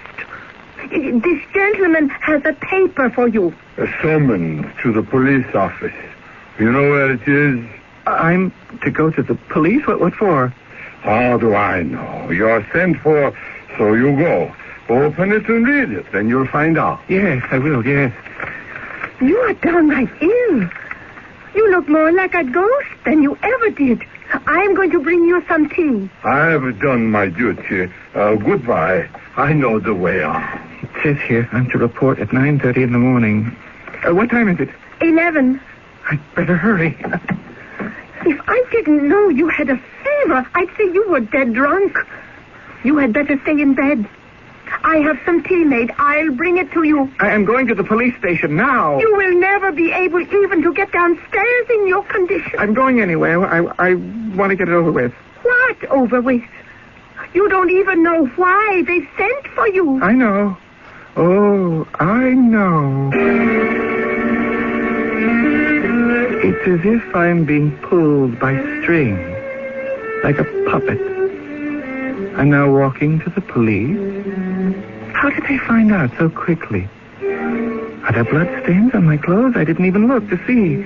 This gentleman has a paper for you. A summons to the police office. You know where it is? I'm to go to the police? What for? How do I know? You're sent for, so you go. Open it and read it, then you'll find out. Yes, I will, yes. You are downright ill. You look more like a ghost than you ever did. I'm going to bring you some tea. I have done my duty. Goodbye. I know the way out. It says here I'm to report at 9:30 in the morning. What time is it? 11. I'd better hurry. If I didn't know you had a fever, I'd say you were dead drunk. You had better stay in bed. I have some tea made. I'll bring it to you. I am going to the police station now. You will never be able even to get downstairs in your condition. I'm going anyway. I want to get it over with. What over with? You don't even know why they sent for you. I know. Oh, I know. It's as if I'm being pulled by string, like a puppet. I'm now walking to the police. How did they find out so quickly? Are there bloodstains on my clothes? I didn't even look to see.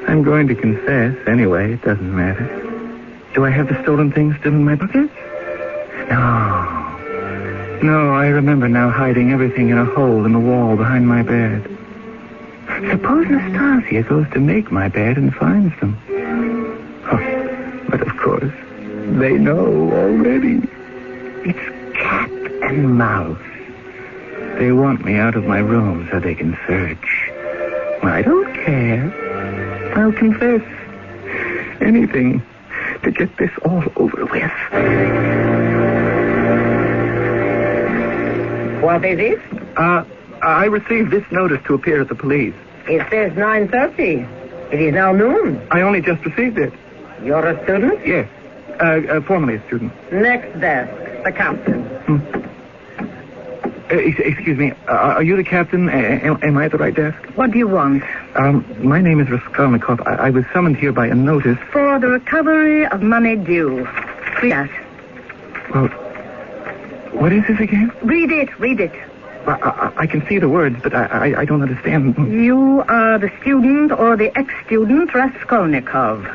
I'm going to confess anyway. It doesn't matter. Do I have the stolen things still in my bucket? No, I remember now hiding everything in a hole in the wall behind my bed. Suppose Nastasia goes to make my bed and finds them. Oh, but of course, they know already. It's cat and mouse. They want me out of my room so they can search. I don't care. I'll confess anything to get this all over with. What is it? I received this notice to appear at the police. It says 9:30. It is now noon. I only just received it. You're a student? Yes. Formerly a student. Next desk, the captain. Excuse me. Are you the captain? Am I at the right desk? What do you want? My name is Raskolnikov. I was summoned here by a notice. For the recovery of money due. Read that. Well, what is this again? Read it. I can see the words, but I don't understand. You are the student or the ex-student Raskolnikov.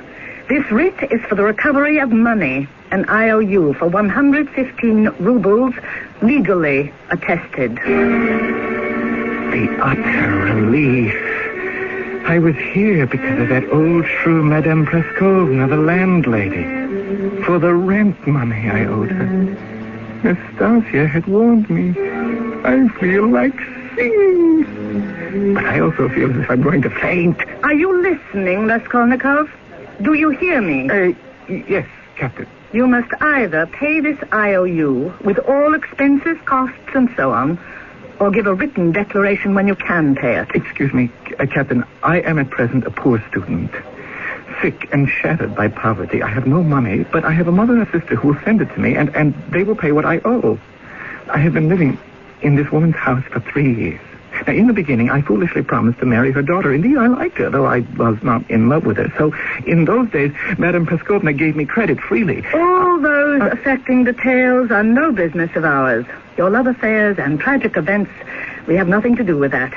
This writ is for the recovery of money, an IOU for 115 rubles, legally attested. The utter relief. I was here because of that old shrew Madame Praskovna, the landlady, for the rent money I owed her. Nastasia had warned me. I feel like singing. But I also feel as if I'm going to faint. Are you listening, Raskolnikov? Do you hear me? Yes, Captain. You must either pay this IOU with all expenses, costs, and so on, or give a written declaration when you can pay it. Excuse me, Captain. I am at present a poor student. Sick and shattered by poverty. I have no money, but I have a mother and a sister who will send it to me, and they will pay what I owe. I have been living in this woman's house for 3 years. Now, in the beginning, I foolishly promised to marry her daughter. Indeed, I liked her, though I was not in love with her. So, in those days, Madame Praskovna gave me credit freely. All those affecting details are no business of ours. Your love affairs and tragic events, we have nothing to do with that.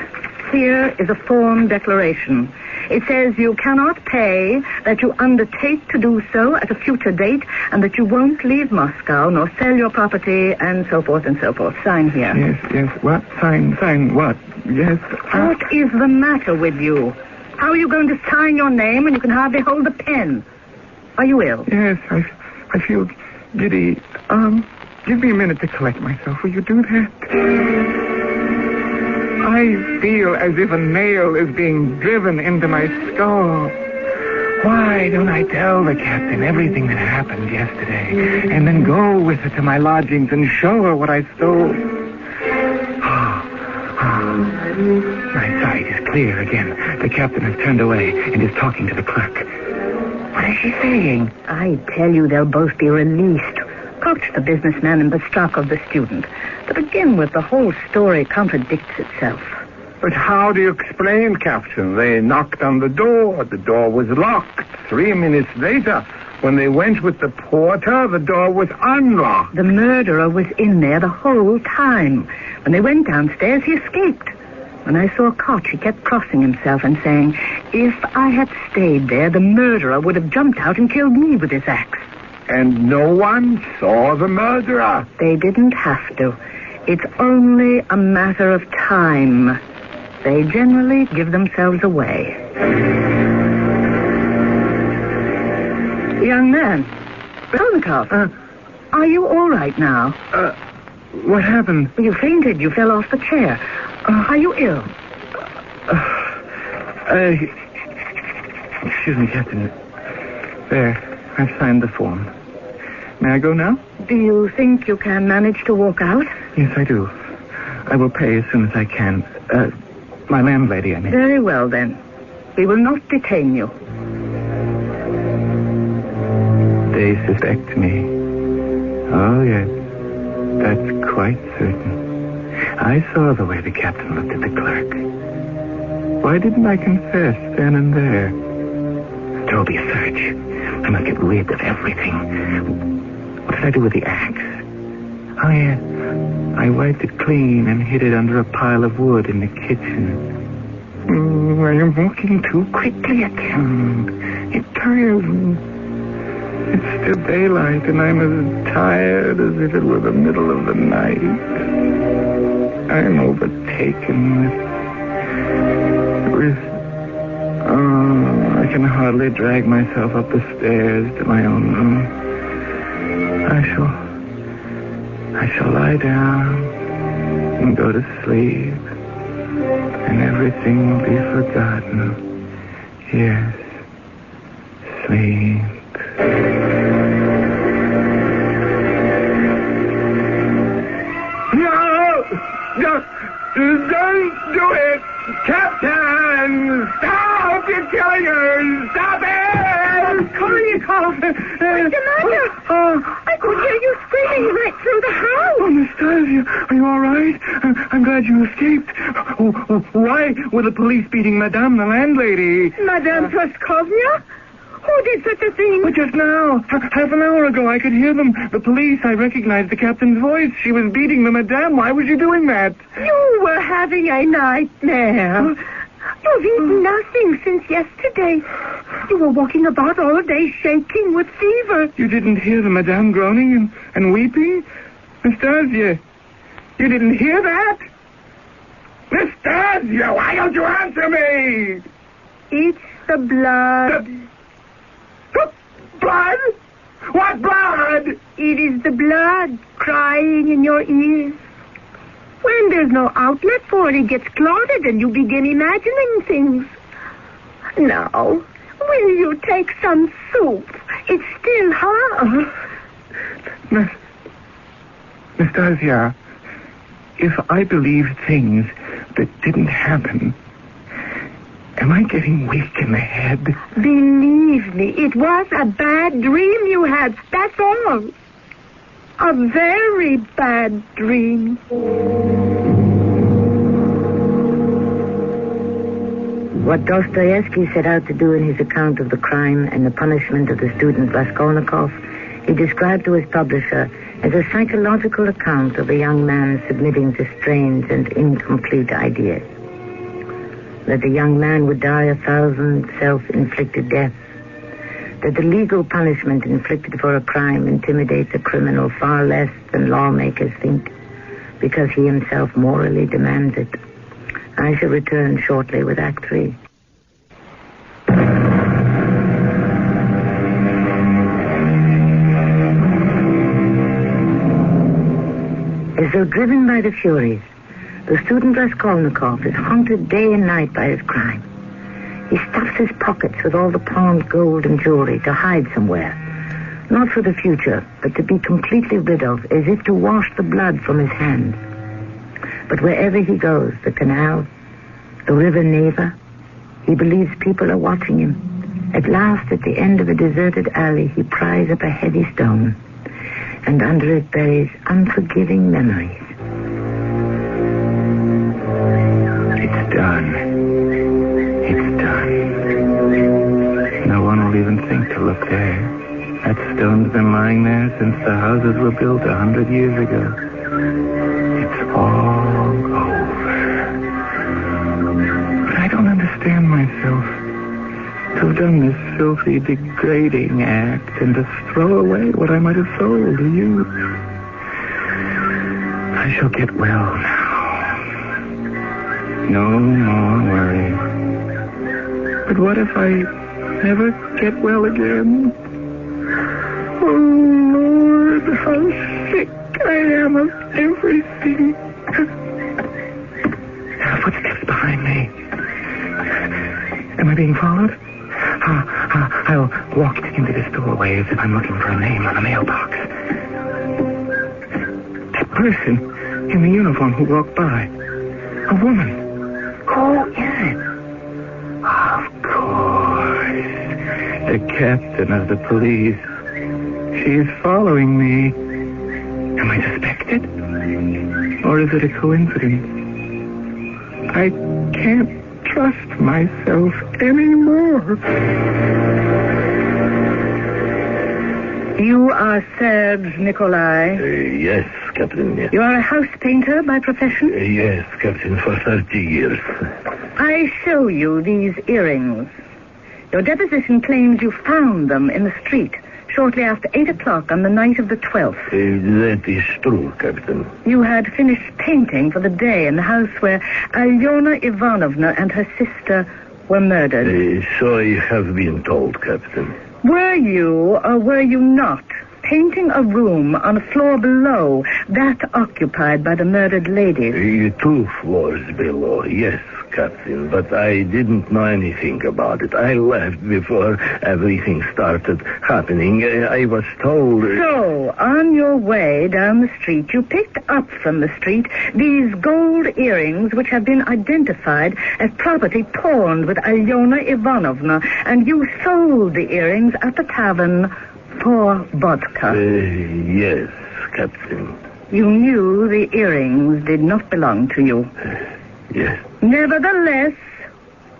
Here is a form declaration. It says you cannot pay, that you undertake to do so at a future date, and that you won't leave Moscow nor sell your property, and so forth and so forth. Sign here. Yes. What? Sign what? Yes. What is the matter with you? How are you going to sign your name when you can hardly hold a pen? Are you ill? Yes, I feel giddy. Give me a minute to collect myself. Will you do that? I feel as if a nail is being driven into my skull. Why don't I tell the captain everything that happened yesterday, and then go with her to my lodgings and show her what I stole? My sight is clear again. The captain has turned away and is talking to the clerk. What is she saying? I tell you, they'll both be released. Coach the businessman and Bestrokov the student. To begin with, the whole story contradicts itself. But how do you explain, Captain? They knocked on the door. The door was locked. 3 minutes later, when they went with the porter, the door was unlocked. The murderer was in there the whole time. When they went downstairs, he escaped. When I saw Koch, he kept crossing himself and saying, if I had stayed there, the murderer would have jumped out and killed me with his axe. And no one saw the murderer? They didn't have to. It's only a matter of time. They generally give themselves away. Young man, Raskolnikov, are you all right now? What happened? You fainted. You fell off the chair. Are you ill? Excuse me, Captain. There, I've signed the form. May I go now? Do you think you can manage to walk out? Yes, I do. I will pay as soon as I can. My landlady, I mean. Very well, then. We will not detain you. They suspect me. Oh, yes. That's quite certain. I saw the way the captain looked at the clerk. Why didn't I confess then and there? There will be a search. I must get rid of everything. What did I do with the axe? Oh, yeah. I wiped it clean and hid it under a pile of wood in the kitchen. I am walking too quickly again. It tires me. It's still daylight, and I'm as tired as if it were the middle of the night. I am overtaken with... I can hardly drag myself up the stairs to my own room. I shall lie down and go to sleep, and everything will be forgotten. Yes, sleep. No! Don't do it! Captain! Stop! You're killing her! Stop it! Kornikov! What's the matter? I could hear you screaming right through the house. Oh, Nastasia, are you all right? I'm glad you escaped. Why were the police beating Madame, the landlady? Madame Praskovna? Who did such a thing? But just now, half an hour ago, I could hear them. The police, I recognized the captain's voice. She was beating the Madame. Why was you doing that? You were having a nightmare. You've eaten nothing since yesterday. You were walking about all day shaking with fever. You didn't hear the Madame groaning and weeping? Nastasia, you didn't hear that? Nastasia, why don't you answer me? It's the blood. The blood? What blood? It is the blood crying in your ears. When there's no outlet for it, it gets clotted and you begin imagining things. Now, will you take some soup? It's still hot. Nastasia, if I believe things that didn't happen, am I getting weak in the head? Believe me, it was a bad dream you had. That's all. A very bad dream. What Dostoevsky set out to do in his account of the crime and the punishment of the student Raskolnikov, he described to his publisher as a psychological account of a young man submitting to strange and incomplete ideas. That the young man would die 1,000 self-inflicted deaths. That the legal punishment inflicted for a crime intimidates a criminal far less than lawmakers think, because he himself morally demands it. I shall return shortly with Act 3. As though driven by the Furies, the student Raskolnikov is haunted day and night by his crime. He stuffs his pockets with all the pawned gold and jewelry to hide somewhere. Not for the future, but to be completely rid of, as if to wash the blood from his hands. But wherever he goes, the canal, the river Neva, he believes people are watching him. At last, at the end of a deserted alley, he pries up a heavy stone, and under it buries unforgiving memories. It's done. It's done. No one will even think to look there. That stone's been lying there since the houses were built 100 years ago. It's all over. But I don't understand myself. To have done this filthy, degrading act and to throw away what I might have sold to you. I shall get well now. No more worry. But what if I never get well again? Oh, Lord, how sick I am of everything. Footsteps behind me. Am I being followed? I'll walk into this doorway as if I'm looking for a name on a mailbox. That person in the uniform who walked by. A woman. Who is it? Of course. The captain of the police. She's following me. Am I suspected? Or is it a coincidence? I can't trust myself anymore. You are Serge Nikolai? Yes, Captain. Yes. You are a house painter by profession? Yes, Captain, for 30 years. I show you these earrings. Your deposition claims you found them in the street shortly after 8 o'clock on the night of the 12th. That is true, Captain. You had finished painting for the day in the house where Alyona Ivanovna and her sister were murdered. So I have been told, Captain. Were you, or were you not, painting a room on a floor below that occupied by the murdered ladies? 2 floors below, yes, Captain, but I didn't know anything about it. I left before everything started happening. I was told... So, on your way down the street, you picked up from the street these gold earrings which have been identified as property pawned with Alyona Ivanovna, and you sold the earrings at the tavern for vodka. Yes, Captain. You knew the earrings did not belong to you. Yes. Nevertheless,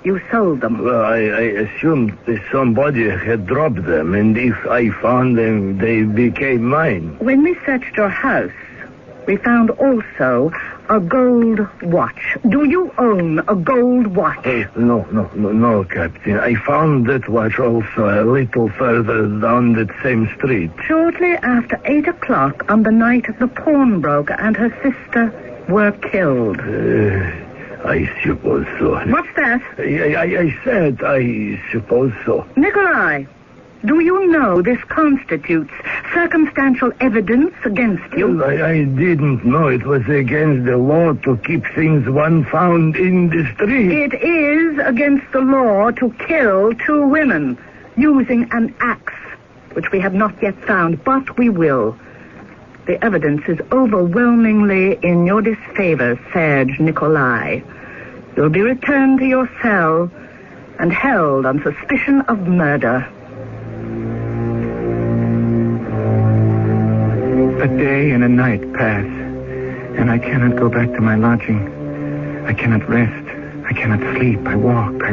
you sold them. Well, I assumed that somebody had dropped them, and if I found them, they became mine. When we searched your house, we found also a gold watch. Do you own a gold watch? No, Captain. I found that watch also a little further down that same street. Shortly after 8 o'clock on the night the pawnbroker and her sister were killed. I suppose so. What's that? I said I suppose so. Nikolai, do you know this constitutes circumstantial evidence against you? Well, I didn't know it was against the law to keep things one found in the street. It is against the law to kill 2 women using an axe, which we have not yet found, but we will. The evidence is overwhelmingly in your disfavor, Serge Nikolai. You'll be returned to your cell and held on suspicion of murder. A day and a night pass, and I cannot go back to my lodging. I cannot rest. I cannot sleep. I walk. I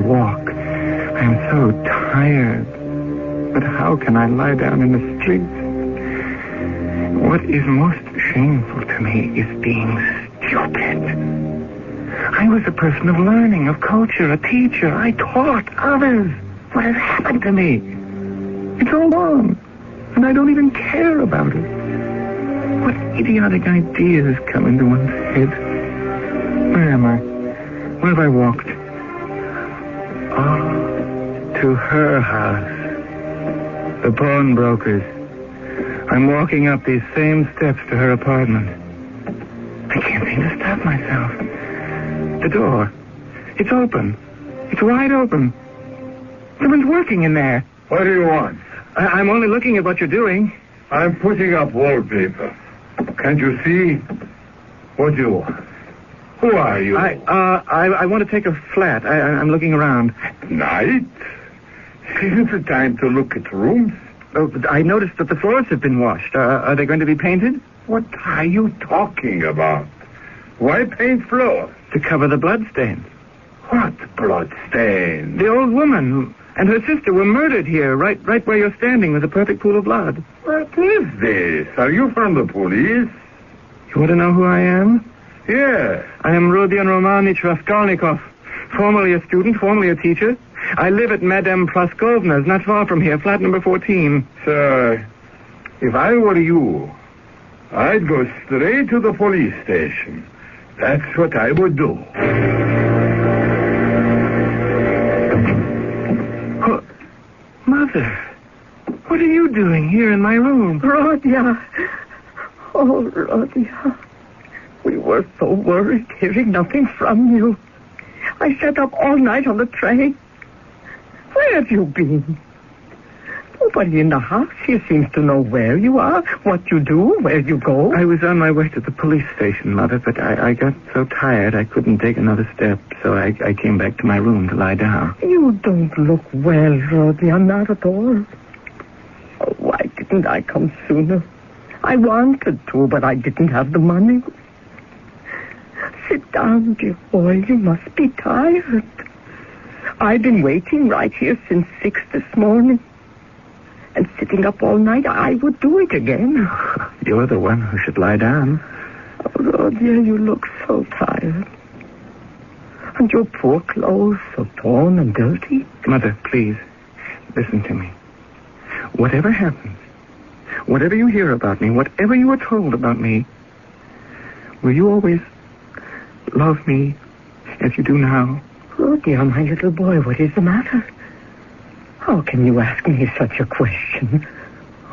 am so tired. But how can I lie down in the street? What is most shameful to me is being stupid. I was a person of learning, of culture, a teacher. I taught others. What has happened to me? It's all gone, and I don't even care about it. What idiotic ideas come into one's head? Where am I? Where have I walked? Oh, to her house. The pawnbroker's. I'm walking up these same steps to her apartment. I can't seem to stop myself. The door. It's open. It's wide open. Someone's working in there. What do you want? I'm only looking at what you're doing. I'm putting up wallpaper. Can't you see? What do you want? Who are you? I want to take a flat. I'm looking around. Night? Isn't it time to look at rooms? Oh, I noticed that the floors have been washed. Are they going to be painted? What are you talking about? Why paint floors? To cover the bloodstains. What bloodstains? The old woman and her sister were murdered here, right where you're standing, with a perfect pool of blood. What is this? Are you from the police? You want to know who I am? Yes. I am Rodion Romanich Raskolnikov, formerly a student, formerly a teacher. I live at Madame Praskovna's, not far from here, flat number 14. Sir, if I were you, I'd go straight to the police station. That's what I would do. Oh, Mother, what are you doing here in my room? Rodia. Oh, Rodia. We were so worried, hearing nothing from you. I sat up all night on the train. Where have you been? Nobody in the house here seems to know where you are, what you do, where you go. I was on my way to the police station, Mother, but I got so tired I couldn't take another step, so I came back to my room to lie down. You don't look well, Rodia, not at all. Oh, why didn't I come sooner? I wanted to, but I didn't have the money. Sit down, dear boy. You must be tired. I've been waiting right here since 6 this morning. And sitting up all night, I would do it again. You're the one who should lie down. Oh, dear, you look so tired. And your poor clothes so torn and dirty. Mother, please, listen to me. Whatever happens, whatever you hear about me, whatever you are told about me, will you always love me as you do now? Oh, dear, my little boy, what is the matter? How can you ask me such a question?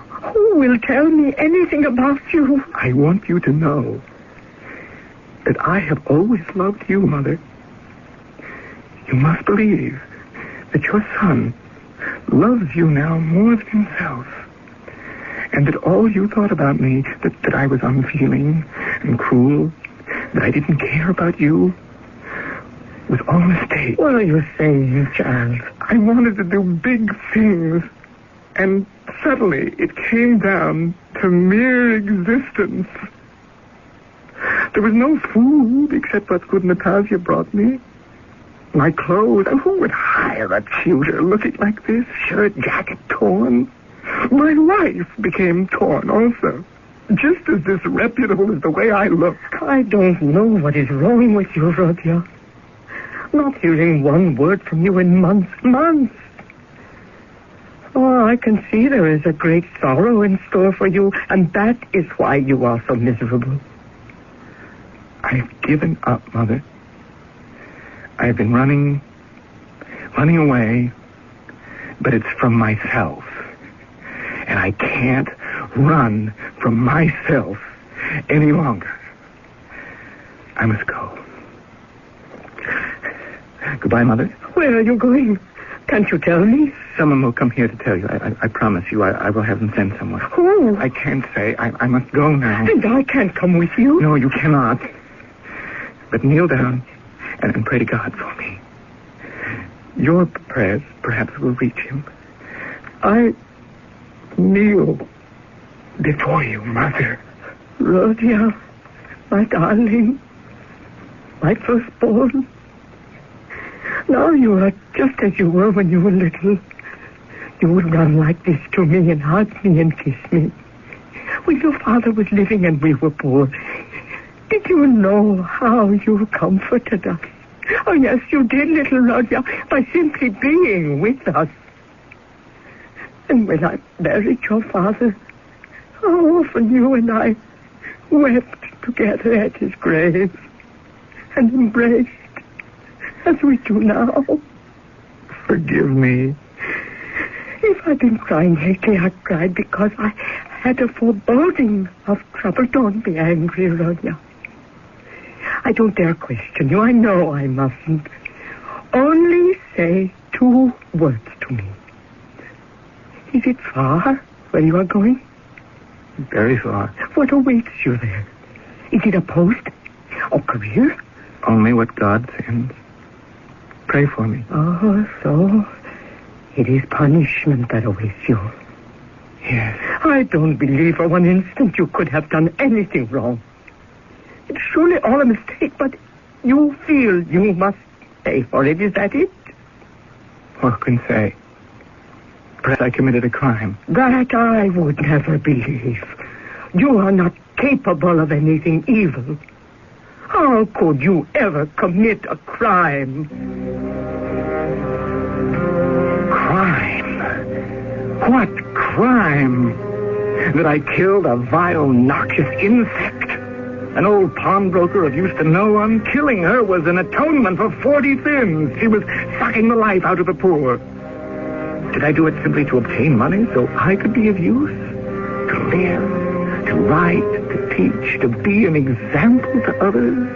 Who will tell me anything about you? I want you to know that I have always loved you, Mother. You must believe that your son loves you now more than himself, and that all you thought about me, that I was unfeeling and cruel, that I didn't care about you, was all a mistake. What are you saying, child? I wanted to do big things, and suddenly it came down to mere existence. There was no food except what good Natasha brought me. My clothes, and who would hire a tutor looking like this? Shirt, jacket torn. My life became torn also, just as disreputable as the way I look. I don't know what is wrong with you, Rodia. Not hearing one word from you in months. Oh, I can see there is a great sorrow in store for you, and that is why you are so miserable. I've given up, Mother. I've been running away, but it's from myself. And I can't run from myself any longer. I must go. Goodbye, Mother. Where are you going? Can't you tell me? Someone will come here to tell you. I promise you. I will have them send someone. Who? I can't say. I must go now. And I can't come with you? No, you cannot. But kneel down and pray to God for me. Your prayers perhaps will reach him. I kneel before you, Mother. Rhodia, my darling, my firstborn. Now you are just as you were when you were little. You would run like this to me and hug me and kiss me. When your father was living and we were poor, did you know how you comforted us? Oh, yes, you did, little Rhodia, by simply being with us. And when I buried your father, how often you and I wept together at his grave and embraced as we do now. Forgive me. If I've been crying lately, I cried because I had a foreboding of trouble. Don't be angry, Rhodia. I don't dare question you. I know I mustn't. Only say 2 words to me. Is it far where you are going? Very far. What awaits you there? Is it a post or career? Only what God sends. Pray for me. Oh, so it is punishment that awaits you. Yes. I don't believe for one instant you could have done anything wrong. It's surely all a mistake, but you feel you must pay for it. Is that it? Who can say? Perhaps I committed a crime. That I would never believe. You are not capable of anything evil. How could you ever commit a crime? Crime? What crime? That I killed a vile, noxious insect? An old pawnbroker of used to know one? Killing her was an atonement for 40 sins. She was sucking the life out of the poor. Did I do it simply to obtain money so I could be of use? To live, to write, to teach, to be an example to others?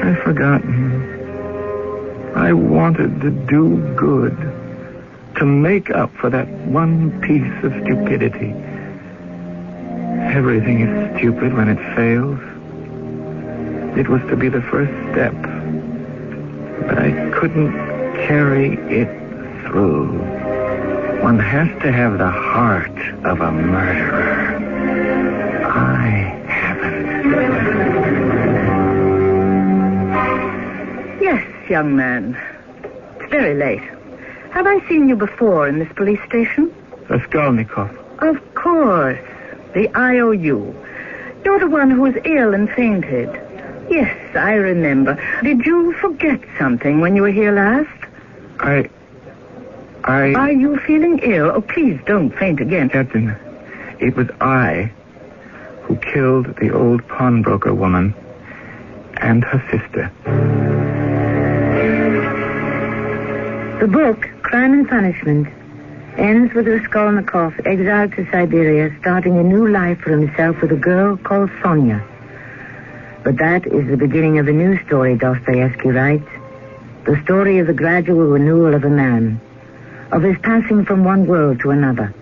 I've forgotten. I wanted to do good, to make up for that one piece of stupidity. Everything is stupid when it fails. It was to be the first step, but I couldn't carry it through. One has to have the heart of a murderer. I haven't. Yes, young man. It's very late. Have I seen you before in this police station? Raskolnikov. Of course. The IOU. You're the one who was ill and fainted. Yes, I remember. Did you forget something when you were here last? Are you feeling ill? Oh, please don't faint again. Captain, it was I who killed the old pawnbroker woman and her sister. The book, Crime and Punishment, ends with Raskolnikov exiled to Siberia, starting a new life for himself with a girl called Sonia. But that is the beginning of a new story, Dostoevsky writes. The story of the gradual renewal of a man, of his passing from one world to another,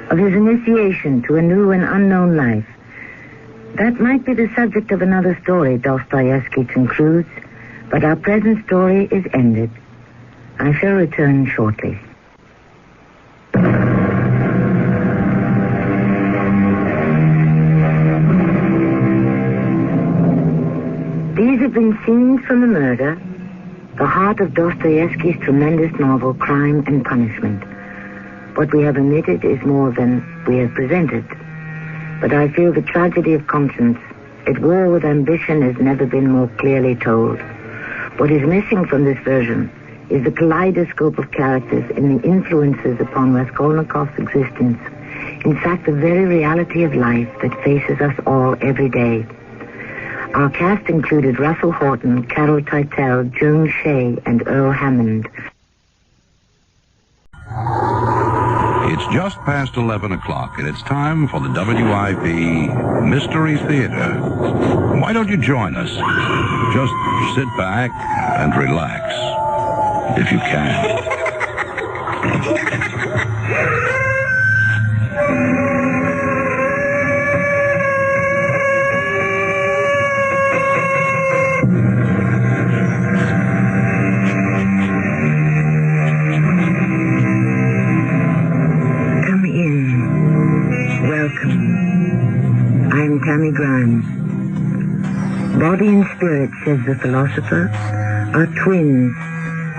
of his initiation to a new and unknown life. That might be the subject of another story, Dostoevsky concludes, but our present story is ended. I shall return shortly. These have been scenes from the murder, the heart of Dostoevsky's tremendous novel, Crime and Punishment. What we have omitted is more than we have presented. But I feel the tragedy of conscience at war with ambition has never been more clearly told. What is missing from this version is the kaleidoscope of characters and the influences upon Raskolnikov's existence. In fact, the very reality of life that faces us all every day. Our cast included Russell Horton, Carol Teitel, Joan Shea, and Earl Hammond. It's just past 11 o'clock, and it's time for the WIP Mystery Theater. Why don't you join us? Just sit back and relax, if you can. Body and spirit, says the philosopher, are twins,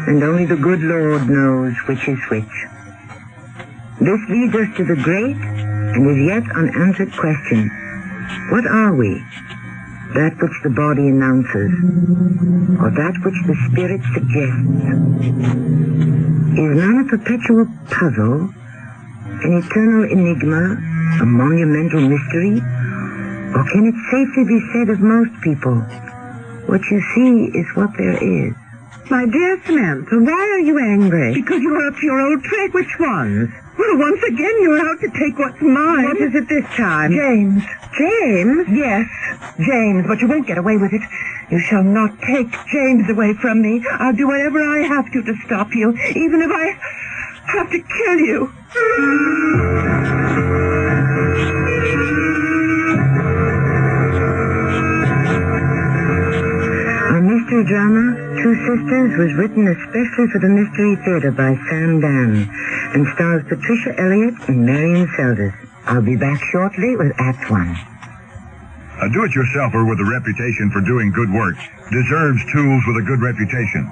and only the good Lord knows which is which. This leads us to the great and as yet unanswered question. What are we? That which the body announces, or that which the spirit suggests? Is man a perpetual puzzle, an eternal enigma, a monumental mystery? Or can it safely be said of most people, what you see is what there is? My dear Samantha, why are you angry? Because you're up to your old trick. Which ones? Well, once again, you're out to take what's mine. What is it this time? James. James? Yes, James, but you won't get away with it. You shall not take James away from me. I'll do whatever I have to stop you, even if I have to kill you. Our mystery drama, Two Sisters, was written especially for the Mystery Theater by Sam Dan and stars Patricia Elliott and Marion Seldes. I'll be back shortly with Act One. A do-it-yourselfer with a reputation for doing good work deserves tools with a good reputation.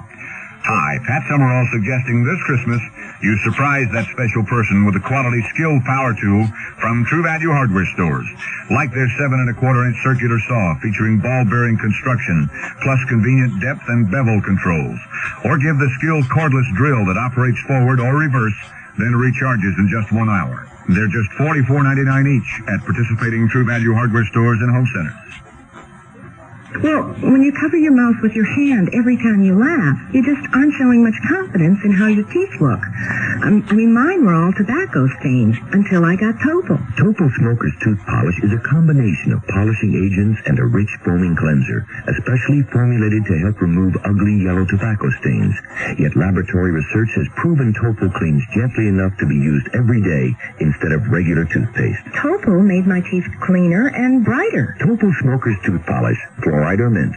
Hi, Pat Summerall suggesting this Christmas you surprise that special person with a quality skilled power tool from True Value Hardware Stores. Like their 7 1/4-inch circular saw featuring ball-bearing construction plus convenient depth and bevel controls. Or give the skilled cordless drill that operates forward or reverse, then recharges in just 1 hour. They're just $44.99 each at participating True Value Hardware Stores and home centers. Well, when you cover your mouth with your hand every time you laugh, you just aren't showing much confidence in how your teeth look. I mean, mine were all tobacco stained until I got Topol. Topol Smoker's Tooth Polish is a combination of polishing agents and a rich foaming cleanser, especially formulated to help remove ugly yellow tobacco stains. Yet laboratory research has proven Topol cleans gently enough to be used every day instead of regular toothpaste. Topol made my teeth cleaner and brighter. Topol Smoker's Tooth Polish, fluoride or mint.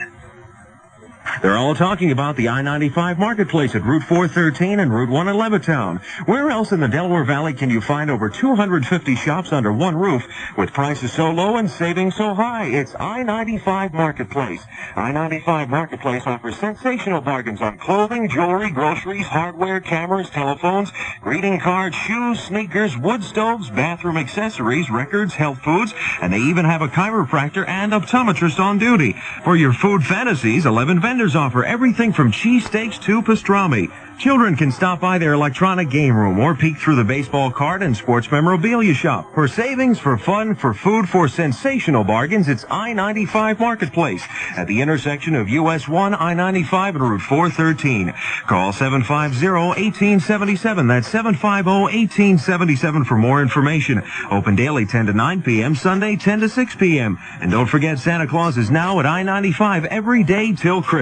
They're all talking about the I-95 marketplace at Route 413 and Route 1 in Levittown. Where else in the Delaware Valley can you find over 250 shops under one roof with prices so low and savings so high? It's I-95 Marketplace. I-95 Marketplace offers sensational bargains on clothing, jewelry, groceries, hardware, cameras, telephones, greeting cards, shoes, sneakers, wood stoves, bathroom accessories, records, health foods, and they even have a chiropractor and optometrist on duty. For your food fantasies, 11 vendors offer everything from cheesesteaks to pastrami. Children can stop by their electronic game room or peek through the baseball card and sports memorabilia shop. For savings, for fun, for food, for sensational bargains, it's I-95 Marketplace at the intersection of US 1, I-95, and Route 413. Call 750-1877. That's 750-1877 for more information. Open daily 10 to 9 p.m., Sunday 10 to 6 p.m. And don't forget, Santa Claus is now at I-95 every day till Christmas.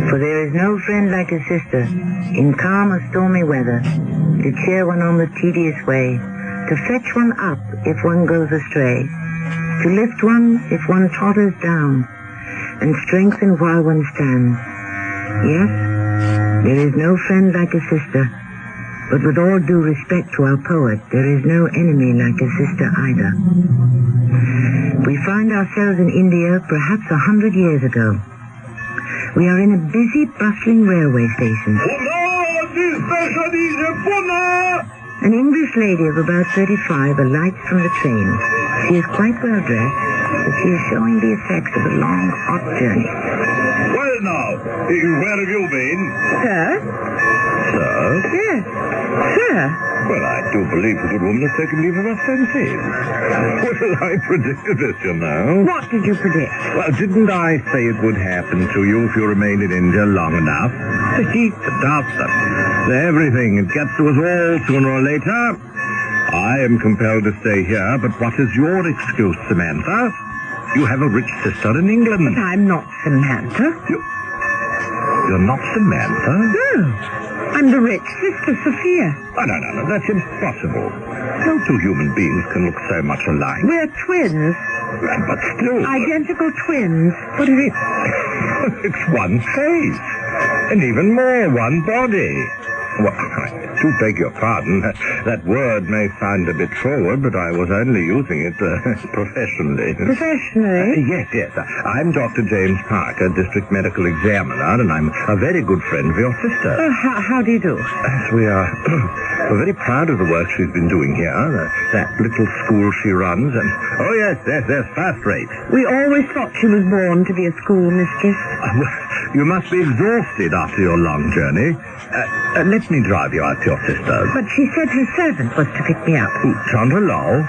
For there is no friend like a sister, in calm or stormy weather, to cheer one on the tedious way, to fetch one up if one goes astray, to lift one if one totters down, and strengthen while one stands. Yes, there is no friend like a sister, but with all due respect to our poet, there is no enemy like a sister either. We find ourselves in India perhaps 100 years ago. We are in a busy, bustling railway station. An English lady of about 35 alights from the train. She is quite well dressed, but she is showing the effects of a long, hot journey. Well, now, where have you been? Sir? Sir? Yes. Sir? Well, I do believe the good woman has taken leave of her senses. Well, I predicted this, you know. What did you predict? Well, didn't I say it would happen to you if you remained in India long enough? The heat, the dust, everything. It gets to us all sooner or later. I am compelled to stay here, but what is your excuse, Samantha? You have a rich sister in England. But I'm not Samantha. You're not Samantha? No. I'm the rich sister, Sophia. Oh, no. That's impossible. No two human beings can look so much alike. We're twins. But still... Identical twins. What is it? It's one face. And even more, one body. Well, I do beg your pardon. That word may sound a bit forward, but I was only using it professionally. Professionally? Yes. I'm Dr. James Parker, District Medical Examiner, and I'm a very good friend of your sister. How do you do? We are we're very proud of the work she's been doing here, that little school she runs, and... Oh, yes, first rate. We always thought she was born to be a school mistress. You must be exhausted after your long journey. Let me drive you out to your sister's. But she said her servant was to pick me up. Chandler?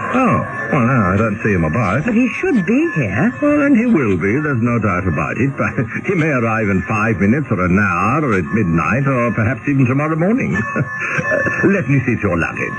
Oh, well, no, I don't see him about. But he should be here. Well, and he will be, there's no doubt about it. But he may arrive in 5 minutes or an hour or at midnight or perhaps even tomorrow morning. Let me see to your luggage.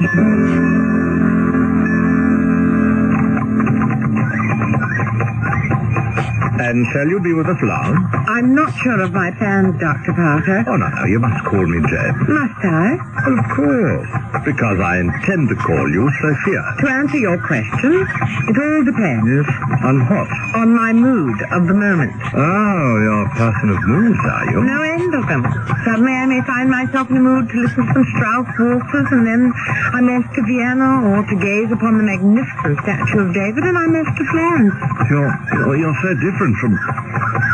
And shall you be with us long? I'm not sure of my plans, Dr. Parker. Oh, no, you must call me James. Must I? Well, of course. Because I intend to call you Sophia. To answer your question, it all depends. On what? On my mood of the moment. Oh, you're a person of moods, are you? No end of them. Suddenly I may find myself in the mood to listen to some Strauss waltzes, and then I'm off to Vienna, or to gaze upon the magnificent statue of David, and I'm off to Florence. You're so different from...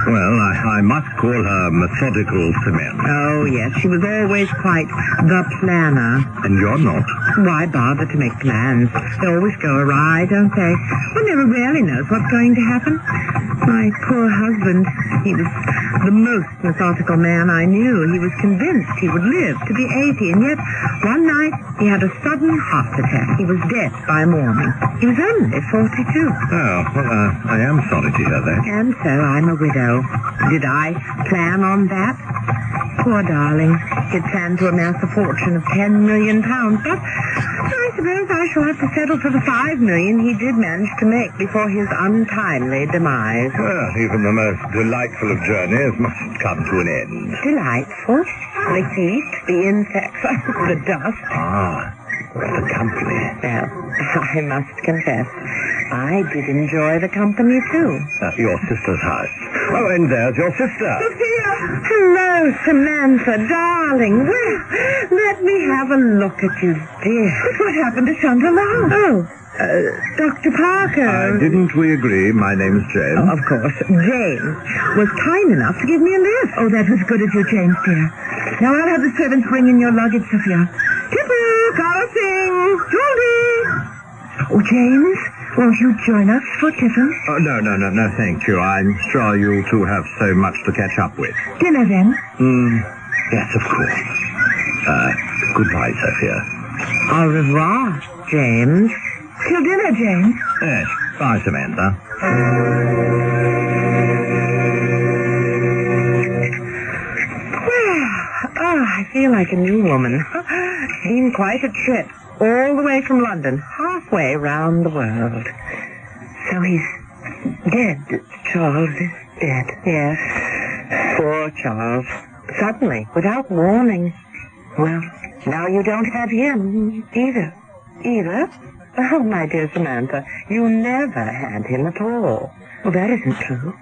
Well, I must call her methodical Samantha. Oh, yes, she was always quite the planner. And you're not? Why bother to make plans? They always go awry, don't they? One never really knows what's going to happen. My poor husband, he was the most methodical man I knew. He was convinced he would live to be 80, and yet one night he had a sudden heart attack. He was dead by morning. He was only 42. Oh, well, I am sorry to hear that. And so I'm a widow. Did I plan on that? Poor darling. He'd planned to amass a fortune of £10 million, but I suppose I shall have to settle for the $5 million he did manage to make before his untimely demise. Well, even the most delightful of journeys must come to an end. Delightful? The heat, the insects, the dust. The company. Well, I must confess, I did enjoy the company, too. Your sister's house. Oh, and there's your sister. Sophia! Hello, Samantha, darling. Well, let me have a look at you, dear. What happened to Chandler? Oh, Dr. Parker. Didn't we agree my name's James? Oh, of course. James was kind enough to give me a lift. Oh, that was good of you, James, dear. Now I'll have the servants bring in your luggage, Sophia. Tipper, Cara Singh, Julie. Oh, James, won't you join us for tiffin? Oh, no, thank you. I'm sure you two have so much to catch up with. Dinner, then? Yes, of course. Goodbye, Sophia. Au revoir, James. Till dinner, James. Yes. Bye, Samantha. Well, I feel like a new woman. Been quite a trip. All the way from London. Halfway round the world. So he's dead. Charles is dead. Yes. Poor Charles. Suddenly, without warning. Well, now you don't have him either. Either? Oh, my dear Samantha, you never had him at all. Well, that isn't true.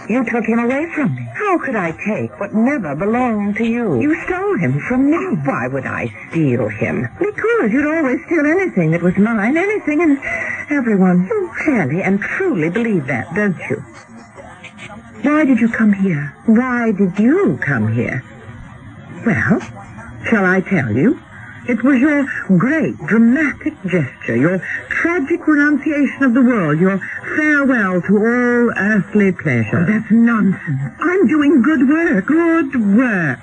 You took him away from me. How could I take what never belonged to you? You stole him from me. Why would I steal him? Because you'd always steal anything that was mine, anything and everyone. You really and truly believe that, don't you? Why did you come here? Why did you come here? Well, shall I tell you? It was your great, dramatic gesture, your tragic renunciation of the world, your farewell to all earthly pleasure. Oh, that's nonsense. I'm doing good work. Good work.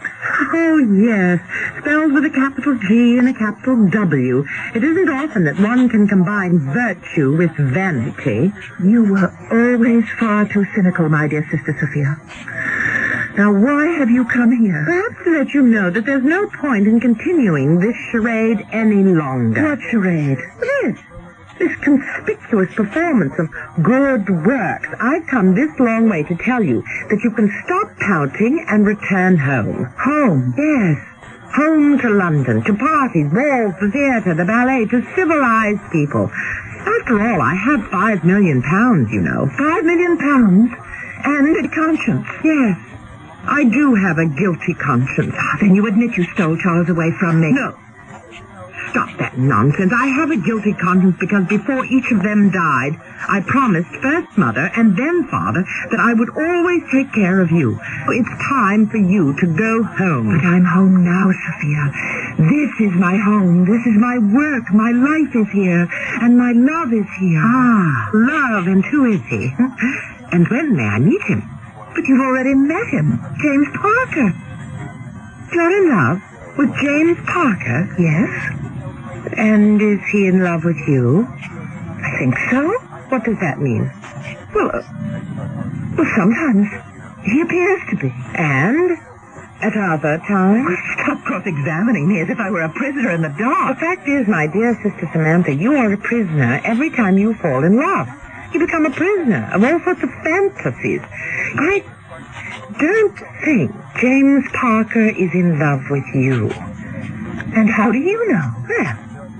Oh, yes. Spelled with a capital G and a capital W. It isn't often that one can combine virtue with vanity. You were always far too cynical, my dear Sister Sophia. Now, why have you come here? Perhaps to let you know that there's no point in continuing this charade any longer. What charade? This conspicuous performance of good works. I've come this long way to tell you that you can stop pouting and return home. Home? Yes. Home to London, to parties, balls, the theatre, the ballet, to civilized people. After all, I have £5 million, you know. £5 million? And a conscience. Yes. I do have a guilty conscience. Then you admit you stole Charles away from me? No. Stop that nonsense. I have a guilty conscience because before each of them died, I promised first Mother and then Father that I would always take care of you. It's time for you to go home. But I'm home now, Sophia. This is my home. This is my work. My life is here. And my love is here. Ah, love. And who is he? And when may I meet him? But you've already met him. James Parker. You're in love with James Parker? Yes. And is he in love with you? I think so. What does that mean? Well, sometimes he appears to be. And at other times? Stop cross-examining me as if I were a prisoner in the dark. The fact is, my dear Sister Samantha, you are a prisoner every time you fall in love. You become a prisoner of all sorts of fantasies. I don't think James Parker is in love with you. And how do you know? Well,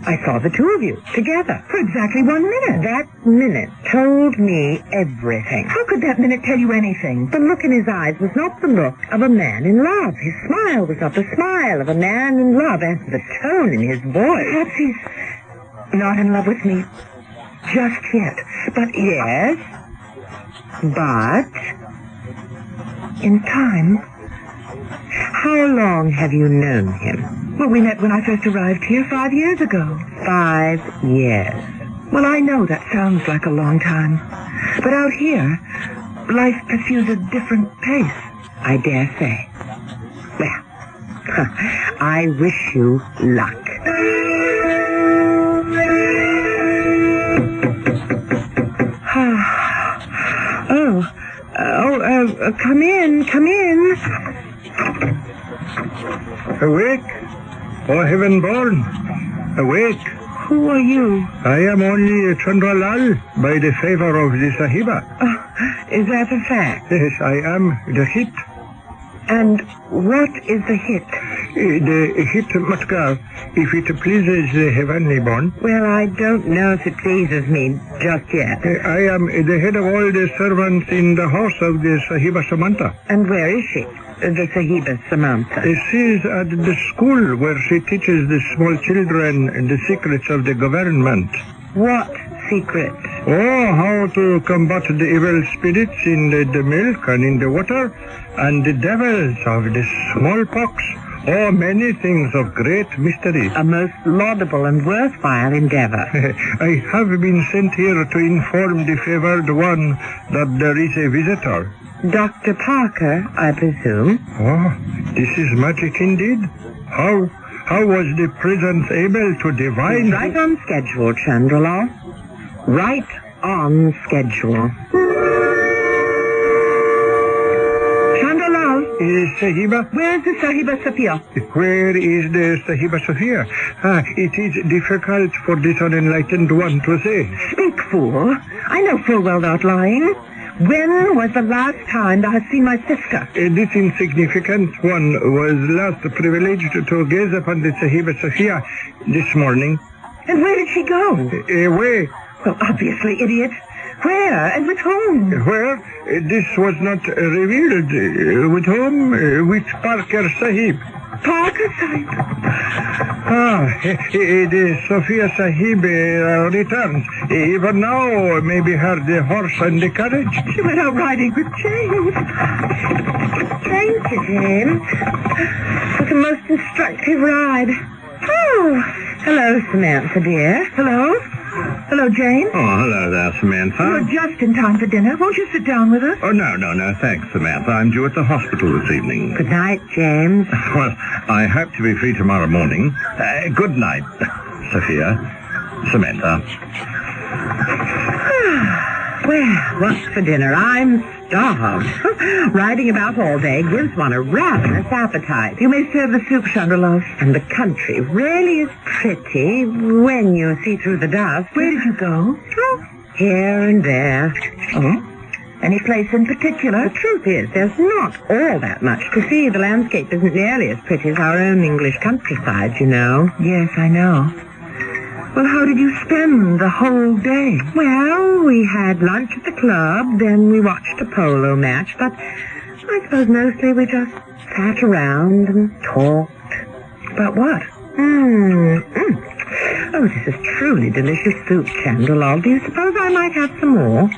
I saw the two of you together for exactly 1 minute. That minute told me everything. How could that minute tell you anything? The look in his eyes was not the look of a man in love. His smile was not the smile of a man in love, and the tone in his voice. Perhaps he's not in love with me just yet. But yes, but in time. How long have you known him? Well, we met when I first arrived here 5 years ago. 5 years. Well, I know that sounds like a long time. But out here, life pursues a different pace. I dare say. Well, I wish you luck. Come in, come in. Awake? Oh, heaven born. Awake. Who are you? I am only Chandralal by the favor of the Sahiba. Is that a fact? Yes, I am the hit. And what is the hit? The hit Matkar, if it pleases the heavenly born. Well, I don't know if it pleases me just yet. I am the head of all the servants in the house of the Sahiba Samantha. And where is she? The Sahiba Samantha. She is at the school where she teaches the small children the secrets of the government. What secrets? Oh, how to combat the evil spirits in the milk and in the water, and the devils of the smallpox. Oh, many things of great mystery. A most laudable and worthwhile endeavor. I have been sent here to inform the favored one that there is a visitor. Dr. Parker, I presume. Oh, this is magic indeed. How was the presence able to divine... Right on schedule, Chandralal. Right on schedule. Chandralal. Sahiba? Where is the Sahiba Sophia? Where is the Sahiba Sophia? It is difficult for this unenlightened one to say. Speak, fool. I know full well not lying. When was the last time thou hast seen my sister? This insignificant one was last privileged to gaze upon the Sahiba Sophia this morning. And where did she go? Away. Well, obviously, idiot. Where and with whom? Where? This was not revealed. With whom? With Parker Sahib. Parker Sahib? The Sophia Sahib returns. Even now, maybe her the horse and the carriage. She went out riding with James. Thank you, James. It was a most instructive ride. Oh, hello, Samantha, dear. Hello? Hello, James. Oh, hello there, Samantha. You're just in time for dinner. Won't you sit down with us? Oh, no, thanks, Samantha. I'm due at the hospital this evening. Good night, James. Well, I hope to be free tomorrow morning. Good night, Sophia. Samantha. Well, what's for dinner? I'm starved. Riding about all day gives one a ravenous appetite. You may serve the soup, Chandelove. And the country really is pretty when you see through the dust. Where did you go? Oh, here and there. Oh? Any place in particular? The truth is, there's not all that much to see. The landscape isn't nearly as pretty as our own English countryside, you know. Yes, I know. Well, how did you spend the whole day? Well, we had lunch at the club, then we watched a polo match, but I suppose mostly we just sat around and talked. About what? Oh, this is truly delicious soup, Chandelove. Do you suppose I might have some more?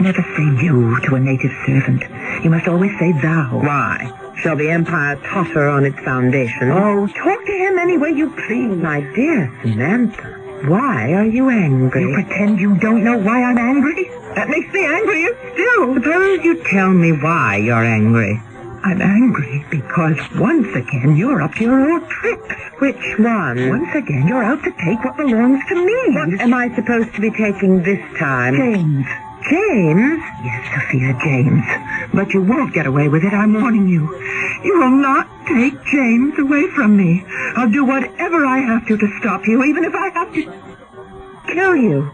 Never say you to a native servant. You must always say thou. Why? Shall the empire totter on its foundation? Oh, talk to him any way you please. My dear Samantha, why are you angry? You pretend you don't know why I'm angry? That makes me angrier still. Suppose you tell me why you're angry. I'm angry because once again you're up to your old tricks. Which one? Once again you're out to take what belongs to me. What am I supposed to be taking this time? James. James? Yes, Sophia, James. But you won't get away with it, I'm warning you. You will not take James away from me. I'll do whatever I have to stop you, even if I have to kill you.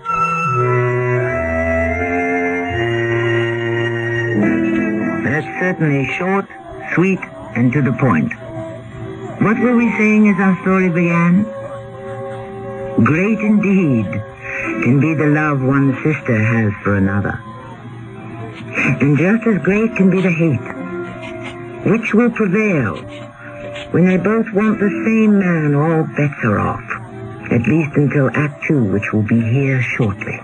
That's certainly short, sweet, and to the point. What were we saying as our story began? Great indeed can be the love one sister has for another. And just as great can be the hate. Which will prevail? When they both want the same man, all bets are off. At least until Act 2, which will be here shortly.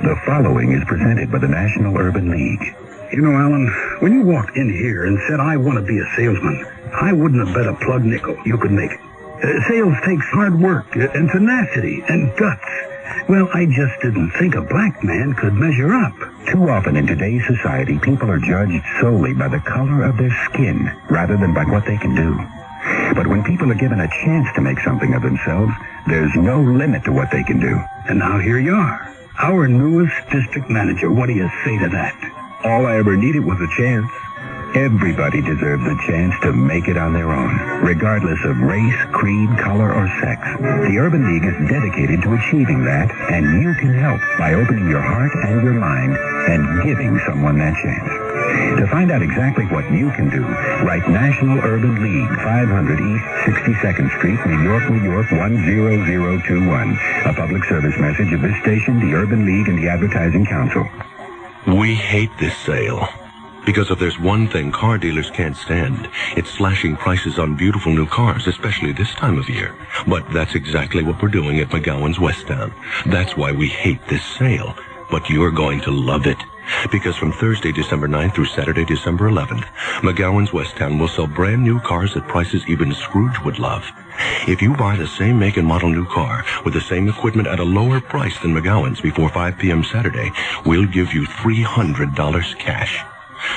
The following is presented by the National Urban League. You know, Alan, when you walked in here and said, I want to be a salesman, I wouldn't have bet a plug nickel you could make it. Sales takes hard work and tenacity and guts. Well, I just didn't think a black man could measure up. Too often in today's society, people are judged solely by the color of their skin rather than by what they can do. But when people are given a chance to make something of themselves, there's no limit to what they can do. And now here you are, our newest district manager. What do you say to that? All I ever needed was a chance. Everybody deserves a chance to make it on their own, regardless of race, creed, color, or sex. The Urban League is dedicated to achieving that, and you can help by opening your heart and your mind and giving someone that chance. To find out exactly what you can do, write National Urban League, 500 East 62nd Street, New York, New York, 10021. A public service message of this station, the Urban League, and the Advertising Council. We hate this sale. Because if there's one thing car dealers can't stand, it's slashing prices on beautiful new cars, especially this time of year. But that's exactly what we're doing at McGowan's West Town. That's why we hate this sale. But you're going to love it. Because from Thursday, December 9th through Saturday, December 11th, McGowan's West Town will sell brand new cars at prices even Scrooge would love. If you buy the same make and model new car with the same equipment at a lower price than McGowan's before 5 p.m. Saturday, we'll give you $300 cash.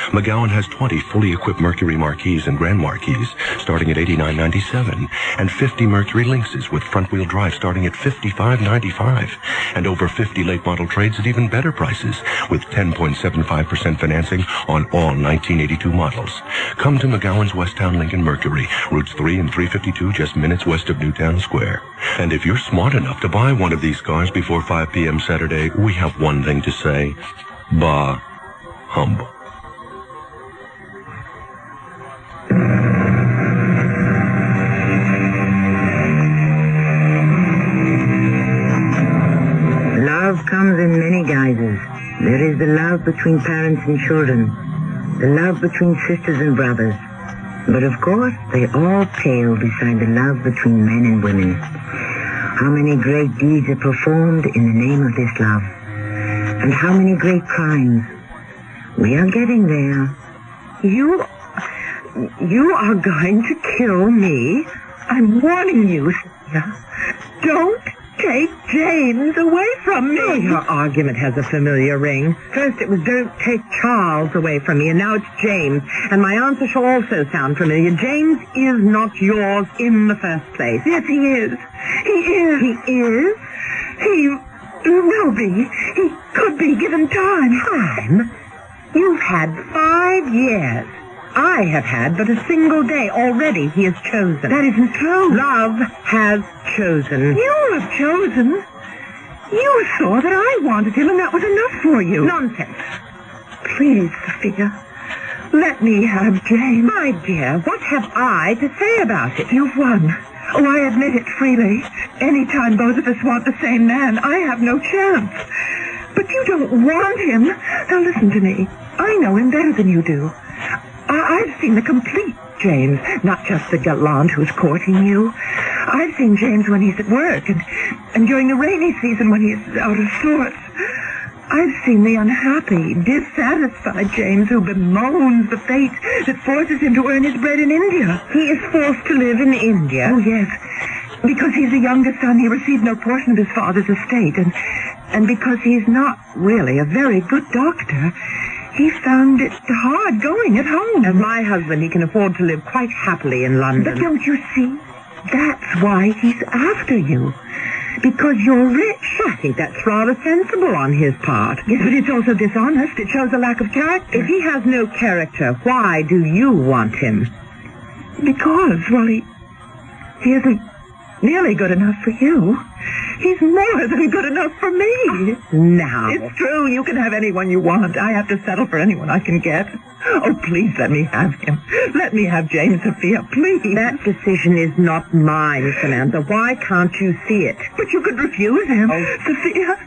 McGowan has 20 fully equipped Mercury Marquis and Grand Marquis starting at $89.97 and 50 Mercury Lynxes with front-wheel drive starting at $55.95 and over 50 late model trades at even better prices with 10.75% financing on all 1982 models. Come to McGowan's West Town Lincoln Mercury, routes 3 and 352 just minutes west of Newtown Square. And if you're smart enough to buy one of these cars before 5 p.m. Saturday, we have one thing to say. Bah humble. Love comes in many guises. There is the love between parents and children, the love between sisters and brothers. But of course, they all pale beside the love between men and women. How many great deeds are performed in the name of this love? And how many great crimes? We are getting there. You are going to kill me. I'm warning you, Sophia. Don't take James away from me. Oh, your argument has a familiar ring. First it was don't take Charles away from me, and now it's James. And my answer shall also sound familiar. James is not yours in the first place. Yes, he is. He is. He is? will be. He could be given time. Time? You've had 5 years. I have had but a single day. Already he has chosen. That isn't true. Love has chosen. You have chosen. You saw that I wanted him, and that was enough for you. Nonsense. Please, Sophia, let me have James. My dear, what have I to say about it? You've won. Oh, I admit it freely. Any time both of us want the same man, I have no chance. But you don't want him. Now listen to me. I know him better than you do. I've seen the complete James, not just the gallant who's courting you. I've seen James when he's at work and during the rainy season when he's out of sorts. I've seen the unhappy, dissatisfied James who bemoans the fate that forces him to earn his bread in India. He is forced to live in India? Oh, yes. Because he's the youngest son, he received no portion of his father's estate. And because he's not really a very good doctor, he found it hard going at home. As my husband, he can afford to live quite happily in London. But don't you see? That's why he's after you. Because you're rich. I think that's rather sensible on his part. Yes, but it's also dishonest. It shows a lack of character. If he has no character, why do you want him? Because, well, he isn't nearly good enough for you. He's more than good enough for me. Now. It's true. You can have anyone you want. I have to settle for anyone I can get. Oh, please let me have him. Let me have James, Sophia, please. That decision is not mine, Samantha. Why can't you see it? But you could refuse him. Oh. Sophia,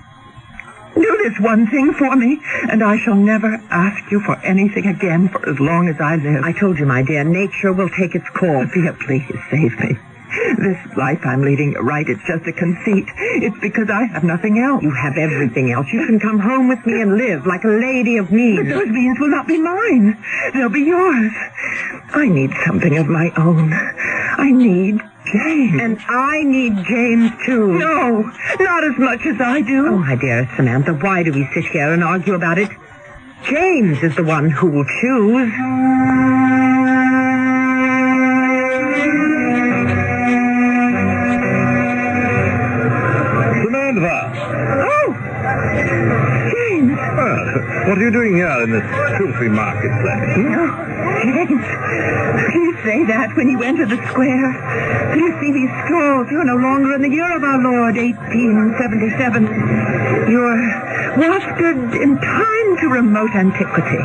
do this one thing for me, and I shall never ask you for anything again for as long as I live. I told you, my dear, nature will take its course. Sophia, please save me. This life I'm leading, you're right, it's just a conceit. It's because I have nothing else. You have everything else. You can come home with me and live like a lady of means. But those means will not be mine. They'll be yours. I need something of my own. I need James. And I need James, too. No, not as much as I do. Oh, my dearest Samantha, why do we sit here and argue about it? James is the one who will choose. Oh! James! What are you doing here in this filthy marketplace? No, James. You say that when you enter the square. Do you see these stalls? You're no longer in the year of our Lord, 1877. You're wafted in time to remote antiquity.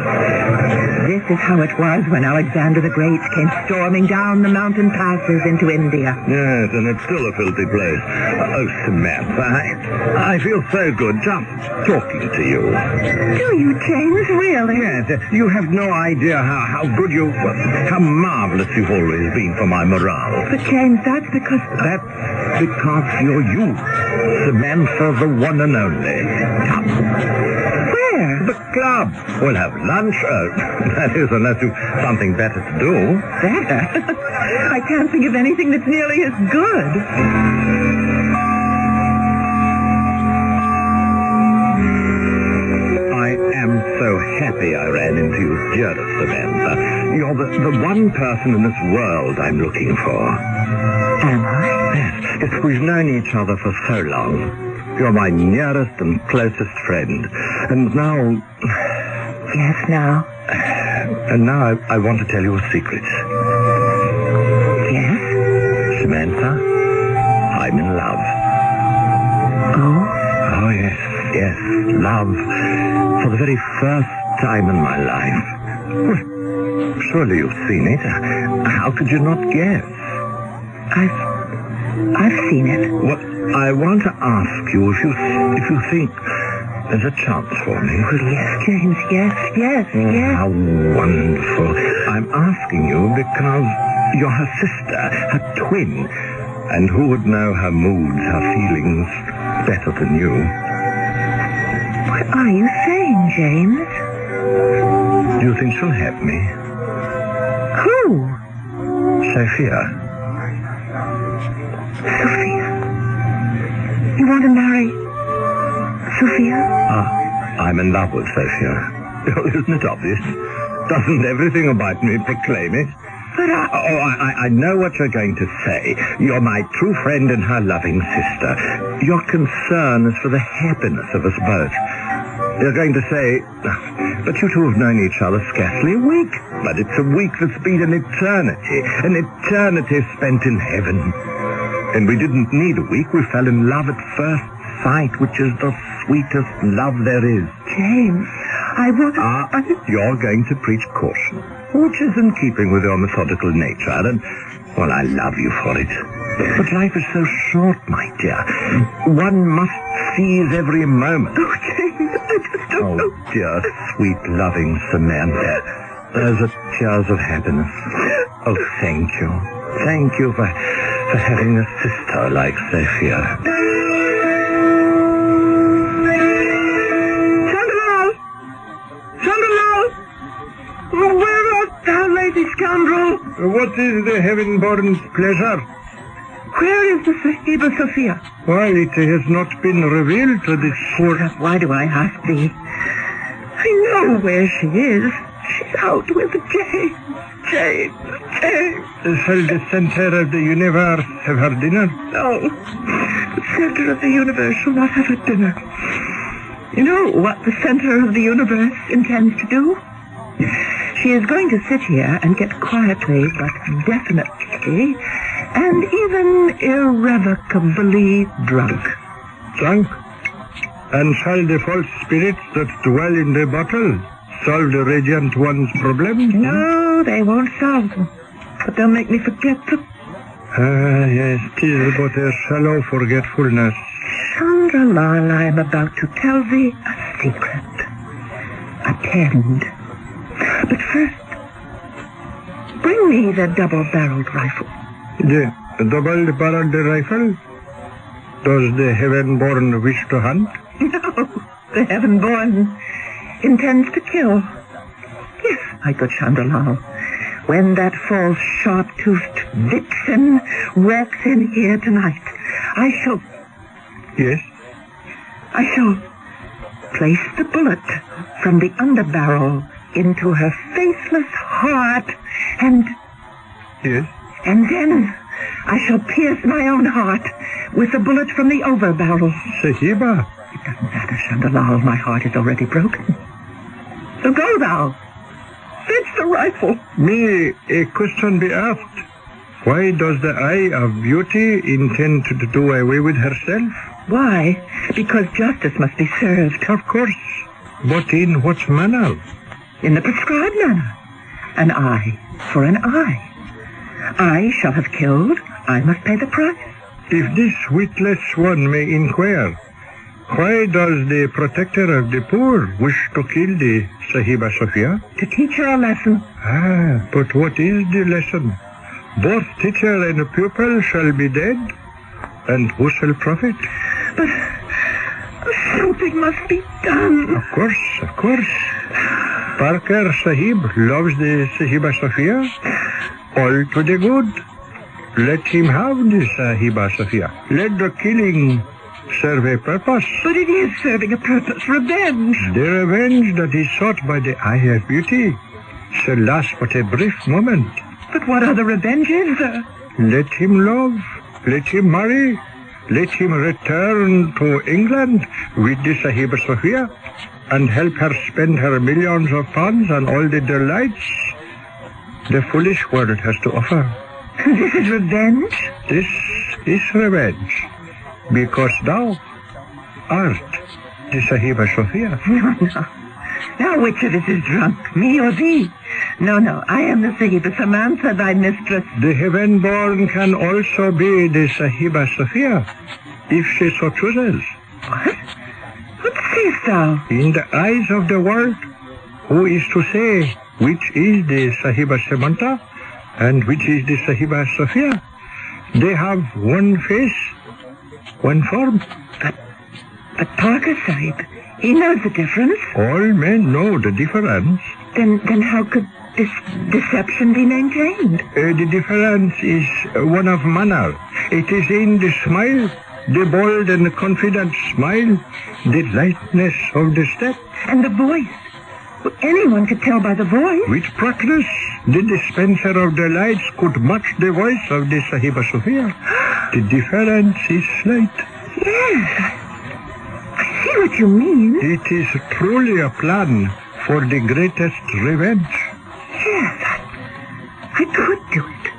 This is how it was when Alexander the Great came storming down the mountain passes into India. Yes, and it's still a filthy place. Oh, Samantha, I feel so good just talking to you. Do you, James, really? Yes, you have no idea how good how marvelous you've always been for my morale. But, James, that's because... That's because you're you. Samantha, the one and only. Come. Where? The club. We'll have lunch. That is, unless you've something better to do. Better? I can't think of anything that's nearly as good. I'm so happy I ran into you, dearest Samantha. You're the one person in this world I'm looking for. Am I? Yes, we've known each other for so long. You're my nearest and closest friend. And now... Yes, now? And now I want to tell you a secret. Yes? Samantha, I'm in love. Oh? Oh, yes, love. For the very first time in my life. Well, surely you've seen it. How could you not guess? I've seen it. Well, I want to ask you if you think there's a chance for me. Well, yes, James, yes. How wonderful. I'm asking you because you're her sister, her twin, and who would know her moods, her feelings better than you? What are you saying, James? Do you think she'll have me? Who? Sophia. Sophia? You want to marry Sophia? I'm in love with Sophia. Isn't it obvious? Doesn't everything about me proclaim it? But I know what you're going to say. You're my true friend and her loving sister. Your concern is for the happiness of us both. You're going to say, but you two have known each other scarcely a week. But it's a week that's been an eternity spent in heaven. And we didn't need a week. We fell in love at first sight, which is the sweetest love there is. James, I want... You're going to preach caution, which is in keeping with your methodical nature, and, well, I love you for it. But life is so short, my dear. One must seize every moment. Oh, James, I just don't know. Oh, dear, sweet, loving Samantha. Those are tears of happiness. Oh, thank you. Thank you for having a sister like Sophia. Where art thou, lady scoundrel? What is the heaven-born's pleasure? Where is the Sahiba Sophia? Why, it has not been revealed to this poor... Why do I ask thee? I know where she is. She's out with James. Shall the center of the universe have her dinner? No. The center of the universe shall not have her dinner. You know what the center of the universe intends to do? She is going to sit here and get quietly, but definitely, and even irrevocably drunk. Drunk? And shall the false spirits that dwell in the bottle solve the radiant one's problems? No, they won't solve them, but they'll make me forget them. Yes, 'tis but a shallow forgetfulness. Chandralal, I am about to tell thee a secret. Attend. But first, bring me the double-barreled rifle. The double-barreled rifle? Does the heaven-born wish to hunt? No, the heaven-born intends to kill. Yes, my good Chandralal, when that false sharp-toothed vixen walks in here tonight, I shall... Yes? I shall place the bullet from the underbarrel into her faceless heart, and... Yes? And then I shall pierce my own heart with the bullet from the overbarrel. Sahiba? It doesn't matter, Chandralal. My heart is already broken. So go thou. Fetch the rifle. Me, a question be asked. Why does the eye of beauty intend to do away with herself? Why? Because justice must be served. Of course. But in what manner? In the prescribed manner. An eye for an eye. I shall have killed. I must pay the price. If this witless one may inquire, why does the protector of the poor wish to kill the Sahiba Sophia? To teach her a lesson. But what is the lesson? Both teacher and pupil shall be dead, and who shall profit? But something must be done. Of course. Parker Sahib loves the Sahiba Sophia. All to the good. Let him have the Sahiba Sophia. Let the killing serve a purpose. But it is serving a purpose. Revenge. The revenge that is sought by the eye of beauty shall last but a brief moment. But what other revenge is there? Let him love. Let him marry. Let him return to England with the Sahiba Sophia and help her spend her millions of pounds on all the delights the foolish world has to offer. This is revenge? This is revenge, because thou art the Sahiba Sophia. No. Now which of us is drunk, me or thee? No, I am the Sahiba Samantha, thy mistress. The heaven-born can also be the Sahiba Sophia, if she so chooses. What? What sayest thou? In the eyes of the world, who is to say which is the Sahiba Samantha and which is the Sahiba Sophia? They have one face, one form. But Parker Sahib, he knows the difference. All men know the difference. Then how could this deception be maintained? The difference is one of manner. It is in the smile, the bold and confident smile, the lightness of the step. And the voice. Anyone could tell by the voice. With practice, the dispenser of the lights could match the voice of the Sahiba Sophia. The difference is slight. Yes, I see what you mean. It is truly a plan for the greatest revenge. Yes, I could do it.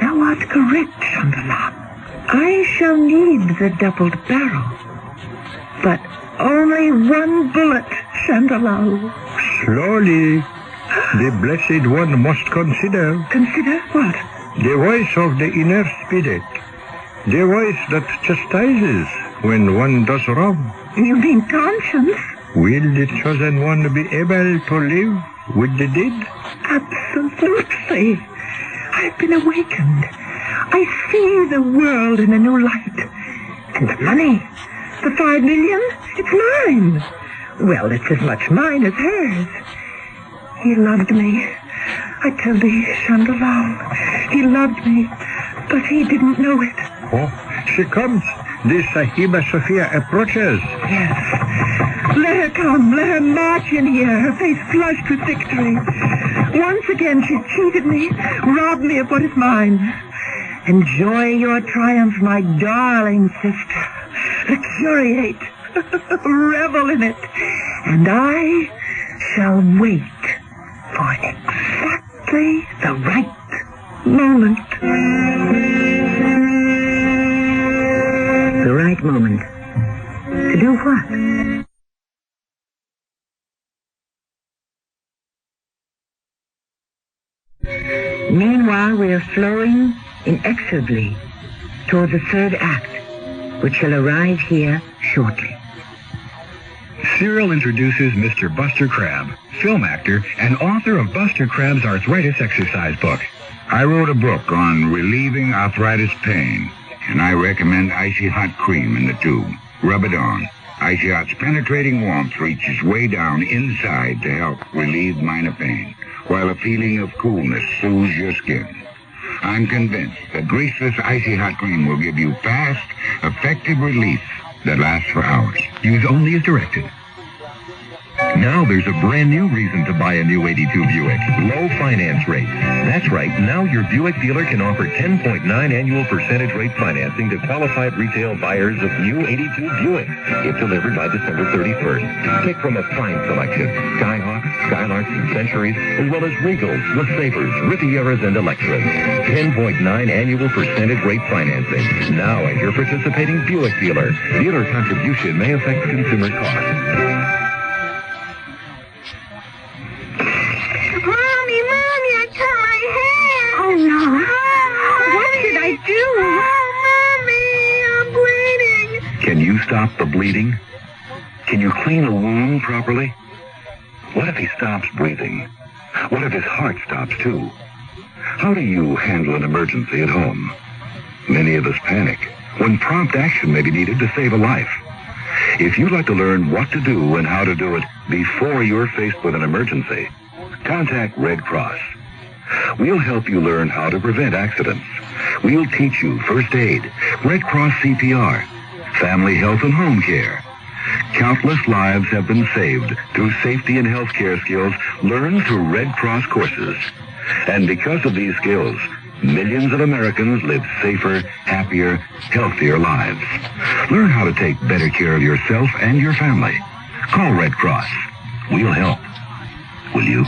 Thou art correct, Chandala. I shall need the doubled barrel. But only one bullet, Chandala. Slowly, the Blessed One must consider. Consider what? The voice of the inner spirit. The voice that chastises when one does wrong. You mean conscience? Will the chosen one be able to live with the deed? Absolutely. I've been awakened. I see the world in a new light. And the money, the 5 million, it's mine. Well, it's as much mine as hers. He loved me. I tell thee, Chandala, he loved me, but he didn't know it. Oh, she comes. The Sahiba Sophia approaches. Yes. Let her come. Let her march in here, her face flushed with victory. Once again, she's cheated me, robbed me of what is mine. Enjoy your triumph, my darling sister. Luxuriate. Revel in it. And I shall wait for exactly the right moment. The right moment. To do what? Meanwhile, we are flowing inexorably toward the third act, which shall arrive here shortly. Cyril introduces Mr. Buster Crabbe, film actor and author of Buster Crabbe's Arthritis Exercise Book. I wrote a book on relieving arthritis pain, and I recommend Icy Hot Cream in the tube. Rub it on. Icy Hot's penetrating warmth reaches way down inside to help relieve minor pain, while a feeling of coolness soothes your skin. I'm convinced that greaseless Icy Hot Cream will give you fast, effective relief that lasts for hours. Use only as directed. Now there's a brand new reason to buy a new 82 Buick. Low finance rates. That's right. Now your Buick dealer can offer 10.9 annual percentage rate financing to qualified retail buyers of new 82 Buick. If delivered by December 31st. Pick from a fine selection. Skyhawks, Skylarks, and Centuries, as well as Regals, LeSabres, Rivieras, and Electras. 10.9 annual percentage rate financing. Now at your participating Buick dealer. Dealer contribution may affect consumer costs. Can you stop the bleeding? Can you clean a wound properly? What if he stops breathing? What if his heart stops too? How do you handle an emergency at home? Many of us panic when prompt action may be needed to save a life. If you'd like to learn what to do and how to do it before you're faced with an emergency, contact Red Cross. We'll help you learn how to prevent accidents. We'll teach you first aid, Red Cross CPR, family health and home care. Countless lives have been saved through safety and health care skills learned through Red Cross courses. And because of these skills, millions of Americans live safer, happier, healthier lives. Learn how to take better care of yourself and your family. Call Red Cross. We'll help. Will you?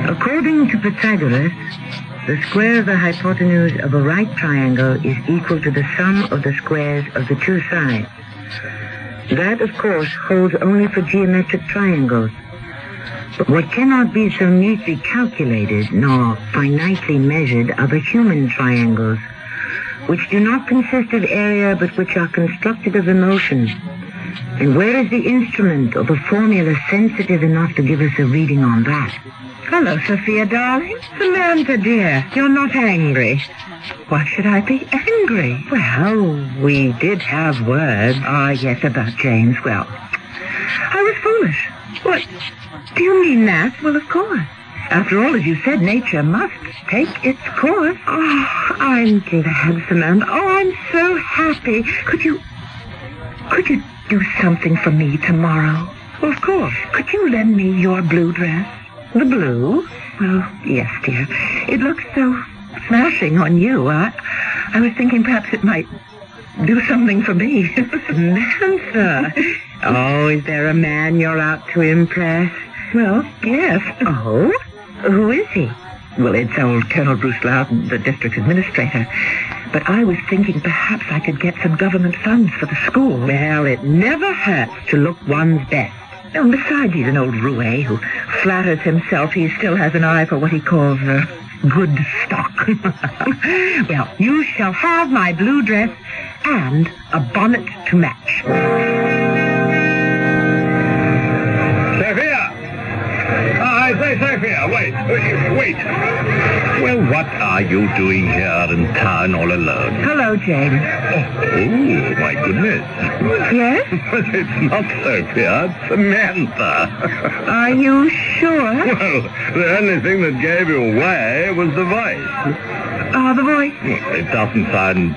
According to Pythagoras, the square of the hypotenuse of a right triangle is equal to the sum of the squares of the two sides. That, of course, holds only for geometric triangles. But what cannot be so neatly calculated nor finitely measured are the human triangles, which do not consist of area but which are constructed of emotion. And where is the instrument or the formula sensitive enough to give us a reading on that? Hello, Sophia, darling. Samantha, dear, you're not angry. Why should I be angry? Well, we did have words. Ah, yes, about James. Well, I was foolish. What? Do you mean that? Well, of course. After all, as you said, nature must take its course. Oh, I'm glad, Samantha. Oh, I'm so happy. Could you do something for me tomorrow? Well, of course. Could you lend me your blue dress? The blue? Well, yes, dear. It looks so smashing on you. I was thinking perhaps it might do something for me. Samantha. Oh, is there a man you're out to impress? Well, yes. Oh? Who is he? Well, it's old Colonel Bruce Loudon, the district administrator. But I was thinking perhaps I could get some government funds for the school. Well, it never hurts to look one's best. And besides, he's an old roue who flatters himself he still has an eye for what he calls good stock. Well, you shall have my blue dress and a bonnet to match. Sophia! I say, Sophia, wait. Well, what are you doing here in town all alone? Hello, James. Oh, my goodness. Yes? But it's not Sophia, it's Samantha. Are you sure? Well, the only thing that gave you away was the voice. The voice? It doesn't sound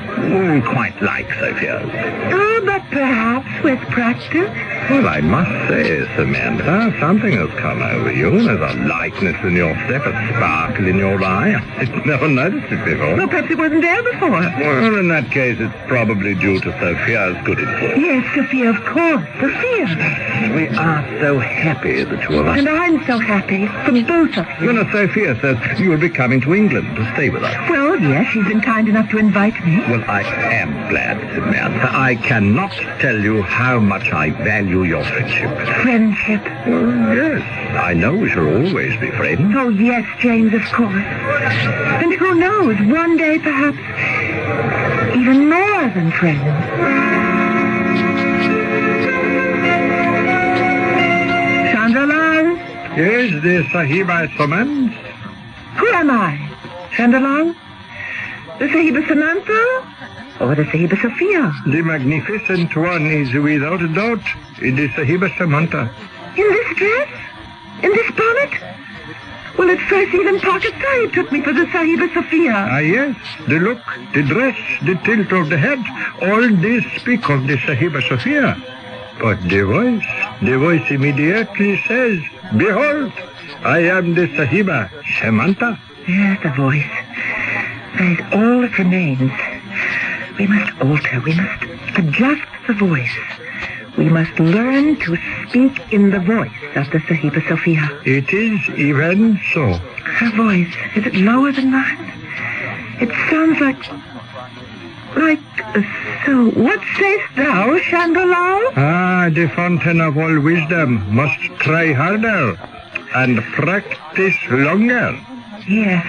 quite like Sophia's. Oh, but perhaps with practice. Well, I must say, Samantha, something has come over you. There's a lightness in your step, a sparkle in your eye. I've never noticed it before. Well, perhaps it wasn't there before. Well, in that case, it's probably due to Sophia's good influence. Yes, Sophia, of course. Sophia. We are so happy, the two of us. And I'm so happy for both of you. You know, Sophia says you will be coming to England to stay with us. Well, yes, she's been kind enough to invite me. Well, I am glad, Samantha. I cannot tell you how much I value your friendship. Friendship? Yes. I know we shall always be friends. Oh, yes, James, of course. And who knows, one day, perhaps, even more than friends. Chandralal? Yes, the Sahiba summons. Who am I? Chandralal? The Sahiba Samantha? Or the Sahiba Sophia? The magnificent one is without a doubt the Sahiba Samantha. In this dress? In this bonnet? Well, at first even Parker Sahib took me for the Sahiba Sophia. Ah, yes. The look, the dress, the tilt of the head, all this speak of the Sahiba Sophia. But the voice immediately says, behold, I am the Sahiba Samantha. Yes, the voice. That is all that remains. We must alter. We must adjust the voice. We must learn to speak in the voice of the Sahiba Sophia. It is even so. Her voice, is it lower than mine? It sounds like so. What sayest thou, Chandralal? Ah, the fountain of all wisdom must try harder and practice longer. Yes,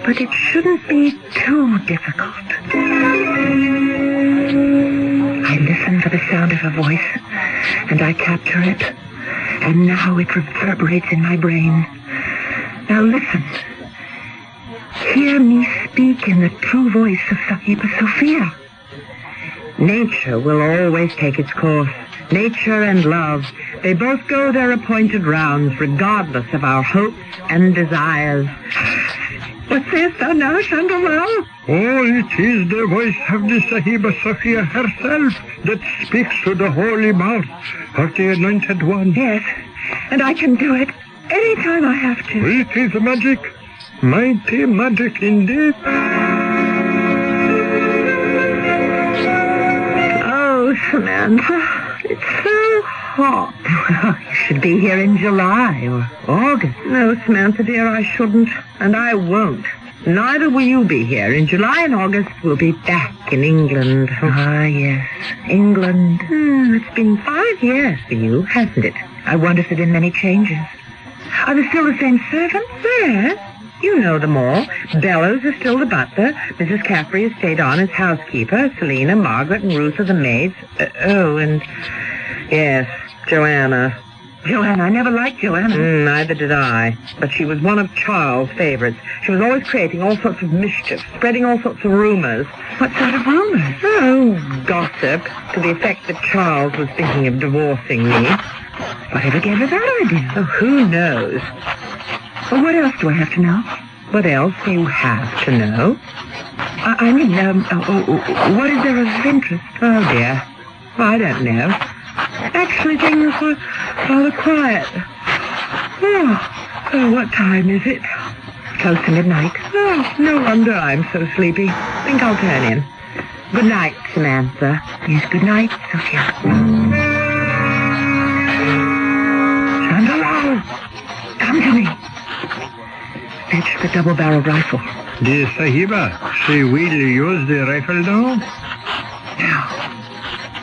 but it shouldn't be too difficult. I listen for the sound of her voice, and I capture it. And now it reverberates in my brain. Now listen. Hear me speak in the true voice of Sahiba Sophia. Nature will always take its course. Nature and love, they both go their appointed rounds, regardless of our hopes and desires. What sayest thou now, Chandralal? Oh, it is the voice of the Sahiba Sophia herself that speaks to the holy mouth of the anointed one. Yes, and I can do it any time I have to. It is magic. Mighty magic indeed. Oh, Samantha, it's so hot. Well, you should be here in July or August. No, Samantha, dear, I shouldn't, and I won't. Neither will you be here. In July and August, we'll be back in England. Ah, yes, England. It's been 5 years for you, hasn't it? I wonder if there have been many changes. Are there still the same servants? Yes. You know them all. Bellows is still the butler. Mrs. Caffrey has stayed on as housekeeper. Selina, Margaret, and Ruth are the maids. Yes, Joanna. Joanna, I never liked Joanna. Neither did I. But she was one of Charles' favorites. She was always creating all sorts of mischief, spreading all sorts of rumors. What sort of rumors? Oh, gossip, to the effect that Charles was thinking of divorcing me. Whatever gave her that idea? Oh, who knows? Well, what else do I have to know? What else do you have to know? What is there of interest? Oh, dear. I don't know. Actually, things were rather quiet. Oh, what time is it? Close to midnight. Oh, no wonder I'm so sleepy. Think I'll turn in. Good night, Samantha. Yes, good night, Sophia. Chandra, come to me. Fetch the double-barreled rifle. The Sahiba, she will use the rifle now? Now.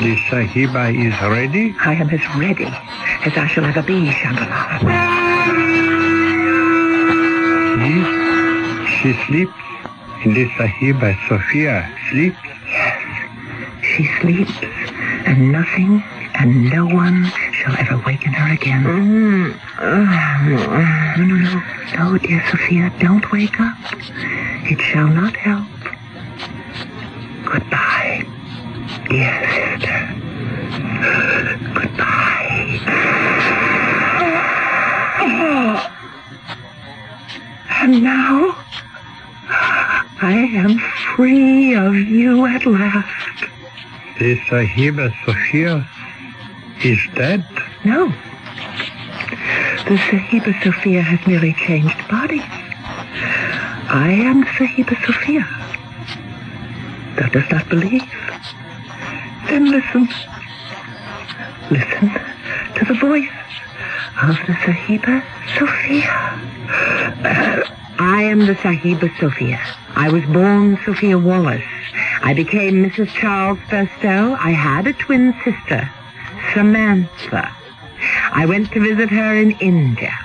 The Sahiba is ready? I am as ready as I shall ever be, Chandra. She sleeps. The Sahiba, Sophia, sleeps? Yes, she sleeps, and nothing and no one shall ever waken her again. No, dear Sophia, don't wake up. It shall not help. Goodbye, dear sister. Goodbye. And now I am free of you at last. The Sahiba Sophia is dead? No. The Sahiba Sophia has merely changed bodies. I am Sahiba Sophia. Thou dost not believe? Then listen. Listen to the voice of the Sahiba Sophia. I am the Sahiba Sophia. I was born Sophia Wallace. I became Mrs. Charles Burstow. I had a twin sister, Samantha. I went to visit her in India.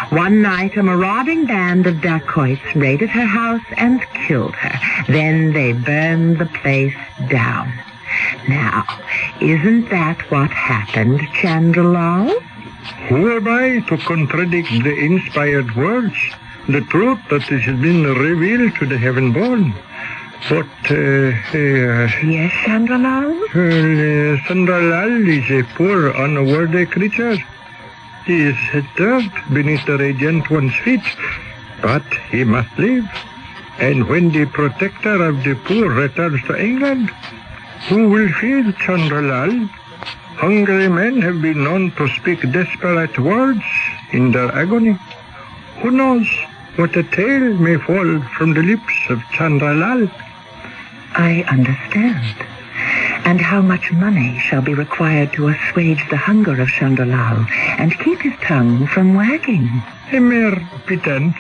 One night, a marauding band of dacoits raided her house and killed her. Then they burned the place down. Now, isn't that what happened, Chandralal? Who am I to contradict the inspired words? The truth that has been revealed to the heaven-born. But, yes, Chandralal? Chandralal is a poor, unworthy creature. He is dirt beneath the radiant one's feet. But he must live. And when the protector of the poor returns to England, who will feed Chandralal? Hungry men have been known to speak desperate words in their agony. Who knows what a tale may fall from the lips of Chandralal? I understand. And how much money shall be required to assuage the hunger of Chandralal and keep his tongue from wagging? A mere pretense.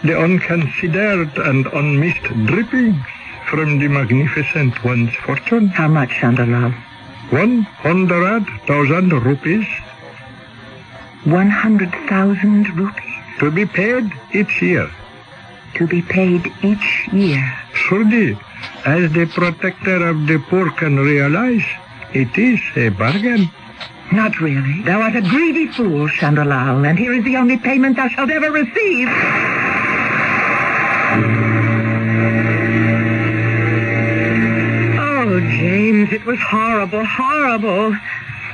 The unconsidered and unmissed drippings from the magnificent one's fortune. How much, Chandralal? 100,000 rupees. 100,000 rupees? To be paid each year. To be paid each year? Surely, as the protector of the poor can realize, it is a bargain. Not really. Thou art a greedy fool, Chandralal, and here is the only payment thou shalt ever receive. Oh, James, it was horrible, horrible.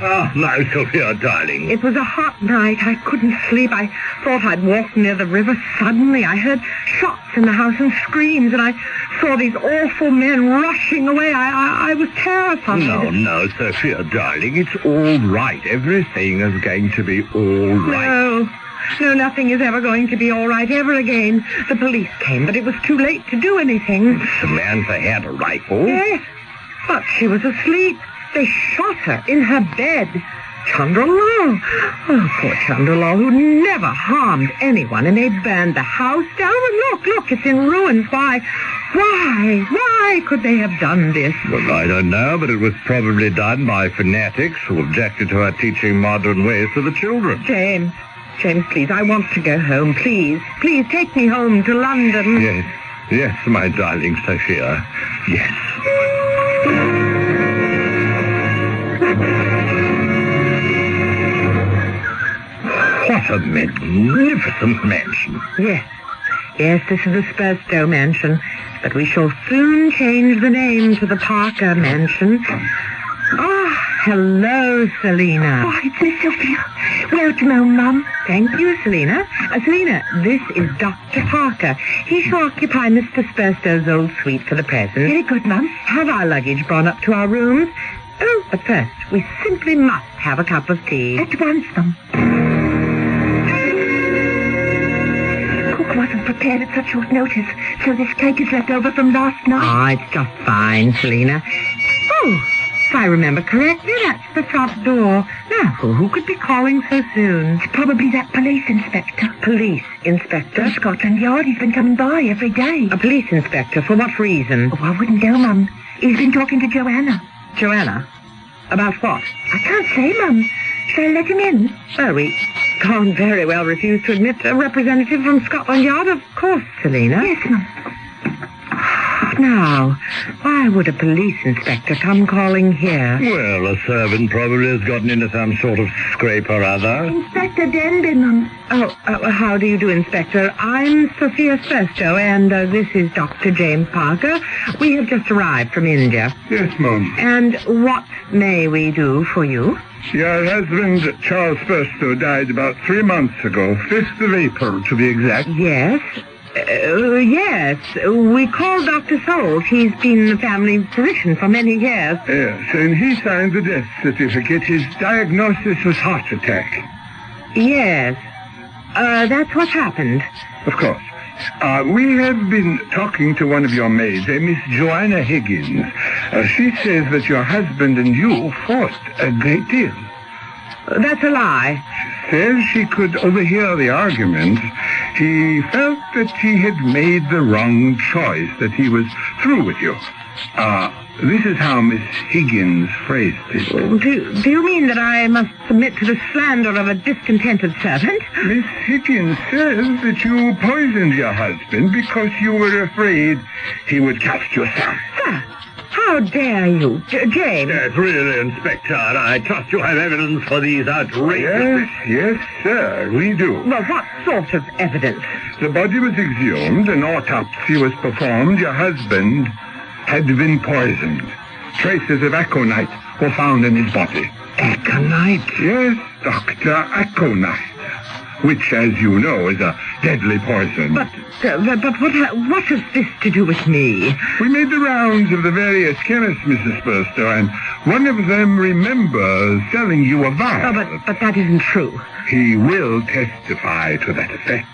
Oh, now, Sophia, darling. It was a hot night. I couldn't sleep. I thought I'd walked near the river. Suddenly, I heard shots in the house and screams, and I saw these awful men rushing away. I was terrified. No, Sophia, darling. It's all right. Everything is going to be all right. No, nothing is ever going to be all right ever again. The police came, but it was too late to do anything. Samantha had a rifle. Yes, but she was asleep. They shot her in her bed. Chandralal. Oh, poor Chandralal, who never harmed anyone, and they burned the house down. And look, it's in ruins. Why could they have done this? Well, I don't know, but it was probably done by fanatics who objected to her teaching modern ways to the children. James, please, I want to go home. Please, take me home to London. Yes, my darling Sophia. Yes. What a magnificent mansion. Yes, this is the Spurstow mansion, but we shall soon change the name to the Parker mansion. hello, Selina. Oh, it's Miss Sophia. Welcome home, Mum. Thank you, Selina. Selina, this is Dr. Parker. He shall occupy Mr. Spurstow's old suite for the present. Very good, Mum. Have our luggage brought up to our rooms? Oh, but first, we simply must have a cup of tea. At once, Mum. Cook wasn't prepared at such short notice, so this cake is left over from last night. Oh, it's just fine, Selina. Oh, if I remember correctly, that's the front door. Now, who could be calling so soon? It's probably that police inspector. Police inspector? From Scotland Yard. He's been coming by every day. A police inspector? For what reason? Oh, I wouldn't know, Mum. He's been talking to Joanna. Joanna? About what? I can't say, Mum. Shall I let him in? Well, we can't very well refuse to admit a representative from Scotland Yard, of course, Selina. Yes, Mum. Now, why would a police inspector come calling here? Well, a servant probably has gotten into some sort of scrape or other. Inspector Denby, Mum. Oh, how do you do, Inspector? I'm Sophia Spurstow, and this is Dr. James Parker. We have just arrived from India. Yes, Mum. And what may we do for you? Your husband, Charles Spurstow, died about 3 months ago, 5th of April, to be exact. Yes. Yes. We called Dr. Souls. He's been the family physician for many years. Yes, and he signed the death certificate. His diagnosis was heart attack. Yes. That's what happened. Of course. We have been talking to one of your maids, a Miss Joanna Higgins. She says that your husband and you fought a great deal. That's a lie. She says she could overhear the argument. He felt that he had made the wrong choice, that he was through with you. This is how Miss Higgins phrased it. Do you mean that I must submit to the slander of a discontented servant? Miss Higgins says that you poisoned your husband because you were afraid he would cast your son. Sir, how dare you? James? Yes, really, Inspector. I trust you have evidence for these outrageous... Yes, sir, we do. Well, what sort of evidence? The body was exhumed, an autopsy was performed. Your husband had been poisoned. Traces of aconite were found in his body. Aconite? Yes, Dr. Aconite, which, as you know, is a deadly poison. But what has this to do with me? We made the rounds of the various chemists, Mrs. Spurstow, and one of them remembers selling you a vial. Oh, but that isn't true. He will testify to that effect.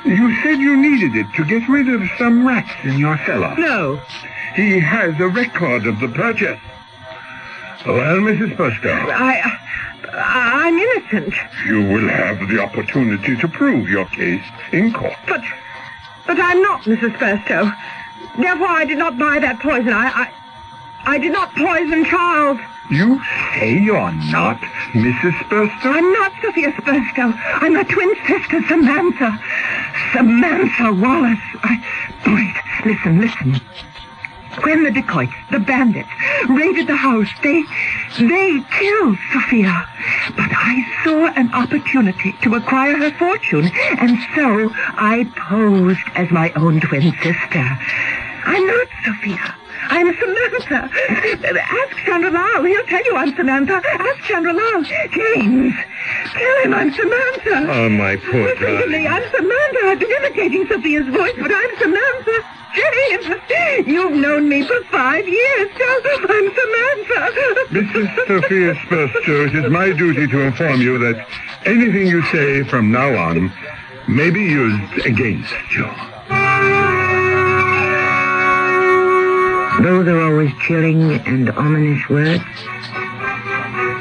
You said you needed it to get rid of some rats in your cellar. No. He has a record of the purchase. Well, Mrs. Spurstow. I'm innocent. You will have the opportunity to prove your case in court. But I'm not Mrs. Spurstow. Therefore, I did not buy that poison. I did not poison Charles. You say you're not Mrs. Spurstow? I'm not Sophia Spurstow. I'm her twin sister, Samantha. Samantha Wallace. Wait, listen. When the dacoits, the bandits, raided the house, they killed Sophia. But I saw an opportunity to acquire her fortune, and so I posed as my own twin sister. I'm not Sophia. I'm Samantha. Ask Chandra-Lal. He'll tell you I'm Samantha. Ask Chandra-Lal. James, tell him I'm Samantha. Oh, my poor Listen to me. I'm Samantha. I've been imitating Sophia's voice, but I'm Samantha. James, you've known me for 5 years. Tell them I'm Samantha. Mrs. Sophia Spurstow, it is my duty to inform you that anything you say from now on may be used against you. Those are always chilling and ominous words.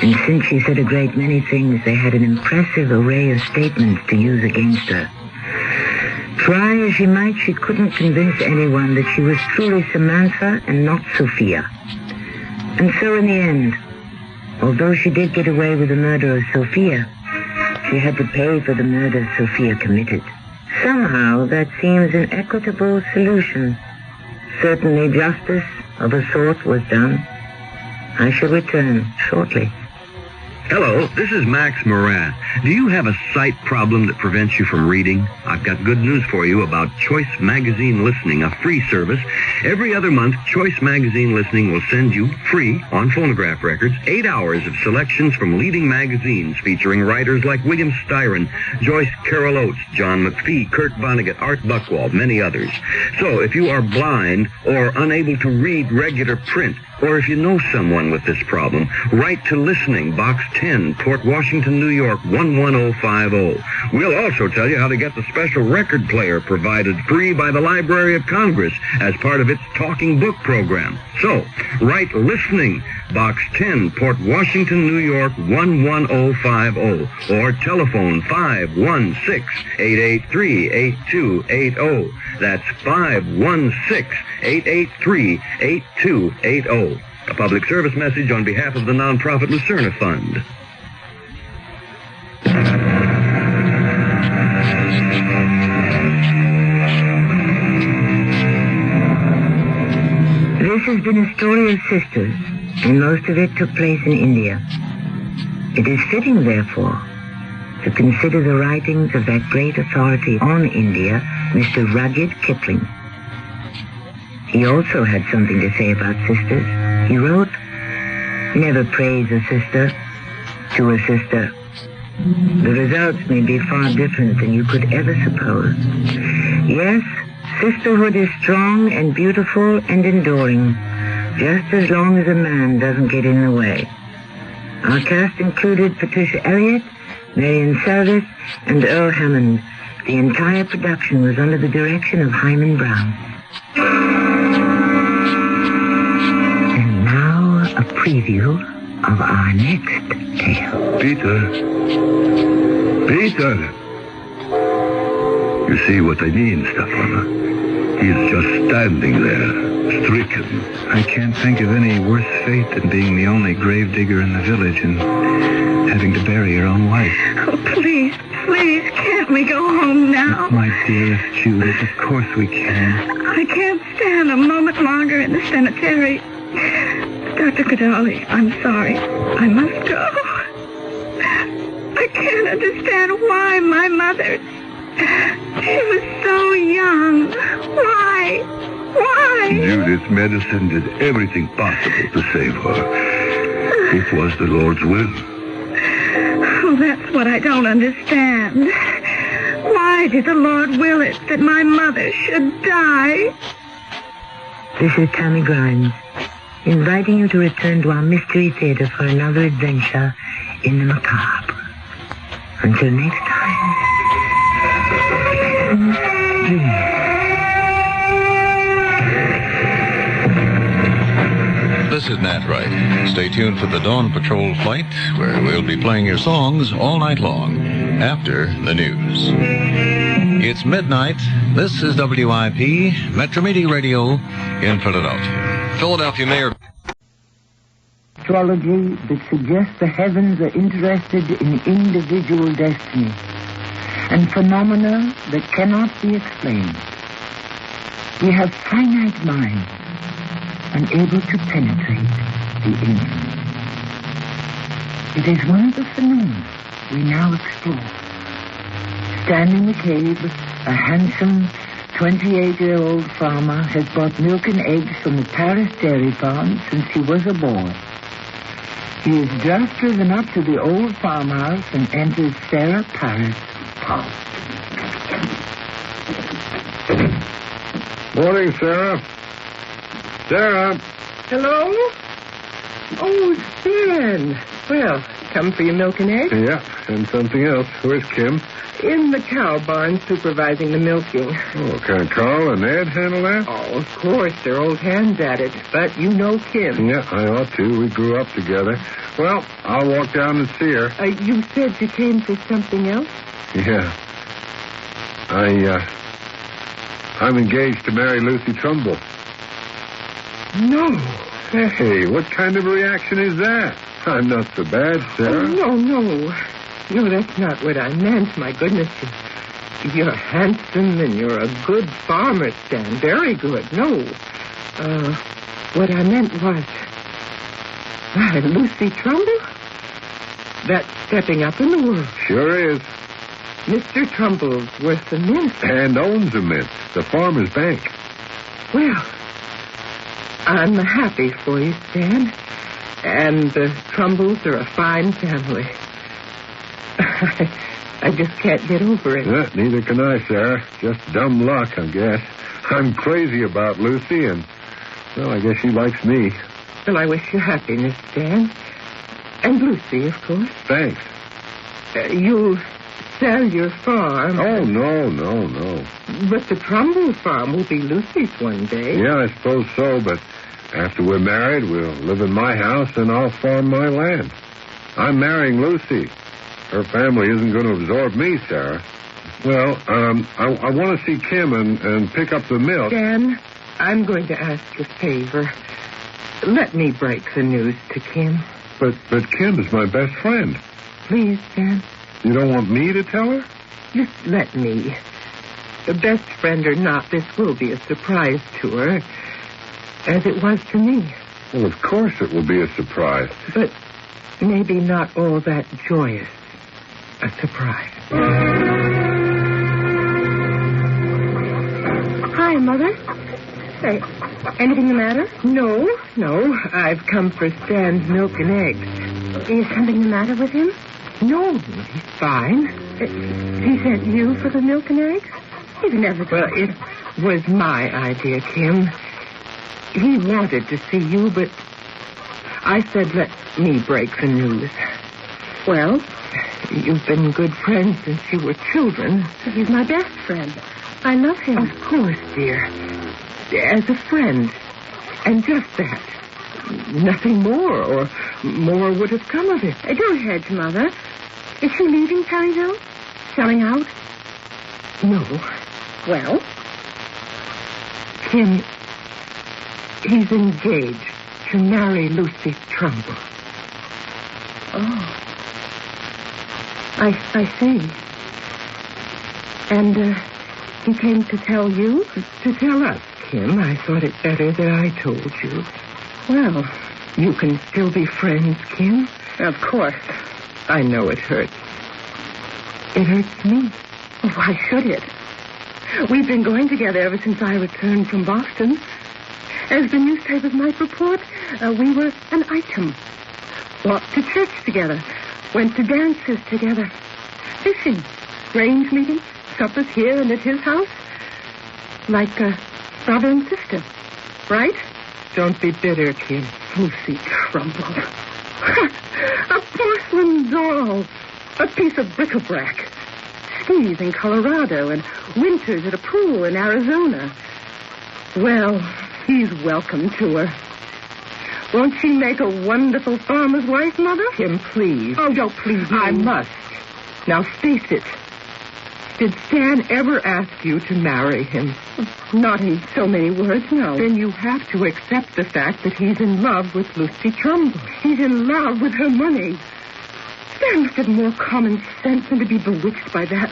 And since she said a great many things, they had an impressive array of statements to use against her. Try as she might, she couldn't convince anyone that she was truly Samantha and not Sophia. And so in the end, although she did get away with the murder of Sophia, she had to pay for the murder Sophia committed. Somehow that seems an equitable solution. Certainly justice of a sort was done. I shall return shortly. Hello, this is Max Moran. Do you have a sight problem that prevents you from reading? I've got good news for you about Choice Magazine Listening, a free service. Every other month, Choice Magazine Listening will send you, free, on phonograph records, 8 hours of selections from leading magazines featuring writers like William Styron, Joyce Carol Oates, John McPhee, Kurt Vonnegut, Art Buchwald, many others. So if you are blind or unable to read regular print, or if you know someone with this problem, write to Listening, Box 10, Port Washington, New York, 11050. We'll also tell you how to get the special record player provided free by the Library of Congress as part of its Talking Book program. So, write Listening, Box 10, Port Washington, New York, 11050, or telephone 516-883-8280. That's 516-883-8280. A public service message on behalf of the nonprofit Lucerna Fund. This has been a story of sisters, and most of it took place in India. It is fitting, therefore, to consider the writings of that great authority on India, Mr. Rudyard Kipling. He also had something to say about sisters. He wrote, "Never praise a sister to a sister. The results may be far different than you could ever suppose. Yes, sisterhood is strong and beautiful and enduring, just as long as a man doesn't get in the way." Our cast included Patricia Elliott, Marion Service, and Earl Hammond. The entire production was under the direction of Hyman Brown. And now, a preview of our next tale. Peter. You see what I mean, Stefan? He's just standing there, stricken. I can't think of any worse fate than being the only gravedigger in the village and having to bury your own wife. Oh, please, can't we go home now? My dearest Judith, of course we can. I can't stand a moment longer in the cemetery. Dr. Cadali, I'm sorry. I must go. I can't understand why my mother... She was so young. Why? Judith's medicine did everything possible to save her. It was the Lord's will. Oh, that's what I don't understand. Why did the Lord will it that my mother should die? This is Tammy Grimes, inviting you to return to our Mystery Theater for another adventure in the macabre. Until next time. This is Nat Wright. Stay tuned for the Dawn Patrol flight, where we'll be playing your songs all night long, after the news. It's midnight. This is WIP, Metro Media Radio in Philadelphia. Philadelphia Mayor... Astrology that suggests the heavens are interested in individual destiny and phenomena that cannot be explained. We have finite minds, unable to penetrate the infinite. It is one of the phenomena we now explore. Standing in the cave, a handsome 28-year-old farmer has bought milk and eggs from the Paris dairy farm since he was a boy. He is just driven up to the old farmhouse and enters Sarah Paris' house. Morning, Sarah. Sarah. Hello? Oh, Ben. Well, come for your milk and eggs? Yeah, and something else. Where's Kim? In the cow barn supervising the milking. Oh, can Carl and Ed handle that? Oh, of course, they're old hands at it. But you know Kim. Yeah, I ought to. We grew up together. Well, I'll walk down and see her. You said you came for something else? Yeah. I'm engaged to marry Lucy Trumbull. No. Hey, what kind of a reaction is that? I'm not so bad, Sarah. Oh, no. No, that's not what I meant. My goodness, you're handsome and you're a good farmer, Stan. Very good. No. What I meant was... Lucy Trumbull? That's stepping up in the world. Sure is. Mr. Trumbull's worth a mint. And owns a mint, the Farmer's Bank. Well, I'm happy for you, Stan. And the Trumbulls are a fine family. I just can't get over it. Neither can I, Sarah. Just dumb luck, I guess. I'm crazy about Lucy, and, well, I guess she likes me. Well, I wish you happiness, Stan. And Lucy, of course. Thanks. You'll sell your farm. Oh, no. But the Trumbull farm will be Lucy's one day. Yeah, I suppose so, but after we're married, we'll live in my house and I'll farm my land. I'm marrying Lucy. Her family isn't going to absorb me, Sarah. Well, I want to see Kim and pick up the milk. Dan, I'm going to ask a favor. Let me break the news to Kim. But Kim is my best friend. Please, Dan. You don't want me to tell her? Just let me. Best friend or not, this will be a surprise to her, as it was to me. Well, of course it will be a surprise. But maybe not all that joyous a surprise. Hi, Mother. Say, anything the matter? No. I've come for Stan's milk and eggs. Is something the matter with him? No, he's fine. He sent you for the milk and eggs? He's never done. Well, it was my idea, Kim. He wanted to see you, but I said let me break the news. Well? You've been good friends since you were children. He's my best friend. I love him. Of course, dear. As a friend. And just that. Nothing more, or more would have come of it. Don't hedge, Mother. Is she leaving Perryville? Selling out? No. Well? Kim, he's engaged to marry Lucy Trumbull. Oh. I see. And, he came to tell you? To tell us, Kim. I thought it better that I told you. Well, you can still be friends, Kim? Of course. I know it hurts. It hurts me. Why should it? We've been going together ever since I returned from Boston. As the newspapers might report, we were an item. Walked to church together. Went to dances together. Fishing. Range meetings. Suppers here and at his house. Like brother and sister. Right? Don't be bitter, Kim. Lucy Trumbull. A porcelain doll. A piece of bric-a-brac. Skis in Colorado and winters at a pool in Arizona. Well, he's welcome to her. Won't she make a wonderful farmer's wife, Mother? Kim, please. Oh, don't please me. I must. Now, face it. Did Stan ever ask you to marry him? Not in so many words, no. Then you have to accept the fact that he's in love with Lucy Trumbull. He's in love with her money. Stan must have more common sense than to be bewitched by that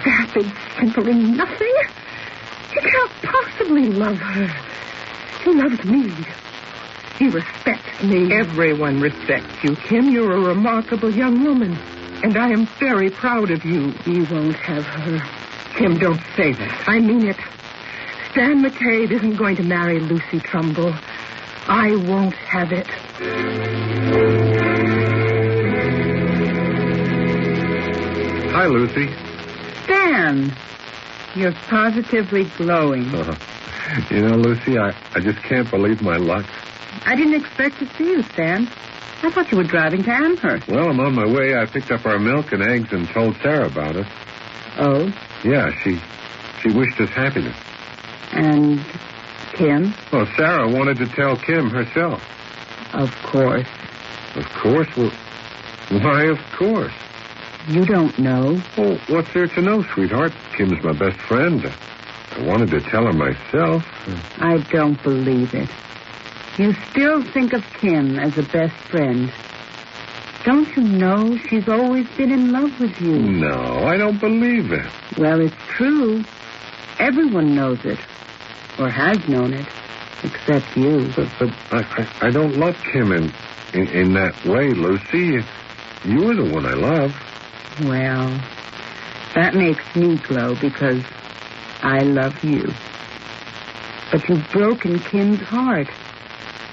vapid, simpering nothing. He can't possibly love her. He loves me. He respects me. Everyone respects you, Kim. You're a remarkable young woman. And I am very proud of you. You won't have her. Kim, don't say that. I mean it. Stan McCabe isn't going to marry Lucy Trumbull. I won't have it. Hi, Lucy. Stan, you're positively glowing. You know, Lucy, I just can't believe my luck. I didn't expect to see you, Stan. I thought you were driving to Amherst. Well, I'm on my way. I picked up our milk and eggs and told Sarah about it. Oh? Yeah, she wished us happiness. And Kim? Well, Sarah wanted to tell Kim herself. Of course. Of course? Well, why, of course? You don't know. Well, what's there to know, sweetheart? Kim's my best friend. I wanted to tell her myself. I don't believe it. You still think of Kim as a best friend. Don't you know she's always been in love with you? No, I don't believe it. Well, it's true. Everyone knows it. Or has known it. Except you. But I don't love Kim in that way, Lucy. You're the one I love. Well, that makes me glow because I love you. But you've broken Kim's heart.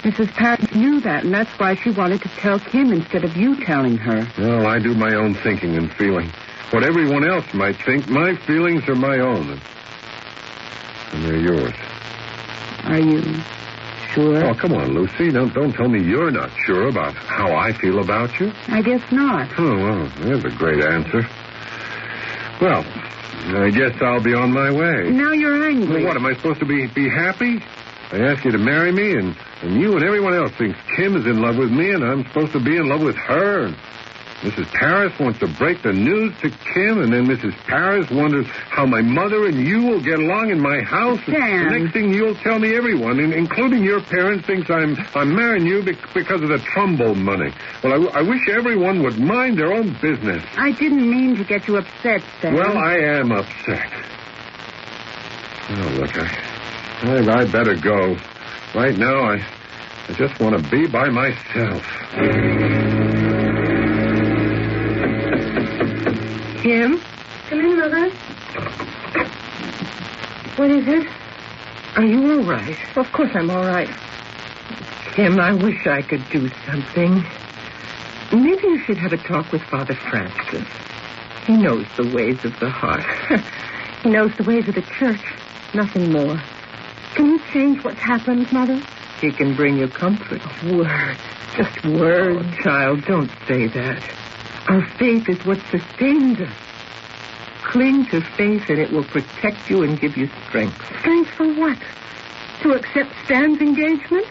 Mrs. Patton knew that, and that's why she wanted to tell Kim instead of you telling her. Well, I do my own thinking and feeling. What everyone else might think, my feelings are my own. And they're yours. Are you sure? Oh, come on, Lucy. Don't tell me you're not sure about how I feel about you. I guess not. Oh, well, there's a great answer. Well, I guess I'll be on my way. Now you're angry. Well, what, am I supposed to be happy? I ask you to marry me, and you and everyone else thinks Kim is in love with me, and I'm supposed to be in love with her. And Mrs. Paris wants to break the news to Kim, and then Mrs. Paris wonders how my mother and you will get along in my house. Sam. The next thing you'll tell me, everyone, including your parents, thinks I'm marrying you because of the trombone money. Well, I wish everyone would mind their own business. I didn't mean to get you upset, Sam. Well, I am upset. Oh, look, I better go. Right now, I just want to be by myself. Kim? Come in, Mother. What is it? Are you all right? Of course I'm all right. Kim, I wish I could do something. Maybe you should have a talk with Father Francis. He knows the ways of the heart. He knows the ways of the church. Nothing more. Can you change what's happened, Mother? He can bring you comfort. Words. Just words. Oh, child, don't say that. Our faith is what sustains us. Cling to faith and it will protect you and give you strength. Strength for what? To accept Stan's engagement?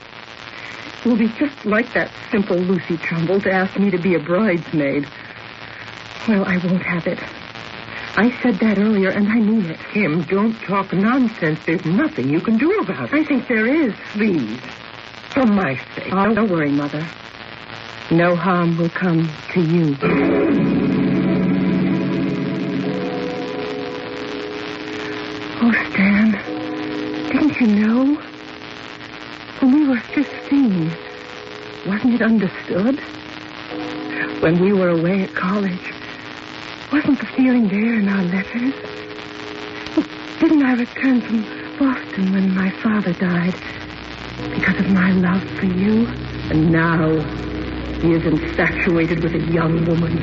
It will be just like that simple Lucy Trumbull to ask me to be a bridesmaid. Well, I won't have it. I said that earlier, and I mean it. Kim, don't talk nonsense. There's nothing you can do about it. I think there is. Please. For my sake. Oh, don't worry, Mother. No harm will come to you. Oh, Stan, didn't you know? When we were 15, wasn't it understood? When we were away at college, wasn't the feeling there in our letters? Didn't I return from Boston when my father died because of my love for you? And now he is infatuated with a young woman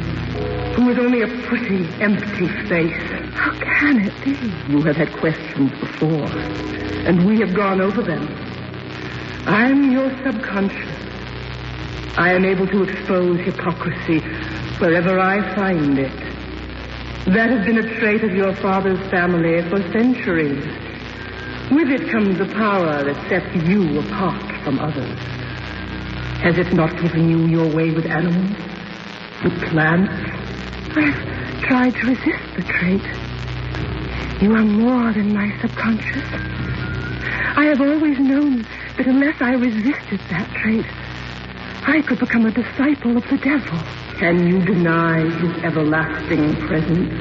who is only a pretty, empty face. How can it be? You have had questions before, and we have gone over them. I'm your subconscious. I am able to expose hypocrisy wherever I find it. That has been a trait of your father's family for centuries. With it comes a power that sets you apart from others. Has it not given you your way with animals, with plants? I've tried to resist the trait. You are more than my subconscious. I have always known that unless I resisted that trait, I could become a disciple of the devil. Can you deny his everlasting presence?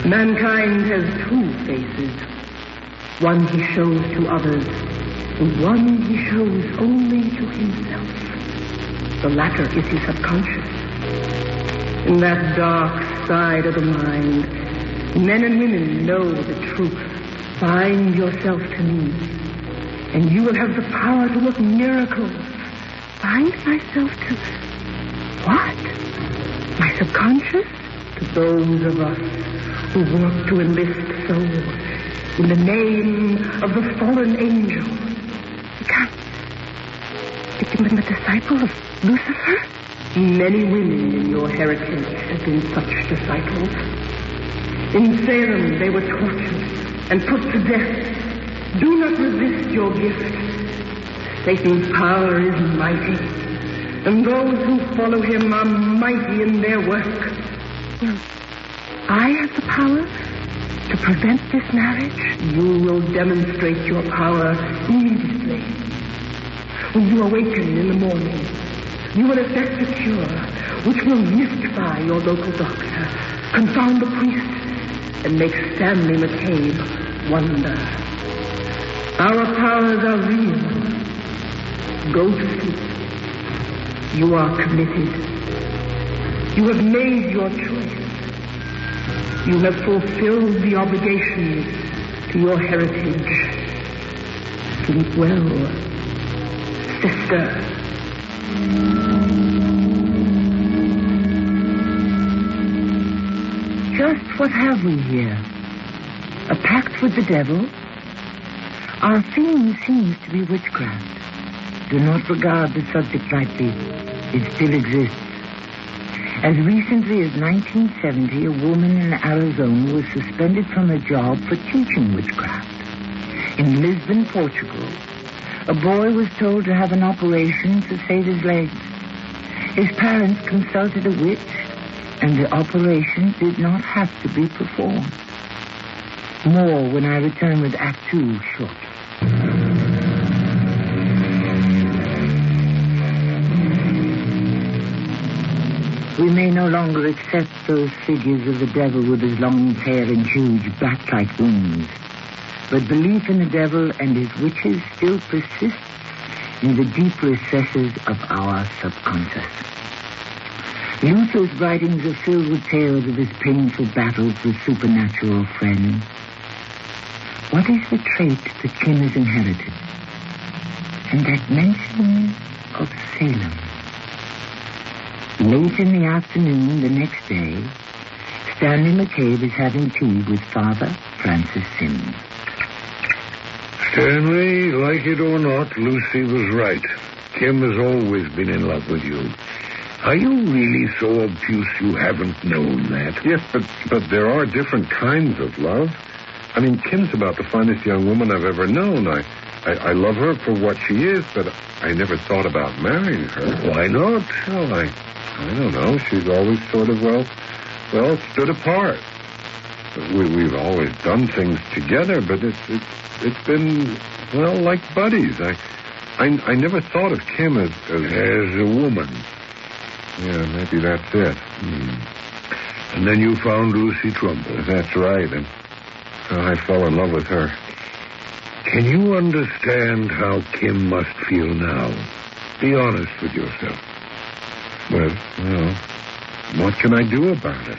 Mankind has two faces. One he shows to others, and one he shows only to himself. The latter is his subconscious. In that dark side of the mind, men and women know the truth. Bind yourself to me, and you will have the power to work miracles. Bind myself to what? My subconscious? To those of us who work to enlist souls in the name of the fallen angel. You can't become a disciple of Lucifer? Many women in your heritage have been such disciples. In Salem, they were tortured and put to death. Do not resist your gift. Satan's power is mighty, and those who follow him are mighty in their work. Well, I have the power to prevent this marriage. You will demonstrate your power immediately. When you awaken in the morning, you will effect a cure which will mystify your local doctor, confound the priest, and make Stanley McCabe wonder. Our powers are real. Go to sleep. You are committed. You have made your choice. You have fulfilled the obligations to your heritage. Sleep well, sister. Just what have we here? A pact with the devil? Our theme seems to be witchcraft. Do not regard the subject lightly. It still exists. As recently as 1970, a woman in Arizona was suspended from her job for teaching witchcraft. In Lisbon, Portugal, a boy was told to have an operation to save his legs. His parents consulted a witch, and the operation did not have to be performed. More when I return with Act 2 shortly. We may no longer accept those figures of the devil with his long tail and huge bat-like wings. But belief in the devil and his witches still persists in the deep recesses of our subconscious. Luther's writings are filled with tales of his painful battles with supernatural friends. What is the trait that Kim has inherited? And that mention of Salem. Late in the afternoon the next day, Stanley McCabe is having tea with Father Francis Sims. Stanley, like it or not, Lucy was right. Kim has always been in love with you. Are you really so obtuse you haven't known that? Yes, but there are different kinds of love. I mean, Kim's about the finest young woman I've ever known. I love her for what she is, but I never thought about marrying her. Why not? Well, I don't know. She's always sort of, well, stood apart. We've always done things together, but it's been, well, like buddies. I never thought of Kim as a woman. Yeah, maybe that's it. And then you found Lucy Trumbull. That's right, and I fell in love with her. Can you understand how Kim must feel now? Be honest with yourself. Well, what can I do about it?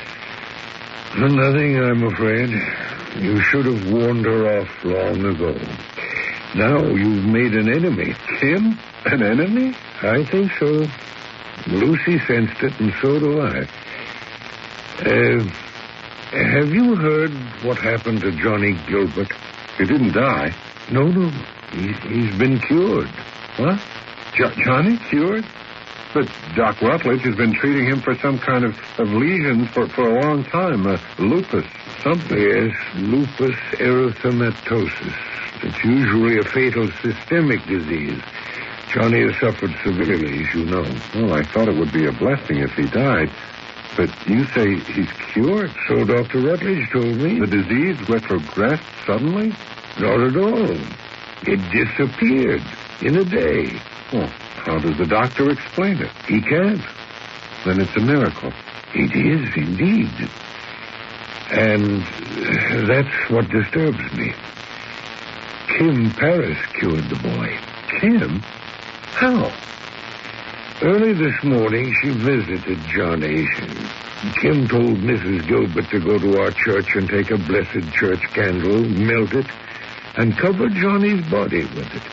Nothing, I'm afraid. You should have warned her off long ago. Now you've made an enemy. Kim? An enemy? I think so. Lucy sensed it, and so do I. Have you heard what happened to Johnny Gilbert? He didn't die. No. He's been cured. What? Johnny cured? But Doc Rutledge has been treating him for some kind of lesions for a long time. Lupus, something. Yes, lupus erythematosus. It's usually a fatal systemic disease. Johnny has suffered severely, as you know. Well, I thought it would be a blessing if he died. But you say he's cured? So Dr. Rutledge told me. The disease retrogressed suddenly? Not at all. It disappeared in a day. Well, how does the doctor explain it? He can't. Then it's a miracle. It is, indeed. And that's what disturbs me. Kim Paris cured the boy. Kim? How? Early this morning, she visited Johnny. Kim told Mrs. Gilbert to go to our church and take a blessed church candle, melt it, and cover Johnny's body with it.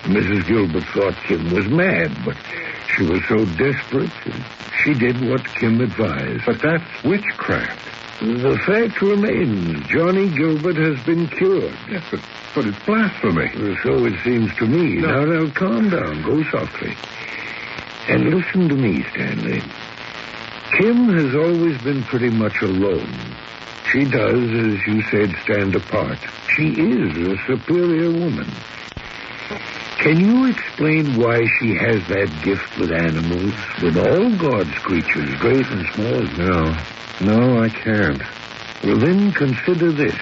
Mrs. Gilbert thought Kim was mad, but she was so desperate, she did what Kim advised. But that's witchcraft. The fact remains, Johnny Gilbert has been cured. Yes, but it's blasphemy. So it seems to me. No. Now, calm down. Go softly. And listen to me, Stanley. Kim has always been pretty much alone. She does, as you said, stand apart. She is a superior woman. Can you explain why she has that gift with animals, with all God's creatures, great and small? No, I can't. Well, then consider this.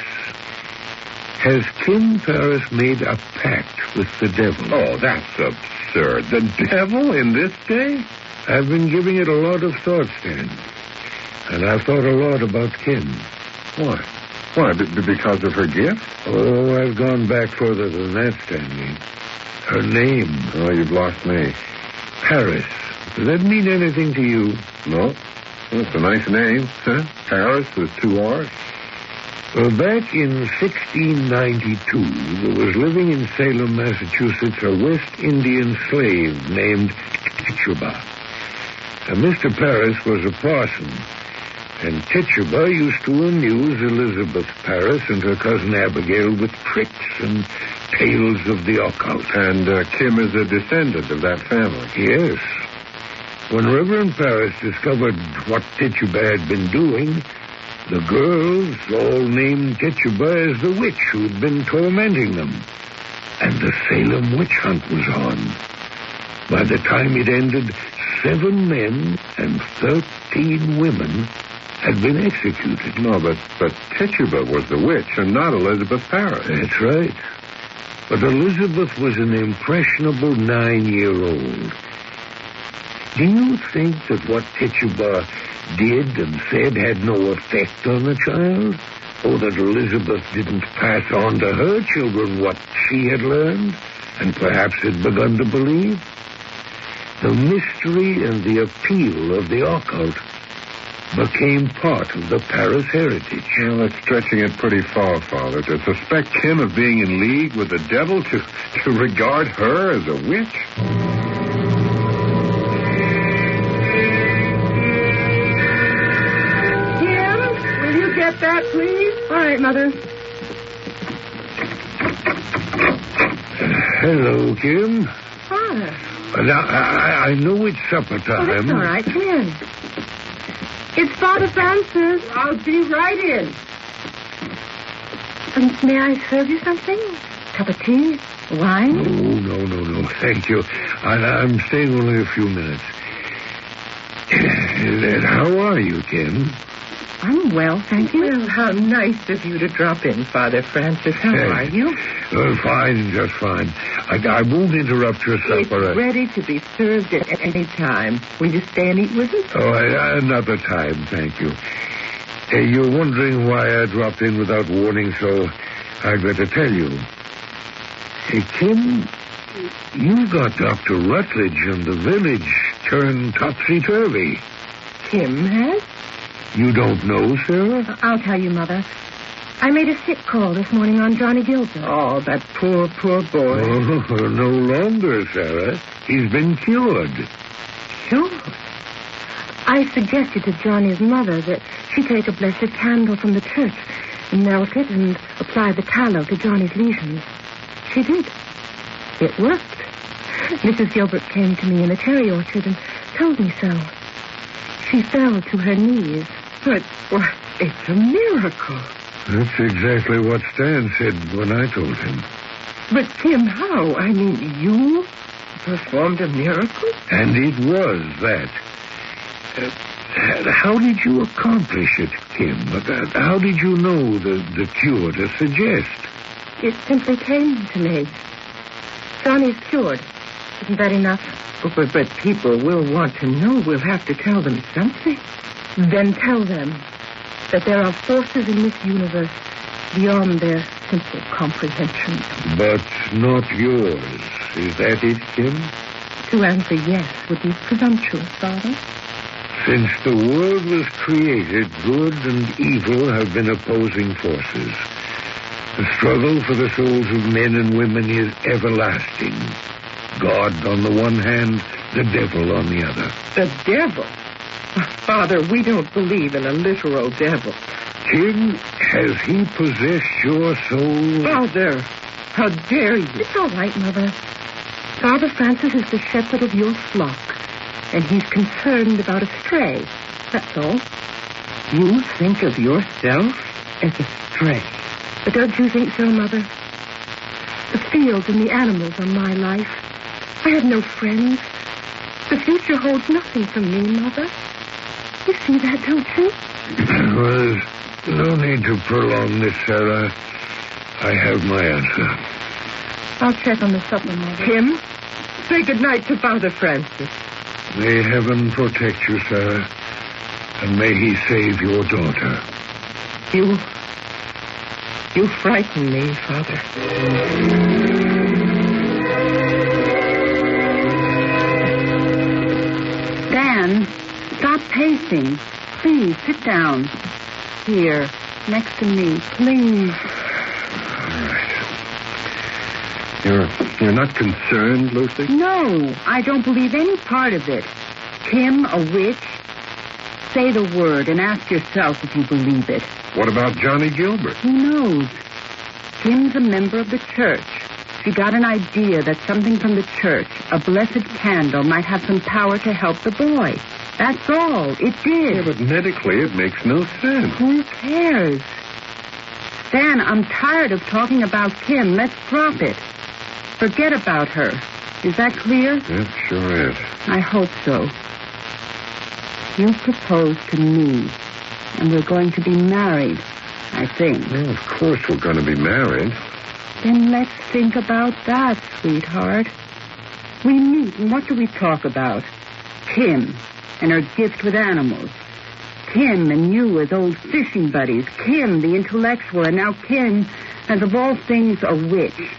Has Kim Paris made a pact with the devil? Oh, that's absurd. The devil in this day? I've been giving it a lot of thought, Stan. And I've thought a lot about Kim. Why? Why, because of her gift? Oh, I've gone back further than that, Stanley. Her name. Oh, you've lost me. Paris. Does that mean anything to you? No. That's a nice name, huh? Paris with 2 R's. Back in 1692, there was living in Salem, Massachusetts, a West Indian slave named Tituba. Mr. Paris was a parson, and Tituba used to amuse Elizabeth Paris and her cousin Abigail with tricks and tales of the occult. And Kim is a descendant of that family. Yes. When Reverend Paris discovered what Tituba had been doing, the girls all named Tituba as the witch who'd been tormenting them. And the Salem witch hunt was on. By the time it ended, 7 men and 13 women had been executed. No, but Tituba was the witch and not Elizabeth Paris. That's right. But Elizabeth was an impressionable 9-year-old. Do you think that what Tituba did and said had no effect on the child? Or that Elizabeth didn't pass on to her children what she had learned and perhaps had begun to believe? The mystery and the appeal of the occult became part of the Paris heritage. Well, that's stretching it pretty far, Father. To suspect Kim of being in league with the devil, to regard her as a witch? Kim, will you get that, please? All right, Mother. Hello, Kim. Father. Now, I know it's supper time. Oh, that's all right. Come in. It's Father Francis. I'll be right in. May I serve you something? Cup of tea? Wine? No. Thank you. I'm staying only a few minutes. How are you, Kim? I'm well, thank you. Well, how nice of you to drop in, Father Francis. How are you? Fine, just fine. I won't interrupt your supper. It's ready to be served at any time. Will you stay and eat with us? Oh, another time, thank you. You're wondering why I dropped in without warning, so I'd better tell you. Kim, you got Dr. Rutledge and the village turned topsy-turvy. Kim has? You don't know, Sarah? I'll tell you, Mother. I made a sick call this morning on Johnny Gilbert. Oh, that poor boy. Oh, no longer, Sarah. He's been cured. Cured? I suggested to Johnny's mother that she take a blessed candle from the church and melt it and apply the tallow to Johnny's lesions. She did. It worked. Mrs. Gilbert came to me in a cherry orchard and told me so. She fell to her knees. But it's a miracle. That's exactly what Stan said when I told him. But, Kim, how? I mean, you performed a miracle? And it was that. How did you accomplish it, Kim? How did you know the cure to suggest? It simply came to me. Johnny's cured. Isn't that enough? But people will want to know. We'll have to tell them something. Then tell them that there are forces in this universe beyond their simple comprehension. But not yours. Is that it, Kim? To answer yes would be presumptuous, Father. Since the world was created, good and evil have been opposing forces. The struggle for the souls of men and women is everlasting. God on the one hand, the devil on the other. The devil? Father, we don't believe in a literal devil. Kim, has he possessed your soul? Father, how dare you? It's all right, Mother. Father Francis is the shepherd of your flock, and he's concerned about a stray. That's all. You think of yourself as a stray. But don't you think so, Mother? The fields and the animals are my life. I have no friends. The future holds nothing for me, Mother. You see that, don't you? Well, there's no need to prolong this, Sarah. I have my answer. I'll check on the supper, Mother. Kim, say goodnight to Father Francis. May heaven protect you, Sarah, and may he save your daughter. You frighten me, Father. Dan, stop pacing. please, sit down. Here, next to me, please. You're not concerned, Lucy? No, I don't believe any part of it. Kim, a witch? Say the word and ask yourself if you believe it. What about Johnny Gilbert? Who knows? Kim's a member of the church. She got an idea that something from the church, a blessed candle, might have some power to help the boy. That's all. It did. Yeah, but medically it makes no sense. Who cares? Stan, I'm tired of talking about Kim. Let's drop it. Forget about her. Is that clear? It sure is. I hope so. You proposed to me, and we're going to be married, I think. Well, of course we're going to be married. Then let's think about that, sweetheart. We meet, and what do we talk about? Kim and her gift with animals. Kim and you as old fishing buddies. Kim, the intellectual, and now Kim, as of all things, a witch.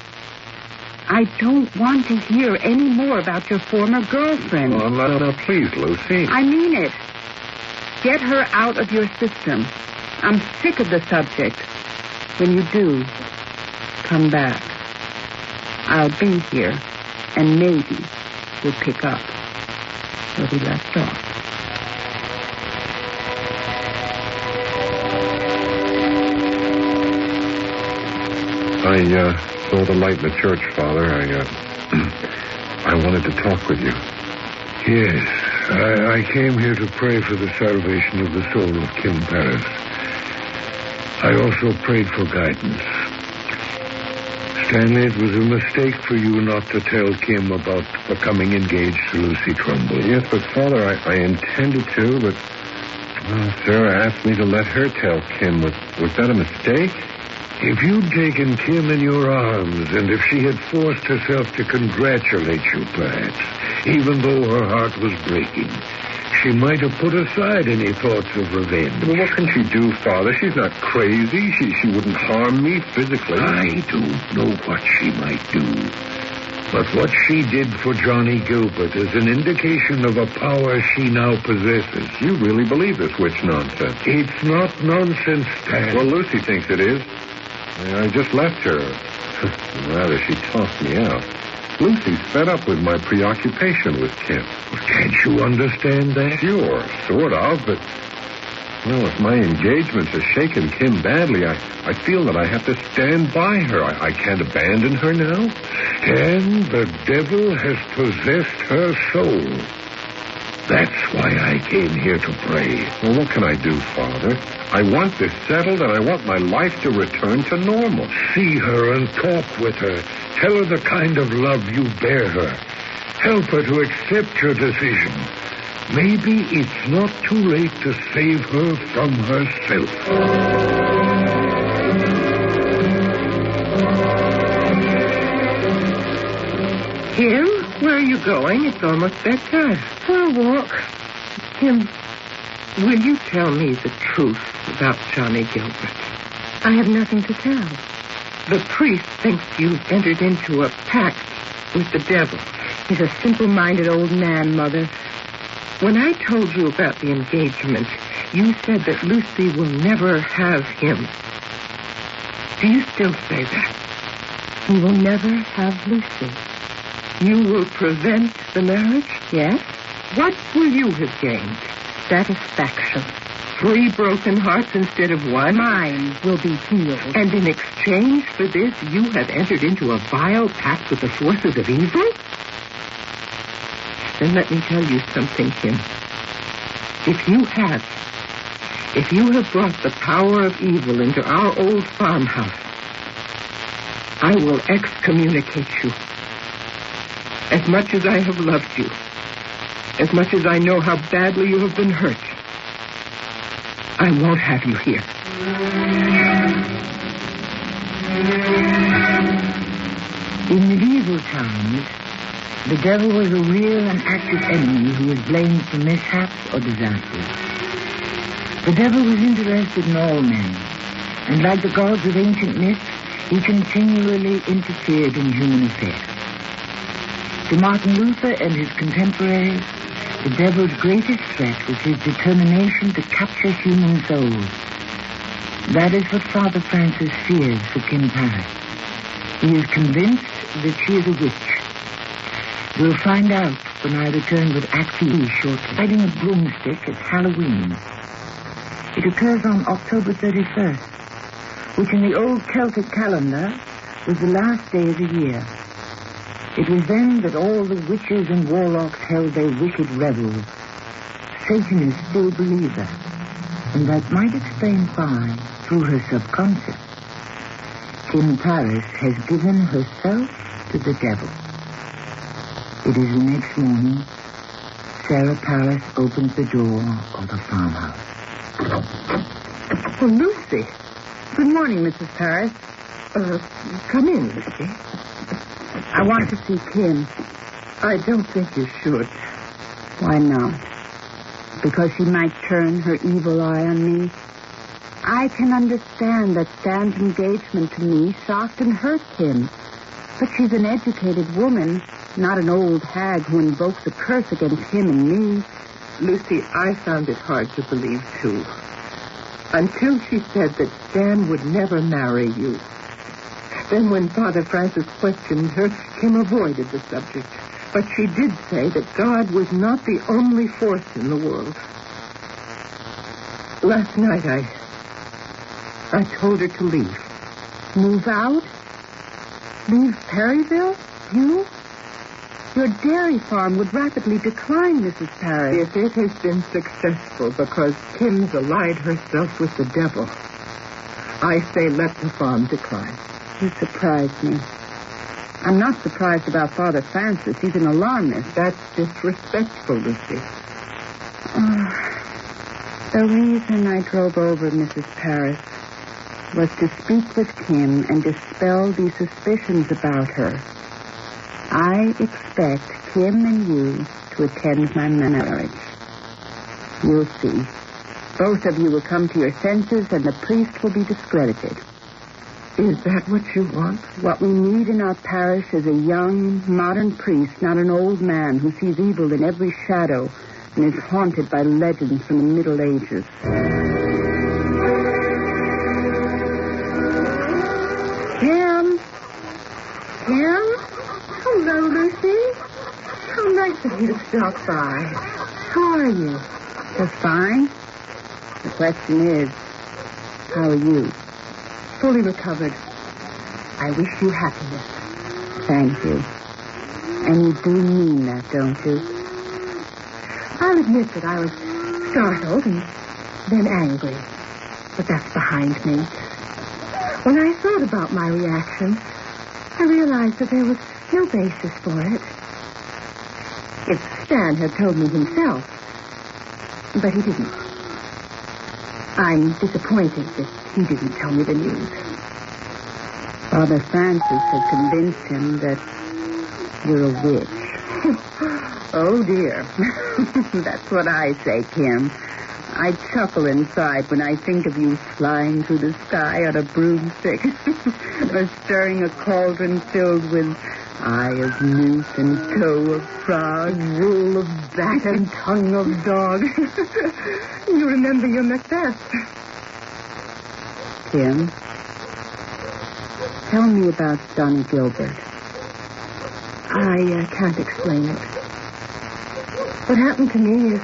I don't want to hear any more about your former girlfriend. Oh, no, please, Lucy. I mean it. Get her out of your system. I'm sick of the subject. When you do, come back. I'll be here, and maybe we'll pick up where we left off. I saw the light in the church, Father. I wanted to talk with you. Yes, I came here to pray for the salvation of the soul of Kim Paris. I also prayed for guidance. Stanley, it was a mistake for you not to tell Kim about becoming engaged to Lucy Trumbull. Yes, but Father, I intended to, but Sarah asked me to let her tell Kim. Was that a mistake? If you'd taken Kim in your arms, and if she had forced herself to congratulate you, perhaps, even though her heart was breaking, she might have put aside any thoughts of revenge. Well, what can she do, Father? She's not crazy. She wouldn't harm me physically. I don't know what she might do. But what she did for Johnny Gilbert is an indication of a power she now possesses. You really believe this witch nonsense? It's not nonsense, Stan. Well, Lucy thinks it is. I just left her. Rather, she tossed me out. Lucy's fed up with my preoccupation with Kim. Well, can't you understand that? Sure, sort of, but... Well, if my engagement has shaken Kim badly, I feel that I have to stand by her. I can't abandon her now. Stan, the devil has possessed her soul. That's why I came here to pray. Well, what can I do, Father? I want this settled, and I want my life to return to normal. See her and talk with her. Tell her the kind of love you bear her. Help her to accept your decision. Maybe it's not too late to save her from herself. Kim, where are you going? It's almost bedtime. For a walk. Kim, will you tell me the truth about Johnny Gilbert? I have nothing to tell. The priest thinks you've entered into a pact with the devil. He's a simple-minded old man, Mother. When I told you about the engagement, you said that Lucy will never have him. Do you still say that? He will never have Lucy. You will prevent the marriage? Yes. What will you have gained? Satisfaction. 3 broken hearts instead of 1? Mine will be healed. And in exchange for this, you have entered into a vile pact with the forces of evil? Then let me tell you something, Kim. If you have brought the power of evil into our old farmhouse, I will excommunicate you. As much as I have loved you, as much as I know how badly you have been hurt, I won't have you here. In medieval times, the devil was a real and active enemy who was blamed for mishaps or disasters. The devil was interested in all men, and like the gods of ancient myths, he continually interfered in human affairs. To Martin Luther and his contemporaries, The devil's greatest threat was his determination to capture human souls. That is what Father Francis fears for Kim Paris. He is convinced that she is a witch. We'll find out when I return with Act B shortly. Riding a broomstick at Halloween. It occurs on October 31st, which in the old Celtic calendar was the last day of the year. It was then that all the witches and warlocks held their wicked revels. Satanists still believe that, and that might explain why, through her subconscious, Kim Paris has given herself to the devil. It is the next morning. Sarah Paris opens the door of the farmhouse. Oh, Lucy. Good morning, Mrs. Paris. Come in, Lucy. I want to see Kim. I don't think you should. Why not? Because she might turn her evil eye on me? I can understand that Stan's engagement to me shocked and hurt Kim. But she's an educated woman, not an old hag who invokes a curse against him and me. Lucy, I found it hard to believe, too. Until she said that Stan would never marry you. Then when Father Francis questioned her, Kim avoided the subject. But she did say that God was not the only force in the world. Last night, I told her to leave. Move out? Leave Perryville? You? Your dairy farm would rapidly decline, Mrs. Paris. If it has been successful because Kim's allied herself with the devil, I say let the farm decline. You surprise me. I'm not surprised about Father Francis. He's an alarmist. That's disrespectful, Lucy. The reason I drove over, Mrs. Paris, was to speak with Kim and dispel these suspicions about her. I expect Kim and you to attend my marriage. You'll see. Both of you will come to your senses and the priest will be discredited. Is that what you want? What we need in our parish is a young, modern priest, not an old man who sees evil in every shadow and is haunted by legends from the Middle Ages. Kim? Kim? Hello, Lucy. How nice of you to stop by. How are you? Just fine. The question is, how are you? Fully recovered. I wish you happiness. Thank you. And you do mean that, don't you? I'll admit that I was startled and then angry. But that's behind me. When I thought about my reaction, I realized that there was no basis for it. If Stan had told me himself. But he didn't. I'm disappointed that he didn't tell me the news. Father Francis had convinced him that you're a witch. Oh, dear. That's what I say, Kim. I chuckle inside when I think of you flying through the sky on a broomstick or stirring a cauldron filled with eye of nymph and toe of frog, wool of bat and tongue of dog. You remember your Macbeth. Kim, tell me about Johnny Gilbert. I can't explain it. What happened to me is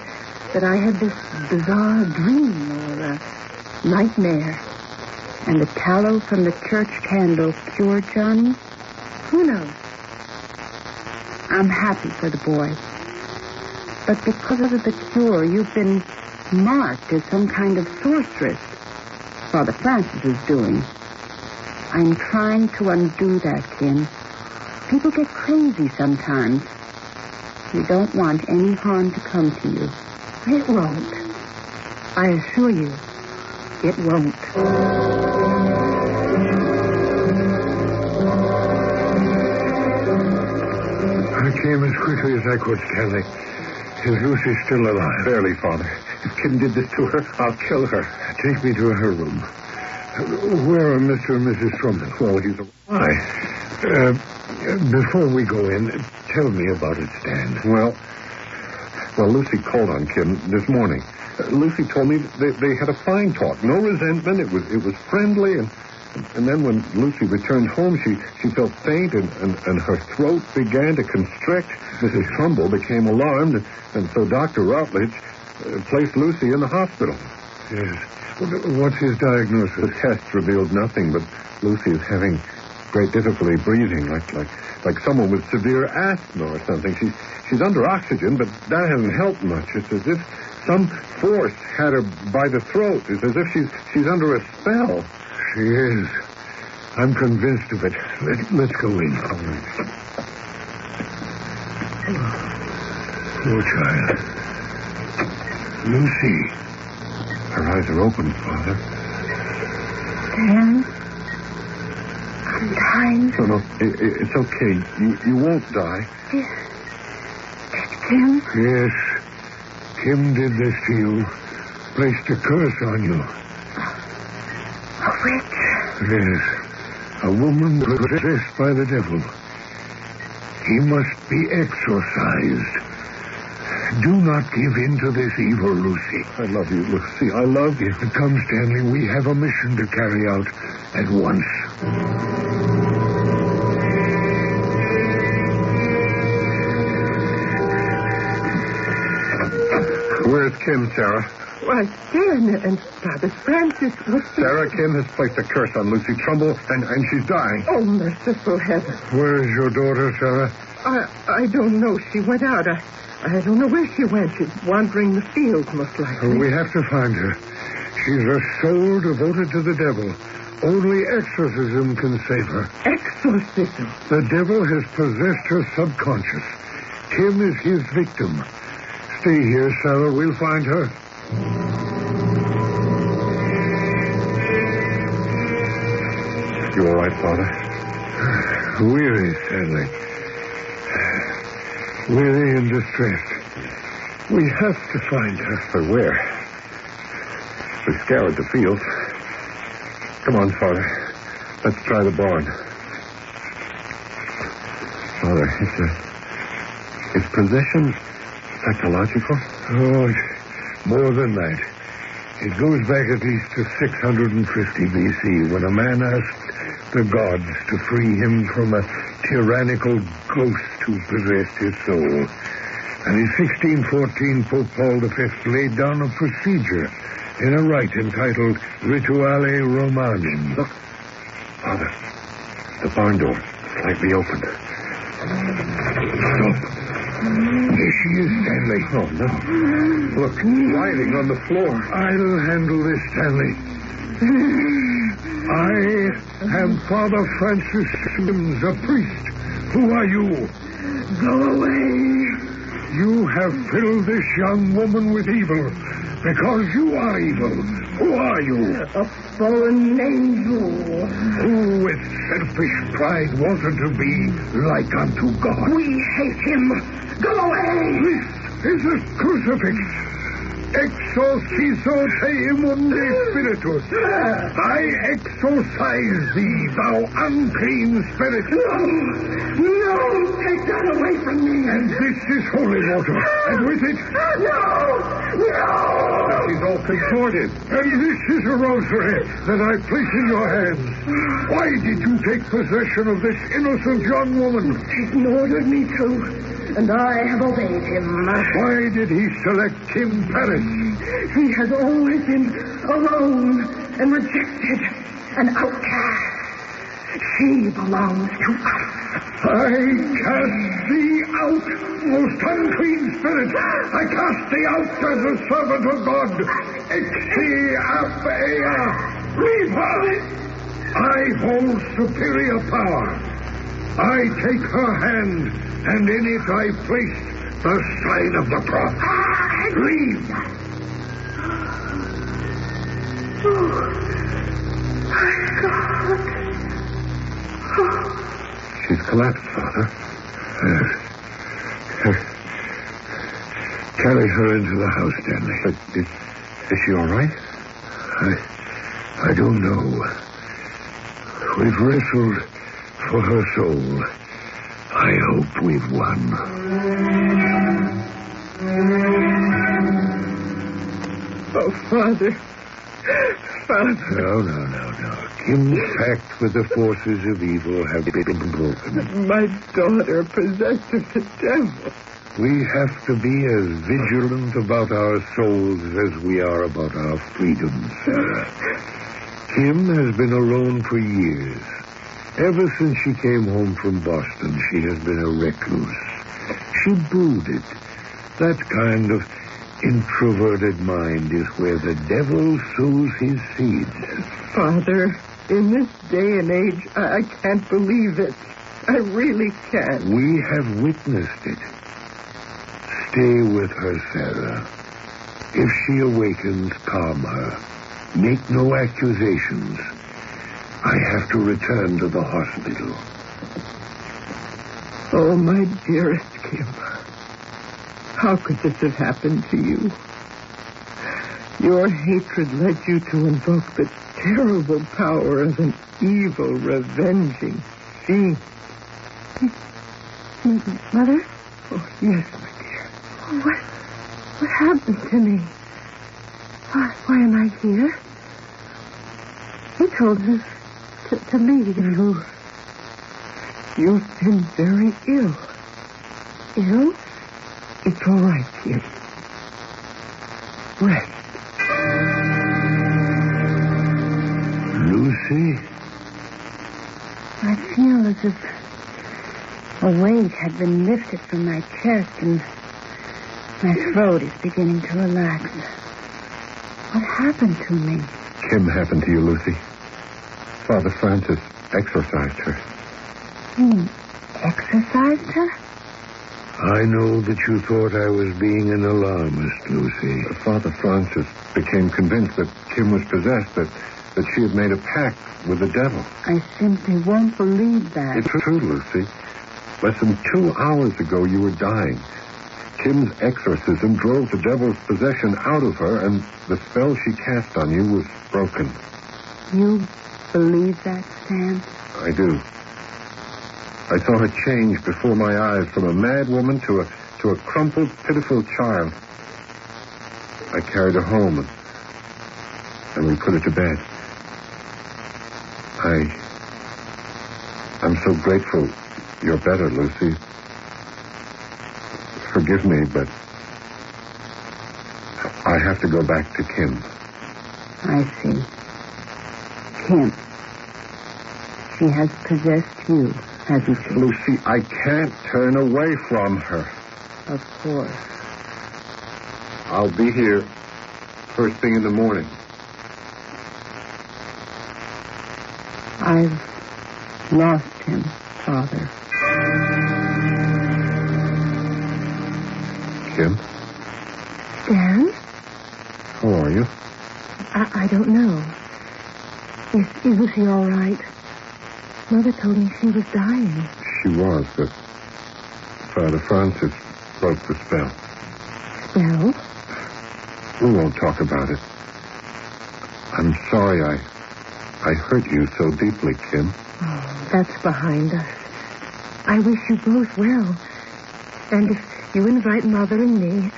that I had this bizarre dream or nightmare. And the tallow from the church candle cured Johnny? Who knows? I'm happy for the boy. But because of the cure, you've been marked as some kind of sorceress. Father Francis is doing. I'm trying to undo that, Kim. People get crazy sometimes. You don't want any harm to come to you. It won't. I assure you, it won't. I came as quickly as I could, Stanley. Is Lucy still alive? Barely, Father. If Kim did this to her, I'll kill her. Take me to her room. Where are Mr. and Mrs. Trumbull? Well, he's a... Why? Before we go in, tell me about it, Stan. Well, Well, Lucy called on Kim this morning. Lucy told me they had a fine talk. No resentment. It was friendly. And then when Lucy returned home, she felt faint and her throat began to constrict. Mrs. Trumbull became alarmed, and so Dr. Routledge placed Lucy in the hospital. Yes. What's his diagnosis? The test revealed nothing, but Lucy is having great difficulty breathing, like someone with severe asthma or something. She's under oxygen, but that hasn't helped much. It's as if some force had her by the throat. It's as if she's under a spell. She is. I'm convinced of it. Let's go in. Poor child. Lucy. Her eyes are open, Father. Dan, I'm dying. No, it's okay. You won't die. Did Kim? Yes. Kim did this to you. Placed a curse on you. A witch? Yes. A woman possessed by the devil. He must be exorcised. Do not give in to this evil, Lucy. I love you, Lucy. I love you. Come, Stanley. We have a mission to carry out at once. Where's Kim, Sarah? Why, Dan and Father Francis, Sarah, Kim has placed a curse on Lucy Trumbull, and she's dying. Oh, merciful heaven. Where is your daughter, Sarah? I don't know. She went out. I don't know where she went. She's wandering the fields, most likely. We have to find her. She's a soul devoted to the devil. Only exorcism can save her. Exorcism? The devil has possessed her subconscious. Kim is his victim. Stay here, Sarah. We'll find her. You all right, Father? Weary, Stanley. Weary and distressed. We have to find her. But where? We scoured the fields. Come on, Father. Let's try the barn. Father, is possession psychological? Oh, it's more than that. It goes back at least to 650 B.C. when a man asked the gods to free him from a tyrannical ghost who possessed his soul. And in 1614, Pope Paul V laid down a procedure in a rite entitled Rituale Romanum. Look, Father, the barn door slightly opened. Stop. There she is, Stanley. Oh, no. Look, writhing on the floor. I'll handle this, Stanley. I am Father Francis Sims, a priest. Who are you? Go away. You have filled this young woman with evil because you are evil. Who are you? A fallen angel. Who with selfish pride wanted to be like unto God. We hate him. Go away! This is a crucifix. Exorciso te immundi spiritus. I exorcise thee, thou unclean spirit. No, take that away from me. And this is holy water. And with it... No! She's all contorted. And this is a rosary that I place in your hands. Why did you take possession of this innocent young woman? He ordered me to. And I have obeyed him. Why did he select Kim Paris? He has always been alone and rejected, an outcast. She belongs to us. I cast thee out, most unclean spirit. I cast thee out as a servant of God. Exi ab ea. Leave her. I hold superior power. I take her hand, and in it I place the sign of the cross. Leave. Oh, my God. Oh. She's collapsed, Father. Carry her into the house, Stanley. But is she all right? I don't know. We've wrestled for her soul. I hope we've won. Father. No. Kim's pact with the forces of evil have been broken. My daughter possessed of the devil. We have to be as vigilant about our souls as we are about our freedom, Sarah. Kim has been alone for years. Ever since she came home from Boston, she has been a recluse. She brooded. That kind of introverted mind is where the devil sows his seeds. Father, in this day and age, I can't believe it. I really can't. We have witnessed it. Stay with her, Sarah. If she awakens, calm her. Make no accusations. I have to return to the hospital. Oh, my dearest Kim. How could this have happened to you? Your hatred led you to invoke the terrible power of an evil, revenging fiend. Mother? Oh, yes, my dear. What happened to me? Why am I here? He told me to leave. You've been very ill. Ill? It's all right, Kim. Rest. Lucy? I feel as if a weight had been lifted from my chest and my throat is beginning to relax. What happened to me? Kim happened to you, Lucy. Father Francis exorcised her. He exorcised her? I know that you thought I was being an alarmist, Lucy. Father Francis became convinced that Kim was possessed, that she had made a pact with the devil. I simply won't believe that. It's true, Lucy. Less than 2 hours ago, you were dying. Kim's exorcism drove the devil's possession out of her, and the spell she cast on you was broken. You believe that, Stan? I do. I saw her change before my eyes from a mad woman to a crumpled, pitiful child. I carried her home, and we put her to bed. I'm so grateful you're better, Lucy. Forgive me, but I have to go back to Kim. I see. Kim. She has possessed you, hasn't she? Lucy, I can't turn away from her. Of course. I'll be here first thing in the morning. I've lost him, Father. Kim? Stan? How are you? I don't know. Is he all right? Mother told me she was dying. She was, but Father Francis broke the spell. Spell? We won't talk about it. I'm sorry I hurt you so deeply, Kim. Oh, that's behind us. I wish you both well. And if you invite Mother and me,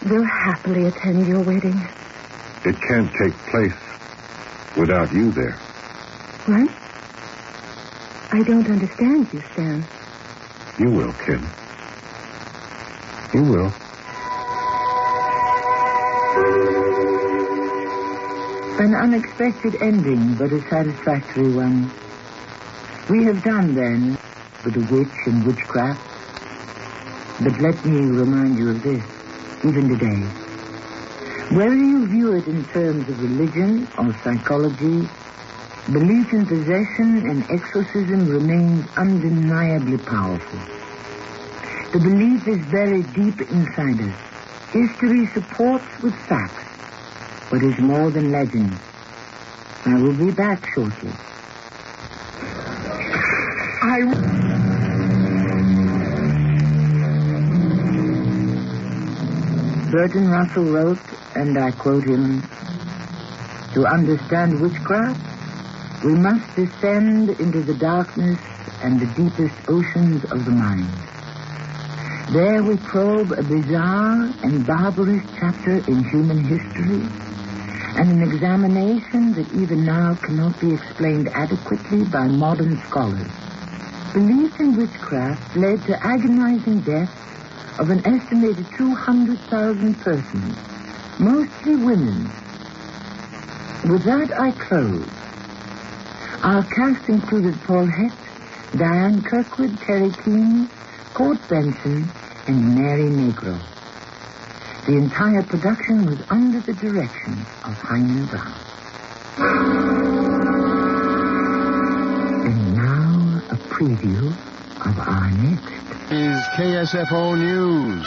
we'll happily attend your wedding. It can't take place without you there. What? I don't understand you, Stan. You will, Kim. You will. An unexpected ending, but a satisfactory one. We have done, then, with the witch and witchcraft. But let me remind you of this, even today. Whether you view it in terms of religion or psychology, belief in possession and exorcism remains undeniably powerful. The belief is buried deep inside us. History supports with facts what is more than legend. I will be back shortly. Burton Russell wrote, and I quote him, "To understand witchcraft, we must descend into the darkness and the deepest oceans of the mind. There we probe a bizarre and barbarous chapter in human history, and an examination that even now cannot be explained adequately by modern scholars. Belief in witchcraft led to agonizing deaths of an estimated 200,000 persons, mostly women. With that, I close. Our cast included Paul Hecht, Diane Kirkwood, Terry Keane, Court Benson, and Mary Negro. The entire production was under the direction of Hangman Brown. And now, a preview of our next. Is KSFO News.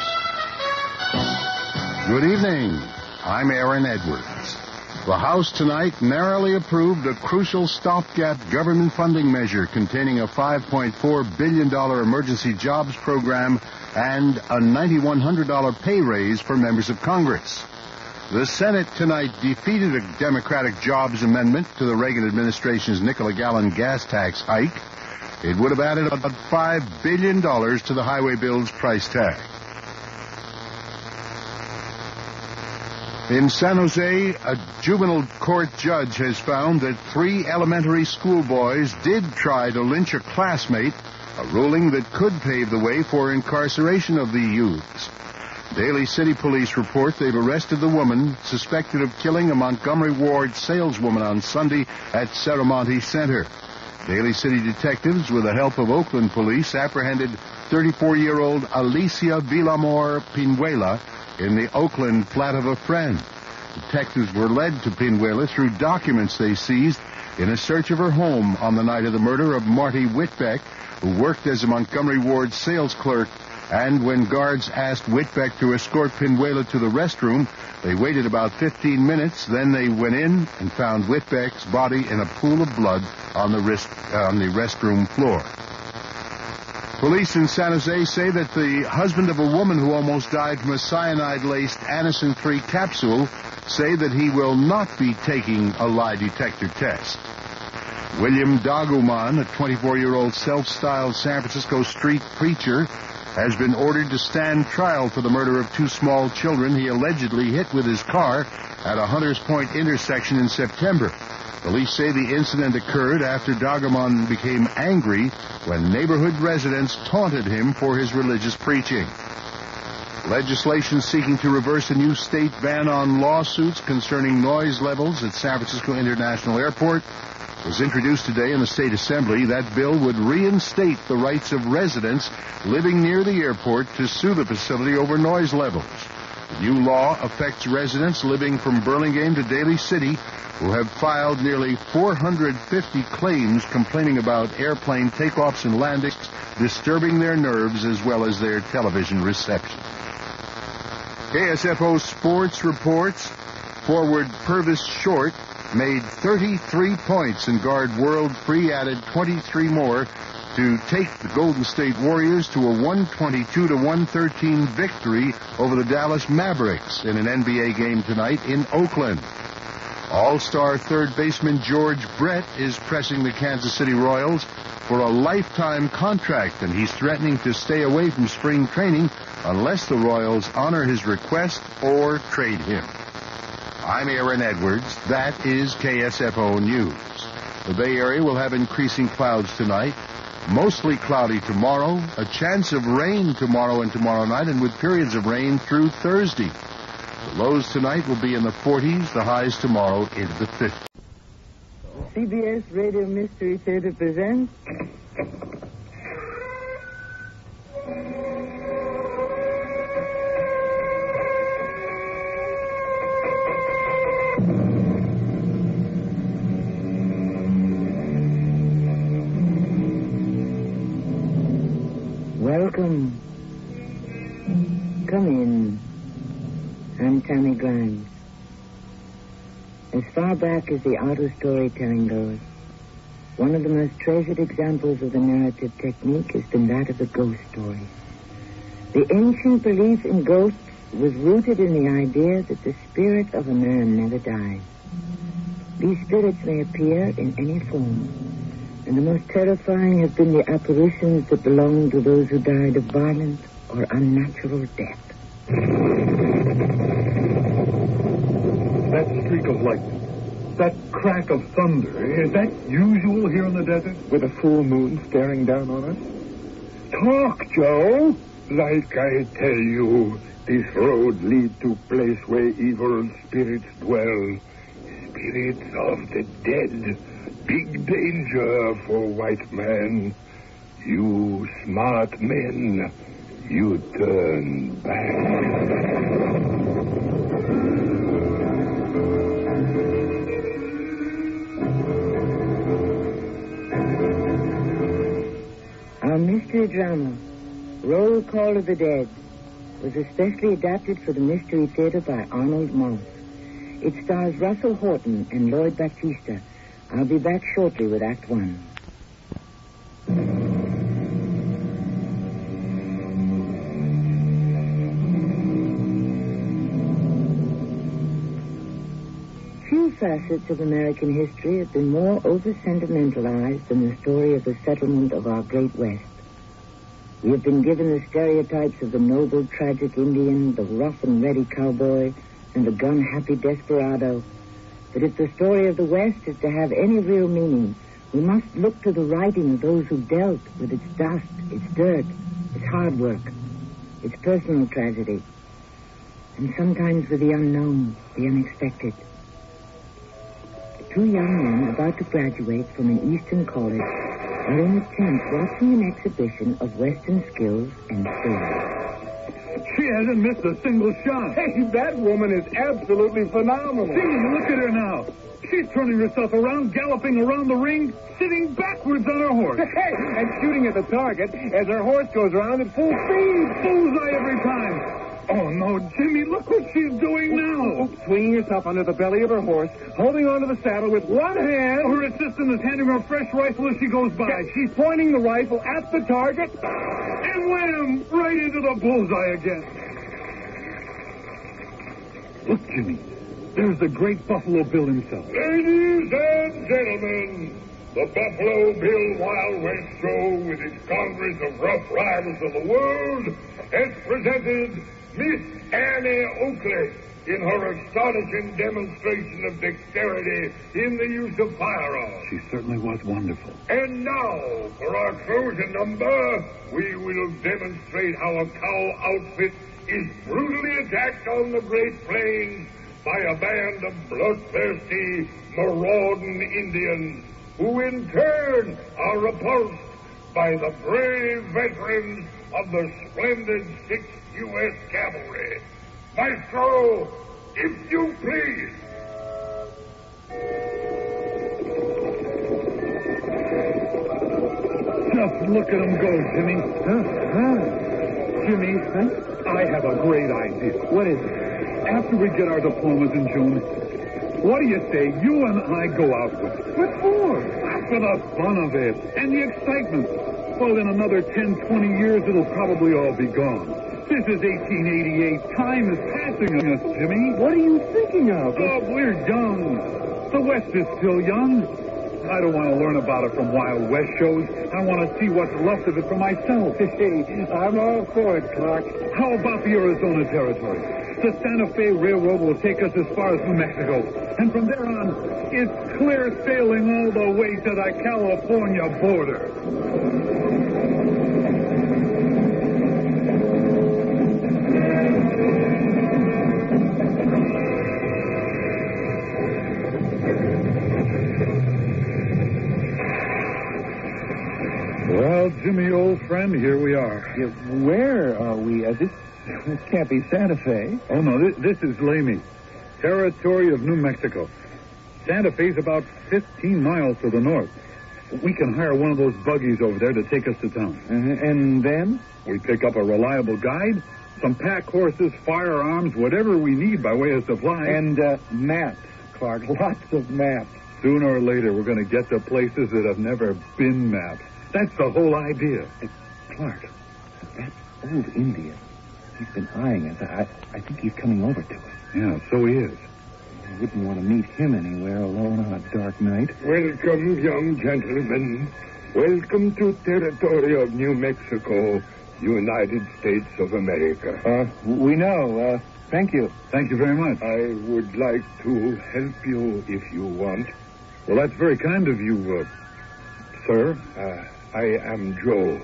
Good evening. I'm Aaron Edwards. The House tonight narrowly approved a crucial stopgap government funding measure containing a $5.4 billion emergency jobs program and a $9,100 pay raise for members of Congress. The Senate tonight defeated a Democratic jobs amendment to the Reagan administration's nickel-a-gallon gas tax hike. It would have added about $5 billion to the highway bill's price tag. In San Jose, a juvenile court judge has found that 3 elementary school boys did try to lynch a classmate, a ruling that could pave the way for incarceration of the youths. Daly City police report they've arrested the woman suspected of killing a Montgomery Ward saleswoman on Sunday at Serramonte Center. Daly City detectives, with the help of Oakland police, apprehended 34-year-old Alicia Villamor Pinuela in the Oakland flat of a friend. Detectives were led to Pinuela through documents they seized in a search of her home on the night of the murder of Marty Whitbeck, who worked as a Montgomery Ward sales clerk. And when guards asked Whitbeck to escort Pinuela to the restroom, they waited about 15 minutes. Then they went in and found Whitbeck's body in a pool of blood on the restroom floor. Police in San Jose say that the husband of a woman who almost died from a cyanide-laced Anacin 3 capsule say that he will not be taking a lie detector test. William Daguman, a 24-year-old self-styled San Francisco street preacher, has been ordered to stand trial for the murder of 2 small children he allegedly hit with his car at a Hunters Point intersection in September. Police say the incident occurred after Daguman became angry when neighborhood residents taunted him for his religious preaching. Legislation seeking to reverse a new state ban on lawsuits concerning noise levels at San Francisco International Airport was introduced today in the State Assembly. That bill would reinstate the rights of residents living near the airport to sue the facility over noise levels. The new law affects residents living from Burlingame to Daly City who have filed nearly 450 claims complaining about airplane takeoffs and landings disturbing their nerves as well as their television reception. KSFO Sports reports forward Purvis Short made 33 points, and guard World Free added 23 more to take the Golden State Warriors to a 122-113 victory over the Dallas Mavericks in an NBA game tonight in Oakland. All-star third baseman George Brett is pressing the Kansas City Royals for a lifetime contract, and he's threatening to stay away from spring training unless the Royals honor his request or trade him. I'm Aaron Edwards. That is KSFO News. The Bay Area will have increasing clouds tonight, mostly cloudy tomorrow, a chance of rain tomorrow and tomorrow night, and with periods of rain through Thursday. The lows tonight will be in the 40s, the highs tomorrow into the 50s. CBS Radio Mystery Theater presents... Welcome. Come in. I'm Tammy Grimes. As far back as the art of storytelling goes, one of the most treasured examples of the narrative technique has been that of the ghost story. The ancient belief in ghosts was rooted in the idea that the spirit of a man never dies. These spirits may appear in any form, and the most terrifying have been the apparitions that belong to those who died of violent or unnatural death. But streak of lightning, that crack of thunder, is that usual here in the desert? With a full moon staring down on us? Talk, Joe. Like I tell you, this road leads to place where evil spirits dwell. Spirits of the dead. Big danger for white man. You smart men, you turn back. Our mystery drama, Roll Call of the Dead, was especially adapted for the Mystery Theater by Arnold Moss. It stars Russell Horton and Lloyd Battista. I'll be back shortly with Act One. Few facets of American history have been more over-sentimentalized than the story of the settlement of our Great West. We have been given the stereotypes of the noble, tragic Indian, the rough and ready cowboy, and the gun-happy desperado. But if the story of the West is to have any real meaning, we must look to the writing of those who dealt with its dust, its dirt, its hard work, its personal tragedy, and sometimes with the unknown, the unexpected. Two young men about to graduate from an Eastern college are in a tent watching an exhibition of Western skills and skill. She hasn't missed a single shot. Hey, that woman is absolutely phenomenal. See, look at her now. She's turning herself around, galloping around the ring, sitting backwards on her horse. Hey, and shooting at the target as her horse goes around at full speed. Bullseye every time. Oh, no, Jimmy, look what she's doing now. Swinging herself under the belly of her horse, holding onto the saddle with one hand. Her assistant is handing her a fresh rifle as she goes by. Yeah, she's pointing the rifle at the target. And wham! Right into the bullseye again. Look, Jimmy, there's the great Buffalo Bill himself. Ladies and gentlemen, the Buffalo Bill Wild West Show with its Congress of Rough Riders of the World has presented Miss Annie Oakley in her astonishing demonstration of dexterity in the use of firearms. She certainly was wonderful. And now, for our closing number, we will demonstrate how a cow outfit is brutally attacked on the Great Plains by a band of bloodthirsty, marauding Indians, who in turn are repulsed by the brave veterans of the splendid 6th U.S. Cavalry. Maestro, if you please. Just look at them go, Jimmy. Jimmy, I have a great idea. What is it? After we get our diplomas in June, what do you say you and I go out with it? What for? For the fun of it and the excitement. Well, in another 10, 20 years, it'll probably all be gone. This is 1888. Time is passing us, Jimmy. What are you thinking of? Oh, we're young. The West is still young. I don't want to learn about it from Wild West shows. I want to see what's left of it for myself. Hey, I'm all for it, Clark. How about the Arizona Territory? The Santa Fe Railroad will take us as far as New Mexico. And from there on, it's clear sailing all the way to the California border. Well, Jimmy, old friend, here we are. Yeah, where are we? This can't be Santa Fe. Oh, no, this is Lamy, territory of New Mexico. Santa Fe's about 15 miles to the north. We can hire one of those buggies over there to take us to town. And then? We pick up a reliable guide, some pack horses, firearms, whatever we need by way of supply. And maps, Clark, lots of maps. Sooner or later, we're going to get to places that have never been mapped. That's the whole idea. Clark, that old Indian, he's been eyeing us. I think he's coming over to us. Yeah, so he is. I wouldn't want to meet him anywhere alone on a dark night. Welcome, young gentlemen. Welcome to territory of New Mexico, United States of America. We know. Thank you. Thank you very much. I would like to help you if you want. Well, that's very kind of you, sir. I am Joe.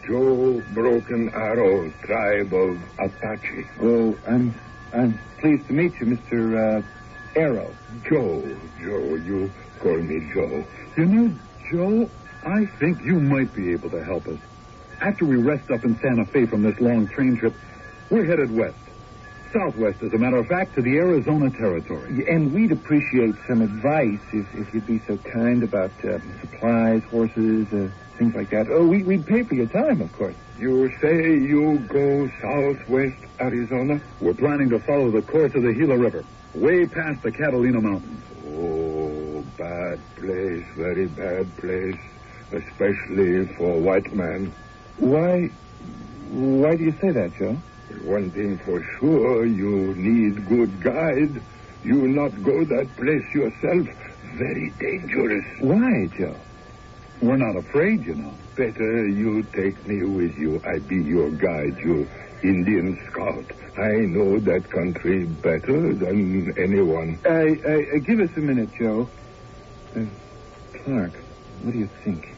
Joe Broken Arrow, tribe of Apache. Oh, I'm pleased to meet you, Mr. Arrow. Joe, you call me Joe. You know, Joe, I think you might be able to help us. After we rest up in Santa Fe from this long train trip, we're headed west. Southwest, as a matter of fact, to the Arizona territory. And we'd appreciate some advice if you'd be so kind about supplies, horses, things like that. Oh, we'd pay for your time, of course. You say you go southwest Arizona? We're planning to follow the course of the Gila River, way past the Catalina Mountains. Oh, bad place, very bad place, especially for white man. Why do you say that, Joe? One thing for sure, you need good guide. You not go that place yourself. Very dangerous. Why, Joe? We're not afraid, you know. Better you take me with you. I be your guide, you Indian scout. I know that country better than anyone. Give us a minute, Joe. Clark, what do you think?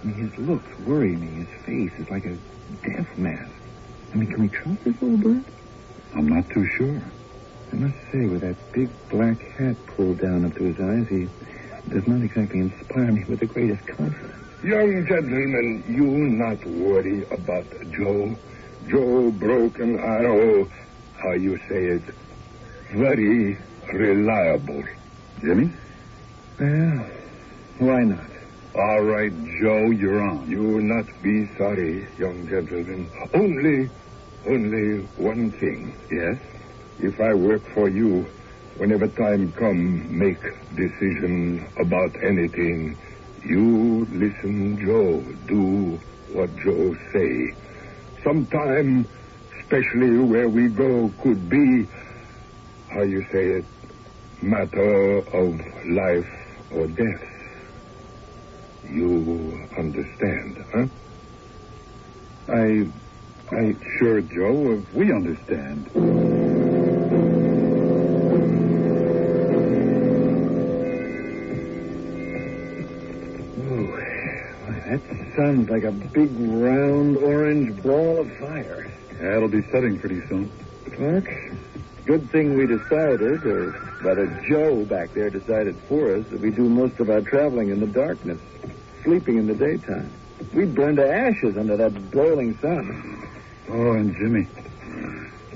I mean, his looks worry me. His face is like a death mask. I mean, can we trust this old bird? I'm not too sure. I must say, with that big black hat pulled down up to his eyes, he does not exactly inspire me with the greatest confidence. Young gentleman, you not worry about Joe. Joe Broken Arrow, how you say it, very reliable. Jimmy? Well, why not? All right, Joe, you're on. You not be sorry, young gentleman. Only one thing. Yes? If I work for you, whenever time come, make decision about anything, you listen Joe. Do what Joe say. Sometime, especially where we go, could be, how you say it, matter of life or death. You understand, huh? I sure, Joe, we understand. That sounds like a big, round, orange ball of fire. Yeah, it'll be setting pretty soon. Clark, good thing we decided, or rather Joe back there decided for us, that we do most of our traveling in the darkness, sleeping in the daytime. We'd burn to ashes under that broiling sun. Oh, and Jimmy,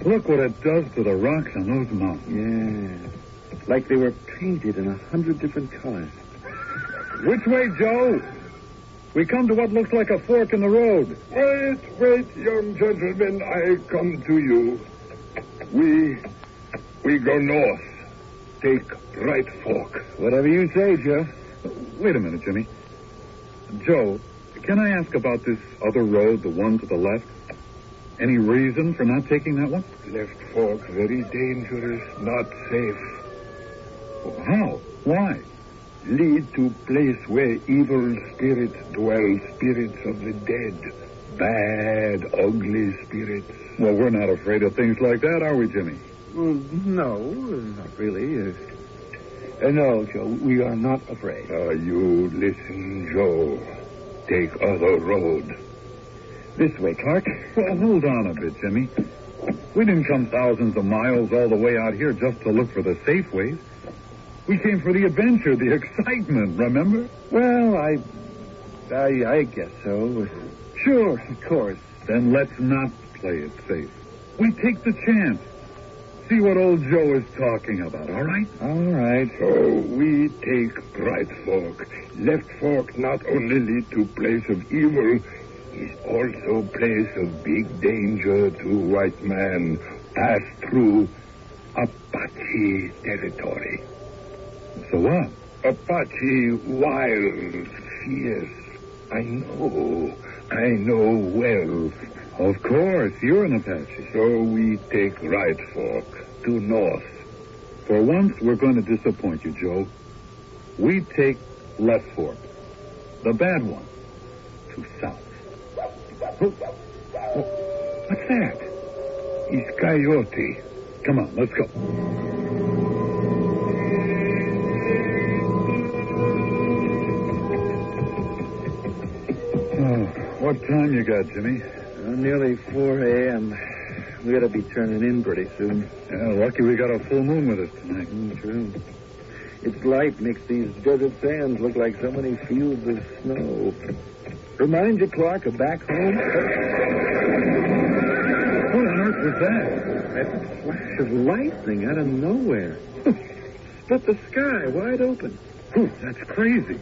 look what it does to the rocks on those mountains. Yeah, like they were painted in 100 different colors. Which way, Joe? We come to what looks like a fork in the road. Wait, young gentlemen, I come to you. We go north. Take right fork. Whatever you say, Joe. Wait a minute, Jimmy. Joe, can I ask about this other road, the one to the left? Any reason for not taking that one? Left fork, very dangerous, not safe. How? Why? Lead to place where evil spirits dwell, spirits of the dead. Bad, ugly spirits. Well, we're not afraid of things like that, are we, Jimmy? Well, no, not really. No, Joe, we are not afraid. You listen, Joe. Take other road. This way, Clark. Well, hold on a bit, Jimmy. We didn't come thousands of miles all the way out here just to look for the safe ways. We came for the adventure, the excitement, remember? Well, I guess so. Sure, of course. Then let's not play it safe. We take the chance. See what old Joe is talking about, all right? All right. So we take right fork. Left fork not only lead to place of evil, is also place of big danger to white man. Pass through Apache territory. So what? Apache, wild, fierce. I know well. Of course, you're an Apache. So we take right fork to north. For once, we're going to disappoint you, Joe. We take left fork, the bad one, to south. What's that? It's coyote. Come on, let's go. Oh, what time you got, Jimmy? Nearly 4 a.m. We ought to be turning in pretty soon. Yeah, lucky we got a full moon with us tonight. True. Its light makes these desert sands look like so many fields of snow. Reminds you, Clark, of back home? What on earth was that? That flash of lightning out of nowhere. Split the sky wide open. That's crazy.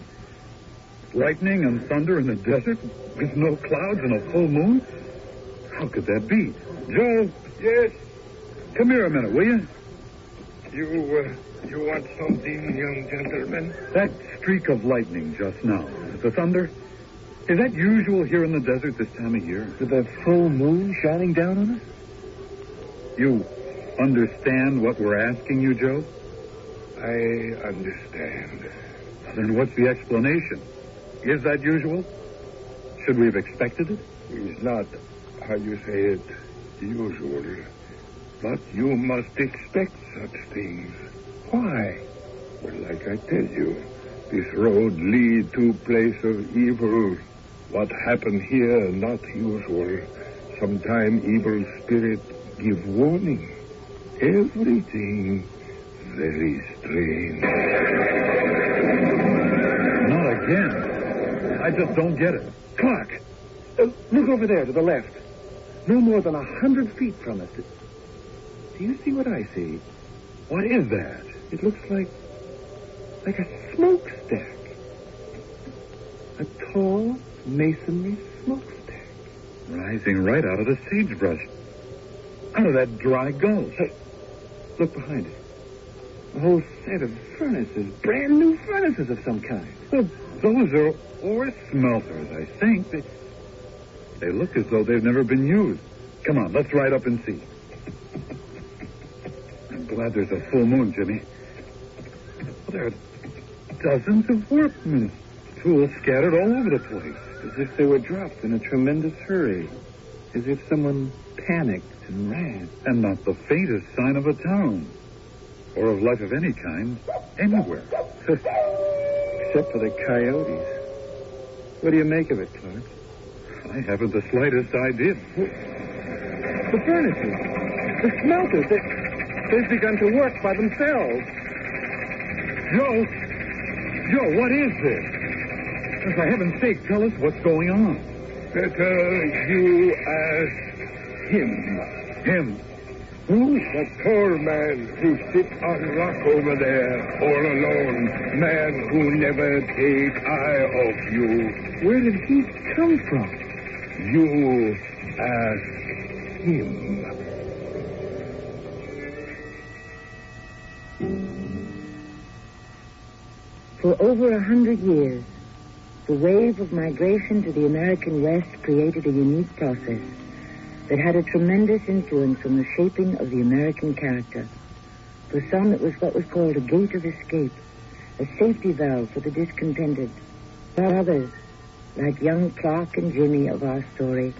Lightning and thunder in the desert with no clouds and a full moon? How could that be? Joe? Yes? Come here a minute, will you? You want something, young gentleman? That streak of lightning just now, the thunder, is that usual here in the desert this time of year? With a full moon shining down on us? You understand what we're asking you, Joe? I understand. Then what's the explanation? Is that usual? Should we have expected it? It's not, how you say it, usual. But you must expect such things. Why? Well, like I tell you, this road lead to place of evil. What happened here, not usual. Sometime evil spirit give warning. Everything very strange. Not again. I just don't get it. Clark, look over there to the left. No more than 100 feet from us. Do you see what I see? What is that? It looks like a smokestack. A tall masonry smokestack. Rising right out of the sagebrush. Out of that dry gulch. Hey, look behind it. A whole set of furnaces. Brand new furnaces of some kind. Well, those are ore smelters, I think. They look as though they've never been used. Come on, let's ride up and see. I'm glad there's a full moon, Jimmy. Well, there are dozens of workmen's tools scattered all over the place. As if they were dropped in a tremendous hurry. As if someone panicked and ran. And not the faintest sign of a town. Or of life of any kind, anywhere. Except for the coyotes. What do you make of it, Clark? I haven't the slightest idea. The furnaces. The smelters. They've begun to work by themselves. Joe, what is this? For heaven's sake, tell us what's going on. Better you ask him. Him? Who's the tall man who sits on rock over there, all alone? Man who never take eye off you. Where did he come from? You ask him. For over 100 years, the wave of migration to the American West created a unique process that had a tremendous influence on the shaping of the American character. For some, it was what was called a gate of escape, a safety valve for the discontented. For others, like young Clark and Jimmy of our story,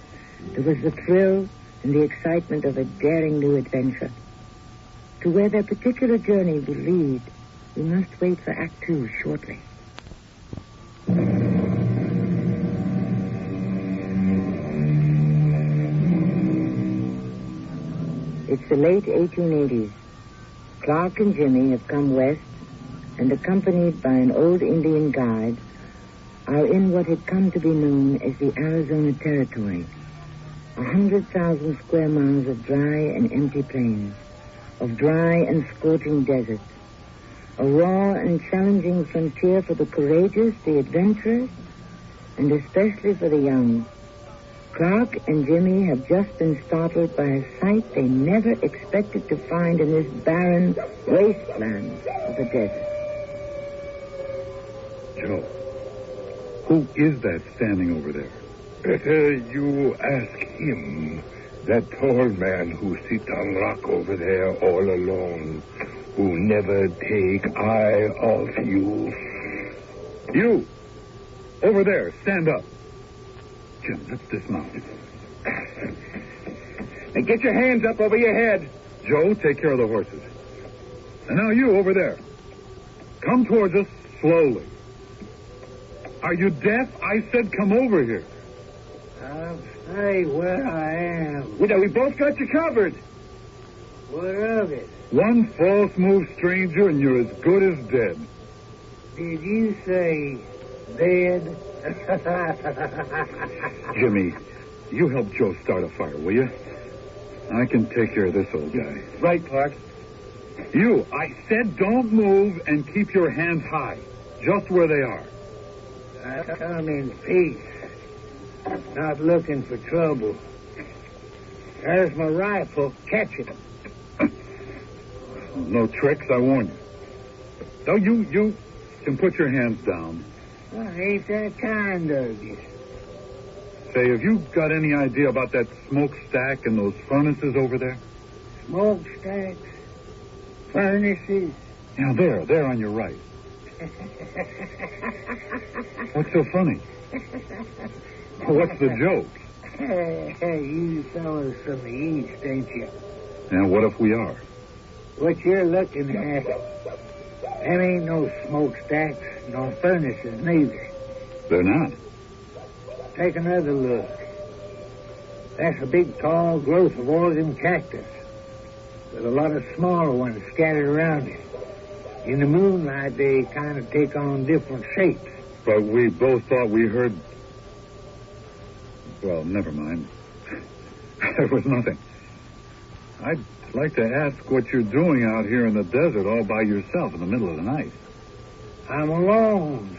there was the thrill and the excitement of a daring new adventure. To where their particular journey will lead, we must wait for Act 2 shortly. It's the late 1880s. Clark and Jimmy have come west and, accompanied by an old Indian guide, are in what had come to be known as the Arizona Territory, 100,000 square miles of dry and empty plains, of dry and scorching deserts, a raw and challenging frontier for the courageous, the adventurous, and especially for the young. Clark and Jimmy have just been startled by a sight they never expected to find in this barren wasteland of the desert. Joe, who is that standing over there? Better you ask him. That tall man who sits on rock over there all alone, who never take eye off you. You! Over there, stand up. Jim, let's dismount. And get your hands up over your head. Joe, take care of the horses. And now you over there. Come towards us slowly. Are you deaf? I said come over here. I'll stay where I am. We both got you covered. What of it? One false move, stranger, and you're as good as dead. Did you say dead? Jimmy, you help Joe start a fire, will you? I can take care of this old guy. Right, Clark. You, I said don't move and keep your hands high. Just where they are. I come in peace. Not looking for trouble. There's my rifle. Catch it. No tricks, I warn you. No, you can put your hands down. I ain't that kind of you. Say, have you got any idea about that smokestack and those furnaces over there? Smokestacks? Furnaces? Yeah, there on your right. What's so funny? What's the joke? Hey, you fellas from the east, ain't you? Yeah, what if we are? What you're looking at, them ain't no smokestacks, no furnaces neither. They're not. Take another look. That's a big, tall growth of Oregon cactus with a lot of smaller ones scattered around it. In the moonlight, they kind of take on different shapes. But we both thought we heard... Well, never mind. There was nothing. I'd like to ask what you're doing out here in the desert all by yourself in the middle of the night. I'm alone.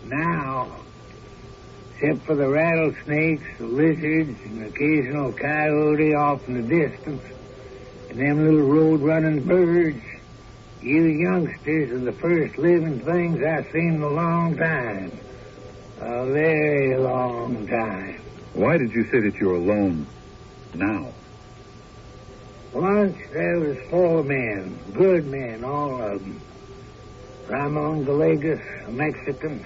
Now. Except for the rattlesnakes, the lizards, and the occasional coyote off in the distance. And them little road-running birds. You youngsters are the first living things I've seen in a long time. A very long time. Why did you say that you're alone now? Once there was 4 men, good men, all of them. Ramon Gallegos, a Mexican.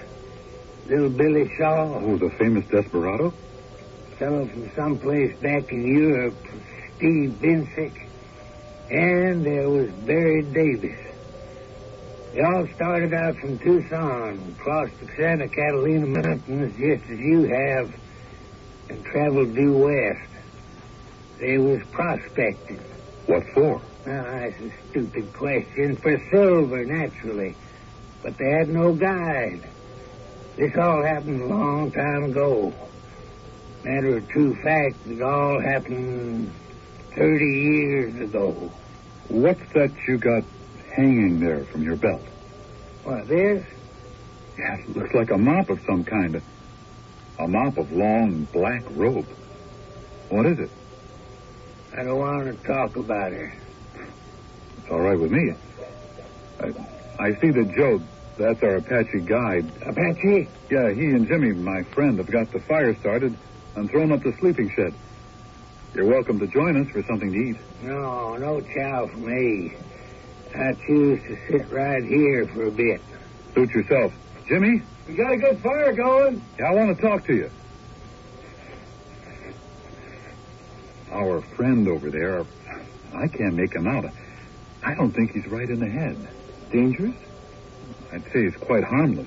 Little Billy Shaw. Oh, the famous desperado? Fellow from someplace back in Europe, Steve Binsick. And there was Barry Davis. They all started out from Tucson, crossed the Santa Catalina Mountains just as you have, and traveled due west. They was prospecting. What for? That's a stupid question. For silver, naturally. But they had no guide. This all happened a long time ago. Matter of true fact, it all happened 30 years ago. What's that you got hanging there from your belt? What, this? Yeah, it looks like a mop of some kind. A mop of long black rope. What is it? I don't want to talk about her. It's all right with me. I see that Joe, that's our Apache guide. Apache? Yeah, he and Jimmy, my friend, have got the fire started and thrown up the sleeping shed. You're welcome to join us for something to eat. No chow for me. I choose to sit right here for a bit. Suit yourself. Jimmy? We got a good fire going. Yeah, I want to talk to you. Our friend over there, I can't make him out. I don't think he's right in the head. Dangerous? I'd say he's quite harmless.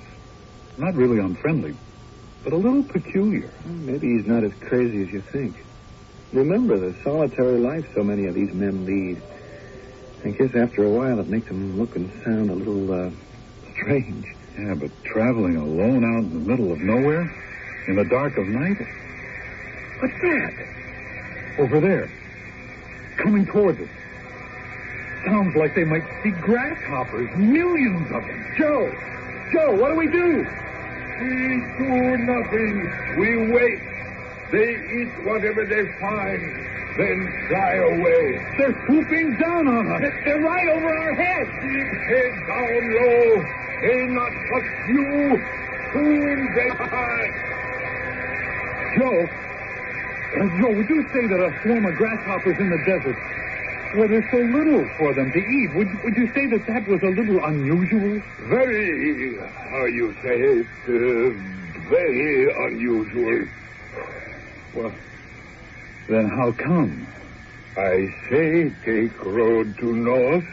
Not really unfriendly, but a little peculiar. Maybe he's not as crazy as you think. Remember the solitary life so many of these men lead. I guess after a while it makes them look and sound a little, strange. Yeah, but traveling alone out in the middle of nowhere, in the dark of night? What's that? Over there. Coming towards us. Sounds like they might see grasshoppers. Millions of them. Joe, what do we do? We do nothing. We wait. They eat whatever they find, then fly away. They're swooping down on us. They're right over our heads. Keep head down low. They not touch you. Soon they hide. Joe, would you say that a swarm of grasshoppers in the desert, well, there's so little for them to eat, would you say that was a little unusual? Very, how you say it, very unusual. Well, then how come? I say take road to north.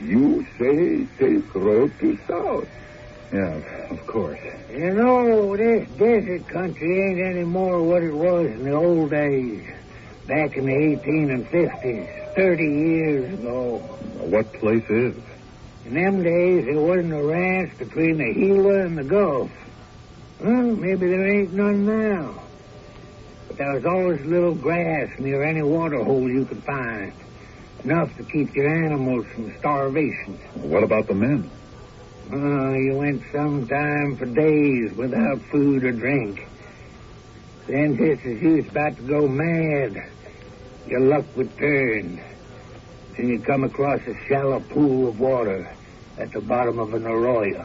You say take road to south. Yeah, of course. You know, this desert country ain't any more what it was in the old days. Back in the 1850s, 30 years ago. What place is? In them days, there wasn't a ranch between the Gila and the Gulf. Well, maybe there ain't none now. But there was always little grass near any water hole you could find. Enough to keep your animals from starvation. What about the men? You went some time for days without food or drink. Then just as you was about to go mad, your luck would turn. And you'd come across a shallow pool of water at the bottom of an arroyo.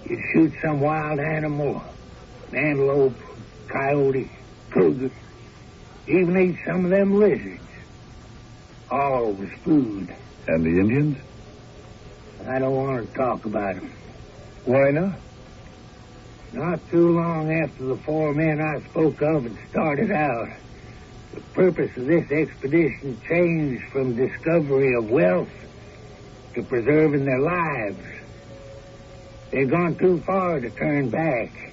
You'd shoot some wild animal, an antelope, coyote, cougar, even eat some of them lizards. All was food. And the Indians? I don't want to talk about them. Why not? Not too long after the 4 men I spoke of had started out, the purpose of this expedition changed from discovery of wealth to preserving their lives. They'd gone too far to turn back,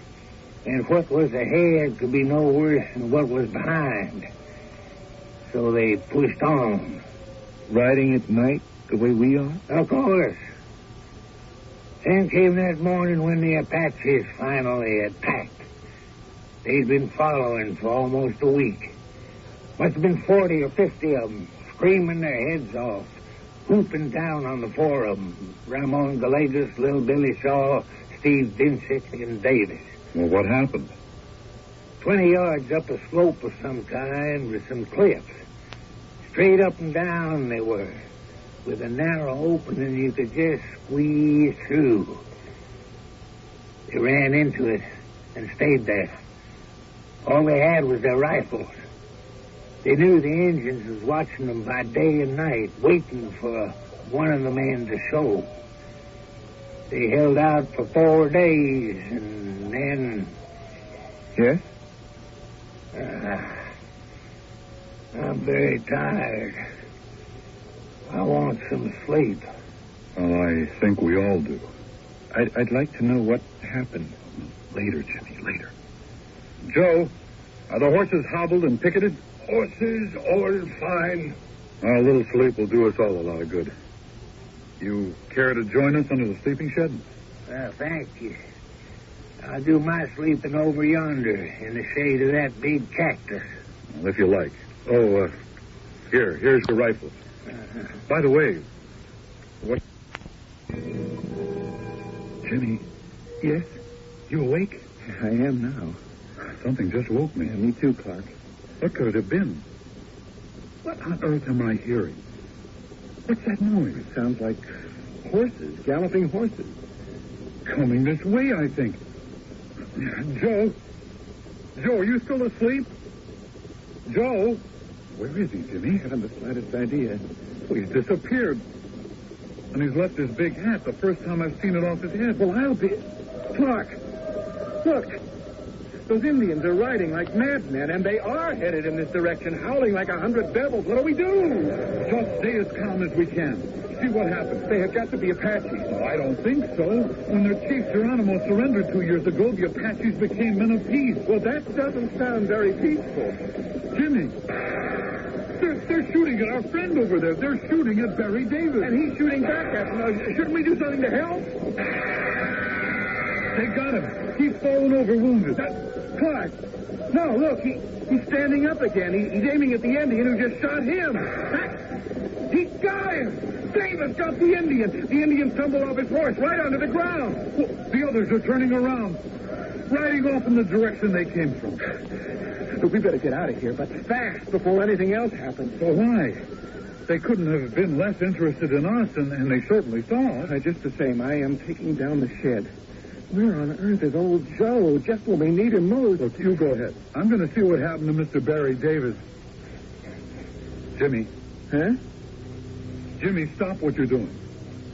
and what was ahead could be no worse than what was behind. So they pushed on. Riding at night the way we are? Of course. Then came that morning when the Apaches finally attacked. They'd been following for almost a week. Must have been 40 or 50 of them, screaming their heads off, whooping down on the 4 of them. Ramon Gallegos, Little Billy Shaw, Steve Dinsick, and Davis. Well, what happened? 20 yards up a slope of some kind with some cliffs. Straight up and down they were, with a narrow opening you could just squeeze through. They ran into it and stayed there. All they had was their rifles. They knew the Indians was watching them by day and night, waiting for one of the men to show. They held out for 4 days, and then... Yes? I'm very tired. I want some sleep. Well, I think we all do. I'd like to know what happened. Later, Jimmy, later. Joe, are the horses hobbled and picketed? Horses all fine. A little sleep will do us all a lot of good. You care to join us under the sleeping shed? Thank you. I'll do my sleeping over yonder in the shade of that big cactus. Well, if you like. Oh, here's the rifle. By the way, what... Jimmy. Yes? You awake? I am now. Something just woke me. Yeah, me too, Clark. What could it have been? What on earth am I hearing? What's that noise? It sounds like horses, galloping horses. Coming this way, I think. Joe? Joe, are you still asleep? Joe? Where is he, Jimmy? I haven't the slightest idea. Well, he's disappeared. And he's left his big hat, the first time I've seen it off his head. Well, I'll be... Clark! Look! Those Indians are riding like madmen, and they are headed in this direction, howling like 100 devils. What do we do? Just stay as calm as we can. See what happens. They have got to be Apaches. No, I don't think so. When their chief Geronimo surrendered 2 years ago, the Apaches became men of peace. Well, that doesn't sound very peaceful. Jimmy, they're shooting at our friend over there. They're shooting at Barry Davis. And he's shooting back at them. Shouldn't we do something to help? They got him. He's fallen over wounded. Clark. No, look, he's standing up again. He's aiming at the Indian who just shot him. He got him. Davis got the Indian. The Indian stumbled off his horse right onto the ground. Well, the others are turning around, riding off in the direction they came from. But we better get out of here, but fast, before anything else happens. Well, why? They couldn't have been less interested in us, and they certainly saw us. Just the same, I am taking down the shed. Where on earth is old Joe? Just when we need him most. Look, you go ahead. I'm going to see what happened to Mr. Barry Davis. Jimmy. Huh? Jimmy, stop what you're doing.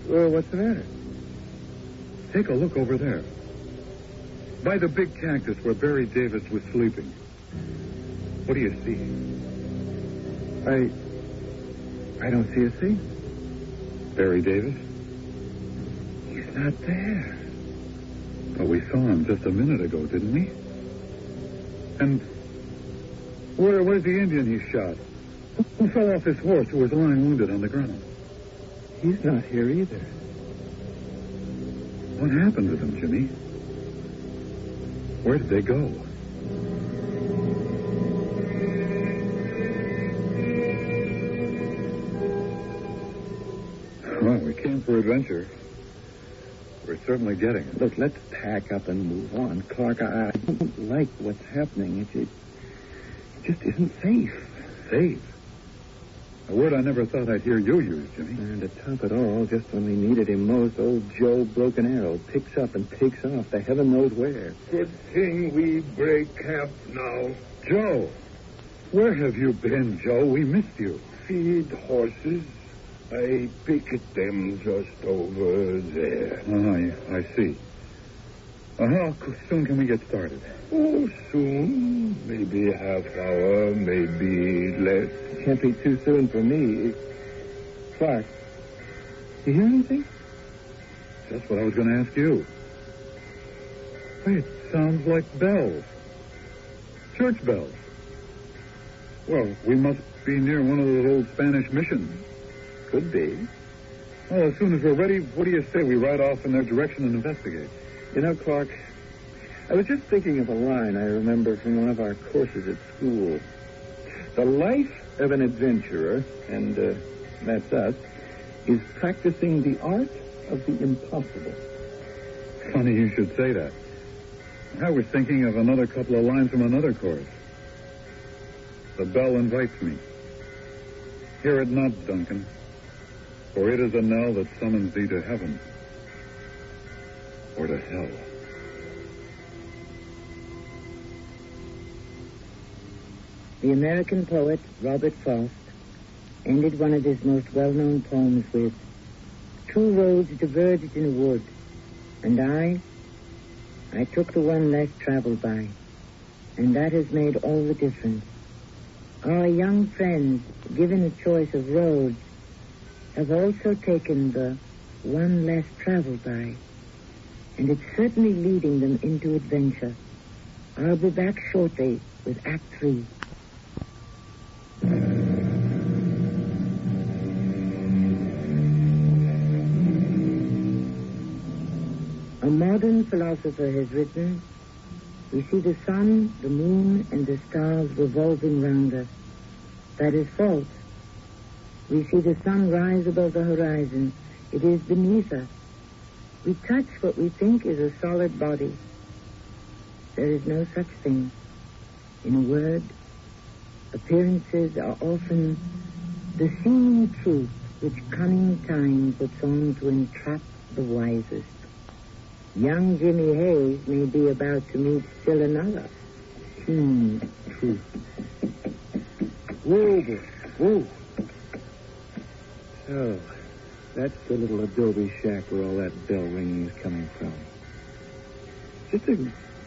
Well, what's the matter? Take a look over there. By the big cactus where Barry Davis was sleeping. What do you see? I don't see a thing. Barry Davis? He's not there. Well, we saw him just a minute ago, didn't we? And where's the Indian he shot? Who fell off his horse who was lying wounded on the ground? He's not here either. What happened to them, Jimmy? Where did they go? Well, we came for adventure. We're certainly getting it. Look, let's pack up and move on. Clark, I don't like what's happening. It just isn't safe. Safe? A word I never thought I'd hear you use, Jimmy. And to top it all, just when we needed him most, old Joe Broken Arrow picks up and takes off to heaven knows where. Good thing we break camp now. Joe! Where have you been, Joe? We missed you. Feed horses. I picket them just over there. Oh, I see. How soon can we get started? Oh, soon. Maybe half hour, maybe less. Can't be too soon for me. Clark, you hear anything? Just what I was going to ask you. Hey, it sounds like bells. Church bells. Well, we must be near one of those old Spanish missions. Could be. Well, as soon as we're ready, what do you say we ride off in their direction and investigate? You know, Clark, I was just thinking of a line I remember from one of our courses at school. The life of an adventurer, and that's us, is practicing the art of the impossible. Funny you should say that. I was thinking of another couple of lines from another course. The bell invites me. Hear it not, Duncan, for it is a knell that summons thee to heaven or to hell. The American poet Robert Frost ended one of his most well-known poems with, "Two roads diverged in a wood, and I took the one less traveled by, and that has made all the difference. Our young friends, given a choice of roads, have also taken the one less traveled by, and it's certainly leading them into adventure. I'll be back shortly with Act 3. A modern philosopher has written, "We see the sun, the moon, and the stars revolving round us. That is false. We see the sun rise above the horizon. It is beneath us. We touch what we think is a solid body. There is no such thing. In a word, appearances are often the seeming truth which cunning time puts on to entrap the wisest. Young Jimmy Hayes may be about to meet still another keen truth." Whoa, boy. Whoa. So, that's the little adobe shack where all that bell ringing is coming from. Just a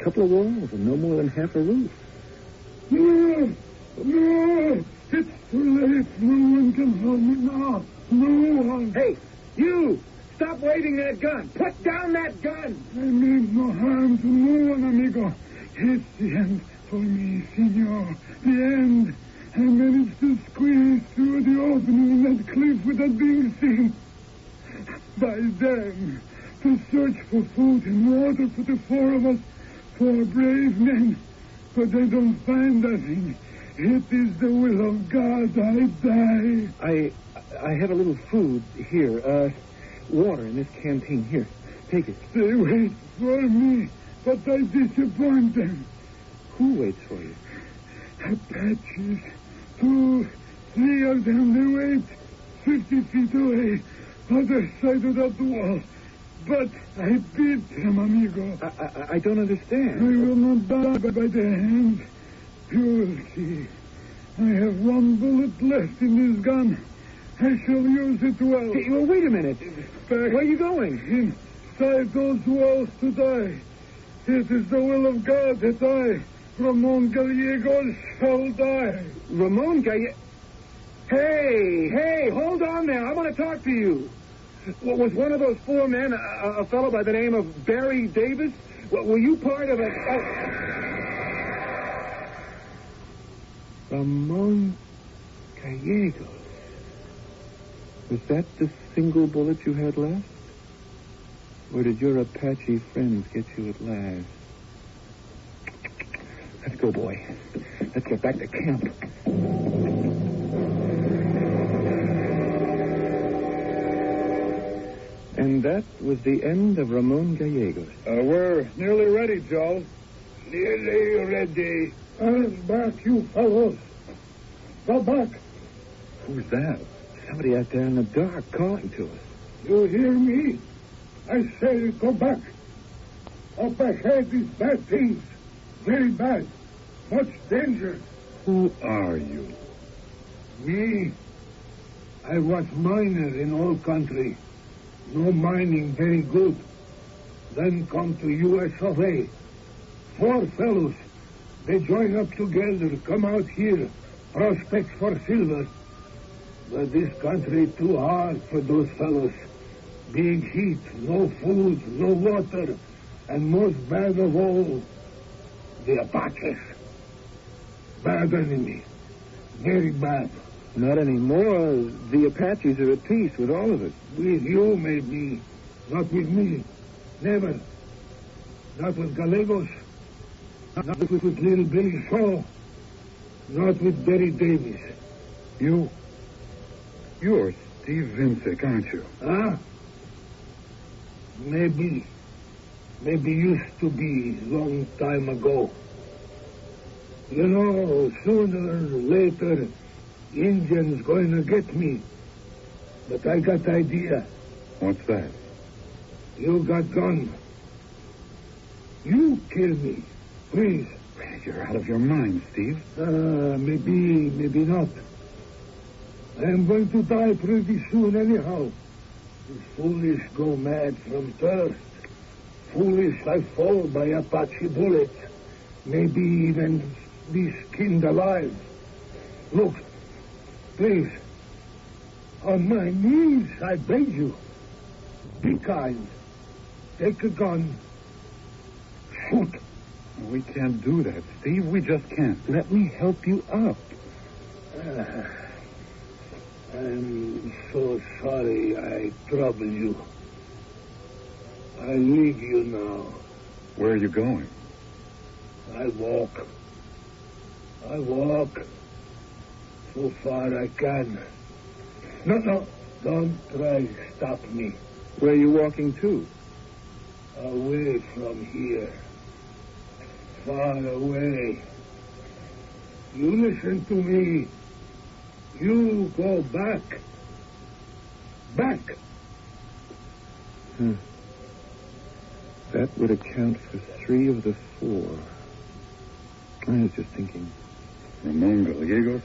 couple of walls and no more than half a roof. No! No! It's too late. No one can help me now. No one. Hey, you! Stop waving that gun. Put down that gun. I mean no harm to no one, amigo. It's the end for me, senor. The end. I managed to squeeze through the opening in that cliff without being seen. By then, to search for food and water for the four of us, four brave men. But I don't find nothing. It is the will of God I die. I have a little food here. Water in this canteen. Here, take it. They wait for me, but I disappoint them. Who waits for you? Apaches. 2, 3 of them, they wait 50 feet away, other side of that wall. But I beat them, amigo. I don't understand. I will not die by the hand. You will see. I have one bullet left in this gun. I shall use it well. Hey, well, wait a minute. Where are you going? Inside those walls to die. It is the will of God that I, Ramon Gallegos, shall die. Ramon Gallegos? Hey, hold on there. I want to talk to you. Was one of those four men a fellow by the name of Barry Davis? Were you part of a... Ramon Gallegos. Was that the single bullet you had left? Or did your Apache friends get you at last? Let's go, boy. Let's get back to camp. And that was the end of Ramon Gallegos. We're nearly ready, Joe. Nearly ready. Stand back, you fellows. Go back. Who's that? Somebody out there in the dark calling to us. You hear me? I say go back. Up ahead is bad things. Very bad. Much danger. Who are you? Me? I was miner in old country. No mining very good. Then come to US of A. 4 fellows. They join up together, come out here, prospect for silver. But this country too hard for those fellows. Big heat, no food, no water, and most bad of all, the Apaches. Bad enemy. Very bad. Not anymore. The Apaches are at peace with all of us. With you, maybe. Not with me. Never. Not with Gallegos. Not with little Billy Shaw. Not with Barry Davis. You're Steve Vincek, aren't you? Huh? Maybe. Maybe used to be long time ago. You know, sooner or later, Indians going to get me. But I got idea. What's that? You got gun. You kill me, please. You're out of your mind, Steve. Maybe not. I am going to die pretty soon anyhow. The foolish go mad from thirst. Foolish I fall by Apache bullets. Maybe even be skinned alive. Look, please. On my knees, I beg you. Be kind. Take a gun. Shoot. We can't do that, Steve. We just can't. Let me help you up. I'm so sorry I troubled you. I leave you now. Where are you going? I walk. So far I can. No. Don't try to stop me. Where are you walking to? Away from here. Far away. You listen to me. You go back. Back. That would account for 3 of the 4. I was just thinking. Ramon Gallegos,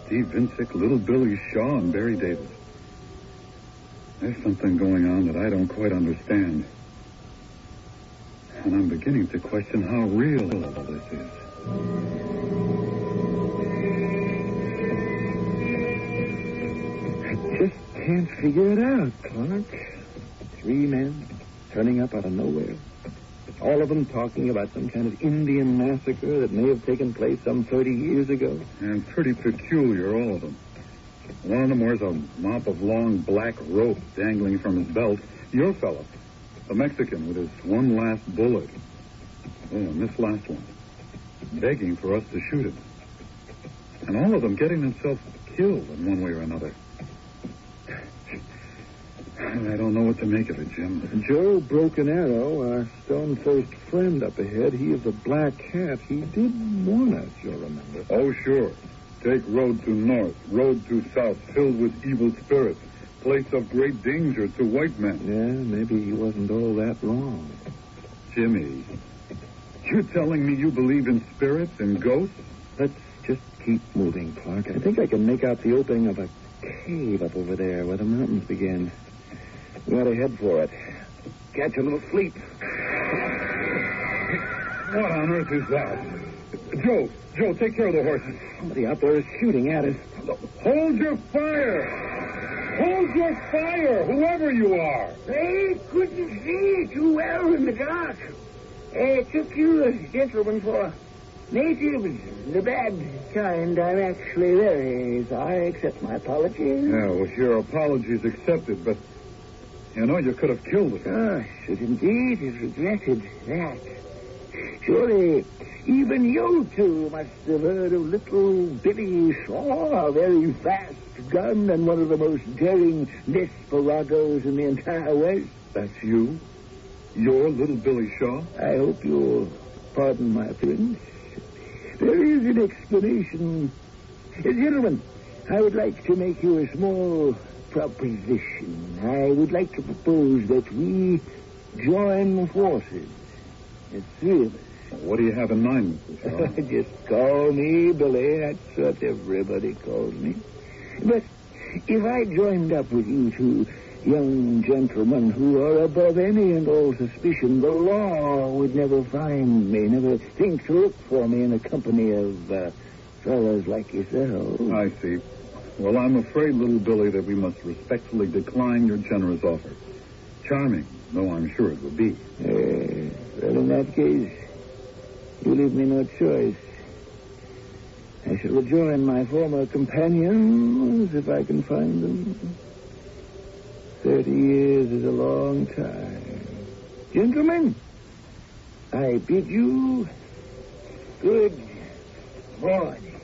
Steve Vincek, Little Billy Shaw, and Barry Davis. There's something going on that I don't quite understand. And I'm beginning to question how real all this is. I just can't figure it out, Clark. 3 men turning up out of nowhere. All of them talking about some kind of Indian massacre that may have taken place some 30 years ago. And pretty peculiar, all of them. One of them wears a mop of long black rope dangling from his belt. Your fellow, the Mexican with his one last bullet. Oh, and this last one, begging for us to shoot him. And all of them getting themselves killed in one way or another. I don't know what to make of it, Jim. Joe Broken Arrow, our stone-faced friend up ahead, he is a black hat. He did warn us, you'll remember. Oh, sure. Take road to north, road to south, filled with evil spirits. Place of great danger to white men. Yeah, maybe he wasn't all that wrong. Jimmy, you're telling me you believe in spirits and ghosts? Let's just keep moving, Clark. I think I can make out the opening of a cave up over there where the mountains begin. We ought to head for it. Catch a little sleep. What on earth is that? Joe, take care of the horses. Somebody out there is shooting at us. Hold your fire! Hold your fire, whoever you are! They couldn't see too well in the dark. I took you, gentlemen, for natives, the bad kind. I'm actually very sorry. Accept my apologies. Yeah, well, your apologies accepted, but, you could have killed us. I should indeed have regretted that. Surely, even you two must have heard of little Billy Shaw, a very fast gun and one of the most daring desperados in the entire West. That's you? You're little Billy Shaw? I hope you'll pardon my appearance. There is an explanation. Gentlemen, I would like to make you a small proposition. I would like to propose that we join forces. The three of us. What do you have in mind, Mr. Shaw? Just call me Billy. That's what everybody calls me. But if I joined up with you two young gentlemen who are above any and all suspicion, the law would never find me, never think to look for me in the company of fellas like yourself. I see. Well, I'm afraid, little Billy, that we must respectfully decline your generous offer. Charming, though I'm sure it will be. Well, in that case, you leave me no choice. I shall rejoin my former companions if I can find them. 30 years is a long time. Gentlemen, I bid you good morning.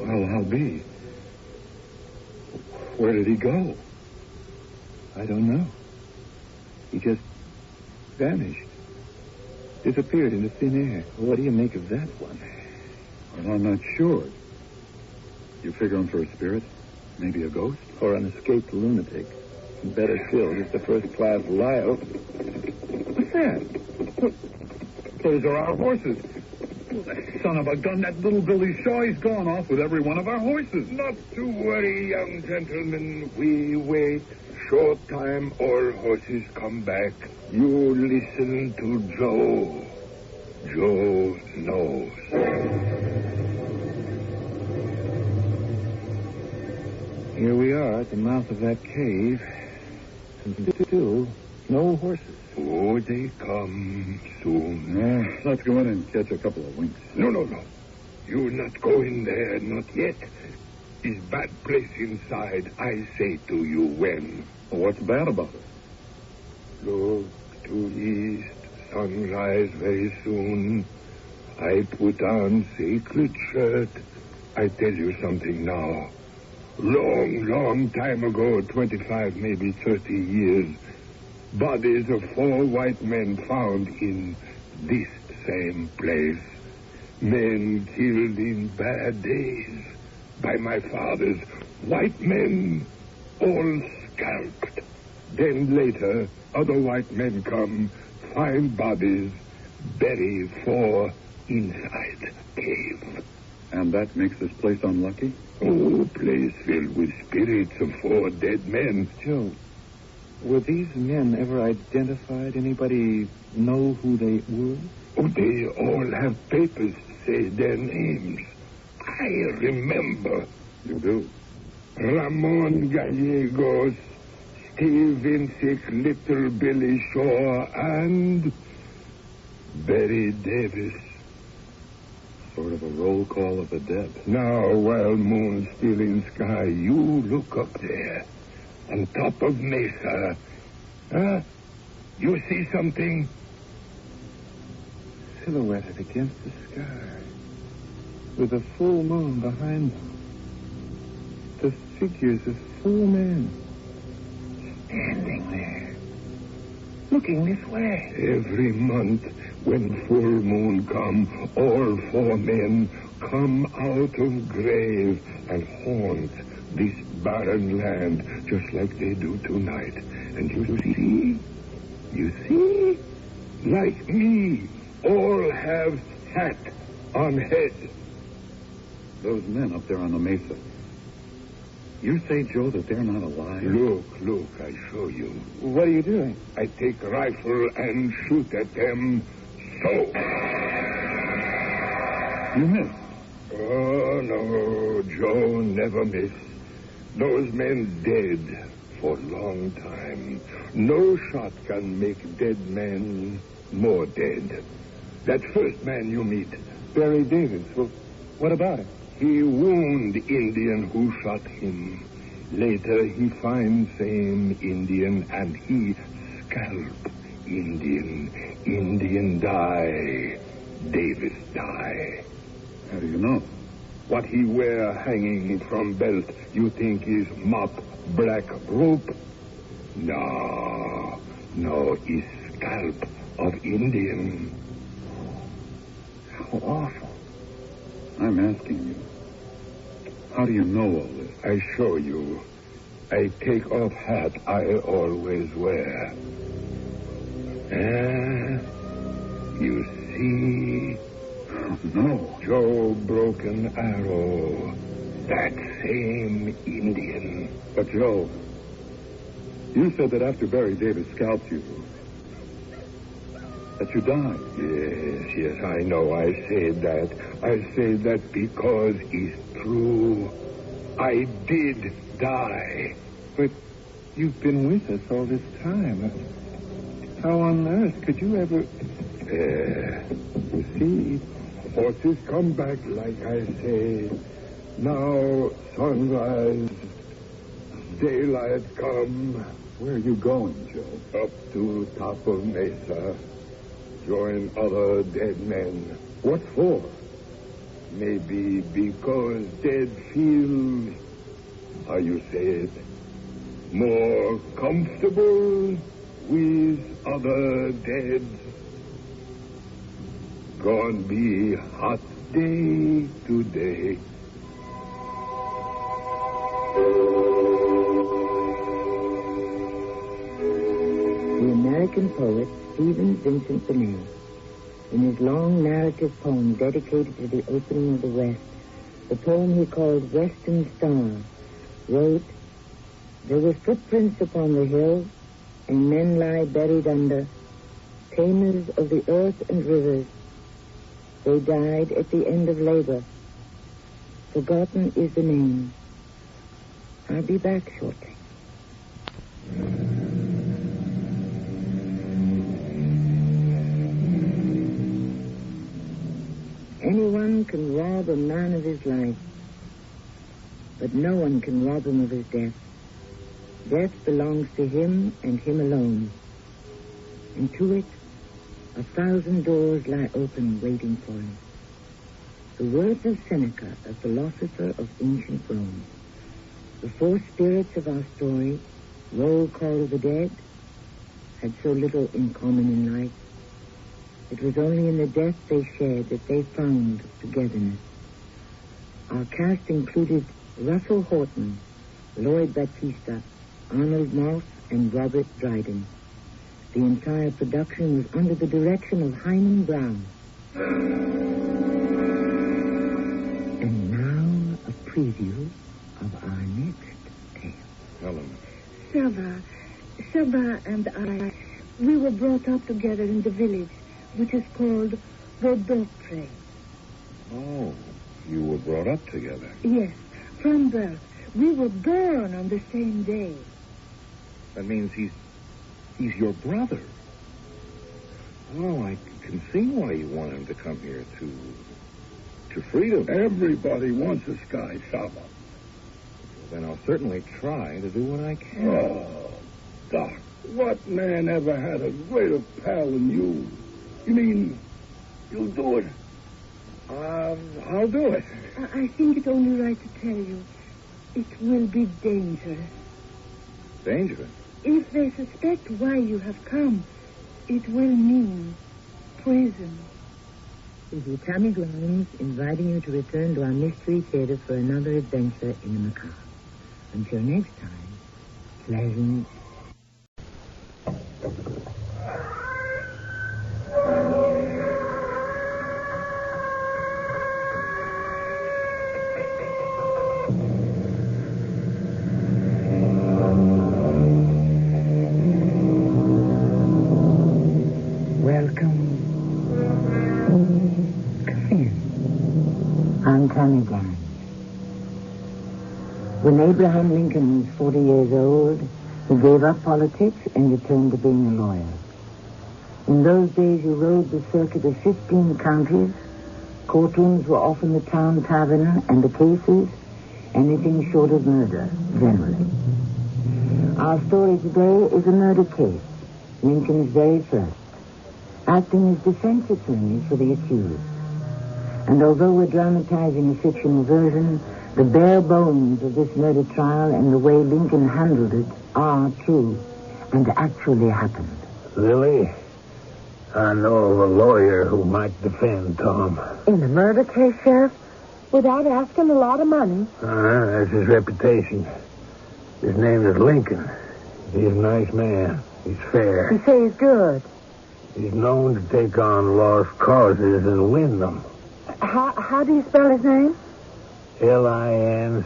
Well, I'll be. Where did he go? I don't know. He just vanished. Disappeared into thin air. What do you make of that one? Well, I'm not sure. You figure him for a spirit? Maybe a ghost? Or an escaped lunatic. Better still, just a first-class liar. What's that? Look, those are our horses. Oh, that son of a gun, that little Billy Shaw, he's gone off with every one of our horses. Not to worry, young gentlemen. We wait. Short time, all horses come back. You listen to Joe. Joe knows. Here we are at the mouth of that cave. And still, no horses. Oh, they come soon. Let's go in and catch a couple of winks. No. You not go in there, not yet. It's bad place inside. I say to you when. What's bad about it? Look to east. Sunrise very soon. I put on sacred shirt. I tell you something now. Long time ago, 25, maybe 30 years, bodies of 4 white men found in this same place. Men killed in bad days by my fathers. White men, all scalped. Then later, other white men come, find bodies, bury 4 inside cave. And that makes this place unlucky? Oh, place filled with spirits of 4 dead men. Joe, were these men ever identified? Anybody know who they were? Oh, they all have papers say their names. I remember. You do? Ramon Gallegos, Steve Vincic, Little Billy Shaw, and Barry Davis. Sort of a roll call of the dead. Now, while moon still in sky, you look up there, on top of Mesa. Huh? You see something? Silhouetted against the sky, with a full moon behind them. The figures of 4 men. Standing there, looking this way. Every month, when full moon come, all 4 men come out of grave and haunt this barren land just like they do tonight. And you see, like me, all have hat on head. Those men up there on the mesa, You say, Joe, that they're not alive? Look, I show you. What are you doing? I take rifle and shoot at them. So. You missed. Oh, no, Joe never miss. Those men dead for a long time. No shot can make dead men more dead. That first man you meet, Barry Davis. Well, what about him? he wound Indian who shot him. Later he find same Indian and he scalp Indian. Indian die. Davis die. How do you know? What he wear hanging from belt, you think is mop black rope? No, is scalp of Indian. How awful. I'm asking you. How do you know all this? I show you. I take off hat I always wear. You see? No. Joe broken arrow. That same Indian. But, Joe, you said that after Barry Davis scalped you, that you died. Yes, I know I said that. I said that because it's true. I did die. But you've been with us all this time. How on earth could you ever... You see, horses come back like I say. Now sunrise, daylight come. Where are you going, Joe? Up to top of Mesa. Join other dead men. What for? Maybe because dead feel, how you say it, more comfortable with other dead. Gonna be hot day today. The American poet Stephen Vincent Benet, in his long narrative poem dedicated to the opening of the West, the poem he called Western Star, wrote, "There were footprints upon the hill, and men lie buried under, tamers of the earth and rivers. They died at the end of labor. Forgotten is the name. I'll be back shortly." Anyone can rob a man of his life, but no one can rob him of his death. Death belongs to him and him alone. And to it, 1,000 doors lie open waiting for him. The words of Seneca, a philosopher of ancient Rome. The four spirits of our story, roll call of the dead, had so little in common in life. It was only in the death they shared that they found togetherness. Our cast included Russell Horton, Lloyd Battista, Arnold Moss, and Robert Dryden. The entire production was under the direction of Hangman Brown. And now a preview of our next tale. Helen. Saba and I, we were brought up together in the village, which is called Rodopre. Oh, you were brought up together. Yes, from birth. We were born on the same day. That means he's your brother. Oh, I can see why you want him to come here to freedom. Everybody wants a Sky Saba. Then I'll certainly try to do what I can. Oh, Doc, what man ever had a greater pal than you? You mean you'll do it? I'll do it. I think it's only right to tell you. It will be dangerous. Dangerous? If they suspect why you have come, it will mean prison. This is Tammy Grimes inviting you to return to our Mystery Theater for another adventure in the macabre. Until next time, pleasant. come again. When Abraham Lincoln was 40 years old, he gave up politics and returned to being a lawyer. In those days, he rode the circuit of 15 counties. Courtrooms were often the town tavern, and the cases, anything short of murder, generally. Our story today is a murder case, Lincoln's very first, acting as defense attorney for the accused. And although we're dramatizing a fictional version, the bare bones of this murder trial and the way Lincoln handled it are true and actually happened. Lily, I know of a lawyer who might defend Tom. In the murder case, Sheriff? Without asking a lot of money? That's his reputation. His name is Lincoln. He's a nice man. He's fair. You say he's good. He's known to take on lost causes and win them. How do you spell his name? Lincoln.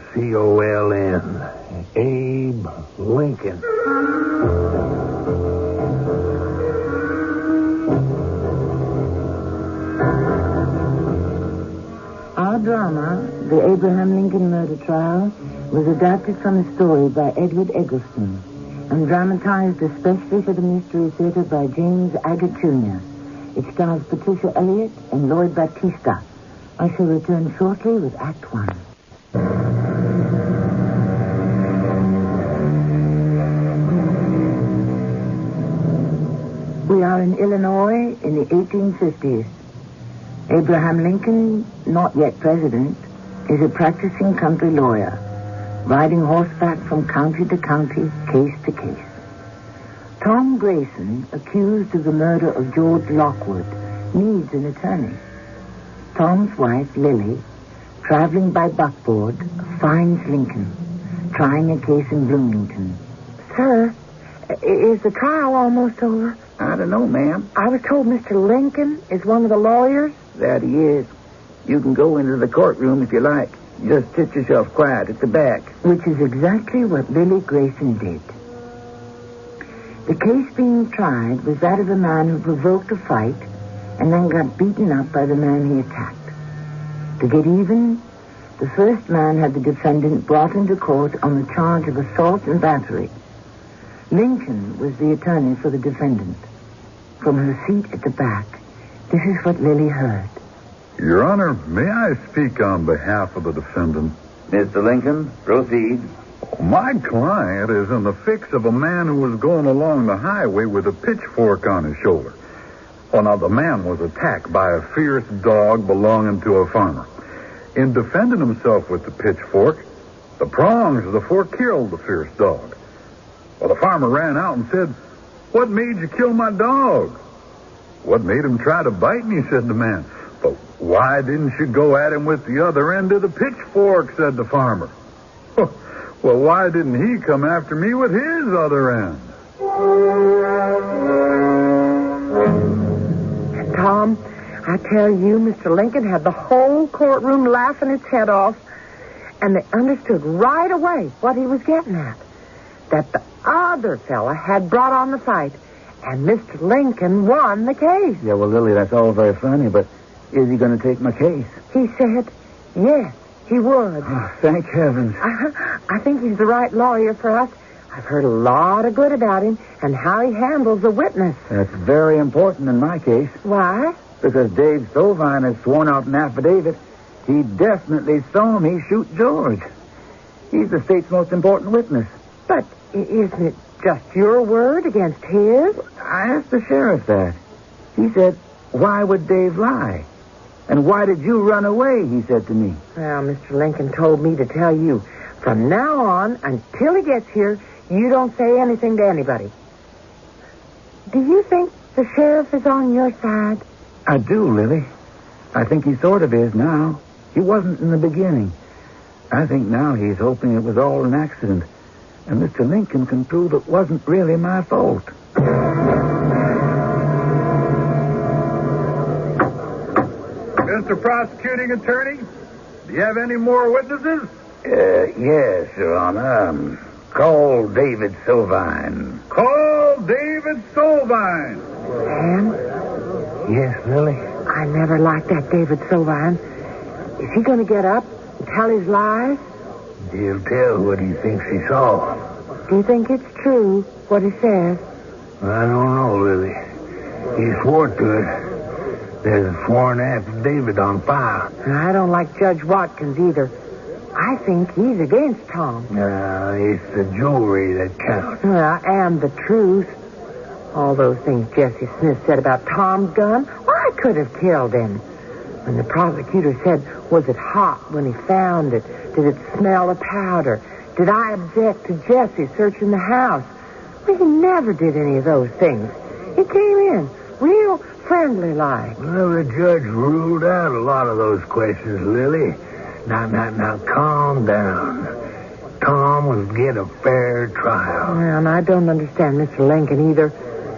Abe Lincoln. Our drama, The Abraham Lincoln Murder Trial, was adapted from a story by Edward Eggleston and dramatized especially for the Mystery Theater by James Agate Jr. It stars Patricia Elliott and Lloyd Battista. I shall return shortly with Act One. We are in Illinois in the 1850s. Abraham Lincoln, not yet president, is a practicing country lawyer, riding horseback from county to county, case to case. Tom Grayson, accused of the murder of George Lockwood, needs an attorney. Tom's wife, Lily, traveling by buckboard, finds Lincoln, trying a case in Bloomington. Sir, is the trial almost over? I don't know, ma'am. I was told Mr. Lincoln is one of the lawyers. That he is. You can go into the courtroom if you like. Just sit yourself quiet at the back. Which is exactly what Lily Grayson did. The case being tried was that of a man who provoked a fight and then got beaten up by the man he attacked. To get even, the first man had the defendant brought into court on the charge of assault and battery. Lincoln was the attorney for the defendant. From her seat at the back, this is what Lily heard. Your Honor, may I speak on behalf of the defendant? Mr. Lincoln, proceed. My client is in the fix of a man who was going along the highway with a pitchfork on his shoulder. Well, now, the man was attacked by a fierce dog belonging to a farmer. In defending himself with the pitchfork, the prongs of the fork killed the fierce dog. Well, the farmer ran out and said, "What made you kill my dog?" "What made him try to bite me?" said the man. "But why didn't you go at him with the other end of the pitchfork?" said the farmer. "Well, why didn't he come after me with his other end?" Tom, I tell you, Mr. Lincoln had the whole courtroom laughing its head off, and they understood right away what he was getting at. That the other fella had brought on the fight, and Mr. Lincoln won the case. Yeah, well, Lily, that's all very funny, but is he going to take my case? He said yes, he would. Oh, thank heavens. I think he's the right lawyer for us. I've heard a lot of good about him and how he handles a witness. That's very important in my case. Why? Because Dave Sovine has sworn out an affidavit. He definitely saw me shoot George. He's the state's most important witness. But isn't it just your word against his? I asked the sheriff that. He said, "Why would Dave lie? And why did you run away?" he said to me. Well, Mr. Lincoln told me to tell you, from now on, until he gets here, you don't say anything to anybody. Do you think the sheriff is on your side? I do, Lily. I think he sort of is now. He wasn't in the beginning. I think now he's hoping it was all an accident. And Mr. Lincoln can prove it wasn't really my fault. Mr. Prosecuting Attorney, do you have any more witnesses? Yes, Your Honor. Call David Sovine. Call David Sovine. Sam? Yes, Lily? I never liked that David Sovine. Is he going to get up and tell his lies? He'll tell what he thinks he saw. Do you think it's true, what he says? I don't know, Lily. He swore to it. There's a sworn affidavit on file. I don't like Judge Watkins either. I think he's against Tom. It's the jewelry that counts. And the truth. All those things Jesse Smith said about Tom's gun, well, I could have killed him. When the prosecutor said, was it hot when he found it? Did it smell of powder? Did I object to Jesse searching the house? Well, he never did any of those things. He came in, real friendly-like. Well, the judge ruled out a lot of those questions, Lily. Now, calm down. Tom will get a fair trial. And I don't understand Mr. Lincoln either.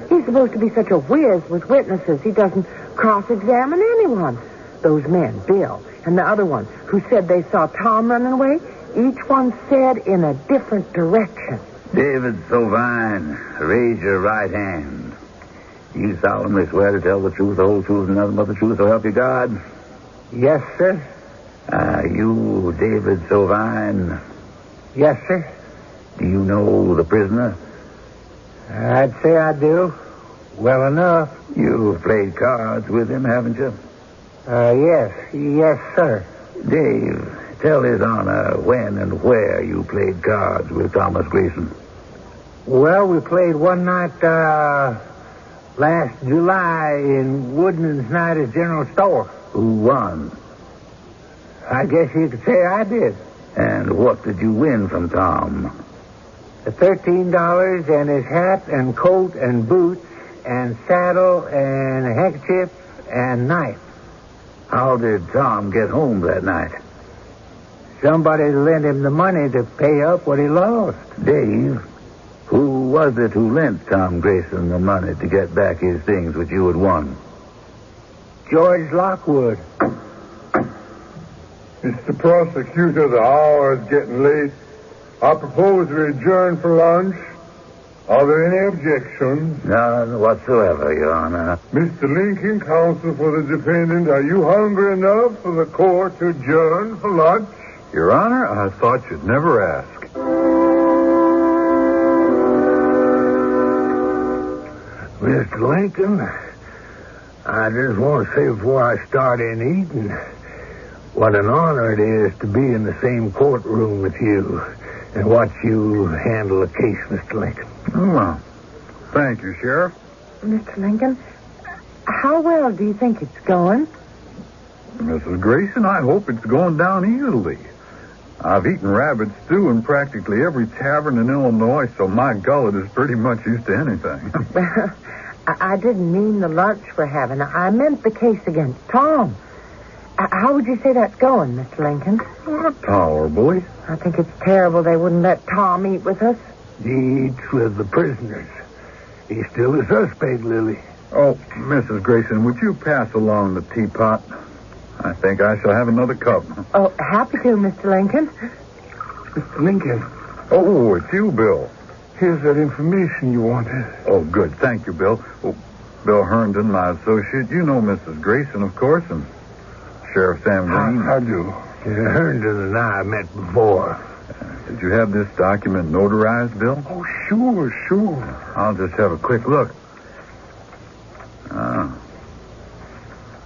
He's supposed to be such a whiz with witnesses. He doesn't cross-examine anyone. Those men, Bill, and the other one, who said they saw Tom running away, each one said in a different direction. David Sovine, raise your right hand. You solemnly swear to tell the truth, the whole truth, and nothing but the truth, so help you God? Yes, sir. You, David Sovine? Yes, sir. Do you know the prisoner? I'd say I do. Well enough. You've played cards with him, haven't you? Yes, sir. Dave, tell His Honor when and where you played cards with Thomas Grayson. Well, we played one night, last July in Woodman's night at General Store. Who won? I guess you could say I did. And what did you win from Tom? The $13 and his hat and coat and boots and saddle and a handkerchief and knife. How did Tom get home that night? Somebody lent him the money to pay up what he lost. Dave, who was it who lent Tom Grayson the money to get back his things which you had won? George Lockwood. Mr. Prosecutor, the hour is getting late. I propose we adjourn for lunch. Are there any objections? None whatsoever, Your Honor. Mr. Lincoln, counsel for the defendant, are you hungry enough for the court to adjourn for lunch? Your Honor, I thought you'd never ask. Mr. Lincoln, I just want to say before I start in eating, what an honor it is to be in the same courtroom with you and watch you handle a case, Mr. Lincoln. Oh, well. Thank you, Sheriff. Mr. Lincoln, how well do you think it's going? Mrs. Grayson, I hope it's going down easily. I've eaten rabbit stew in practically every tavern in Illinois, so my gullet is pretty much used to anything. I didn't mean the lunch we're having. I meant the case against Tom. How would you say that's going, Mr. Lincoln? Tolerably. I think it's terrible they wouldn't let Tom eat with us. He eats with the prisoners. He's still a suspect, Lily. Oh, Mrs. Grayson, would you pass along the teapot? I think I shall have another cup. Oh, happy to, Mr. Lincoln. Mr. Lincoln. Oh, it's you, Bill. Here's that information you wanted. Oh, good. Thank you, Bill. Oh, Bill Herndon, my associate. You know Mrs. Grayson, of course, and Sheriff Sam Green. I do. Herndon and I met before. Did you have this document notarized, Bill? Oh, sure. I'll just have a quick look.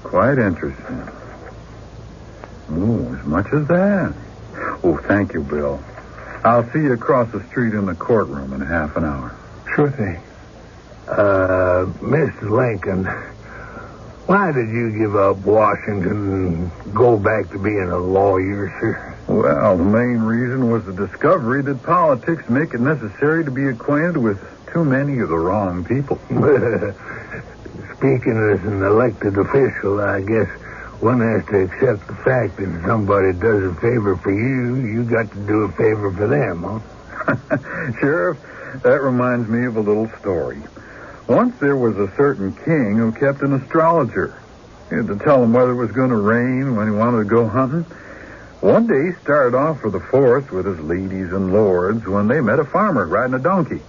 Quite interesting. Oh, as much as that. Oh, thank you, Bill. I'll see you across the street in the courtroom in half an hour. Sure thing. Mr. Lincoln, why did you give up Washington and go back to being a lawyer, sir? Well, the main reason was the discovery that politics make it necessary to be acquainted with too many of the wrong people. Speaking as an elected official, I guess one has to accept the fact that if somebody does a favor for you, you got to do a favor for them, huh? Sheriff, that reminds me of a little story. Once there was a certain king who kept an astrologer. He had to tell him whether it was going to rain when he wanted to go hunting. One day he started off for the forest with his ladies and lords when they met a farmer riding a donkey.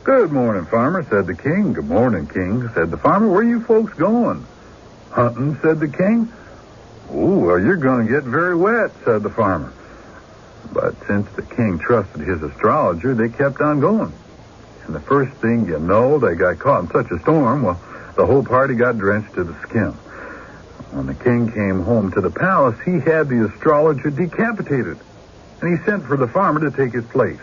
"Good morning, farmer," said the king. "Good morning, king," said the farmer. "Where are you folks going?" "Hunting," said the king. "Oh, well, you're going to get very wet," said the farmer. But since the king trusted his astrologer, they kept on going. And the first thing you know, they got caught in such a storm, well, the whole party got drenched to the skin. When the king came home to the palace, he had the astrologer decapitated. And he sent for the farmer to take his place.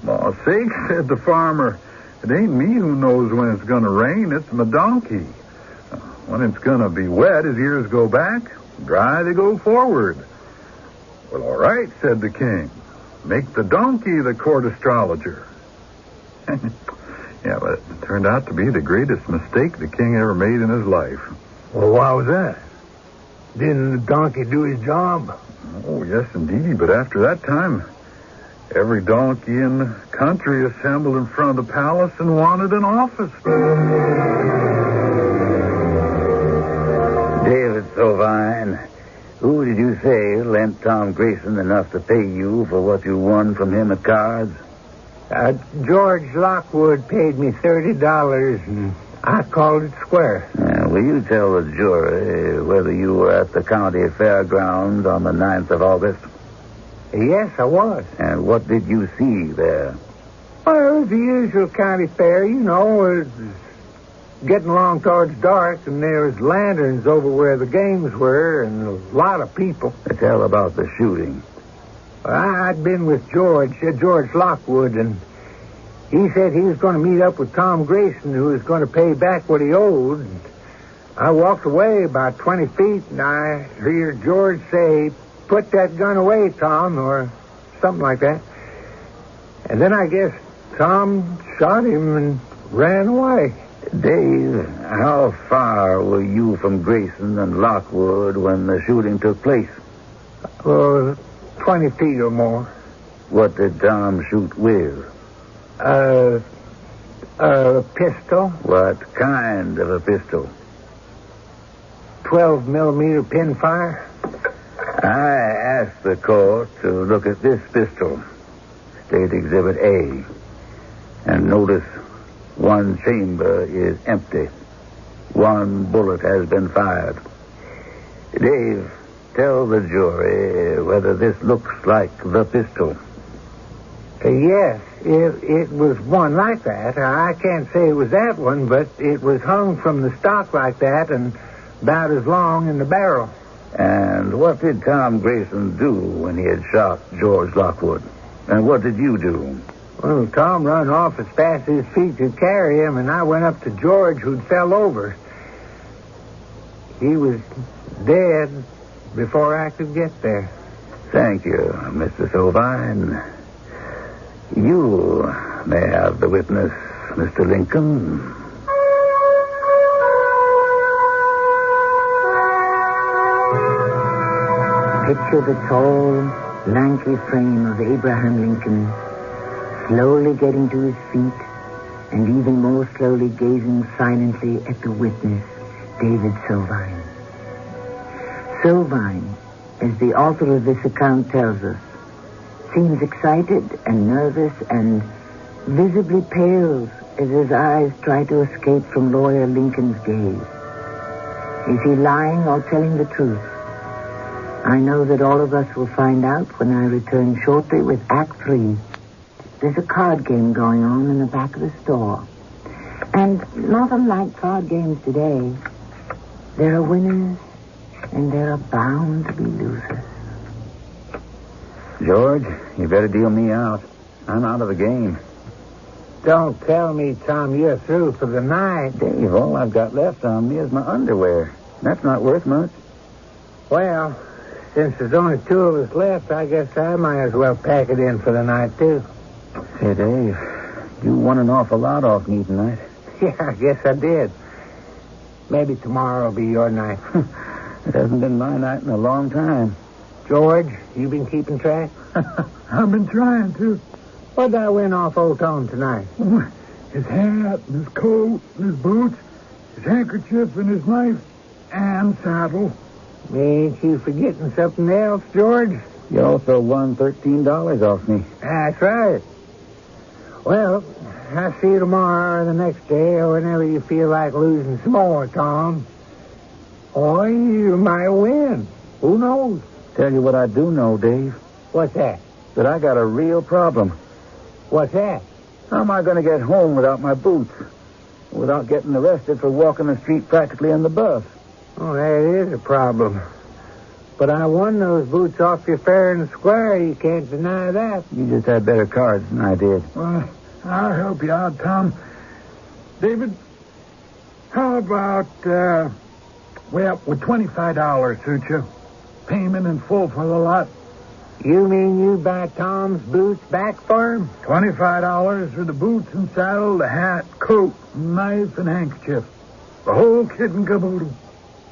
"Law's sake," said the farmer, "it ain't me who knows when it's going to rain. It's my donkey. When it's going to be wet, his ears go back. Dry, they go forward." "Well, all right," said the king. "Make the donkey the court astrologer." Yeah, but it turned out to be the greatest mistake the king ever made in his life. Well, why was that? Didn't the donkey do his job? Oh, yes, indeed. But after that time, every donkey in the country assembled in front of the palace and wanted an office. David Sovine, who did you say lent Tom Grayson enough to pay you for what you won from him at cards? George Lockwood paid me $30, and I called it square. Will you tell the jury whether you were at the county fairgrounds on the 9th of August? Yes, I was. And what did you see there? Well, it was the usual county fair, you know. It was getting along towards dark, and there was lanterns over where the games were, and a lot of people. Tell about the shooting. Well, I'd been with George Lockwood, and he said he was going to meet up with Tom Grayson, who was going to pay back what he owed. And I walked away about 20 feet, and I heard George say, "Put that gun away, Tom," or something like that. And then I guess Tom shot him and ran away. Dave, how far were you from Grayson and Lockwood when the shooting took place? 20 feet or more. What did Tom shoot with? A pistol. What kind of a pistol? 12-millimeter pinfire. I asked the court to look at this pistol, State Exhibit A, and notice one chamber is empty. One bullet has been fired. Dave, tell the jury whether this looks like the pistol. Yes, it was one like that. I can't say it was that one, but it was hung from the stock like that and about as long in the barrel. And what did Tom Grayson do when he had shot George Lockwood? And what did you do? Well, Tom ran off as fast as his feet could carry him, and I went up to George, who'd fell over. He was dead before I could get there. Thank you, Mr. Sovine. You may have the witness, Mr. Lincoln. Picture the tall, lanky frame of Abraham Lincoln, slowly getting to his feet and even more slowly gazing silently at the witness, David Sovine. Sovine, as the author of this account tells us, seems excited and nervous and visibly pales as his eyes try to escape from Lawyer Lincoln's gaze. Is he lying or telling the truth? I know that all of us will find out when I return shortly with Act 3. There's a card game going on in the back of the store. And not unlike card games today, there are winners and there are bound to be losers. George, you better deal me out. I'm out of the game. Don't tell me, Tom, you're through for the night. Dave, all I've got left on me is my underwear. That's not worth much. Well, since there's only two of us left, I guess I might as well pack it in for the night, too. Say, Dave, you won an awful lot off me tonight. Yeah, I guess I did. Maybe tomorrow will be your night. It hasn't been my night in a long time. George, you been keeping track? I've been trying to. What'd I win off old Tom tonight? His hat, and his coat, and his boots, his handkerchief, and his knife, and saddle. Ain't you forgetting something else, George? You also won $13 off me. That's right. Well, I'll see you tomorrow or the next day or whenever you feel like losing some more, Tom. Or you might win. Who knows? Tell you what I do know, Dave. What's that? That I got a real problem. What's that? How am I going to get home without my boots? Without getting arrested for walking the street practically in the bus? Oh, that is a problem. But I won those boots off you fair and square. You can't deny that. You just had better cards than I did. Well, I'll help you out, Tom. David, how about, would $25 suit you? Payment in full for the lot. You mean you buy Tom's boots back for him? $25 for the boots and saddle, the hat, coat, knife, and handkerchief. The whole kit and caboodle.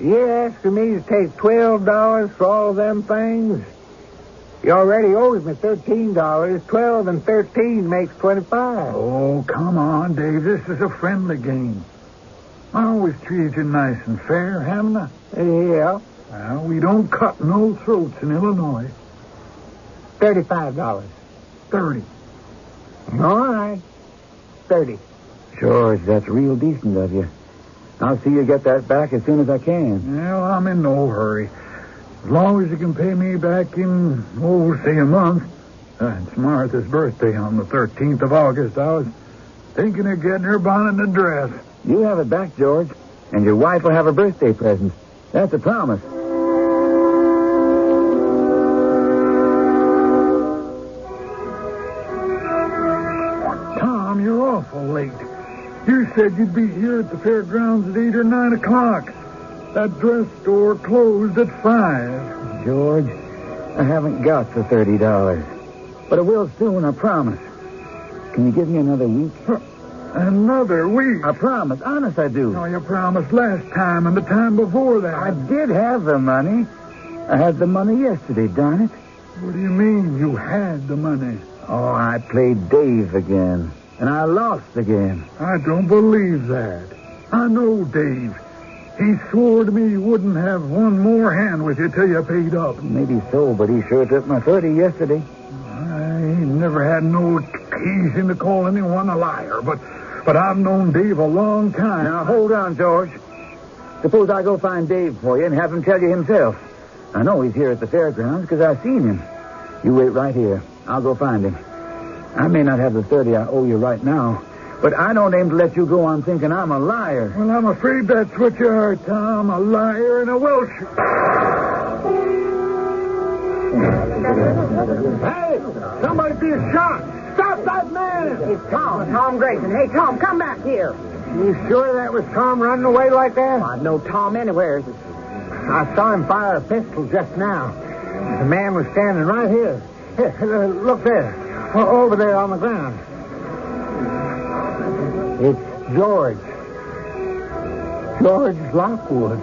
You're asking me to take $12 for all them things? You already owes me $13. 12 and 13 makes 25. Oh, come on, Dave. This is a friendly game. I always treated you nice and fair, haven't I? Yeah. Well, we don't cut no throats in Illinois. $35. 30. All right. 30. George, that's real decent of you. I'll see you get that back as soon as I can. Well, I'm in no hurry. As long as you can pay me back in, say a month. It's Martha's birthday on the 13th of August. I was thinking of getting her bonnet and a dress. You have it back, George. And your wife will have a birthday present. That's a promise. Tom, you're awful late. You said you'd be here at the fairgrounds at 8 or 9 o'clock. That dress store closed at 5. George, I haven't got the $30. But I will soon, I promise. Can you give me another week? Another week? I promise. Honest, I do. No, you promised last time and the time before that. I did have the money. I had the money yesterday, darn it. What do you mean you had the money? Oh, I played Dave again. And I lost again. I don't believe that. I know Dave. He swore to me he wouldn't have one more hand with you till you paid up. Maybe so, but he sure took my 30 yesterday. I ain't never had no occasion to call anyone a liar, but I've known Dave a long time. Now, hold on, George. Suppose I go find Dave for you and have him tell you himself. I know he's here at the fairgrounds because I've seen him. You wait right here. I'll go find him. I may not have the 30 I owe you right now, but I don't aim to let you go on thinking I'm a liar. Well, I'm afraid that's what you are, Tom. A liar and a Welsh. Hey, somebody being shot. Stop that man. It's Tom Grayson. Hey, Tom, come back here. You sure that was Tom running away like that? I know Tom anywhere. I saw him fire a pistol just now. The man was standing right here. Here, look there. Over there on the ground. It's George. George Lockwood.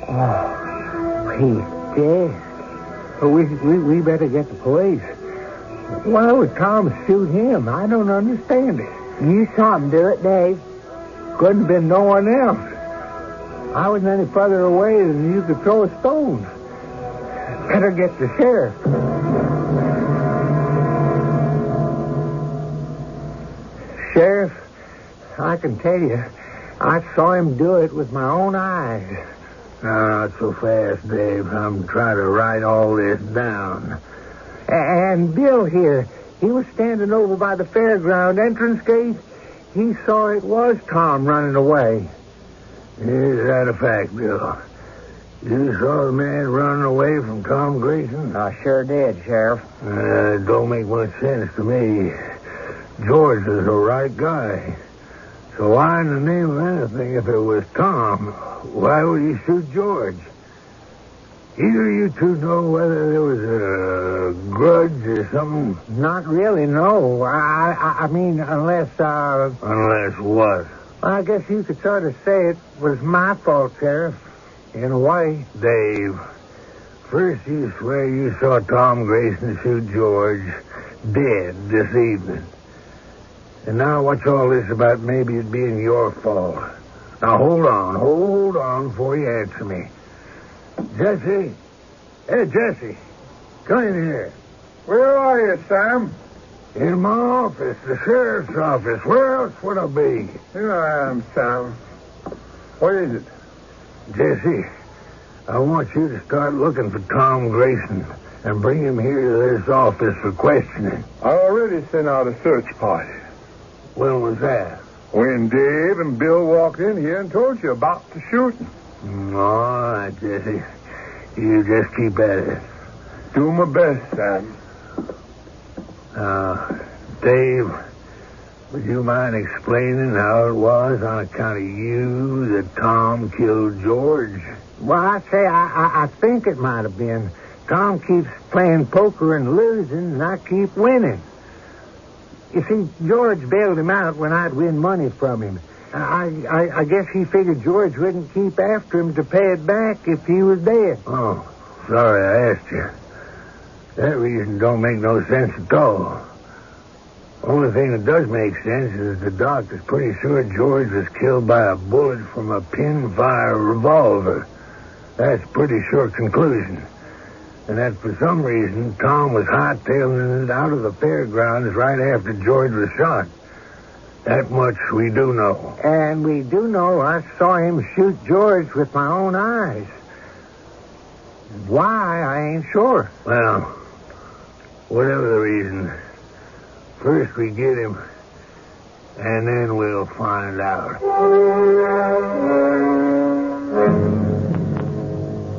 Oh, he's dead. We better get the police. Why would Tom shoot him? I don't understand it. You saw him do it, Dave. Couldn't have been no one else. I wasn't any further away than you could throw a stone. Better get the sheriff. Sheriff, I can tell you, I saw him do it with my own eyes. Not so fast, Dave. I'm trying to write all this down. And Bill here, he was standing over by the fairground entrance gate. He saw it was Tom running away. Is that a fact, Bill? You saw the man running away from Tom Grayson? I sure did, Sheriff. It don't make much sense to me. George is the right guy. So why in the name of anything, if it was Tom, why would he shoot George? Either of you two know whether there was a grudge or something? Not really, no. I mean, unless... Unless what? I guess you could sort of say it was my fault, Sheriff. In a way. Dave, first you swear you saw Tom Grayson shoot George dead this evening. And now what's all this about maybe it being your fault? Now hold on before you answer me. Jesse? Hey, Jesse. Come in here. Where are you, Sam? In my office, the sheriff's office. Where else would I be? Here I am, Sam. What is it? Jesse, I want you to start looking for Tom Grayson and bring him here to this office for questioning. I already sent out a search party. When was that? When Dave and Bill walked in here and told you about the shooting. All right, Jesse. You just keep at it. Do my best, Sam. Dave, would you mind explaining how it was on account of you that Tom killed George? Well, I think it might have been. Tom keeps playing poker and losing, and I keep winning. You see, George bailed him out when I'd win money from him. I guess he figured George wouldn't keep after him to pay it back if he was dead. Oh, sorry I asked you. That reason don't make no sense at all. Only thing that does make sense is the doc is pretty sure George was killed by a bullet from a pin-fire revolver. That's a pretty sure conclusion. And that for some reason, Tom was hightailing it out of the fairgrounds right after George was shot. That much we do know. And we do know I saw him shoot George with my own eyes. Why, I ain't sure. Well, whatever the reason, first we get him, and then we'll find out.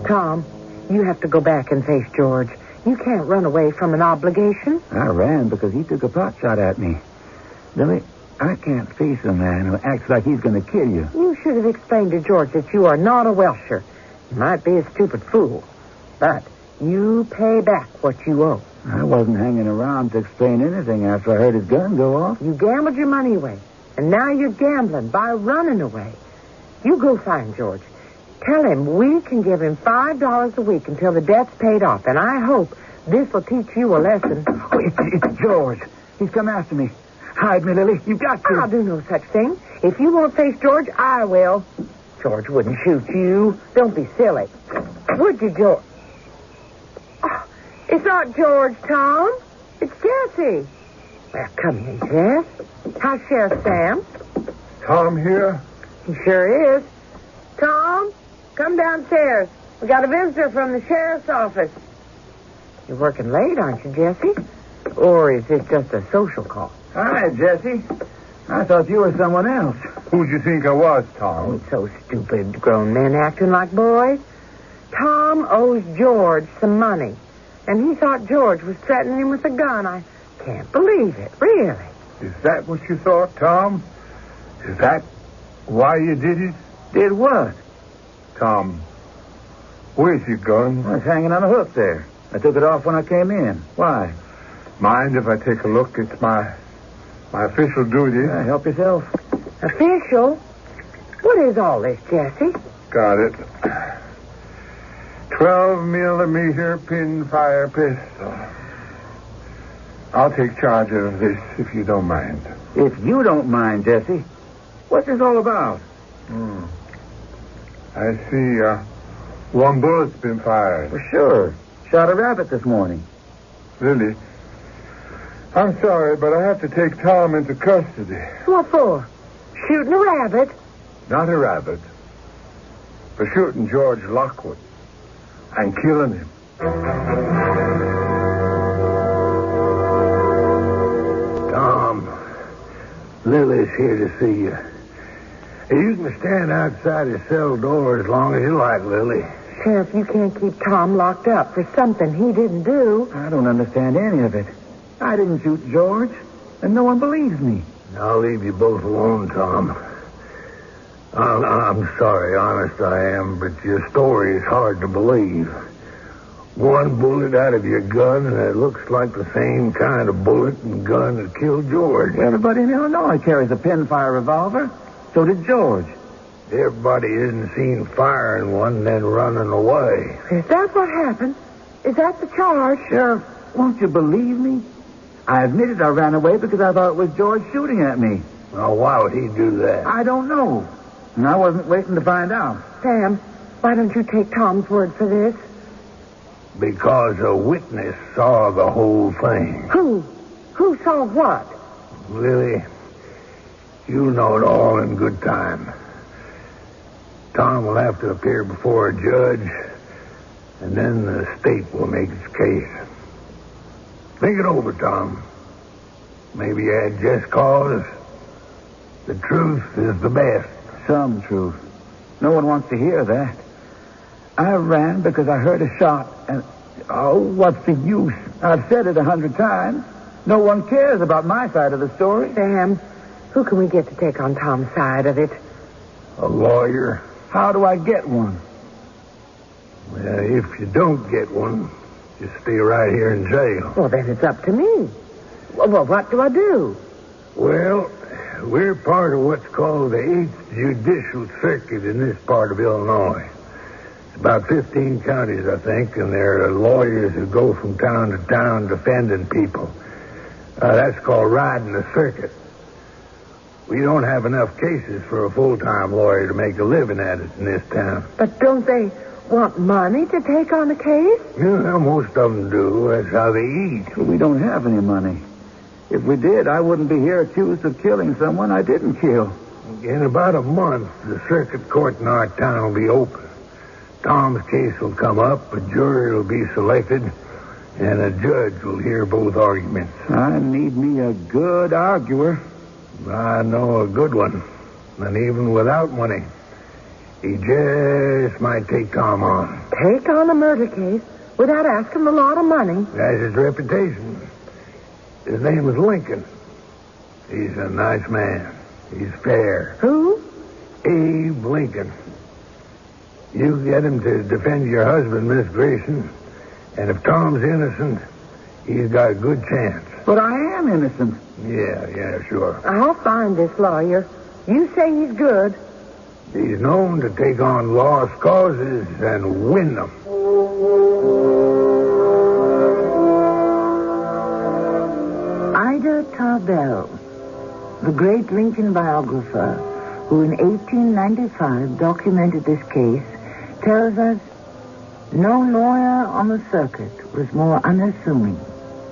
Tom, you have to go back and face George. You can't run away from an obligation. I ran because he took a pot shot at me. Lily, I can't face a man who acts like he's going to kill you. You should have explained to George that you are not a Welsher. You might be a stupid fool, but you pay back what you owe. I wasn't hanging around to explain anything after I heard his gun go off. You gambled your money away, and now you're gambling by running away. You go find George. Tell him we can give him $5 a week until the debt's paid off, and I hope this will teach you a lesson. Oh, it's George. He's come after me. Hide me, Lily. You've got to. I'll do no such thing. If you won't face George, I will. George wouldn't shoot you. Don't be silly. Would you, George? Oh, it's not George, Tom. It's Jesse. Well, come in, Jess. How's Sheriff Sam? Tom here? He sure is. Tom, come downstairs. We got a visitor from the sheriff's office. You're working late, aren't you, Jesse? Or is this just a social call? Hi, Jesse. I thought you were someone else. Who'd you think I was, Tom? Oh, it's so stupid, grown men acting like boys. Tom owes George some money, and he thought George was threatening him with a gun. I can't believe it, really. Is that what you thought, Tom? Is that why you did it? Did what? Tom, where's your gun? Well, it's hanging on a hook there. I took it off when I came in. Why? Mind if I take a look? It's my official duty. Help yourself. Official? What is all this, Jesse? Got it. 12-millimeter pin-fire pistol. I'll take charge of this if you don't mind. If you don't mind, Jesse. What's this all about? I see, one bullet's been fired. Well, sure. Shot a rabbit this morning. Lily, I'm sorry, but I have to take Tom into custody. What for? Shooting a rabbit? Not a rabbit, but shooting George Lockwood and killing him. Tom, Lily's here to see you. You can stand outside his cell door as long as you like, Lily. Sheriff, you can't keep Tom locked up for something he didn't do. I don't understand any of it. I didn't shoot George, and no one believes me. I'll leave you both alone, Tom. I'm sorry, honest I am, but your story is hard to believe. One bullet out of your gun, and it looks like the same kind of bullet and gun that killed George. Everybody in Illinois carries a pin-fire revolver. So did George. Everybody isn't seen firing one, then running away. Is that what happened? Is that the charge? Sheriff, won't you believe me? I admitted I ran away because I thought it was George shooting at me. Well, why would he do that? I don't know. And I wasn't waiting to find out. Sam, why don't you take Tom's word for this? Because a witness saw the whole thing. Who? Who saw what? Lily, you'll know it all in good time. Tom will have to appear before a judge, and then the state will make its case. Think it over, Tom. Maybe you had just cause. The truth is the best. Some truth. No one wants to hear that. I ran because I heard a shot, and what's the use? I've said it 100 times. No one cares about my side of the story. Sam, who can we get to take on Tom's side of it? A lawyer. How do I get one? Well, if you don't get one, just stay right here in jail. Well, then it's up to me. Well, what do I do? Well, we're part of what's called the 8th Judicial Circuit in this part of Illinois. It's about 15 counties, I think, and there are lawyers who go from town to town defending people. That's called riding the circuit. We don't have enough cases for a full-time lawyer to make a living at it in this town. But don't they want money to take on a case? Yeah, most of them do. That's how they eat. We don't have any money. If we did, I wouldn't be here accused of killing someone I didn't kill. In about a month, the circuit court in our town will be open. Tom's case will come up, a jury will be selected, and a judge will hear both arguments. I need me a good arguer. I know a good one. And even without money, he just might take Tom on. Take on a murder case without asking a lot of money? That's his reputation. His name is Lincoln. He's a nice man. He's fair. Who? Abe Lincoln. You get him to defend your husband, Miss Grayson, and if Tom's innocent, he's got a good chance. But I am innocent. Yeah, sure. I'll find this lawyer. You say he's good. He's known to take on lost causes and win them. Ida Tarbell, the great Lincoln biographer, who in 1895 documented this case, tells us no lawyer on the circuit was more unassuming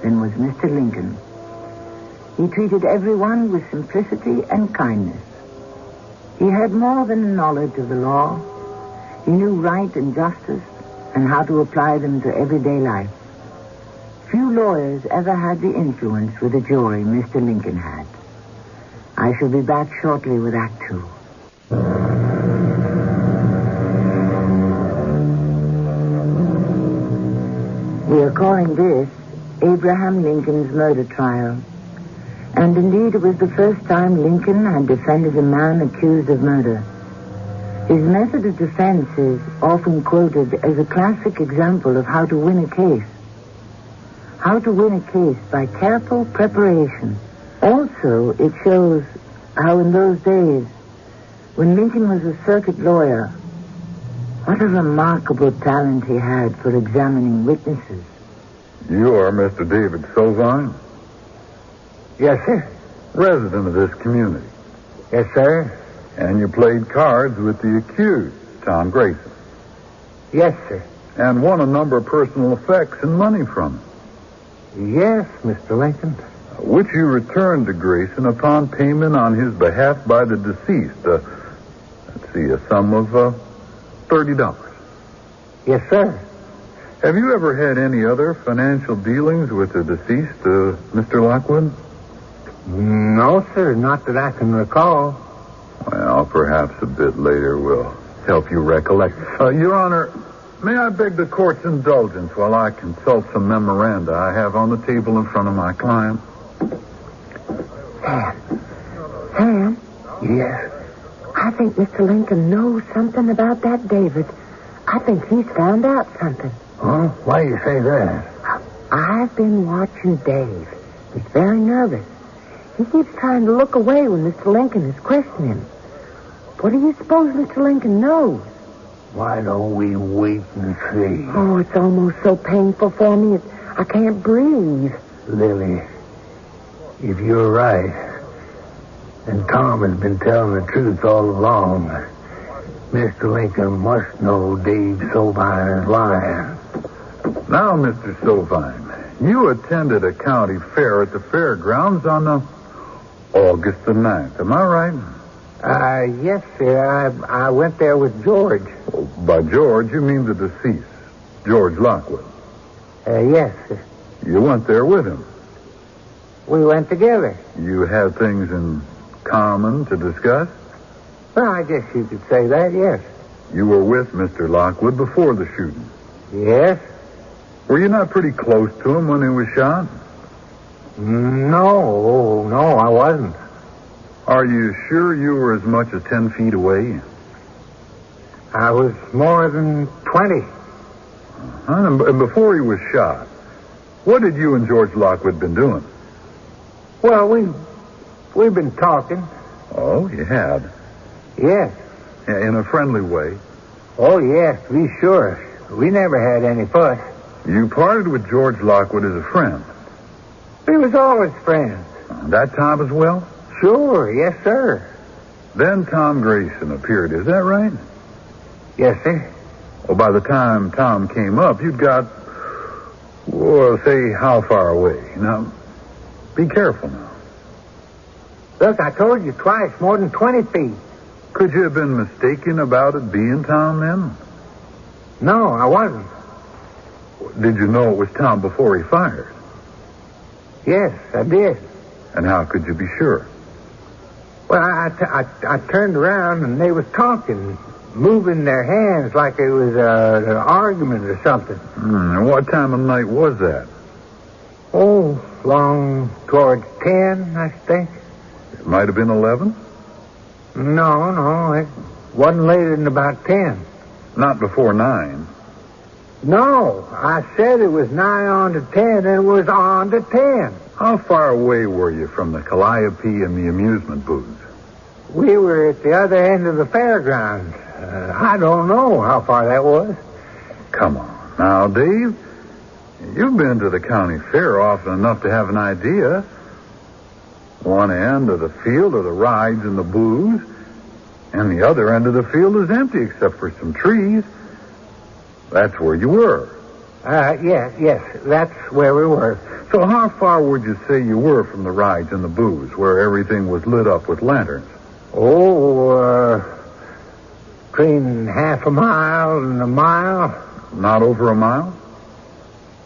than was Mr. Lincoln. He treated everyone with simplicity and kindness. He had more than a knowledge of the law. He knew right and justice and how to apply them to everyday life. Few lawyers ever had the influence with a jury Mr. Lincoln had. I shall be back shortly with Act 2. We are calling this Abraham Lincoln's murder trial. And indeed, it was the first time Lincoln had defended a man accused of murder. His method of defense is often quoted as a classic example of how to win a case. How to win a case by careful preparation. Also, it shows how in those days, when Lincoln was a circuit lawyer, what a remarkable talent he had for examining witnesses. You are Mr. David Sovine? Yes, sir. Resident of this community? Yes, sir. And you played cards with the accused, Tom Grayson? Yes, sir. And won a number of personal effects and money from him? Yes, Mr. Lincoln. Which you returned to Grayson upon payment on his behalf by the deceased. A sum of $30. Yes, sir. Have you ever had any other financial dealings with the deceased, Mr. Lockwood? No, sir, not that I can recall. Well, perhaps a bit later will help you recollect. Your Honor, may I beg the court's indulgence while I consult some memoranda I have on the table in front of my client? Sam? Yes? I think Mr. Lincoln knows something about that David. I think he's found out something. Huh? Why do you say that? I've been watching Dave. He's very nervous. He keeps trying to look away when Mr. Lincoln is questioning him. What do you suppose Mr. Lincoln knows? Why don't we wait and see? Oh, it's almost so painful for me. I can't breathe. Lily, if you're right, and Tom has been telling the truth all along, Mr. Lincoln must know Dave Sovine is lying. Now, Mr. Sovine, you attended a county fair at the fairgrounds on August the 9th. Am I right? Yes, sir. I went there with George. Well, by George, you mean the deceased. George Lockwood? Yes, sir. You went there with him. We went together. You had things in common to discuss? Well, I guess you could say that, yes. You were with Mr. Lockwood before the shooting? Yes. Were you not pretty close to him when he was shot? No, I wasn't. Are you sure you were as much as 10 feet away? I was more than 20. And before he was shot, what had you and George Lockwood been doing? Well, we've been talking. Oh, you had? Yes. In a friendly way? Oh, yes, to be sure. We never had any fuss. You parted with George Lockwood as a friend? We was always friends. That time as well? Sure, yes, sir. Then Tom Grayson appeared, is that right? Yes, sir. Well, by the time Tom came up, you'd got, well, say, how far away? Now, be careful now. Look, I told you twice, more than 20 feet. Could you have been mistaken about it being Tom then? No, I wasn't. Did you know it was Tom before he fired? Yes, I did. And how could you be sure? Well, I turned around and they was talking, moving their hands like it was an argument or something. And what time of night was that? Oh, towards 10, I think. It might have been 11? No, it wasn't later than about 10. Not before 9? No, I said it was nigh on to 10, and it was on to 10. How far away were you from the Calliope and the amusement booths? We were at the other end of the fairgrounds. I don't know how far that was. Come on. Now, Dave, you've been to the county fair often enough to have an idea. One end of the field are the rides and the booths, and the other end of the field is empty except for some trees. That's where you were. Yes, that's where we were. So how far would you say you were from the rides and the booths, where everything was lit up with lanterns? Between half a mile and a mile. Not over a mile?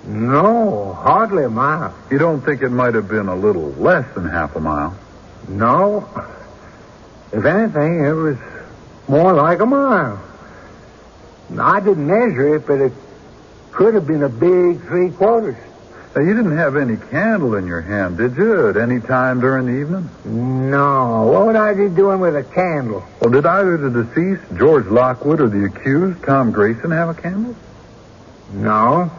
No, hardly a mile. You don't think it might have been a little less than half a mile? No. If anything, it was more like a mile. I didn't measure it, but it could have been a big 3/4. Now, you didn't have any candle in your hand, did you, at any time during the evening? No. What would I be doing with a candle? Well, did either the deceased, George Lockwood, or the accused, Tom Grayson, have a candle? No.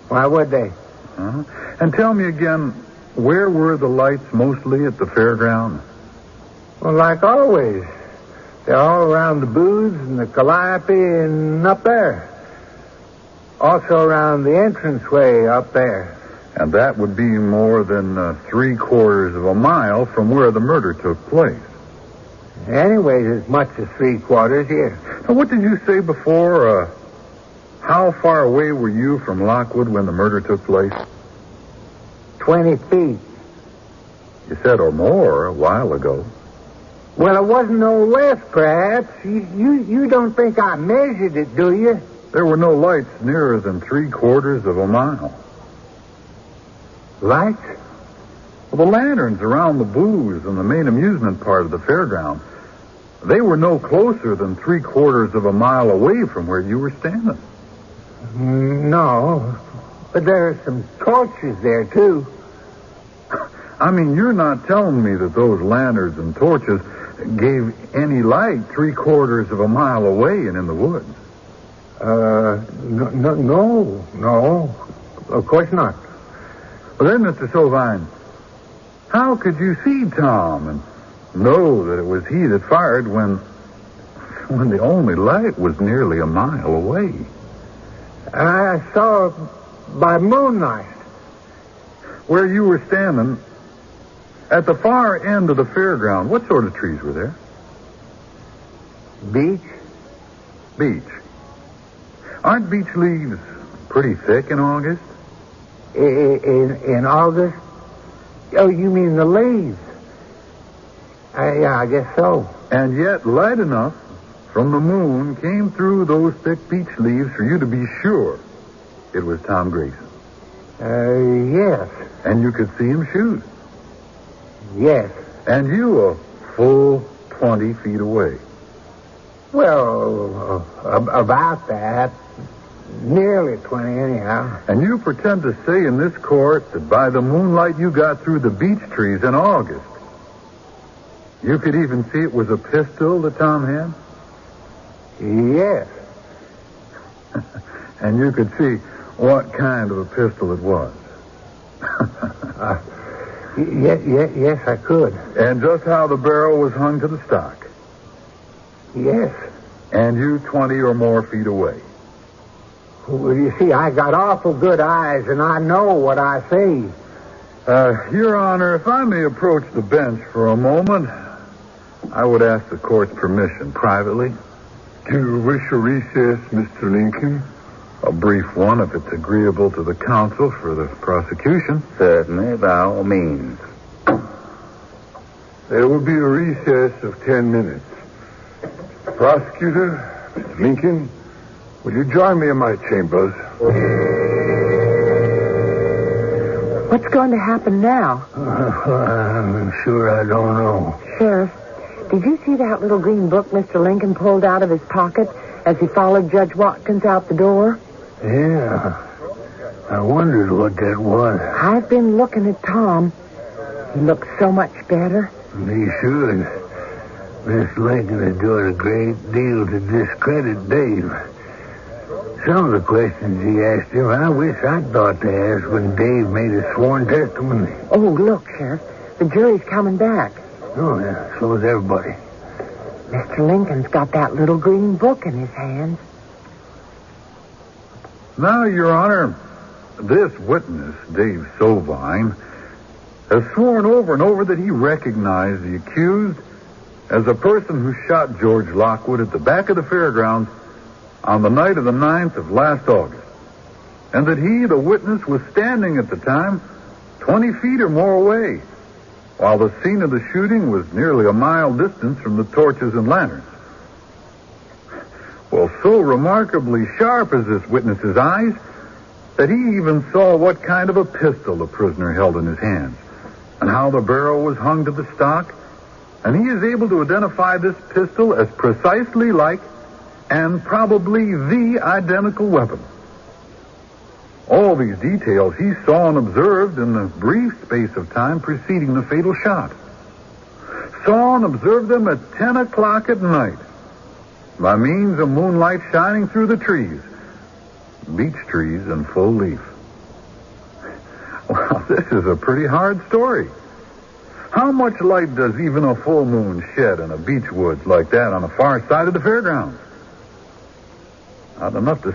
Why would they? And tell me again, where were the lights mostly at the fairground? Well, like always. They're all around the booths and the Calliope and up there. Also around the entranceway up there. And that would be more than 3/4 of a mile from where the murder took place. Anyways, as much as 3/4, yes. Now, what did you say before? How far away were you from Lockwood when the murder took place? 20 feet. You said or more a while ago. Well, it wasn't no less, perhaps. You don't think I measured it, do you? There were no lights nearer than 3/4 of a mile. Lights? Well, the lanterns around the booths and the main amusement part of the fairground, they were no closer than 3/4 of a mile away from where you were standing. No, but there are some torches there, too. I mean, you're not telling me that those lanterns and torches gave any light 3/4 of a mile away and in the woods. No, of course not. Well, then, Mr. Sovine, how could you see Tom and know that it was he that fired when the only light was nearly a mile away? I saw it by moonlight. Where you were standing, at the far end of the fairground, what sort of trees were there? Beech. Aren't beech leaves pretty thick in August? In August? Oh, you mean the leaves? Yeah, I guess so. And yet light enough from the moon came through those thick beech leaves for you to be sure it was Tom Grayson. Yes. And you could see him shoot. Yes. And you a full 20 feet away. Well, about that. Nearly 20, anyhow. And you pretend to say in this court that by the moonlight you got through the beech trees in August. You could even see it was a pistol that Tom had? Yes. And you could see what kind of a pistol it was. Yes, I could. And just how the barrel was hung to the stock. Yes. And you 20 or more feet away. Well, you see, I got awful good eyes, and I know what I see. Your Honor, if I may approach the bench for a moment, I would ask the court's permission privately. Do you wish a recess, Mr. Lincoln? A brief one, if it's agreeable to the counsel for the prosecution. Certainly, by all means. There will be a recess of 10 minutes. Prosecutor, Mr. Lincoln, will you join me in my chambers? What's going to happen now? I'm sure I don't know. Sheriff, did you see that little green book Mr. Lincoln pulled out of his pocket as he followed Judge Watkins out the door? Yeah. I wondered what that was. I've been looking at Tom. He looks so much better. He should. Miss Lincoln is doing a great deal to discredit Dave. Some of the questions he asked him, I wish I'd thought to ask when Dave made his sworn testimony. Oh, look, Sheriff. The jury's coming back. Oh, yeah. So is everybody. Mr. Lincoln's got that little green book in his hands. Now, Your Honor, this witness, Dave Sovine, has sworn over and over that he recognized the accused as a person who shot George Lockwood at the back of the fairgrounds on the night of the 9th of last August, and that he, the witness, was standing at the time 20 feet or more away, while the scene of the shooting was nearly a mile distance from the torches and lanterns. Well, so remarkably sharp is this witness's eyes that he even saw what kind of a pistol the prisoner held in his hands, and how the barrel was hung to the stock, and he is able to identify this pistol as precisely like and probably the identical weapon. All these details he saw and observed in the brief space of time preceding the fatal shot. Saw and observed them at 10 o'clock at night by means of moonlight shining through the trees, beech trees in full leaf. Well, this is a pretty hard story. How much light does even a full moon shed in a beech woods like that on the far side of the fairgrounds? Not enough to